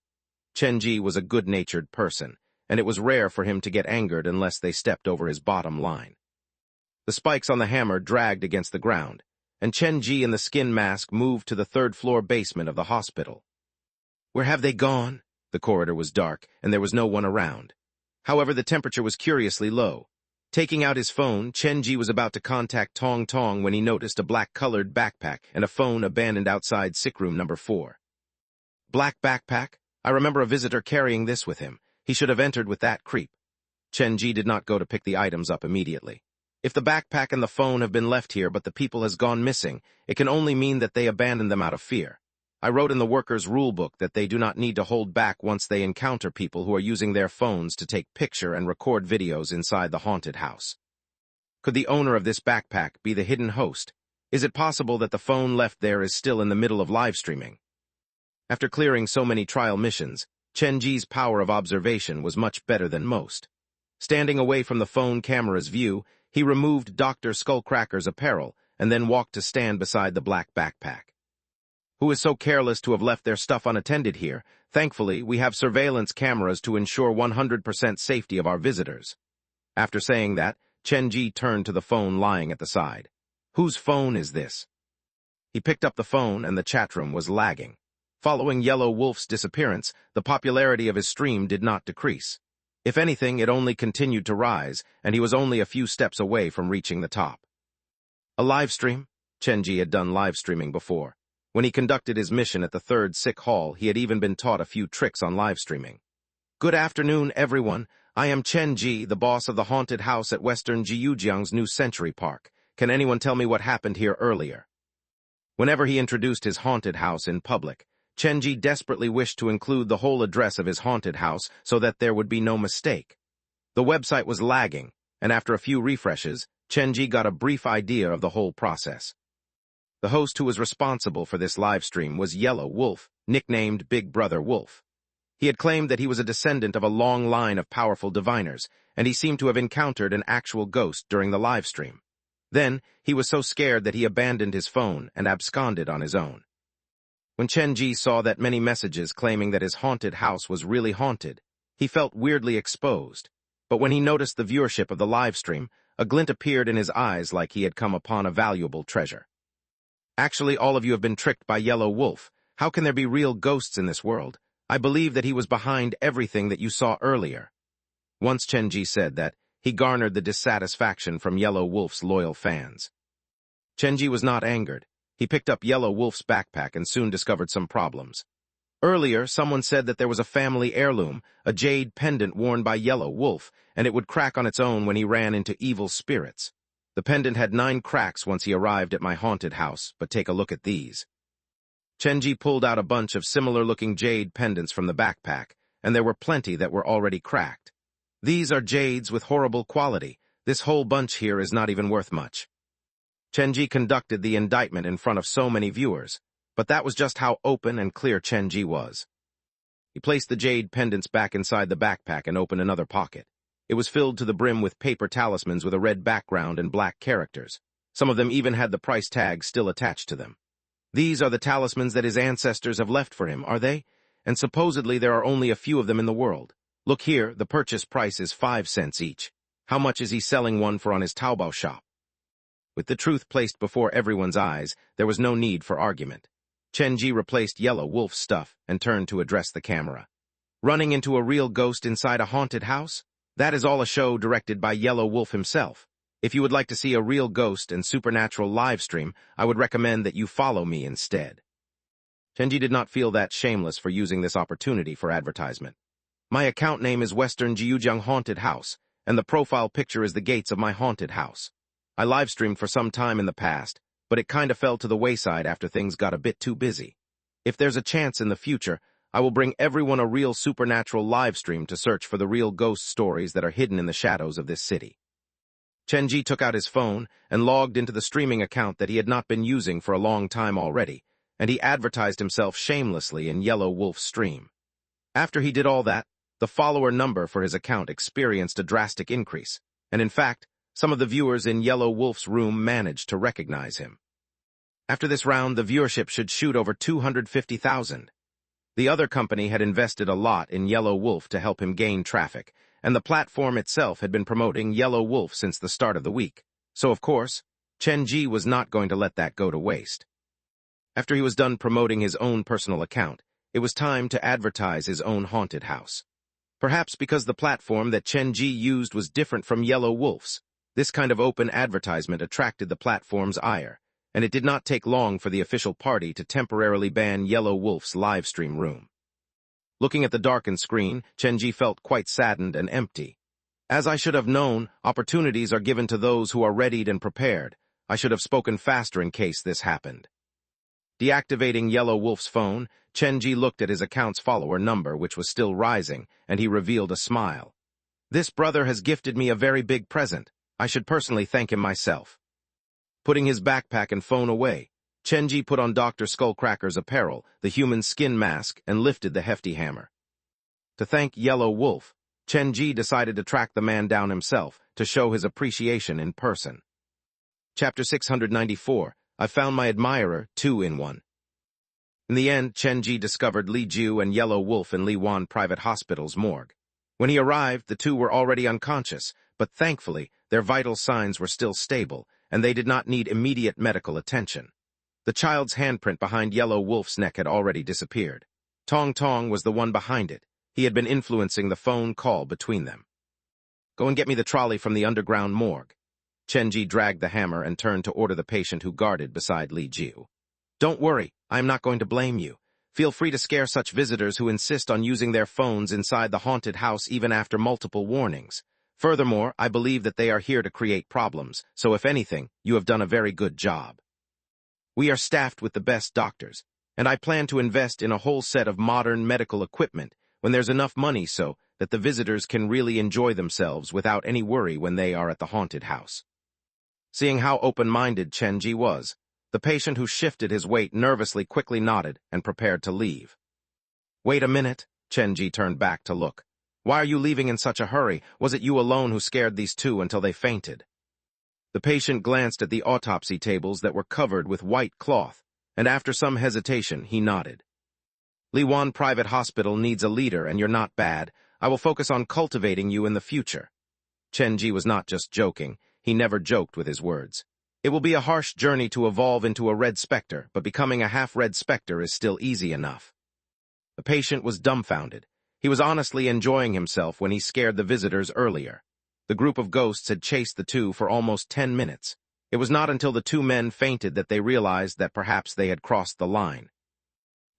Chenji was a good-natured person, and it was rare for him to get angered unless they stepped over his bottom line. The spikes on the hammer dragged against the ground, and Chenji in the skin mask moved to the third-floor basement of the hospital. Where have they gone? The corridor was dark, and there was no one around. However, the temperature was curiously low. Taking out his phone, Chenji was about to contact Tong Tong when he noticed a black-colored backpack and a phone abandoned outside sick room number 4. Black backpack? I remember a visitor carrying this with him. He should have entered with that creep. Chenji did not go to pick the items up immediately. If the backpack and the phone have been left here but the people has gone missing, it can only mean that they abandoned them out of fear. I wrote in the workers' rulebook that they do not need to hold back once they encounter people who are using their phones to take picture and record videos inside the haunted house. Could the owner of this backpack be the hidden host? Is it possible that the phone left there is still in the middle of live streaming? After clearing so many trial missions, Chenji's power of observation was much better than most. Standing away from the phone camera's view, he removed Dr. Skullcracker's apparel and then walked to stand beside the black backpack. Who is so careless to have left their stuff unattended here? Thankfully, we have surveillance cameras to ensure 100% safety of our visitors. After saying that, Chenji turned to the phone lying at the side. Whose phone is this? He picked up the phone and the chat room was lagging. Following Yellow Wolf's disappearance, the popularity of his stream did not decrease. If anything, it only continued to rise, and he was only a few steps away from reaching the top. A live stream? Chenji had done live streaming before. When he conducted his mission at the 3rd Sick Hall, he had even been taught a few tricks on live streaming. Good afternoon, everyone. I am Chenji, the boss of the haunted house at Western Jiujiang's New Century Park. Can anyone tell me what happened here earlier? Whenever he introduced his haunted house in public, Chenji desperately wished to include the whole address of his haunted house so that there would be no mistake. The website was lagging, and after a few refreshes, Chenji got a brief idea of the whole process. The host who was responsible for this live stream was Yellow Wolf, nicknamed Big Brother Wolf. He had claimed that he was a descendant of a long line of powerful diviners, and he seemed to have encountered an actual ghost during the live stream. Then, he was so scared that he abandoned his phone and absconded on his own. When Chenji saw that many messages claiming that his haunted house was really haunted, he felt weirdly exposed. But when he noticed the viewership of the live stream, a glint appeared in his eyes like he had come upon a valuable treasure. Actually, all of you have been tricked by Yellow Wolf. How can there be real ghosts in this world? I believe that he was behind everything that you saw earlier. Once Chenji said that, he garnered the dissatisfaction from Yellow Wolf's loyal fans. Chenji was not angered. He picked up Yellow Wolf's backpack and soon discovered some problems. Earlier, someone said that there was a family heirloom, a jade pendant worn by Yellow Wolf, and it would crack on its own when he ran into evil spirits. The pendant had 9 cracks once he arrived at my haunted house, but take a look at these. Chenji pulled out a bunch of similar-looking jade pendants from the backpack, and there were plenty that were already cracked. These are jades with horrible quality. This whole bunch here is not even worth much. Chenji conducted the indictment in front of so many viewers, but that was just how open and clear Chenji was. He placed the jade pendants back inside the backpack and opened another pocket. It was filled to the brim with paper talismans with a red background and black characters. Some of them even had the price tag still attached to them. These are the talismans that his ancestors have left for him, are they? And supposedly there are only a few of them in the world. Look here, the purchase price is 5 cents each. How much is he selling one for on his Taobao shop? With the truth placed before everyone's eyes, there was no need for argument. Chenji replaced Yellow Wolf's stuff and turned to address the camera. Running into a real ghost inside a haunted house? That is all a show directed by Yellow Wolf himself. If you would like to see a real ghost and supernatural live stream, I would recommend that you follow me instead. Chenji did not feel that shameless for using this opportunity for advertisement. My account name is Western Jiujiang Haunted House, and the profile picture is the gates of my haunted house. I live streamed for some time in the past, but it kinda fell to the wayside after things got a bit too busy. If there's a chance in the future, I will bring everyone a real supernatural live stream to search for the real ghost stories that are hidden in the shadows of this city. Chenji took out his phone and logged into the streaming account that he had not been using for a long time already, and he advertised himself shamelessly in Yellow Wolf's stream. After he did all that, The follower number for his account experienced a drastic increase, and in fact, some of the viewers in Yellow Wolf's room managed to recognize him. After this round, the viewership should shoot over 250,000. The other company had invested a lot in Yellow Wolf to help him gain traffic, and the platform itself had been promoting Yellow Wolf since the start of the week. So, of course, Chen Ji was not going to let that go to waste. After he was done promoting his own personal account, it was time to advertise his own haunted house. Perhaps because the platform that Chen Ji used was different from Yellow Wolf's, this kind of open advertisement attracted the platform's ire, and it did not take long for the official party to temporarily ban Yellow Wolf's livestream room. Looking at the darkened screen, Chen Ji felt quite saddened and empty. As I should have known, opportunities are given to those who are readied and prepared. I should have spoken faster in case this happened. Deactivating Yellow Wolf's phone, Chen Ji looked at his account's follower number, which was still rising, and he revealed a smile. This brother has gifted me a very big present. I should personally thank him myself. Putting his backpack and phone away, Chen Ji put on Dr. Skullcracker's apparel, the human skin mask, and lifted the hefty hammer. To thank Yellow Wolf, Chen Ji decided to track the man down himself to show his appreciation in person. Chapter 694, I found my admirer, 2-in-1. In the end, Chen Ji discovered Li Ju and Yellow Wolf in Li Wan Private Hospital's morgue. When he arrived, the two were already unconscious, but thankfully, their vital signs were still stable, and they did not need immediate medical attention. The child's handprint behind Yellow Wolf's neck had already disappeared. Tong Tong was the one behind it. He had been influencing the phone call between them. Go and get me the trolley from the underground morgue. Chen Ji dragged the hammer and turned to order the patient who guarded beside Li Ju. Don't worry, I am not going to blame you. Feel free to scare such visitors who insist on using their phones inside the haunted house even after multiple warnings. Furthermore, I believe that they are here to create problems, so if anything, you have done a very good job. We are staffed with the best doctors, and I plan to invest in a whole set of modern medical equipment when there's enough money so that the visitors can really enjoy themselves without any worry when they are at the haunted house. Seeing how open-minded Chen Ji was, the patient who shifted his weight nervously quickly nodded and prepared to leave. Wait a minute, Chen Ji turned back to look. Why are you leaving in such a hurry? Was it you alone who scared these two until they fainted? The patient glanced at the autopsy tables that were covered with white cloth, and after some hesitation, he nodded. Li Wan Private Hospital needs a leader, and you're not bad. I will focus on cultivating you in the future. Chen Ji was not just joking. He never joked with his words. It will be a harsh journey to evolve into a red specter, but becoming a half-red specter is still easy enough. The patient was dumbfounded. He was honestly enjoying himself when he scared the visitors earlier. The group of ghosts had chased the two for almost 10 minutes. It was not until the two men fainted that they realized that perhaps they had crossed the line.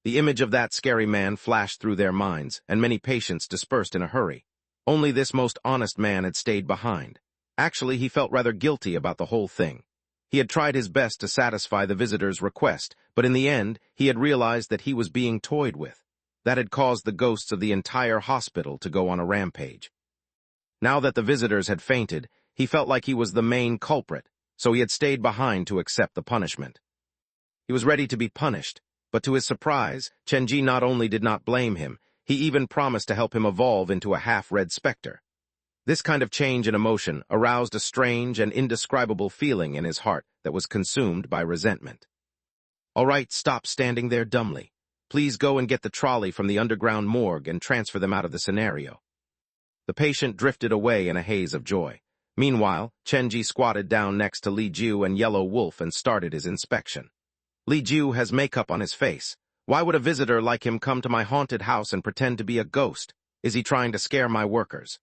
The image of that scary man flashed through their minds, and many patients dispersed in a hurry. Only this most honest man had stayed behind. Actually, he felt rather guilty about the whole thing. He had tried his best to satisfy the visitors' request, but in the end, he had realized that he was being toyed with. That had caused the ghosts of the entire hospital to go on a rampage. Now that the visitors had fainted, he felt like he was the main culprit, so he had stayed behind to accept the punishment. He was ready to be punished, but to his surprise, Chen Ji not only did not blame him, he even promised to help him evolve into a half-red specter. This kind of change in emotion aroused a strange and indescribable feeling in his heart that was consumed by resentment. All right, stop standing there dumbly. Please go and get the trolley from the underground morgue and transfer them out of the scenario. The patient drifted away in a haze of joy. Meanwhile, Chen Ji squatted down next to Li Ju and Yellow Wolf and started his inspection. Li Ju has makeup on his face. Why would a visitor like him come to my haunted house and pretend to be a ghost? Is he trying to scare my workers?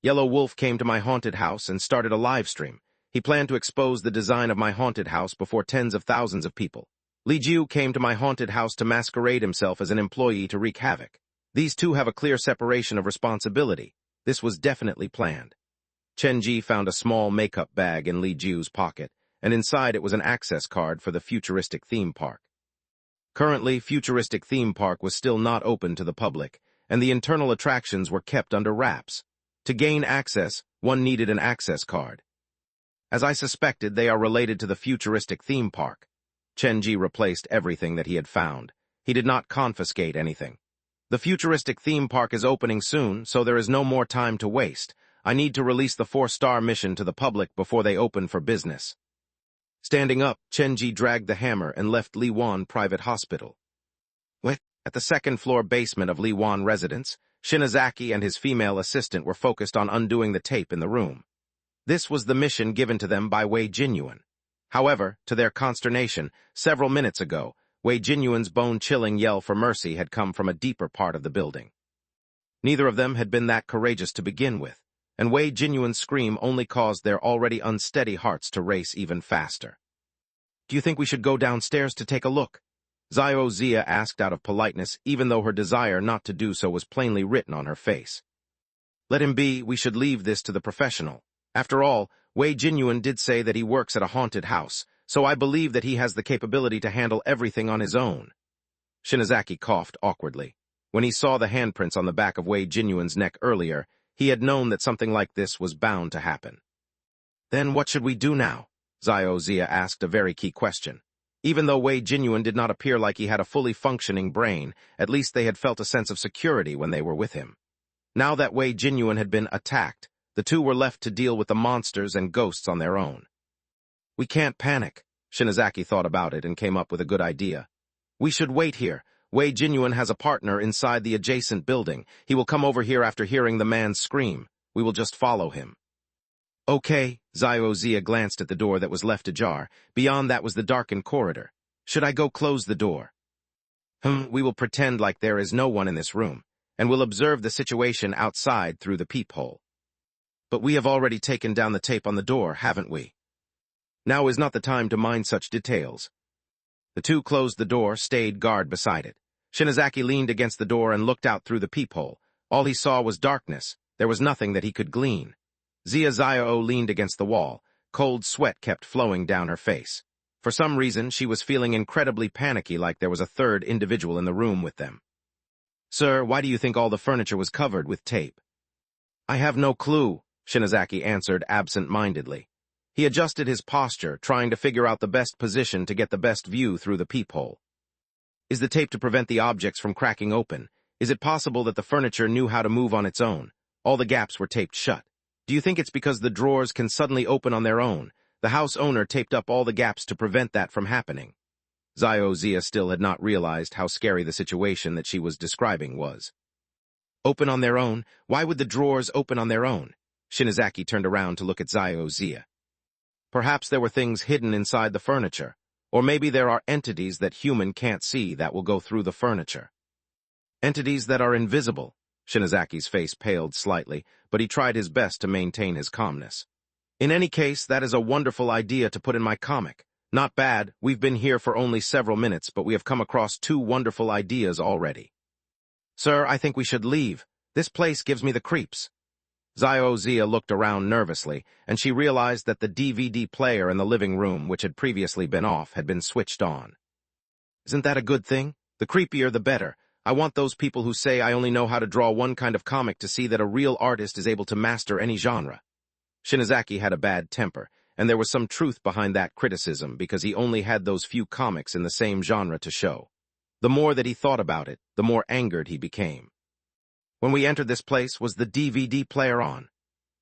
Yellow Wolf came to my haunted house and started a live stream. He planned to expose the design of my haunted house before tens of thousands of people. Li Ju came to my haunted house to masquerade himself as an employee to wreak havoc. These two have a clear separation of responsibility. This was definitely planned. Chen Ji found a small makeup bag in Li Ju's pocket, and inside it was an access card for the futuristic theme park. Currently, futuristic theme park was still not open to the public, and the internal attractions were kept under wraps. To gain access, one needed an access card. As I suspected, they are related to the futuristic theme park. Chen Ji replaced everything that he had found. He did not confiscate anything. The futuristic theme park is opening soon, so there is no more time to waste. I need to release the 4-star mission to the public before they open for business. Standing up, Chenji dragged the hammer and left Liwan Private Hospital. At the second-floor basement of Liwan residence, Shinozaki and his female assistant were focused on undoing the tape in the room. This was the mission given to them by Wei Jinyuan. However, to their consternation, several minutes ago, Wei Jinyuan's bone-chilling yell for mercy had come from a deeper part of the building. Neither of them had been that courageous to begin with, and Wei Jinyuan's scream only caused their already unsteady hearts to race even faster. "Do you think we should go downstairs to take a look?" Xiao Zia asked out of politeness, even though her desire not to do so was plainly written on her face. "Let him be, we should leave this to the professional. After all, Wei Jinyuan did say that he works at a haunted house, so I believe that he has the capability to handle everything on his own." Shinozaki coughed awkwardly. When he saw the handprints on the back of Wei Jinyuan's neck earlier, he had known that something like this was bound to happen. "Then what should we do now?" Xiao Zia asked a very key question. Even though Wei Jinyuan did not appear like he had a fully functioning brain, at least they had felt a sense of security when they were with him. Now that Wei Jinyuan had been attacked, the two were left to deal with the monsters and ghosts on their own. "We can't panic." Shinozaki thought about it and came up with a good idea. "We should wait here. Wei Jinyuan has a partner inside the adjacent building. He will come over here after hearing the man scream. We will just follow him." "Okay." Xiao Zia glanced at the door that was left ajar. Beyond that was the darkened corridor. "Should I go close the door?" We will pretend like there is no one in this room, and we'll observe the situation outside through the peephole." "But we have already taken down the tape on the door, haven't we?" "Now is not the time to mind such details." The two closed the door, stayed guard beside it. Shinozaki leaned against the door and looked out through the peephole. All he saw was darkness. There was nothing that he could glean. Xiao leaned against the wall. Cold sweat kept flowing down her face. For some reason, she was feeling incredibly panicky, like there was a third individual in the room with them. "Sir, why do you think all the furniture was covered with tape?" "I have no clue," Shinozaki answered absent-mindedly. He adjusted his posture, trying to figure out the best position to get the best view through the peephole. "Is the tape to prevent the objects from cracking open? Is it possible that the furniture knew how to move on its own? All the gaps were taped shut. Do you think it's because the drawers can suddenly open on their own? The house owner taped up all the gaps to prevent that from happening." Xiao Zia still had not realized how scary the situation that she was describing was. "Open on their own? Why would the drawers open on their own?" Shinozaki turned around to look at Xiao Zia. "Perhaps there were things hidden inside the furniture. Or maybe there are entities that human can't see that will go through the furniture." "Entities that are invisible." Shinozaki's face paled slightly, but he tried his best to maintain his calmness. "In any case, that is a wonderful idea to put in my comic. Not bad, we've been here for only several minutes, but we have come across 2 wonderful ideas already." "Sir, I think we should leave. This place gives me the creeps." Xiao Zia looked around nervously, and she realized that the DVD player in the living room, which had previously been off, had been switched on. "Isn't that a good thing? The creepier the better. I want those people who say I only know how to draw one kind of comic to see that a real artist is able to master any genre." Shinozaki had a bad temper, and there was some truth behind that criticism because he only had those few comics in the same genre to show. The more that he thought about it, the more angered he became. "When we entered this place, was the DVD player on?"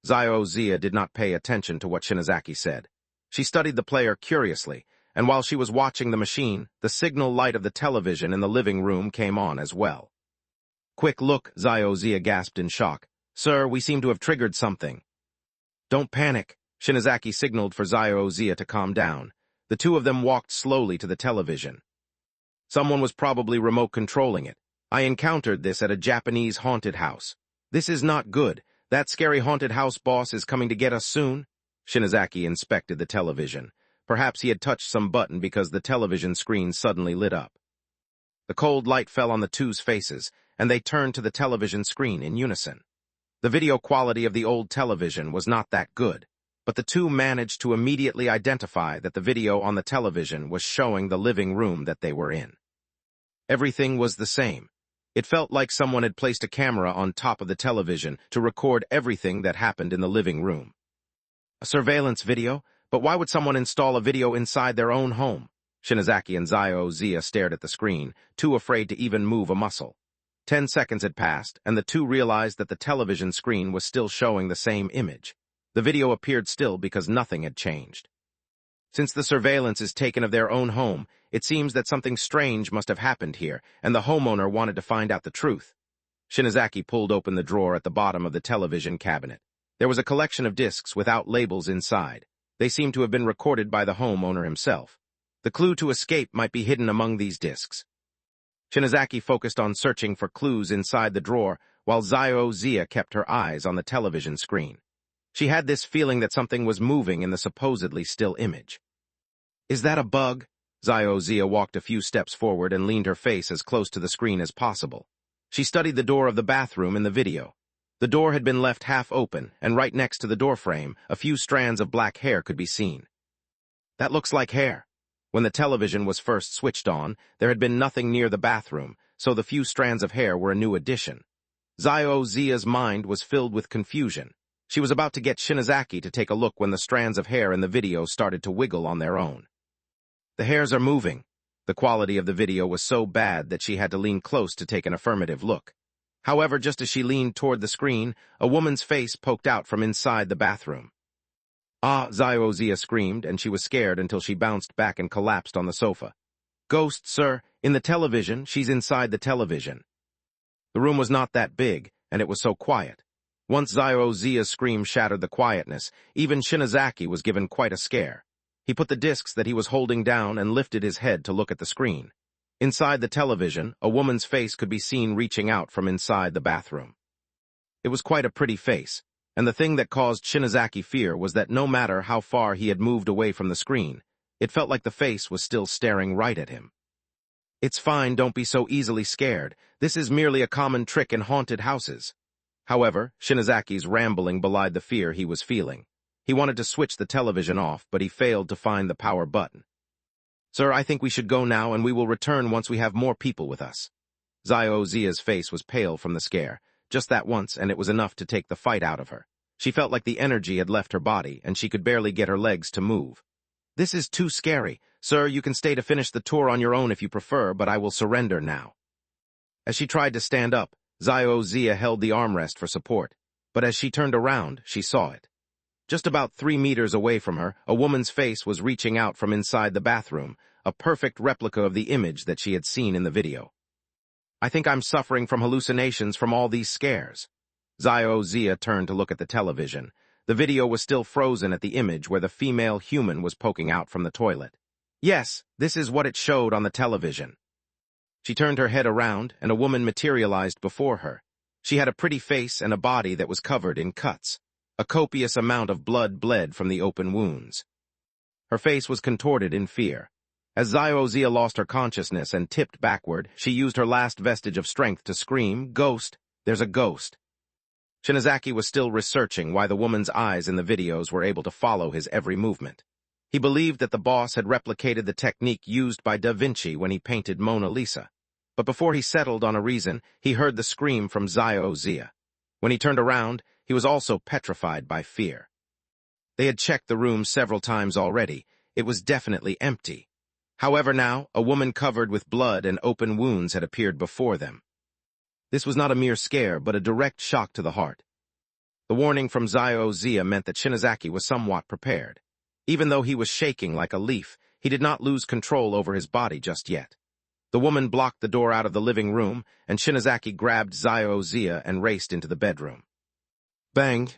Xiao Zia did not pay attention to what Shinozaki said. She studied the player curiously, and while she was watching the machine, the signal light of the television in the living room came on as well. "Quick look," Xiao Zia gasped in shock. "Sir, we seem to have triggered something." "Don't panic," Shinozaki signaled for Xiao Zia to calm down. The two of them walked slowly to the television. "Someone was probably remote controlling it. I encountered this at a Japanese haunted house. This is not good. That scary haunted house boss is coming to get us soon." Shinozaki inspected the television. Perhaps he had touched some button because the television screen suddenly lit up. The cold light fell on the two's faces, and they turned to the television screen in unison. The video quality of the old television was not that good, but the two managed to immediately identify that the video on the television was showing the living room that they were in. Everything was the same. It felt like someone had placed a camera on top of the television to record everything that happened in the living room. A surveillance video? But why would someone install a video inside their own home? Shinozaki and Xiao Zia stared at the screen, too afraid to even move a muscle. 10 seconds had passed, and the two realized that the television screen was still showing the same image. The video appeared still because nothing had changed. Since the surveillance is taken of their own home, it seems that something strange must have happened here, and the homeowner wanted to find out the truth. Shinazaki pulled open the drawer at the bottom of the television cabinet. There was a collection of discs without labels inside. They seemed to have been recorded by the homeowner himself. The clue to escape might be hidden among these discs. Shinazaki focused on searching for clues inside the drawer, while Zio-Zia kept her eyes on the television screen. She had this feeling that something was moving in the supposedly still image. "Is that a bug?" Zio-Zia walked a few steps forward and leaned her face as close to the screen as possible. She studied the door of the bathroom in the video. The door had been left half open, and right next to the doorframe, a few strands of black hair could be seen. "That looks like hair." When the television was first switched on, there had been nothing near the bathroom, so the few strands of hair were a new addition. Zio-Zia's mind was filled with confusion. She was about to get Shinazaki to take a look when the strands of hair in the video started to wiggle on their own. "The hairs are moving." The quality of the video was so bad that she had to lean close to take an affirmative look. However, just as she leaned toward the screen, a woman's face poked out from inside the bathroom. "Ah!" Zio-Zia screamed, and she was scared until she bounced back and collapsed on the sofa. "Ghost, sir, in the television, she's inside the television." The room was not that big, and it was so quiet. Once Zio-Zia's scream shattered the quietness, even Shinazaki was given quite a scare. He put the discs that he was holding down and lifted his head to look at the screen. Inside the television, a woman's face could be seen reaching out from inside the bathroom. It was quite a pretty face, and the thing that caused Shinazaki fear was that no matter how far he had moved away from the screen, it felt like the face was still staring right at him. "It's fine, don't be so easily scared. This is merely a common trick in haunted houses." However, Shinazaki's rambling belied the fear he was feeling. He wanted to switch the television off, but he failed to find the power button. "Sir, I think we should go now, and we will return once we have more people with us." Zio-Zia's face was pale from the scare. Just that once, and it was enough to take the fight out of her. She felt like the energy had left her body, and she could barely get her legs to move. "This is too scary. Sir, you can stay to finish the tour on your own if you prefer, but I will surrender now." As she tried to stand up, Zio-Zia held the armrest for support, but as she turned around, she saw it. Just about 3 meters away from her, a woman's face was reaching out from inside the bathroom, a perfect replica of the image that she had seen in the video. "I think I'm suffering from hallucinations from all these scares." Zio-Zia turned to look at the television. The video was still frozen at the image where the female human was poking out from the toilet. Yes, this is what it showed on the television. She turned her head around, and a woman materialized before her. She had a pretty face and a body that was covered in cuts. A copious amount of blood bled from the open wounds. Her face was contorted in fear. As Zio-Zia lost her consciousness and tipped backward, she used her last vestige of strength to scream, "Ghost! There's a ghost!" Shinazaki was still researching why the woman's eyes in the videos were able to follow his every movement. He believed that the boss had replicated the technique used by Da Vinci when he painted Mona Lisa. But before he settled on a reason, he heard the scream from Zio-Zia. When he turned around, he was also petrified by fear. They had checked the room several times already. It was definitely empty. However now, a woman covered with blood and open wounds had appeared before them. This was not a mere scare, but a direct shock to the heart. The warning from Zio-Zia meant that Shinazaki was somewhat prepared. Even though he was shaking like a leaf, he did not lose control over his body just yet. The woman blocked the door out of the living room, and Shinazaki grabbed Zio-Zia and raced into the bedroom. Bang!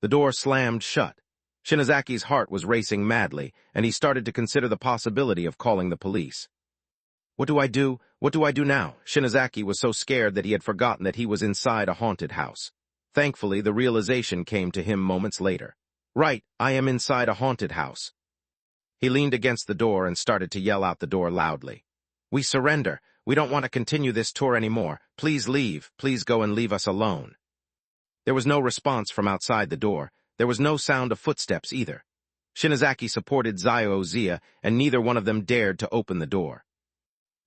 The door slammed shut. Shinazaki's heart was racing madly, and he started to consider the possibility of calling the police. What do I do? What do I do now? Shinazaki was so scared that he had forgotten that he was inside a haunted house. Thankfully, the realization came to him moments later. Right, I am inside a haunted house. He leaned against the door and started to yell out the door loudly. We surrender. We don't want to continue this tour anymore. Please leave. Please go and leave us alone. There was no response from outside the door. There was no sound of footsteps either. Shinazaki supported Zio-Zia, and neither one of them dared to open the door.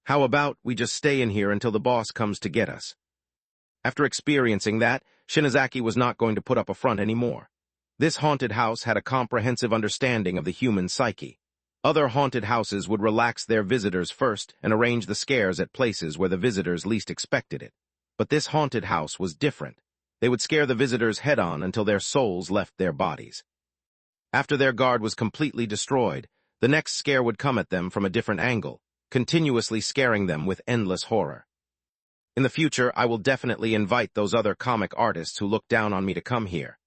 How about we just stay in here until the boss comes to get us? After experiencing that, Shinazaki was not going to put up a front anymore. This haunted house had a comprehensive understanding of the human psyche. Other haunted houses would relax their visitors first and arrange the scares at places where the visitors least expected it. But this haunted house was different. They would scare the visitors head-on until their souls left their bodies. After their guard was completely destroyed, the next scare would come at them from a different angle, continuously scaring them with endless horror. In the future, I will definitely invite those other comic artists who look down on me to come here.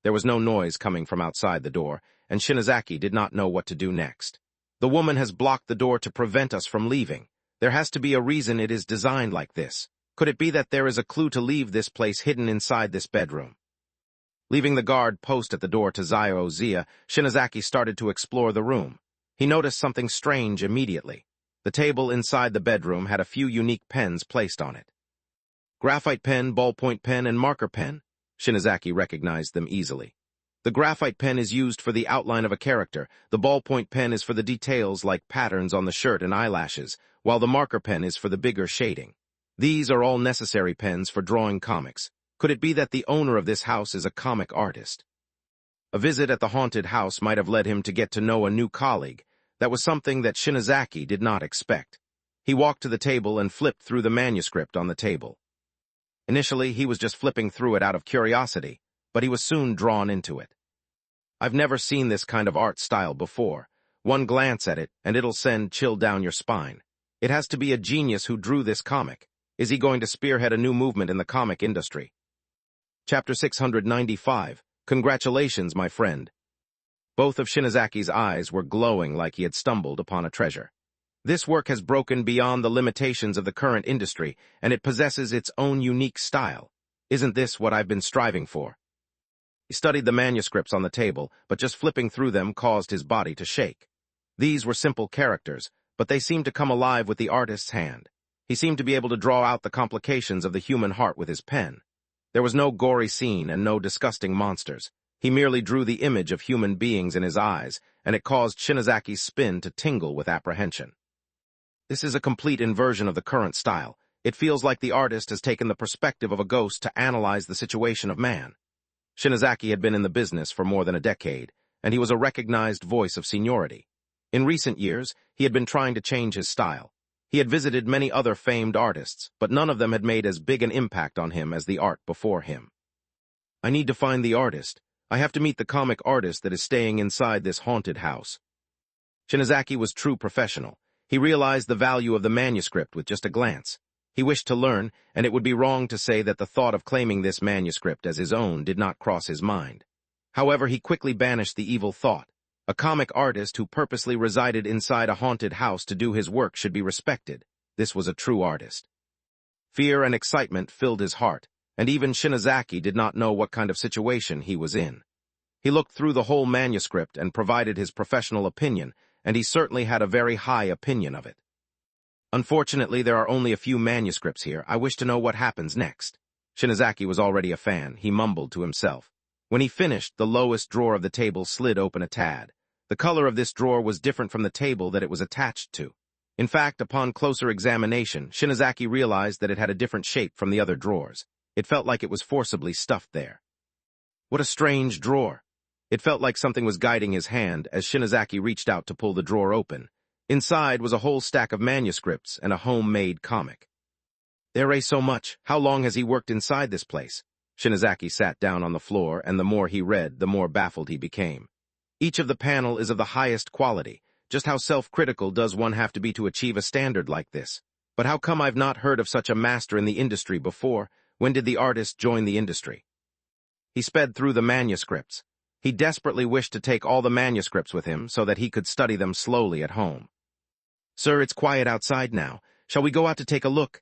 There was no noise coming from outside the door, and Shinazaki did not know what to do next. The woman has blocked the door to prevent us from leaving. There has to be a reason it is designed like this. Could it be that there is a clue to leave this place hidden inside this bedroom? Leaving the guard post at the door to Zio-Zia, Shinazaki started to explore the room. He noticed something strange immediately. The table inside the bedroom had a few unique pens placed on it. Graphite pen, ballpoint pen, and marker pen. Shinazaki recognized them easily. The graphite pen is used for the outline of a character, the ballpoint pen is for the details like patterns on the shirt and eyelashes, while the marker pen is for the bigger shading. These are all necessary pens for drawing comics. Could it be that the owner of this house is a comic artist? A visit at the haunted house might have led him to get to know a new colleague. That was something that Shinazaki did not expect. He walked to the table and flipped through the manuscript on the table. Initially, he was just flipping through it out of curiosity, but he was soon drawn into it. I've never seen this kind of art style before. One glance at it, and it'll send chill down your spine. It has to be a genius who drew this comic. Is he going to spearhead a new movement in the comic industry? Chapter 695. Congratulations, my friend. Both of Shinazaki's eyes were glowing like he had stumbled upon a treasure. This work has broken beyond the limitations of the current industry, and it possesses its own unique style. Isn't this what I've been striving for? He studied the manuscripts on the table, but just flipping through them caused his body to shake. These were simple characters, but they seemed to come alive with the artist's hand. He seemed to be able to draw out the complications of the human heart with his pen. There was no gory scene and no disgusting monsters. He merely drew the image of human beings in his eyes, and it caused Shinazaki's spine to tingle with apprehension. This is a complete inversion of the current style. It feels like the artist has taken the perspective of a ghost to analyze the situation of man. Shinazaki had been in the business for more than a decade, and he was a recognized voice of seniority. In recent years, he had been trying to change his style. He had visited many other famed artists, but none of them had made as big an impact on him as the art before him. I need to find the artist. I have to meet the comic artist that is staying inside this haunted house. Shinazaki was true professional. He realized the value of the manuscript with just a glance. He wished to learn, and it would be wrong to say that the thought of claiming this manuscript as his own did not cross his mind. However, he quickly banished the evil thought. A comic artist who purposely resided inside a haunted house to do his work should be respected. This was a true artist. Fear and excitement filled his heart, and even Shinazaki did not know what kind of situation he was in. He looked through the whole manuscript and provided his professional opinion, and he certainly had a very high opinion of it. Unfortunately, there are only a few manuscripts here. I wish to know what happens next. Shinazaki was already a fan. He mumbled to himself. When he finished, the lowest drawer of the table slid open a tad. The color of this drawer was different from the table that it was attached to. In fact, upon closer examination, Shinazaki realized that it had a different shape from the other drawers. It felt like it was forcibly stuffed there. What a strange drawer. It felt like something was guiding his hand as Shinazaki reached out to pull the drawer open. Inside was a whole stack of manuscripts and a homemade comic. There is so much. How long has he worked inside this place? Shinazaki sat down on the floor, and the more he read, the more baffled he became. Each of the panel is of the highest quality. Just how self-critical does one have to be to achieve a standard like this? But how come I've not heard of such a master in the industry before? When did the artist join the industry? He sped through the manuscripts. He desperately wished to take all the manuscripts with him so that he could study them slowly at home. Sir, it's quiet outside now. Shall we go out to take a look?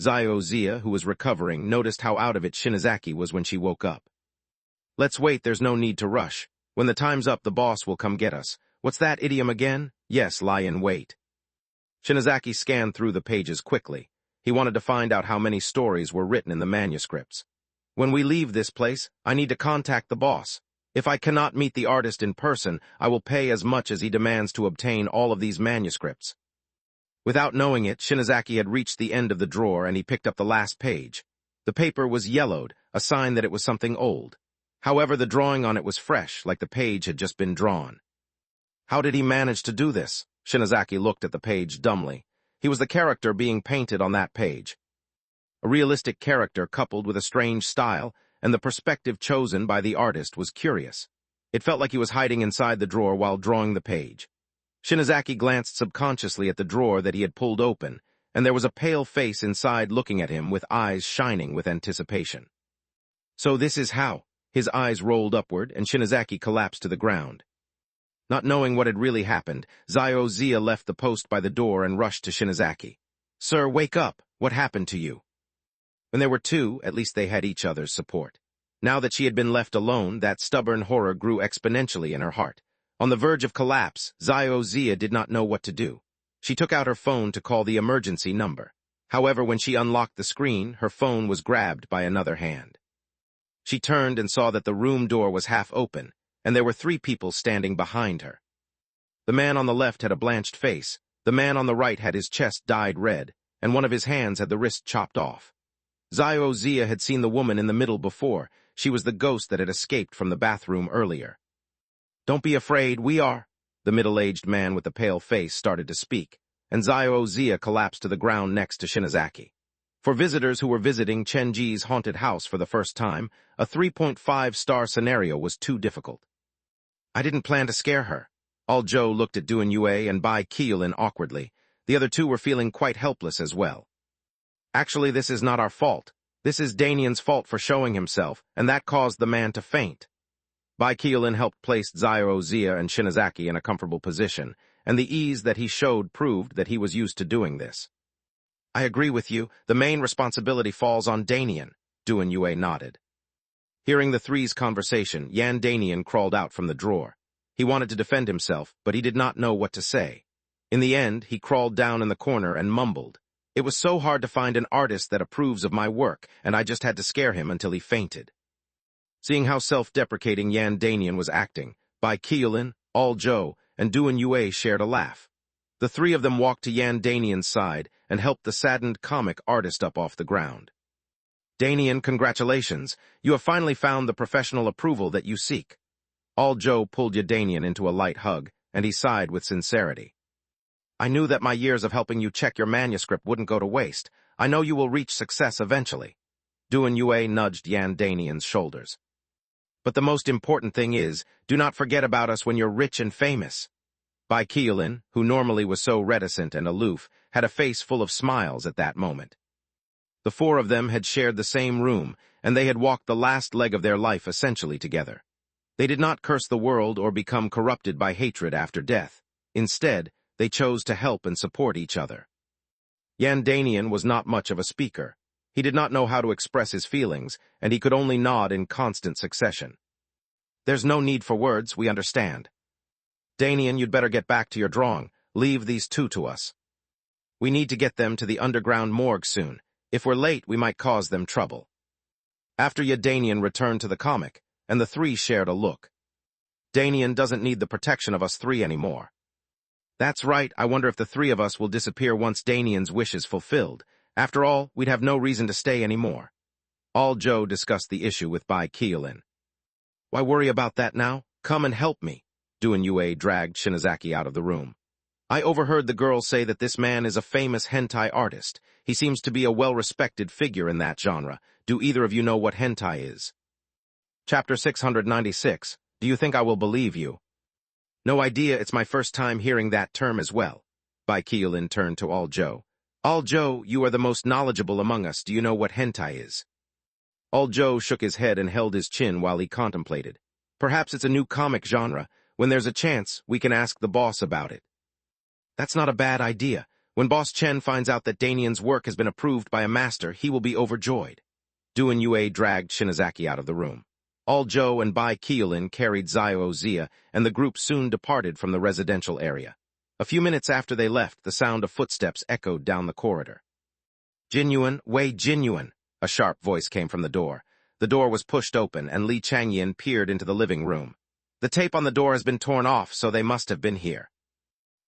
Zio-Zia, who was recovering, noticed how out of it Shinazaki was when she woke up. Let's wait, there's no need to rush. When the time's up, the boss will come get us. What's that idiom again? Yes, lie in wait. Shinazaki scanned through the pages quickly. He wanted to find out how many stories were written in the manuscripts. When we leave this place, I need to contact the boss. If I cannot meet the artist in person, I will pay as much as he demands to obtain all of these manuscripts. Without knowing it, Shinazaki had reached the end of the drawer and he picked up the last page. The paper was yellowed, a sign that it was something old. However, the drawing on it was fresh, like the page had just been drawn. How did he manage to do this? Shinazaki looked at the page dumbly. He was the character being painted on that page. A realistic character coupled with a strange style, and the perspective chosen by the artist was curious. It felt like he was hiding inside the drawer while drawing the page. Shinazaki glanced subconsciously at the drawer that he had pulled open, and there was a pale face inside looking at him with eyes shining with anticipation. So this is how. His eyes rolled upward, and Shinazaki collapsed to the ground. Not knowing what had really happened, Zio-Zia left the post by the door and rushed to Shinazaki. "Sir, wake up! What happened to you?" When there were two, at least they had each other's support. Now that she had been left alone, that stubborn horror grew exponentially in her heart. On the verge of collapse, Zio-Zia did not know what to do. She took out her phone to call the emergency number. However, when she unlocked the screen, her phone was grabbed by another hand. She turned and saw that the room door was half open, and there were 3 people standing behind her. The man on the left had a blanched face, the man on the right had his chest dyed red, and one of his hands had the wrist chopped off. Zio-Zia had seen the woman in the middle before. She was the ghost that had escaped from the bathroom earlier. "Don't be afraid, we are." The middle-aged man with the pale face started to speak, and Zio-Zia collapsed to the ground next to Shinazaki. For visitors who were visiting Chenji's haunted house for the first time, a 3.5-star scenario was too difficult. "I didn't plan to scare her." Aljo looked at Duan Yue and Bai Qiulin awkwardly. The other two were feeling quite helpless as well. "Actually, this is not our fault. This is Danian's fault for showing himself, and that caused the man to faint." Bai Qiulin helped place Zio-Zia and Shinazaki in a comfortable position, and the ease that he showed proved that he was used to doing this. "I agree with you. The main responsibility falls on Danian," Duan Yue nodded. Hearing the three's conversation, Yan Danian crawled out from the drawer. He wanted to defend himself, but he did not know what to say. In the end, he crawled down in the corner and mumbled, "It was so hard to find an artist that approves of my work, and I just had to scare him until he fainted." Seeing how self-deprecating Yan Danian was acting, Bai Qiulin, Aljo, and Duan Yue shared a laugh. The 3 of them walked to Yan Danian's side and helped the saddened comic artist up off the ground. "Danian, congratulations. You have finally found the professional approval that you seek." Aljo pulled Danian into a light hug, and he sighed with sincerity. "I knew that my years of helping you check your manuscript wouldn't go to waste. I know you will reach success eventually." Duan Yue nudged Yan Danian's shoulders. "But the most important thing is, do not forget about us when you're rich and famous." Bai Qiulin, who normally was so reticent and aloof, had a face full of smiles at that moment. The 4 of them had shared the same room, and they had walked the last leg of their life essentially together. They did not curse the world or become corrupted by hatred after death. Instead, they chose to help and support each other. Yan Danian was not much of a speaker. He did not know how to express his feelings, and he could only nod in constant succession. "There's no need for words, we understand. Danian, you'd better get back to your drawing. Leave these 2 to us. We need to get them to the underground morgue soon. If we're late, we might cause them trouble." After Danian returned to the comic, and the 3 shared a look. "Danian doesn't need the protection of us 3 anymore." "That's right. I wonder if the 3 of us will disappear once Danian's wish is fulfilled. After all, we'd have no reason to stay anymore." Aljo discussed the issue with Bai Qiulin. "Why worry about that now? Come and help me." Duan Yue dragged Shinazaki out of the room. "I overheard the girls say that this man is a famous hentai artist. He seems to be a well-respected figure in that genre. Do either of you know what hentai is?" Chapter 696, Do you think I will believe you? "No idea. It's my first time hearing that term as well." Bai Qiulin turned to Aljo. "Aljo, you are the most knowledgeable among us. Do you know what hentai is?" Aljo shook his head and held his chin while he contemplated. "Perhaps it's a new comic genre. When there's a chance, we can ask the boss about it." "That's not a bad idea. When Boss Chen finds out that Danian's work has been approved by a master, he will be overjoyed." Duan Yue dragged Shinazaki out of the room. Aljo and Bai Qiulin carried Zio-Zia, and the group soon departed from the residential area. A few minutes after they left, the sound of footsteps echoed down the corridor. "Jinyuan, Wei Jinyuan," a sharp voice came from the door. The door was pushed open, and Li Changyin peered into the living room. "The tape on the door has been torn off, so they must have been here."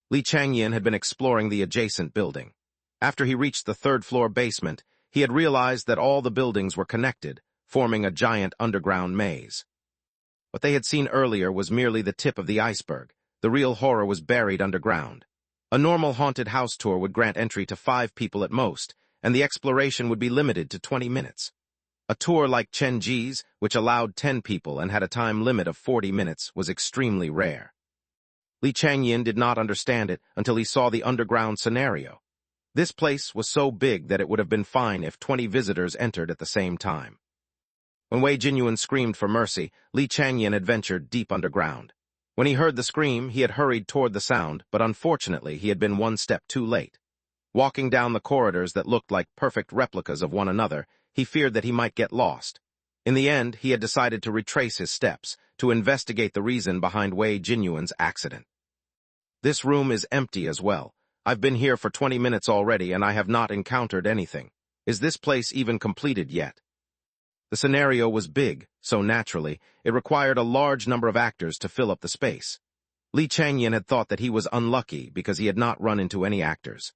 Li Changyin had been exploring the adjacent building. After he reached the 3rd-floor basement, he had realized that all the buildings were connected, forming a giant underground maze. What they had seen earlier was merely the tip of the iceberg. The real horror was buried underground. A normal haunted house tour would grant entry to 5 people at most, and the exploration would be limited to 20 minutes. A tour like Chen Ji's, which allowed 10 people and had a time limit of 40 minutes, was extremely rare. Li Changyin did not understand it until he saw the underground scenario. This place was so big that it would have been fine if 20 visitors entered at the same time. When Wei Jinyuan screamed for mercy, Li Changyin had ventured deep underground. When he heard the scream, he had hurried toward the sound, but unfortunately he had been one step too late. Walking down the corridors that looked like perfect replicas of one another, he feared that he might get lost. In the end, he had decided to retrace his steps, to investigate the reason behind Wei Jinyuan's accident. This room is empty as well. I've been here for 20 minutes already and I have not encountered anything. Is this place even completed yet? The scenario was big, so naturally, it required a large number of actors to fill up the space. Li Changyin had thought that he was unlucky because he had not run into any actors.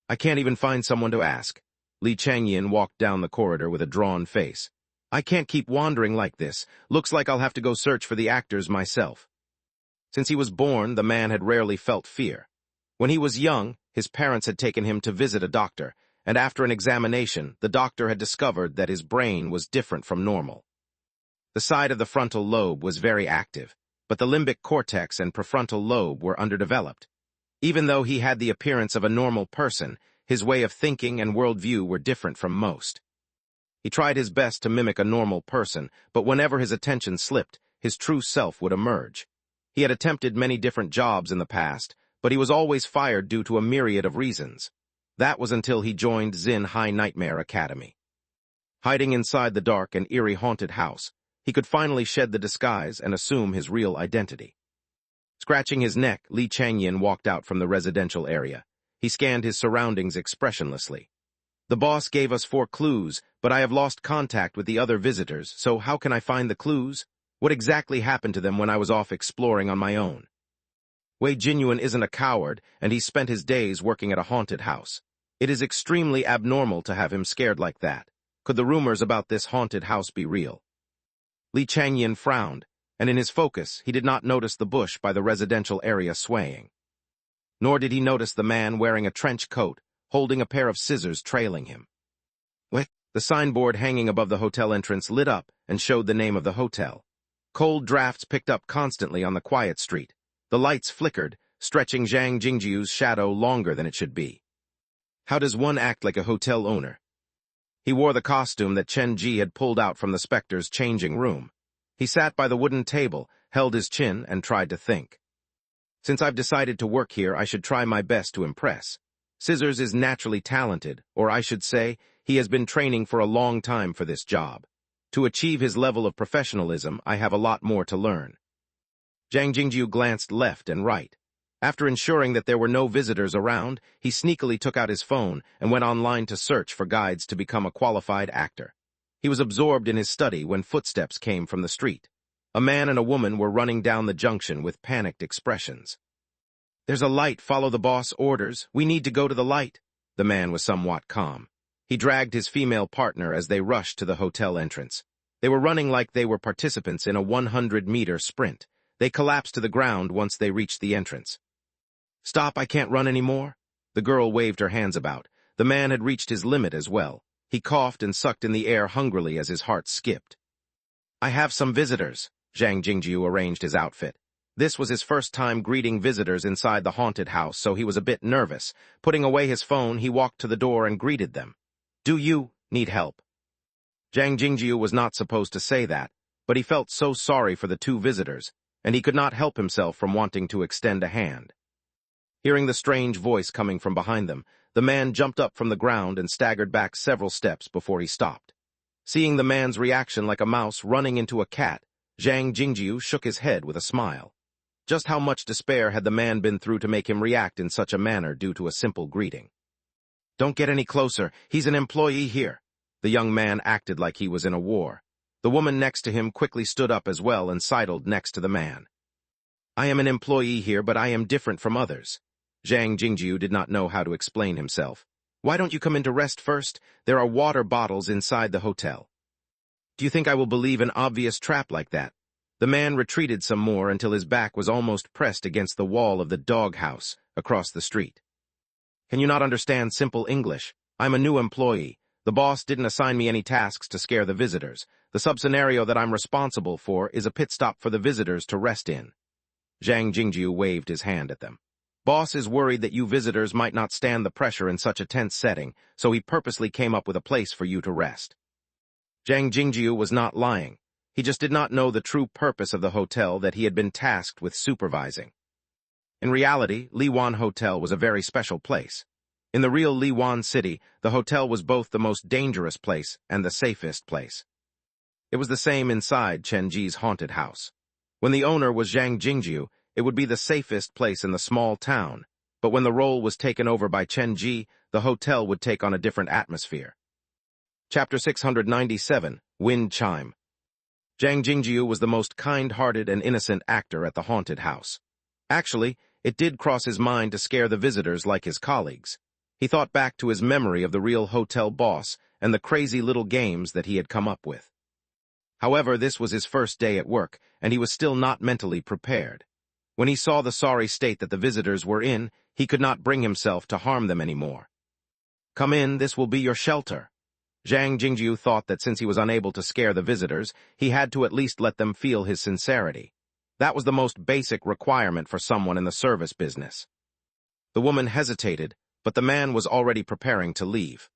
I can't even find someone to ask. Li Changyin walked down the corridor with a drawn face. I can't keep wandering like this. Looks like I'll have to go search for the actors myself. Since he was born, the man had rarely felt fear. When he was young, his parents had taken him to visit a doctor, and after an examination, the doctor had discovered that his brain was different from normal. The side of the frontal lobe was very active, but the limbic cortex and prefrontal lobe were underdeveloped. Even though he had the appearance of a normal person, his way of thinking and worldview were different from most. He tried his best to mimic a normal person, but whenever his attention slipped, his true self would emerge. He had attempted many different jobs in the past, but he was always fired due to a myriad of reasons. That was until he joined Xin High Nightmare Academy. Hiding inside the dark and eerie haunted house, he could finally shed the disguise and assume his real identity. Scratching his neck, Li Changyin walked out from the residential area. He scanned his surroundings expressionlessly. The boss gave us 4 clues, but I have lost contact with the other visitors, so how can I find the clues? What exactly happened to them when I was off exploring on my own? Wei Jinyuan isn't a coward, and he spent his days working at a haunted house. It is extremely abnormal to have him scared like that. Could the rumors about this haunted house be real? Li Changyin frowned, and in his focus, he did not notice the bush by the residential area swaying. Nor did he notice the man wearing a trench coat, holding a pair of scissors trailing him. What? The signboard hanging above the hotel entrance lit up and showed the name of the hotel. Cold drafts picked up constantly on the quiet street. The lights flickered, stretching Zhang Jingjiu's shadow longer than it should be. How does one act like a hotel owner? He wore the costume that Chen Ji had pulled out from the Spectre's changing room. He sat by the wooden table, held his chin, and tried to think. Since I've decided to work here, I should try my best to impress. Scissors is naturally talented, or I should say, he has been training for a long time for this job. To achieve his level of professionalism, I have a lot more to learn. Zhang Jingjiu glanced left and right. After ensuring that there were no visitors around, he sneakily took out his phone and went online to search for guides to become a qualified actor. He was absorbed in his study when footsteps came from the street. A man and a woman were running down the junction with panicked expressions. There's a light, follow the boss orders. We need to go to the light. The man was somewhat calm. He dragged his female partner as they rushed to the hotel entrance. They were running like they were participants in a 100-meter sprint. They collapsed to the ground once they reached the entrance. Stop, I can't run anymore. The girl waved her hands about. The man had reached his limit as well. He coughed and sucked in the air hungrily as his heart skipped. I have some visitors. Zhang Jingjiu arranged his outfit. This was his first time greeting visitors inside the haunted house, so he was a bit nervous. Putting away his phone, he walked to the door and greeted them. Do you need help? Zhang Jingjiu was not supposed to say that, but he felt so sorry for the 2 visitors, and he could not help himself from wanting to extend a hand. Hearing the strange voice coming from behind them, the man jumped up from the ground and staggered back several steps before he stopped. Seeing the man's reaction like a mouse running into a cat, Zhang Jingjiu shook his head with a smile. Just how much despair had the man been through to make him react in such a manner due to a simple greeting? Don't get any closer. He's an employee here. The young man acted like he was in a war. The woman next to him quickly stood up as well and sidled next to the man. I am an employee here, but I am different from others. Zhang Jingjiu did not know how to explain himself. Why don't you come in to rest first? There are water bottles inside the hotel. Do you think I will believe an obvious trap like that? The man retreated some more until his back was almost pressed against the wall of the doghouse across the street. Can you not understand simple English? I'm a new employee. The boss didn't assign me any tasks to scare the visitors. The sub-scenario that I'm responsible for is a pit stop for the visitors to rest in. Zhang Jingjiu waved his hand at them. Boss is worried that you visitors might not stand the pressure in such a tense setting, so he purposely came up with a place for you to rest. Zhang Jingjiu was not lying. He just did not know the true purpose of the hotel that he had been tasked with supervising. In reality, Liwan Hotel was a very special place. In the real Liwan city, the hotel was both the most dangerous place and the safest place. It was the same inside Chen Ji's haunted house. When the owner was Zhang Jingjiu, it would be the safest place in the small town, but when the role was taken over by Chen Ji, the hotel would take on a different atmosphere. Chapter 697, Wind Chime. Zhang Jingjiu was the most kind-hearted and innocent actor at the haunted house. Actually, it did cross his mind to scare the visitors like his colleagues. He thought back to his memory of the real hotel boss and the crazy little games that he had come up with. However, this was his first day at work, and he was still not mentally prepared. When he saw the sorry state that the visitors were in, he could not bring himself to harm them anymore. Come in, this will be your shelter. Zhang Jingjiu thought that since he was unable to scare the visitors, he had to at least let them feel his sincerity. That was the most basic requirement for someone in the service business. The woman hesitated, but the man was already preparing to leave.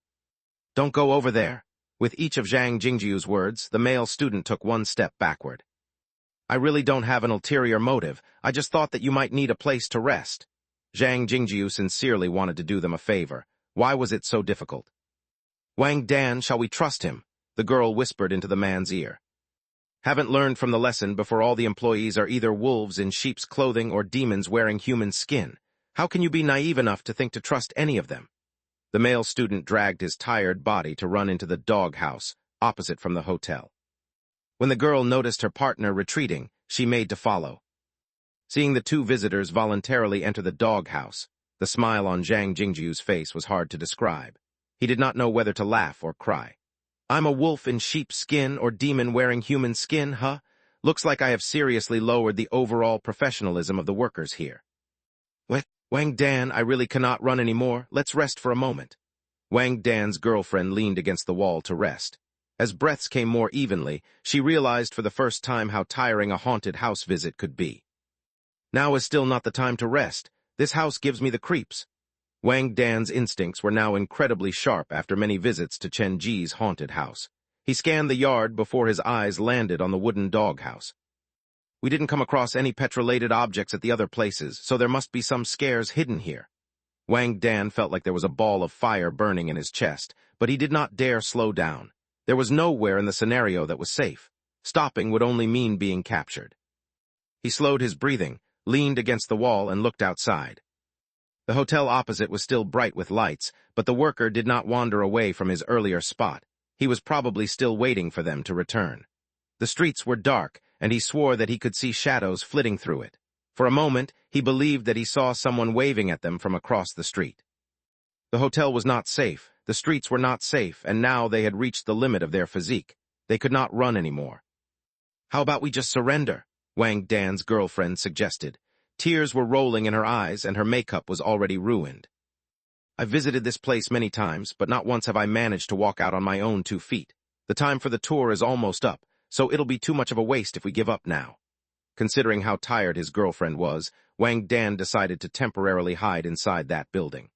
Don't go over there. With each of Zhang Jingjiu's words, the male student took one step backward. I really don't have an ulterior motive. I just thought that you might need a place to rest. Zhang Jingjiu sincerely wanted to do them a favor. Why was it so difficult? Wang Dan, shall we trust him? The girl whispered into the man's ear. Haven't learned from the lesson before all the employees are either wolves in sheep's clothing or demons wearing human skin. How can you be naive enough to think to trust any of them? The male student dragged his tired body to run into the doghouse, opposite from the hotel. When the girl noticed her partner retreating, she made to follow. Seeing the two visitors voluntarily enter the doghouse, the smile on Zhang Jingjiu's face was hard to describe. He did not know whether to laugh or cry. I'm a wolf in sheep's skin or demon wearing human skin, huh? Looks like I have seriously lowered the overall professionalism of the workers here. Wang Dan, I really cannot run anymore. Let's rest for a moment. Wang Dan's girlfriend leaned against the wall to rest. As breaths came more evenly, she realized for the first time how tiring a haunted house visit could be. Now is still not the time to rest. This house gives me the creeps. Wang Dan's instincts were now incredibly sharp after many visits to Chen Ji's haunted house. He scanned the yard before his eyes landed on the wooden doghouse. We didn't come across any petrolated objects at the other places, so there must be some scares hidden here. Wang Dan felt like there was a ball of fire burning in his chest, but he did not dare slow down. There was nowhere in the scenario that was safe. Stopping would only mean being captured. He slowed his breathing, leaned against the wall, and looked outside. The hotel opposite was still bright with lights, but the worker did not wander away from his earlier spot. He was probably still waiting for them to return. The streets were dark, and he swore that he could see shadows flitting through it. For a moment, he believed that he saw someone waving at them from across the street. The hotel was not safe, the streets were not safe, and now they had reached the limit of their physique. They could not run anymore. How about we just surrender? Wang Dan's girlfriend suggested. Tears were rolling in her eyes, and her makeup was already ruined. I've visited this place many times, but not once have I managed to walk out on my own 2 feet. The time for the tour is almost up, so it'll be too much of a waste if we give up now. Considering how tired his girlfriend was, Wang Dan decided to temporarily hide inside that building.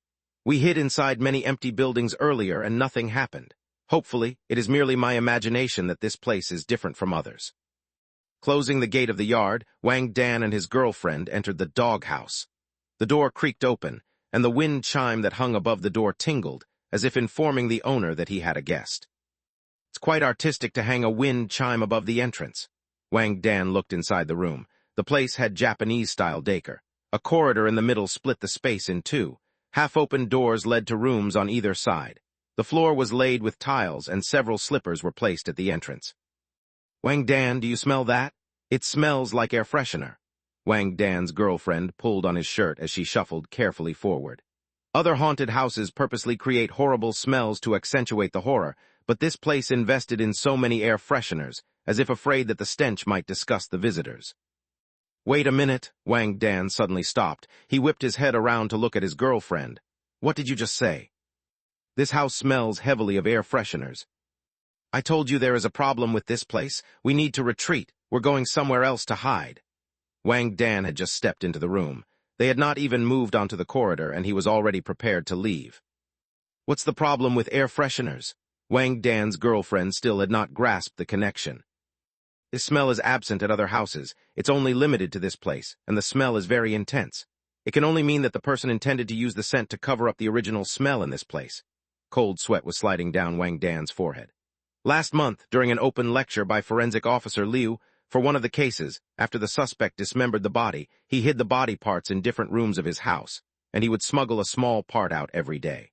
We hid inside many empty buildings earlier and nothing happened. Hopefully, it is merely my imagination that this place is different from others. Closing the gate of the yard, Wang Dan and his girlfriend entered the doghouse. The door creaked open, and the wind chime that hung above the door tingled, as if informing the owner that he had a guest. It's quite artistic to hang a wind chime above the entrance. Wang Dan looked inside the room. The place had Japanese-style decor. A corridor in the middle split the space in two. Half-open doors led to rooms on either side. The floor was laid with tiles, and several slippers were placed at the entrance. Wang Dan, do you smell that? It smells like air freshener. Wang Dan's girlfriend pulled on his shirt as she shuffled carefully forward. Other haunted houses purposely create horrible smells to accentuate the horror, but this place invested in so many air fresheners, as if afraid that the stench might disgust the visitors. Wait a minute, Wang Dan suddenly stopped. He whipped his head around to look at his girlfriend. What did you just say? This house smells heavily of air fresheners. I told you there is a problem with this place. We need to retreat. We're going somewhere else to hide. Wang Dan had just stepped into the room. They had not even moved onto the corridor, and he was already prepared to leave. What's the problem with air fresheners? Wang Dan's girlfriend still had not grasped the connection. This smell is absent at other houses. It's only limited to this place, and the smell is very intense. It can only mean that the person intended to use the scent to cover up the original smell in this place. Cold sweat was sliding down Wang Dan's forehead. Last month, during an open lecture by Forensic Officer Liu, for one of the cases, after the suspect dismembered the body, he hid the body parts in different rooms of his house, and he would smuggle a small part out every day.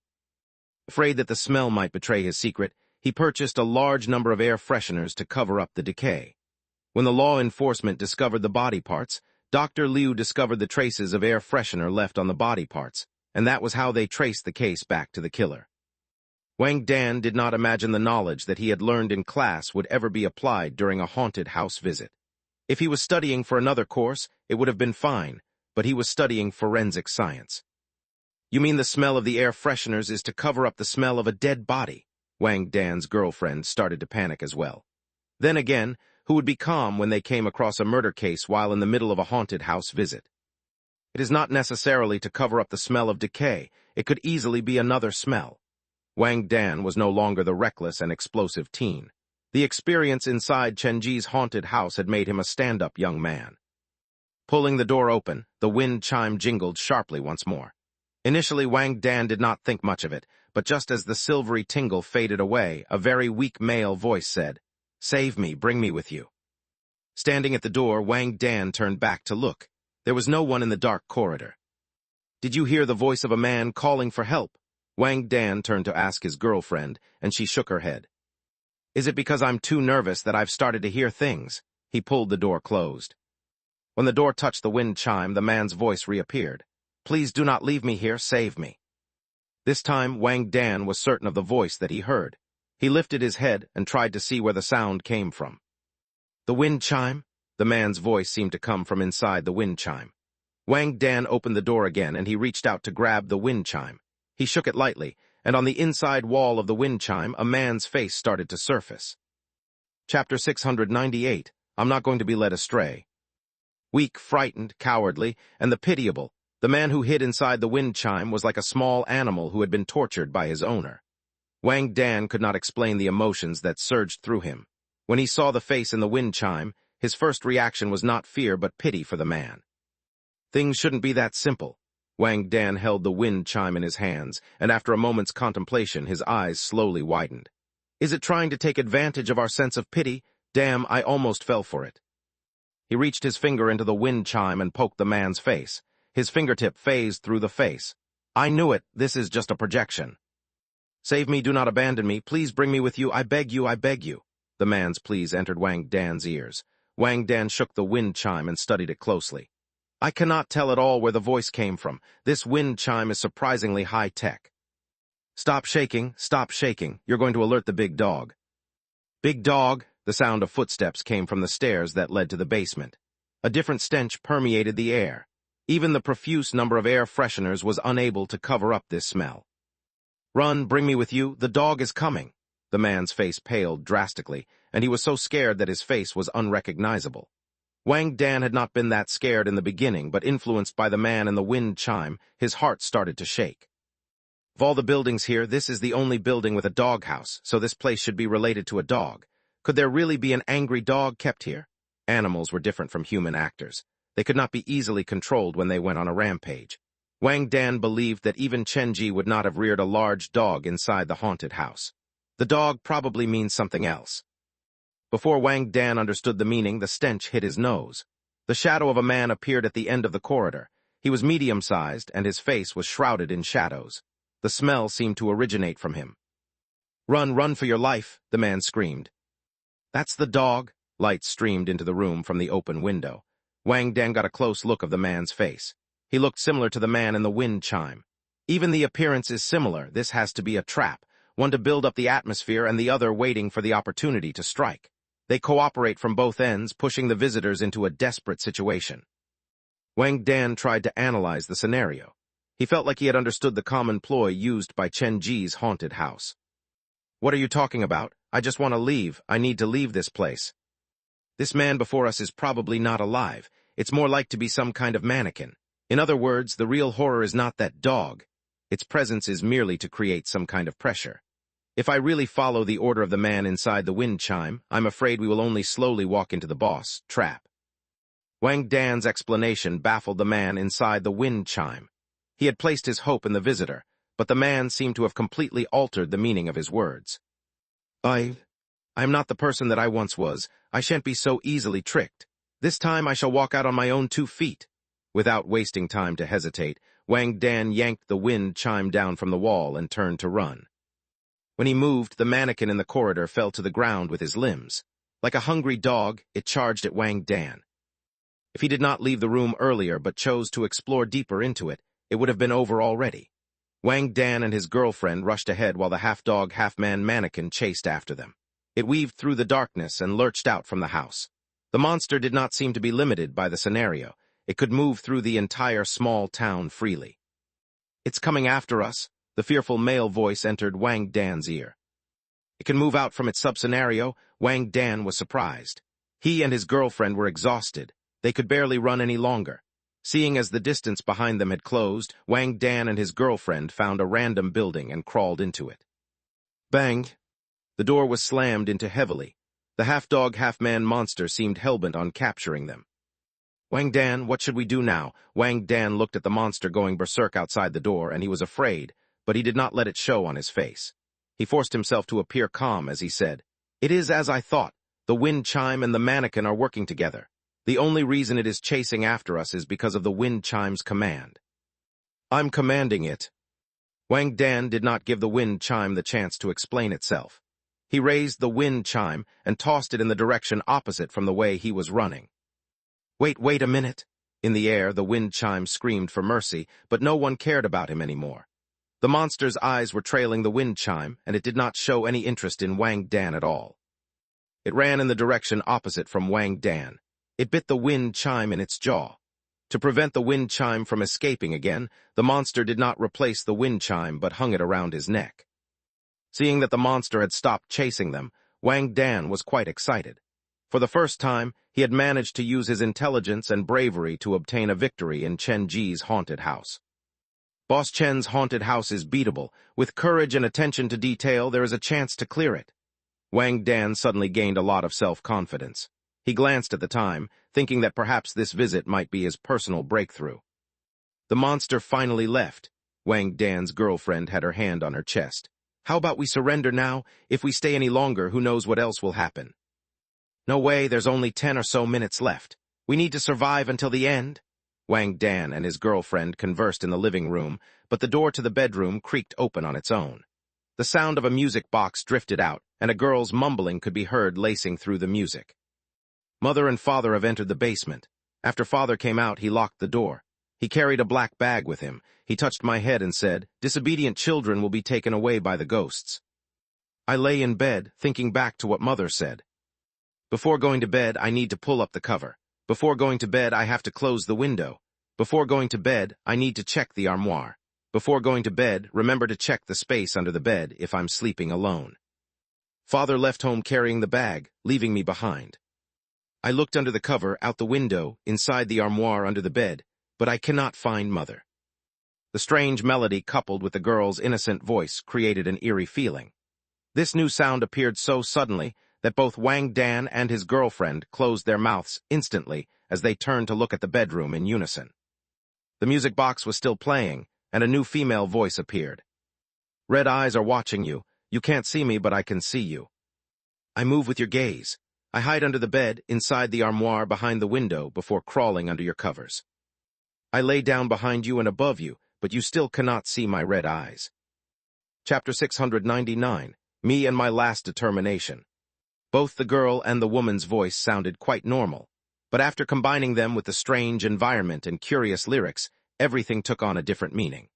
Afraid that the smell might betray his secret, he purchased a large number of air fresheners to cover up the decay. When the law enforcement discovered the body parts, Dr. Liu discovered the traces of air freshener left on the body parts, and that was how they traced the case back to the killer. Wang Dan did not imagine the knowledge that he had learned in class would ever be applied during a haunted house visit. If he was studying for another course, it would have been fine, but he was studying forensic science. You mean the smell of the air fresheners is to cover up the smell of a dead body? Wang Dan's girlfriend started to panic as well. Then again, who would be calm when they came across a murder case while in the middle of a haunted house visit? It is not necessarily to cover up the smell of decay. It could easily be another smell. Wang Dan was no longer the reckless and explosive teen. The experience inside Chenji's haunted house had made him a stand-up young man. Pulling the door open, the wind chime jingled sharply once more. Initially, Wang Dan did not think much of it, but just as the silvery tingle faded away, a very weak male voice said, "Save me, bring me with you." Standing at the door, Wang Dan turned back to look. There was no one in the dark corridor. "Did you hear the voice of a man calling for help?" Wang Dan turned to ask his girlfriend, and she shook her head. "Is it because I'm too nervous that I've started to hear things?" He pulled the door closed. When the door touched the wind chime, the man's voice reappeared. "Please do not leave me here, save me." This time, Wang Dan was certain of the voice that he heard. He lifted his head and tried to see where the sound came from. "The wind chime?" The man's voice seemed to come from inside the wind chime. Wang Dan opened the door again, and he reached out to grab the wind chime. He shook it lightly, and on the inside wall of the wind chime, a man's face started to surface. Chapter 698, I'm not going to be led astray. Weak, frightened, cowardly, and the pitiable, the man who hid inside the wind chime was like a small animal who had been tortured by his owner. Wang Dan could not explain the emotions that surged through him. When he saw the face in the wind chime, his first reaction was not fear but pity for the man. Things shouldn't be that simple. Wang Dan held the wind chime in his hands, and after a moment's contemplation, his eyes slowly widened. Is it trying to take advantage of our sense of pity? Damn, I almost fell for it. He reached his finger into the wind chime and poked the man's face. His fingertip phased through the face. I knew it, this is just a projection. Save me, do not abandon me, please bring me with you, I beg you, I beg you. The man's pleas entered Wang Dan's ears. Wang Dan shook the wind chime and studied it closely. I cannot tell at all where the voice came from. This wind chime is surprisingly high-tech. Stop shaking, you're going to alert the big dog. Big dog, the sound of footsteps came from the stairs that led to the basement. A different stench permeated the air. Even the profuse number of air fresheners was unable to cover up this smell. Run, bring me with you, the dog is coming. The man's face paled drastically, and he was so scared that his face was unrecognizable. Wang Dan had not been that scared in the beginning, but influenced by the man and the wind chime, his heart started to shake. Of all the buildings here, this is the only building with a doghouse, so this place should be related to a dog. Could there really be an angry dog kept here? Animals were different from human actors. They could not be easily controlled when they went on a rampage. Wang Dan believed that even Chenji would not have reared a large dog inside the haunted house. The dog probably means something else. Before Wang Dan understood the meaning, the stench hit his nose. The shadow of a man appeared at the end of the corridor. He was medium-sized, and his face was shrouded in shadows. The smell seemed to originate from him. Run, run for your life, the man screamed. That's the dog. Light streamed into the room from the open window. Wang Dan got a close look of the man's face. He looked similar to the man in the wind chime. Even the appearance is similar. This has to be a trap, one to build up the atmosphere and the other waiting for the opportunity to strike. They cooperate from both ends, pushing the visitors into a desperate situation. Wang Dan tried to analyze the scenario. He felt like he had understood the common ploy used by Chen Ji's haunted house. "What are you talking about? I just want to leave. I need to leave this place. This man before us is probably not alive. It's more like to be some kind of mannequin. In other words, the real horror is not that dog. Its presence is merely to create some kind of pressure. If I really follow the order of the man inside the wind chime, I'm afraid we will only slowly walk into the boss trap." Wang Dan's explanation baffled the man inside the wind chime. He had placed his hope in the visitor, but the man seemed to have completely altered the meaning of his words. I am not the person that I once was. I shan't be so easily tricked. This time I shall walk out on my own 2 feet. Without wasting time to hesitate, Wang Dan yanked the wind chime down from the wall and turned to run. When he moved, the mannequin in the corridor fell to the ground with his limbs. Like a hungry dog, it charged at Wang Dan. If he did not leave the room earlier but chose to explore deeper into it, it would have been over already. Wang Dan and his girlfriend rushed ahead while the half-dog, half-man mannequin chased after them. It weaved through the darkness and lurched out from the house. The monster did not seem to be limited by the scenario. It could move through the entire small town freely. "It's coming after us," the fearful male voice entered Wang Dan's ear. It can move out from its sub-scenario. Wang Dan was surprised. He and his girlfriend were exhausted. They could barely run any longer. Seeing as the distance behind them had closed, Wang Dan and his girlfriend found a random building and crawled into it. Bang! The door was slammed into heavily. The half-dog, half-man monster seemed hellbent on capturing them. "Wang Dan, what should we do now?" Wang Dan looked at the monster going berserk outside the door, and he was afraid, but he did not let it show on his face. He forced himself to appear calm as he said, "It is as I thought. The wind chime and the mannequin are working together. The only reason it is chasing after us is because of the wind chime's command. I'm commanding it." Wang Dan did not give the wind chime the chance to explain itself. He raised the wind chime and tossed it in the direction opposite from the way he was running. Wait a minute." In the air, the wind chime screamed for mercy, but no one cared about him anymore. The monster's eyes were trailing the wind chime, and it did not show any interest in Wang Dan at all. It ran in the direction opposite from Wang Dan. It bit the wind chime in its jaw. To prevent the wind chime from escaping again, the monster did not replace the wind chime but hung it around his neck. Seeing that the monster had stopped chasing them, Wang Dan was quite excited. For the first time, he had managed to use his intelligence and bravery to obtain a victory in Chen Ji's haunted house. Boss Chen's haunted house is beatable. With courage and attention to detail, there is a chance to clear it. Wang Dan suddenly gained a lot of self-confidence. He glanced at the time, thinking that perhaps this visit might be his personal breakthrough. The monster finally left. Wang Dan's girlfriend had her hand on her chest. "How about we surrender now? If we stay any longer, who knows what else will happen?" "No way, there's only 10 or so minutes left. We need to survive until the end." Wang Dan and his girlfriend conversed in the living room, but the door to the bedroom creaked open on its own. The sound of a music box drifted out, and a girl's mumbling could be heard lacing through the music. Mother and father have entered the basement. After father came out, he locked the door. He carried a black bag with him. He touched my head and said, "Disobedient children will be taken away by the ghosts." I lay in bed, thinking back to what mother said. Before going to bed, I need to pull up the cover. Before going to bed, I have to close the window. Before going to bed, I need to check the armoire. Before going to bed, remember to check the space under the bed if I'm sleeping alone. Father left home carrying the bag, leaving me behind. I looked under the cover, out the window, inside the armoire under the bed, but I cannot find mother. The strange melody coupled with the girl's innocent voice created an eerie feeling. This new sound appeared so suddenly that both Wang Dan and his girlfriend closed their mouths instantly as they turned to look at the bedroom in unison. The music box was still playing, and a new female voice appeared. "Red eyes are watching you. You can't see me, but I can see you. I move with your gaze. I hide under the bed, inside the armoire behind the window before crawling under your covers. I lay down behind you and above you, but you still cannot see my red eyes." Chapter 699, Me and My Last Determination. Both the girl and the woman's voice sounded quite normal, but after combining them with the strange environment and curious lyrics, everything took on a different meaning.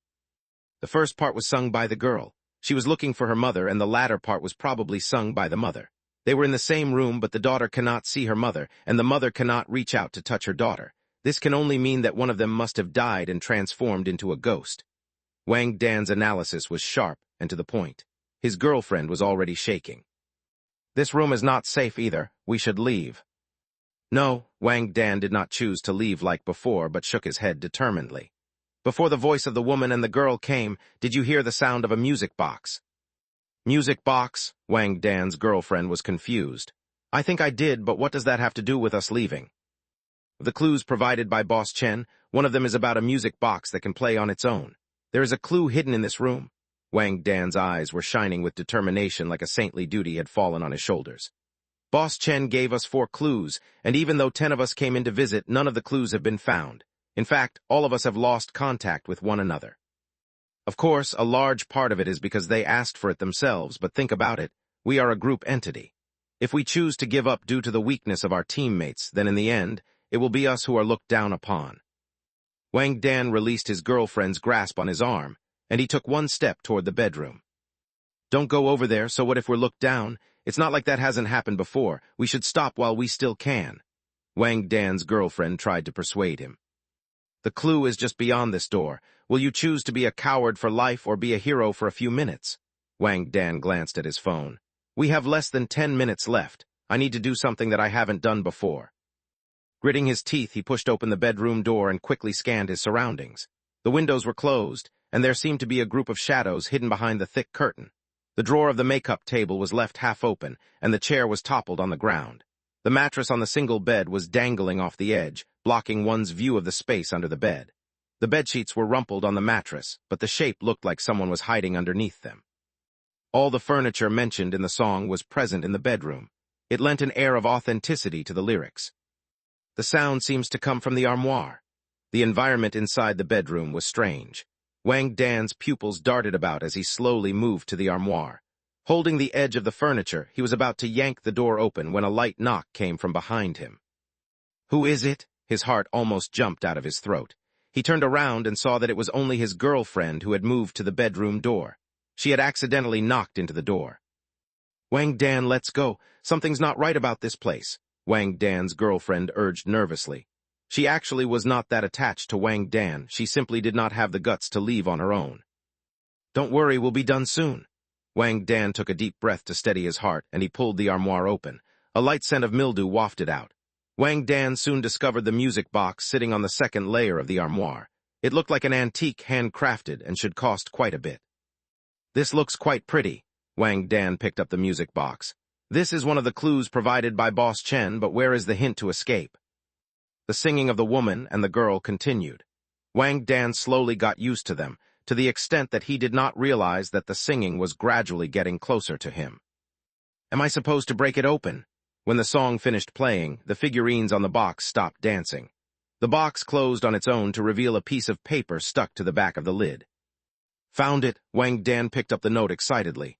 The first part was sung by the girl. She was looking for her mother, and the latter part was probably sung by the mother. They were in the same room, but the daughter cannot see her mother, and the mother cannot reach out to touch her daughter. This can only mean that one of them must have died and transformed into a ghost. Wang Dan's analysis was sharp and to the point. His girlfriend was already shaking. This room is not safe either. We should leave. No, Wang Dan did not choose to leave like before, but shook his head determinedly. Before the voice of the woman and the girl came, did you hear the sound of a music box? Music box? Wang Dan's girlfriend was confused. I think I did, but what does that have to do with us leaving? The clues provided by Boss Chen, one of them is about a music box that can play on its own. There is a clue hidden in this room. Wang Dan's eyes were shining with determination like a saintly duty had fallen on his shoulders. Boss Chen gave us 4 clues, and even though 10 of us came in to visit, none of the clues have been found. In fact, all of us have lost contact with one another. Of course, a large part of it is because they asked for it themselves, but think about it. We are a group entity. If we choose to give up due to the weakness of our teammates, then in the end, it will be us who are looked down upon. Wang Dan released his girlfriend's grasp on his arm, and he took 1 step toward the bedroom. Don't go over there, so what if we're looked down? It's not like that hasn't happened before. We should stop while we still can. Wang Dan's girlfriend tried to persuade him. The clue is just beyond this door. Will you choose to be a coward for life or be a hero for a few minutes? Wang Dan glanced at his phone. We have less than 10 minutes left. I need to do something that I haven't done before. Gritting his teeth, he pushed open the bedroom door and quickly scanned his surroundings. The windows were closed, and there seemed to be a group of shadows hidden behind the thick curtain. The drawer of the makeup table was left half open, and the chair was toppled on the ground. The mattress on the single bed was dangling off the edge, blocking one's view of the space under the bed. The bedsheets were rumpled on the mattress, but the shape looked like someone was hiding underneath them. All the furniture mentioned in the song was present in the bedroom. It lent an air of authenticity to the lyrics. The sound seems to come from the armoire. The environment inside the bedroom was strange. Wang Dan's pupils darted about as he slowly moved to the armoire. Holding the edge of the furniture, he was about to yank the door open when a light knock came from behind him. Who is it? His heart almost jumped out of his throat. He turned around and saw that it was only his girlfriend who had moved to the bedroom door. She had accidentally knocked into the door. Wang Dan, let's go. Something's not right about this place, Wang Dan's girlfriend urged nervously. She actually was not that attached to Wang Dan. She simply did not have the guts to leave on her own. Don't worry, we'll be done soon. Wang Dan took a deep breath to steady his heart, and he pulled the armoire open. A light scent of mildew wafted out. Wang Dan soon discovered the music box sitting on the second layer of the armoire. It looked like an antique handcrafted and should cost quite a bit. This looks quite pretty. Wang Dan picked up the music box. This is one of the clues provided by Boss Chen, but where is the hint to escape? The singing of the woman and the girl continued. Wang Dan slowly got used to them, to the extent that he did not realize that the singing was gradually getting closer to him. Am I supposed to break it open? When the song finished playing, the figurines on the box stopped dancing. The box closed on its own to reveal a piece of paper stuck to the back of the lid. Found it, Wang Dan picked up the note excitedly.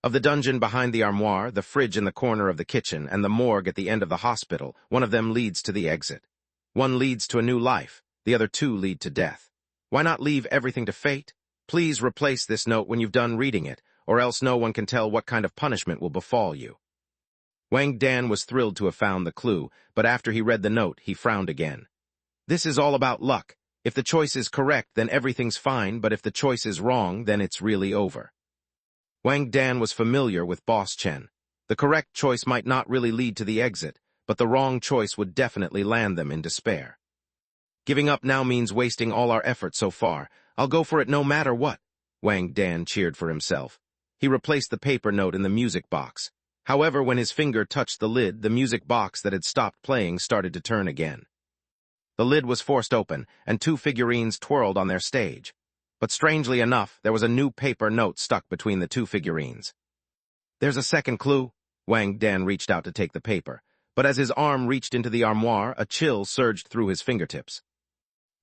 Of the dungeon behind the armoire, the fridge in the corner of the kitchen, and the morgue at the end of the hospital, one of them leads to the exit. One leads to a new life, the other 2 lead to death. Why not leave everything to fate? Please replace this note when you've done reading it, or else no one can tell what kind of punishment will befall you. Wang Dan was thrilled to have found the clue, but after he read the note, he frowned again. This is all about luck. If the choice is correct, then everything's fine, but if the choice is wrong, then it's really over. Wang Dan was familiar with Boss Chen. The correct choice might not really lead to the exit, but the wrong choice would definitely land them in despair. Giving up now means wasting all our effort so far. I'll go for it no matter what, Wang Dan cheered for himself. He replaced the paper note in the music box. However, when his finger touched the lid, the music box that had stopped playing started to turn again. The lid was forced open, and 2 figurines twirled on their stage. But strangely enough, there was a new paper note stuck between the 2 figurines. There's a second clue. Wang Dan reached out to take the paper, but as his arm reached into the armoire, a chill surged through his fingertips.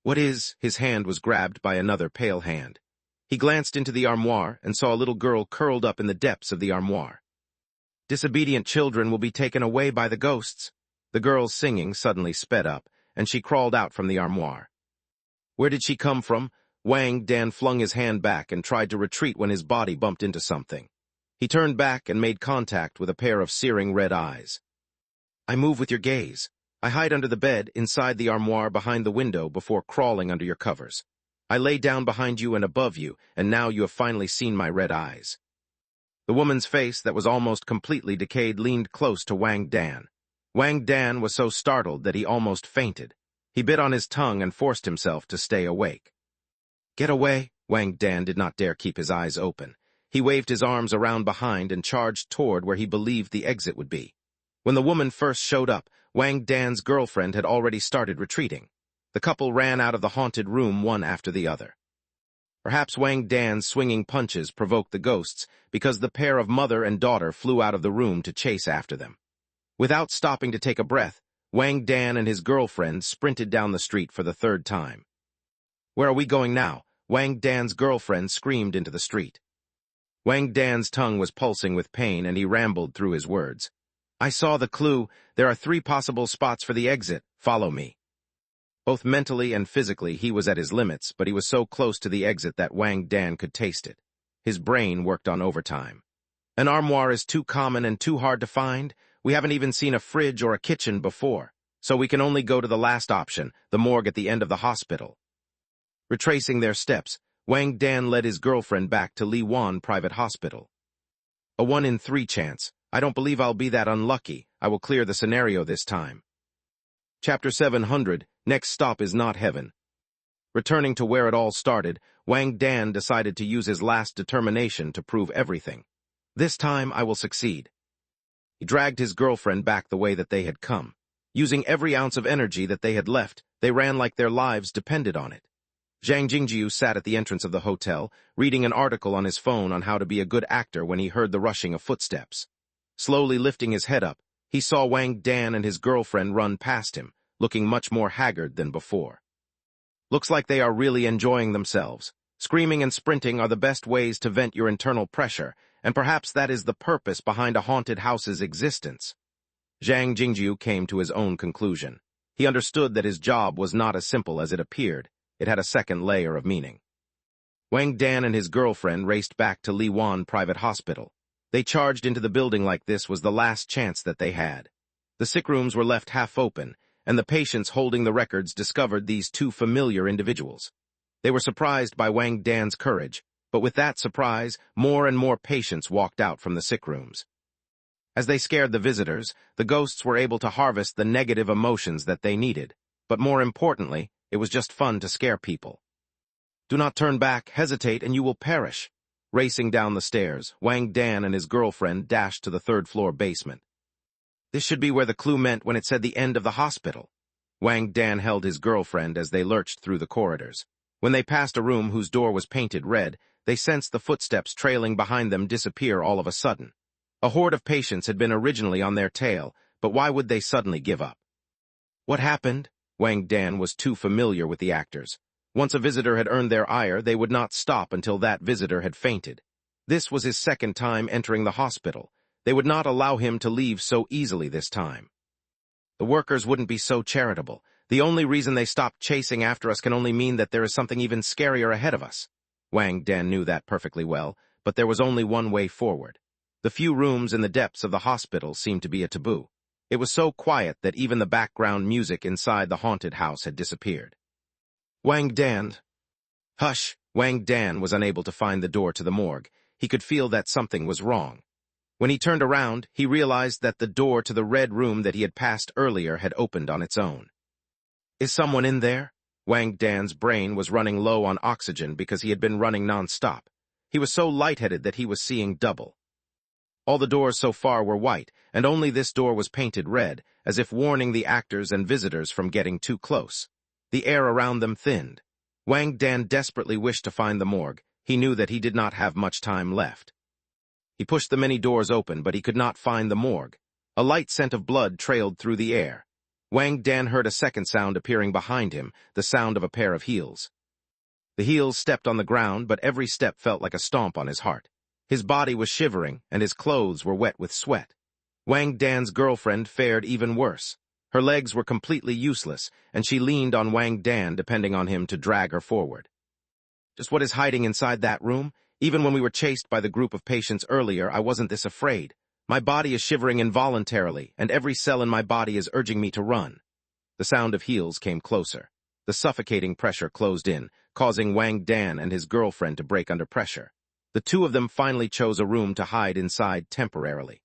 What is? His hand was grabbed by another pale hand. He glanced into the armoire and saw a little girl curled up in the depths of the armoire. Disobedient children will be taken away by the ghosts. The girl's singing suddenly sped up, and she crawled out from the armoire. Where did she come from? Wang Dan flung his hand back and tried to retreat when his body bumped into something. He turned back and made contact with a pair of searing red eyes. I move with your gaze. I hide under the bed, inside the armoire, behind the window, before crawling under your covers. I lay down behind you and above you, and now you have finally seen my red eyes." The woman's face, that was almost completely decayed, leaned close to Wang Dan. Wang Dan was so startled that he almost fainted. He bit on his tongue and forced himself to stay awake. "Get away!" Wang Dan did not dare keep his eyes open. He waved his arms around behind and charged toward where he believed the exit would be. When the woman first showed up, Wang Dan's girlfriend had already started retreating. The couple ran out of the haunted room one after the other. Perhaps Wang Dan's swinging punches provoked the ghosts, because the pair of mother and daughter flew out of the room to chase after them. Without stopping to take a breath, Wang Dan and his girlfriend sprinted down the street for the third time. "Where are we going now?" Wang Dan's girlfriend screamed into the street. Wang Dan's tongue was pulsing with pain, and he rambled through his words. "I saw the clue. There are 3 possible spots for the exit. Follow me." Both mentally and physically, he was at his limits, but he was so close to the exit that Wang Dan could taste it. His brain worked on overtime. "An armoire is too common and too hard to find. We haven't even seen a fridge or a kitchen before, so we can only go to the last option, the morgue at the end of the hospital." Retracing their steps, Wang Dan led his girlfriend back to Li Wan Private Hospital. "A 1 in 3 chance. I don't believe I'll be that unlucky. I will clear the scenario this time." Chapter 700, Next Stop is Not Heaven. Returning to where it all started, Wang Dan decided to use his last determination to prove everything. "This time I will succeed." He dragged his girlfriend back the way that they had come. Using every ounce of energy that they had left, they ran like their lives depended on it. Zhang Jingjiu sat at the entrance of the hotel, reading an article on his phone on how to be a good actor when he heard the rushing of footsteps. Slowly lifting his head up, he saw Wang Dan and his girlfriend run past him, looking much more haggard than before. Looks like they are really enjoying themselves. Screaming and sprinting are the best ways to vent your internal pressure, and perhaps that is the purpose behind a haunted house's existence. Zhang Jingjiu came to his own conclusion. He understood that his job was not as simple as it appeared. It had a second layer of meaning. Wang Dan and his girlfriend raced back to Li Wan Private Hospital. They charged into the building like this was the last chance that they had. The sick rooms were left half open, and the patients holding the records discovered these 2 familiar individuals. They were surprised by Wang Dan's courage, but with that surprise, more and more patients walked out from the sick rooms. As they scared the visitors, the ghosts were able to harvest the negative emotions that they needed, but more importantly, it was just fun to scare people. "Do not turn back, hesitate, and you will perish." Racing down the stairs, Wang Dan and his girlfriend dashed to the 3rd-floor basement. This should be where the clue meant when it said the end of the hospital. Wang Dan held his girlfriend as they lurched through the corridors. When they passed a room whose door was painted red, they sensed the footsteps trailing behind them disappear all of a sudden. A horde of patients had been originally on their tail, but why would they suddenly give up? What happened? Wang Dan was too familiar with the actors. Once a visitor had earned their ire, they would not stop until that visitor had fainted. This was his 2nd time entering the hospital. They would not allow him to leave so easily this time. The workers wouldn't be so charitable. The only reason they stopped chasing after us can only mean that there is something even scarier ahead of us. Wang Dan knew that perfectly well, but there was only one way forward. The few rooms in the depths of the hospital seemed to be a taboo. It was so quiet that even the background music inside the haunted house had disappeared. Wang Dan. Hush! Wang Dan was unable to find the door to the morgue. He could feel that something was wrong. When he turned around, he realized that the door to the red room that he had passed earlier had opened on its own. Is someone in there? Wang Dan's brain was running low on oxygen because he had been running non-stop. He was so lightheaded that he was seeing double. All the doors so far were white, and only this door was painted red, as if warning the actors and visitors from getting too close. The air around them thinned. Wang Dan desperately wished to find the morgue. He knew that he did not have much time left. He pushed the many doors open, but he could not find the morgue. A light scent of blood trailed through the air. Wang Dan heard a second sound appearing behind him, the sound of a pair of heels. The heels stepped on the ground, but every step felt like a stomp on his heart. His body was shivering, and his clothes were wet with sweat. Wang Dan's girlfriend fared even worse. Her legs were completely useless, and she leaned on Wang Dan, depending on him to drag her forward. Just what is hiding inside that room? Even when we were chased by the group of patients earlier, I wasn't this afraid. My body is shivering involuntarily, and every cell in my body is urging me to run. The sound of heels came closer. The suffocating pressure closed in, causing Wang Dan and his girlfriend to break under pressure. The two of them finally chose a room to hide inside temporarily.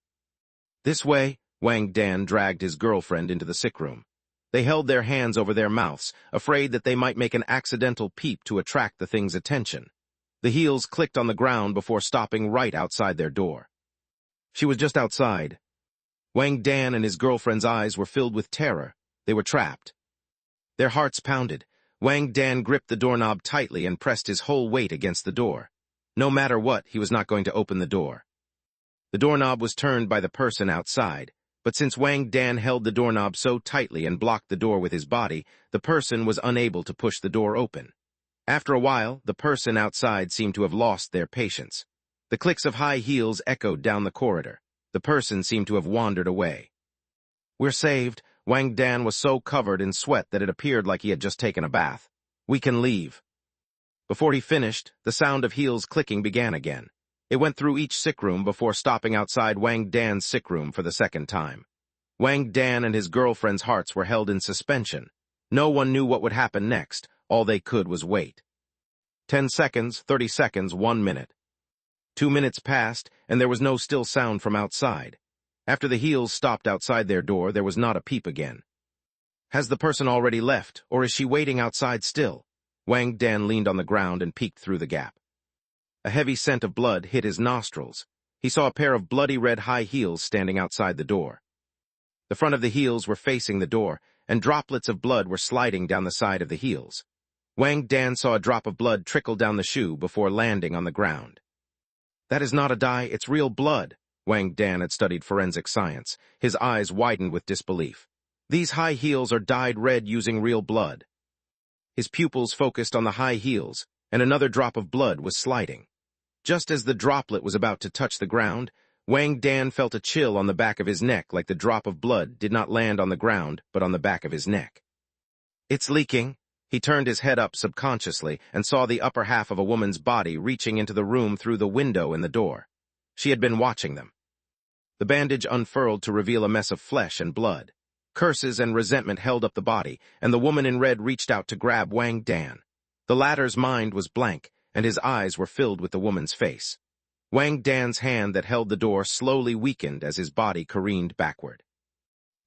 This way, Wang Dan dragged his girlfriend into the sick room. They held their hands over their mouths, afraid that they might make an accidental peep to attract the thing's attention. The heels clicked on the ground before stopping right outside their door. She was just outside. Wang Dan and his girlfriend's eyes were filled with terror. They were trapped. Their hearts pounded. Wang Dan gripped the doorknob tightly and pressed his whole weight against the door. No matter what, he was not going to open the door. The doorknob was turned by the person outside, but since Wang Dan held the doorknob so tightly and blocked the door with his body, the person was unable to push the door open. After a while, the person outside seemed to have lost their patience. The clicks of high heels echoed down the corridor. The person seemed to have wandered away. "We're saved." Wang Dan was so covered in sweat that it appeared like he had just taken a bath. "We can leave." Before he finished, the sound of heels clicking began again. It went through each sick room before stopping outside Wang Dan's sick room for the second time. Wang Dan and his girlfriend's hearts were held in suspension. No one knew what would happen next. All they could was wait. 10 seconds, 30 seconds, 1 minute. 2 minutes passed, and there was no still sound from outside. After the heels stopped outside their door, there was not a peep again. Has the person already left, or is she waiting outside still? Wang Dan leaned on the ground and peeked through the gap. A heavy scent of blood hit his nostrils. He saw a pair of bloody red high heels standing outside the door. The front of the heels were facing the door, and droplets of blood were sliding down the side of the heels. Wang Dan saw a drop of blood trickle down the shoe before landing on the ground. "That is not a dye, it's real blood." Wang Dan had studied forensic science. His eyes widened with disbelief. "These high heels are dyed red using real blood." His pupils focused on the high heels, and another drop of blood was sliding. Just as the droplet was about to touch the ground, Wang Dan felt a chill on the back of his neck, like the drop of blood did not land on the ground, but on the back of his neck. "It's leaking." He turned his head up subconsciously and saw the upper half of a woman's body reaching into the room through the window in the door. She had been watching them. The bandage unfurled to reveal a mess of flesh and blood. Curses and resentment held up the body, and the woman in red reached out to grab Wang Dan. The latter's mind was blank, and his eyes were filled with the woman's face. Wang Dan's hand that held the door slowly weakened as his body careened backward.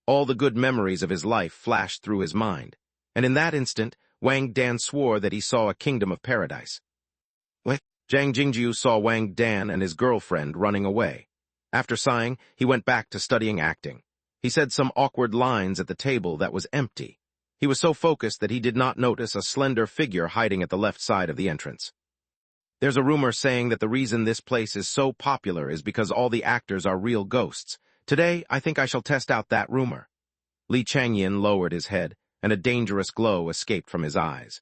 All the good memories of his life flashed through his mind, and in that instant, Wang Dan swore that he saw a kingdom of paradise. Zhang Jingjiu saw Wang Dan and his girlfriend running away. After sighing, he went back to studying acting. He said some awkward lines at the table that was empty. He was so focused that he did not notice a slender figure hiding at the left side of the entrance. There's a rumor saying that the reason this place is so popular is because all the actors are real ghosts. Today, I think I shall test out that rumor. Li Changyin lowered his head, and a dangerous glow escaped from his eyes.